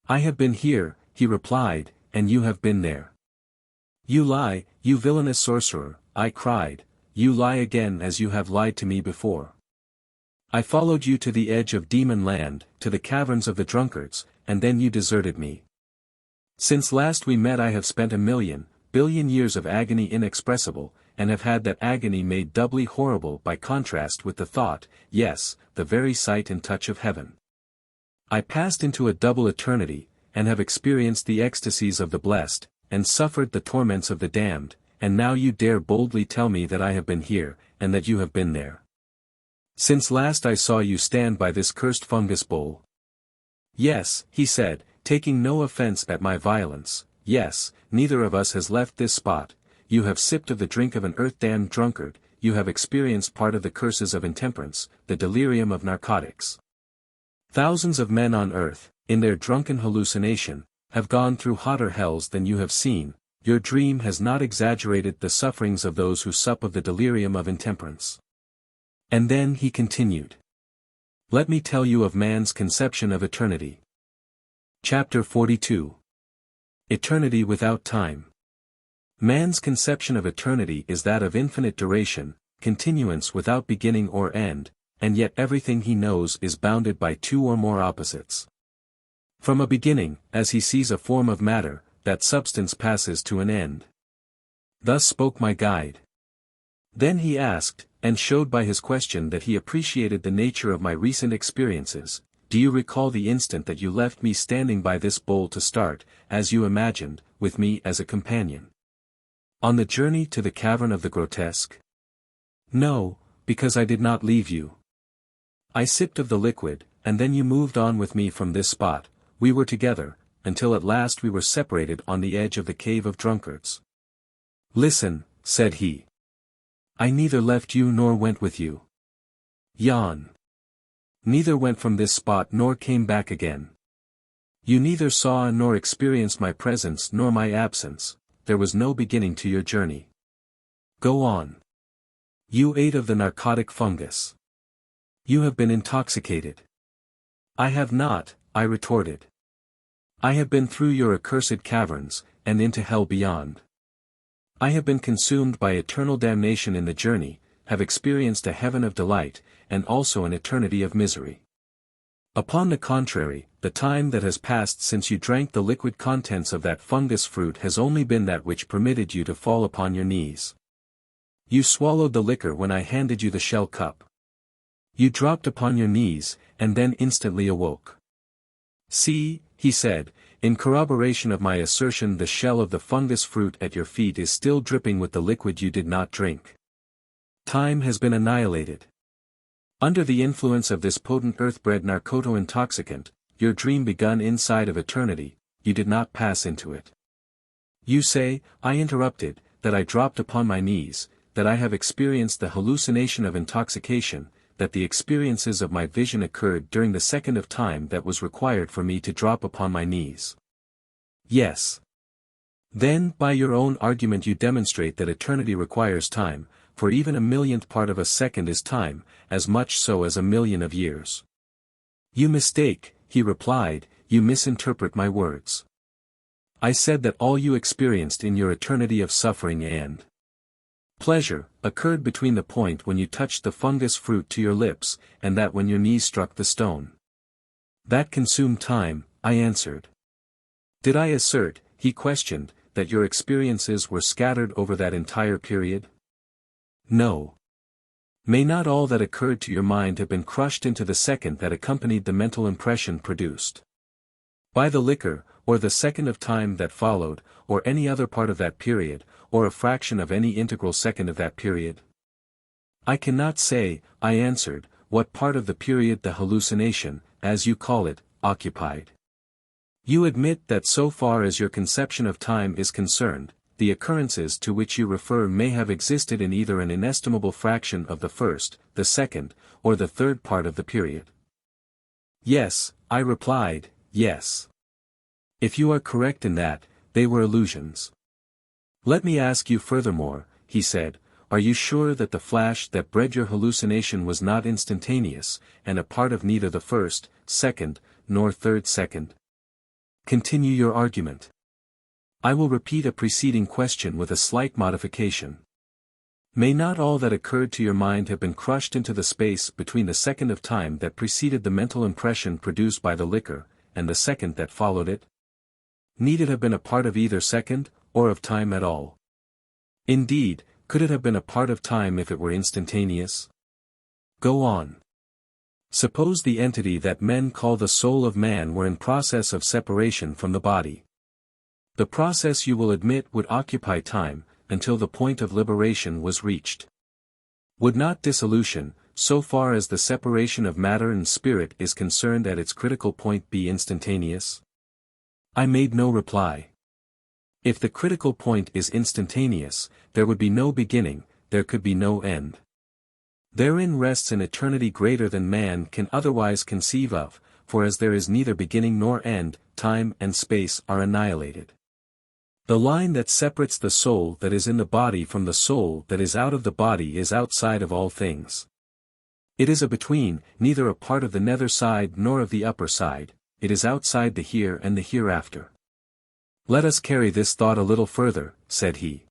I have been here, he replied, and you have been there. You lie, you villainous sorcerer, I cried, you lie again as you have lied to me before. I followed you to the edge of demon land, to the caverns of the drunkards, and then you deserted me. Since last we met I have spent 1,000,000,000,000 years of agony inexpressible, and have had that agony made doubly horrible by contrast with the thought, yes, the very sight and touch of heaven. I passed into a double eternity, and have experienced the ecstasies of the blessed, and suffered the torments of the damned, and now you dare boldly tell me that I have been here, and that you have been there. Since last I saw you stand by this cursed fungus bowl. Yes, he said, taking no offense at my violence, yes, neither of us has left this spot, you have sipped of the drink of an earth-damned drunkard, you have experienced part of the curses of intemperance, the delirium of narcotics. Thousands of men on earth, in their drunken hallucination, have gone through hotter hells than you have seen, your dream has not exaggerated the sufferings of those who sup of the delirium of intemperance. And then he continued. Let me tell you of man's conception of eternity. Chapter 42. Eternity without time. Man's conception of eternity is that of infinite duration, continuance without beginning or end, and yet everything he knows is bounded by two or more opposites. From a beginning, as he sees a form of matter, that substance passes to an end. Thus spoke my guide. Then he asked, and showed by his question that he appreciated the nature of my recent experiences, do you recall the instant that you left me standing by this bowl to start, as you imagined, with me as a companion? On the journey to the cavern of the grotesque? No, because I did not leave you. I sipped of the liquid, and then you moved on with me from this spot, we were together, until at last we were separated on the edge of the cave of drunkards. Listen, said he. I neither left you nor went with you. Yawn. Neither went from this spot nor came back again. You neither saw nor experienced my presence nor my absence, there was no beginning to your journey. Go on. You ate of the narcotic fungus. You have been intoxicated. I have not, I retorted. I have been through your accursed caverns, and into hell beyond. I have been consumed by eternal damnation in the journey, have experienced a heaven of delight, and also an eternity of misery. Upon the contrary, the time that has passed since you drank the liquid contents of that fungus fruit has only been that which permitted you to fall upon your knees. You swallowed the liquor when I handed you the shell cup. You dropped upon your knees, and then instantly awoke. See, he said, in corroboration of my assertion the shell of the fungus fruit at your feet is still dripping with the liquid you did not drink. Time has been annihilated. Under the influence of this potent earth-bred narcoto-intoxicant, your dream begun inside of eternity, you did not pass into it. You say, I interrupted, that I dropped upon my knees, that I have experienced the hallucination of intoxication, that the experiences of my vision occurred during the second of time that was required for me to drop upon my knees. Yes. Then by your own argument you demonstrate that eternity requires time, for even 1,000,000th part of a second is time, as much so as 1,000,000 of years. You mistake, he replied, you misinterpret my words. I said that all you experienced in your eternity of suffering and pleasure, occurred between the point when you touched the fungus fruit to your lips, and that when your knees struck the stone. That consumed time, I answered. Did I assert, he questioned, that your experiences were scattered over that entire period? No. May not all that occurred to your mind have been crushed into the second that accompanied the mental impression produced by the liquor, or the second of time that followed, or any other part of that period, or a fraction of any integral second of that period? I cannot say, I answered, what part of the period the hallucination, as you call it, occupied. You admit that so far as your conception of time is concerned, the occurrences to which you refer may have existed in either an inestimable fraction of the first, the second, or the third part of the period. Yes, I replied, yes. If you are correct in that, they were illusions. Let me ask you furthermore, he said, Are you sure that the flash that bred your hallucination was not instantaneous, and a part of neither the first, second, nor third second? Continue your argument. I will repeat a preceding question with a slight modification. May not all that occurred to your mind have been crushed into the space between the second of time that preceded the mental impression produced by the liquor, and the second that followed it? Need it have been a part of either second, or of time at all? Indeed, could it have been a part of time if it were instantaneous? Go on. Suppose the entity that men call the soul of man were in process of separation from the body. The process, you will admit, would occupy time, until the point of liberation was reached. Would not dissolution, so far as the separation of matter and spirit is concerned at its critical point, be instantaneous? I made no reply. If the critical point is instantaneous, there would be no beginning, there could be no end. Therein rests an eternity greater than man can otherwise conceive of, for as there is neither beginning nor end, time and space are annihilated. The line that separates the soul that is in the body from the soul that is out of the body is outside of all things. It is a between, neither a part of the nether side nor of the upper side, it is outside the here and the hereafter. Let us carry this thought a little further, said he.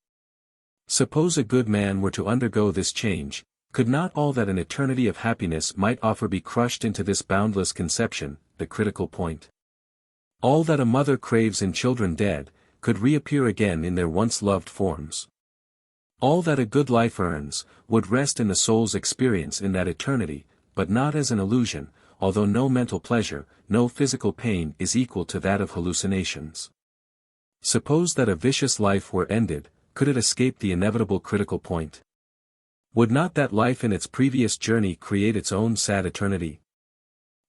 Suppose a good man were to undergo this change, could not all that an eternity of happiness might offer be crushed into this boundless conception, the critical point? All that a mother craves in children dead, could reappear again in their once loved forms. All that a good life earns, would rest in the soul's experience in that eternity, but not as an illusion, although no mental pleasure, no physical pain is equal to that of hallucinations. Suppose that a vicious life were ended, could it escape the inevitable critical point? Would not that life in its previous journey create its own sad eternity?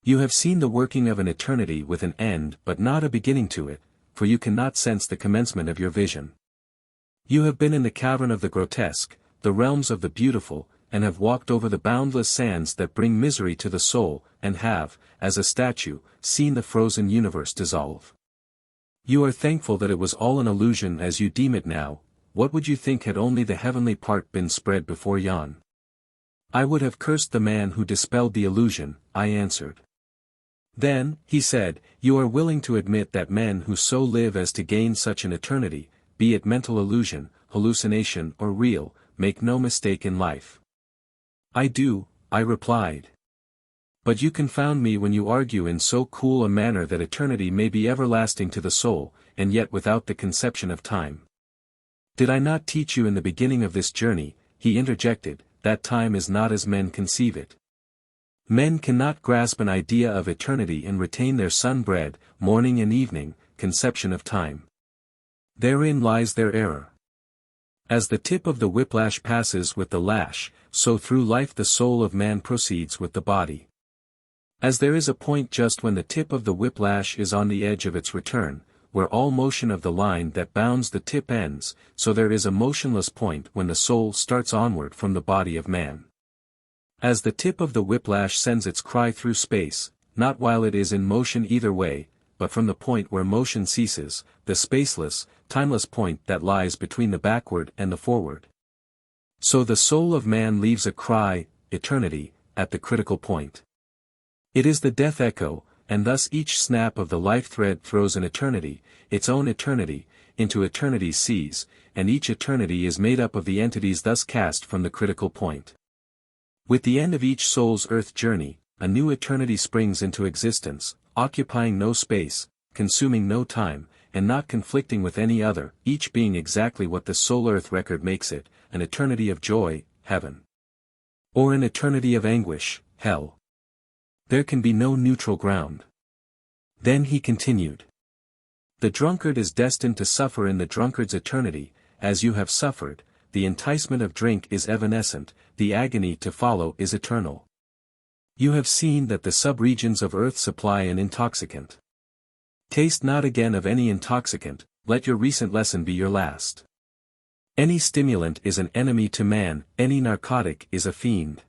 You have seen the working of an eternity with an end but not a beginning to it, for you cannot sense the commencement of your vision. You have been in the cavern of the grotesque, the realms of the beautiful, and have walked over the boundless sands that bring misery to the soul, and have, as a statue, seen the frozen universe dissolve. You are thankful that it was all an illusion as you deem it now. What would you think had only the heavenly part been spread before yon? I would have cursed the man who dispelled the illusion, I answered. Then, he said, you are willing to admit that men who so live as to gain such an eternity, be it mental illusion, hallucination or real, make no mistake in life. I do, I replied. But you confound me when you argue in so cool a manner that eternity may be everlasting to the soul, and yet without the conception of time. Did I not teach you in the beginning of this journey, he interjected, that time is not as men conceive it? Men cannot grasp an idea of eternity and retain their sun-bred, morning and evening, conception of time. Therein lies their error. As the tip of the whiplash passes with the lash, so through life the soul of man proceeds with the body. As there is a point just when the tip of the whiplash is on the edge of its return, where all motion of the line that bounds the tip ends, so there is a motionless point when the soul starts onward from the body of man. As the tip of the whiplash sends its cry through space, not while it is in motion either way, but from the point where motion ceases, the spaceless, timeless point that lies between the backward and the forward. So the soul of man leaves a cry, eternity, at the critical point. It is the death echo, and thus each snap of the life thread throws an eternity, its own eternity, into eternity's seas, and each eternity is made up of the entities thus cast from the critical point. With the end of each soul's earth journey, a new eternity springs into existence, occupying no space, consuming no time, and not conflicting with any other, each being exactly what the soul-earth record makes it, an eternity of joy, heaven. Or an eternity of anguish, hell. There can be no neutral ground. Then he continued. The drunkard is destined to suffer in the drunkard's eternity, as you have suffered. The enticement of drink is evanescent, the agony to follow is eternal. You have seen that the sub-regions of earth supply an intoxicant. Taste not again of any intoxicant, let your recent lesson be your last. Any stimulant is an enemy to man, any narcotic is a fiend.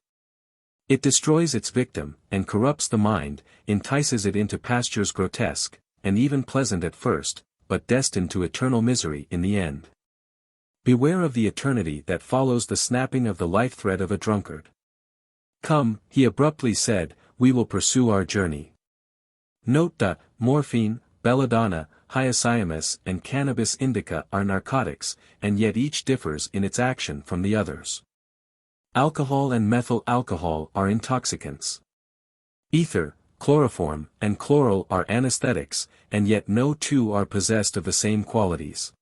It destroys its victim, and corrupts the mind, entices it into pastures grotesque, and even pleasant at first, but destined to eternal misery in the end. Beware of the eternity that follows the snapping of the life thread of a drunkard. Come, he abruptly said, we will pursue our journey. Note that morphine, belladonna, hyoscyamus and cannabis indica are narcotics, and yet each differs in its action from the others. Alcohol and methyl alcohol are intoxicants. Ether, chloroform, and chloral are anesthetics, and yet no two are possessed of the same qualities.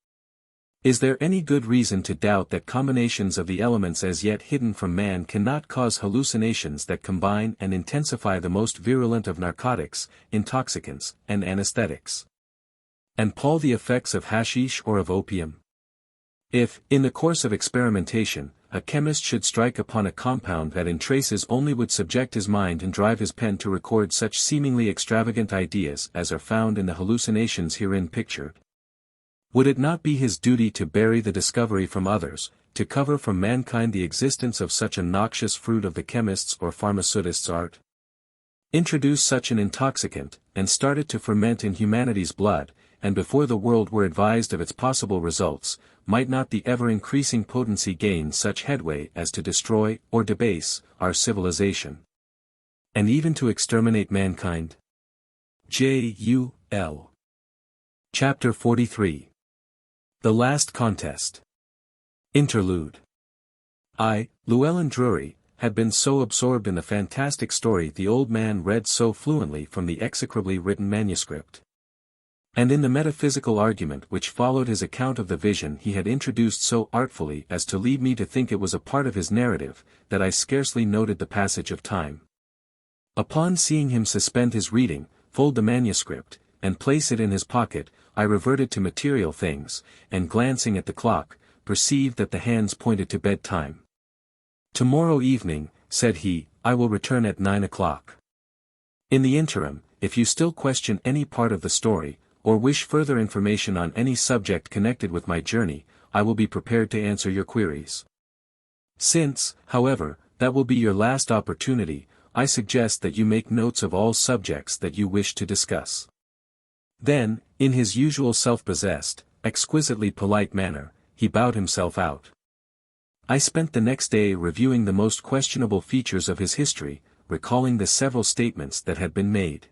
Is there any good reason to doubt that combinations of the elements as yet hidden from man cannot cause hallucinations that combine and intensify the most virulent of narcotics, intoxicants, and anesthetics? And pall the effects of hashish or of opium? If, in the course of experimentation, a chemist should strike upon a compound that in traces only would subject his mind and drive his pen to record such seemingly extravagant ideas as are found in the hallucinations herein pictured, would it not be his duty to bury the discovery from others, to cover from mankind the existence of such a noxious fruit of the chemist's or pharmaceutist's art? Introduce such an intoxicant, and start it to ferment in humanity's blood, and before the world were advised of its possible results, might not the ever-increasing potency gain such headway as to destroy, or debase, our civilization? And even to exterminate mankind? J.U.L. Chapter 43. The Last Contest. Interlude. I, Llewyllyn Drury, had been so absorbed in the fantastic story the old man read so fluently from the execrably written manuscript, and in the metaphysical argument which followed his account of the vision he had introduced so artfully as to lead me to think it was a part of his narrative, that I scarcely noted the passage of time. Upon seeing him suspend his reading, fold the manuscript, and place it in his pocket, I reverted to material things, and glancing at the clock, perceived that the hands pointed to bedtime. "Tomorrow evening," said he, "I will return at 9 o'clock. In the interim, if you still question any part of the story, or wish further information on any subject connected with my journey, I will be prepared to answer your queries. Since, however, that will be your last opportunity, I suggest that you make notes of all subjects that you wish to discuss." Then, in his usual self-possessed, exquisitely polite manner, he bowed himself out. I spent the next day reviewing the most questionable features of his history, recalling the several statements that had been made.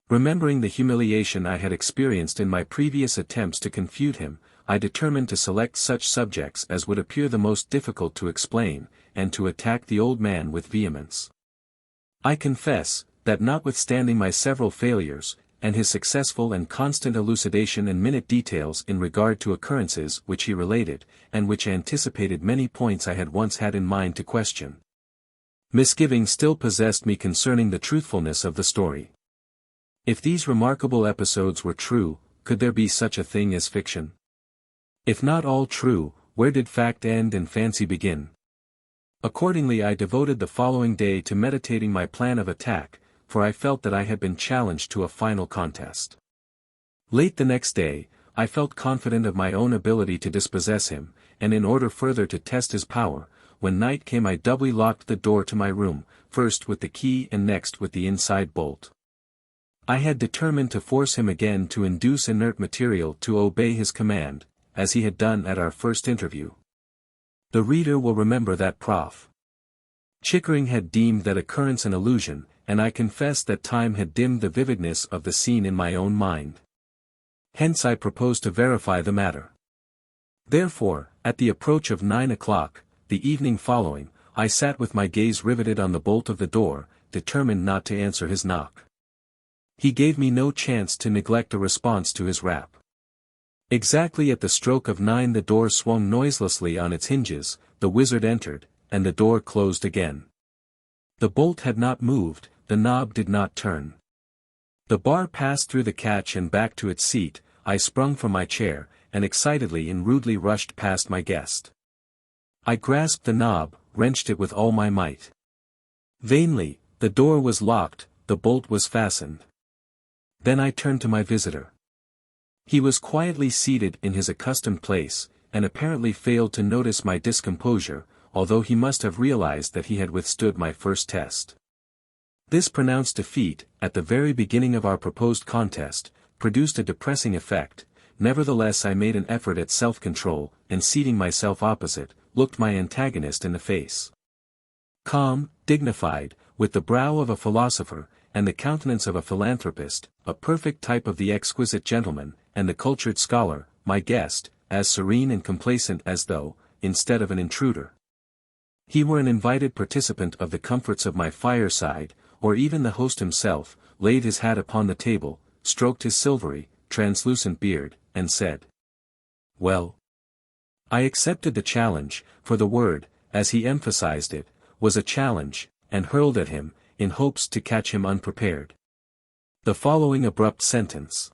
Remembering the humiliation I had experienced in my previous attempts to confute him, I determined to select such subjects as would appear the most difficult to explain, and to attack the old man with vehemence. I confess, that notwithstanding my several failures, and his successful and constant elucidation and minute details in regard to occurrences which he related, and which anticipated many points I had once had in mind to question, misgivings still possessed me concerning the truthfulness of the story. If these remarkable episodes were true, could there be such a thing as fiction? If not all true, where did fact end and fancy begin? Accordingly I devoted the following day to meditating my plan of attack, for I felt that I had been challenged to a final contest. Late the next day, I felt confident of my own ability to dispossess him, and in order further to test his power, when night came I doubly locked the door to my room, first with the key and next with the inside bolt. I had determined to force him again to induce inert material to obey his command, as he had done at our first interview. The reader will remember that Prof. Chickering had deemed that occurrence an illusion, and I confess that time had dimmed the vividness of the scene in my own mind. Hence I proposed to verify the matter. Therefore, at the approach of 9 o'clock, the evening following, I sat with my gaze riveted on the bolt of the door, determined not to answer his knock. He gave me no chance to neglect a response to his rap. Exactly at the stroke of 9 the door swung noiselessly on its hinges, the wizard entered, and the door closed again. The bolt had not moved, the knob did not turn. The bar passed through the catch and back to its seat. I sprung from my chair, and excitedly and rudely rushed past my guest. I grasped the knob, wrenched it with all my might. Vainly, the door was locked, the bolt was fastened. Then I turned to my visitor. He was quietly seated in his accustomed place, and apparently failed to notice my discomposure, although he must have realized that he had withstood my first test. This pronounced defeat, at the very beginning of our proposed contest, produced a depressing effect, nevertheless I made an effort at self-control, and seating myself opposite, looked my antagonist in the face. Calm, dignified, with the brow of a philosopher, and the countenance of a philanthropist, a perfect type of the exquisite gentleman, and the cultured scholar, my guest, as serene and complacent as though, instead of an intruder, he were an invited participant of the comforts of my fireside, or even the host himself, laid his hat upon the table, stroked his silvery, translucent beard, and said, "Well." I accepted the challenge, for the word, as he emphasized it, was a challenge, and hurled at him, in hopes to catch him unprepared. The following abrupt sentence.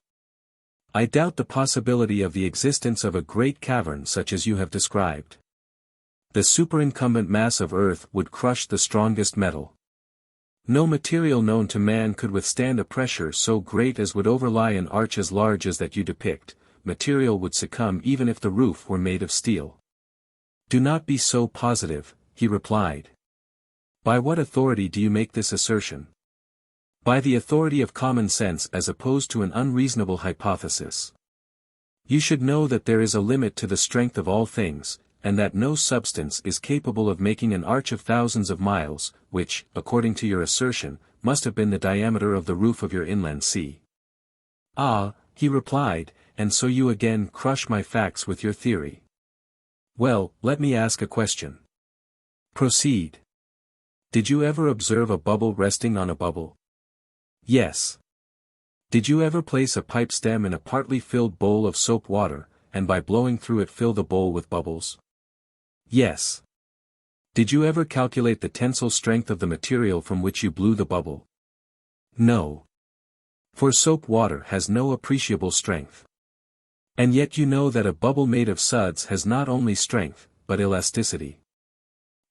I doubt the possibility of the existence of a great cavern such as you have described. The superincumbent mass of earth would crush the strongest metal. No material known to man could withstand a pressure so great as would overlie an arch as large as that you depict. Material would succumb even if the roof were made of steel. Do not be so positive, he replied. By what authority do you make this assertion? By the authority of common sense as opposed to an unreasonable hypothesis. You should know that there is a limit to the strength of all things, and that no substance is capable of making an arch of thousands of miles, which, according to your assertion, must have been the diameter of the roof of your inland sea. Ah, he replied, and so you again crush my facts with your theory. Well, let me ask a question. Proceed. Did you ever observe a bubble resting on a bubble? Yes. Did you ever place a pipe stem in a partly filled bowl of soap water, and by blowing through it fill the bowl with bubbles? Yes. Did you ever calculate the tensile strength of the material from which you blew the bubble? No. For soap water has no appreciable strength. And yet you know that a bubble made of suds has not only strength, but elasticity.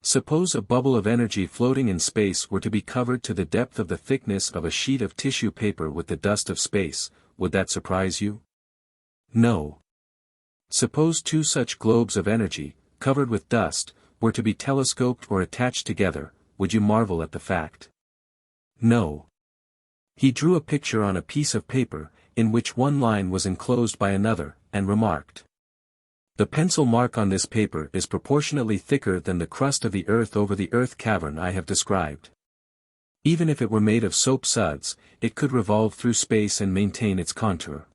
Suppose a bubble of energy floating in space were to be covered to the depth of the thickness of a sheet of tissue paper with the dust of space, would that surprise you? No. Suppose two such globes of energy, covered with dust, were to be telescoped or attached together, would you marvel at the fact? No. He drew a picture on a piece of paper, in which one line was enclosed by another, and remarked. The pencil mark on this paper is proportionately thicker than the crust of the earth over the earth cavern I have described. Even if it were made of soap suds, it could revolve through space and maintain its contour.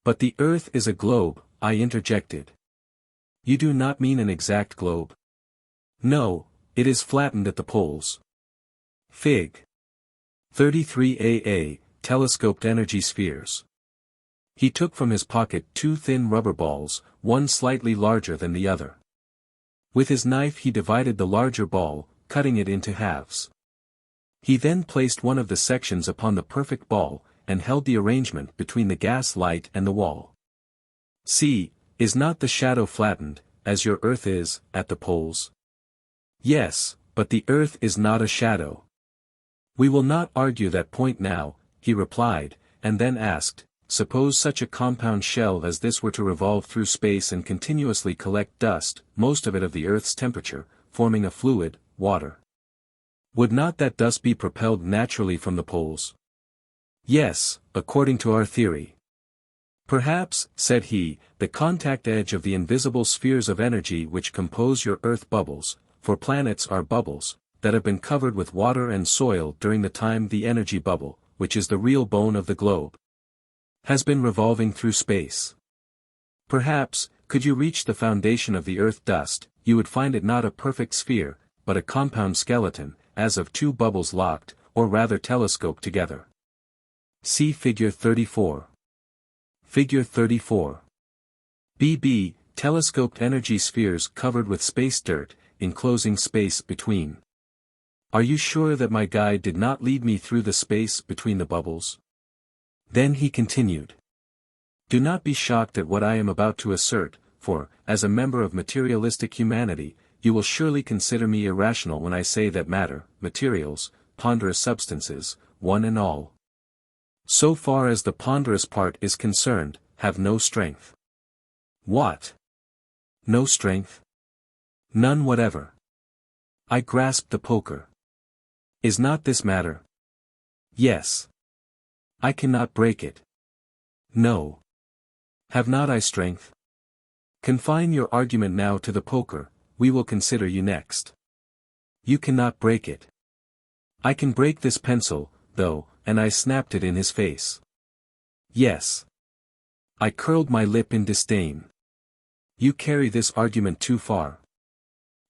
But the earth is a globe, I interjected. You do not mean an exact globe? No, it is flattened at the poles. Fig. 33a. Telescoped energy spheres. He took from his pocket two thin rubber balls, one slightly larger than the other. With his knife he divided the larger ball, cutting it into halves. He then placed one of the sections upon the perfect ball, and held the arrangement between the gas light and the wall. See, is not the shadow flattened, as your earth is, at the poles? Yes, but the earth is not a shadow. We will not argue that point now, he replied, and then asked, suppose such a compound shell as this were to revolve through space and continuously collect dust, most of it of the earth's temperature, forming a fluid, water. Would not that dust be propelled naturally from the poles? Yes, according to our theory. Perhaps, said he, the contact edge of the invisible spheres of energy which compose your earth bubbles, for planets are bubbles, that have been covered with water and soil during the time the energy bubble, which is the real bone of the globe, has been revolving through space. Perhaps, could you reach the foundation of the earth dust, you would find it not a perfect sphere, but a compound skeleton, as of two bubbles locked, or rather telescoped together. See Figure 34. Figure 34. BB, telescoped energy spheres covered with space dirt, enclosing space between. Are you sure that my guide did not lead me through the space between the bubbles? Then he continued. Do not be shocked at what I am about to assert, for, as a member of materialistic humanity, you will surely consider me irrational when I say that matter, materials, ponderous substances, one and all, so far as the ponderous part is concerned, have no strength. What? No strength? None whatever. I grasped the poker. Is not this matter? Yes. I cannot break it. No. Have not I strength? Confine your argument now to the poker, we will consider you next. You cannot break it. I can break this pencil, though, and I snapped it in his face. Yes. I curled my lip in disdain. You carry this argument too far.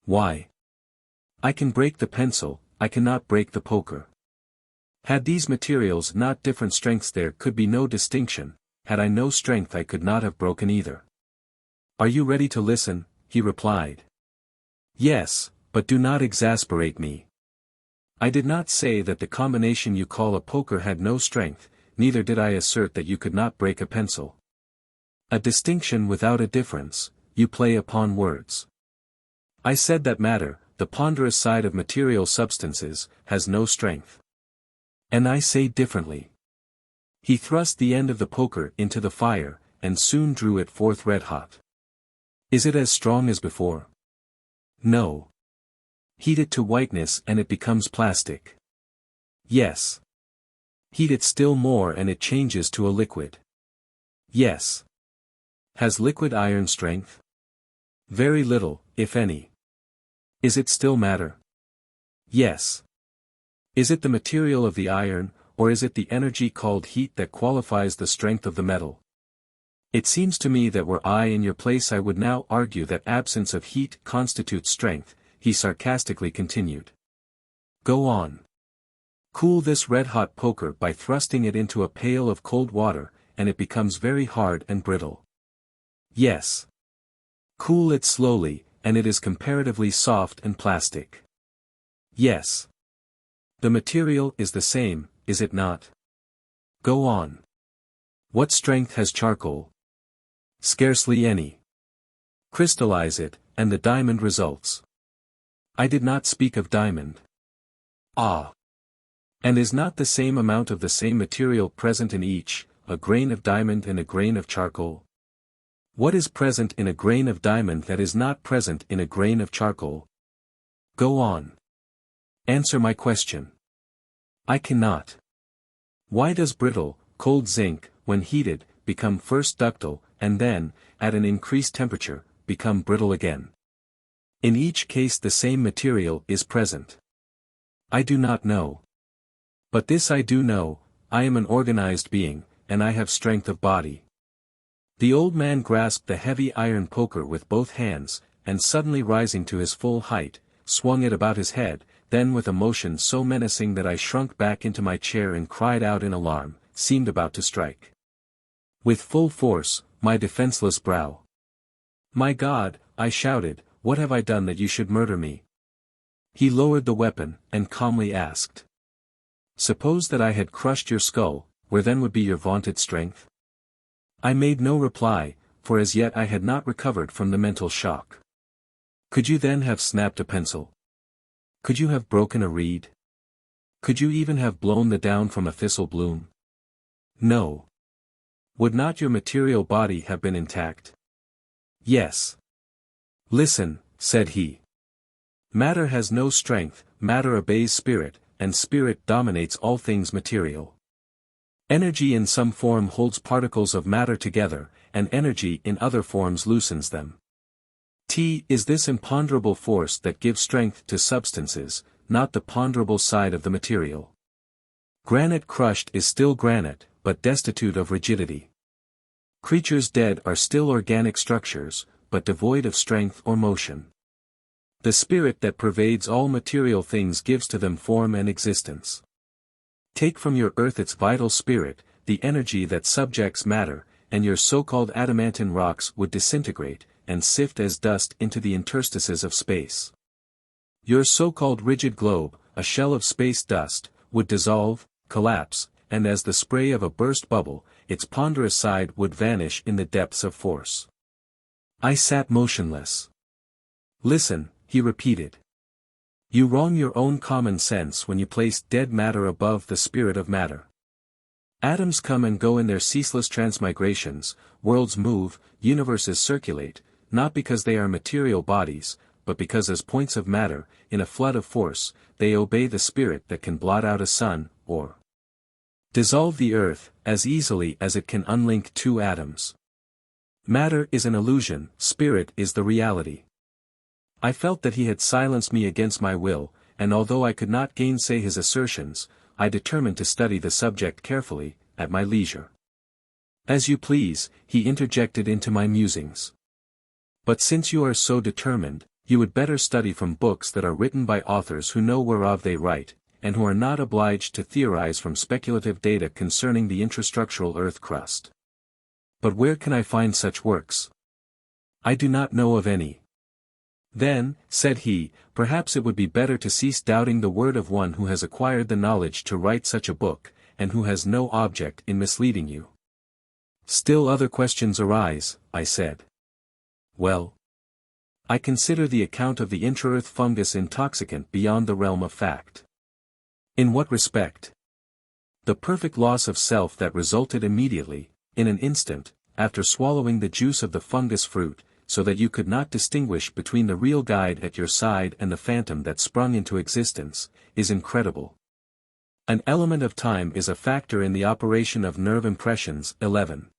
Why? I can break the pencil, I cannot break the poker. Had these materials not different strengths there could be no distinction, had I no strength I could not have broken either. Are you ready to listen? He replied. Yes, but do not exasperate me. I did not say that the combination you call a poker had no strength, neither did I assert that you could not break a pencil. A distinction without a difference, you play upon words. I said that matter, the ponderous side of material substances, has no strength. And I say differently. He thrust the end of the poker into the fire, and soon drew it forth red hot. Is it as strong as before? No. Heat it to whiteness and it becomes plastic. Yes. Heat it still more and it changes to a liquid. Yes. Has liquid iron strength? Very little, if any. Is it still matter? Yes. Is it the material of the iron, or is it the energy called heat that qualifies the strength of the metal? It seems to me that were I in your place I would now argue that absence of heat constitutes strength, he sarcastically continued. Go on. Cool this red-hot poker by thrusting it into a pail of cold water, and it becomes very hard and brittle. Yes. Cool it slowly, and it is comparatively soft and plastic. Yes. The material is the same, is it not? Go on. What strength has charcoal? Scarcely any. Crystallize it, and the diamond results. I did not speak of diamond. Ah. And is not the same amount of the same material present in each, a grain of diamond and a grain of charcoal? What is present in a grain of diamond that is not present in a grain of charcoal? Go on. Answer my question. I cannot. Why does brittle, cold zinc, when heated, become first ductile, and then, at an increased temperature, become brittle again? In each case the same material is present. I do not know. But this I do know, I am an organized being, and I have strength of body. The old man grasped the heavy iron poker with both hands, and suddenly rising to his full height, swung it about his head, then with a motion so menacing that I shrunk back into my chair and cried out in alarm, seemed about to strike. With full force, my defenseless brow. My God, I shouted, what have I done that you should murder me? He lowered the weapon, and calmly asked. Suppose that I had crushed your skull, where then would be your vaunted strength? I made no reply, for as yet I had not recovered from the mental shock. Could you then have snapped a pencil? Could you have broken a reed? Could you even have blown the down from a thistle bloom? No. Would not your material body have been intact? Yes. Listen, said he. Matter has no strength, matter obeys spirit, and spirit dominates all things material. Energy in some form holds particles of matter together, and energy in other forms loosens them. T is this imponderable force that gives strength to substances, not the ponderable side of the material. Granite crushed is still granite, but destitute of rigidity. Creatures dead are still organic structures, but devoid of strength or motion. The spirit that pervades all material things gives to them form and existence. Take from your earth its vital spirit, the energy that subjects matter, and your so-called adamantine rocks would disintegrate, and sift as dust into the interstices of space. Your so-called rigid globe, a shell of space dust, would dissolve, collapse, and as the spray of a burst bubble, its ponderous side would vanish in the depths of force. I sat motionless. Listen, he repeated. You wrong your own common sense when you place dead matter above the spirit of matter. Atoms come and go in their ceaseless transmigrations, worlds move, universes circulate, not because they are material bodies, but because as points of matter, in a flood of force, they obey the spirit that can blot out a sun, or dissolve the earth, as easily as it can unlink two atoms. Matter is an illusion, spirit is the reality. I felt that he had silenced me against my will, and although I could not gainsay his assertions, I determined to study the subject carefully, at my leisure. As you please, he interjected into my musings. But since you are so determined, you would better study from books that are written by authors who know whereof they write, and who are not obliged to theorize from speculative data concerning the intrastructural earth crust. But where can I find such works? I do not know of any. Then, said he, perhaps it would be better to cease doubting the word of one who has acquired the knowledge to write such a book, and who has no object in misleading you. Still other questions arise, I said. Well, I consider the account of the intra-earth fungus intoxicant beyond the realm of fact. In what respect? The perfect loss of self that resulted immediately, in an instant, after swallowing the juice of the fungus fruit, so that you could not distinguish between the real guide at your side and the phantom that sprung into existence, is incredible. An element of time is a factor in the operation of nerve impressions. 11.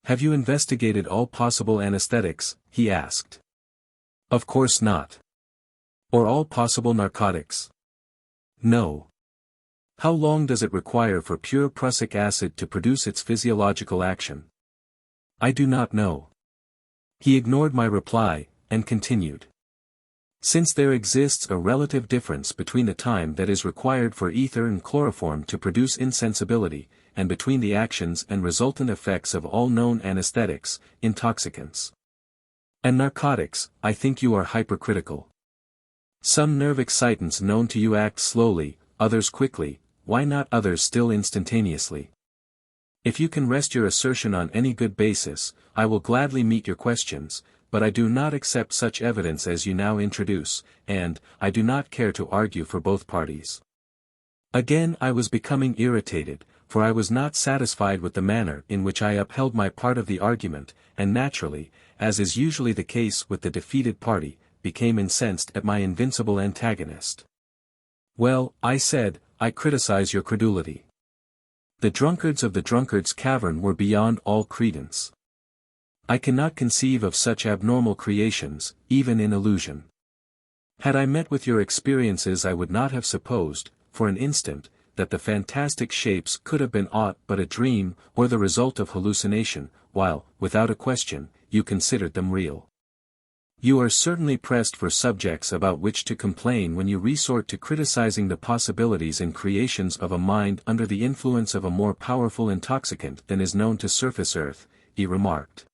Have you investigated all possible anesthetics? He asked. Of course not. Or all possible narcotics? No. How long does it require for pure prussic acid to produce its physiological action? I do not know. He ignored my reply, and continued. Since there exists a relative difference between the time that is required for ether and chloroform to produce insensibility, and between the actions and resultant effects of all known anesthetics, intoxicants, and narcotics, I think you are hypercritical. Some nerve excitants known to you act slowly, others quickly, why not others still instantaneously? If you can rest your assertion on any good basis, I will gladly meet your questions, but I do not accept such evidence as you now introduce, and, I do not care to argue for both parties. Again I was becoming irritated, for I was not satisfied with the manner in which I upheld my part of the argument, and naturally, as is usually the case with the defeated party, became incensed at my invincible antagonist. Well, I said, I criticize your credulity. The drunkards of the Drunkards' Cavern were beyond all credence. I cannot conceive of such abnormal creations, even in illusion. Had I met with your experiences I would not have supposed, for an instant, that the fantastic shapes could have been aught but a dream, or the result of hallucination, while, without a question, you considered them real. You are certainly pressed for subjects about which to complain when you resort to criticizing the possibilities and creations of a mind under the influence of a more powerful intoxicant than is known to surface earth, he remarked.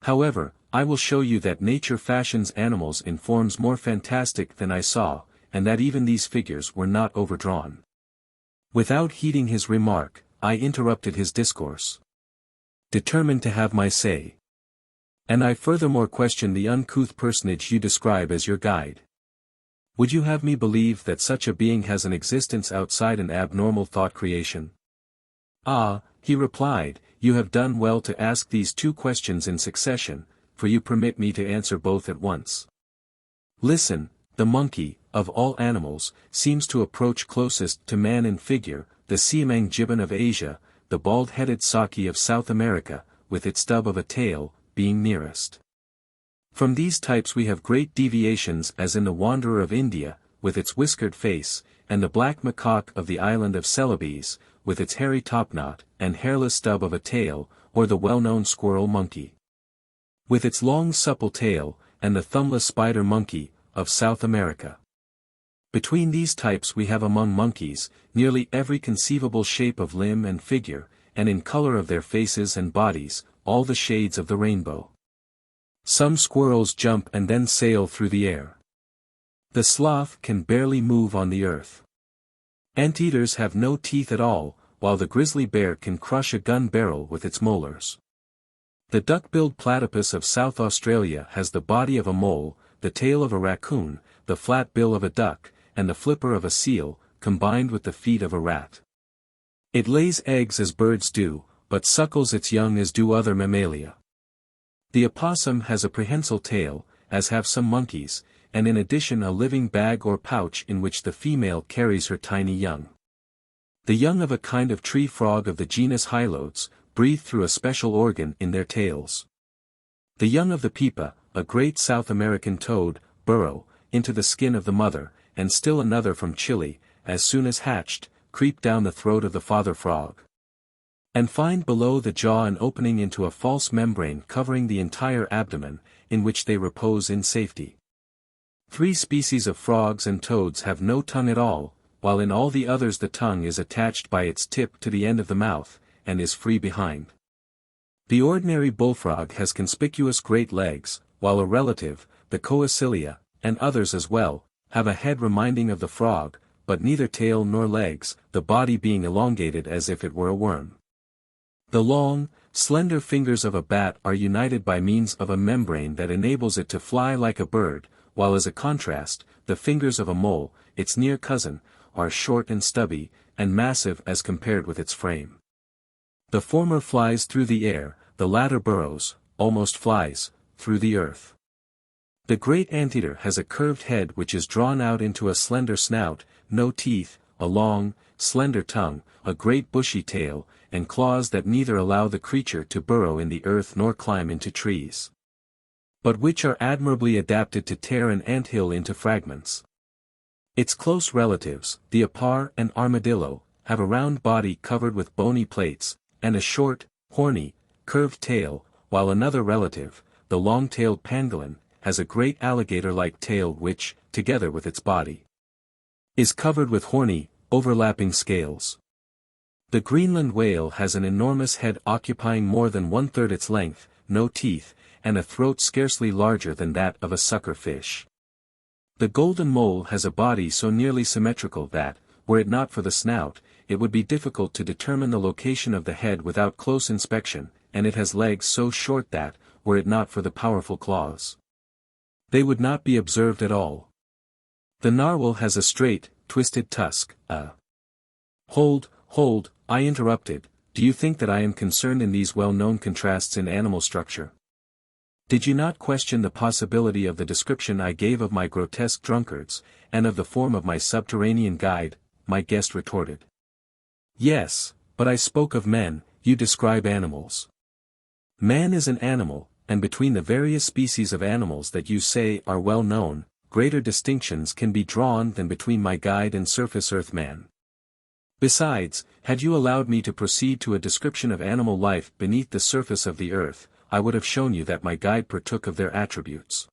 However, I will show you that nature fashions animals in forms more fantastic than I saw, and that even these figures were not overdrawn. Without heeding his remark, I interrupted his discourse, determined to have my say. And I furthermore question the uncouth personage you describe as your guide. Would you have me believe that such a being has an existence outside an abnormal thought creation? Ah, he replied, you have done well to ask these two questions in succession, for you permit me to answer both at once. Listen, the monkey, of all animals, seems to approach closest to man in figure, the siamang gibbon of Asia, the bald-headed saki of South America, with its stub of a tail, being nearest. From these types we have great deviations as in the wanderer of India, with its whiskered face, and the black macaque of the island of Celebes, with its hairy topknot, and hairless stub of a tail, or the well-known squirrel monkey, with its long supple tail, and the thumbless spider monkey, of South America. Between these types we have among monkeys, nearly every conceivable shape of limb and figure, and in color of their faces and bodies, all the shades of the rainbow. Some squirrels jump and then sail through the air. The sloth can barely move on the earth. Anteaters have no teeth at all, while the grizzly bear can crush a gun barrel with its molars. The duck-billed platypus of South Australia has the body of a mole, the tail of a raccoon, the flat bill of a duck, and the flipper of a seal, combined with the feet of a rat. It lays eggs as birds do, but suckles its young as do other mammalia. The opossum has a prehensile tail, as have some monkeys, and in addition a living bag or pouch in which the female carries her tiny young. The young of a kind of tree frog of the genus Hylodes, breathe through a special organ in their tails. The young of the pupa, a great South American toad, burrow into the skin of the mother, and still another from Chile, as soon as hatched, creep down the throat of the father frog, and find below the jaw an opening into a false membrane covering the entire abdomen, in which they repose in safety. 3 species of frogs and toads have no tongue at all, while in all the others the tongue is attached by its tip to the end of the mouth, and is free behind. The ordinary bullfrog has conspicuous great legs, while a relative, the coecilia, and others as well, have a head reminding of the frog, but neither tail nor legs, the body being elongated as if it were a worm. The long, slender fingers of a bat are united by means of a membrane that enables it to fly like a bird, while as a contrast, the fingers of a mole, its near cousin, are short and stubby, and massive as compared with its frame. The former flies through the air, the latter burrows, almost flies, through the earth. The great anteater has a curved head which is drawn out into a slender snout, no teeth, a long, slender tongue, a great bushy tail, and claws that neither allow the creature to burrow in the earth nor climb into trees, but which are admirably adapted to tear an anthill into fragments. Its close relatives, the apar and armadillo, have a round body covered with bony plates, and a short, horny, curved tail, while another relative, the long-tailed pangolin, has a great alligator-like tail which, together with its body, is covered with horny, overlapping scales. The Greenland whale has an enormous head occupying more than 1/3 its length, no teeth, and a throat scarcely larger than that of a sucker fish. The golden mole has a body so nearly symmetrical that, were it not for the snout, it would be difficult to determine the location of the head without close inspection, and it has legs so short that, were it not for the powerful claws, they would not be observed at all. The narwhal has a straight, twisted tusk. Hold, I interrupted, do you think that I am concerned in these well-known contrasts in animal structure? Did you not question the possibility of the description I gave of my grotesque drunkards, and of the form of my subterranean guide? My guest retorted. Yes, but I spoke of men, you describe animals. Man is an animal, and between the various species of animals that you say are well known, greater distinctions can be drawn than between my guide and surface earth man. Besides, had you allowed me to proceed to a description of animal life beneath the surface of the earth, I would have shown you that my guide partook of their attributes.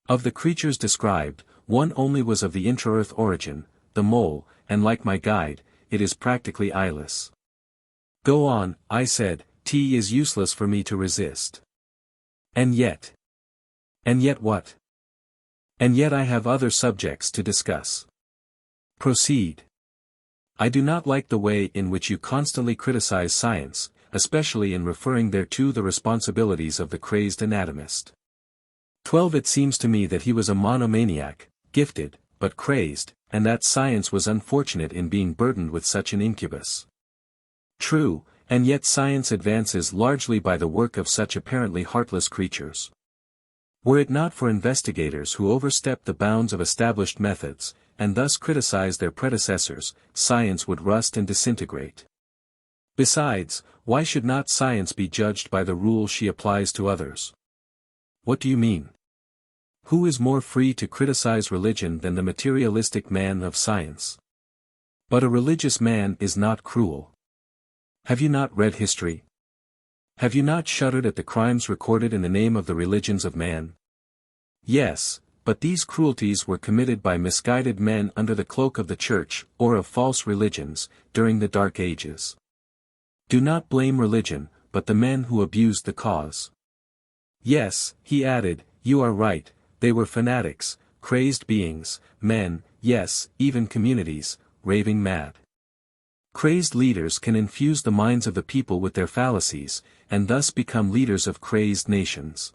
Of the creatures described, one only was of the intra-earth origin, the mole, and like my guide, it is practically eyeless. Go on, I said, tea is useless for me to resist. And yet what? And yet I have other subjects to discuss. Proceed. I do not like the way in which you constantly criticize science, especially in referring thereto the responsibilities of the crazed anatomist. 12 It seems to me that he was a monomaniac, gifted, but crazed, and that science was unfortunate in being burdened with such an incubus. True, and yet science advances largely by the work of such apparently heartless creatures. Were it not for investigators who overstep the bounds of established methods, and thus criticize their predecessors, science would rust and disintegrate. Besides, why should not science be judged by the rules she applies to others? What do you mean? Who is more free to criticize religion than the materialistic man of science? But a religious man is not cruel. Have you not read history? Have you not shuddered at the crimes recorded in the name of the religions of man? Yes, but these cruelties were committed by misguided men under the cloak of the church, or of false religions, during the Dark Ages. Do not blame religion, but the men who abused the cause. Yes, he added, you are right, they were fanatics, crazed beings, men, yes, even communities, raving mad. Crazed leaders can infuse the minds of the people with their fallacies, and thus become leaders of crazed nations.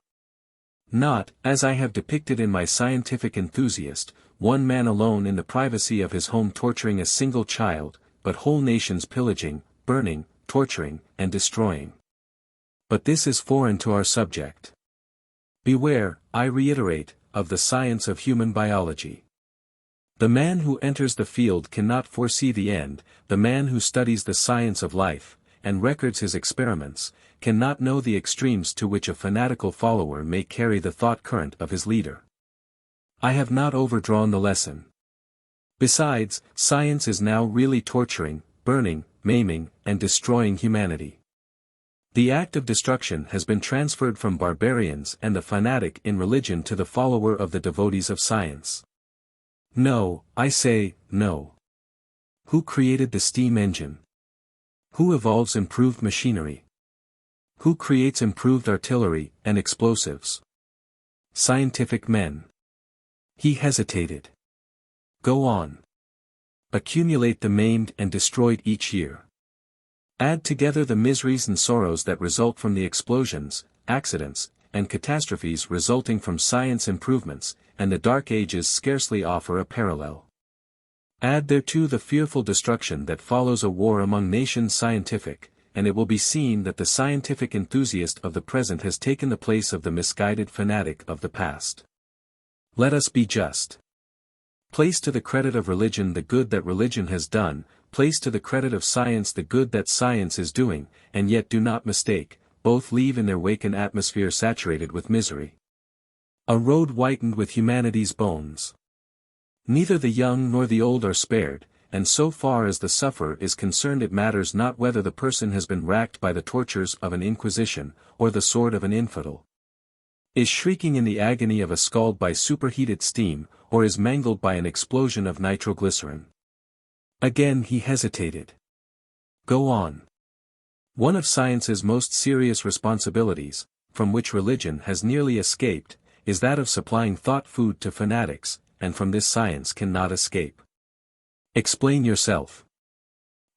Not, as I have depicted in my Scientific Enthusiast, one man alone in the privacy of his home torturing a single child, but whole nations pillaging, burning, torturing, and destroying. But this is foreign to our subject. Beware, I reiterate, of the science of human biology. The man who enters the field cannot foresee the end, the man who studies the science of life, and records his experiments, cannot know the extremes to which a fanatical follower may carry the thought current of his leader. I have not overdrawn the lesson. Besides, science is now really torturing, burning, maiming, and destroying humanity. The act of destruction has been transferred from barbarians and the fanatic in religion to the follower of the devotees of science. No, I say, no. Who created the steam engine? Who evolves improved machinery? Who creates improved artillery and explosives? Scientific men. He hesitated. Go on. Accumulate the maimed and destroyed each year. Add together the miseries and sorrows that result from the explosions, accidents, and catastrophes resulting from science improvements, and the Dark Ages scarcely offer a parallel. Add thereto the fearful destruction that follows a war among nations scientific, and it will be seen that the scientific enthusiast of the present has taken the place of the misguided fanatic of the past. Let us be just. Place to the credit of religion the good that religion has done, place to the credit of science the good that science is doing, and yet do not mistake, both leave in their wake an atmosphere saturated with misery. A road whitened with humanity's bones. Neither the young nor the old are spared, and so far as the sufferer is concerned it matters not whether the person has been racked by the tortures of an inquisition, or the sword of an infidel. Is shrieking in the agony of a scald by superheated steam, or is mangled by an explosion of nitroglycerin. Again he hesitated. Go on. One of science's most serious responsibilities, from which religion has nearly escaped, is that of supplying thought food to fanatics, and from this science cannot escape. Explain yourself.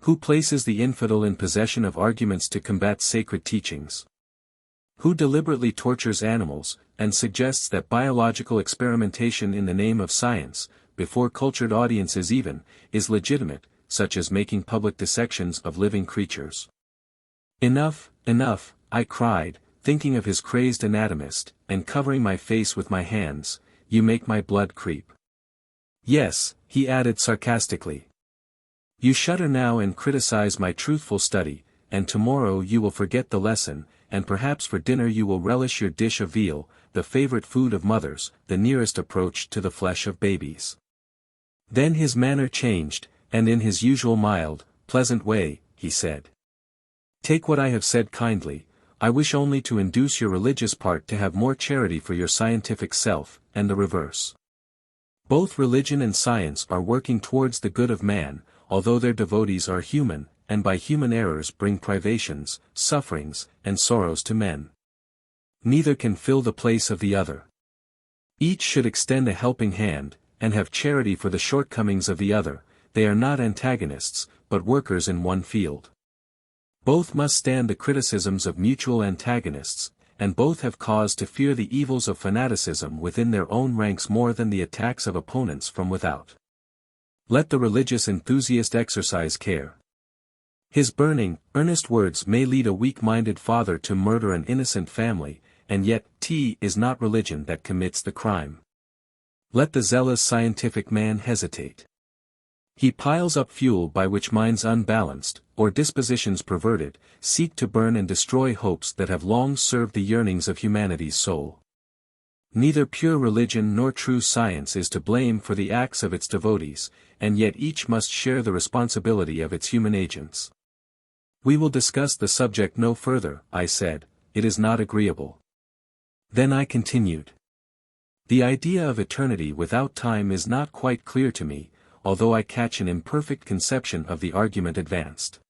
Who places the infidel in possession of arguments to combat sacred teachings? Who deliberately tortures animals, and suggests that biological experimentation in the name of science, before cultured audiences even, is legitimate, such as making public dissections of living creatures? Enough, enough, I cried, thinking of his crazed anatomist, and covering my face with my hands. You make my blood creep. Yes, he added sarcastically. You shudder now and criticize my truthful study, and tomorrow you will forget the lesson, and perhaps for dinner you will relish your dish of veal, the favorite food of mothers, the nearest approach to the flesh of babies. Then his manner changed, and in his usual mild, pleasant way, he said. Take what I have said kindly, I wish only to induce your religious part to have more charity for your scientific self, and the reverse. Both religion and science are working towards the good of man, although their devotees are human, and by human errors bring privations, sufferings, and sorrows to men. Neither can fill the place of the other. Each should extend a helping hand, and have charity for the shortcomings of the other. They are not antagonists, but workers in one field. Both must stand the criticisms of mutual antagonists, and both have cause to fear the evils of fanaticism within their own ranks more than the attacks of opponents from without. Let the religious enthusiast exercise care. His burning, earnest words may lead a weak-minded father to murder an innocent family, and yet, is not religion that commits the crime. Let the zealous scientific man hesitate. He piles up fuel by which minds unbalanced, or dispositions perverted, seek to burn and destroy hopes that have long served the yearnings of humanity's soul. Neither pure religion nor true science is to blame for the acts of its devotees, and yet each must share the responsibility of its human agents. We will discuss the subject no further, I said, it is not agreeable. Then I continued. The idea of eternity without time is not quite clear to me, although I catch an imperfect conception of the argument advanced.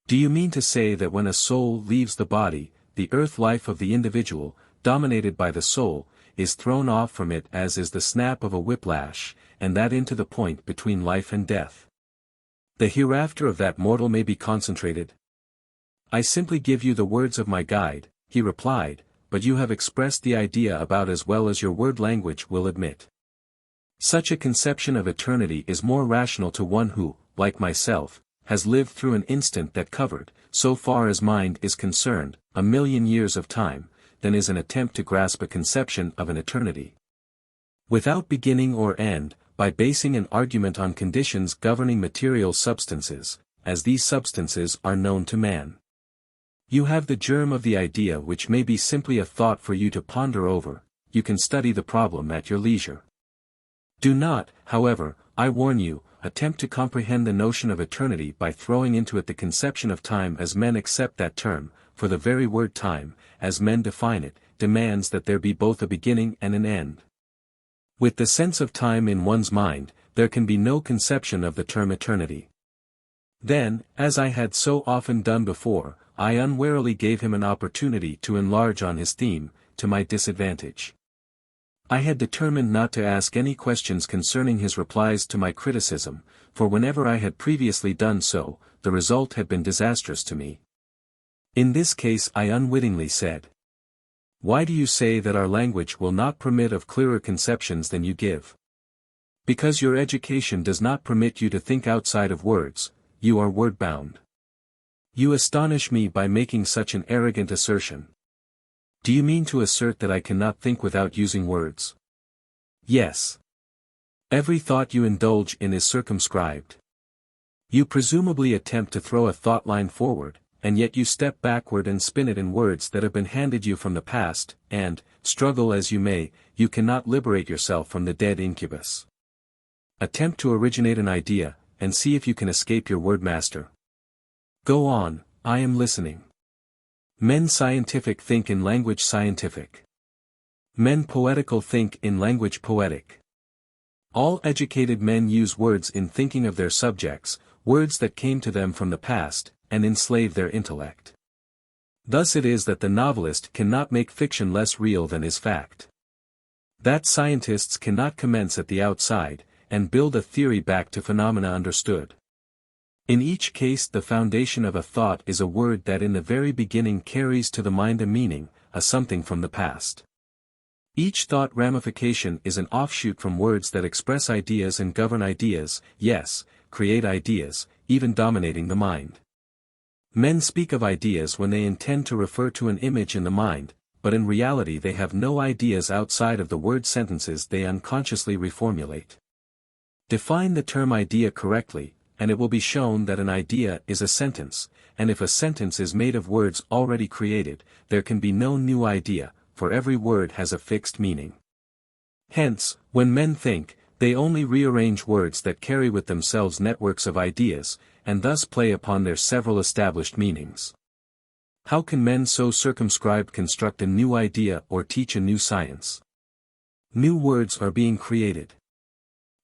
Do you mean to say that when a soul leaves the body, the earth life of the individual, dominated by the soul, is thrown off from it as is the snap of a whiplash, and that into the point between life and death? The hereafter of that mortal may be concentrated? I simply give you the words of my guide, he replied, but you have expressed the idea about as well as your word language will admit. Such a conception of eternity is more rational to one who, like myself, has lived through an instant that covered, so far as mind is concerned, 1,000,000 years of time, than is an attempt to grasp a conception of an eternity without beginning or end, by basing an argument on conditions governing material substances, as these substances are known to man. You have the germ of the idea, which may be simply a thought for you to ponder over. You can study the problem at your leisure. Do not, however, I warn you, attempt to comprehend the notion of eternity by throwing into it the conception of time as men accept that term, for the very word time, as men define it, demands that there be both a beginning and an end. With the sense of time in one's mind, there can be no conception of the term eternity. Then, as I had so often done before, I unwarily gave him an opportunity to enlarge on his theme, to my disadvantage. I had determined not to ask any questions concerning his replies to my criticism, for whenever I had previously done so, the result had been disastrous to me. In this case I unwittingly said, "Why do you say that our language will not permit of clearer conceptions than you give? Because your education does not permit you to think outside of words, you are word-bound. You astonish me by making such an arrogant assertion. Do you mean to assert that I cannot think without using words?" Yes. Every thought you indulge in is circumscribed. You presumably attempt to throw a thought line forward, and yet you step backward and spin it in words that have been handed you from the past, and, struggle as you may, you cannot liberate yourself from the dead incubus. Attempt to originate an idea, and see if you can escape your wordmaster. Go on, I am listening. Men scientific think in language scientific. Men poetical think in language poetic. All educated men use words in thinking of their subjects, words that came to them from the past, and enslave their intellect. Thus it is that the novelist cannot make fiction less real than is fact. That scientists cannot commence at the outside, and build a theory back to phenomena understood. In each case the foundation of a thought is a word that in the very beginning carries to the mind a meaning, a something from the past. Each thought ramification is an offshoot from words that express ideas and govern ideas, yes, create ideas, even dominating the mind. Men speak of ideas when they intend to refer to an image in the mind, but in reality they have no ideas outside of the word sentences they unconsciously reformulate. Define the term idea correctly, and it will be shown that an idea is a sentence, and if a sentence is made of words already created, there can be no new idea, for every word has a fixed meaning. Hence, when men think, they only rearrange words that carry with themselves networks of ideas, and thus play upon their several established meanings. How can men so circumscribed construct a new idea or teach a new science? New words are being created.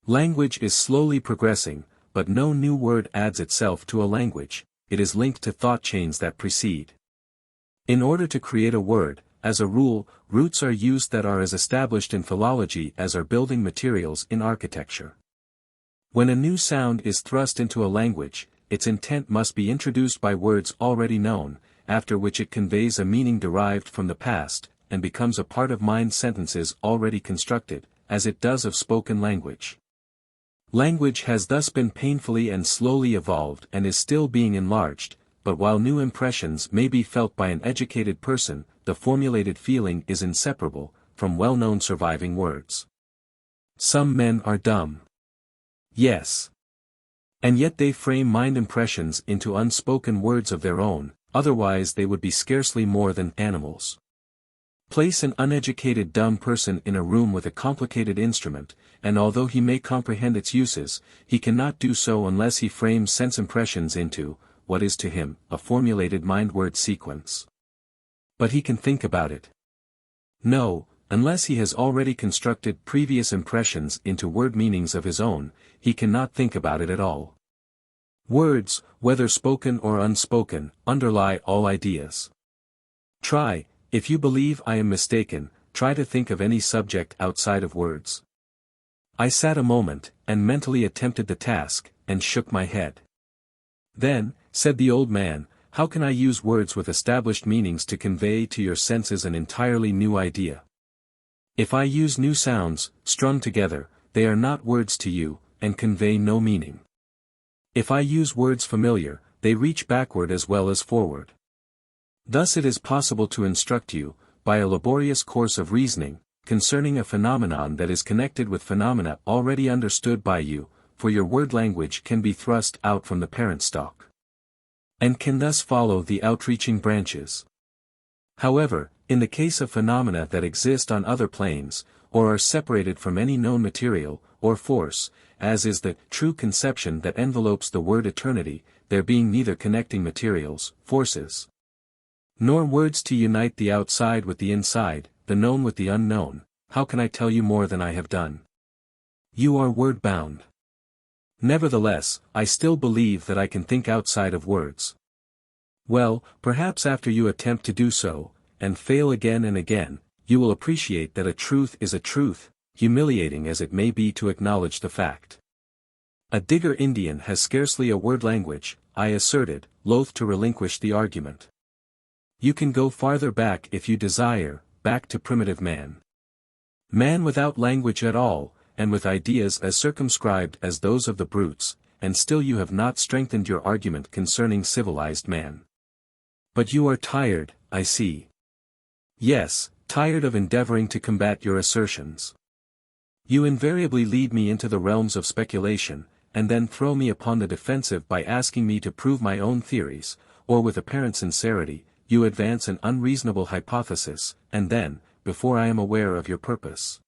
Language is slowly progressing, but no new word adds itself to a language, it is linked to thought chains that precede. In order to create a word, as a rule, roots are used that are as established in philology as are building materials in architecture. When a new sound is thrust into a language, its intent must be introduced by words already known, after which it conveys a meaning derived from the past, and becomes a part of mind sentences already constructed, as it does of spoken language. Language has thus been painfully and slowly evolved and is still being enlarged, but while new impressions may be felt by an educated person, the formulated feeling is inseparable from well-known surviving words. Some men are dumb. Yes. And yet they frame mind impressions into unspoken words of their own, otherwise they would be scarcely more than animals. Place an uneducated dumb person in a room with a complicated instrument, and although he may comprehend its uses, he cannot do so unless he frames sense impressions into, what is to him, a formulated mind-word sequence. But he can think about it. No, unless he has already constructed previous impressions into word meanings of his own, he cannot think about it at all. Words, whether spoken or unspoken, underlie all ideas. Try, if you believe I am mistaken, try to think of any subject outside of words. I sat a moment, and mentally attempted the task, and shook my head. Then, said the old man, how can I use words with established meanings to convey to your senses an entirely new idea? If I use new sounds, strung together, they are not words to you, and convey no meaning. If I use words familiar, they reach backward as well as forward. Thus it is possible to instruct you, by a laborious course of reasoning, concerning a phenomenon that is connected with phenomena already understood by you, for your word language can be thrust out from the parent stock. and can thus follow the outreaching branches. However, in the case of phenomena that exist on other planes, or are separated from any known material, or force, as is the true conception that envelopes the word eternity, there being neither connecting materials, forces, nor words to unite the outside with the inside, the known with the unknown, how can I tell you more than I have done? You are word-bound. Nevertheless, I still believe that I can think outside of words. Well, perhaps after you attempt to do so, and fail again and again, you will appreciate that a truth is a truth, humiliating as it may be to acknowledge the fact. A digger Indian has scarcely a word language, I asserted, loath to relinquish the argument. You can go farther back if you desire, back to primitive man. Man without language at all, and with ideas as circumscribed as those of the brutes, and still you have not strengthened your argument concerning civilized man. But you are tired, I see. Yes, tired of endeavoring to combat your assertions. You invariably lead me into the realms of speculation, and then throw me upon the defensive by asking me to prove my own theories, or with apparent sincerity, you advance an unreasonable hypothesis, and then, before I am aware of your purpose,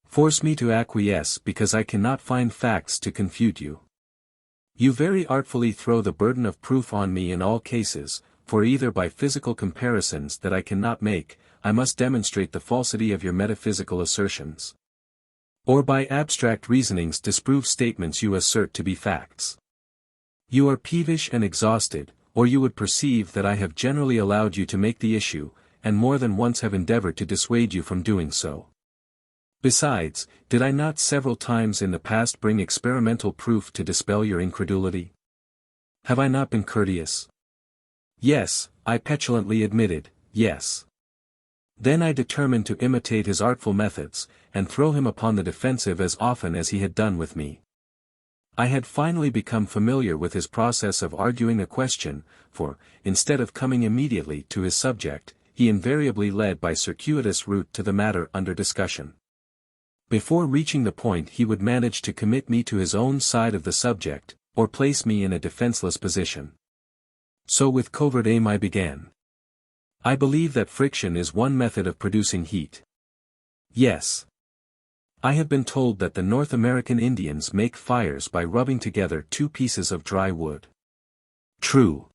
force me to acquiesce because I cannot find facts to confute you. You very artfully throw the burden of proof on me in all cases, for either by physical comparisons that I cannot make, I must demonstrate the falsity of your metaphysical assertions, or by abstract reasonings disprove statements you assert to be facts. You are peevish and exhausted, or you would perceive that I have generally allowed you to make the issue, and more than once have endeavored to dissuade you from doing so. Besides, did I not several times in the past bring experimental proof to dispel your incredulity? Have I not been courteous? Yes, I petulantly admitted, yes. Then I determined to imitate his artful methods, and throw him upon the defensive as often as he had done with me. I had finally become familiar with his process of arguing a question, for, instead of coming immediately to his subject, he invariably led by circuitous route to the matter under discussion. Before reaching the point he would manage to commit me to his own side of the subject, or place me in a defenseless position. So with covert aim I began. I believe that friction is one method of producing heat. Yes. I have been told that the North American Indians make fires by rubbing together two pieces of dry wood. True.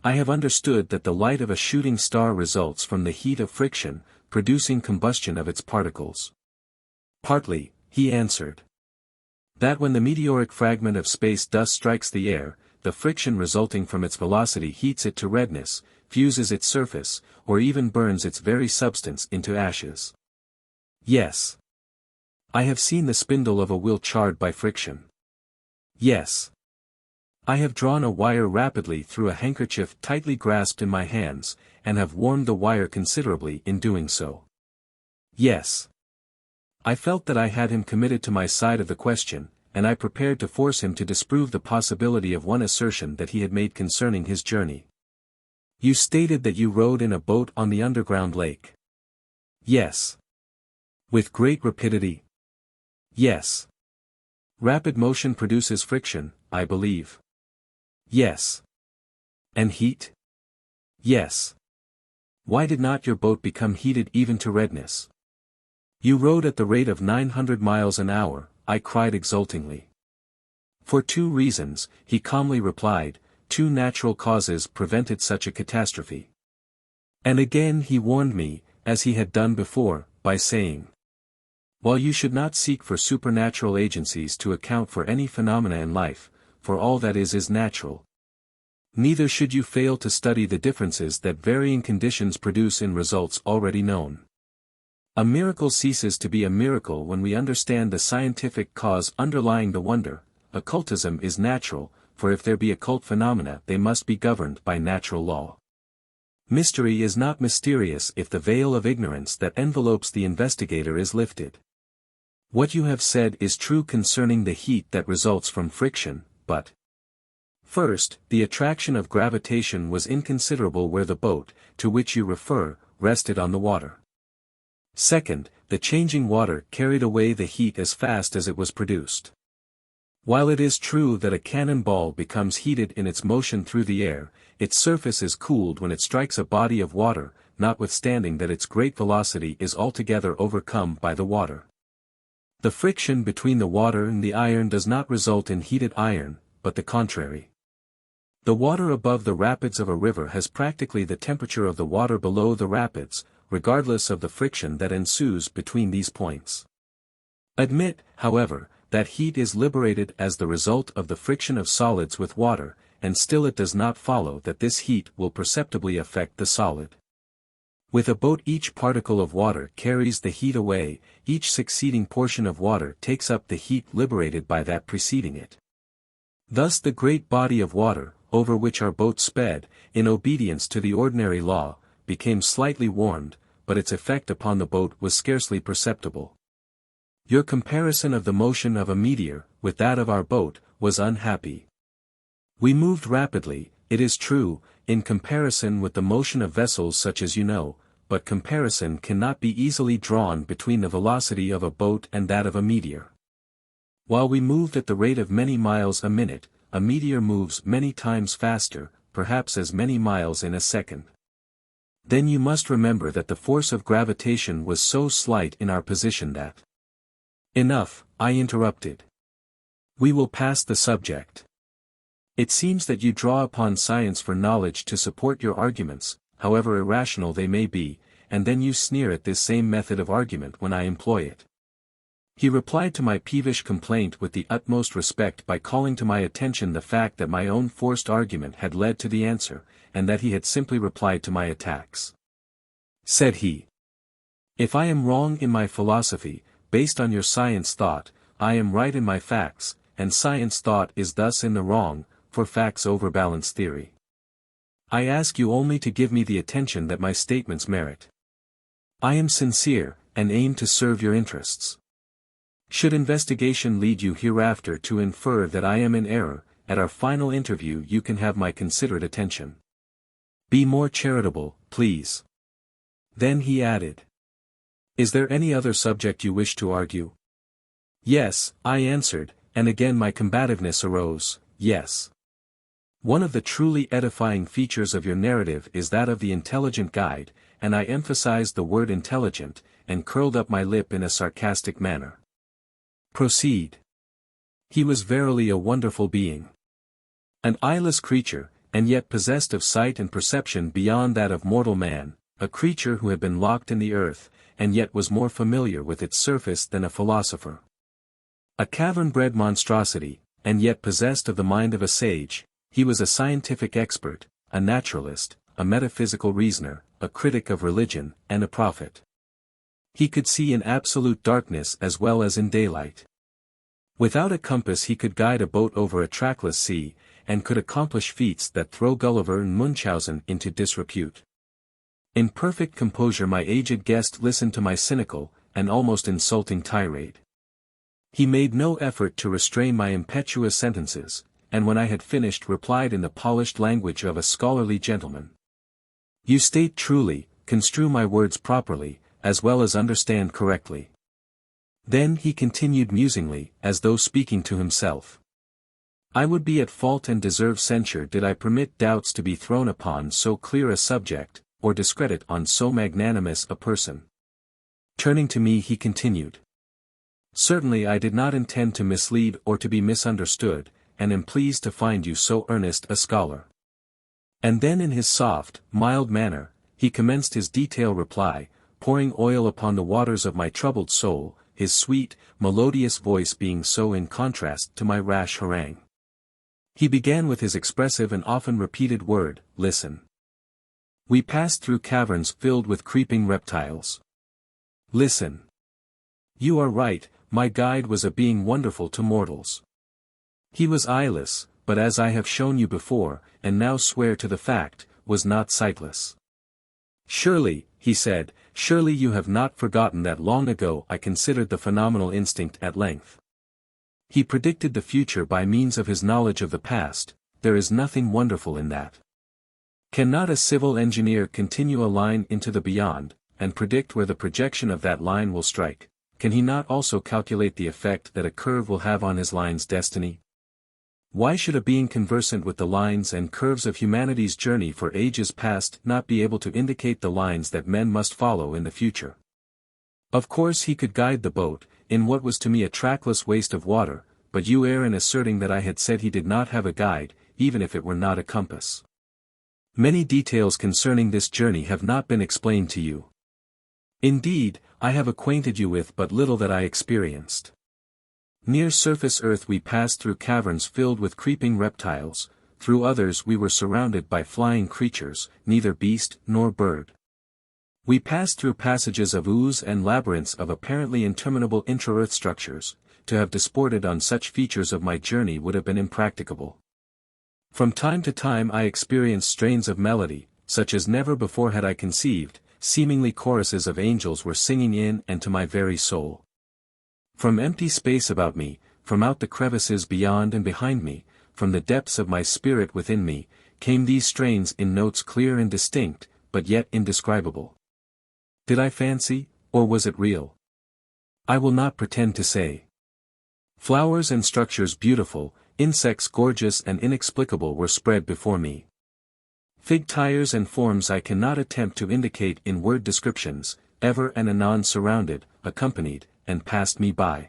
I have understood that the light of a shooting star results from the heat of friction, producing combustion of its particles. Partly, he answered. That when the meteoric fragment of space dust strikes the air, the friction resulting from its velocity heats it to redness, fuses its surface, or even burns its very substance into ashes. Yes. I have seen the spindle of a wheel charred by friction. Yes. I have drawn a wire rapidly through a handkerchief tightly grasped in my hands, and have warmed the wire considerably in doing so. Yes. I felt that I had him committed to my side of the question, and I prepared to force him to disprove the possibility of one assertion that he had made concerning his journey. You stated that you rode in a boat on the underground lake. Yes. With great rapidity. Yes. Rapid motion produces friction, I believe. Yes. And heat? Yes. Why did not your boat become heated even to redness? You rode at the rate of 900 miles an hour, I cried exultingly. For 2 reasons, he calmly replied, 2 natural causes prevented such a catastrophe. And again he warned me, as he had done before, by saying, while you should not seek for supernatural agencies to account for any phenomena in life, for all that is natural, neither should you fail to study the differences that varying conditions produce in results already known. A miracle ceases to be a miracle when we understand the scientific cause underlying the wonder. Occultism is natural, for if there be occult phenomena they must be governed by natural law. Mystery is not mysterious if the veil of ignorance that envelopes the investigator is lifted. What you have said is true concerning the heat that results from friction, but first, the attraction of gravitation was inconsiderable where the boat, to which you refer, rested on the water. Second, the changing water carried away the heat as fast as it was produced. While it is true that a cannonball becomes heated in its motion through the air, its surface is cooled when it strikes a body of water, notwithstanding that its great velocity is altogether overcome by the water. The friction between the water and the iron does not result in heated iron, but the contrary. The water above the rapids of a river has practically the temperature of the water below the rapids, regardless of the friction that ensues between these points. Admit, however, that heat is liberated as the result of the friction of solids with water, and still it does not follow that this heat will perceptibly affect the solid. With a boat, each particle of water carries the heat away, each succeeding portion of water takes up the heat liberated by that preceding it. Thus the great body of water, over which our boat sped, in obedience to the ordinary law, became slightly warmed, but its effect upon the boat was scarcely perceptible. Your comparison of the motion of a meteor, with that of our boat, was unhappy. We moved rapidly, it is true, in comparison with the motion of vessels such as you know, but comparison cannot be easily drawn between the velocity of a boat and that of a meteor. While we moved at the rate of many miles a minute, a meteor moves many times faster, perhaps as many miles in a second. Then you must remember that the force of gravitation was so slight in our position that— Enough, I interrupted. We will pass the subject. It seems that you draw upon science for knowledge to support your arguments, however irrational they may be, and then you sneer at this same method of argument when I employ it. He replied to my peevish complaint with the utmost respect by calling to my attention the fact that my own forced argument had led to the answer, and that he had simply replied to my attacks. Said he, "If I am wrong in my philosophy, based on your science thought, I am right in my facts, and science thought is thus in the wrong, for facts overbalance theory. I ask you only to give me the attention that my statements merit. I am sincere, and aim to serve your interests. Should investigation lead you hereafter to infer that I am in error, at our final interview you can have my considerate attention. Be more charitable, please." Then he added, "Is there any other subject you wish to argue?" "Yes," I answered, and again my combativeness arose, "yes. One of the truly edifying features of your narrative is that of the intelligent guide," and I emphasized the word intelligent, and curled up my lip in a sarcastic manner. "Proceed." He was verily a wonderful being. An eyeless creature, and yet possessed of sight and perception beyond that of mortal man, a creature who had been locked in the earth, and yet was more familiar with its surface than a philosopher. A cavern-bred monstrosity, and yet possessed of the mind of a sage, he was a scientific expert, a naturalist, a metaphysical reasoner, a critic of religion, and a prophet. He could see in absolute darkness as well as in daylight. Without a compass he could guide a boat over a trackless sea, and could accomplish feats that throw Gulliver and Munchausen into disrepute. In perfect composure my aged guest listened to my cynical, and almost insulting tirade. He made no effort to restrain my impetuous sentences, and when I had finished replied in the polished language of a scholarly gentleman. "You state truly, construe my words properly, as well as understand correctly." Then he continued musingly, as though speaking to himself. "I would be at fault and deserve censure did I permit doubts to be thrown upon so clear a subject, or discredit on so magnanimous a person." Turning to me he continued, "Certainly I did not intend to mislead or to be misunderstood, and am pleased to find you so earnest a scholar." And then in his soft, mild manner, he commenced his detailed reply, pouring oil upon the waters of my troubled soul, his sweet, melodious voice being so in contrast to my rash harangue. He began with his expressive and often repeated word, "Listen. We passed through caverns filled with creeping reptiles. Listen. You are right, my guide was a being wonderful to mortals. He was eyeless, but as I have shown you before, and now swear to the fact, was not sightless. Surely," he said, "surely you have not forgotten that long ago I considered the phenomenal instinct at length. He predicted the future by means of his knowledge of the past, there is nothing wonderful in that. Cannot a civil engineer continue a line into the beyond, and predict where the projection of that line will strike? can he not also calculate the effect that a curve will have on his line's destiny? Why should a being conversant with the lines and curves of humanity's journey for ages past not be able to indicate the lines that men must follow in the future? Of course he could guide the boat, in what was to me a trackless waste of water, but you err in asserting that I had said he did not have a guide, even if it were not a compass. Many details concerning this journey have not been explained to you. Indeed, I have acquainted you with but little that I experienced. Near surface earth we passed through caverns filled with creeping reptiles, through others we were surrounded by flying creatures, neither beast nor bird. We passed through passages of ooze and labyrinths of apparently interminable intra-earth structures. To have disported on such features of my journey would have been impracticable. From time to time I experienced strains of melody, such as never before had I conceived, seemingly choruses of angels were singing in and to my very soul. From empty space about me, from out the crevices beyond and behind me, from the depths of my spirit within me, came these strains in notes clear and distinct, but yet indescribable. Did I fancy, or was it real? I will not pretend to say. Flowers and structures beautiful, insects gorgeous and inexplicable were spread before me. Fig tires and forms I cannot attempt to indicate in word descriptions, ever and anon surrounded, accompanied, and passed me by.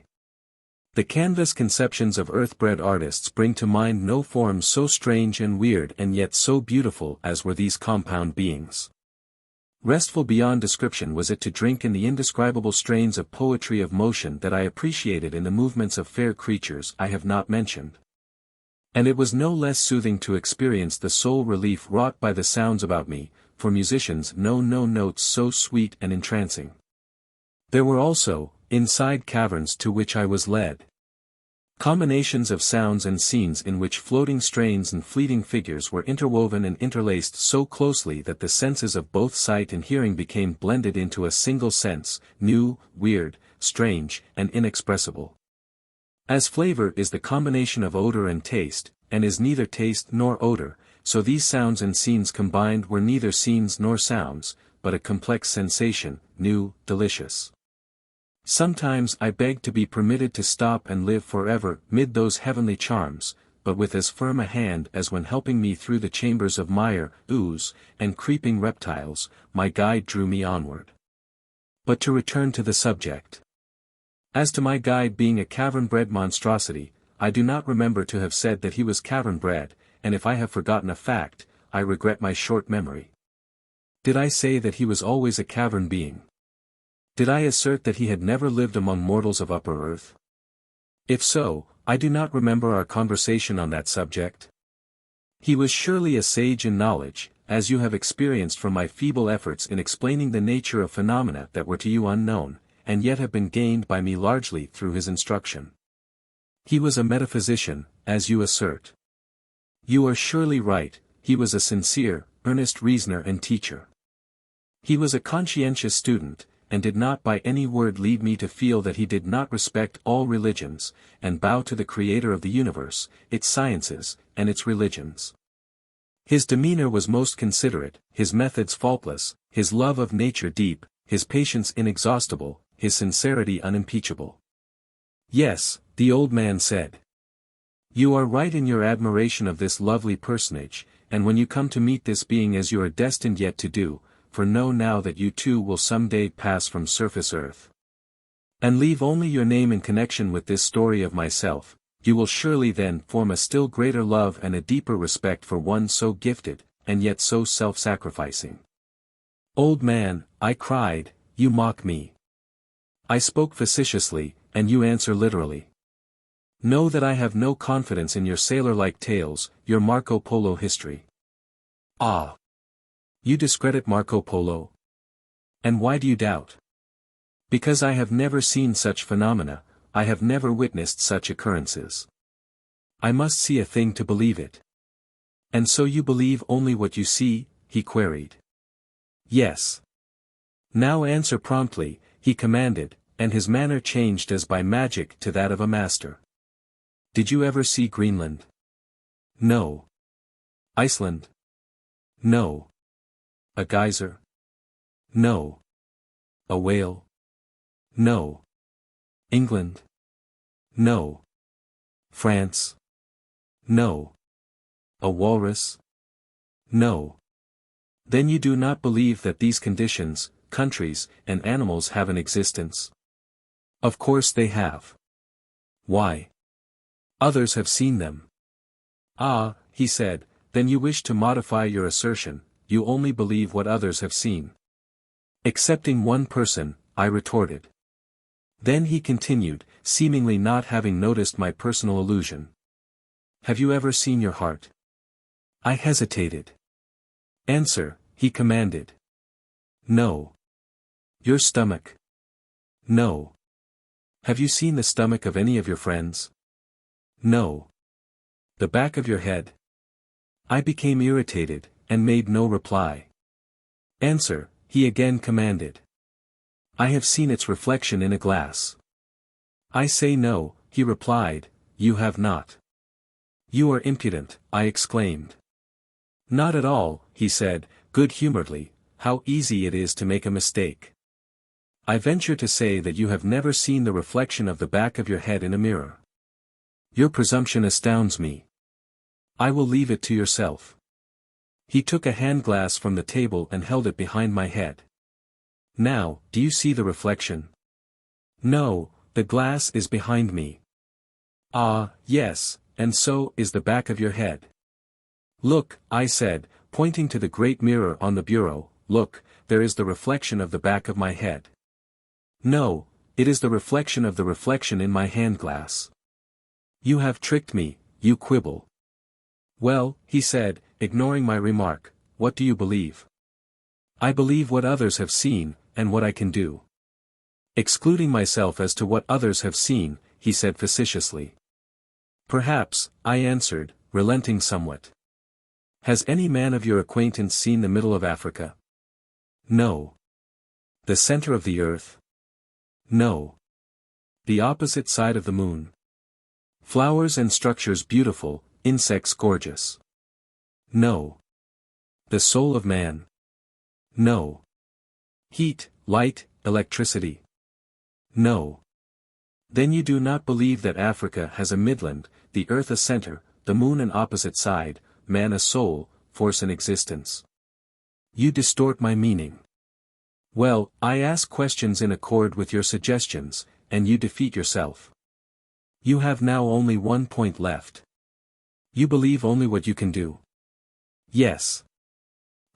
The canvas conceptions of earth-bred artists bring to mind no forms so strange and weird and yet so beautiful as were these compound beings. Restful beyond description was it to drink in the indescribable strains of poetry of motion that I appreciated in the movements of fair creatures I have not mentioned. And it was no less soothing to experience the soul relief wrought by the sounds about me, for musicians know no notes so sweet and entrancing. There were also, inside caverns to which I was led, combinations of sounds and scenes in which floating strains and fleeting figures were interwoven and interlaced so closely that the senses of both sight and hearing became blended into a single sense, new, weird, strange, and inexpressible. As flavor is the combination of odor and taste, and is neither taste nor odor, so these sounds and scenes combined were neither scenes nor sounds, but a complex sensation, new, delicious. Sometimes I begged to be permitted to stop and live forever mid those heavenly charms, but with as firm a hand as when helping me through the chambers of mire, ooze, and creeping reptiles, my guide drew me onward. But to return to the subject. As to my guide being a cavern-bred monstrosity, I do not remember to have said that he was cavern-bred, and if I have forgotten a fact, I regret my short memory. Did I say that he was always a cavern being? Did I assert that he had never lived among mortals of upper earth? If so, I do not remember our conversation on that subject. He was surely a sage in knowledge, as you have experienced from my feeble efforts in explaining the nature of phenomena that were to you unknown, and yet have been gained by me largely through his instruction. He was a metaphysician, as you assert. You are surely right, he was a sincere, earnest reasoner and teacher. He was a conscientious student, and did not by any word lead me to feel that he did not respect all religions, and bow to the Creator of the universe, its sciences, and its religions. His demeanor was most considerate, his methods faultless, his love of nature deep, his patience inexhaustible, his sincerity unimpeachable. Yes, the old man said. You are right in your admiration of this lovely personage, and when you come to meet this being as you are destined yet to do, for know now that you too will some day pass from surface earth, and leave only your name in connection with this story of myself, you will surely then form a still greater love and a deeper respect for one so gifted, and yet so self-sacrificing. Old man, I cried, you mock me. I spoke facetiously, and you answer literally. Know that I have no confidence in your sailor-like tales, your Marco Polo history. Ah! You discredit Marco Polo? And why do you doubt? Because I have never seen such phenomena, I have never witnessed such occurrences. I must see a thing to believe it. And so you believe only what you see? He queried. Yes. Now answer promptly, he commanded, and his manner changed as by magic to that of a master. Did you ever see Greenland? No. Iceland? No. A geyser? No. A whale? No. England? No. France? No. A walrus? No. Then you do not believe that these conditions, countries, and animals have an existence? Of course they have. Why? Others have seen them. Ah, he said, then you wish to modify your assertion, you only believe what others have seen. Excepting one person, I retorted. Then he continued, seemingly not having noticed my personal allusion. Have you ever seen your heart? I hesitated. Answer, he commanded. No. Your stomach? No. Have you seen the stomach of any of your friends? No. The back of your head? I became irritated, and made no reply. Answer, he again commanded. I have seen its reflection in a glass. I say no, he replied, you have not. You are impudent, I exclaimed. Not at all, he said, good-humoredly, how easy it is to make a mistake. I venture to say that you have never seen the reflection of the back of your head in a mirror. Your presumption astounds me. I will leave it to yourself. He took a hand-glass from the table and held it behind my head. Now, do you see the reflection? No, the glass is behind me. Ah, yes, and so is the back of your head. Look, I said, pointing to the great mirror on the bureau, look, there is the reflection of the back of my head. No, it is the reflection of the reflection in my hand-glass. You have tricked me, you quibble. Well, he said, ignoring my remark, what do you believe? I believe what others have seen, and what I can do. Excluding myself as to what others have seen, he said facetiously. Perhaps, I answered, relenting somewhat. Has any man of your acquaintance seen the middle of Africa? No. The center of the earth? No. The opposite side of the moon? Flowers and structures beautiful, insects gorgeous? No. The soul of man? No. Heat, light, electricity? No. Then you do not believe that Africa has a midland, the earth a center, the moon an opposite side, man a soul, force an existence. You distort my meaning. Well, I ask questions in accord with your suggestions, and you defeat yourself. You have now only one point left. You believe only what you can do. Yes.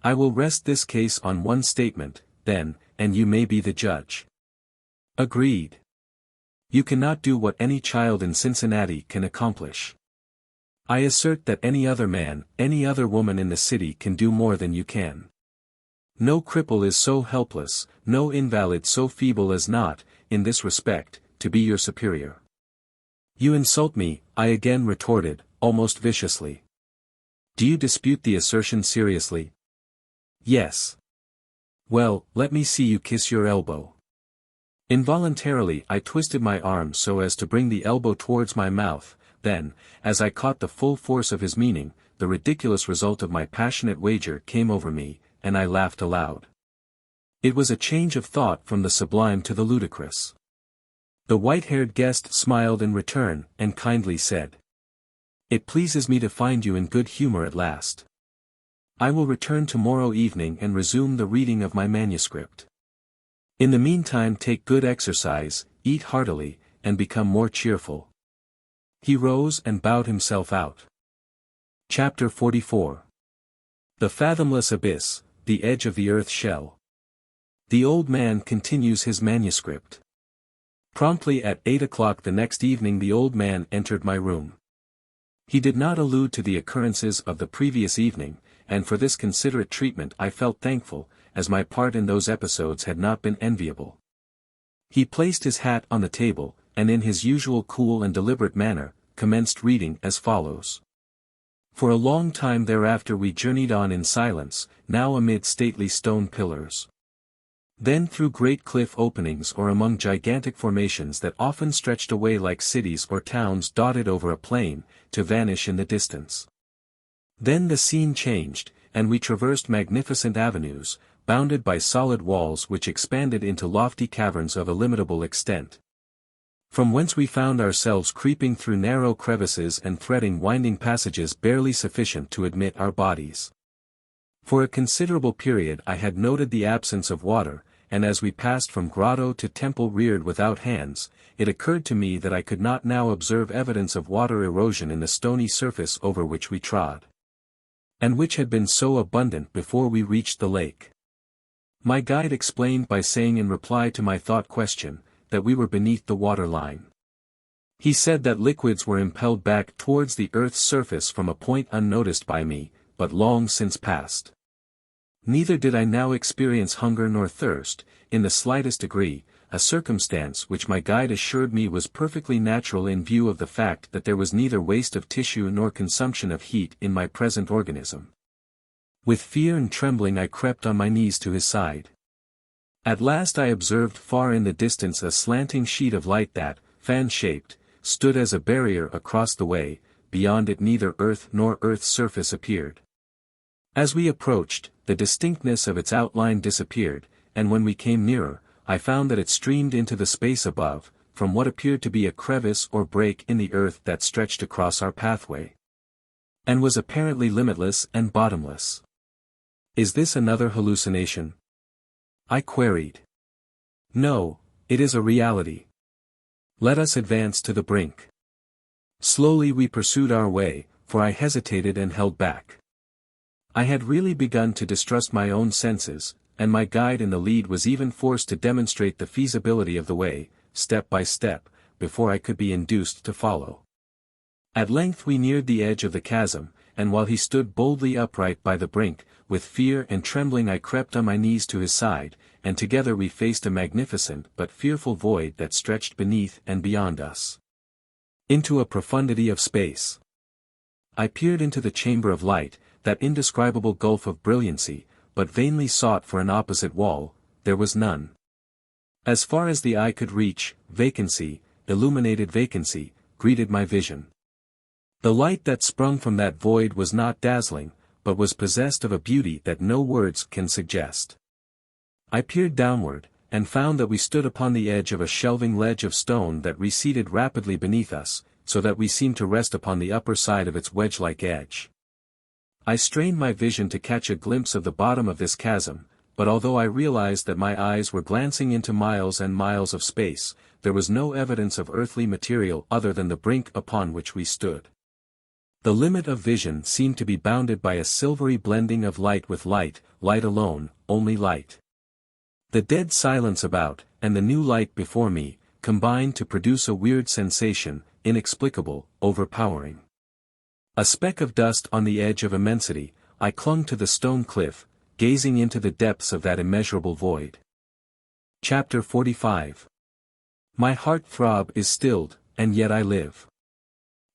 I will rest this case on one statement, then, and you may be the judge. Agreed. You cannot do what any child in Cincinnati can accomplish. I assert that any other man, any other woman in the city can do more than you can. No cripple is so helpless, no invalid so feeble as not, in this respect, to be your superior. You insult me, I again retorted, almost viciously. Do you dispute the assertion seriously? Yes. Well, let me see you kiss your elbow. Involuntarily I twisted my arm so as to bring the elbow towards my mouth, then, as I caught the full force of his meaning, the ridiculous result of my passionate wager came over me, and I laughed aloud. It was a change of thought from the sublime to the ludicrous. The white-haired guest smiled in return, and kindly said, "It pleases me to find you in good humor at last. I will return tomorrow evening and resume the reading of my manuscript. In the meantime take good exercise, eat heartily, and become more cheerful." He rose and bowed himself out. Chapter 44. The Fathomless Abyss, the Edge of the Earth Shell. The old man continues his manuscript. Promptly at 8 o'clock the next evening the old man entered my room. He did not allude to the occurrences of the previous evening, and for this considerate treatment I felt thankful, as my part in those episodes had not been enviable. He placed his hat on the table, and in his usual cool and deliberate manner, commenced reading as follows. For a long time thereafter we journeyed on in silence, now amid stately stone pillars. Then through great cliff openings or among gigantic formations that often stretched away like cities or towns dotted over a plain, to vanish in the distance. Then the scene changed, and we traversed magnificent avenues, bounded by solid walls which expanded into lofty caverns of illimitable extent. from whence we found ourselves creeping through narrow crevices and threading winding passages barely sufficient to admit our bodies. For a considerable period I had noted the absence of water, and as we passed from grotto to temple reared without hands, it occurred to me that I could not now observe evidence of water erosion in the stony surface over which we trod, and which had been so abundant before we reached the lake. My guide explained by saying in reply to my thought question, that we were beneath the water line. He said that liquids were impelled back towards the earth's surface from a point unnoticed by me, but long since past. Neither did I now experience hunger nor thirst, in the slightest degree, a circumstance which my guide assured me was perfectly natural in view of the fact that there was neither waste of tissue nor consumption of heat in my present organism. With fear and trembling I crept on my knees to his side. At last I observed far in the distance a slanting sheet of light that, fan-shaped, stood as a barrier across the way. Beyond it neither earth nor earth's surface appeared. As we approached, the distinctness of its outline disappeared, and when we came nearer, I found that it streamed into the space above, from what appeared to be a crevice or break in the earth that stretched across our pathway, and was apparently limitless and bottomless. Is this another hallucination? I queried. No, it is a reality. Let us advance to the brink. Slowly we pursued our way, for I hesitated and held back. I had really begun to distrust my own senses, and my guide in the lead was even forced to demonstrate the feasibility of the way, step by step, before I could be induced to follow. At length we neared the edge of the chasm, and while he stood boldly upright by the brink, with fear and trembling I crept on my knees to his side, and together we faced a magnificent but fearful void that stretched beneath and beyond us, into a profundity of space. I peered into the chamber of light, that indescribable gulf of brilliancy, but vainly sought for an opposite wall. There was none. As far as the eye could reach, vacancy, illuminated vacancy, greeted my vision. The light that sprung from that void was not dazzling, but was possessed of a beauty that no words can suggest. I peered downward, and found that we stood upon the edge of a shelving ledge of stone that receded rapidly beneath us, so that we seemed to rest upon the upper side of its wedge-like edge. I strained my vision to catch a glimpse of the bottom of this chasm, but although I realized that my eyes were glancing into miles and miles of space, there was no evidence of earthly material other than the brink upon which we stood. The limit of vision seemed to be bounded by a silvery blending of light with light, light alone, only light. The dead silence about, and the new light before me, combined to produce a weird sensation, inexplicable, overpowering. A speck of dust on the edge of immensity, I clung to the stone cliff, gazing into the depths of that immeasurable void. Chapter 45. My heart throb is stilled, and yet I live.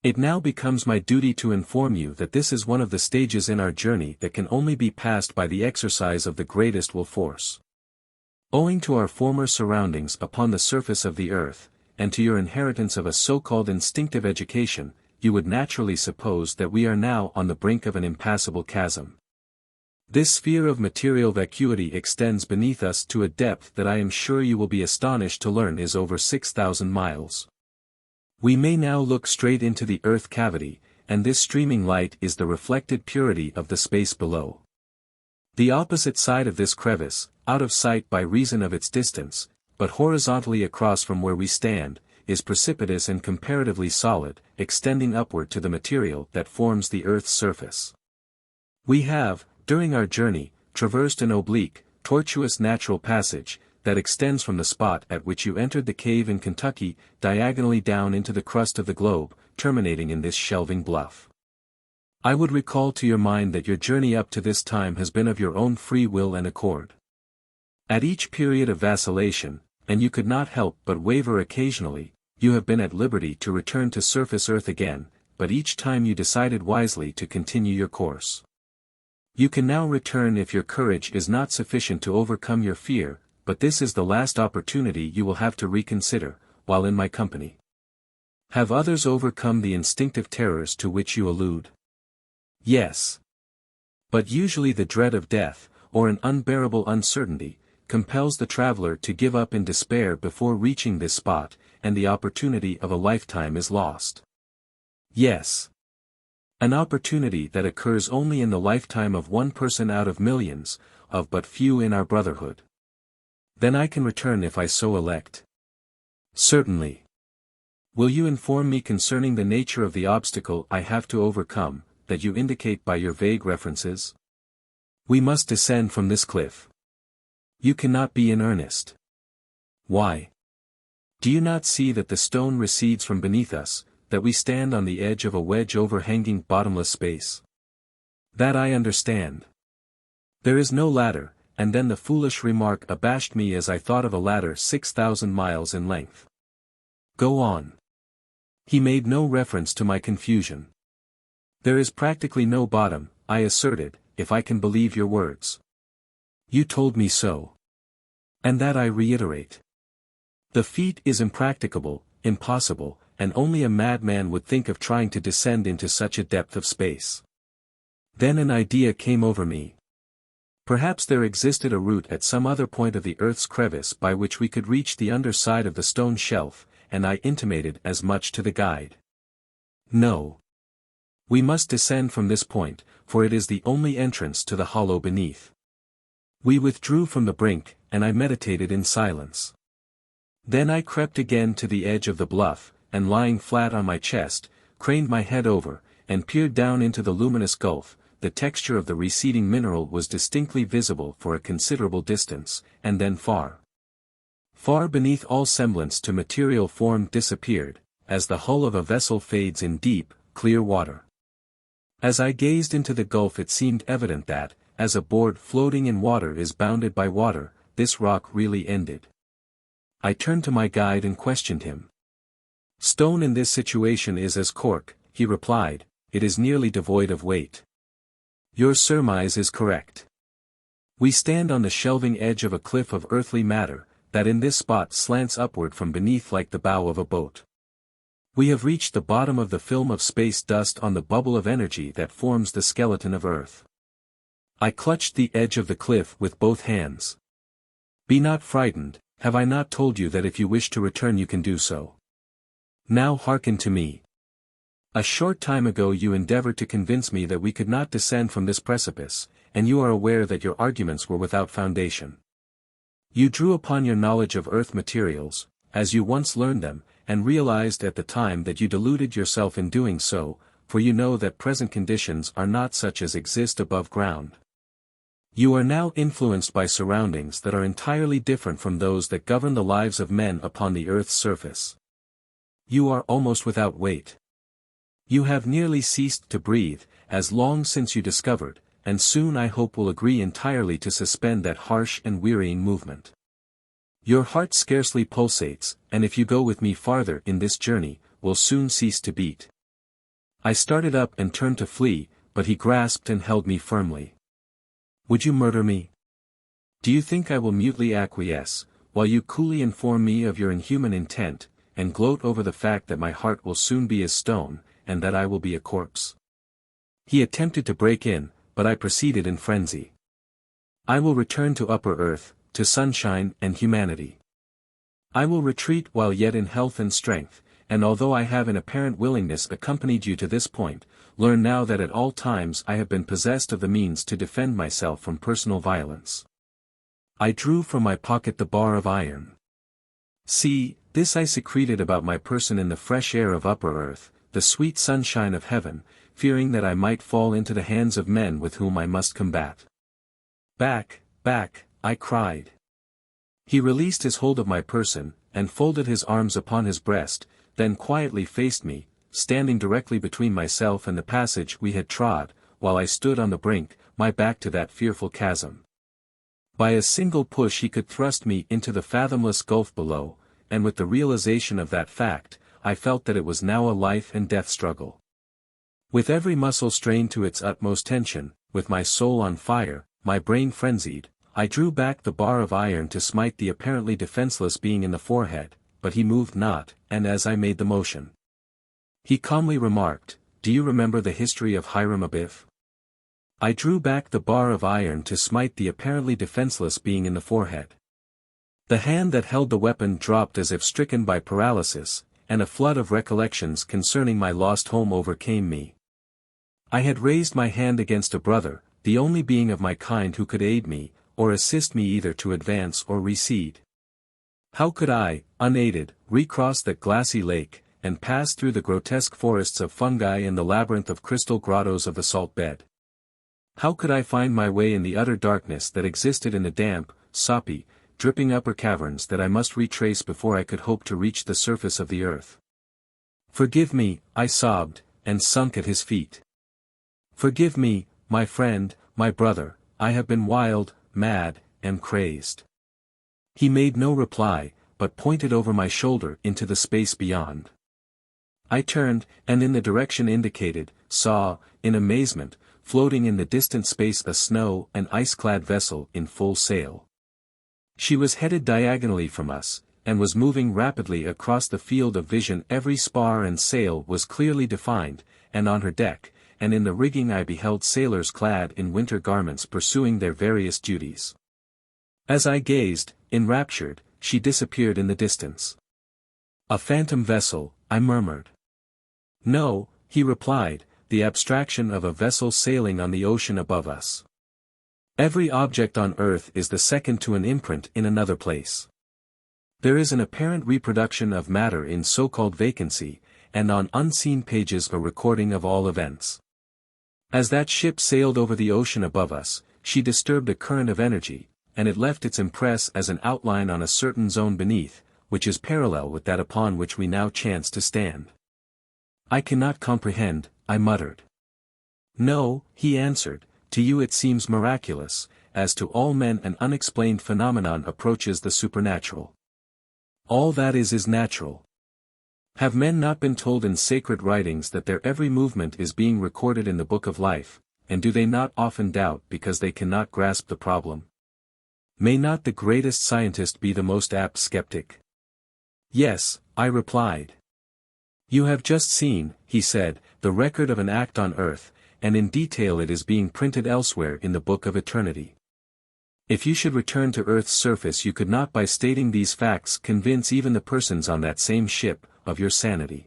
It now becomes my duty to inform you that this is one of the stages in our journey that can only be passed by the exercise of the greatest will force. Owing to our former surroundings upon the surface of the earth, and to your inheritance of a so-called instinctive education, you would naturally suppose that we are now on the brink of an impassable chasm. This sphere of material vacuity extends beneath us to a depth that I am sure you will be astonished to learn is over 6,000 miles. We may now look straight into the earth cavity, and this streaming light is the reflected purity of the space below. The opposite side of this crevice, out of sight by reason of its distance, but horizontally across from where we stand, is precipitous and comparatively solid, extending upward to the material that forms the earth's surface. We have, during our journey, traversed an oblique, tortuous natural passage, that extends from the spot at which you entered the cave in Kentucky, diagonally down into the crust of the globe, terminating in this shelving bluff. I would recall to your mind that your journey up to this time has been of your own free will and accord. At each period of vacillation, and you could not help but waver occasionally, you have been at liberty to return to surface earth again, but each time you decided wisely to continue your course. You can now return if your courage is not sufficient to overcome your fear, but this is the last opportunity you will have to reconsider, while in my company. Have others overcome the instinctive terrors to which you allude? Yes. But usually the dread of death, or an unbearable uncertainty, compels the traveler to give up in despair before reaching this spot, and the opportunity of a lifetime is lost. Yes. An opportunity that occurs only in the lifetime of one person out of millions, of but few in our Brotherhood. Then I can return if I so elect. Certainly. Will you inform me concerning the nature of the obstacle I have to overcome, that you indicate by your vague references? We must descend from this cliff. You cannot be in earnest. Why? Do you not see that the stone recedes from beneath us, that we stand on the edge of a wedge overhanging bottomless space? That I understand. There is no ladder, and then the foolish remark abashed me as I thought of a ladder 6,000 miles in length. Go on. He made no reference to my confusion. There is practically no bottom, I asserted, if I can believe your words. You told me so. And that I reiterate. The feat is impracticable, impossible, and only a madman would think of trying to descend into such a depth of space. Then an idea came over me. Perhaps there existed a route at some other point of the earth's crevice by which we could reach the underside of the stone shelf, and I intimated as much to the guide. No. We must descend from this point, for it is the only entrance to the hollow beneath. We withdrew from the brink, and I meditated in silence. Then I crept again to the edge of the bluff, and lying flat on my chest, craned my head over, and peered down into the luminous gulf. The texture of the receding mineral was distinctly visible for a considerable distance, and then far beneath all semblance to material form disappeared, as the hull of a vessel fades in deep, clear water. As I gazed into the gulf it seemed evident that, as a board floating in water is bounded by water, this rock really ended. I turned to my guide and questioned him. Stone in this situation is as cork, he replied, it is nearly devoid of weight. Your surmise is correct. We stand on the shelving edge of a cliff of earthly matter, that in this spot slants upward from beneath like the bow of a boat. We have reached the bottom of the film of space dust on the bubble of energy that forms the skeleton of Earth. I clutched the edge of the cliff with both hands. Be not frightened, have I not told you that if you wish to return you can do so? Now hearken to me. A short time ago you endeavored to convince me that we could not descend from this precipice, and you are aware that your arguments were without foundation. You drew upon your knowledge of earth materials, as you once learned them, and realized at the time that you deluded yourself in doing so, for you know that present conditions are not such as exist above ground. You are now influenced by surroundings that are entirely different from those that govern the lives of men upon the earth's surface. You are almost without weight. You have nearly ceased to breathe, as long since you discovered, and soon I hope will agree entirely to suspend that harsh and wearying movement. Your heart scarcely pulsates, and if you go with me farther in this journey, will soon cease to beat. I started up and turned to flee, but he grasped and held me firmly. Would you murder me? Do you think I will mutely acquiesce, while you coolly inform me of your inhuman intent, and gloat over the fact that my heart will soon be as stone, and that I will be a corpse? He attempted to break in, but I proceeded in frenzy. I will return to upper earth, to sunshine and humanity. I will retreat while yet in health and strength, and although I have in apparent willingness accompanied you to this point, learn now that at all times I have been possessed of the means to defend myself from personal violence. I drew from my pocket the bar of iron. See, this I secreted about my person in the fresh air of upper earth, the sweet sunshine of heaven, fearing that I might fall into the hands of men with whom I must combat. Back, back, I cried. He released his hold of my person, and folded his arms upon his breast, then quietly faced me, standing directly between myself and the passage we had trod, while I stood on the brink, my back to that fearful chasm. By a single push he could thrust me into the fathomless gulf below, and with the realization of that fact, I felt that it was now a life and death struggle. With every muscle strained to its utmost tension, with my soul on fire, my brain frenzied, I drew back the bar of iron to smite the apparently defenseless being in the forehead, but he moved not, and as I made the motion, he calmly remarked, "Do you remember the history of Hiram Abiff?" I drew back the bar of iron to smite the apparently defenseless being in the forehead. The hand that held the weapon dropped as if stricken by paralysis, and a flood of recollections concerning my lost home overcame me. I had raised my hand against a brother, the only being of my kind who could aid me, or assist me either to advance or recede. How could I, unaided, recross that glassy lake, and pass through the grotesque forests of fungi and the labyrinth of crystal grottos of the salt bed? How could I find my way in the utter darkness that existed in the damp, soppy, dripping upper caverns that I must retrace before I could hope to reach the surface of the earth? "Forgive me," I sobbed, and sunk at his feet. "Forgive me, my friend, my brother, I have been wild, mad, and crazed." He made no reply, but pointed over my shoulder into the space beyond. I turned, and in the direction indicated, saw, in amazement, floating in the distant space a snow and ice-clad vessel in full sail. She was headed diagonally from us, and was moving rapidly across the field of vision. Every spar and sail was clearly defined, and on her deck, and in the rigging I beheld sailors clad in winter garments pursuing their various duties. As I gazed, enraptured, she disappeared in the distance. "A phantom vessel," I murmured. "No," he replied, "the abstraction of a vessel sailing on the ocean above us. Every object on earth is the second to an imprint in another place. There is an apparent reproduction of matter in so-called vacancy, and on unseen pages a recording of all events. As that ship sailed over the ocean above us, she disturbed a current of energy, and it left its impress as an outline on a certain zone beneath, which is parallel with that upon which we now chance to stand." "I cannot comprehend," I muttered. "No," he answered, "to you it seems miraculous, as to all men an unexplained phenomenon approaches the supernatural. All that is natural. Have men not been told in sacred writings that their every movement is being recorded in the book of life, and do they not often doubt because they cannot grasp the problem? May not the greatest scientist be the most apt skeptic?" "Yes," I replied. "You have just seen," he said, "the record of an act on earth, and in detail it is being printed elsewhere in the book of eternity. If you should return to earth's surface you could not by stating these facts convince even the persons on that same ship, of your sanity.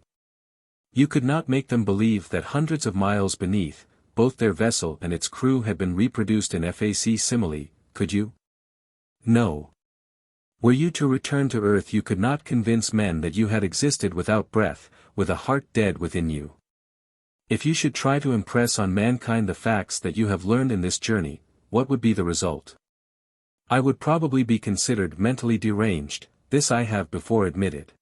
You could not make them believe that hundreds of miles beneath, both their vessel and its crew had been reproduced in fac-simile, could you? No. Were you to return to earth you could not convince men that you had existed without breath, with a heart dead within you. If you should try to impress on mankind the facts that you have learned in this journey, what would be the result? I would probably be considered mentally deranged, this I have before admitted.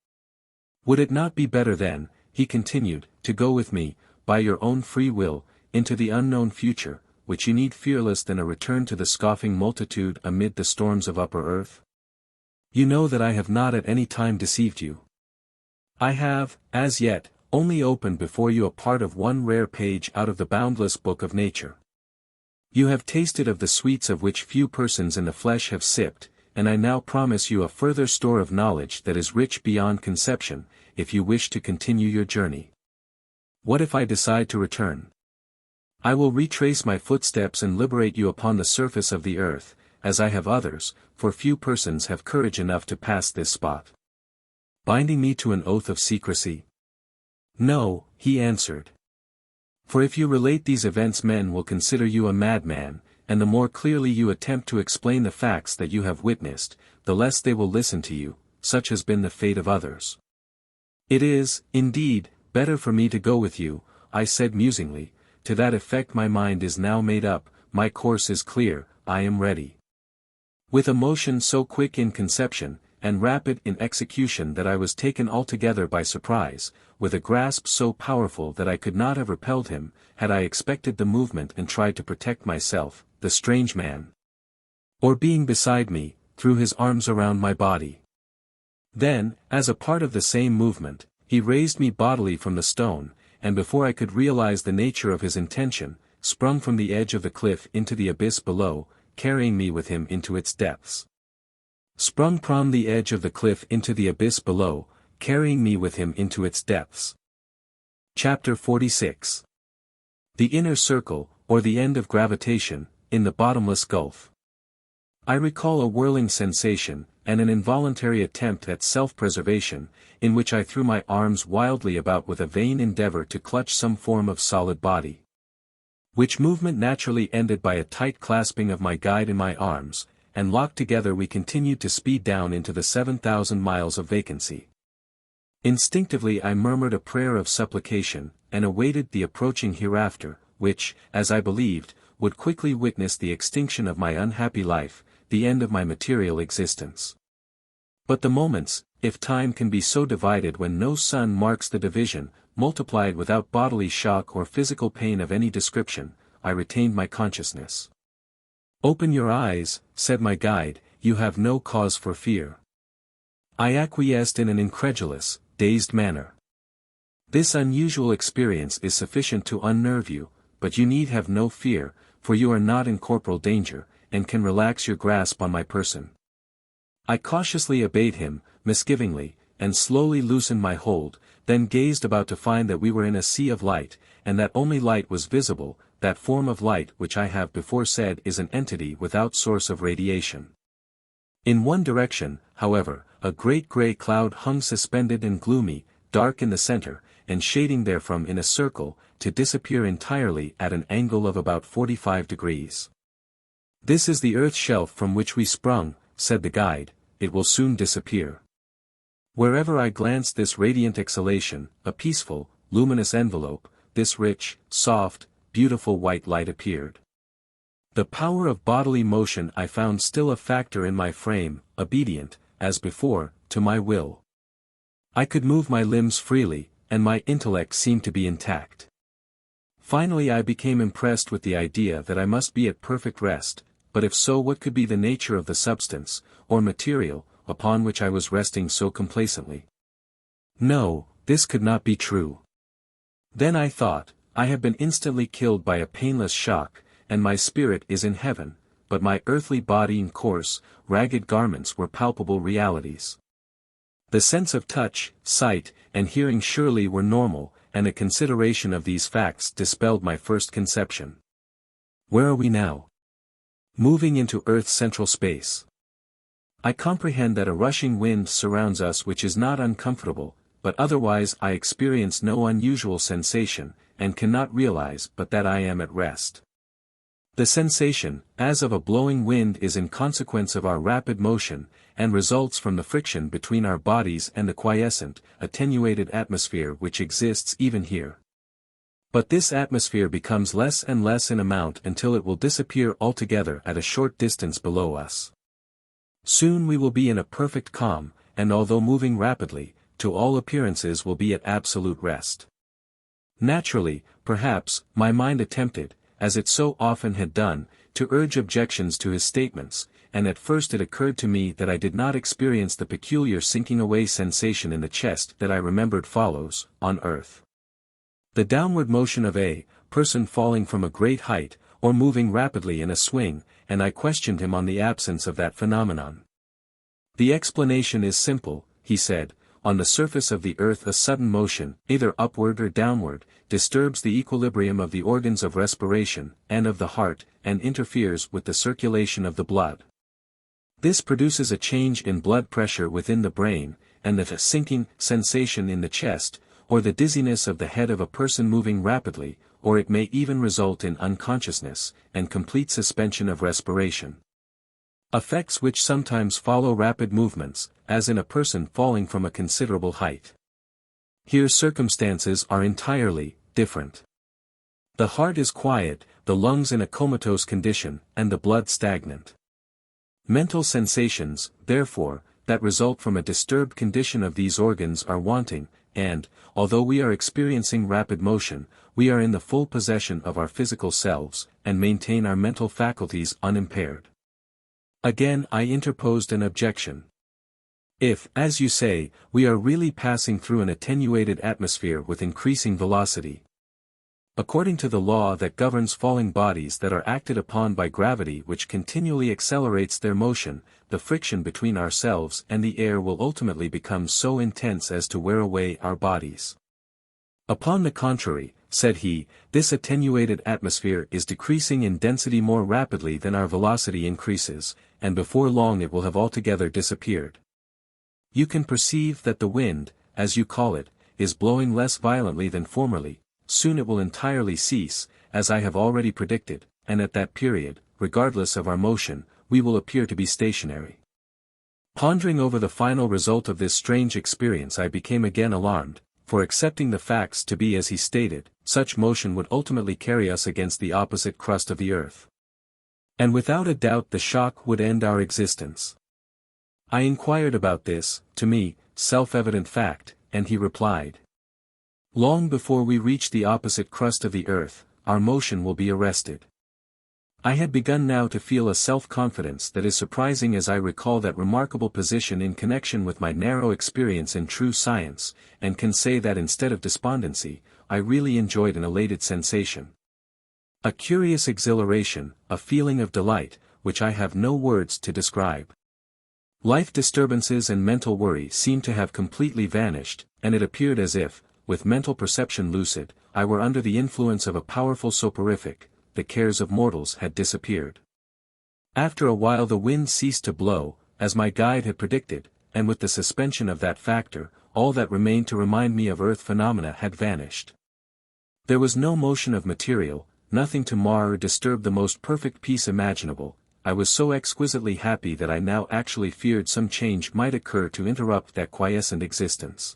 Would it not be better then, he continued, to go with me, by your own free will, into the unknown future, which you need fearless than a return to the scoffing multitude amid the storms of upper earth? You know that I have not at any time deceived you. I have, as yet, only opened before you a part of one rare page out of the boundless book of nature. You have tasted of the sweets of which few persons in the flesh have sipped, and I now promise you a further store of knowledge that is rich beyond conception, if you wish to continue your journey. What if I decide to return? I will retrace my footsteps and liberate you upon the surface of the earth, as I have others, for few persons have courage enough to pass this spot. Binding me to an oath of secrecy? No, he answered. For if you relate these events men will consider you a madman, and the more clearly you attempt to explain the facts that you have witnessed, the less they will listen to you, such has been the fate of others. It is, indeed, better for me to go with you, I said musingly, to that effect my mind is now made up, my course is clear, I am ready. With a motion so quick in conception, and rapid in execution that I was taken altogether by surprise, with a grasp so powerful that I could not have repelled him, had I expected the movement and tried to protect myself, the strange man, or being beside me, threw his arms around my body. Then, as a part of the same movement, he raised me bodily from the stone, and before I could realize the nature of his intention, sprung from the edge of the cliff into the abyss below, carrying me with him into its depths. Sprung from the edge of the cliff into the abyss below, carrying me with him into its depths. Chapter 46. The Inner Circle, or the End of Gravitation, in the Bottomless Gulf. I recall a whirling sensation, and an involuntary attempt at self-preservation, in which I threw my arms wildly about with a vain endeavor to clutch some form of solid body. Which movement naturally ended by a tight clasping of my guide in my arms, and locked together we continued to speed down into the 7,000 miles of vacancy. Instinctively I murmured a prayer of supplication, and awaited the approaching hereafter, which, as I believed, would quickly witness the extinction of my unhappy life, the end of my material existence. But the moments, if time can be so divided when no sun marks the division, multiplied without bodily shock or physical pain of any description, I retained my consciousness. "Open your eyes," said my guide, "you have no cause for fear." I acquiesced in an incredulous, dazed manner. "This unusual experience is sufficient to unnerve you, but you need have no fear, for you are not in corporal danger, and can relax your grasp on my person." I cautiously obeyed him, misgivingly, and slowly loosened my hold, then gazed about to find that we were in a sea of light, and that only light was visible, that form of light which I have before said is an entity without source of radiation. In one direction, however, a great grey cloud hung suspended and gloomy, dark in the center, and shading therefrom in a circle, to disappear entirely at an angle of about 45 degrees. "This is the earth shelf from which we sprung," said the guide, "it will soon disappear." Wherever I glanced this radiant exhalation, a peaceful, luminous envelope, this rich, soft, beautiful white light appeared. The power of bodily motion I found still a factor in my frame, obedient, as before, to my will. I could move my limbs freely, and my intellect seemed to be intact. Finally I became impressed with the idea that I must be at perfect rest, but if so what could be the nature of the substance, or material, upon which I was resting so complacently? No, this could not be true. Then I thought, I have been instantly killed by a painless shock, and my spirit is in heaven, but my earthly body and coarse, ragged garments were palpable realities. The sense of touch, sight, and hearing surely were normal, and a consideration of these facts dispelled my first conception. Where are we now? Moving into Earth's central space. I comprehend that a rushing wind surrounds us which is not uncomfortable, but otherwise I experience no unusual sensation, and cannot realize but that I am at rest. The sensation, as of a blowing wind, is in consequence of our rapid motion, and results from the friction between our bodies and the quiescent, attenuated atmosphere which exists even here. But this atmosphere becomes less and less in amount until it will disappear altogether at a short distance below us. Soon we will be in a perfect calm, and although moving rapidly, to all appearances will be at absolute rest. Naturally, perhaps, my mind attempted, as it so often had done, to urge objections to his statements, and at first it occurred to me that I did not experience the peculiar sinking away sensation in the chest that I remembered follows, on earth, the downward motion of a person falling from a great height, or moving rapidly in a swing, and I questioned him on the absence of that phenomenon. "The explanation is simple," he said. "On the surface of the earth a sudden motion, either upward or downward, disturbs the equilibrium of the organs of respiration, and of the heart, and interferes with the circulation of the blood. This produces a change in blood pressure within the brain, and the sinking sensation in the chest, or the dizziness of the head of a person moving rapidly, or it may even result in unconsciousness, and complete suspension of respiration. Effects which sometimes follow rapid movements, as in a person falling from a considerable height. Here circumstances are entirely different. The heart is quiet, the lungs in a comatose condition, and the blood stagnant. Mental sensations, therefore, that result from a disturbed condition of these organs are wanting, and, although we are experiencing rapid motion, we are in the full possession of our physical selves, and maintain our mental faculties unimpaired." Again I interposed an objection. "If, as you say, we are really passing through an attenuated atmosphere with increasing velocity, according to the law that governs falling bodies that are acted upon by gravity which continually accelerates their motion, the friction between ourselves and the air will ultimately become so intense as to wear away our bodies. Upon the contrary," said he, "this attenuated atmosphere is decreasing in density more rapidly than our velocity increases, and before long it will have altogether disappeared. You can perceive that the wind, as you call it, is blowing less violently than formerly. Soon it will entirely cease, as I have already predicted, and at that period, regardless of our motion, we will appear to be stationary. Pondering over the final result of this strange experience, I became again alarmed, for accepting the facts to be as he stated, such motion would ultimately carry us against the opposite crust of the earth. And without a doubt the shock would end our existence. I inquired about this, to me, self-evident fact, and he replied, "Long before we reach the opposite crust of the earth, our motion will be arrested." I had begun now to feel a self-confidence that is surprising as I recall that remarkable position in connection with my narrow experience in true science, and can say that instead of despondency, I really enjoyed an elated sensation. A curious exhilaration, a feeling of delight, which I have no words to describe. Life disturbances and mental worry seemed to have completely vanished, and it appeared as if, with mental perception lucid, I were under the influence of a powerful soporific. The cares of mortals had disappeared. After a while the wind ceased to blow, as my guide had predicted, and with the suspension of that factor, all that remained to remind me of earth phenomena had vanished. There was no motion of material, nothing to mar or disturb the most perfect peace imaginable. I was so exquisitely happy that I now actually feared some change might occur to interrupt that quiescent existence.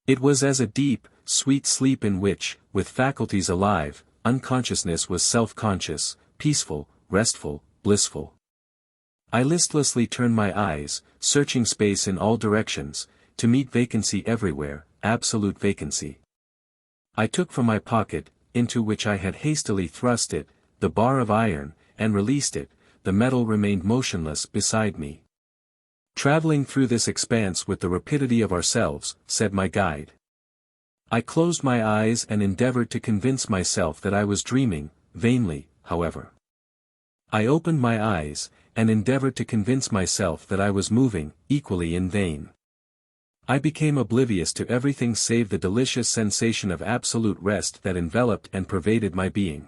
It was as a deep, sweet sleep in which, with faculties alive, unconsciousness was self-conscious, peaceful, restful, blissful. I listlessly turned my eyes, searching space in all directions, to meet vacancy everywhere, absolute vacancy. I took from my pocket, into which I had hastily thrust it, the bar of iron, and released it. The metal remained motionless beside me. "Traveling through this expanse with the rapidity of ourselves," said my guide. I closed my eyes and endeavored to convince myself that I was dreaming, vainly, however. I opened my eyes, and endeavored to convince myself that I was moving, equally in vain. I became oblivious to everything save the delicious sensation of absolute rest that enveloped and pervaded my being.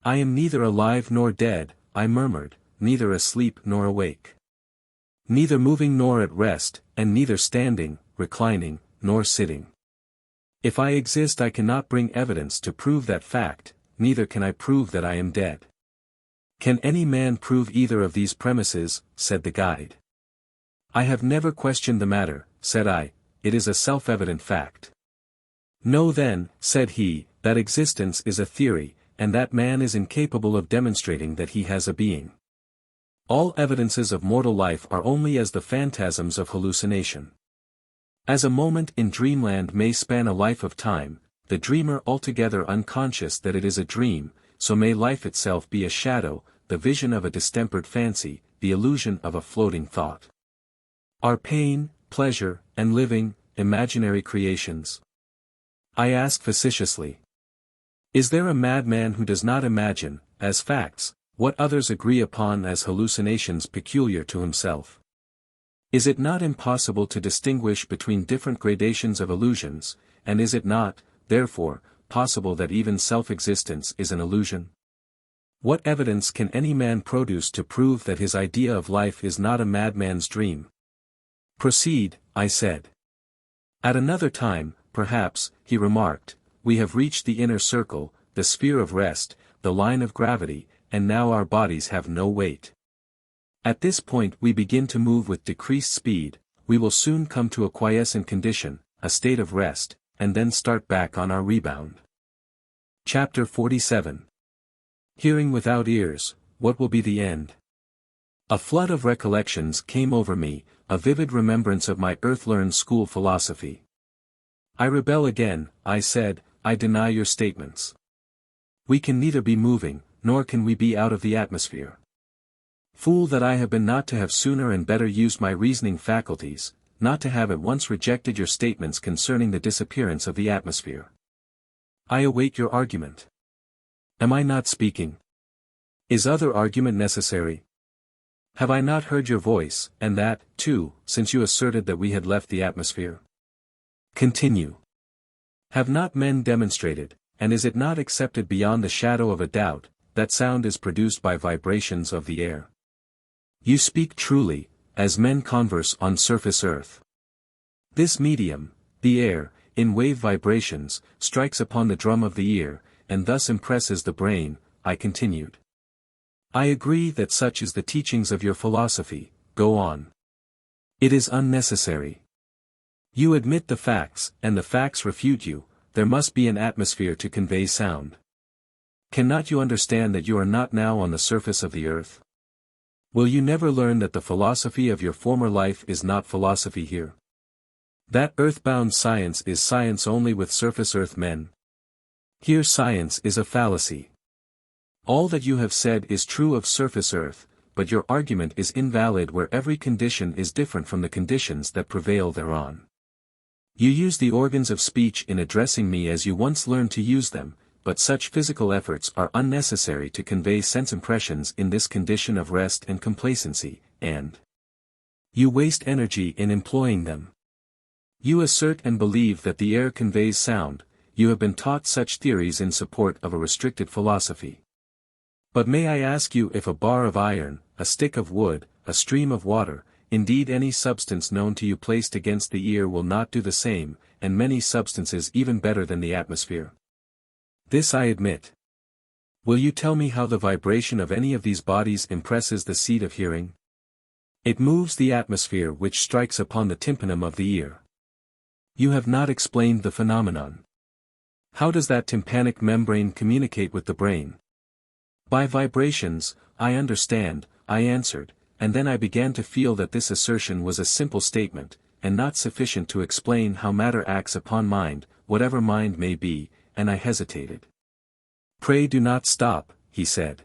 "I am neither alive nor dead," I murmured, "neither asleep nor awake. Neither moving nor at rest, and neither standing, reclining, nor sitting. If I exist I cannot bring evidence to prove that fact, neither can I prove that I am dead." "Can any man prove either of these premises?" said the guide. "I have never questioned the matter," said I, "it is a self-evident fact." "Know then," said he, "that existence is a theory, and that man is incapable of demonstrating that he has a being. All evidences of mortal life are only as the phantasms of hallucination. As a moment in dreamland may span a life of time, the dreamer altogether unconscious that it is a dream, so may life itself be a shadow, the vision of a distempered fancy, the illusion of a floating thought. Are pain, pleasure, and living, imaginary creations? I ask facetiously. Is there a madman who does not imagine, as facts, what others agree upon as hallucinations peculiar to himself? Is it not impossible to distinguish between different gradations of illusions, and is it not, therefore, possible that even self-existence is an illusion? What evidence can any man produce to prove that his idea of life is not a madman's dream? Proceed, I said. At another time, perhaps, he remarked, we have reached the inner circle, the sphere of rest, the line of gravity, and now our bodies have no weight. At this point we begin to move with decreased speed, we will soon come to a quiescent condition, a state of rest, and then start back on our rebound. Chapter 47. Hearing without ears, what will be the end? A flood of recollections came over me, a vivid remembrance of my earth-learned school philosophy. I rebel again, I said, I deny your statements. We can neither be moving, nor can we be out of the atmosphere. Fool that I have been not to have sooner and better used my reasoning faculties, not to have at once rejected your statements concerning the disappearance of the atmosphere. I await your argument. Am I not speaking? Is other argument necessary? Have I not heard your voice, and that, too, since you asserted that we had left the atmosphere? Continue. Have not men demonstrated, and is it not accepted beyond the shadow of a doubt, that sound is produced by vibrations of the air? You speak truly, as men converse on surface earth. This medium, the air, in wave vibrations, strikes upon the drum of the ear, and thus impresses the brain, I continued. I agree that such is the teachings of your philosophy, go on. It is unnecessary. You admit the facts, and the facts refute you, there must be an atmosphere to convey sound. Cannot you understand that you are not now on the surface of the earth? Will you never learn that the philosophy of your former life is not philosophy here? That earthbound science is science only with surface earth men? Here science is a fallacy. All that you have said is true of surface earth, but your argument is invalid where every condition is different from the conditions that prevail thereon. You use the organs of speech in addressing me as you once learned to use them, but such physical efforts are unnecessary to convey sense impressions in this condition of rest and complacency, and you waste energy in employing them. You assert and believe that the air conveys sound, you have been taught such theories in support of a restricted philosophy. But may I ask you if a bar of iron, a stick of wood, a stream of water, indeed any substance known to you placed against the ear will not do the same, and many substances even better than the atmosphere? This I admit. Will you tell me how the vibration of any of these bodies impresses the seat of hearing? It moves the atmosphere which strikes upon the tympanum of the ear. You have not explained the phenomenon. How does that tympanic membrane communicate with the brain? By vibrations, I understand, I answered, and then I began to feel that this assertion was a simple statement, and not sufficient to explain how matter acts upon mind, whatever mind may be, and I hesitated. Pray do not stop, he said.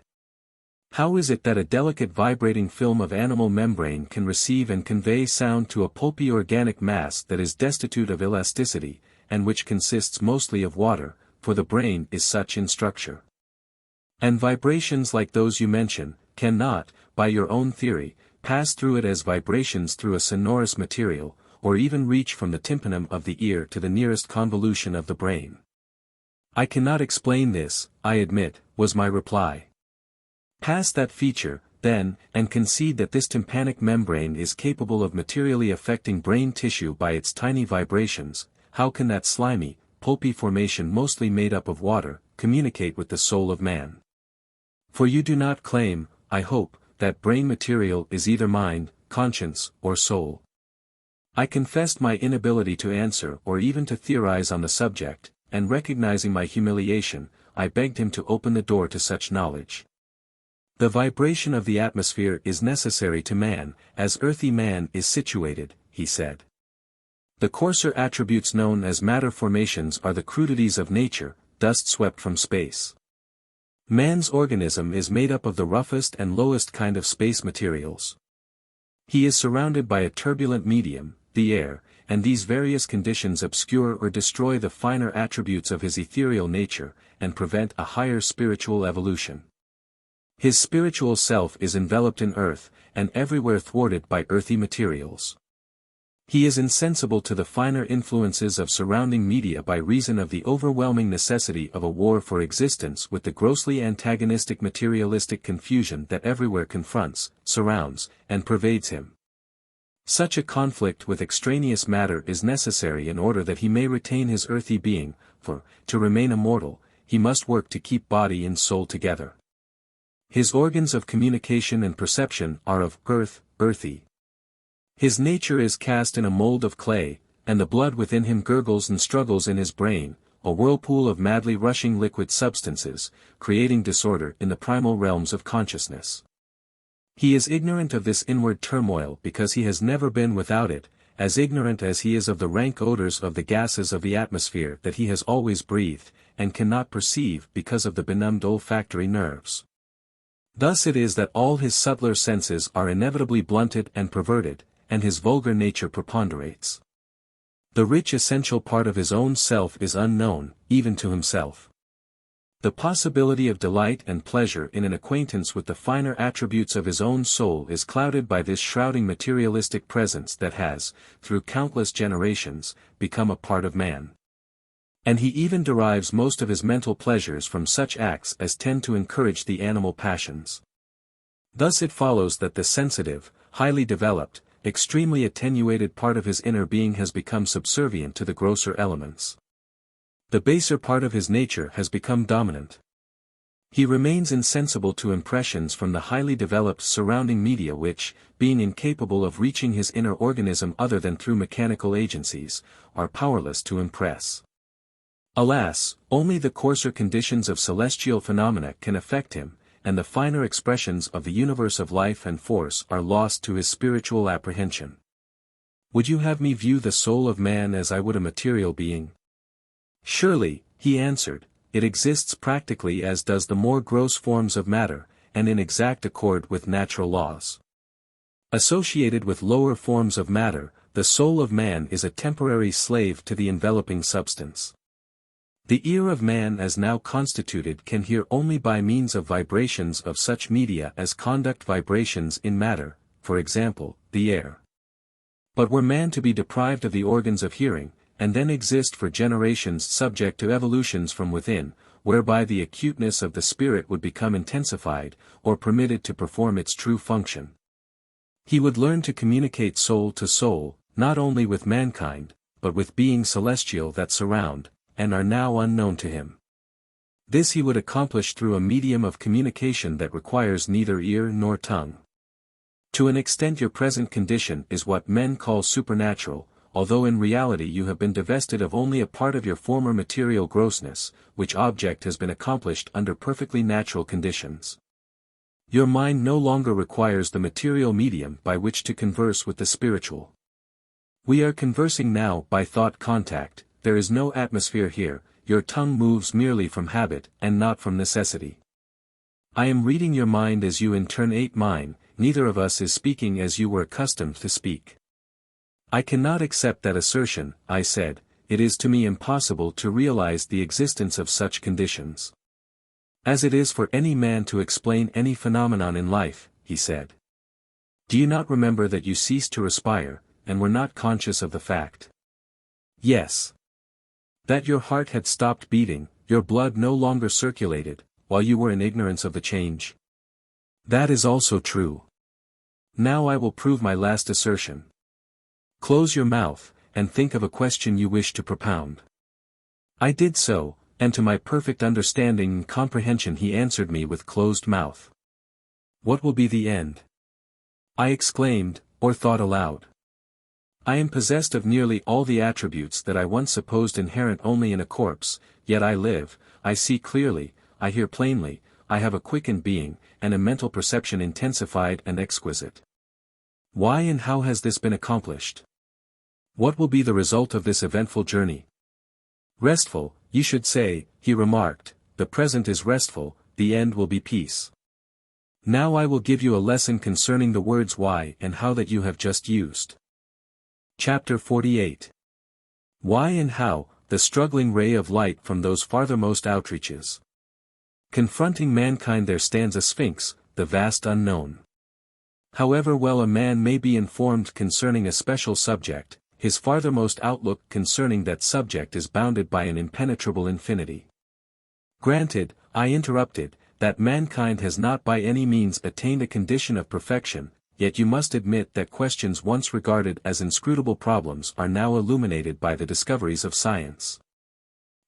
How is it that a delicate vibrating film of animal membrane can receive and convey sound to a pulpy organic mass that is destitute of elasticity, and which consists mostly of water, for the brain is such in structure? And vibrations like those you mention, cannot, by your own theory, pass through it as vibrations through a sonorous material, or even reach from the tympanum of the ear to the nearest convolution of the brain. I cannot explain this, I admit, was my reply. Pass that feature, then, and concede that this tympanic membrane is capable of materially affecting brain tissue by its tiny vibrations. How can that slimy, pulpy formation mostly made up of water, communicate with the soul of man? For you do not claim, I hope, that brain material is either mind, conscience, or soul. I confessed my inability to answer or even to theorize on the subject, and recognizing my humiliation, I begged him to open the door to such knowledge. The vibration of the atmosphere is necessary to man, as earthy man is situated, he said. The coarser attributes known as matter formations are the crudities of nature, dust swept from space. Man's organism is made up of the roughest and lowest kind of space materials. He is surrounded by a turbulent medium, the air, and these various conditions obscure or destroy the finer attributes of his ethereal nature, and prevent a higher spiritual evolution. His spiritual self is enveloped in earth, and everywhere thwarted by earthy materials. He is insensible to the finer influences of surrounding media by reason of the overwhelming necessity of a war for existence with the grossly antagonistic materialistic confusion that everywhere confronts, surrounds, and pervades him. Such a conflict with extraneous matter is necessary in order that he may retain his earthy being, for, to remain immortal, he must work to keep body and soul together. His organs of communication and perception are of earth, earthy. His nature is cast in a mold of clay, and the blood within him gurgles and struggles in his brain, a whirlpool of madly rushing liquid substances, creating disorder in the primal realms of consciousness. He is ignorant of this inward turmoil because he has never been without it, as ignorant as he is of the rank odors of the gases of the atmosphere that he has always breathed, and cannot perceive because of the benumbed olfactory nerves. Thus it is that all his subtler senses are inevitably blunted and perverted, and his vulgar nature preponderates. The rich essential part of his own self is unknown, even to himself. The possibility of delight and pleasure in an acquaintance with the finer attributes of his own soul is clouded by this shrouding materialistic presence that has, through countless generations, become a part of man. And he even derives most of his mental pleasures from such acts as tend to encourage the animal passions. Thus it follows that the sensitive, highly developed, extremely attenuated part of his inner being has become subservient to the grosser elements. The baser part of his nature has become dominant. He remains insensible to impressions from the highly developed surrounding media which, being incapable of reaching his inner organism other than through mechanical agencies, are powerless to impress. Alas, only the coarser conditions of celestial phenomena can affect him, and the finer expressions of the universe of life and force are lost to his spiritual apprehension. Would you have me view the soul of man as I would a material being? Surely, he answered, it exists practically as does the more gross forms of matter, and in exact accord with natural laws. Associated with lower forms of matter, the soul of man is a temporary slave to the enveloping substance. The ear of man as now constituted can hear only by means of vibrations of such media as conduct vibrations in matter, for example, the air. But were man to be deprived of the organs of hearing, and then exist for generations subject to evolutions from within, whereby the acuteness of the spirit would become intensified, or permitted to perform its true function, he would learn to communicate soul to soul, not only with mankind, but with beings celestial that surround, and are now unknown to him. This he would accomplish through a medium of communication that requires neither ear nor tongue. To an extent your present condition is what men call supernatural, although in reality you have been divested of only a part of your former material grossness, which object has been accomplished under perfectly natural conditions. Your mind no longer requires the material medium by which to converse with the spiritual. We are conversing now by thought contact. There is no atmosphere here, your tongue moves merely from habit and not from necessity. I am reading your mind as you in turn ate mine, neither of us is speaking as you were accustomed to speak. I cannot accept that assertion, I said, it is to me impossible to realize the existence of such conditions. As it is for any man to explain any phenomenon in life, he said. Do you not remember that you ceased to respire, and were not conscious of the fact? Yes. That your heart had stopped beating, your blood no longer circulated, while you were in ignorance of the change? That is also true. Now I will prove my last assertion. Close your mouth, and think of a question you wish to propound. I did so, and to my perfect understanding and comprehension he answered me with closed mouth. What will be the end? I exclaimed, or thought aloud. I am possessed of nearly all the attributes that I once supposed inherent only in a corpse, yet I live, I see clearly, I hear plainly, I have a quickened being, and a mental perception intensified and exquisite. Why and how has this been accomplished? What will be the result of this eventful journey? Restful, you should say, he remarked, the present is restful, the end will be peace. Now I will give you a lesson concerning the words why and how that you have just used. Chapter 48. Why and how, the struggling ray of light from those farthermost outreaches. Confronting mankind there stands a sphinx, the vast unknown. However well a man may be informed concerning a special subject, his farthermost outlook concerning that subject is bounded by an impenetrable infinity. Granted, I interrupted, that mankind has not by any means attained a condition of perfection, yet you must admit that questions once regarded as inscrutable problems are now illuminated by the discoveries of science.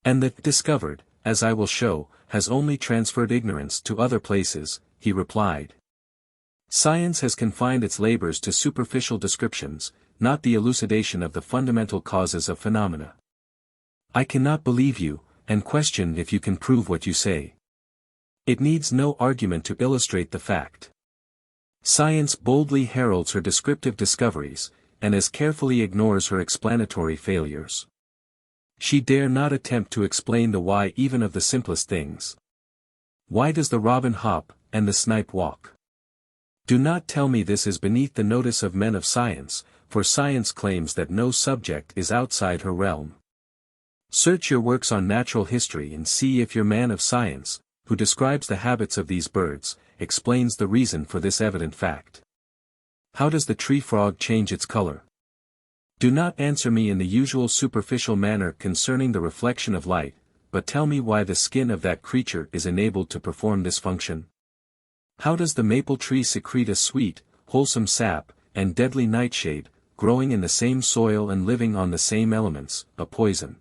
And that discovered, as I will show, has only transferred ignorance to other places, he replied. Science has confined its labors to superficial descriptions, not the elucidation of the fundamental causes of phenomena. I cannot believe you, and question if you can prove what you say. It needs no argument to illustrate the fact. Science boldly heralds her descriptive discoveries, and as carefully ignores her explanatory failures. She dare not attempt to explain the why even of the simplest things. Why does the robin hop, and the snipe walk? Do not tell me this is beneath the notice of men of science, for science claims that no subject is outside her realm. Search your works on natural history and see if your man of science, who describes the habits of these birds, explains the reason for this evident fact. How does the tree frog change its color? Do not answer me in the usual superficial manner concerning the reflection of light, but tell me why the skin of that creature is enabled to perform this function. How does the maple tree secrete a sweet, wholesome sap, and deadly nightshade, growing in the same soil and living on the same elements, a poison?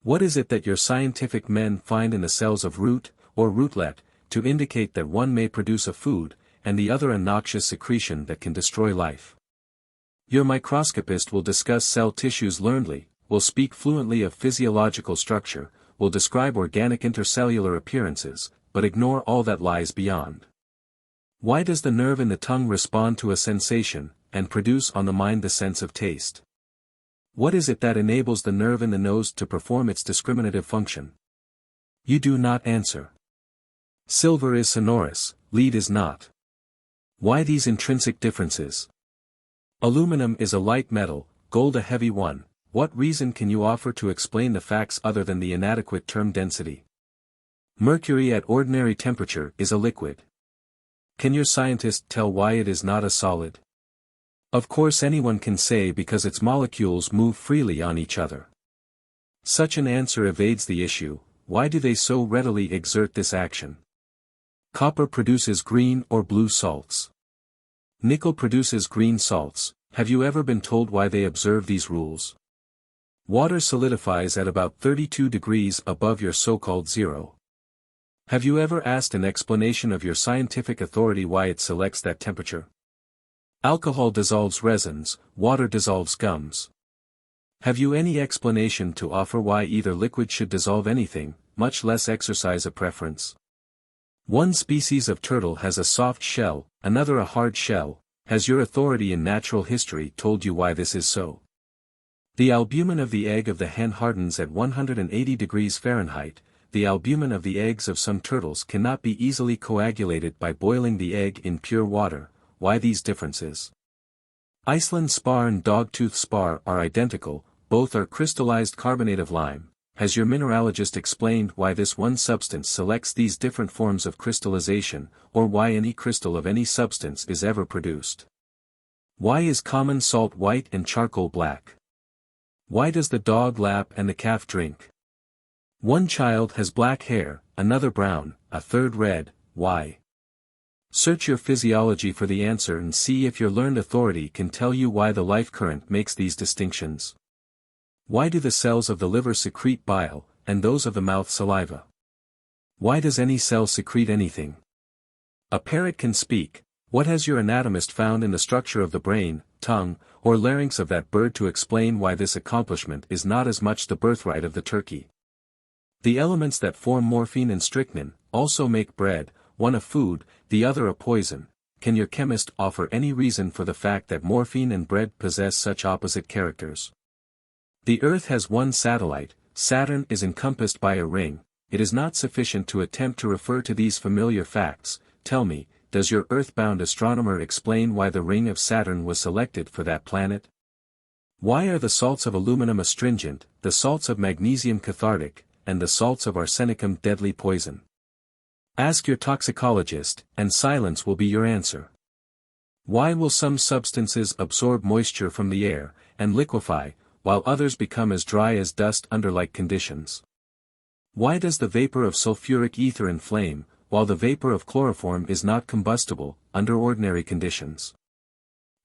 What is it that your scientific men find in the cells of root, or rootlet, to indicate that one may produce a food, and the other a noxious secretion that can destroy life? Your microscopist will discuss cell tissues learnedly, will speak fluently of physiological structure, will describe organic intercellular appearances, but ignore all that lies beyond. Why does the nerve in the tongue respond to a sensation, and produce on the mind the sense of taste? What is it that enables the nerve in the nose to perform its discriminative function? You do not answer. Silver is sonorous, lead is not. Why these intrinsic differences? Aluminum is a light metal, gold a heavy one. What reason can you offer to explain the facts other than the inadequate term density? Mercury at ordinary temperature is a liquid. Can your scientist tell why it is not a solid? Of course anyone can say because its molecules move freely on each other. Such an answer evades the issue. Why do they so readily exert this action? Copper produces green or blue salts. Nickel produces green salts. Have you ever been told why they observe these rules? Water solidifies at about 32 degrees above your so-called zero. Have you ever asked an explanation of your scientific authority why it selects that temperature? Alcohol dissolves resins, water dissolves gums. Have you any explanation to offer why either liquid should dissolve anything, much less exercise a preference? One species of turtle has a soft shell, another a hard shell. Has your authority in natural history told you why this is so? The albumin of the egg of the hen hardens at 180 degrees Fahrenheit. The albumin of the eggs of some turtles cannot be easily coagulated by boiling the egg in pure water. Why these differences? Iceland spar and dogtooth spar are identical, both are crystallized carbonate of lime. Has your mineralogist explained why this one substance selects these different forms of crystallization, or why any crystal of any substance is ever produced? Why is common salt white and charcoal black? Why does the dog lap and the calf drink? One child has black hair, another brown, a third red. Why? Search your physiology for the answer and see if your learned authority can tell you why the life current makes these distinctions. Why do the cells of the liver secrete bile, and those of the mouth saliva? Why does any cell secrete anything? A parrot can speak. What has your anatomist found in the structure of the brain, tongue, or larynx of that bird to explain why this accomplishment is not as much the birthright of the turkey? The elements that form morphine and strychnine also make bread, one a food, the other a poison. Can your chemist offer any reason for the fact that morphine and bread possess such opposite characters? The Earth has one satellite, Saturn is encompassed by a ring. It is not sufficient to attempt to refer to these familiar facts. Tell me, does your earthbound astronomer explain why the ring of Saturn was selected for that planet? Why are the salts of aluminum astringent, the salts of magnesium cathartic, and the salts of arsenicum deadly poison? Ask your toxicologist, and silence will be your answer. Why will some substances absorb moisture from the air, and liquefy, while others become as dry as dust under like conditions? Why does the vapor of sulfuric ether inflame, while the vapor of chloroform is not combustible, under ordinary conditions?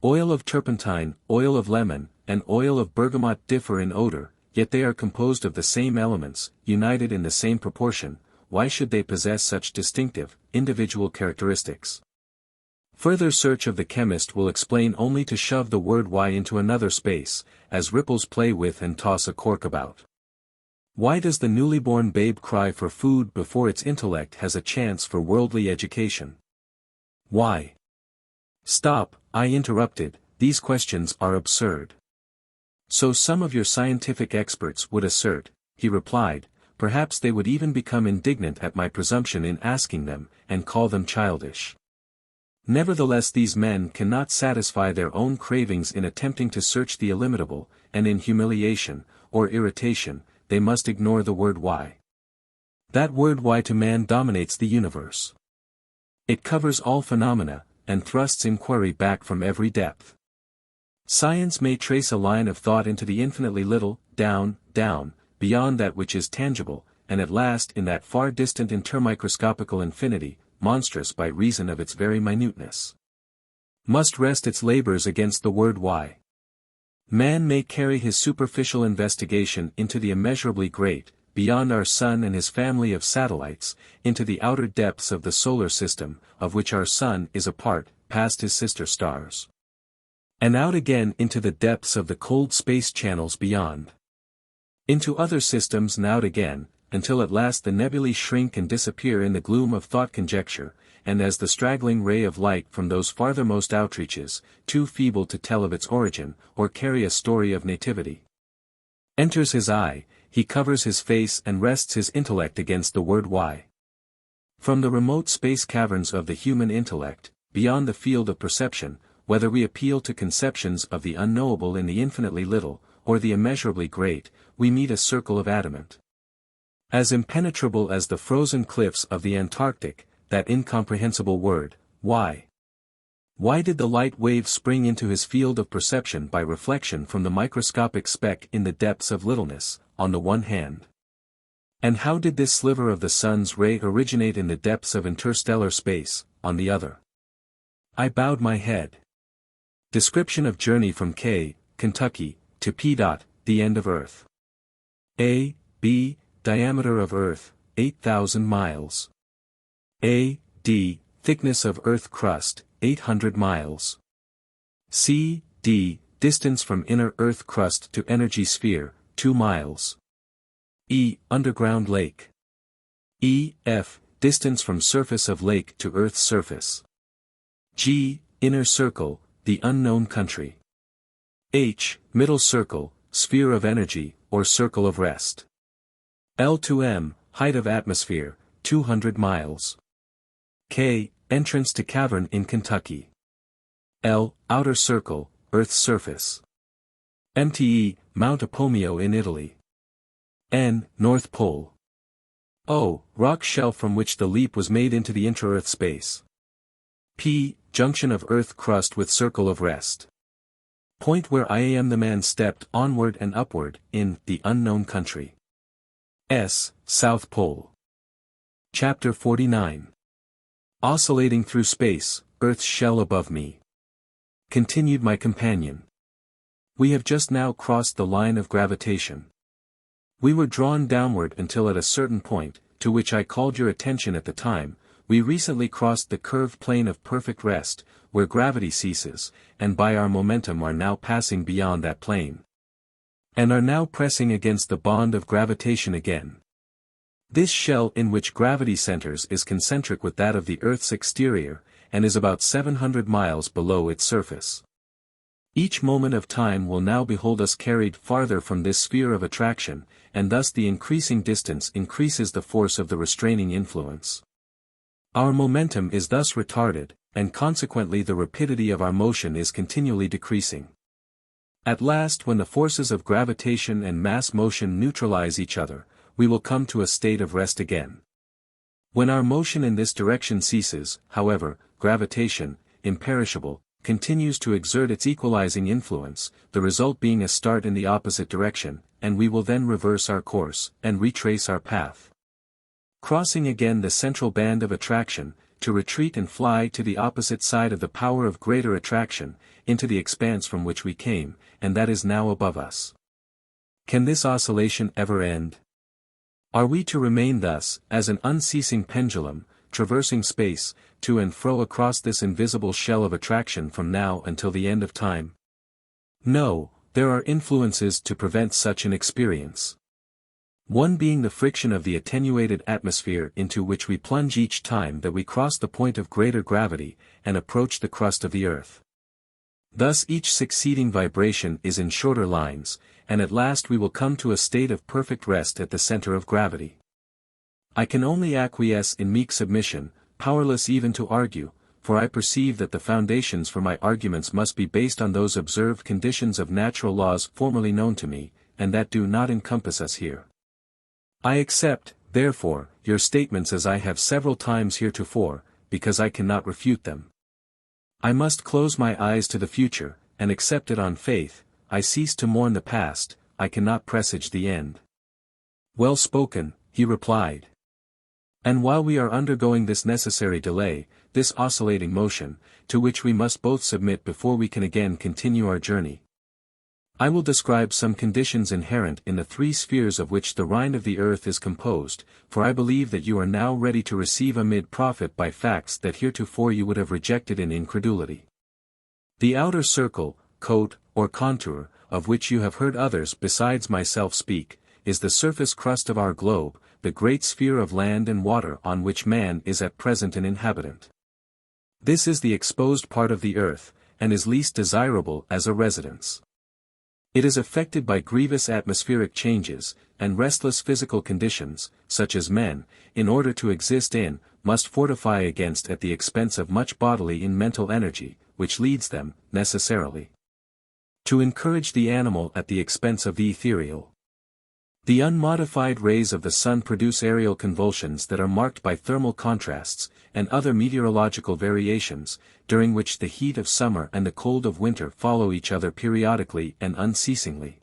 Oil of turpentine, oil of lemon, and oil of bergamot differ in odor, yet they are composed of the same elements, united in the same proportion. Why should they possess such distinctive, individual characteristics? Further search of the chemist will explain only to shove the word why into another space, as ripples play with and toss a cork about. Why does the newly born babe cry for food before its intellect has a chance for worldly education? Why? Stop, I interrupted, these questions are absurd. So some of your scientific experts would assert, he replied, perhaps they would even become indignant at my presumption in asking them, and call them childish. Nevertheless these men cannot satisfy their own cravings in attempting to search the illimitable, and in humiliation, or irritation, they must ignore the word why. That word why to man dominates the universe. It covers all phenomena, and thrusts inquiry back from every depth. Science may trace a line of thought into the infinitely little, down, beyond that which is tangible, and at last in that far distant intermicroscopical infinity, monstrous by reason of its very minuteness. Must rest its labors against the word why. Man may carry his superficial investigation into the immeasurably great, beyond our sun and his family of satellites, into the outer depths of the solar system, of which our sun is a part, past his sister stars. And out again into the depths of the cold space channels beyond. Into other systems and out again, until at last the nebulae shrink and disappear in the gloom of thought conjecture, and as the straggling ray of light from those farthermost outreaches, too feeble to tell of its origin, or carry a story of nativity, enters his eye, he covers his face and rests his intellect against the word why. From the remote space caverns of the human intellect, beyond the field of perception, whether we appeal to conceptions of the unknowable in the infinitely little, or the immeasurably great, we meet a circle of adamant. As impenetrable as the frozen cliffs of the Antarctic, that incomprehensible word, why? Why did the light wave spring into his field of perception by reflection from the microscopic speck in the depths of littleness, on the one hand? And how did this sliver of the sun's ray originate in the depths of interstellar space, on the other? I bowed my head. Description of journey from K, Kentucky, to P. The end of Earth. A, B, diameter of Earth, 8,000 miles. A, D, thickness of Earth crust, 800 miles. C, D, distance from inner Earth crust to energy sphere, 2 miles. E, underground lake. E, F, distance from surface of lake to Earth's surface. G, inner circle, the unknown country. H, middle circle, sphere of energy, or circle of rest. L to M, height of atmosphere, 200 miles. K, entrance to cavern in Kentucky. L, outer circle, Earth's surface. MTE, Mount Apomeo in Italy. N, North Pole. O, rock shelf from which the leap was made into the intra-Earth space. P, junction of Earth crust with circle of rest. Point where I am the man stepped onward and upward, in the unknown country. S, South Pole. Chapter 49. Oscillating through space, Earth's shell above me. Continued my companion. We have just now crossed the line of gravitation. We were drawn downward until at a certain point, to which I called your attention at the time, we recently crossed the curved plane of perfect rest, where gravity ceases, and by our momentum are now passing beyond that plane. And are now pressing against the bond of gravitation again. This shell in which gravity centers is concentric with that of the Earth's exterior, and is about 700 miles below its surface. Each moment of time will now behold us carried farther from this sphere of attraction, and thus the increasing distance increases the force of the restraining influence. Our momentum is thus retarded, and consequently the rapidity of our motion is continually decreasing. At last, when the forces of gravitation and mass motion neutralize each other, we will come to a state of rest again. When our motion in this direction ceases, however, gravitation, imperishable, continues to exert its equalizing influence, the result being a start in the opposite direction, and we will then reverse our course, and retrace our path. Crossing again the central band of attraction, to retreat and fly to the opposite side of the power of greater attraction, into the expanse from which we came, and that is now above us. Can this oscillation ever end? Are we to remain thus, as an unceasing pendulum, traversing space, to and fro across this invisible shell of attraction from now until the end of time? No, there are influences to prevent such an experience. One being the friction of the attenuated atmosphere into which we plunge each time that we cross the point of greater gravity, and approach the crust of the earth. Thus each succeeding vibration is in shorter lines, and at last we will come to a state of perfect rest at the center of gravity. I can only acquiesce in meek submission, powerless even to argue, for I perceive that the foundations for my arguments must be based on those observed conditions of natural laws formerly known to me, and that do not encompass us here. I accept, therefore, your statements as I have several times heretofore, because I cannot refute them. I must close my eyes to the future, and accept it on faith. I cease to mourn the past, I cannot presage the end. Well spoken, he replied. And while we are undergoing this necessary delay, this oscillating motion, to which we must both submit before we can again continue our journey, I will describe some conditions inherent in the three spheres of which the rind of the earth is composed, for I believe that you are now ready to receive amid profit by facts that heretofore you would have rejected in incredulity. The outer circle, coat, or contour, of which you have heard others besides myself speak, is the surface crust of our globe, the great sphere of land and water on which man is at present an inhabitant. This is the exposed part of the earth, and is least desirable as a residence. It is affected by grievous atmospheric changes, and restless physical conditions, such as men, in order to exist in, must fortify against at the expense of much bodily and mental energy, which leads them, necessarily, to encourage the animal at the expense of the ethereal. The unmodified rays of the sun produce aerial convulsions that are marked by thermal contrasts, and other meteorological variations, during which the heat of summer and the cold of winter follow each other periodically and unceasingly.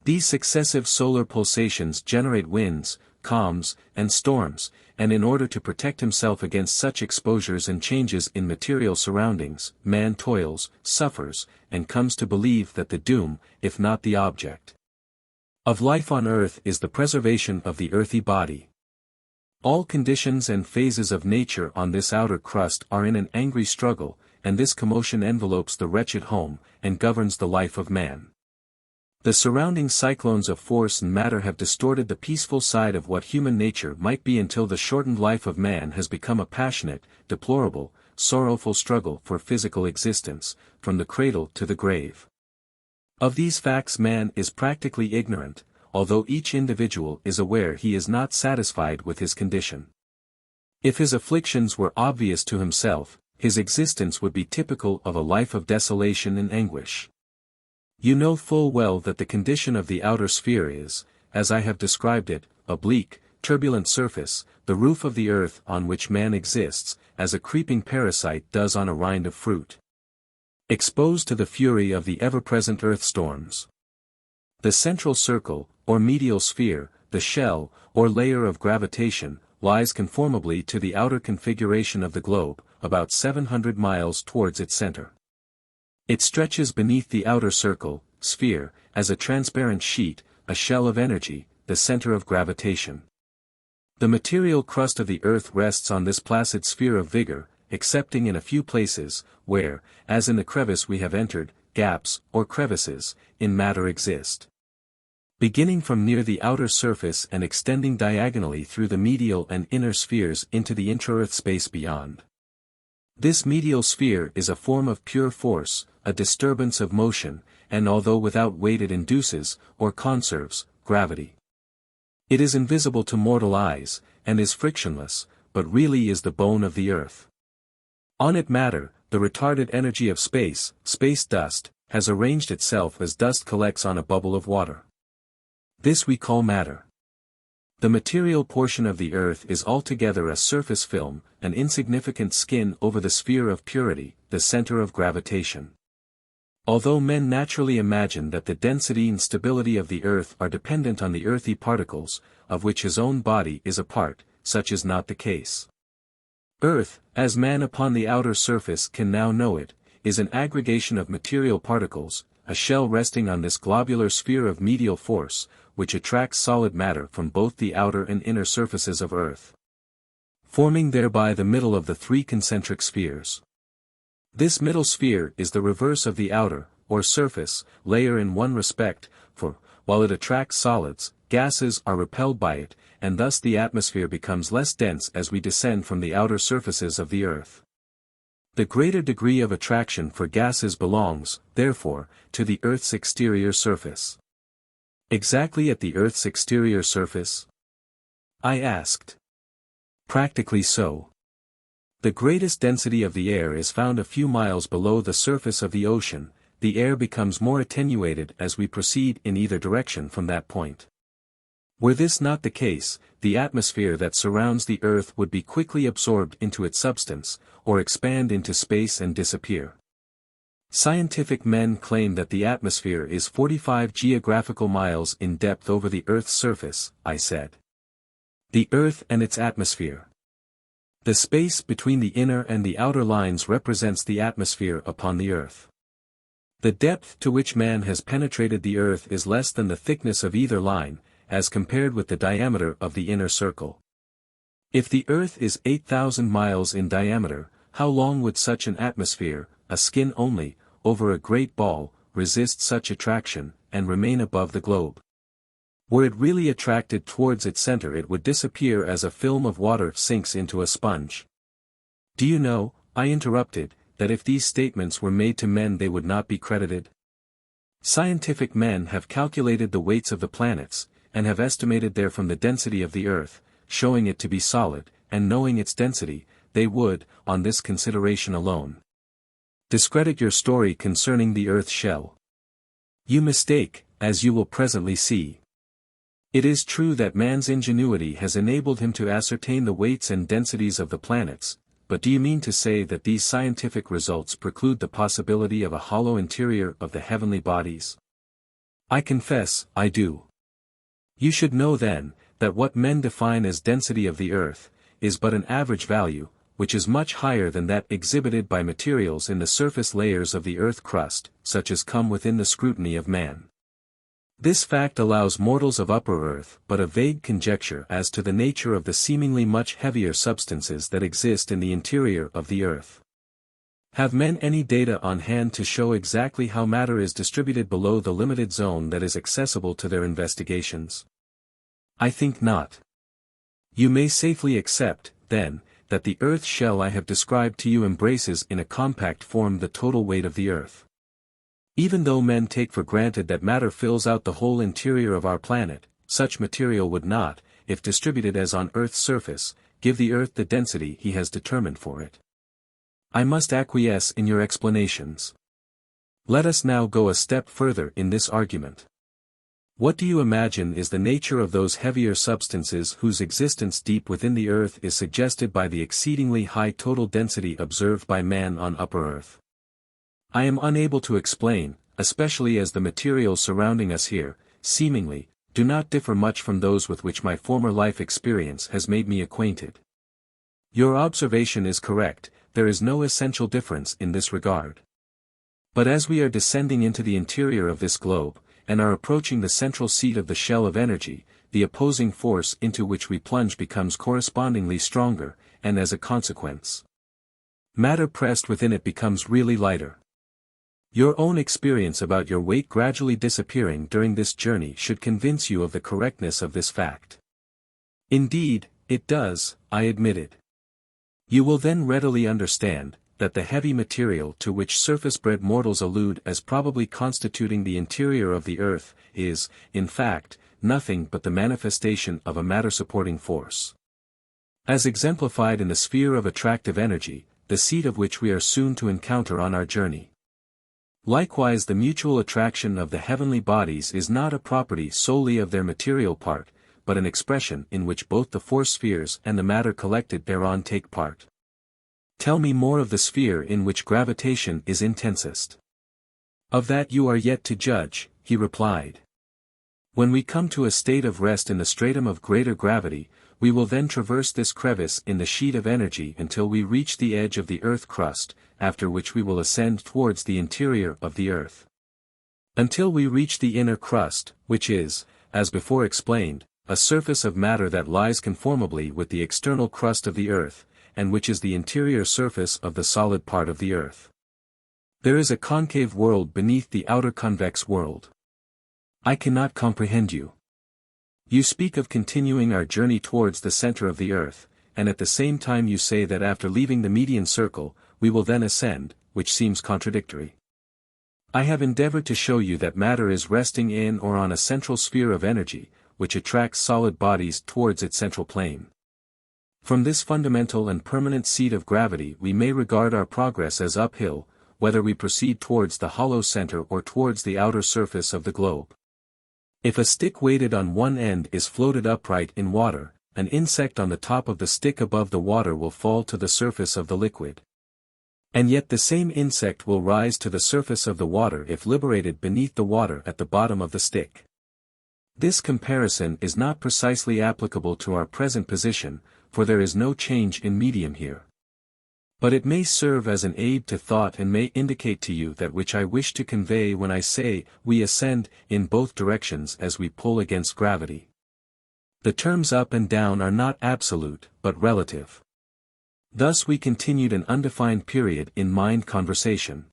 These successive solar pulsations generate winds, calms, and storms, and in order to protect himself against such exposures and changes in material surroundings, man toils, suffers, and comes to believe that the doom, if not the object, of life on earth is the preservation of the earthy body. All conditions and phases of nature on this outer crust are in an angry struggle, and this commotion envelopes the wretched home, and governs the life of man. The surrounding cyclones of force and matter have distorted the peaceful side of what human nature might be until the shortened life of man has become a passionate, deplorable, sorrowful struggle for physical existence, from the cradle to the grave. Of these facts man is practically ignorant, although each individual is aware he is not satisfied with his condition. If his afflictions were obvious to himself, his existence would be typical of a life of desolation and anguish. You know full well that the condition of the outer sphere is, as I have described it, a bleak, turbulent surface, the roof of the earth on which man exists, as a creeping parasite does on a rind of fruit, exposed to the fury of the ever-present earth storms. The central circle, or medial sphere, the shell, or layer of gravitation, lies conformably to the outer configuration of the globe, about 700 miles towards its center. It stretches beneath the outer circle, sphere, as a transparent sheet, a shell of energy, the center of gravitation. The material crust of the earth rests on this placid sphere of vigor, excepting in a few places, where, as in the crevice we have entered, gaps, or crevices, in matter exist. Beginning from near the outer surface and extending diagonally through the medial and inner spheres into the intra-earth space beyond. This medial sphere is a form of pure force, a disturbance of motion, and although without weight it induces, or conserves, gravity. It is invisible to mortal eyes, and is frictionless, but really is the bone of the earth. On it matter, the retarded energy of space dust, has arranged itself as dust collects on a bubble of water. This we call matter. The material portion of the earth is altogether a surface film, an insignificant skin over the sphere of purity, the center of gravitation. Although men naturally imagine that the density and stability of the earth are dependent on the earthy particles, of which his own body is a part, such is not the case. Earth, as man upon the outer surface can now know it, is an aggregation of material particles, a shell resting on this globular sphere of medial force, which attracts solid matter from both the outer and inner surfaces of earth, forming thereby the middle of the three concentric spheres. This middle sphere is the reverse of the outer, or surface, layer in one respect, for, while it attracts solids, gases are repelled by it, and thus the atmosphere becomes less dense as we descend from the outer surfaces of the earth. The greater degree of attraction for gases belongs, therefore, to the earth's exterior surface. Exactly at the earth's exterior surface? I asked. Practically so. The greatest density of the air is found a few miles below the surface of the ocean. The air becomes more attenuated as we proceed in either direction from that point. Were this not the case, the atmosphere that surrounds the earth would be quickly absorbed into its substance, or expand into space and disappear. Scientific men claim that the atmosphere is 45 geographical miles in depth over the Earth's surface, I said. The Earth and its atmosphere. The space between the inner and the outer lines represents the atmosphere upon the Earth. The depth to which man has penetrated the Earth is less than the thickness of either line, as compared with the diameter of the inner circle. If the Earth is 8,000 miles in diameter, how long would such an atmosphere, a skin only, over a great ball, resist such attraction, and remain above the globe? Were it really attracted towards its center, it would disappear as a film of water sinks into a sponge. Do you know, I interrupted, that if these statements were made to men they would not be credited? Scientific men have calculated the weights of the planets, and have estimated therefrom the density of the Earth, showing it to be solid, and knowing its density, they would, on this consideration alone, discredit your story concerning the Earth's shell. You mistake, as you will presently see. It is true that man's ingenuity has enabled him to ascertain the weights and densities of the planets, but do you mean to say that these scientific results preclude the possibility of a hollow interior of the heavenly bodies? I confess, I do. You should know then, that what men define as density of the Earth, is but an average value, which is much higher than that exhibited by materials in the surface layers of the earth crust, such as come within the scrutiny of man. This fact allows mortals of upper earth but a vague conjecture as to the nature of the seemingly much heavier substances that exist in the interior of the earth. Have men any data on hand to show exactly how matter is distributed below the limited zone that is accessible to their investigations? I think not. You may safely accept, then, that the earth's shell I have described to you embraces in a compact form the total weight of the earth. Even though men take for granted that matter fills out the whole interior of our planet, such material would not, if distributed as on Earth's surface, give the Earth the density he has determined for it. I must acquiesce in your explanations. Let us now go a step further in this argument. What do you imagine is the nature of those heavier substances whose existence deep within the Earth is suggested by the exceedingly high total density observed by man on upper Earth? I am unable to explain, especially as the materials surrounding us here, seemingly, do not differ much from those with which my former life experience has made me acquainted. Your observation is correct, there is no essential difference in this regard. But as we are descending into the interior of this globe, and are approaching the central seat of the shell of energy, the opposing force into which we plunge becomes correspondingly stronger, and as a consequence, matter pressed within it becomes really lighter. Your own experience about your weight gradually disappearing during this journey should convince you of the correctness of this fact. Indeed, it does, I admitted. You will then readily understand, that the heavy material to which surface-bred mortals allude as probably constituting the interior of the earth, is, in fact, nothing but the manifestation of a matter-supporting force. As exemplified in the sphere of attractive energy, the seat of which we are soon to encounter on our journey. Likewise the mutual attraction of the heavenly bodies is not a property solely of their material part, but an expression in which both the force spheres and the matter collected thereon take part. Tell me more of the sphere in which gravitation is intensest. Of that you are yet to judge, he replied. When we come to a state of rest in the stratum of greater gravity, we will then traverse this crevice in the sheet of energy until we reach the edge of the earth crust, after which we will ascend towards the interior of the earth. Until we reach the inner crust, which is, as before explained, a surface of matter that lies conformably with the external crust of the earth, and which is the interior surface of the solid part of the earth. There is a concave world beneath the outer convex world. I cannot comprehend you. You speak of continuing our journey towards the center of the earth, and at the same time you say that after leaving the median circle, we will then ascend, which seems contradictory. I have endeavored to show you that matter is resting in or on a central sphere of energy, which attracts solid bodies towards its central plane. From this fundamental and permanent seat of gravity we may regard our progress as uphill, whether we proceed towards the hollow center or towards the outer surface of the globe. If a stick weighted on one end is floated upright in water, an insect on the top of the stick above the water will fall to the surface of the liquid. And yet the same insect will rise to the surface of the water if liberated beneath the water at the bottom of the stick. This comparison is not precisely applicable to our present position, for there is no change in medium here. But it may serve as an aid to thought and may indicate to you that which I wish to convey when I say, we ascend, in both directions as we pull against gravity. The terms up and down are not absolute, but relative. Thus we continued an undefined period in mind conversation.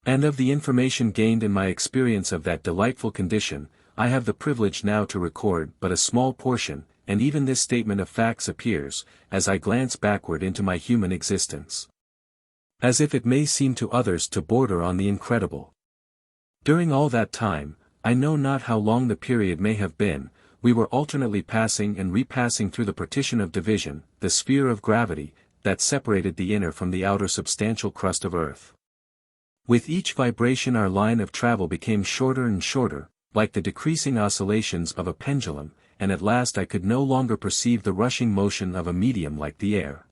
And of the information gained in my experience of that delightful condition, I have the privilege now to record but a small portion, and even this statement of facts appears, as I glance backward into my human existence, as if it may seem to others to border on the incredible. During all that time, I know not how long the period may have been, we were alternately passing and repassing through the partition of division, the sphere of gravity, that separated the inner from the outer substantial crust of earth. With each vibration our line of travel became shorter and shorter, like the decreasing oscillations of a pendulum, and at last I could no longer perceive the rushing motion of a medium like the air.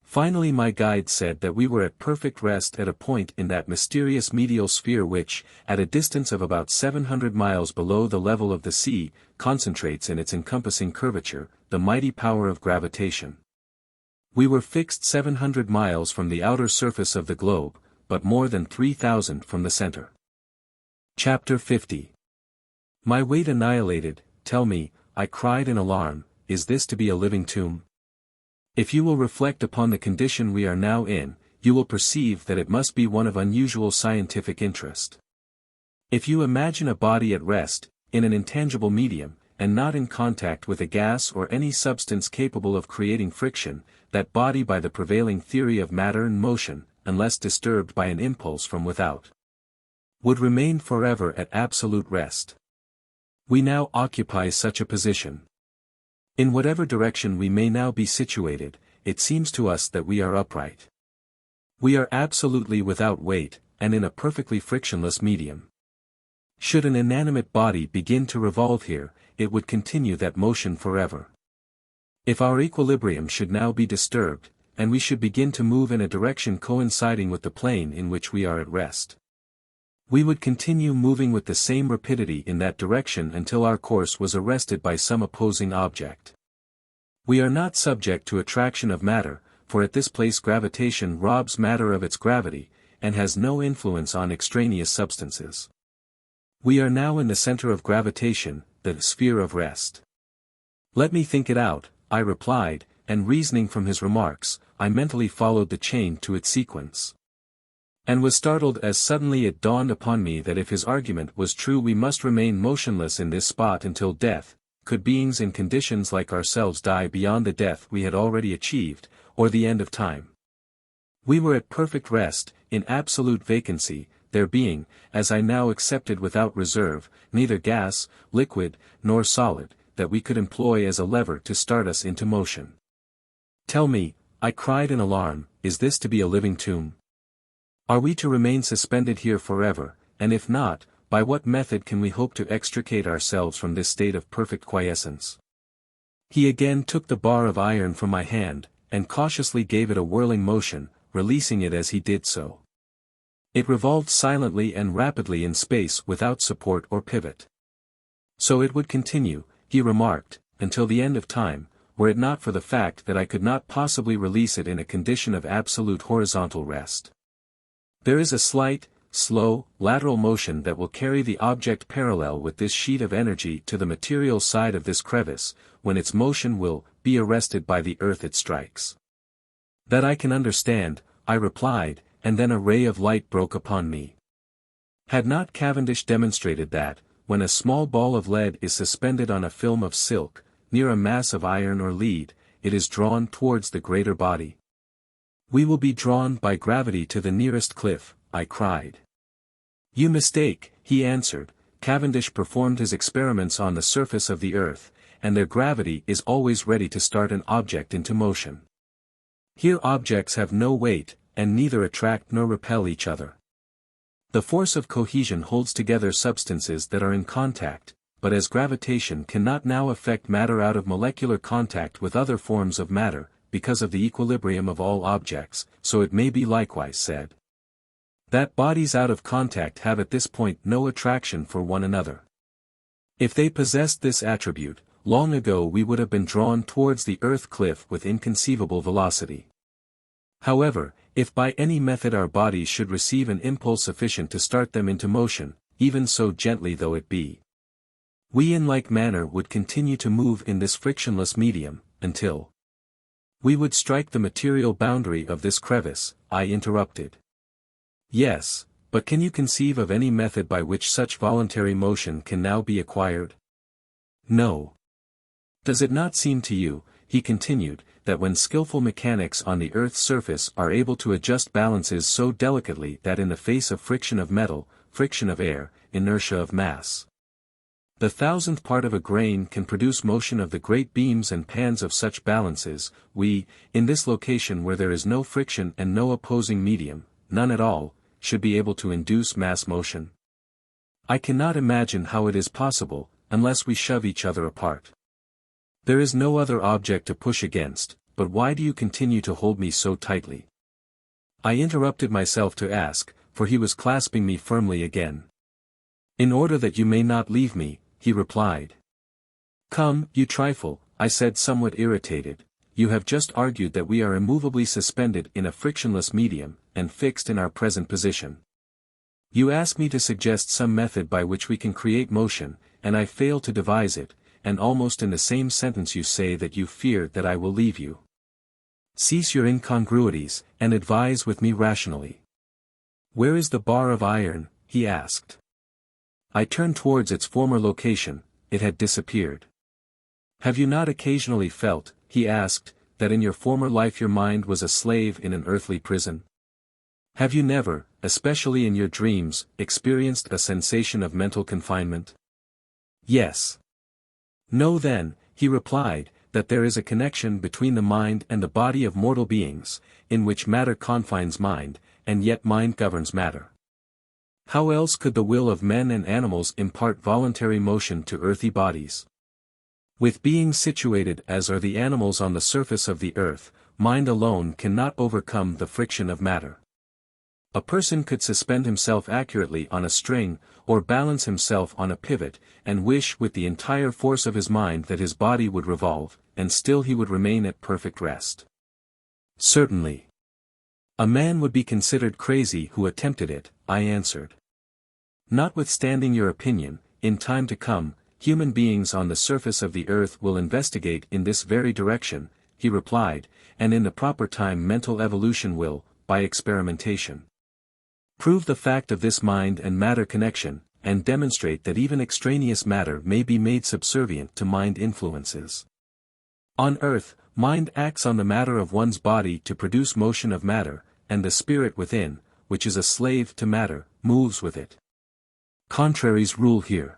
Finally my guide said that we were at perfect rest at a point in that mysterious medial sphere which, at a distance of about 700 miles below the level of the sea, concentrates in its encompassing curvature, the mighty power of gravitation. We were fixed 700 miles from the outer surface of the globe, but more than 3,000 from the center. Chapter 50. My weight annihilated. Tell me, I cried in alarm, is this to be a living tomb? If you will reflect upon the condition we are now in, you will perceive that it must be one of unusual scientific interest. If you imagine a body at rest, in an intangible medium, and not in contact with a gas or any substance capable of creating friction, that body by the prevailing theory of matter and motion, unless disturbed by an impulse from without, would remain forever at absolute rest. We now occupy such a position. In whatever direction we may now be situated, it seems to us that we are upright. We are absolutely without weight, and in a perfectly frictionless medium. Should an inanimate body begin to revolve here, it would continue that motion forever. If our equilibrium should now be disturbed, and we should begin to move in a direction coinciding with the plane in which we are at rest, we would continue moving with the same rapidity in that direction until our course was arrested by some opposing object. We are not subject to attraction of matter, for at this place gravitation robs matter of its gravity, and has no influence on extraneous substances. We are now in the center of gravitation, the sphere of rest. Let me think it out, I replied, and reasoning from his remarks, I mentally followed the chain to its sequence. And was startled as suddenly it dawned upon me that if his argument was true we must remain motionless in this spot until death. Could beings in conditions like ourselves die beyond the death we had already achieved, or the end of time? We were at perfect rest, in absolute vacancy, there being, as I now accepted without reserve, neither gas, liquid, nor solid, that we could employ as a lever to start us into motion. Tell me, I cried in alarm, is this to be a living tomb? Are we to remain suspended here forever, and if not, by what method can we hope to extricate ourselves from this state of perfect quiescence? He again took the bar of iron from my hand, and cautiously gave it a whirling motion, releasing it as he did so. It revolved silently and rapidly in space without support or pivot. So it would continue, he remarked, until the end of time, were it not for the fact that I could not possibly release it in a condition of absolute horizontal rest. There is a slight, slow, lateral motion that will carry the object parallel with this sheet of energy to the material side of this crevice, when its motion will be arrested by the earth it strikes. That I can understand, I replied, and then a ray of light broke upon me. Had not Cavendish demonstrated that, when a small ball of lead is suspended on a film of silk, near a mass of iron or lead, it is drawn towards the greater body? We will be drawn by gravity to the nearest cliff, I cried. You mistake, he answered. Cavendish performed his experiments on the surface of the earth, and their gravity is always ready to start an object into motion. Here objects have no weight, and neither attract nor repel each other. The force of cohesion holds together substances that are in contact, but as gravitation cannot now affect matter out of molecular contact with other forms of matter, because of the equilibrium of all objects, so it may be likewise said that bodies out of contact have at this point no attraction for one another. If they possessed this attribute, long ago we would have been drawn towards the earth cliff with inconceivable velocity. However, if by any method our bodies should receive an impulse sufficient to start them into motion, even so gently though it be, we in like manner would continue to move in this frictionless medium, until we would strike the material boundary of this crevice. I interrupted. Yes, but can you conceive of any method by which such voluntary motion can now be acquired? No. Does it not seem to you, he continued, that when skillful mechanics on the earth's surface are able to adjust balances so delicately that in the face of friction of metal, friction of air, inertia of mass, the 1,000th part of a grain can produce motion of the great beams and pans of such balances, we, in this location where there is no friction and no opposing medium, none at all, should be able to induce mass motion? I cannot imagine how it is possible, unless we shove each other apart. There is no other object to push against, but why do you continue to hold me so tightly? I interrupted myself to ask, for he was clasping me firmly again. In order that you may not leave me, he replied. Come, you trifle, I said somewhat irritated, you have just argued that we are immovably suspended in a frictionless medium, and fixed in our present position. You ask me to suggest some method by which we can create motion, and I fail to devise it, and almost in the same sentence you say that you fear that I will leave you. Cease your incongruities, and advise with me rationally. Where is the bar of iron? He asked. I turned towards its former location. It had disappeared. Have you not occasionally felt, he asked, that in your former life your mind was a slave in an earthly prison? Have you never, especially in your dreams, experienced a sensation of mental confinement? Yes. Know then, he replied, that there is a connection between the mind and the body of mortal beings, in which matter confines mind, and yet mind governs matter. How else could the will of men and animals impart voluntary motion to earthy bodies? With beings situated as are the animals on the surface of the earth, mind alone cannot overcome the friction of matter. A person could suspend himself accurately on a string, or balance himself on a pivot, and wish with the entire force of his mind that his body would revolve, and still he would remain at perfect rest. Certainly. A man would be considered crazy who attempted it, I answered. Notwithstanding your opinion, in time to come, human beings on the surface of the earth will investigate in this very direction, he replied, and in the proper time mental evolution will, by experimentation, prove the fact of this mind and matter connection, and demonstrate that even extraneous matter may be made subservient to mind influences. On earth, mind acts on the matter of one's body to produce motion of matter, and the spirit within, which is a slave to matter, moves with it. Contraries rule here.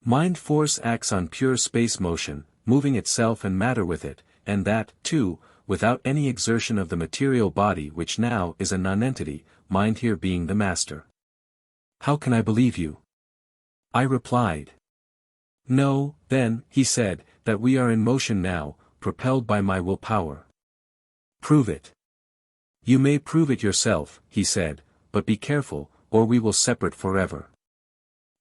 Mind force acts on pure space motion, moving itself and matter with it, and that, too, without any exertion of the material body which now is a nonentity, mind here being the master. How can I believe you? I replied. Know, then, he said, that we are in motion now, propelled by my will power. Prove it. You may prove it yourself, he said, but be careful, or we will separate forever.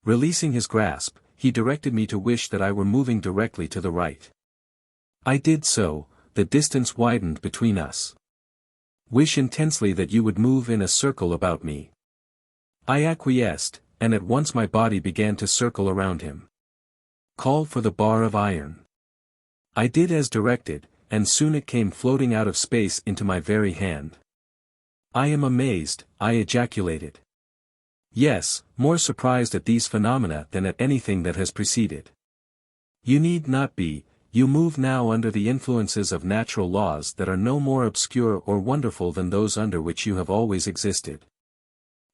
Releasing his grasp, he directed me to wish that I were moving directly to the right. I did so, the distance widened between us. Wish intensely that you would move in a circle about me. I acquiesced, and at once my body began to circle around him. Call for the bar of iron. I did as directed, and soon it came floating out of space into my very hand. I am amazed, I ejaculated. Yes, more surprised at these phenomena than at anything that has preceded. You need not be, you move now under the influences of natural laws that are no more obscure or wonderful than those under which you have always existed.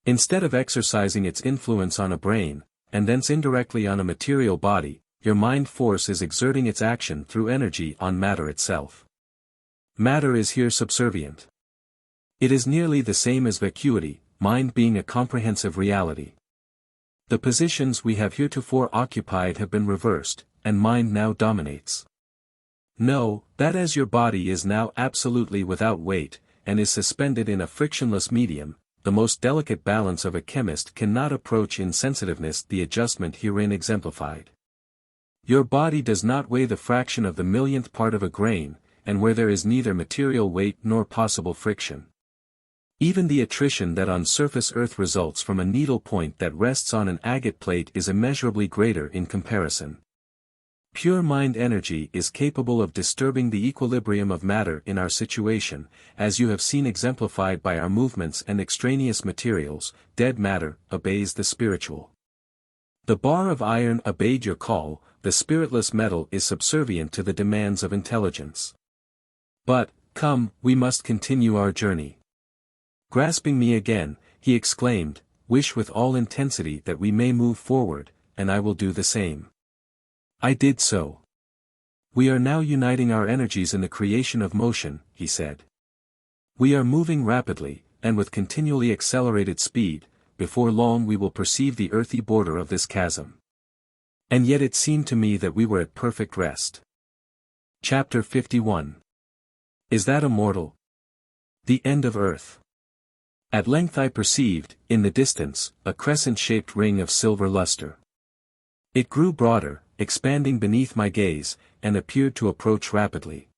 Instead of exercising its influence on a brain, and thence indirectly on a material body, your mind force is exerting its action through energy on matter itself. Matter is here subservient. It is nearly the same as vacuity, mind being a comprehensive reality. The positions we have heretofore occupied have been reversed, and mind now dominates. Know, that as your body is now absolutely without weight, and is suspended in a frictionless medium, the most delicate balance of a chemist cannot approach in sensitiveness the adjustment herein exemplified. Your body does not weigh the fraction of the millionth part of a grain, and where there is neither material weight nor possible friction. Even the attrition that on surface Earth results from a needle point that rests on an agate plate is immeasurably greater in comparison. Pure mind energy is capable of disturbing the equilibrium of matter in our situation, as you have seen exemplified by our movements and extraneous materials. Dead matter obeys the spiritual. The bar of iron obeyed your call, the spiritless metal is subservient to the demands of intelligence. But, come, we must continue our journey. Grasping me again, he exclaimed, wish with all intensity that we may move forward, and I will do the same. I did so. We are now uniting our energies in the creation of motion, he said. We are moving rapidly, and with continually accelerated speed. Before long we will perceive the earthy border of this chasm. And yet it seemed to me that we were at perfect rest. Chapter 51. Is that immortal? The end of earth. At length I perceived, in the distance, a crescent-shaped ring of silver luster. It grew broader, expanding beneath my gaze, and appeared to approach rapidly.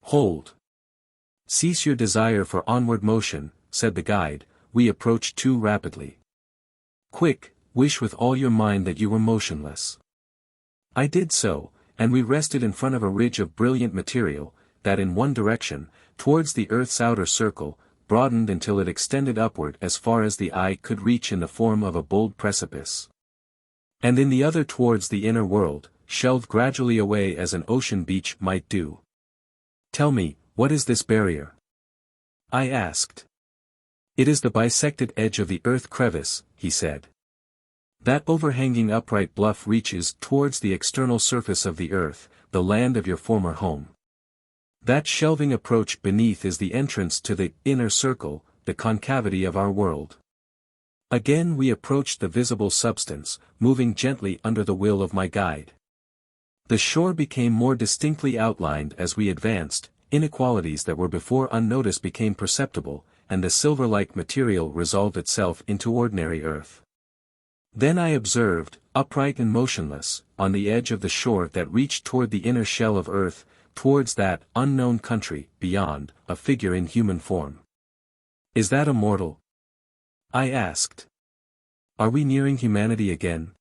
Hold. Cease your desire for onward motion, said the guide, we approach too rapidly. Quick, wish with all your mind that you were motionless. I did so, and we rested in front of a ridge of brilliant material, that in one direction, towards the earth's outer circle, broadened until it extended upward as far as the eye could reach in the form of a bold precipice. And in the other towards the inner world, shelved gradually away as an ocean beach might do. Tell me, what is this barrier? I asked. It is the bisected edge of the earth crevice, he said. That overhanging upright bluff reaches towards the external surface of the earth, the land of your former home. That shelving approach beneath is the entrance to the inner circle, the concavity of our world. Again we approached the visible substance, moving gently under the will of my guide. The shore became more distinctly outlined as we advanced, inequalities that were before unnoticed became perceptible, and the silver-like material resolved itself into ordinary earth. Then I observed, upright and motionless, on the edge of the shore that reached toward the inner shell of earth, towards that unknown country, beyond, a figure in human form. Is that immortal? I asked. Are we nearing humanity again?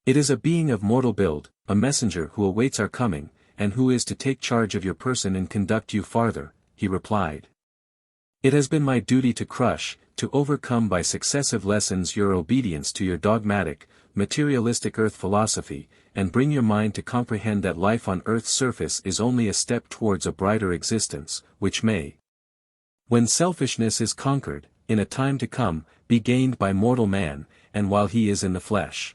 It is a being of mortal build, a messenger who awaits our coming, and who is to take charge of your person and conduct you farther, he replied. It has been my duty to crush, to overcome by successive lessons your obedience to your dogmatic, materialistic earth philosophy, and bring your mind to comprehend that life on earth's surface is only a step towards a brighter existence, which may, when selfishness is conquered, in a time to come, be gained by mortal man, and while he is in the flesh.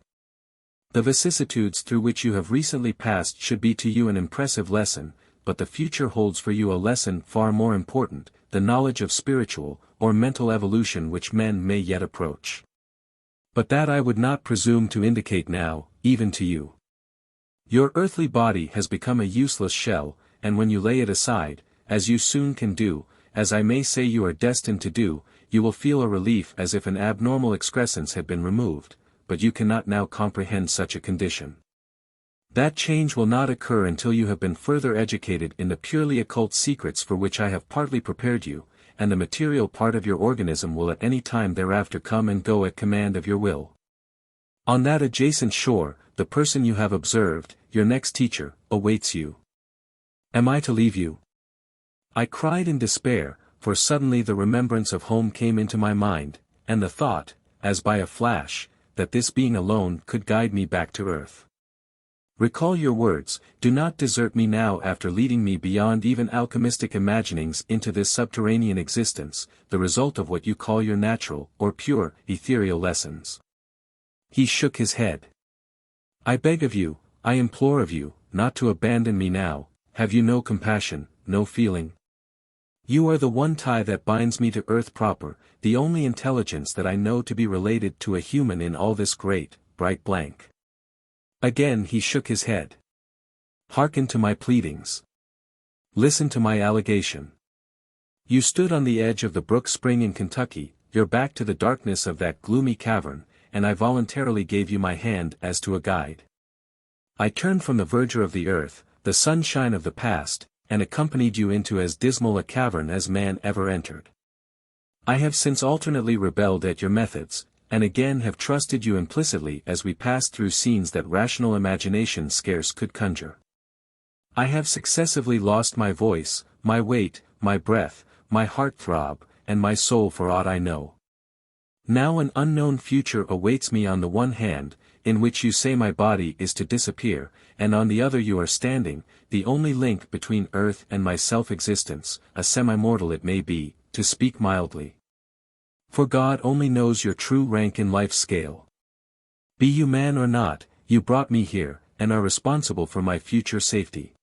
The vicissitudes through which you have recently passed should be to you an impressive lesson, but the future holds for you a lesson far more important, the knowledge of spiritual, or mental evolution which men may yet approach. But that I would not presume to indicate now, even to you. Your earthly body has become a useless shell, and when you lay it aside, as you soon can do, as I may say you are destined to do, you will feel a relief as if an abnormal excrescence had been removed, but you cannot now comprehend such a condition. That change will not occur until you have been further educated in the purely occult secrets for which I have partly prepared you, and the material part of your organism will at any time thereafter come and go at command of your will. On that adjacent shore, the person you have observed, your next teacher, awaits you. Am I to leave you? I cried in despair, for suddenly the remembrance of home came into my mind, and the thought, as by a flash, that this being alone could guide me back to earth. Recall your words, do not desert me now after leading me beyond even alchemistic imaginings into this subterranean existence, the result of what you call your natural, or pure, ethereal lessons. He shook his head. I beg of you, I implore of you, not to abandon me now. Have you no compassion, no feeling? You are the one tie that binds me to earth proper, the only intelligence that I know to be related to a human in all this great, bright blank. Again he shook his head. Hearken to my pleadings. Listen to my allegation. You stood on the edge of the brook spring in Kentucky, your back to the darkness of that gloomy cavern, and I voluntarily gave you my hand as to a guide. I turned from the verdure of the earth, the sunshine of the past, and accompanied you into as dismal a cavern as man ever entered. I have since alternately rebelled at your methods, and again have trusted you implicitly as we passed through scenes that rational imagination scarce could conjure. I have successively lost my voice, my weight, my breath, my heart throb, and my soul for aught I know. Now an unknown future awaits me on the one hand, in which you say my body is to disappear, and on the other you are standing, the only link between earth and my self-existence, a semi-mortal it may be, to speak mildly. For God only knows your true rank in life's scale. Be you man or not, you brought me here, and are responsible for my future safety.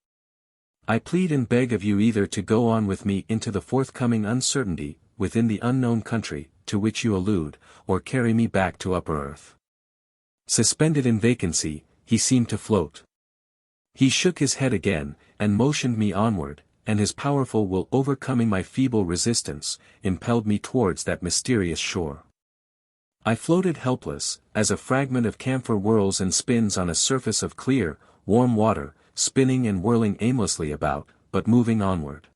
I plead and beg of you either to go on with me into the forthcoming uncertainty, within the unknown country, to which you allude, or carry me back to upper earth. Suspended in vacancy, he seemed to float. He shook his head again, and motioned me onward, and his powerful will overcoming my feeble resistance, impelled me towards that mysterious shore. I floated helpless, as a fragment of camphor whirls and spins on a surface of clear, warm water, spinning and whirling aimlessly about, but moving onward.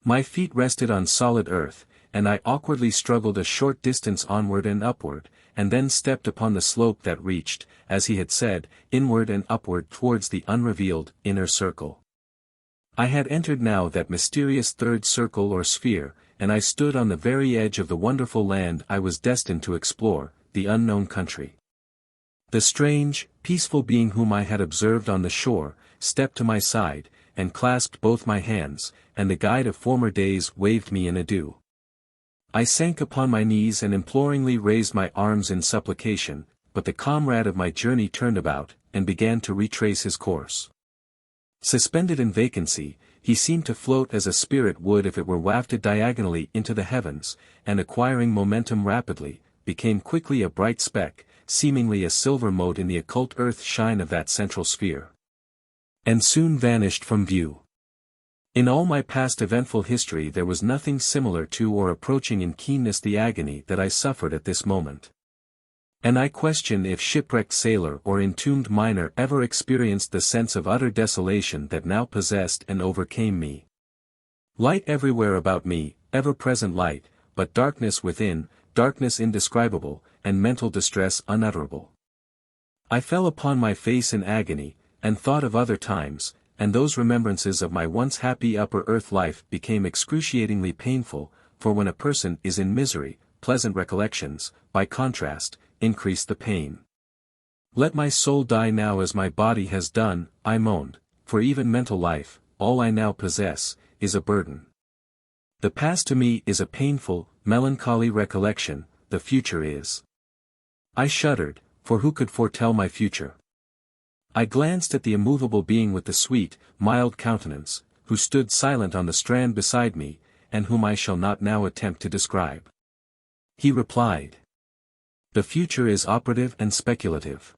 My feet rested on solid earth, and I awkwardly struggled a short distance onward and upward, and then stepped upon the slope that reached, as he had said, inward and upward towards the unrevealed, inner circle. I had entered now that mysterious third circle or sphere, and I stood on the very edge of the wonderful land I was destined to explore, the unknown country. The strange, peaceful being whom I had observed on the shore, stepped to my side, and clasped both my hands, and the guide of former days waved me in adieu. I sank upon my knees and imploringly raised my arms in supplication, but the comrade of my journey turned about, and began to retrace his course. Suspended in vacancy, he seemed to float as a spirit would if it were wafted diagonally into the heavens, and acquiring momentum rapidly, became quickly a bright speck, seemingly a silver mote in the occult earth shine of that central sphere. And soon vanished from view. In all my past eventful history there was nothing similar to or approaching in keenness the agony that I suffered at this moment. And I question if shipwrecked sailor or entombed miner ever experienced the sense of utter desolation that now possessed and overcame me. Light everywhere about me, ever-present light, but darkness within, darkness indescribable, and mental distress unutterable. I fell upon my face in agony, and thought of other times, and those remembrances of my once happy upper earth life became excruciatingly painful, for when a person is in misery, pleasant recollections, by contrast, increase the pain. Let my soul die now as my body has done, I moaned, for even mental life, all I now possess, is a burden. The past to me is a painful, melancholy recollection, the future is. I shuddered, for who could foretell my future? I glanced at the immovable being with the sweet, mild countenance, who stood silent on the strand beside me, and whom I shall not now attempt to describe. He replied. The future is operative and speculative.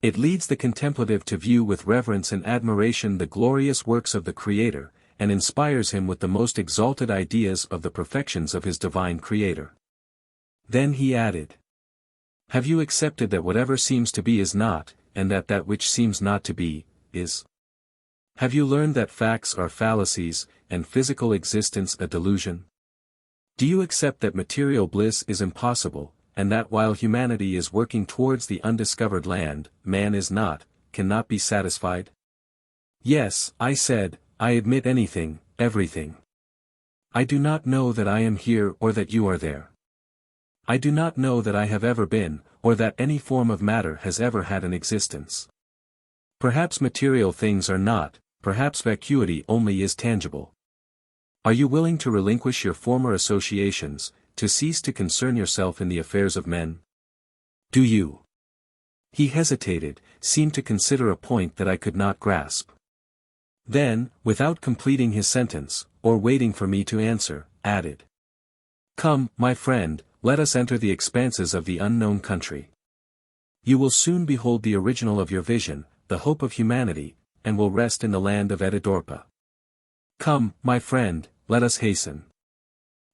It leads the contemplative to view with reverence and admiration the glorious works of the Creator, and inspires him with the most exalted ideas of the perfections of his divine Creator. Then he added. Have you accepted that whatever seems to be is not, and that that which seems not to be, is? Have you learned that facts are fallacies, and physical existence a delusion? Do you accept that material bliss is impossible, and that while humanity is working towards the undiscovered land, man is not, cannot be satisfied? Yes, I said, I admit anything, everything. I do not know that I am here or that you are there. I do not know that I have ever been, or that any form of matter has ever had an existence. Perhaps material things are not, perhaps vacuity only is tangible. Are you willing to relinquish your former associations, to cease to concern yourself in the affairs of men? Do you? He hesitated, seemed to consider a point that I could not grasp. Then, without completing his sentence, or waiting for me to answer, added. Come, my friend, let us enter the expanses of the unknown country. You will soon behold the original of your vision, the hope of humanity, and will rest in the land of Etidorhpa. Come, my friend, let us hasten.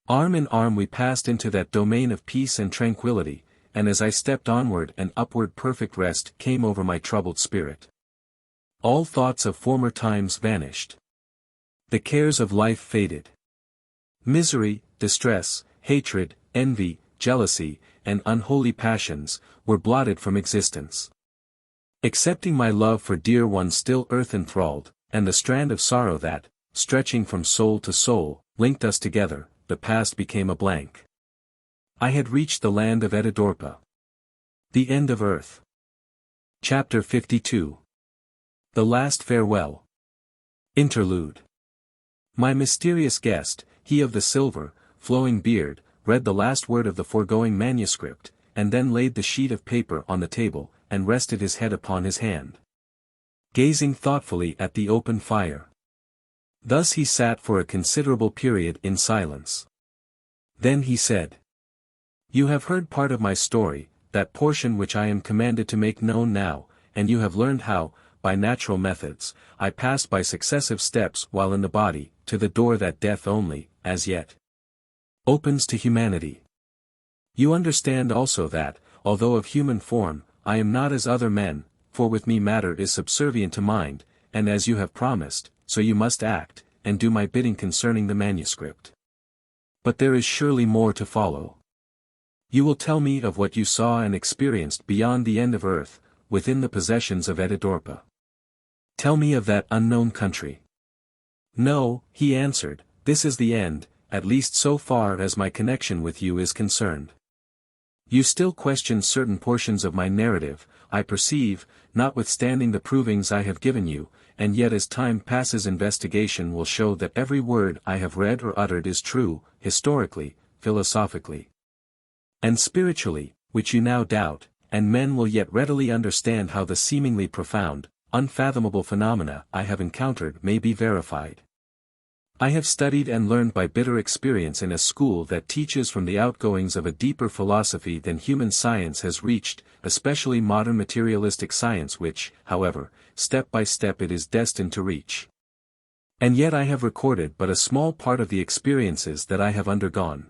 Arm in arm we passed into that domain of peace and tranquility, and as I stepped onward and upward perfect rest came over my troubled spirit. All thoughts of former times vanished. The cares of life faded. Misery, distress, hatred, envy, jealousy, and unholy passions, were blotted from existence. Excepting my love for dear ones still earth-enthralled, and the strand of sorrow that, stretching from soul to soul, linked us together, the past became a blank. I had reached the land of Etidorhpa. The end of earth. Chapter 52. The Last Farewell. Interlude. My mysterious guest, he of the silver, flowing beard, read the last word of the foregoing manuscript, and then laid the sheet of paper on the table, and rested his head upon his hand, gazing thoughtfully at the open fire. Thus he sat for a considerable period in silence. Then he said, "You have heard part of my story, that portion which I am commanded to make known now, and you have learned how, by natural methods, I passed by successive steps while in the body, to the door that death only, as yet, opens to humanity. You understand also that, although of human form, I am not as other men, for with me matter is subservient to mind, and as you have promised, so you must act, and do my bidding concerning the manuscript. But there is surely more to follow. You will tell me of what you saw and experienced beyond the end of earth, within the possessions of Etidorhpa. Tell me of that unknown country." "No," he answered, "this is the end, at least so far as my connection with you is concerned. You still question certain portions of my narrative, I perceive, notwithstanding the provings I have given you, and yet as time passes investigation will show that every word I have read or uttered is true, historically, philosophically, and spiritually, which you now doubt, and men will yet readily understand how the seemingly profound, unfathomable phenomena I have encountered may be verified. I have studied and learned by bitter experience in a school that teaches from the outgoings of a deeper philosophy than human science has reached, especially modern materialistic science which, however, step by step it is destined to reach. And yet I have recorded but a small part of the experiences that I have undergone.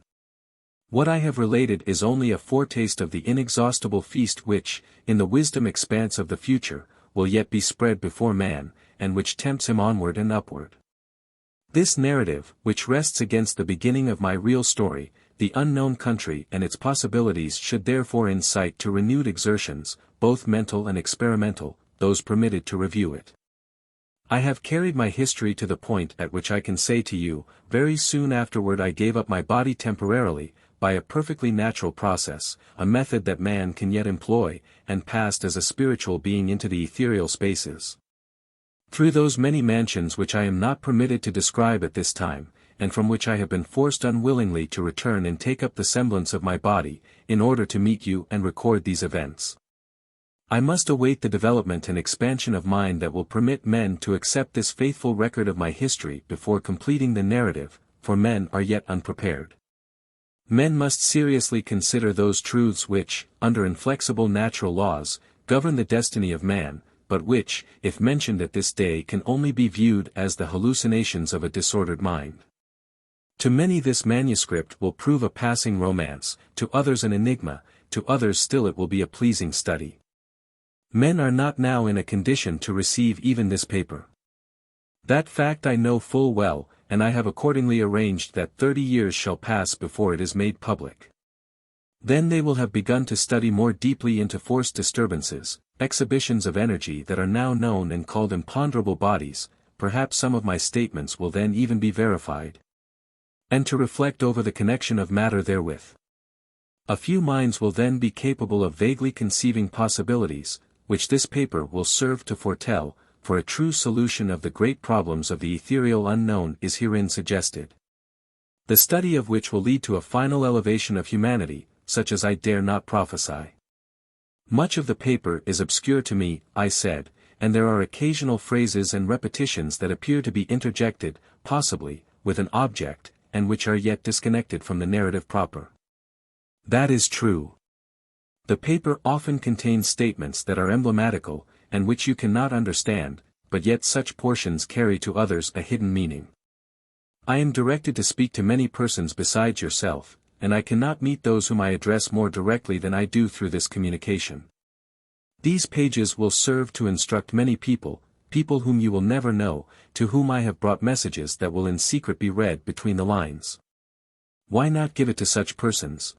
What I have related is only a foretaste of the inexhaustible feast which, in the wisdom expanse of the future, will yet be spread before man, and which tempts him onward and upward. This narrative, which rests against the beginning of my real story, the unknown country and its possibilities should therefore incite to renewed exertions, both mental and experimental, those permitted to review it. I have carried my history to the point at which I can say to you, very soon afterward I gave up my body temporarily, by a perfectly natural process, a method that man can yet employ, and passed as a spiritual being into the ethereal spaces. Through those many mansions which I am not permitted to describe at this time, and from which I have been forced unwillingly to return and take up the semblance of my body, in order to meet you and record these events. I must await the development and expansion of mind that will permit men to accept this faithful record of my history before completing the narrative, for men are yet unprepared. Men must seriously consider those truths which, under inflexible natural laws, govern the destiny of man, but which, if mentioned at this day can only be viewed as the hallucinations of a disordered mind. To many this manuscript will prove a passing romance, to others an enigma, to others still it will be a pleasing study. Men are not now in a condition to receive even this paper. That fact I know full well, and I have accordingly arranged that 30 years shall pass before it is made public. Then they will have begun to study more deeply into forced disturbances, exhibitions of energy that are now known and called imponderable bodies, perhaps some of my statements will then even be verified. And to reflect over the connection of matter therewith. A few minds will then be capable of vaguely conceiving possibilities, which this paper will serve to foretell, for a true solution of the great problems of the ethereal unknown is herein suggested. The study of which will lead to a final elevation of humanity, such as I dare not prophesy. Much of the paper is obscure to me, I said, and there are occasional phrases and repetitions that appear to be interjected, possibly, with an object, and which are yet disconnected from the narrative proper. That is true. The paper often contains statements that are emblematical, and which you cannot understand, but yet such portions carry to others a hidden meaning. I am directed to speak to many persons besides yourself, and I cannot meet those whom I address more directly than I do through this communication. These pages will serve to instruct many people people whom you will never know, to whom I have brought messages that will in secret be read between the lines. Why not give it to such persons?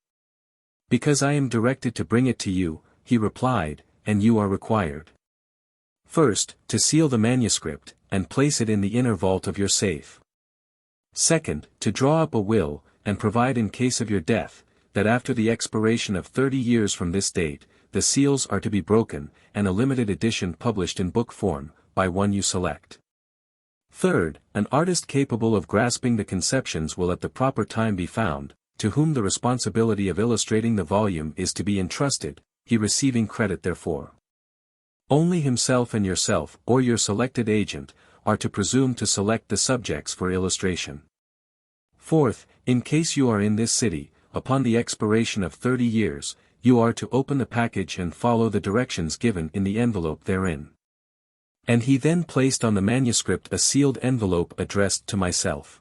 Because I am directed to bring it to you, he replied, and you are required. First, to seal the manuscript, and place it in the inner vault of your safe. Second, to draw up a will, and provide in case of your death, that after the expiration of 30 years from this date, the seals are to be broken, and a limited edition published in book form, by one you select. Third, an artist capable of grasping the conceptions will at the proper time be found, to whom the responsibility of illustrating the volume is to be entrusted, he receiving credit therefor. Only himself and yourself, or your selected agent, are to presume to select the subjects for illustration. Fourth, in case you are in this city, upon the expiration of 30 years, you are to open the package and follow the directions given in the envelope therein. And he then placed on the manuscript a sealed envelope addressed to myself.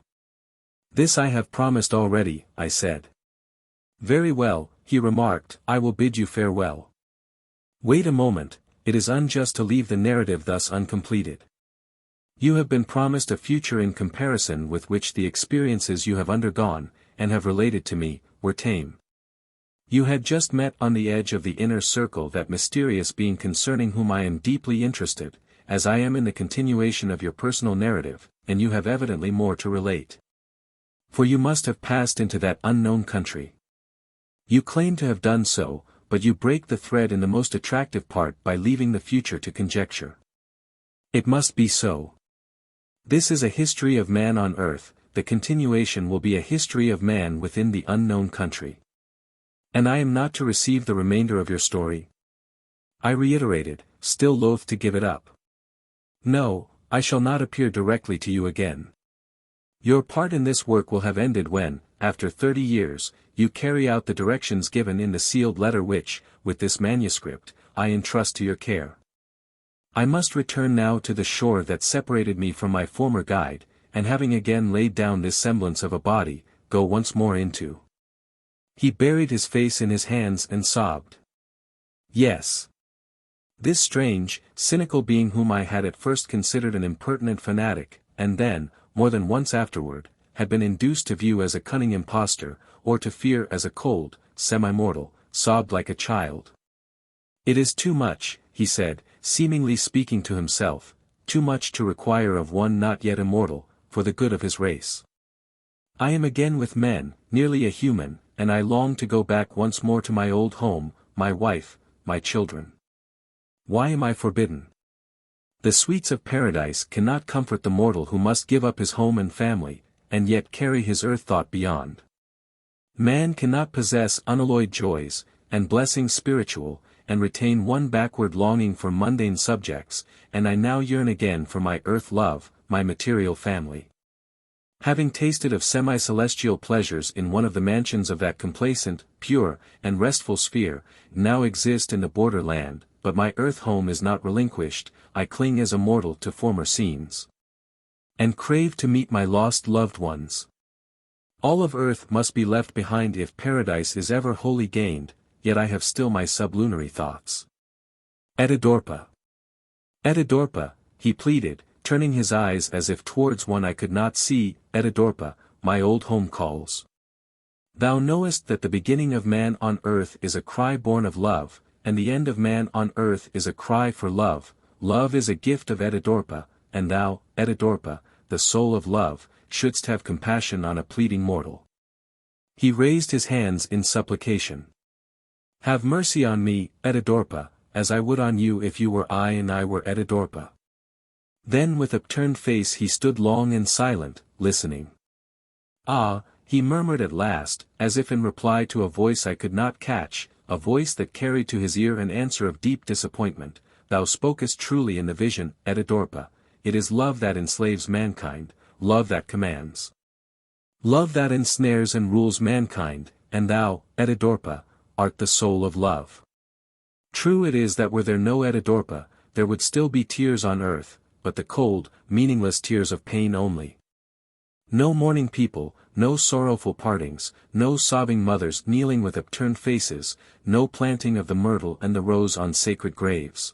This I have promised already, I said. Very well, he remarked, I will bid you farewell. Wait a moment, it is unjust to leave the narrative thus uncompleted. You have been promised a future in comparison with which the experiences you have undergone, and have related to me, were tame. You had just met on the edge of the inner circle that mysterious being concerning whom I am deeply interested, as I am in the continuation of your personal narrative, and you have evidently more to relate. For you must have passed into that unknown country. You claim to have done so, but you break the thread in the most attractive part by leaving the future to conjecture. It must be so. This is a history of man on earth, the continuation will be a history of man within the unknown country. And I am not to receive the remainder of your story? I reiterated, still loath to give it up. No, I shall not appear directly to you again. Your part in this work will have ended when, after 30 years, you carry out the directions given in the sealed letter which, with this manuscript, I entrust to your care. I must return now to the shore that separated me from my former guide, and having again laid down this semblance of a body, go once more into. He buried his face in his hands and sobbed. Yes. This strange, cynical being whom I had at first considered an impertinent fanatic, and then, more than once afterward, had been induced to view as a cunning impostor, or to fear as a cold, semi-mortal, sobbed like a child. It is too much, he said, seemingly speaking to himself, too much to require of one not yet immortal, for the good of his race. I am again with men, nearly a human, and I long to go back once more to my old home, my wife, my children. Why am I forbidden? The sweets of paradise cannot comfort the mortal who must give up his home and family, and yet carry his earth thought beyond. Man cannot possess unalloyed joys, and blessings spiritual, and retain one backward longing for mundane subjects, and I now yearn again for my earth love, my material family. Having tasted of semi-celestial pleasures in one of the mansions of that complacent, pure, and restful sphere, now exist in the borderland, but my earth home is not relinquished, I cling as a mortal to former scenes. And crave to meet my lost loved ones. All of earth must be left behind if paradise is ever wholly gained, yet I have still my sublunary thoughts. Etidorhpa. Etidorhpa, he pleaded, turning his eyes as if towards one I could not see, Etidorhpa, my old home calls. Thou knowest that the beginning of man on earth is a cry born of love, and the end of man on earth is a cry for love. Love is a gift of Etidorhpa, and thou, Etidorhpa, the soul of love, shouldst have compassion on a pleading mortal. He raised his hands in supplication. Have mercy on me, Etidorhpa, as I would on you if you were I and I were Etidorhpa. Then with upturned face he stood long and silent, listening. Ah, he murmured at last, as if in reply to a voice I could not catch, a voice that carried to his ear an answer of deep disappointment, thou spokest truly in the vision, Etidorhpa, it is love that enslaves mankind, love that commands. Love that ensnares and rules mankind, and thou, Etidorhpa, art the soul of love. True it is that were there no Etidorhpa, there would still be tears on earth, but the cold, meaningless tears of pain only. No mourning people, no sorrowful partings, no sobbing mothers kneeling with upturned faces, no planting of the myrtle and the rose on sacred graves.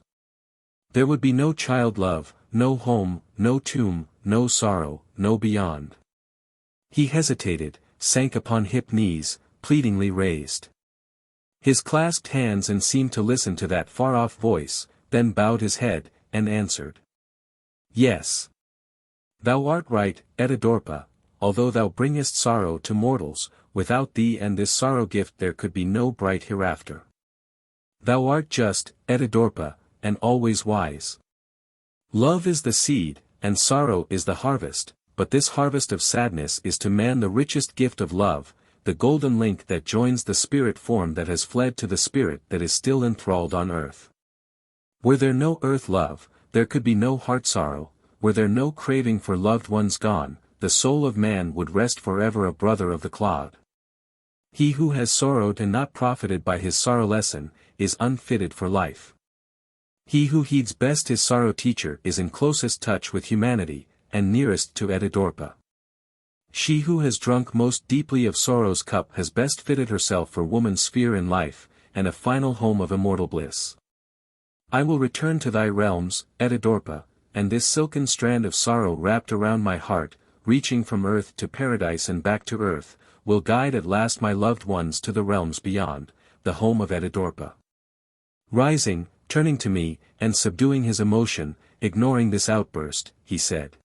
There would be no child love, no home, no tomb, no sorrow, no beyond. He hesitated, sank upon hip knees, pleadingly raised his clasped hands and seemed to listen to that far-off voice, then bowed his head, and answered. Yes. Thou art right, Etidorhpa, although thou bringest sorrow to mortals, without thee and this sorrow-gift there could be no bright hereafter. Thou art just, Etidorhpa, and always wise. Love is the seed, and sorrow is the harvest, but this harvest of sadness is to man the richest gift of love, the golden link that joins the spirit form that has fled to the spirit that is still enthralled on earth. Were there no earth love, there could be no heart sorrow, were there no craving for loved ones gone, the soul of man would rest forever a brother of the clod. He who has sorrowed and not profited by his sorrow lesson, is unfitted for life. He who heeds best his sorrow teacher is in closest touch with humanity, and nearest to Etidorhpa. She who has drunk most deeply of sorrow's cup has best fitted herself for woman's sphere in life, and a final home of immortal bliss. I will return to thy realms, Etidorhpa, and this silken strand of sorrow wrapped around my heart, reaching from earth to paradise and back to earth, will guide at last my loved ones to the realms beyond, the home of Etidorhpa. Rising, turning to me, and subduing his emotion, ignoring this outburst, he said.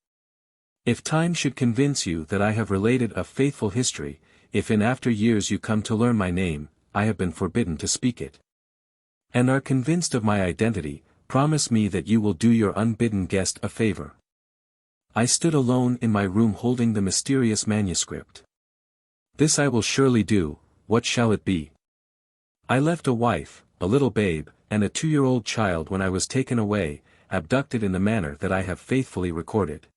If time should convince you that I have related a faithful history, if in after years you come to learn my name, I have been forbidden to speak it, and are convinced of my identity, promise me that you will do your unbidden guest a favor. I stood alone in my room holding the mysterious manuscript. This I will surely do. What shall it be? I left a wife, a little babe, and a 2-year-old child when I was taken away, abducted in the manner that I have faithfully recorded.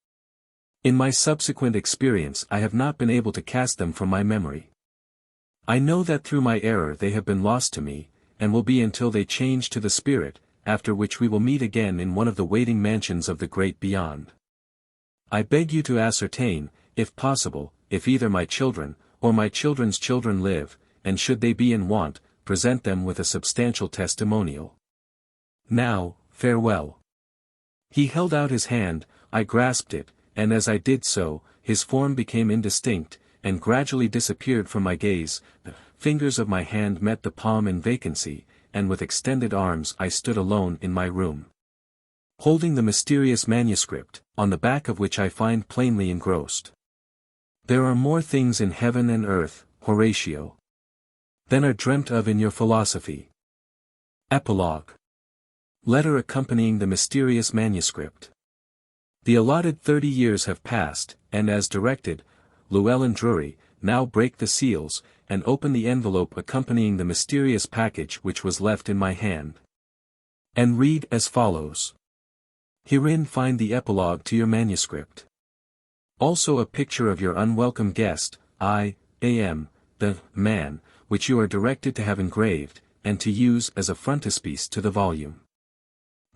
In my subsequent experience I have not been able to cast them from my memory. I know that through my error they have been lost to me, and will be until they change to the spirit, after which we will meet again in one of the waiting mansions of the great beyond. I beg you to ascertain, if possible, if either my children, or my children's children live, and should they be in want, present them with a substantial testimonial. Now, farewell. He held out his hand, I grasped it, and as I did so, his form became indistinct, and gradually disappeared from my gaze. The fingers of my hand met the palm in vacancy, and with extended arms I stood alone in my room, holding the mysterious manuscript, on the back of which I find plainly engrossed. There are more things in heaven and earth, Horatio, than are dreamt of in your philosophy. Epilogue. Letter accompanying the mysterious manuscript. The allotted 30 years have passed, and as directed, Llewyllyn Drury, now break the seals, and open the envelope accompanying the mysterious package which was left in my hand. And read as follows. Herein find the epilogue to your manuscript. Also a picture of your unwelcome guest, I am, the man, which you are directed to have engraved, and to use as a frontispiece to the volume.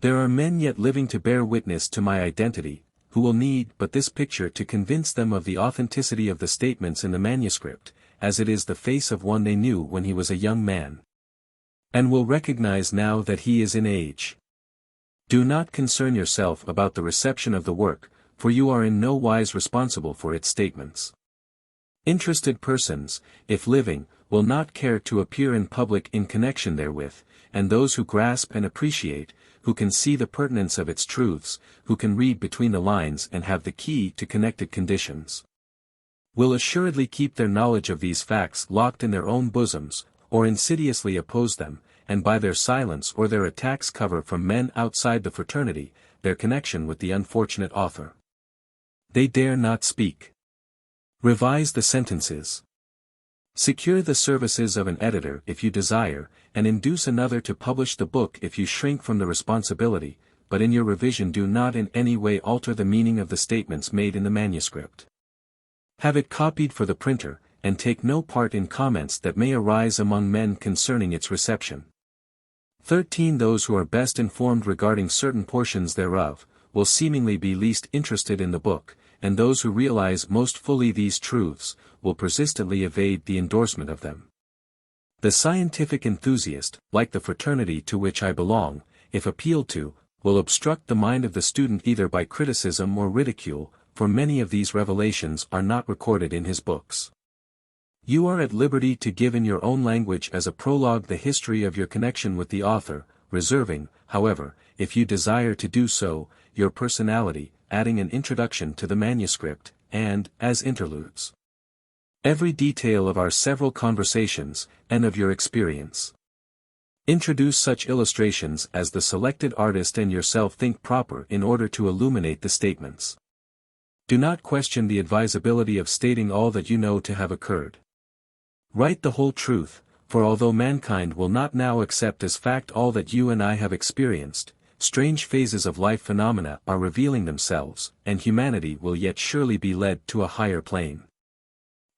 There are men yet living to bear witness to my identity, who will need but this picture to convince them of the authenticity of the statements in the manuscript, as it is the face of one they knew when he was a young man, and will recognize now that he is in age. Do not concern yourself about the reception of the work, for you are in no wise responsible for its statements. Interested persons, if living, will not care to appear in public in connection therewith, and those who grasp and appreciate, who can see the pertinence of its truths, who can read between the lines and have the key to connected conditions, will assuredly keep their knowledge of these facts locked in their own bosoms, or insidiously oppose them, and by their silence or their attacks cover from men outside the fraternity, their connection with the unfortunate author. They dare not speak. Revise the sentences. Secure the services of an editor if you desire, and induce another to publish the book if you shrink from the responsibility, but in your revision do not in any way alter the meaning of the statements made in the manuscript. Have it copied for the printer, and take no part in comments that may arise among men concerning its reception. 13. Those who are best informed regarding certain portions thereof, will seemingly be least interested in the book, and those who realize most fully these truths, will persistently evade the endorsement of them. The scientific enthusiast, like the fraternity to which I belong, if appealed to, will obstruct the mind of the student either by criticism or ridicule, for many of these revelations are not recorded in his books. You are at liberty to give in your own language as a prologue the history of your connection with the author, reserving, however, if you desire to do so, your personality, adding an introduction to the manuscript, and, as interludes, every detail of our several conversations, and of your experience. Introduce such illustrations as the selected artist and yourself think proper in order to illuminate the statements. Do not question the advisability of stating all that you know to have occurred. Write the whole truth, for although mankind will not now accept as fact all that you and I have experienced, strange phases of life phenomena are revealing themselves, and humanity will yet surely be led to a higher plane.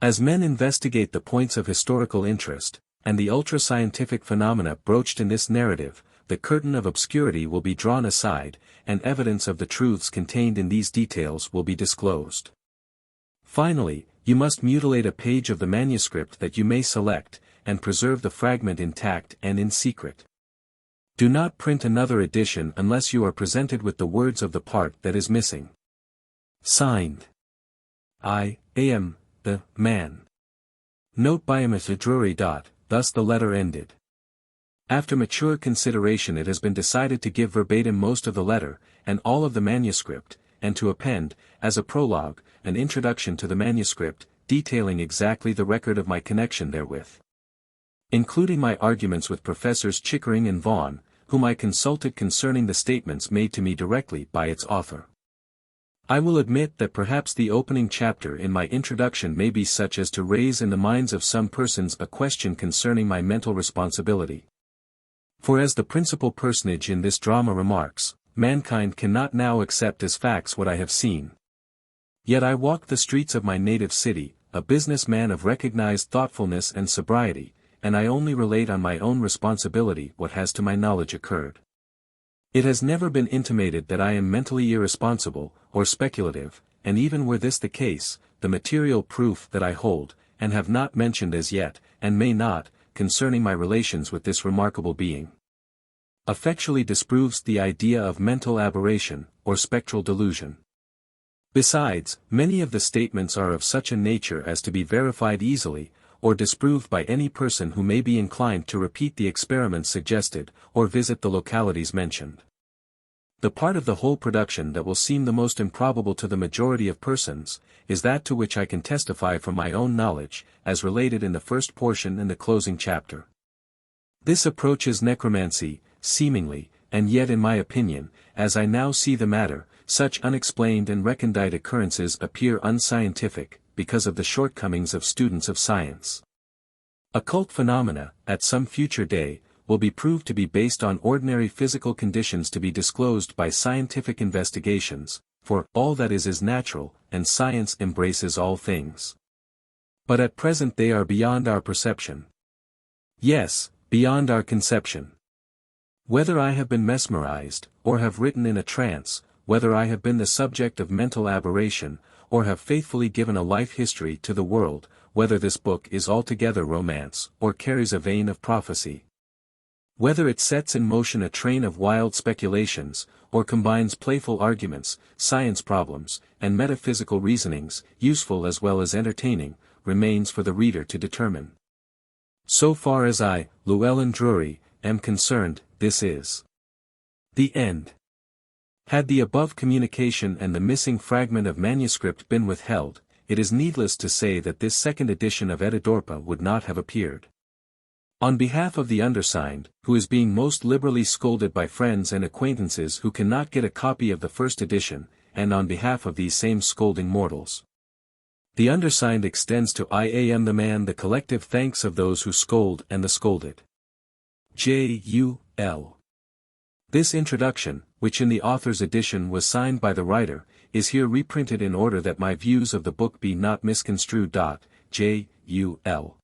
As men investigate the points of historical interest, and the ultra-scientific phenomena broached in this narrative, the curtain of obscurity will be drawn aside, and evidence of the truths contained in these details will be disclosed. Finally, you must mutilate a page of the manuscript that you may select, and preserve the fragment intact and in secret. Do not print another edition unless you are presented with the words of the part that is missing. Signed. I am the man. Note by Etidorhpa. Thus the letter ended. After mature consideration it has been decided to give verbatim most of the letter, and all of the manuscript, and to append, as a prologue, an introduction to the manuscript, detailing exactly the record of my connection therewith, including my arguments with Professors Chickering and Vaughan, whom I consulted concerning the statements made to me directly by its author. I will admit that perhaps the opening chapter in my introduction may be such as to raise in the minds of some persons a question concerning my mental responsibility. For as the principal personage in this drama remarks, mankind cannot now accept as facts what I have seen. Yet I walk the streets of my native city, a businessman of recognized thoughtfulness and sobriety, and I only relate on my own responsibility what has to my knowledge occurred. It has never been intimated that I am mentally irresponsible, or speculative, and even were this the case, the material proof that I hold, and have not mentioned as yet, and may not, concerning my relations with this remarkable being, effectually disproves the idea of mental aberration, or spectral delusion. Besides, many of the statements are of such a nature as to be verified easily, or disproved by any person who may be inclined to repeat the experiments suggested, or visit the localities mentioned. The part of the whole production that will seem the most improbable to the majority of persons, is that to which I can testify from my own knowledge, as related in the first portion and the closing chapter. This approaches necromancy, seemingly, and yet in my opinion, as I now see the matter, such unexplained and recondite occurrences appear unscientific, because of the shortcomings of students of science. Occult phenomena, at some future day, will be proved to be based on ordinary physical conditions to be disclosed by scientific investigations, for all that is natural, and science embraces all things. But at present they are beyond our perception. Yes, beyond our conception. Whether I have been mesmerized, or have written in a trance, whether I have been the subject of mental aberration, or have faithfully given a life history to the world, whether this book is altogether romance, or carries a vein of prophecy. Whether it sets in motion a train of wild speculations, or combines playful arguments, science problems, and metaphysical reasonings, useful as well as entertaining, remains for the reader to determine. So far as I, Llewyllyn Drury, am concerned, this is the end. Had the above communication and the missing fragment of manuscript been withheld, it is needless to say that this second edition of Etidorhpa would not have appeared. On behalf of the undersigned, who is being most liberally scolded by friends and acquaintances who cannot get a copy of the first edition, and on behalf of these same scolding mortals, the undersigned extends to I am the man the collective thanks of those who scold and the scolded. J.U.L. This introduction, which in the author's edition was signed by the writer, is here reprinted in order that my views of the book be not misconstrued. J.U.L.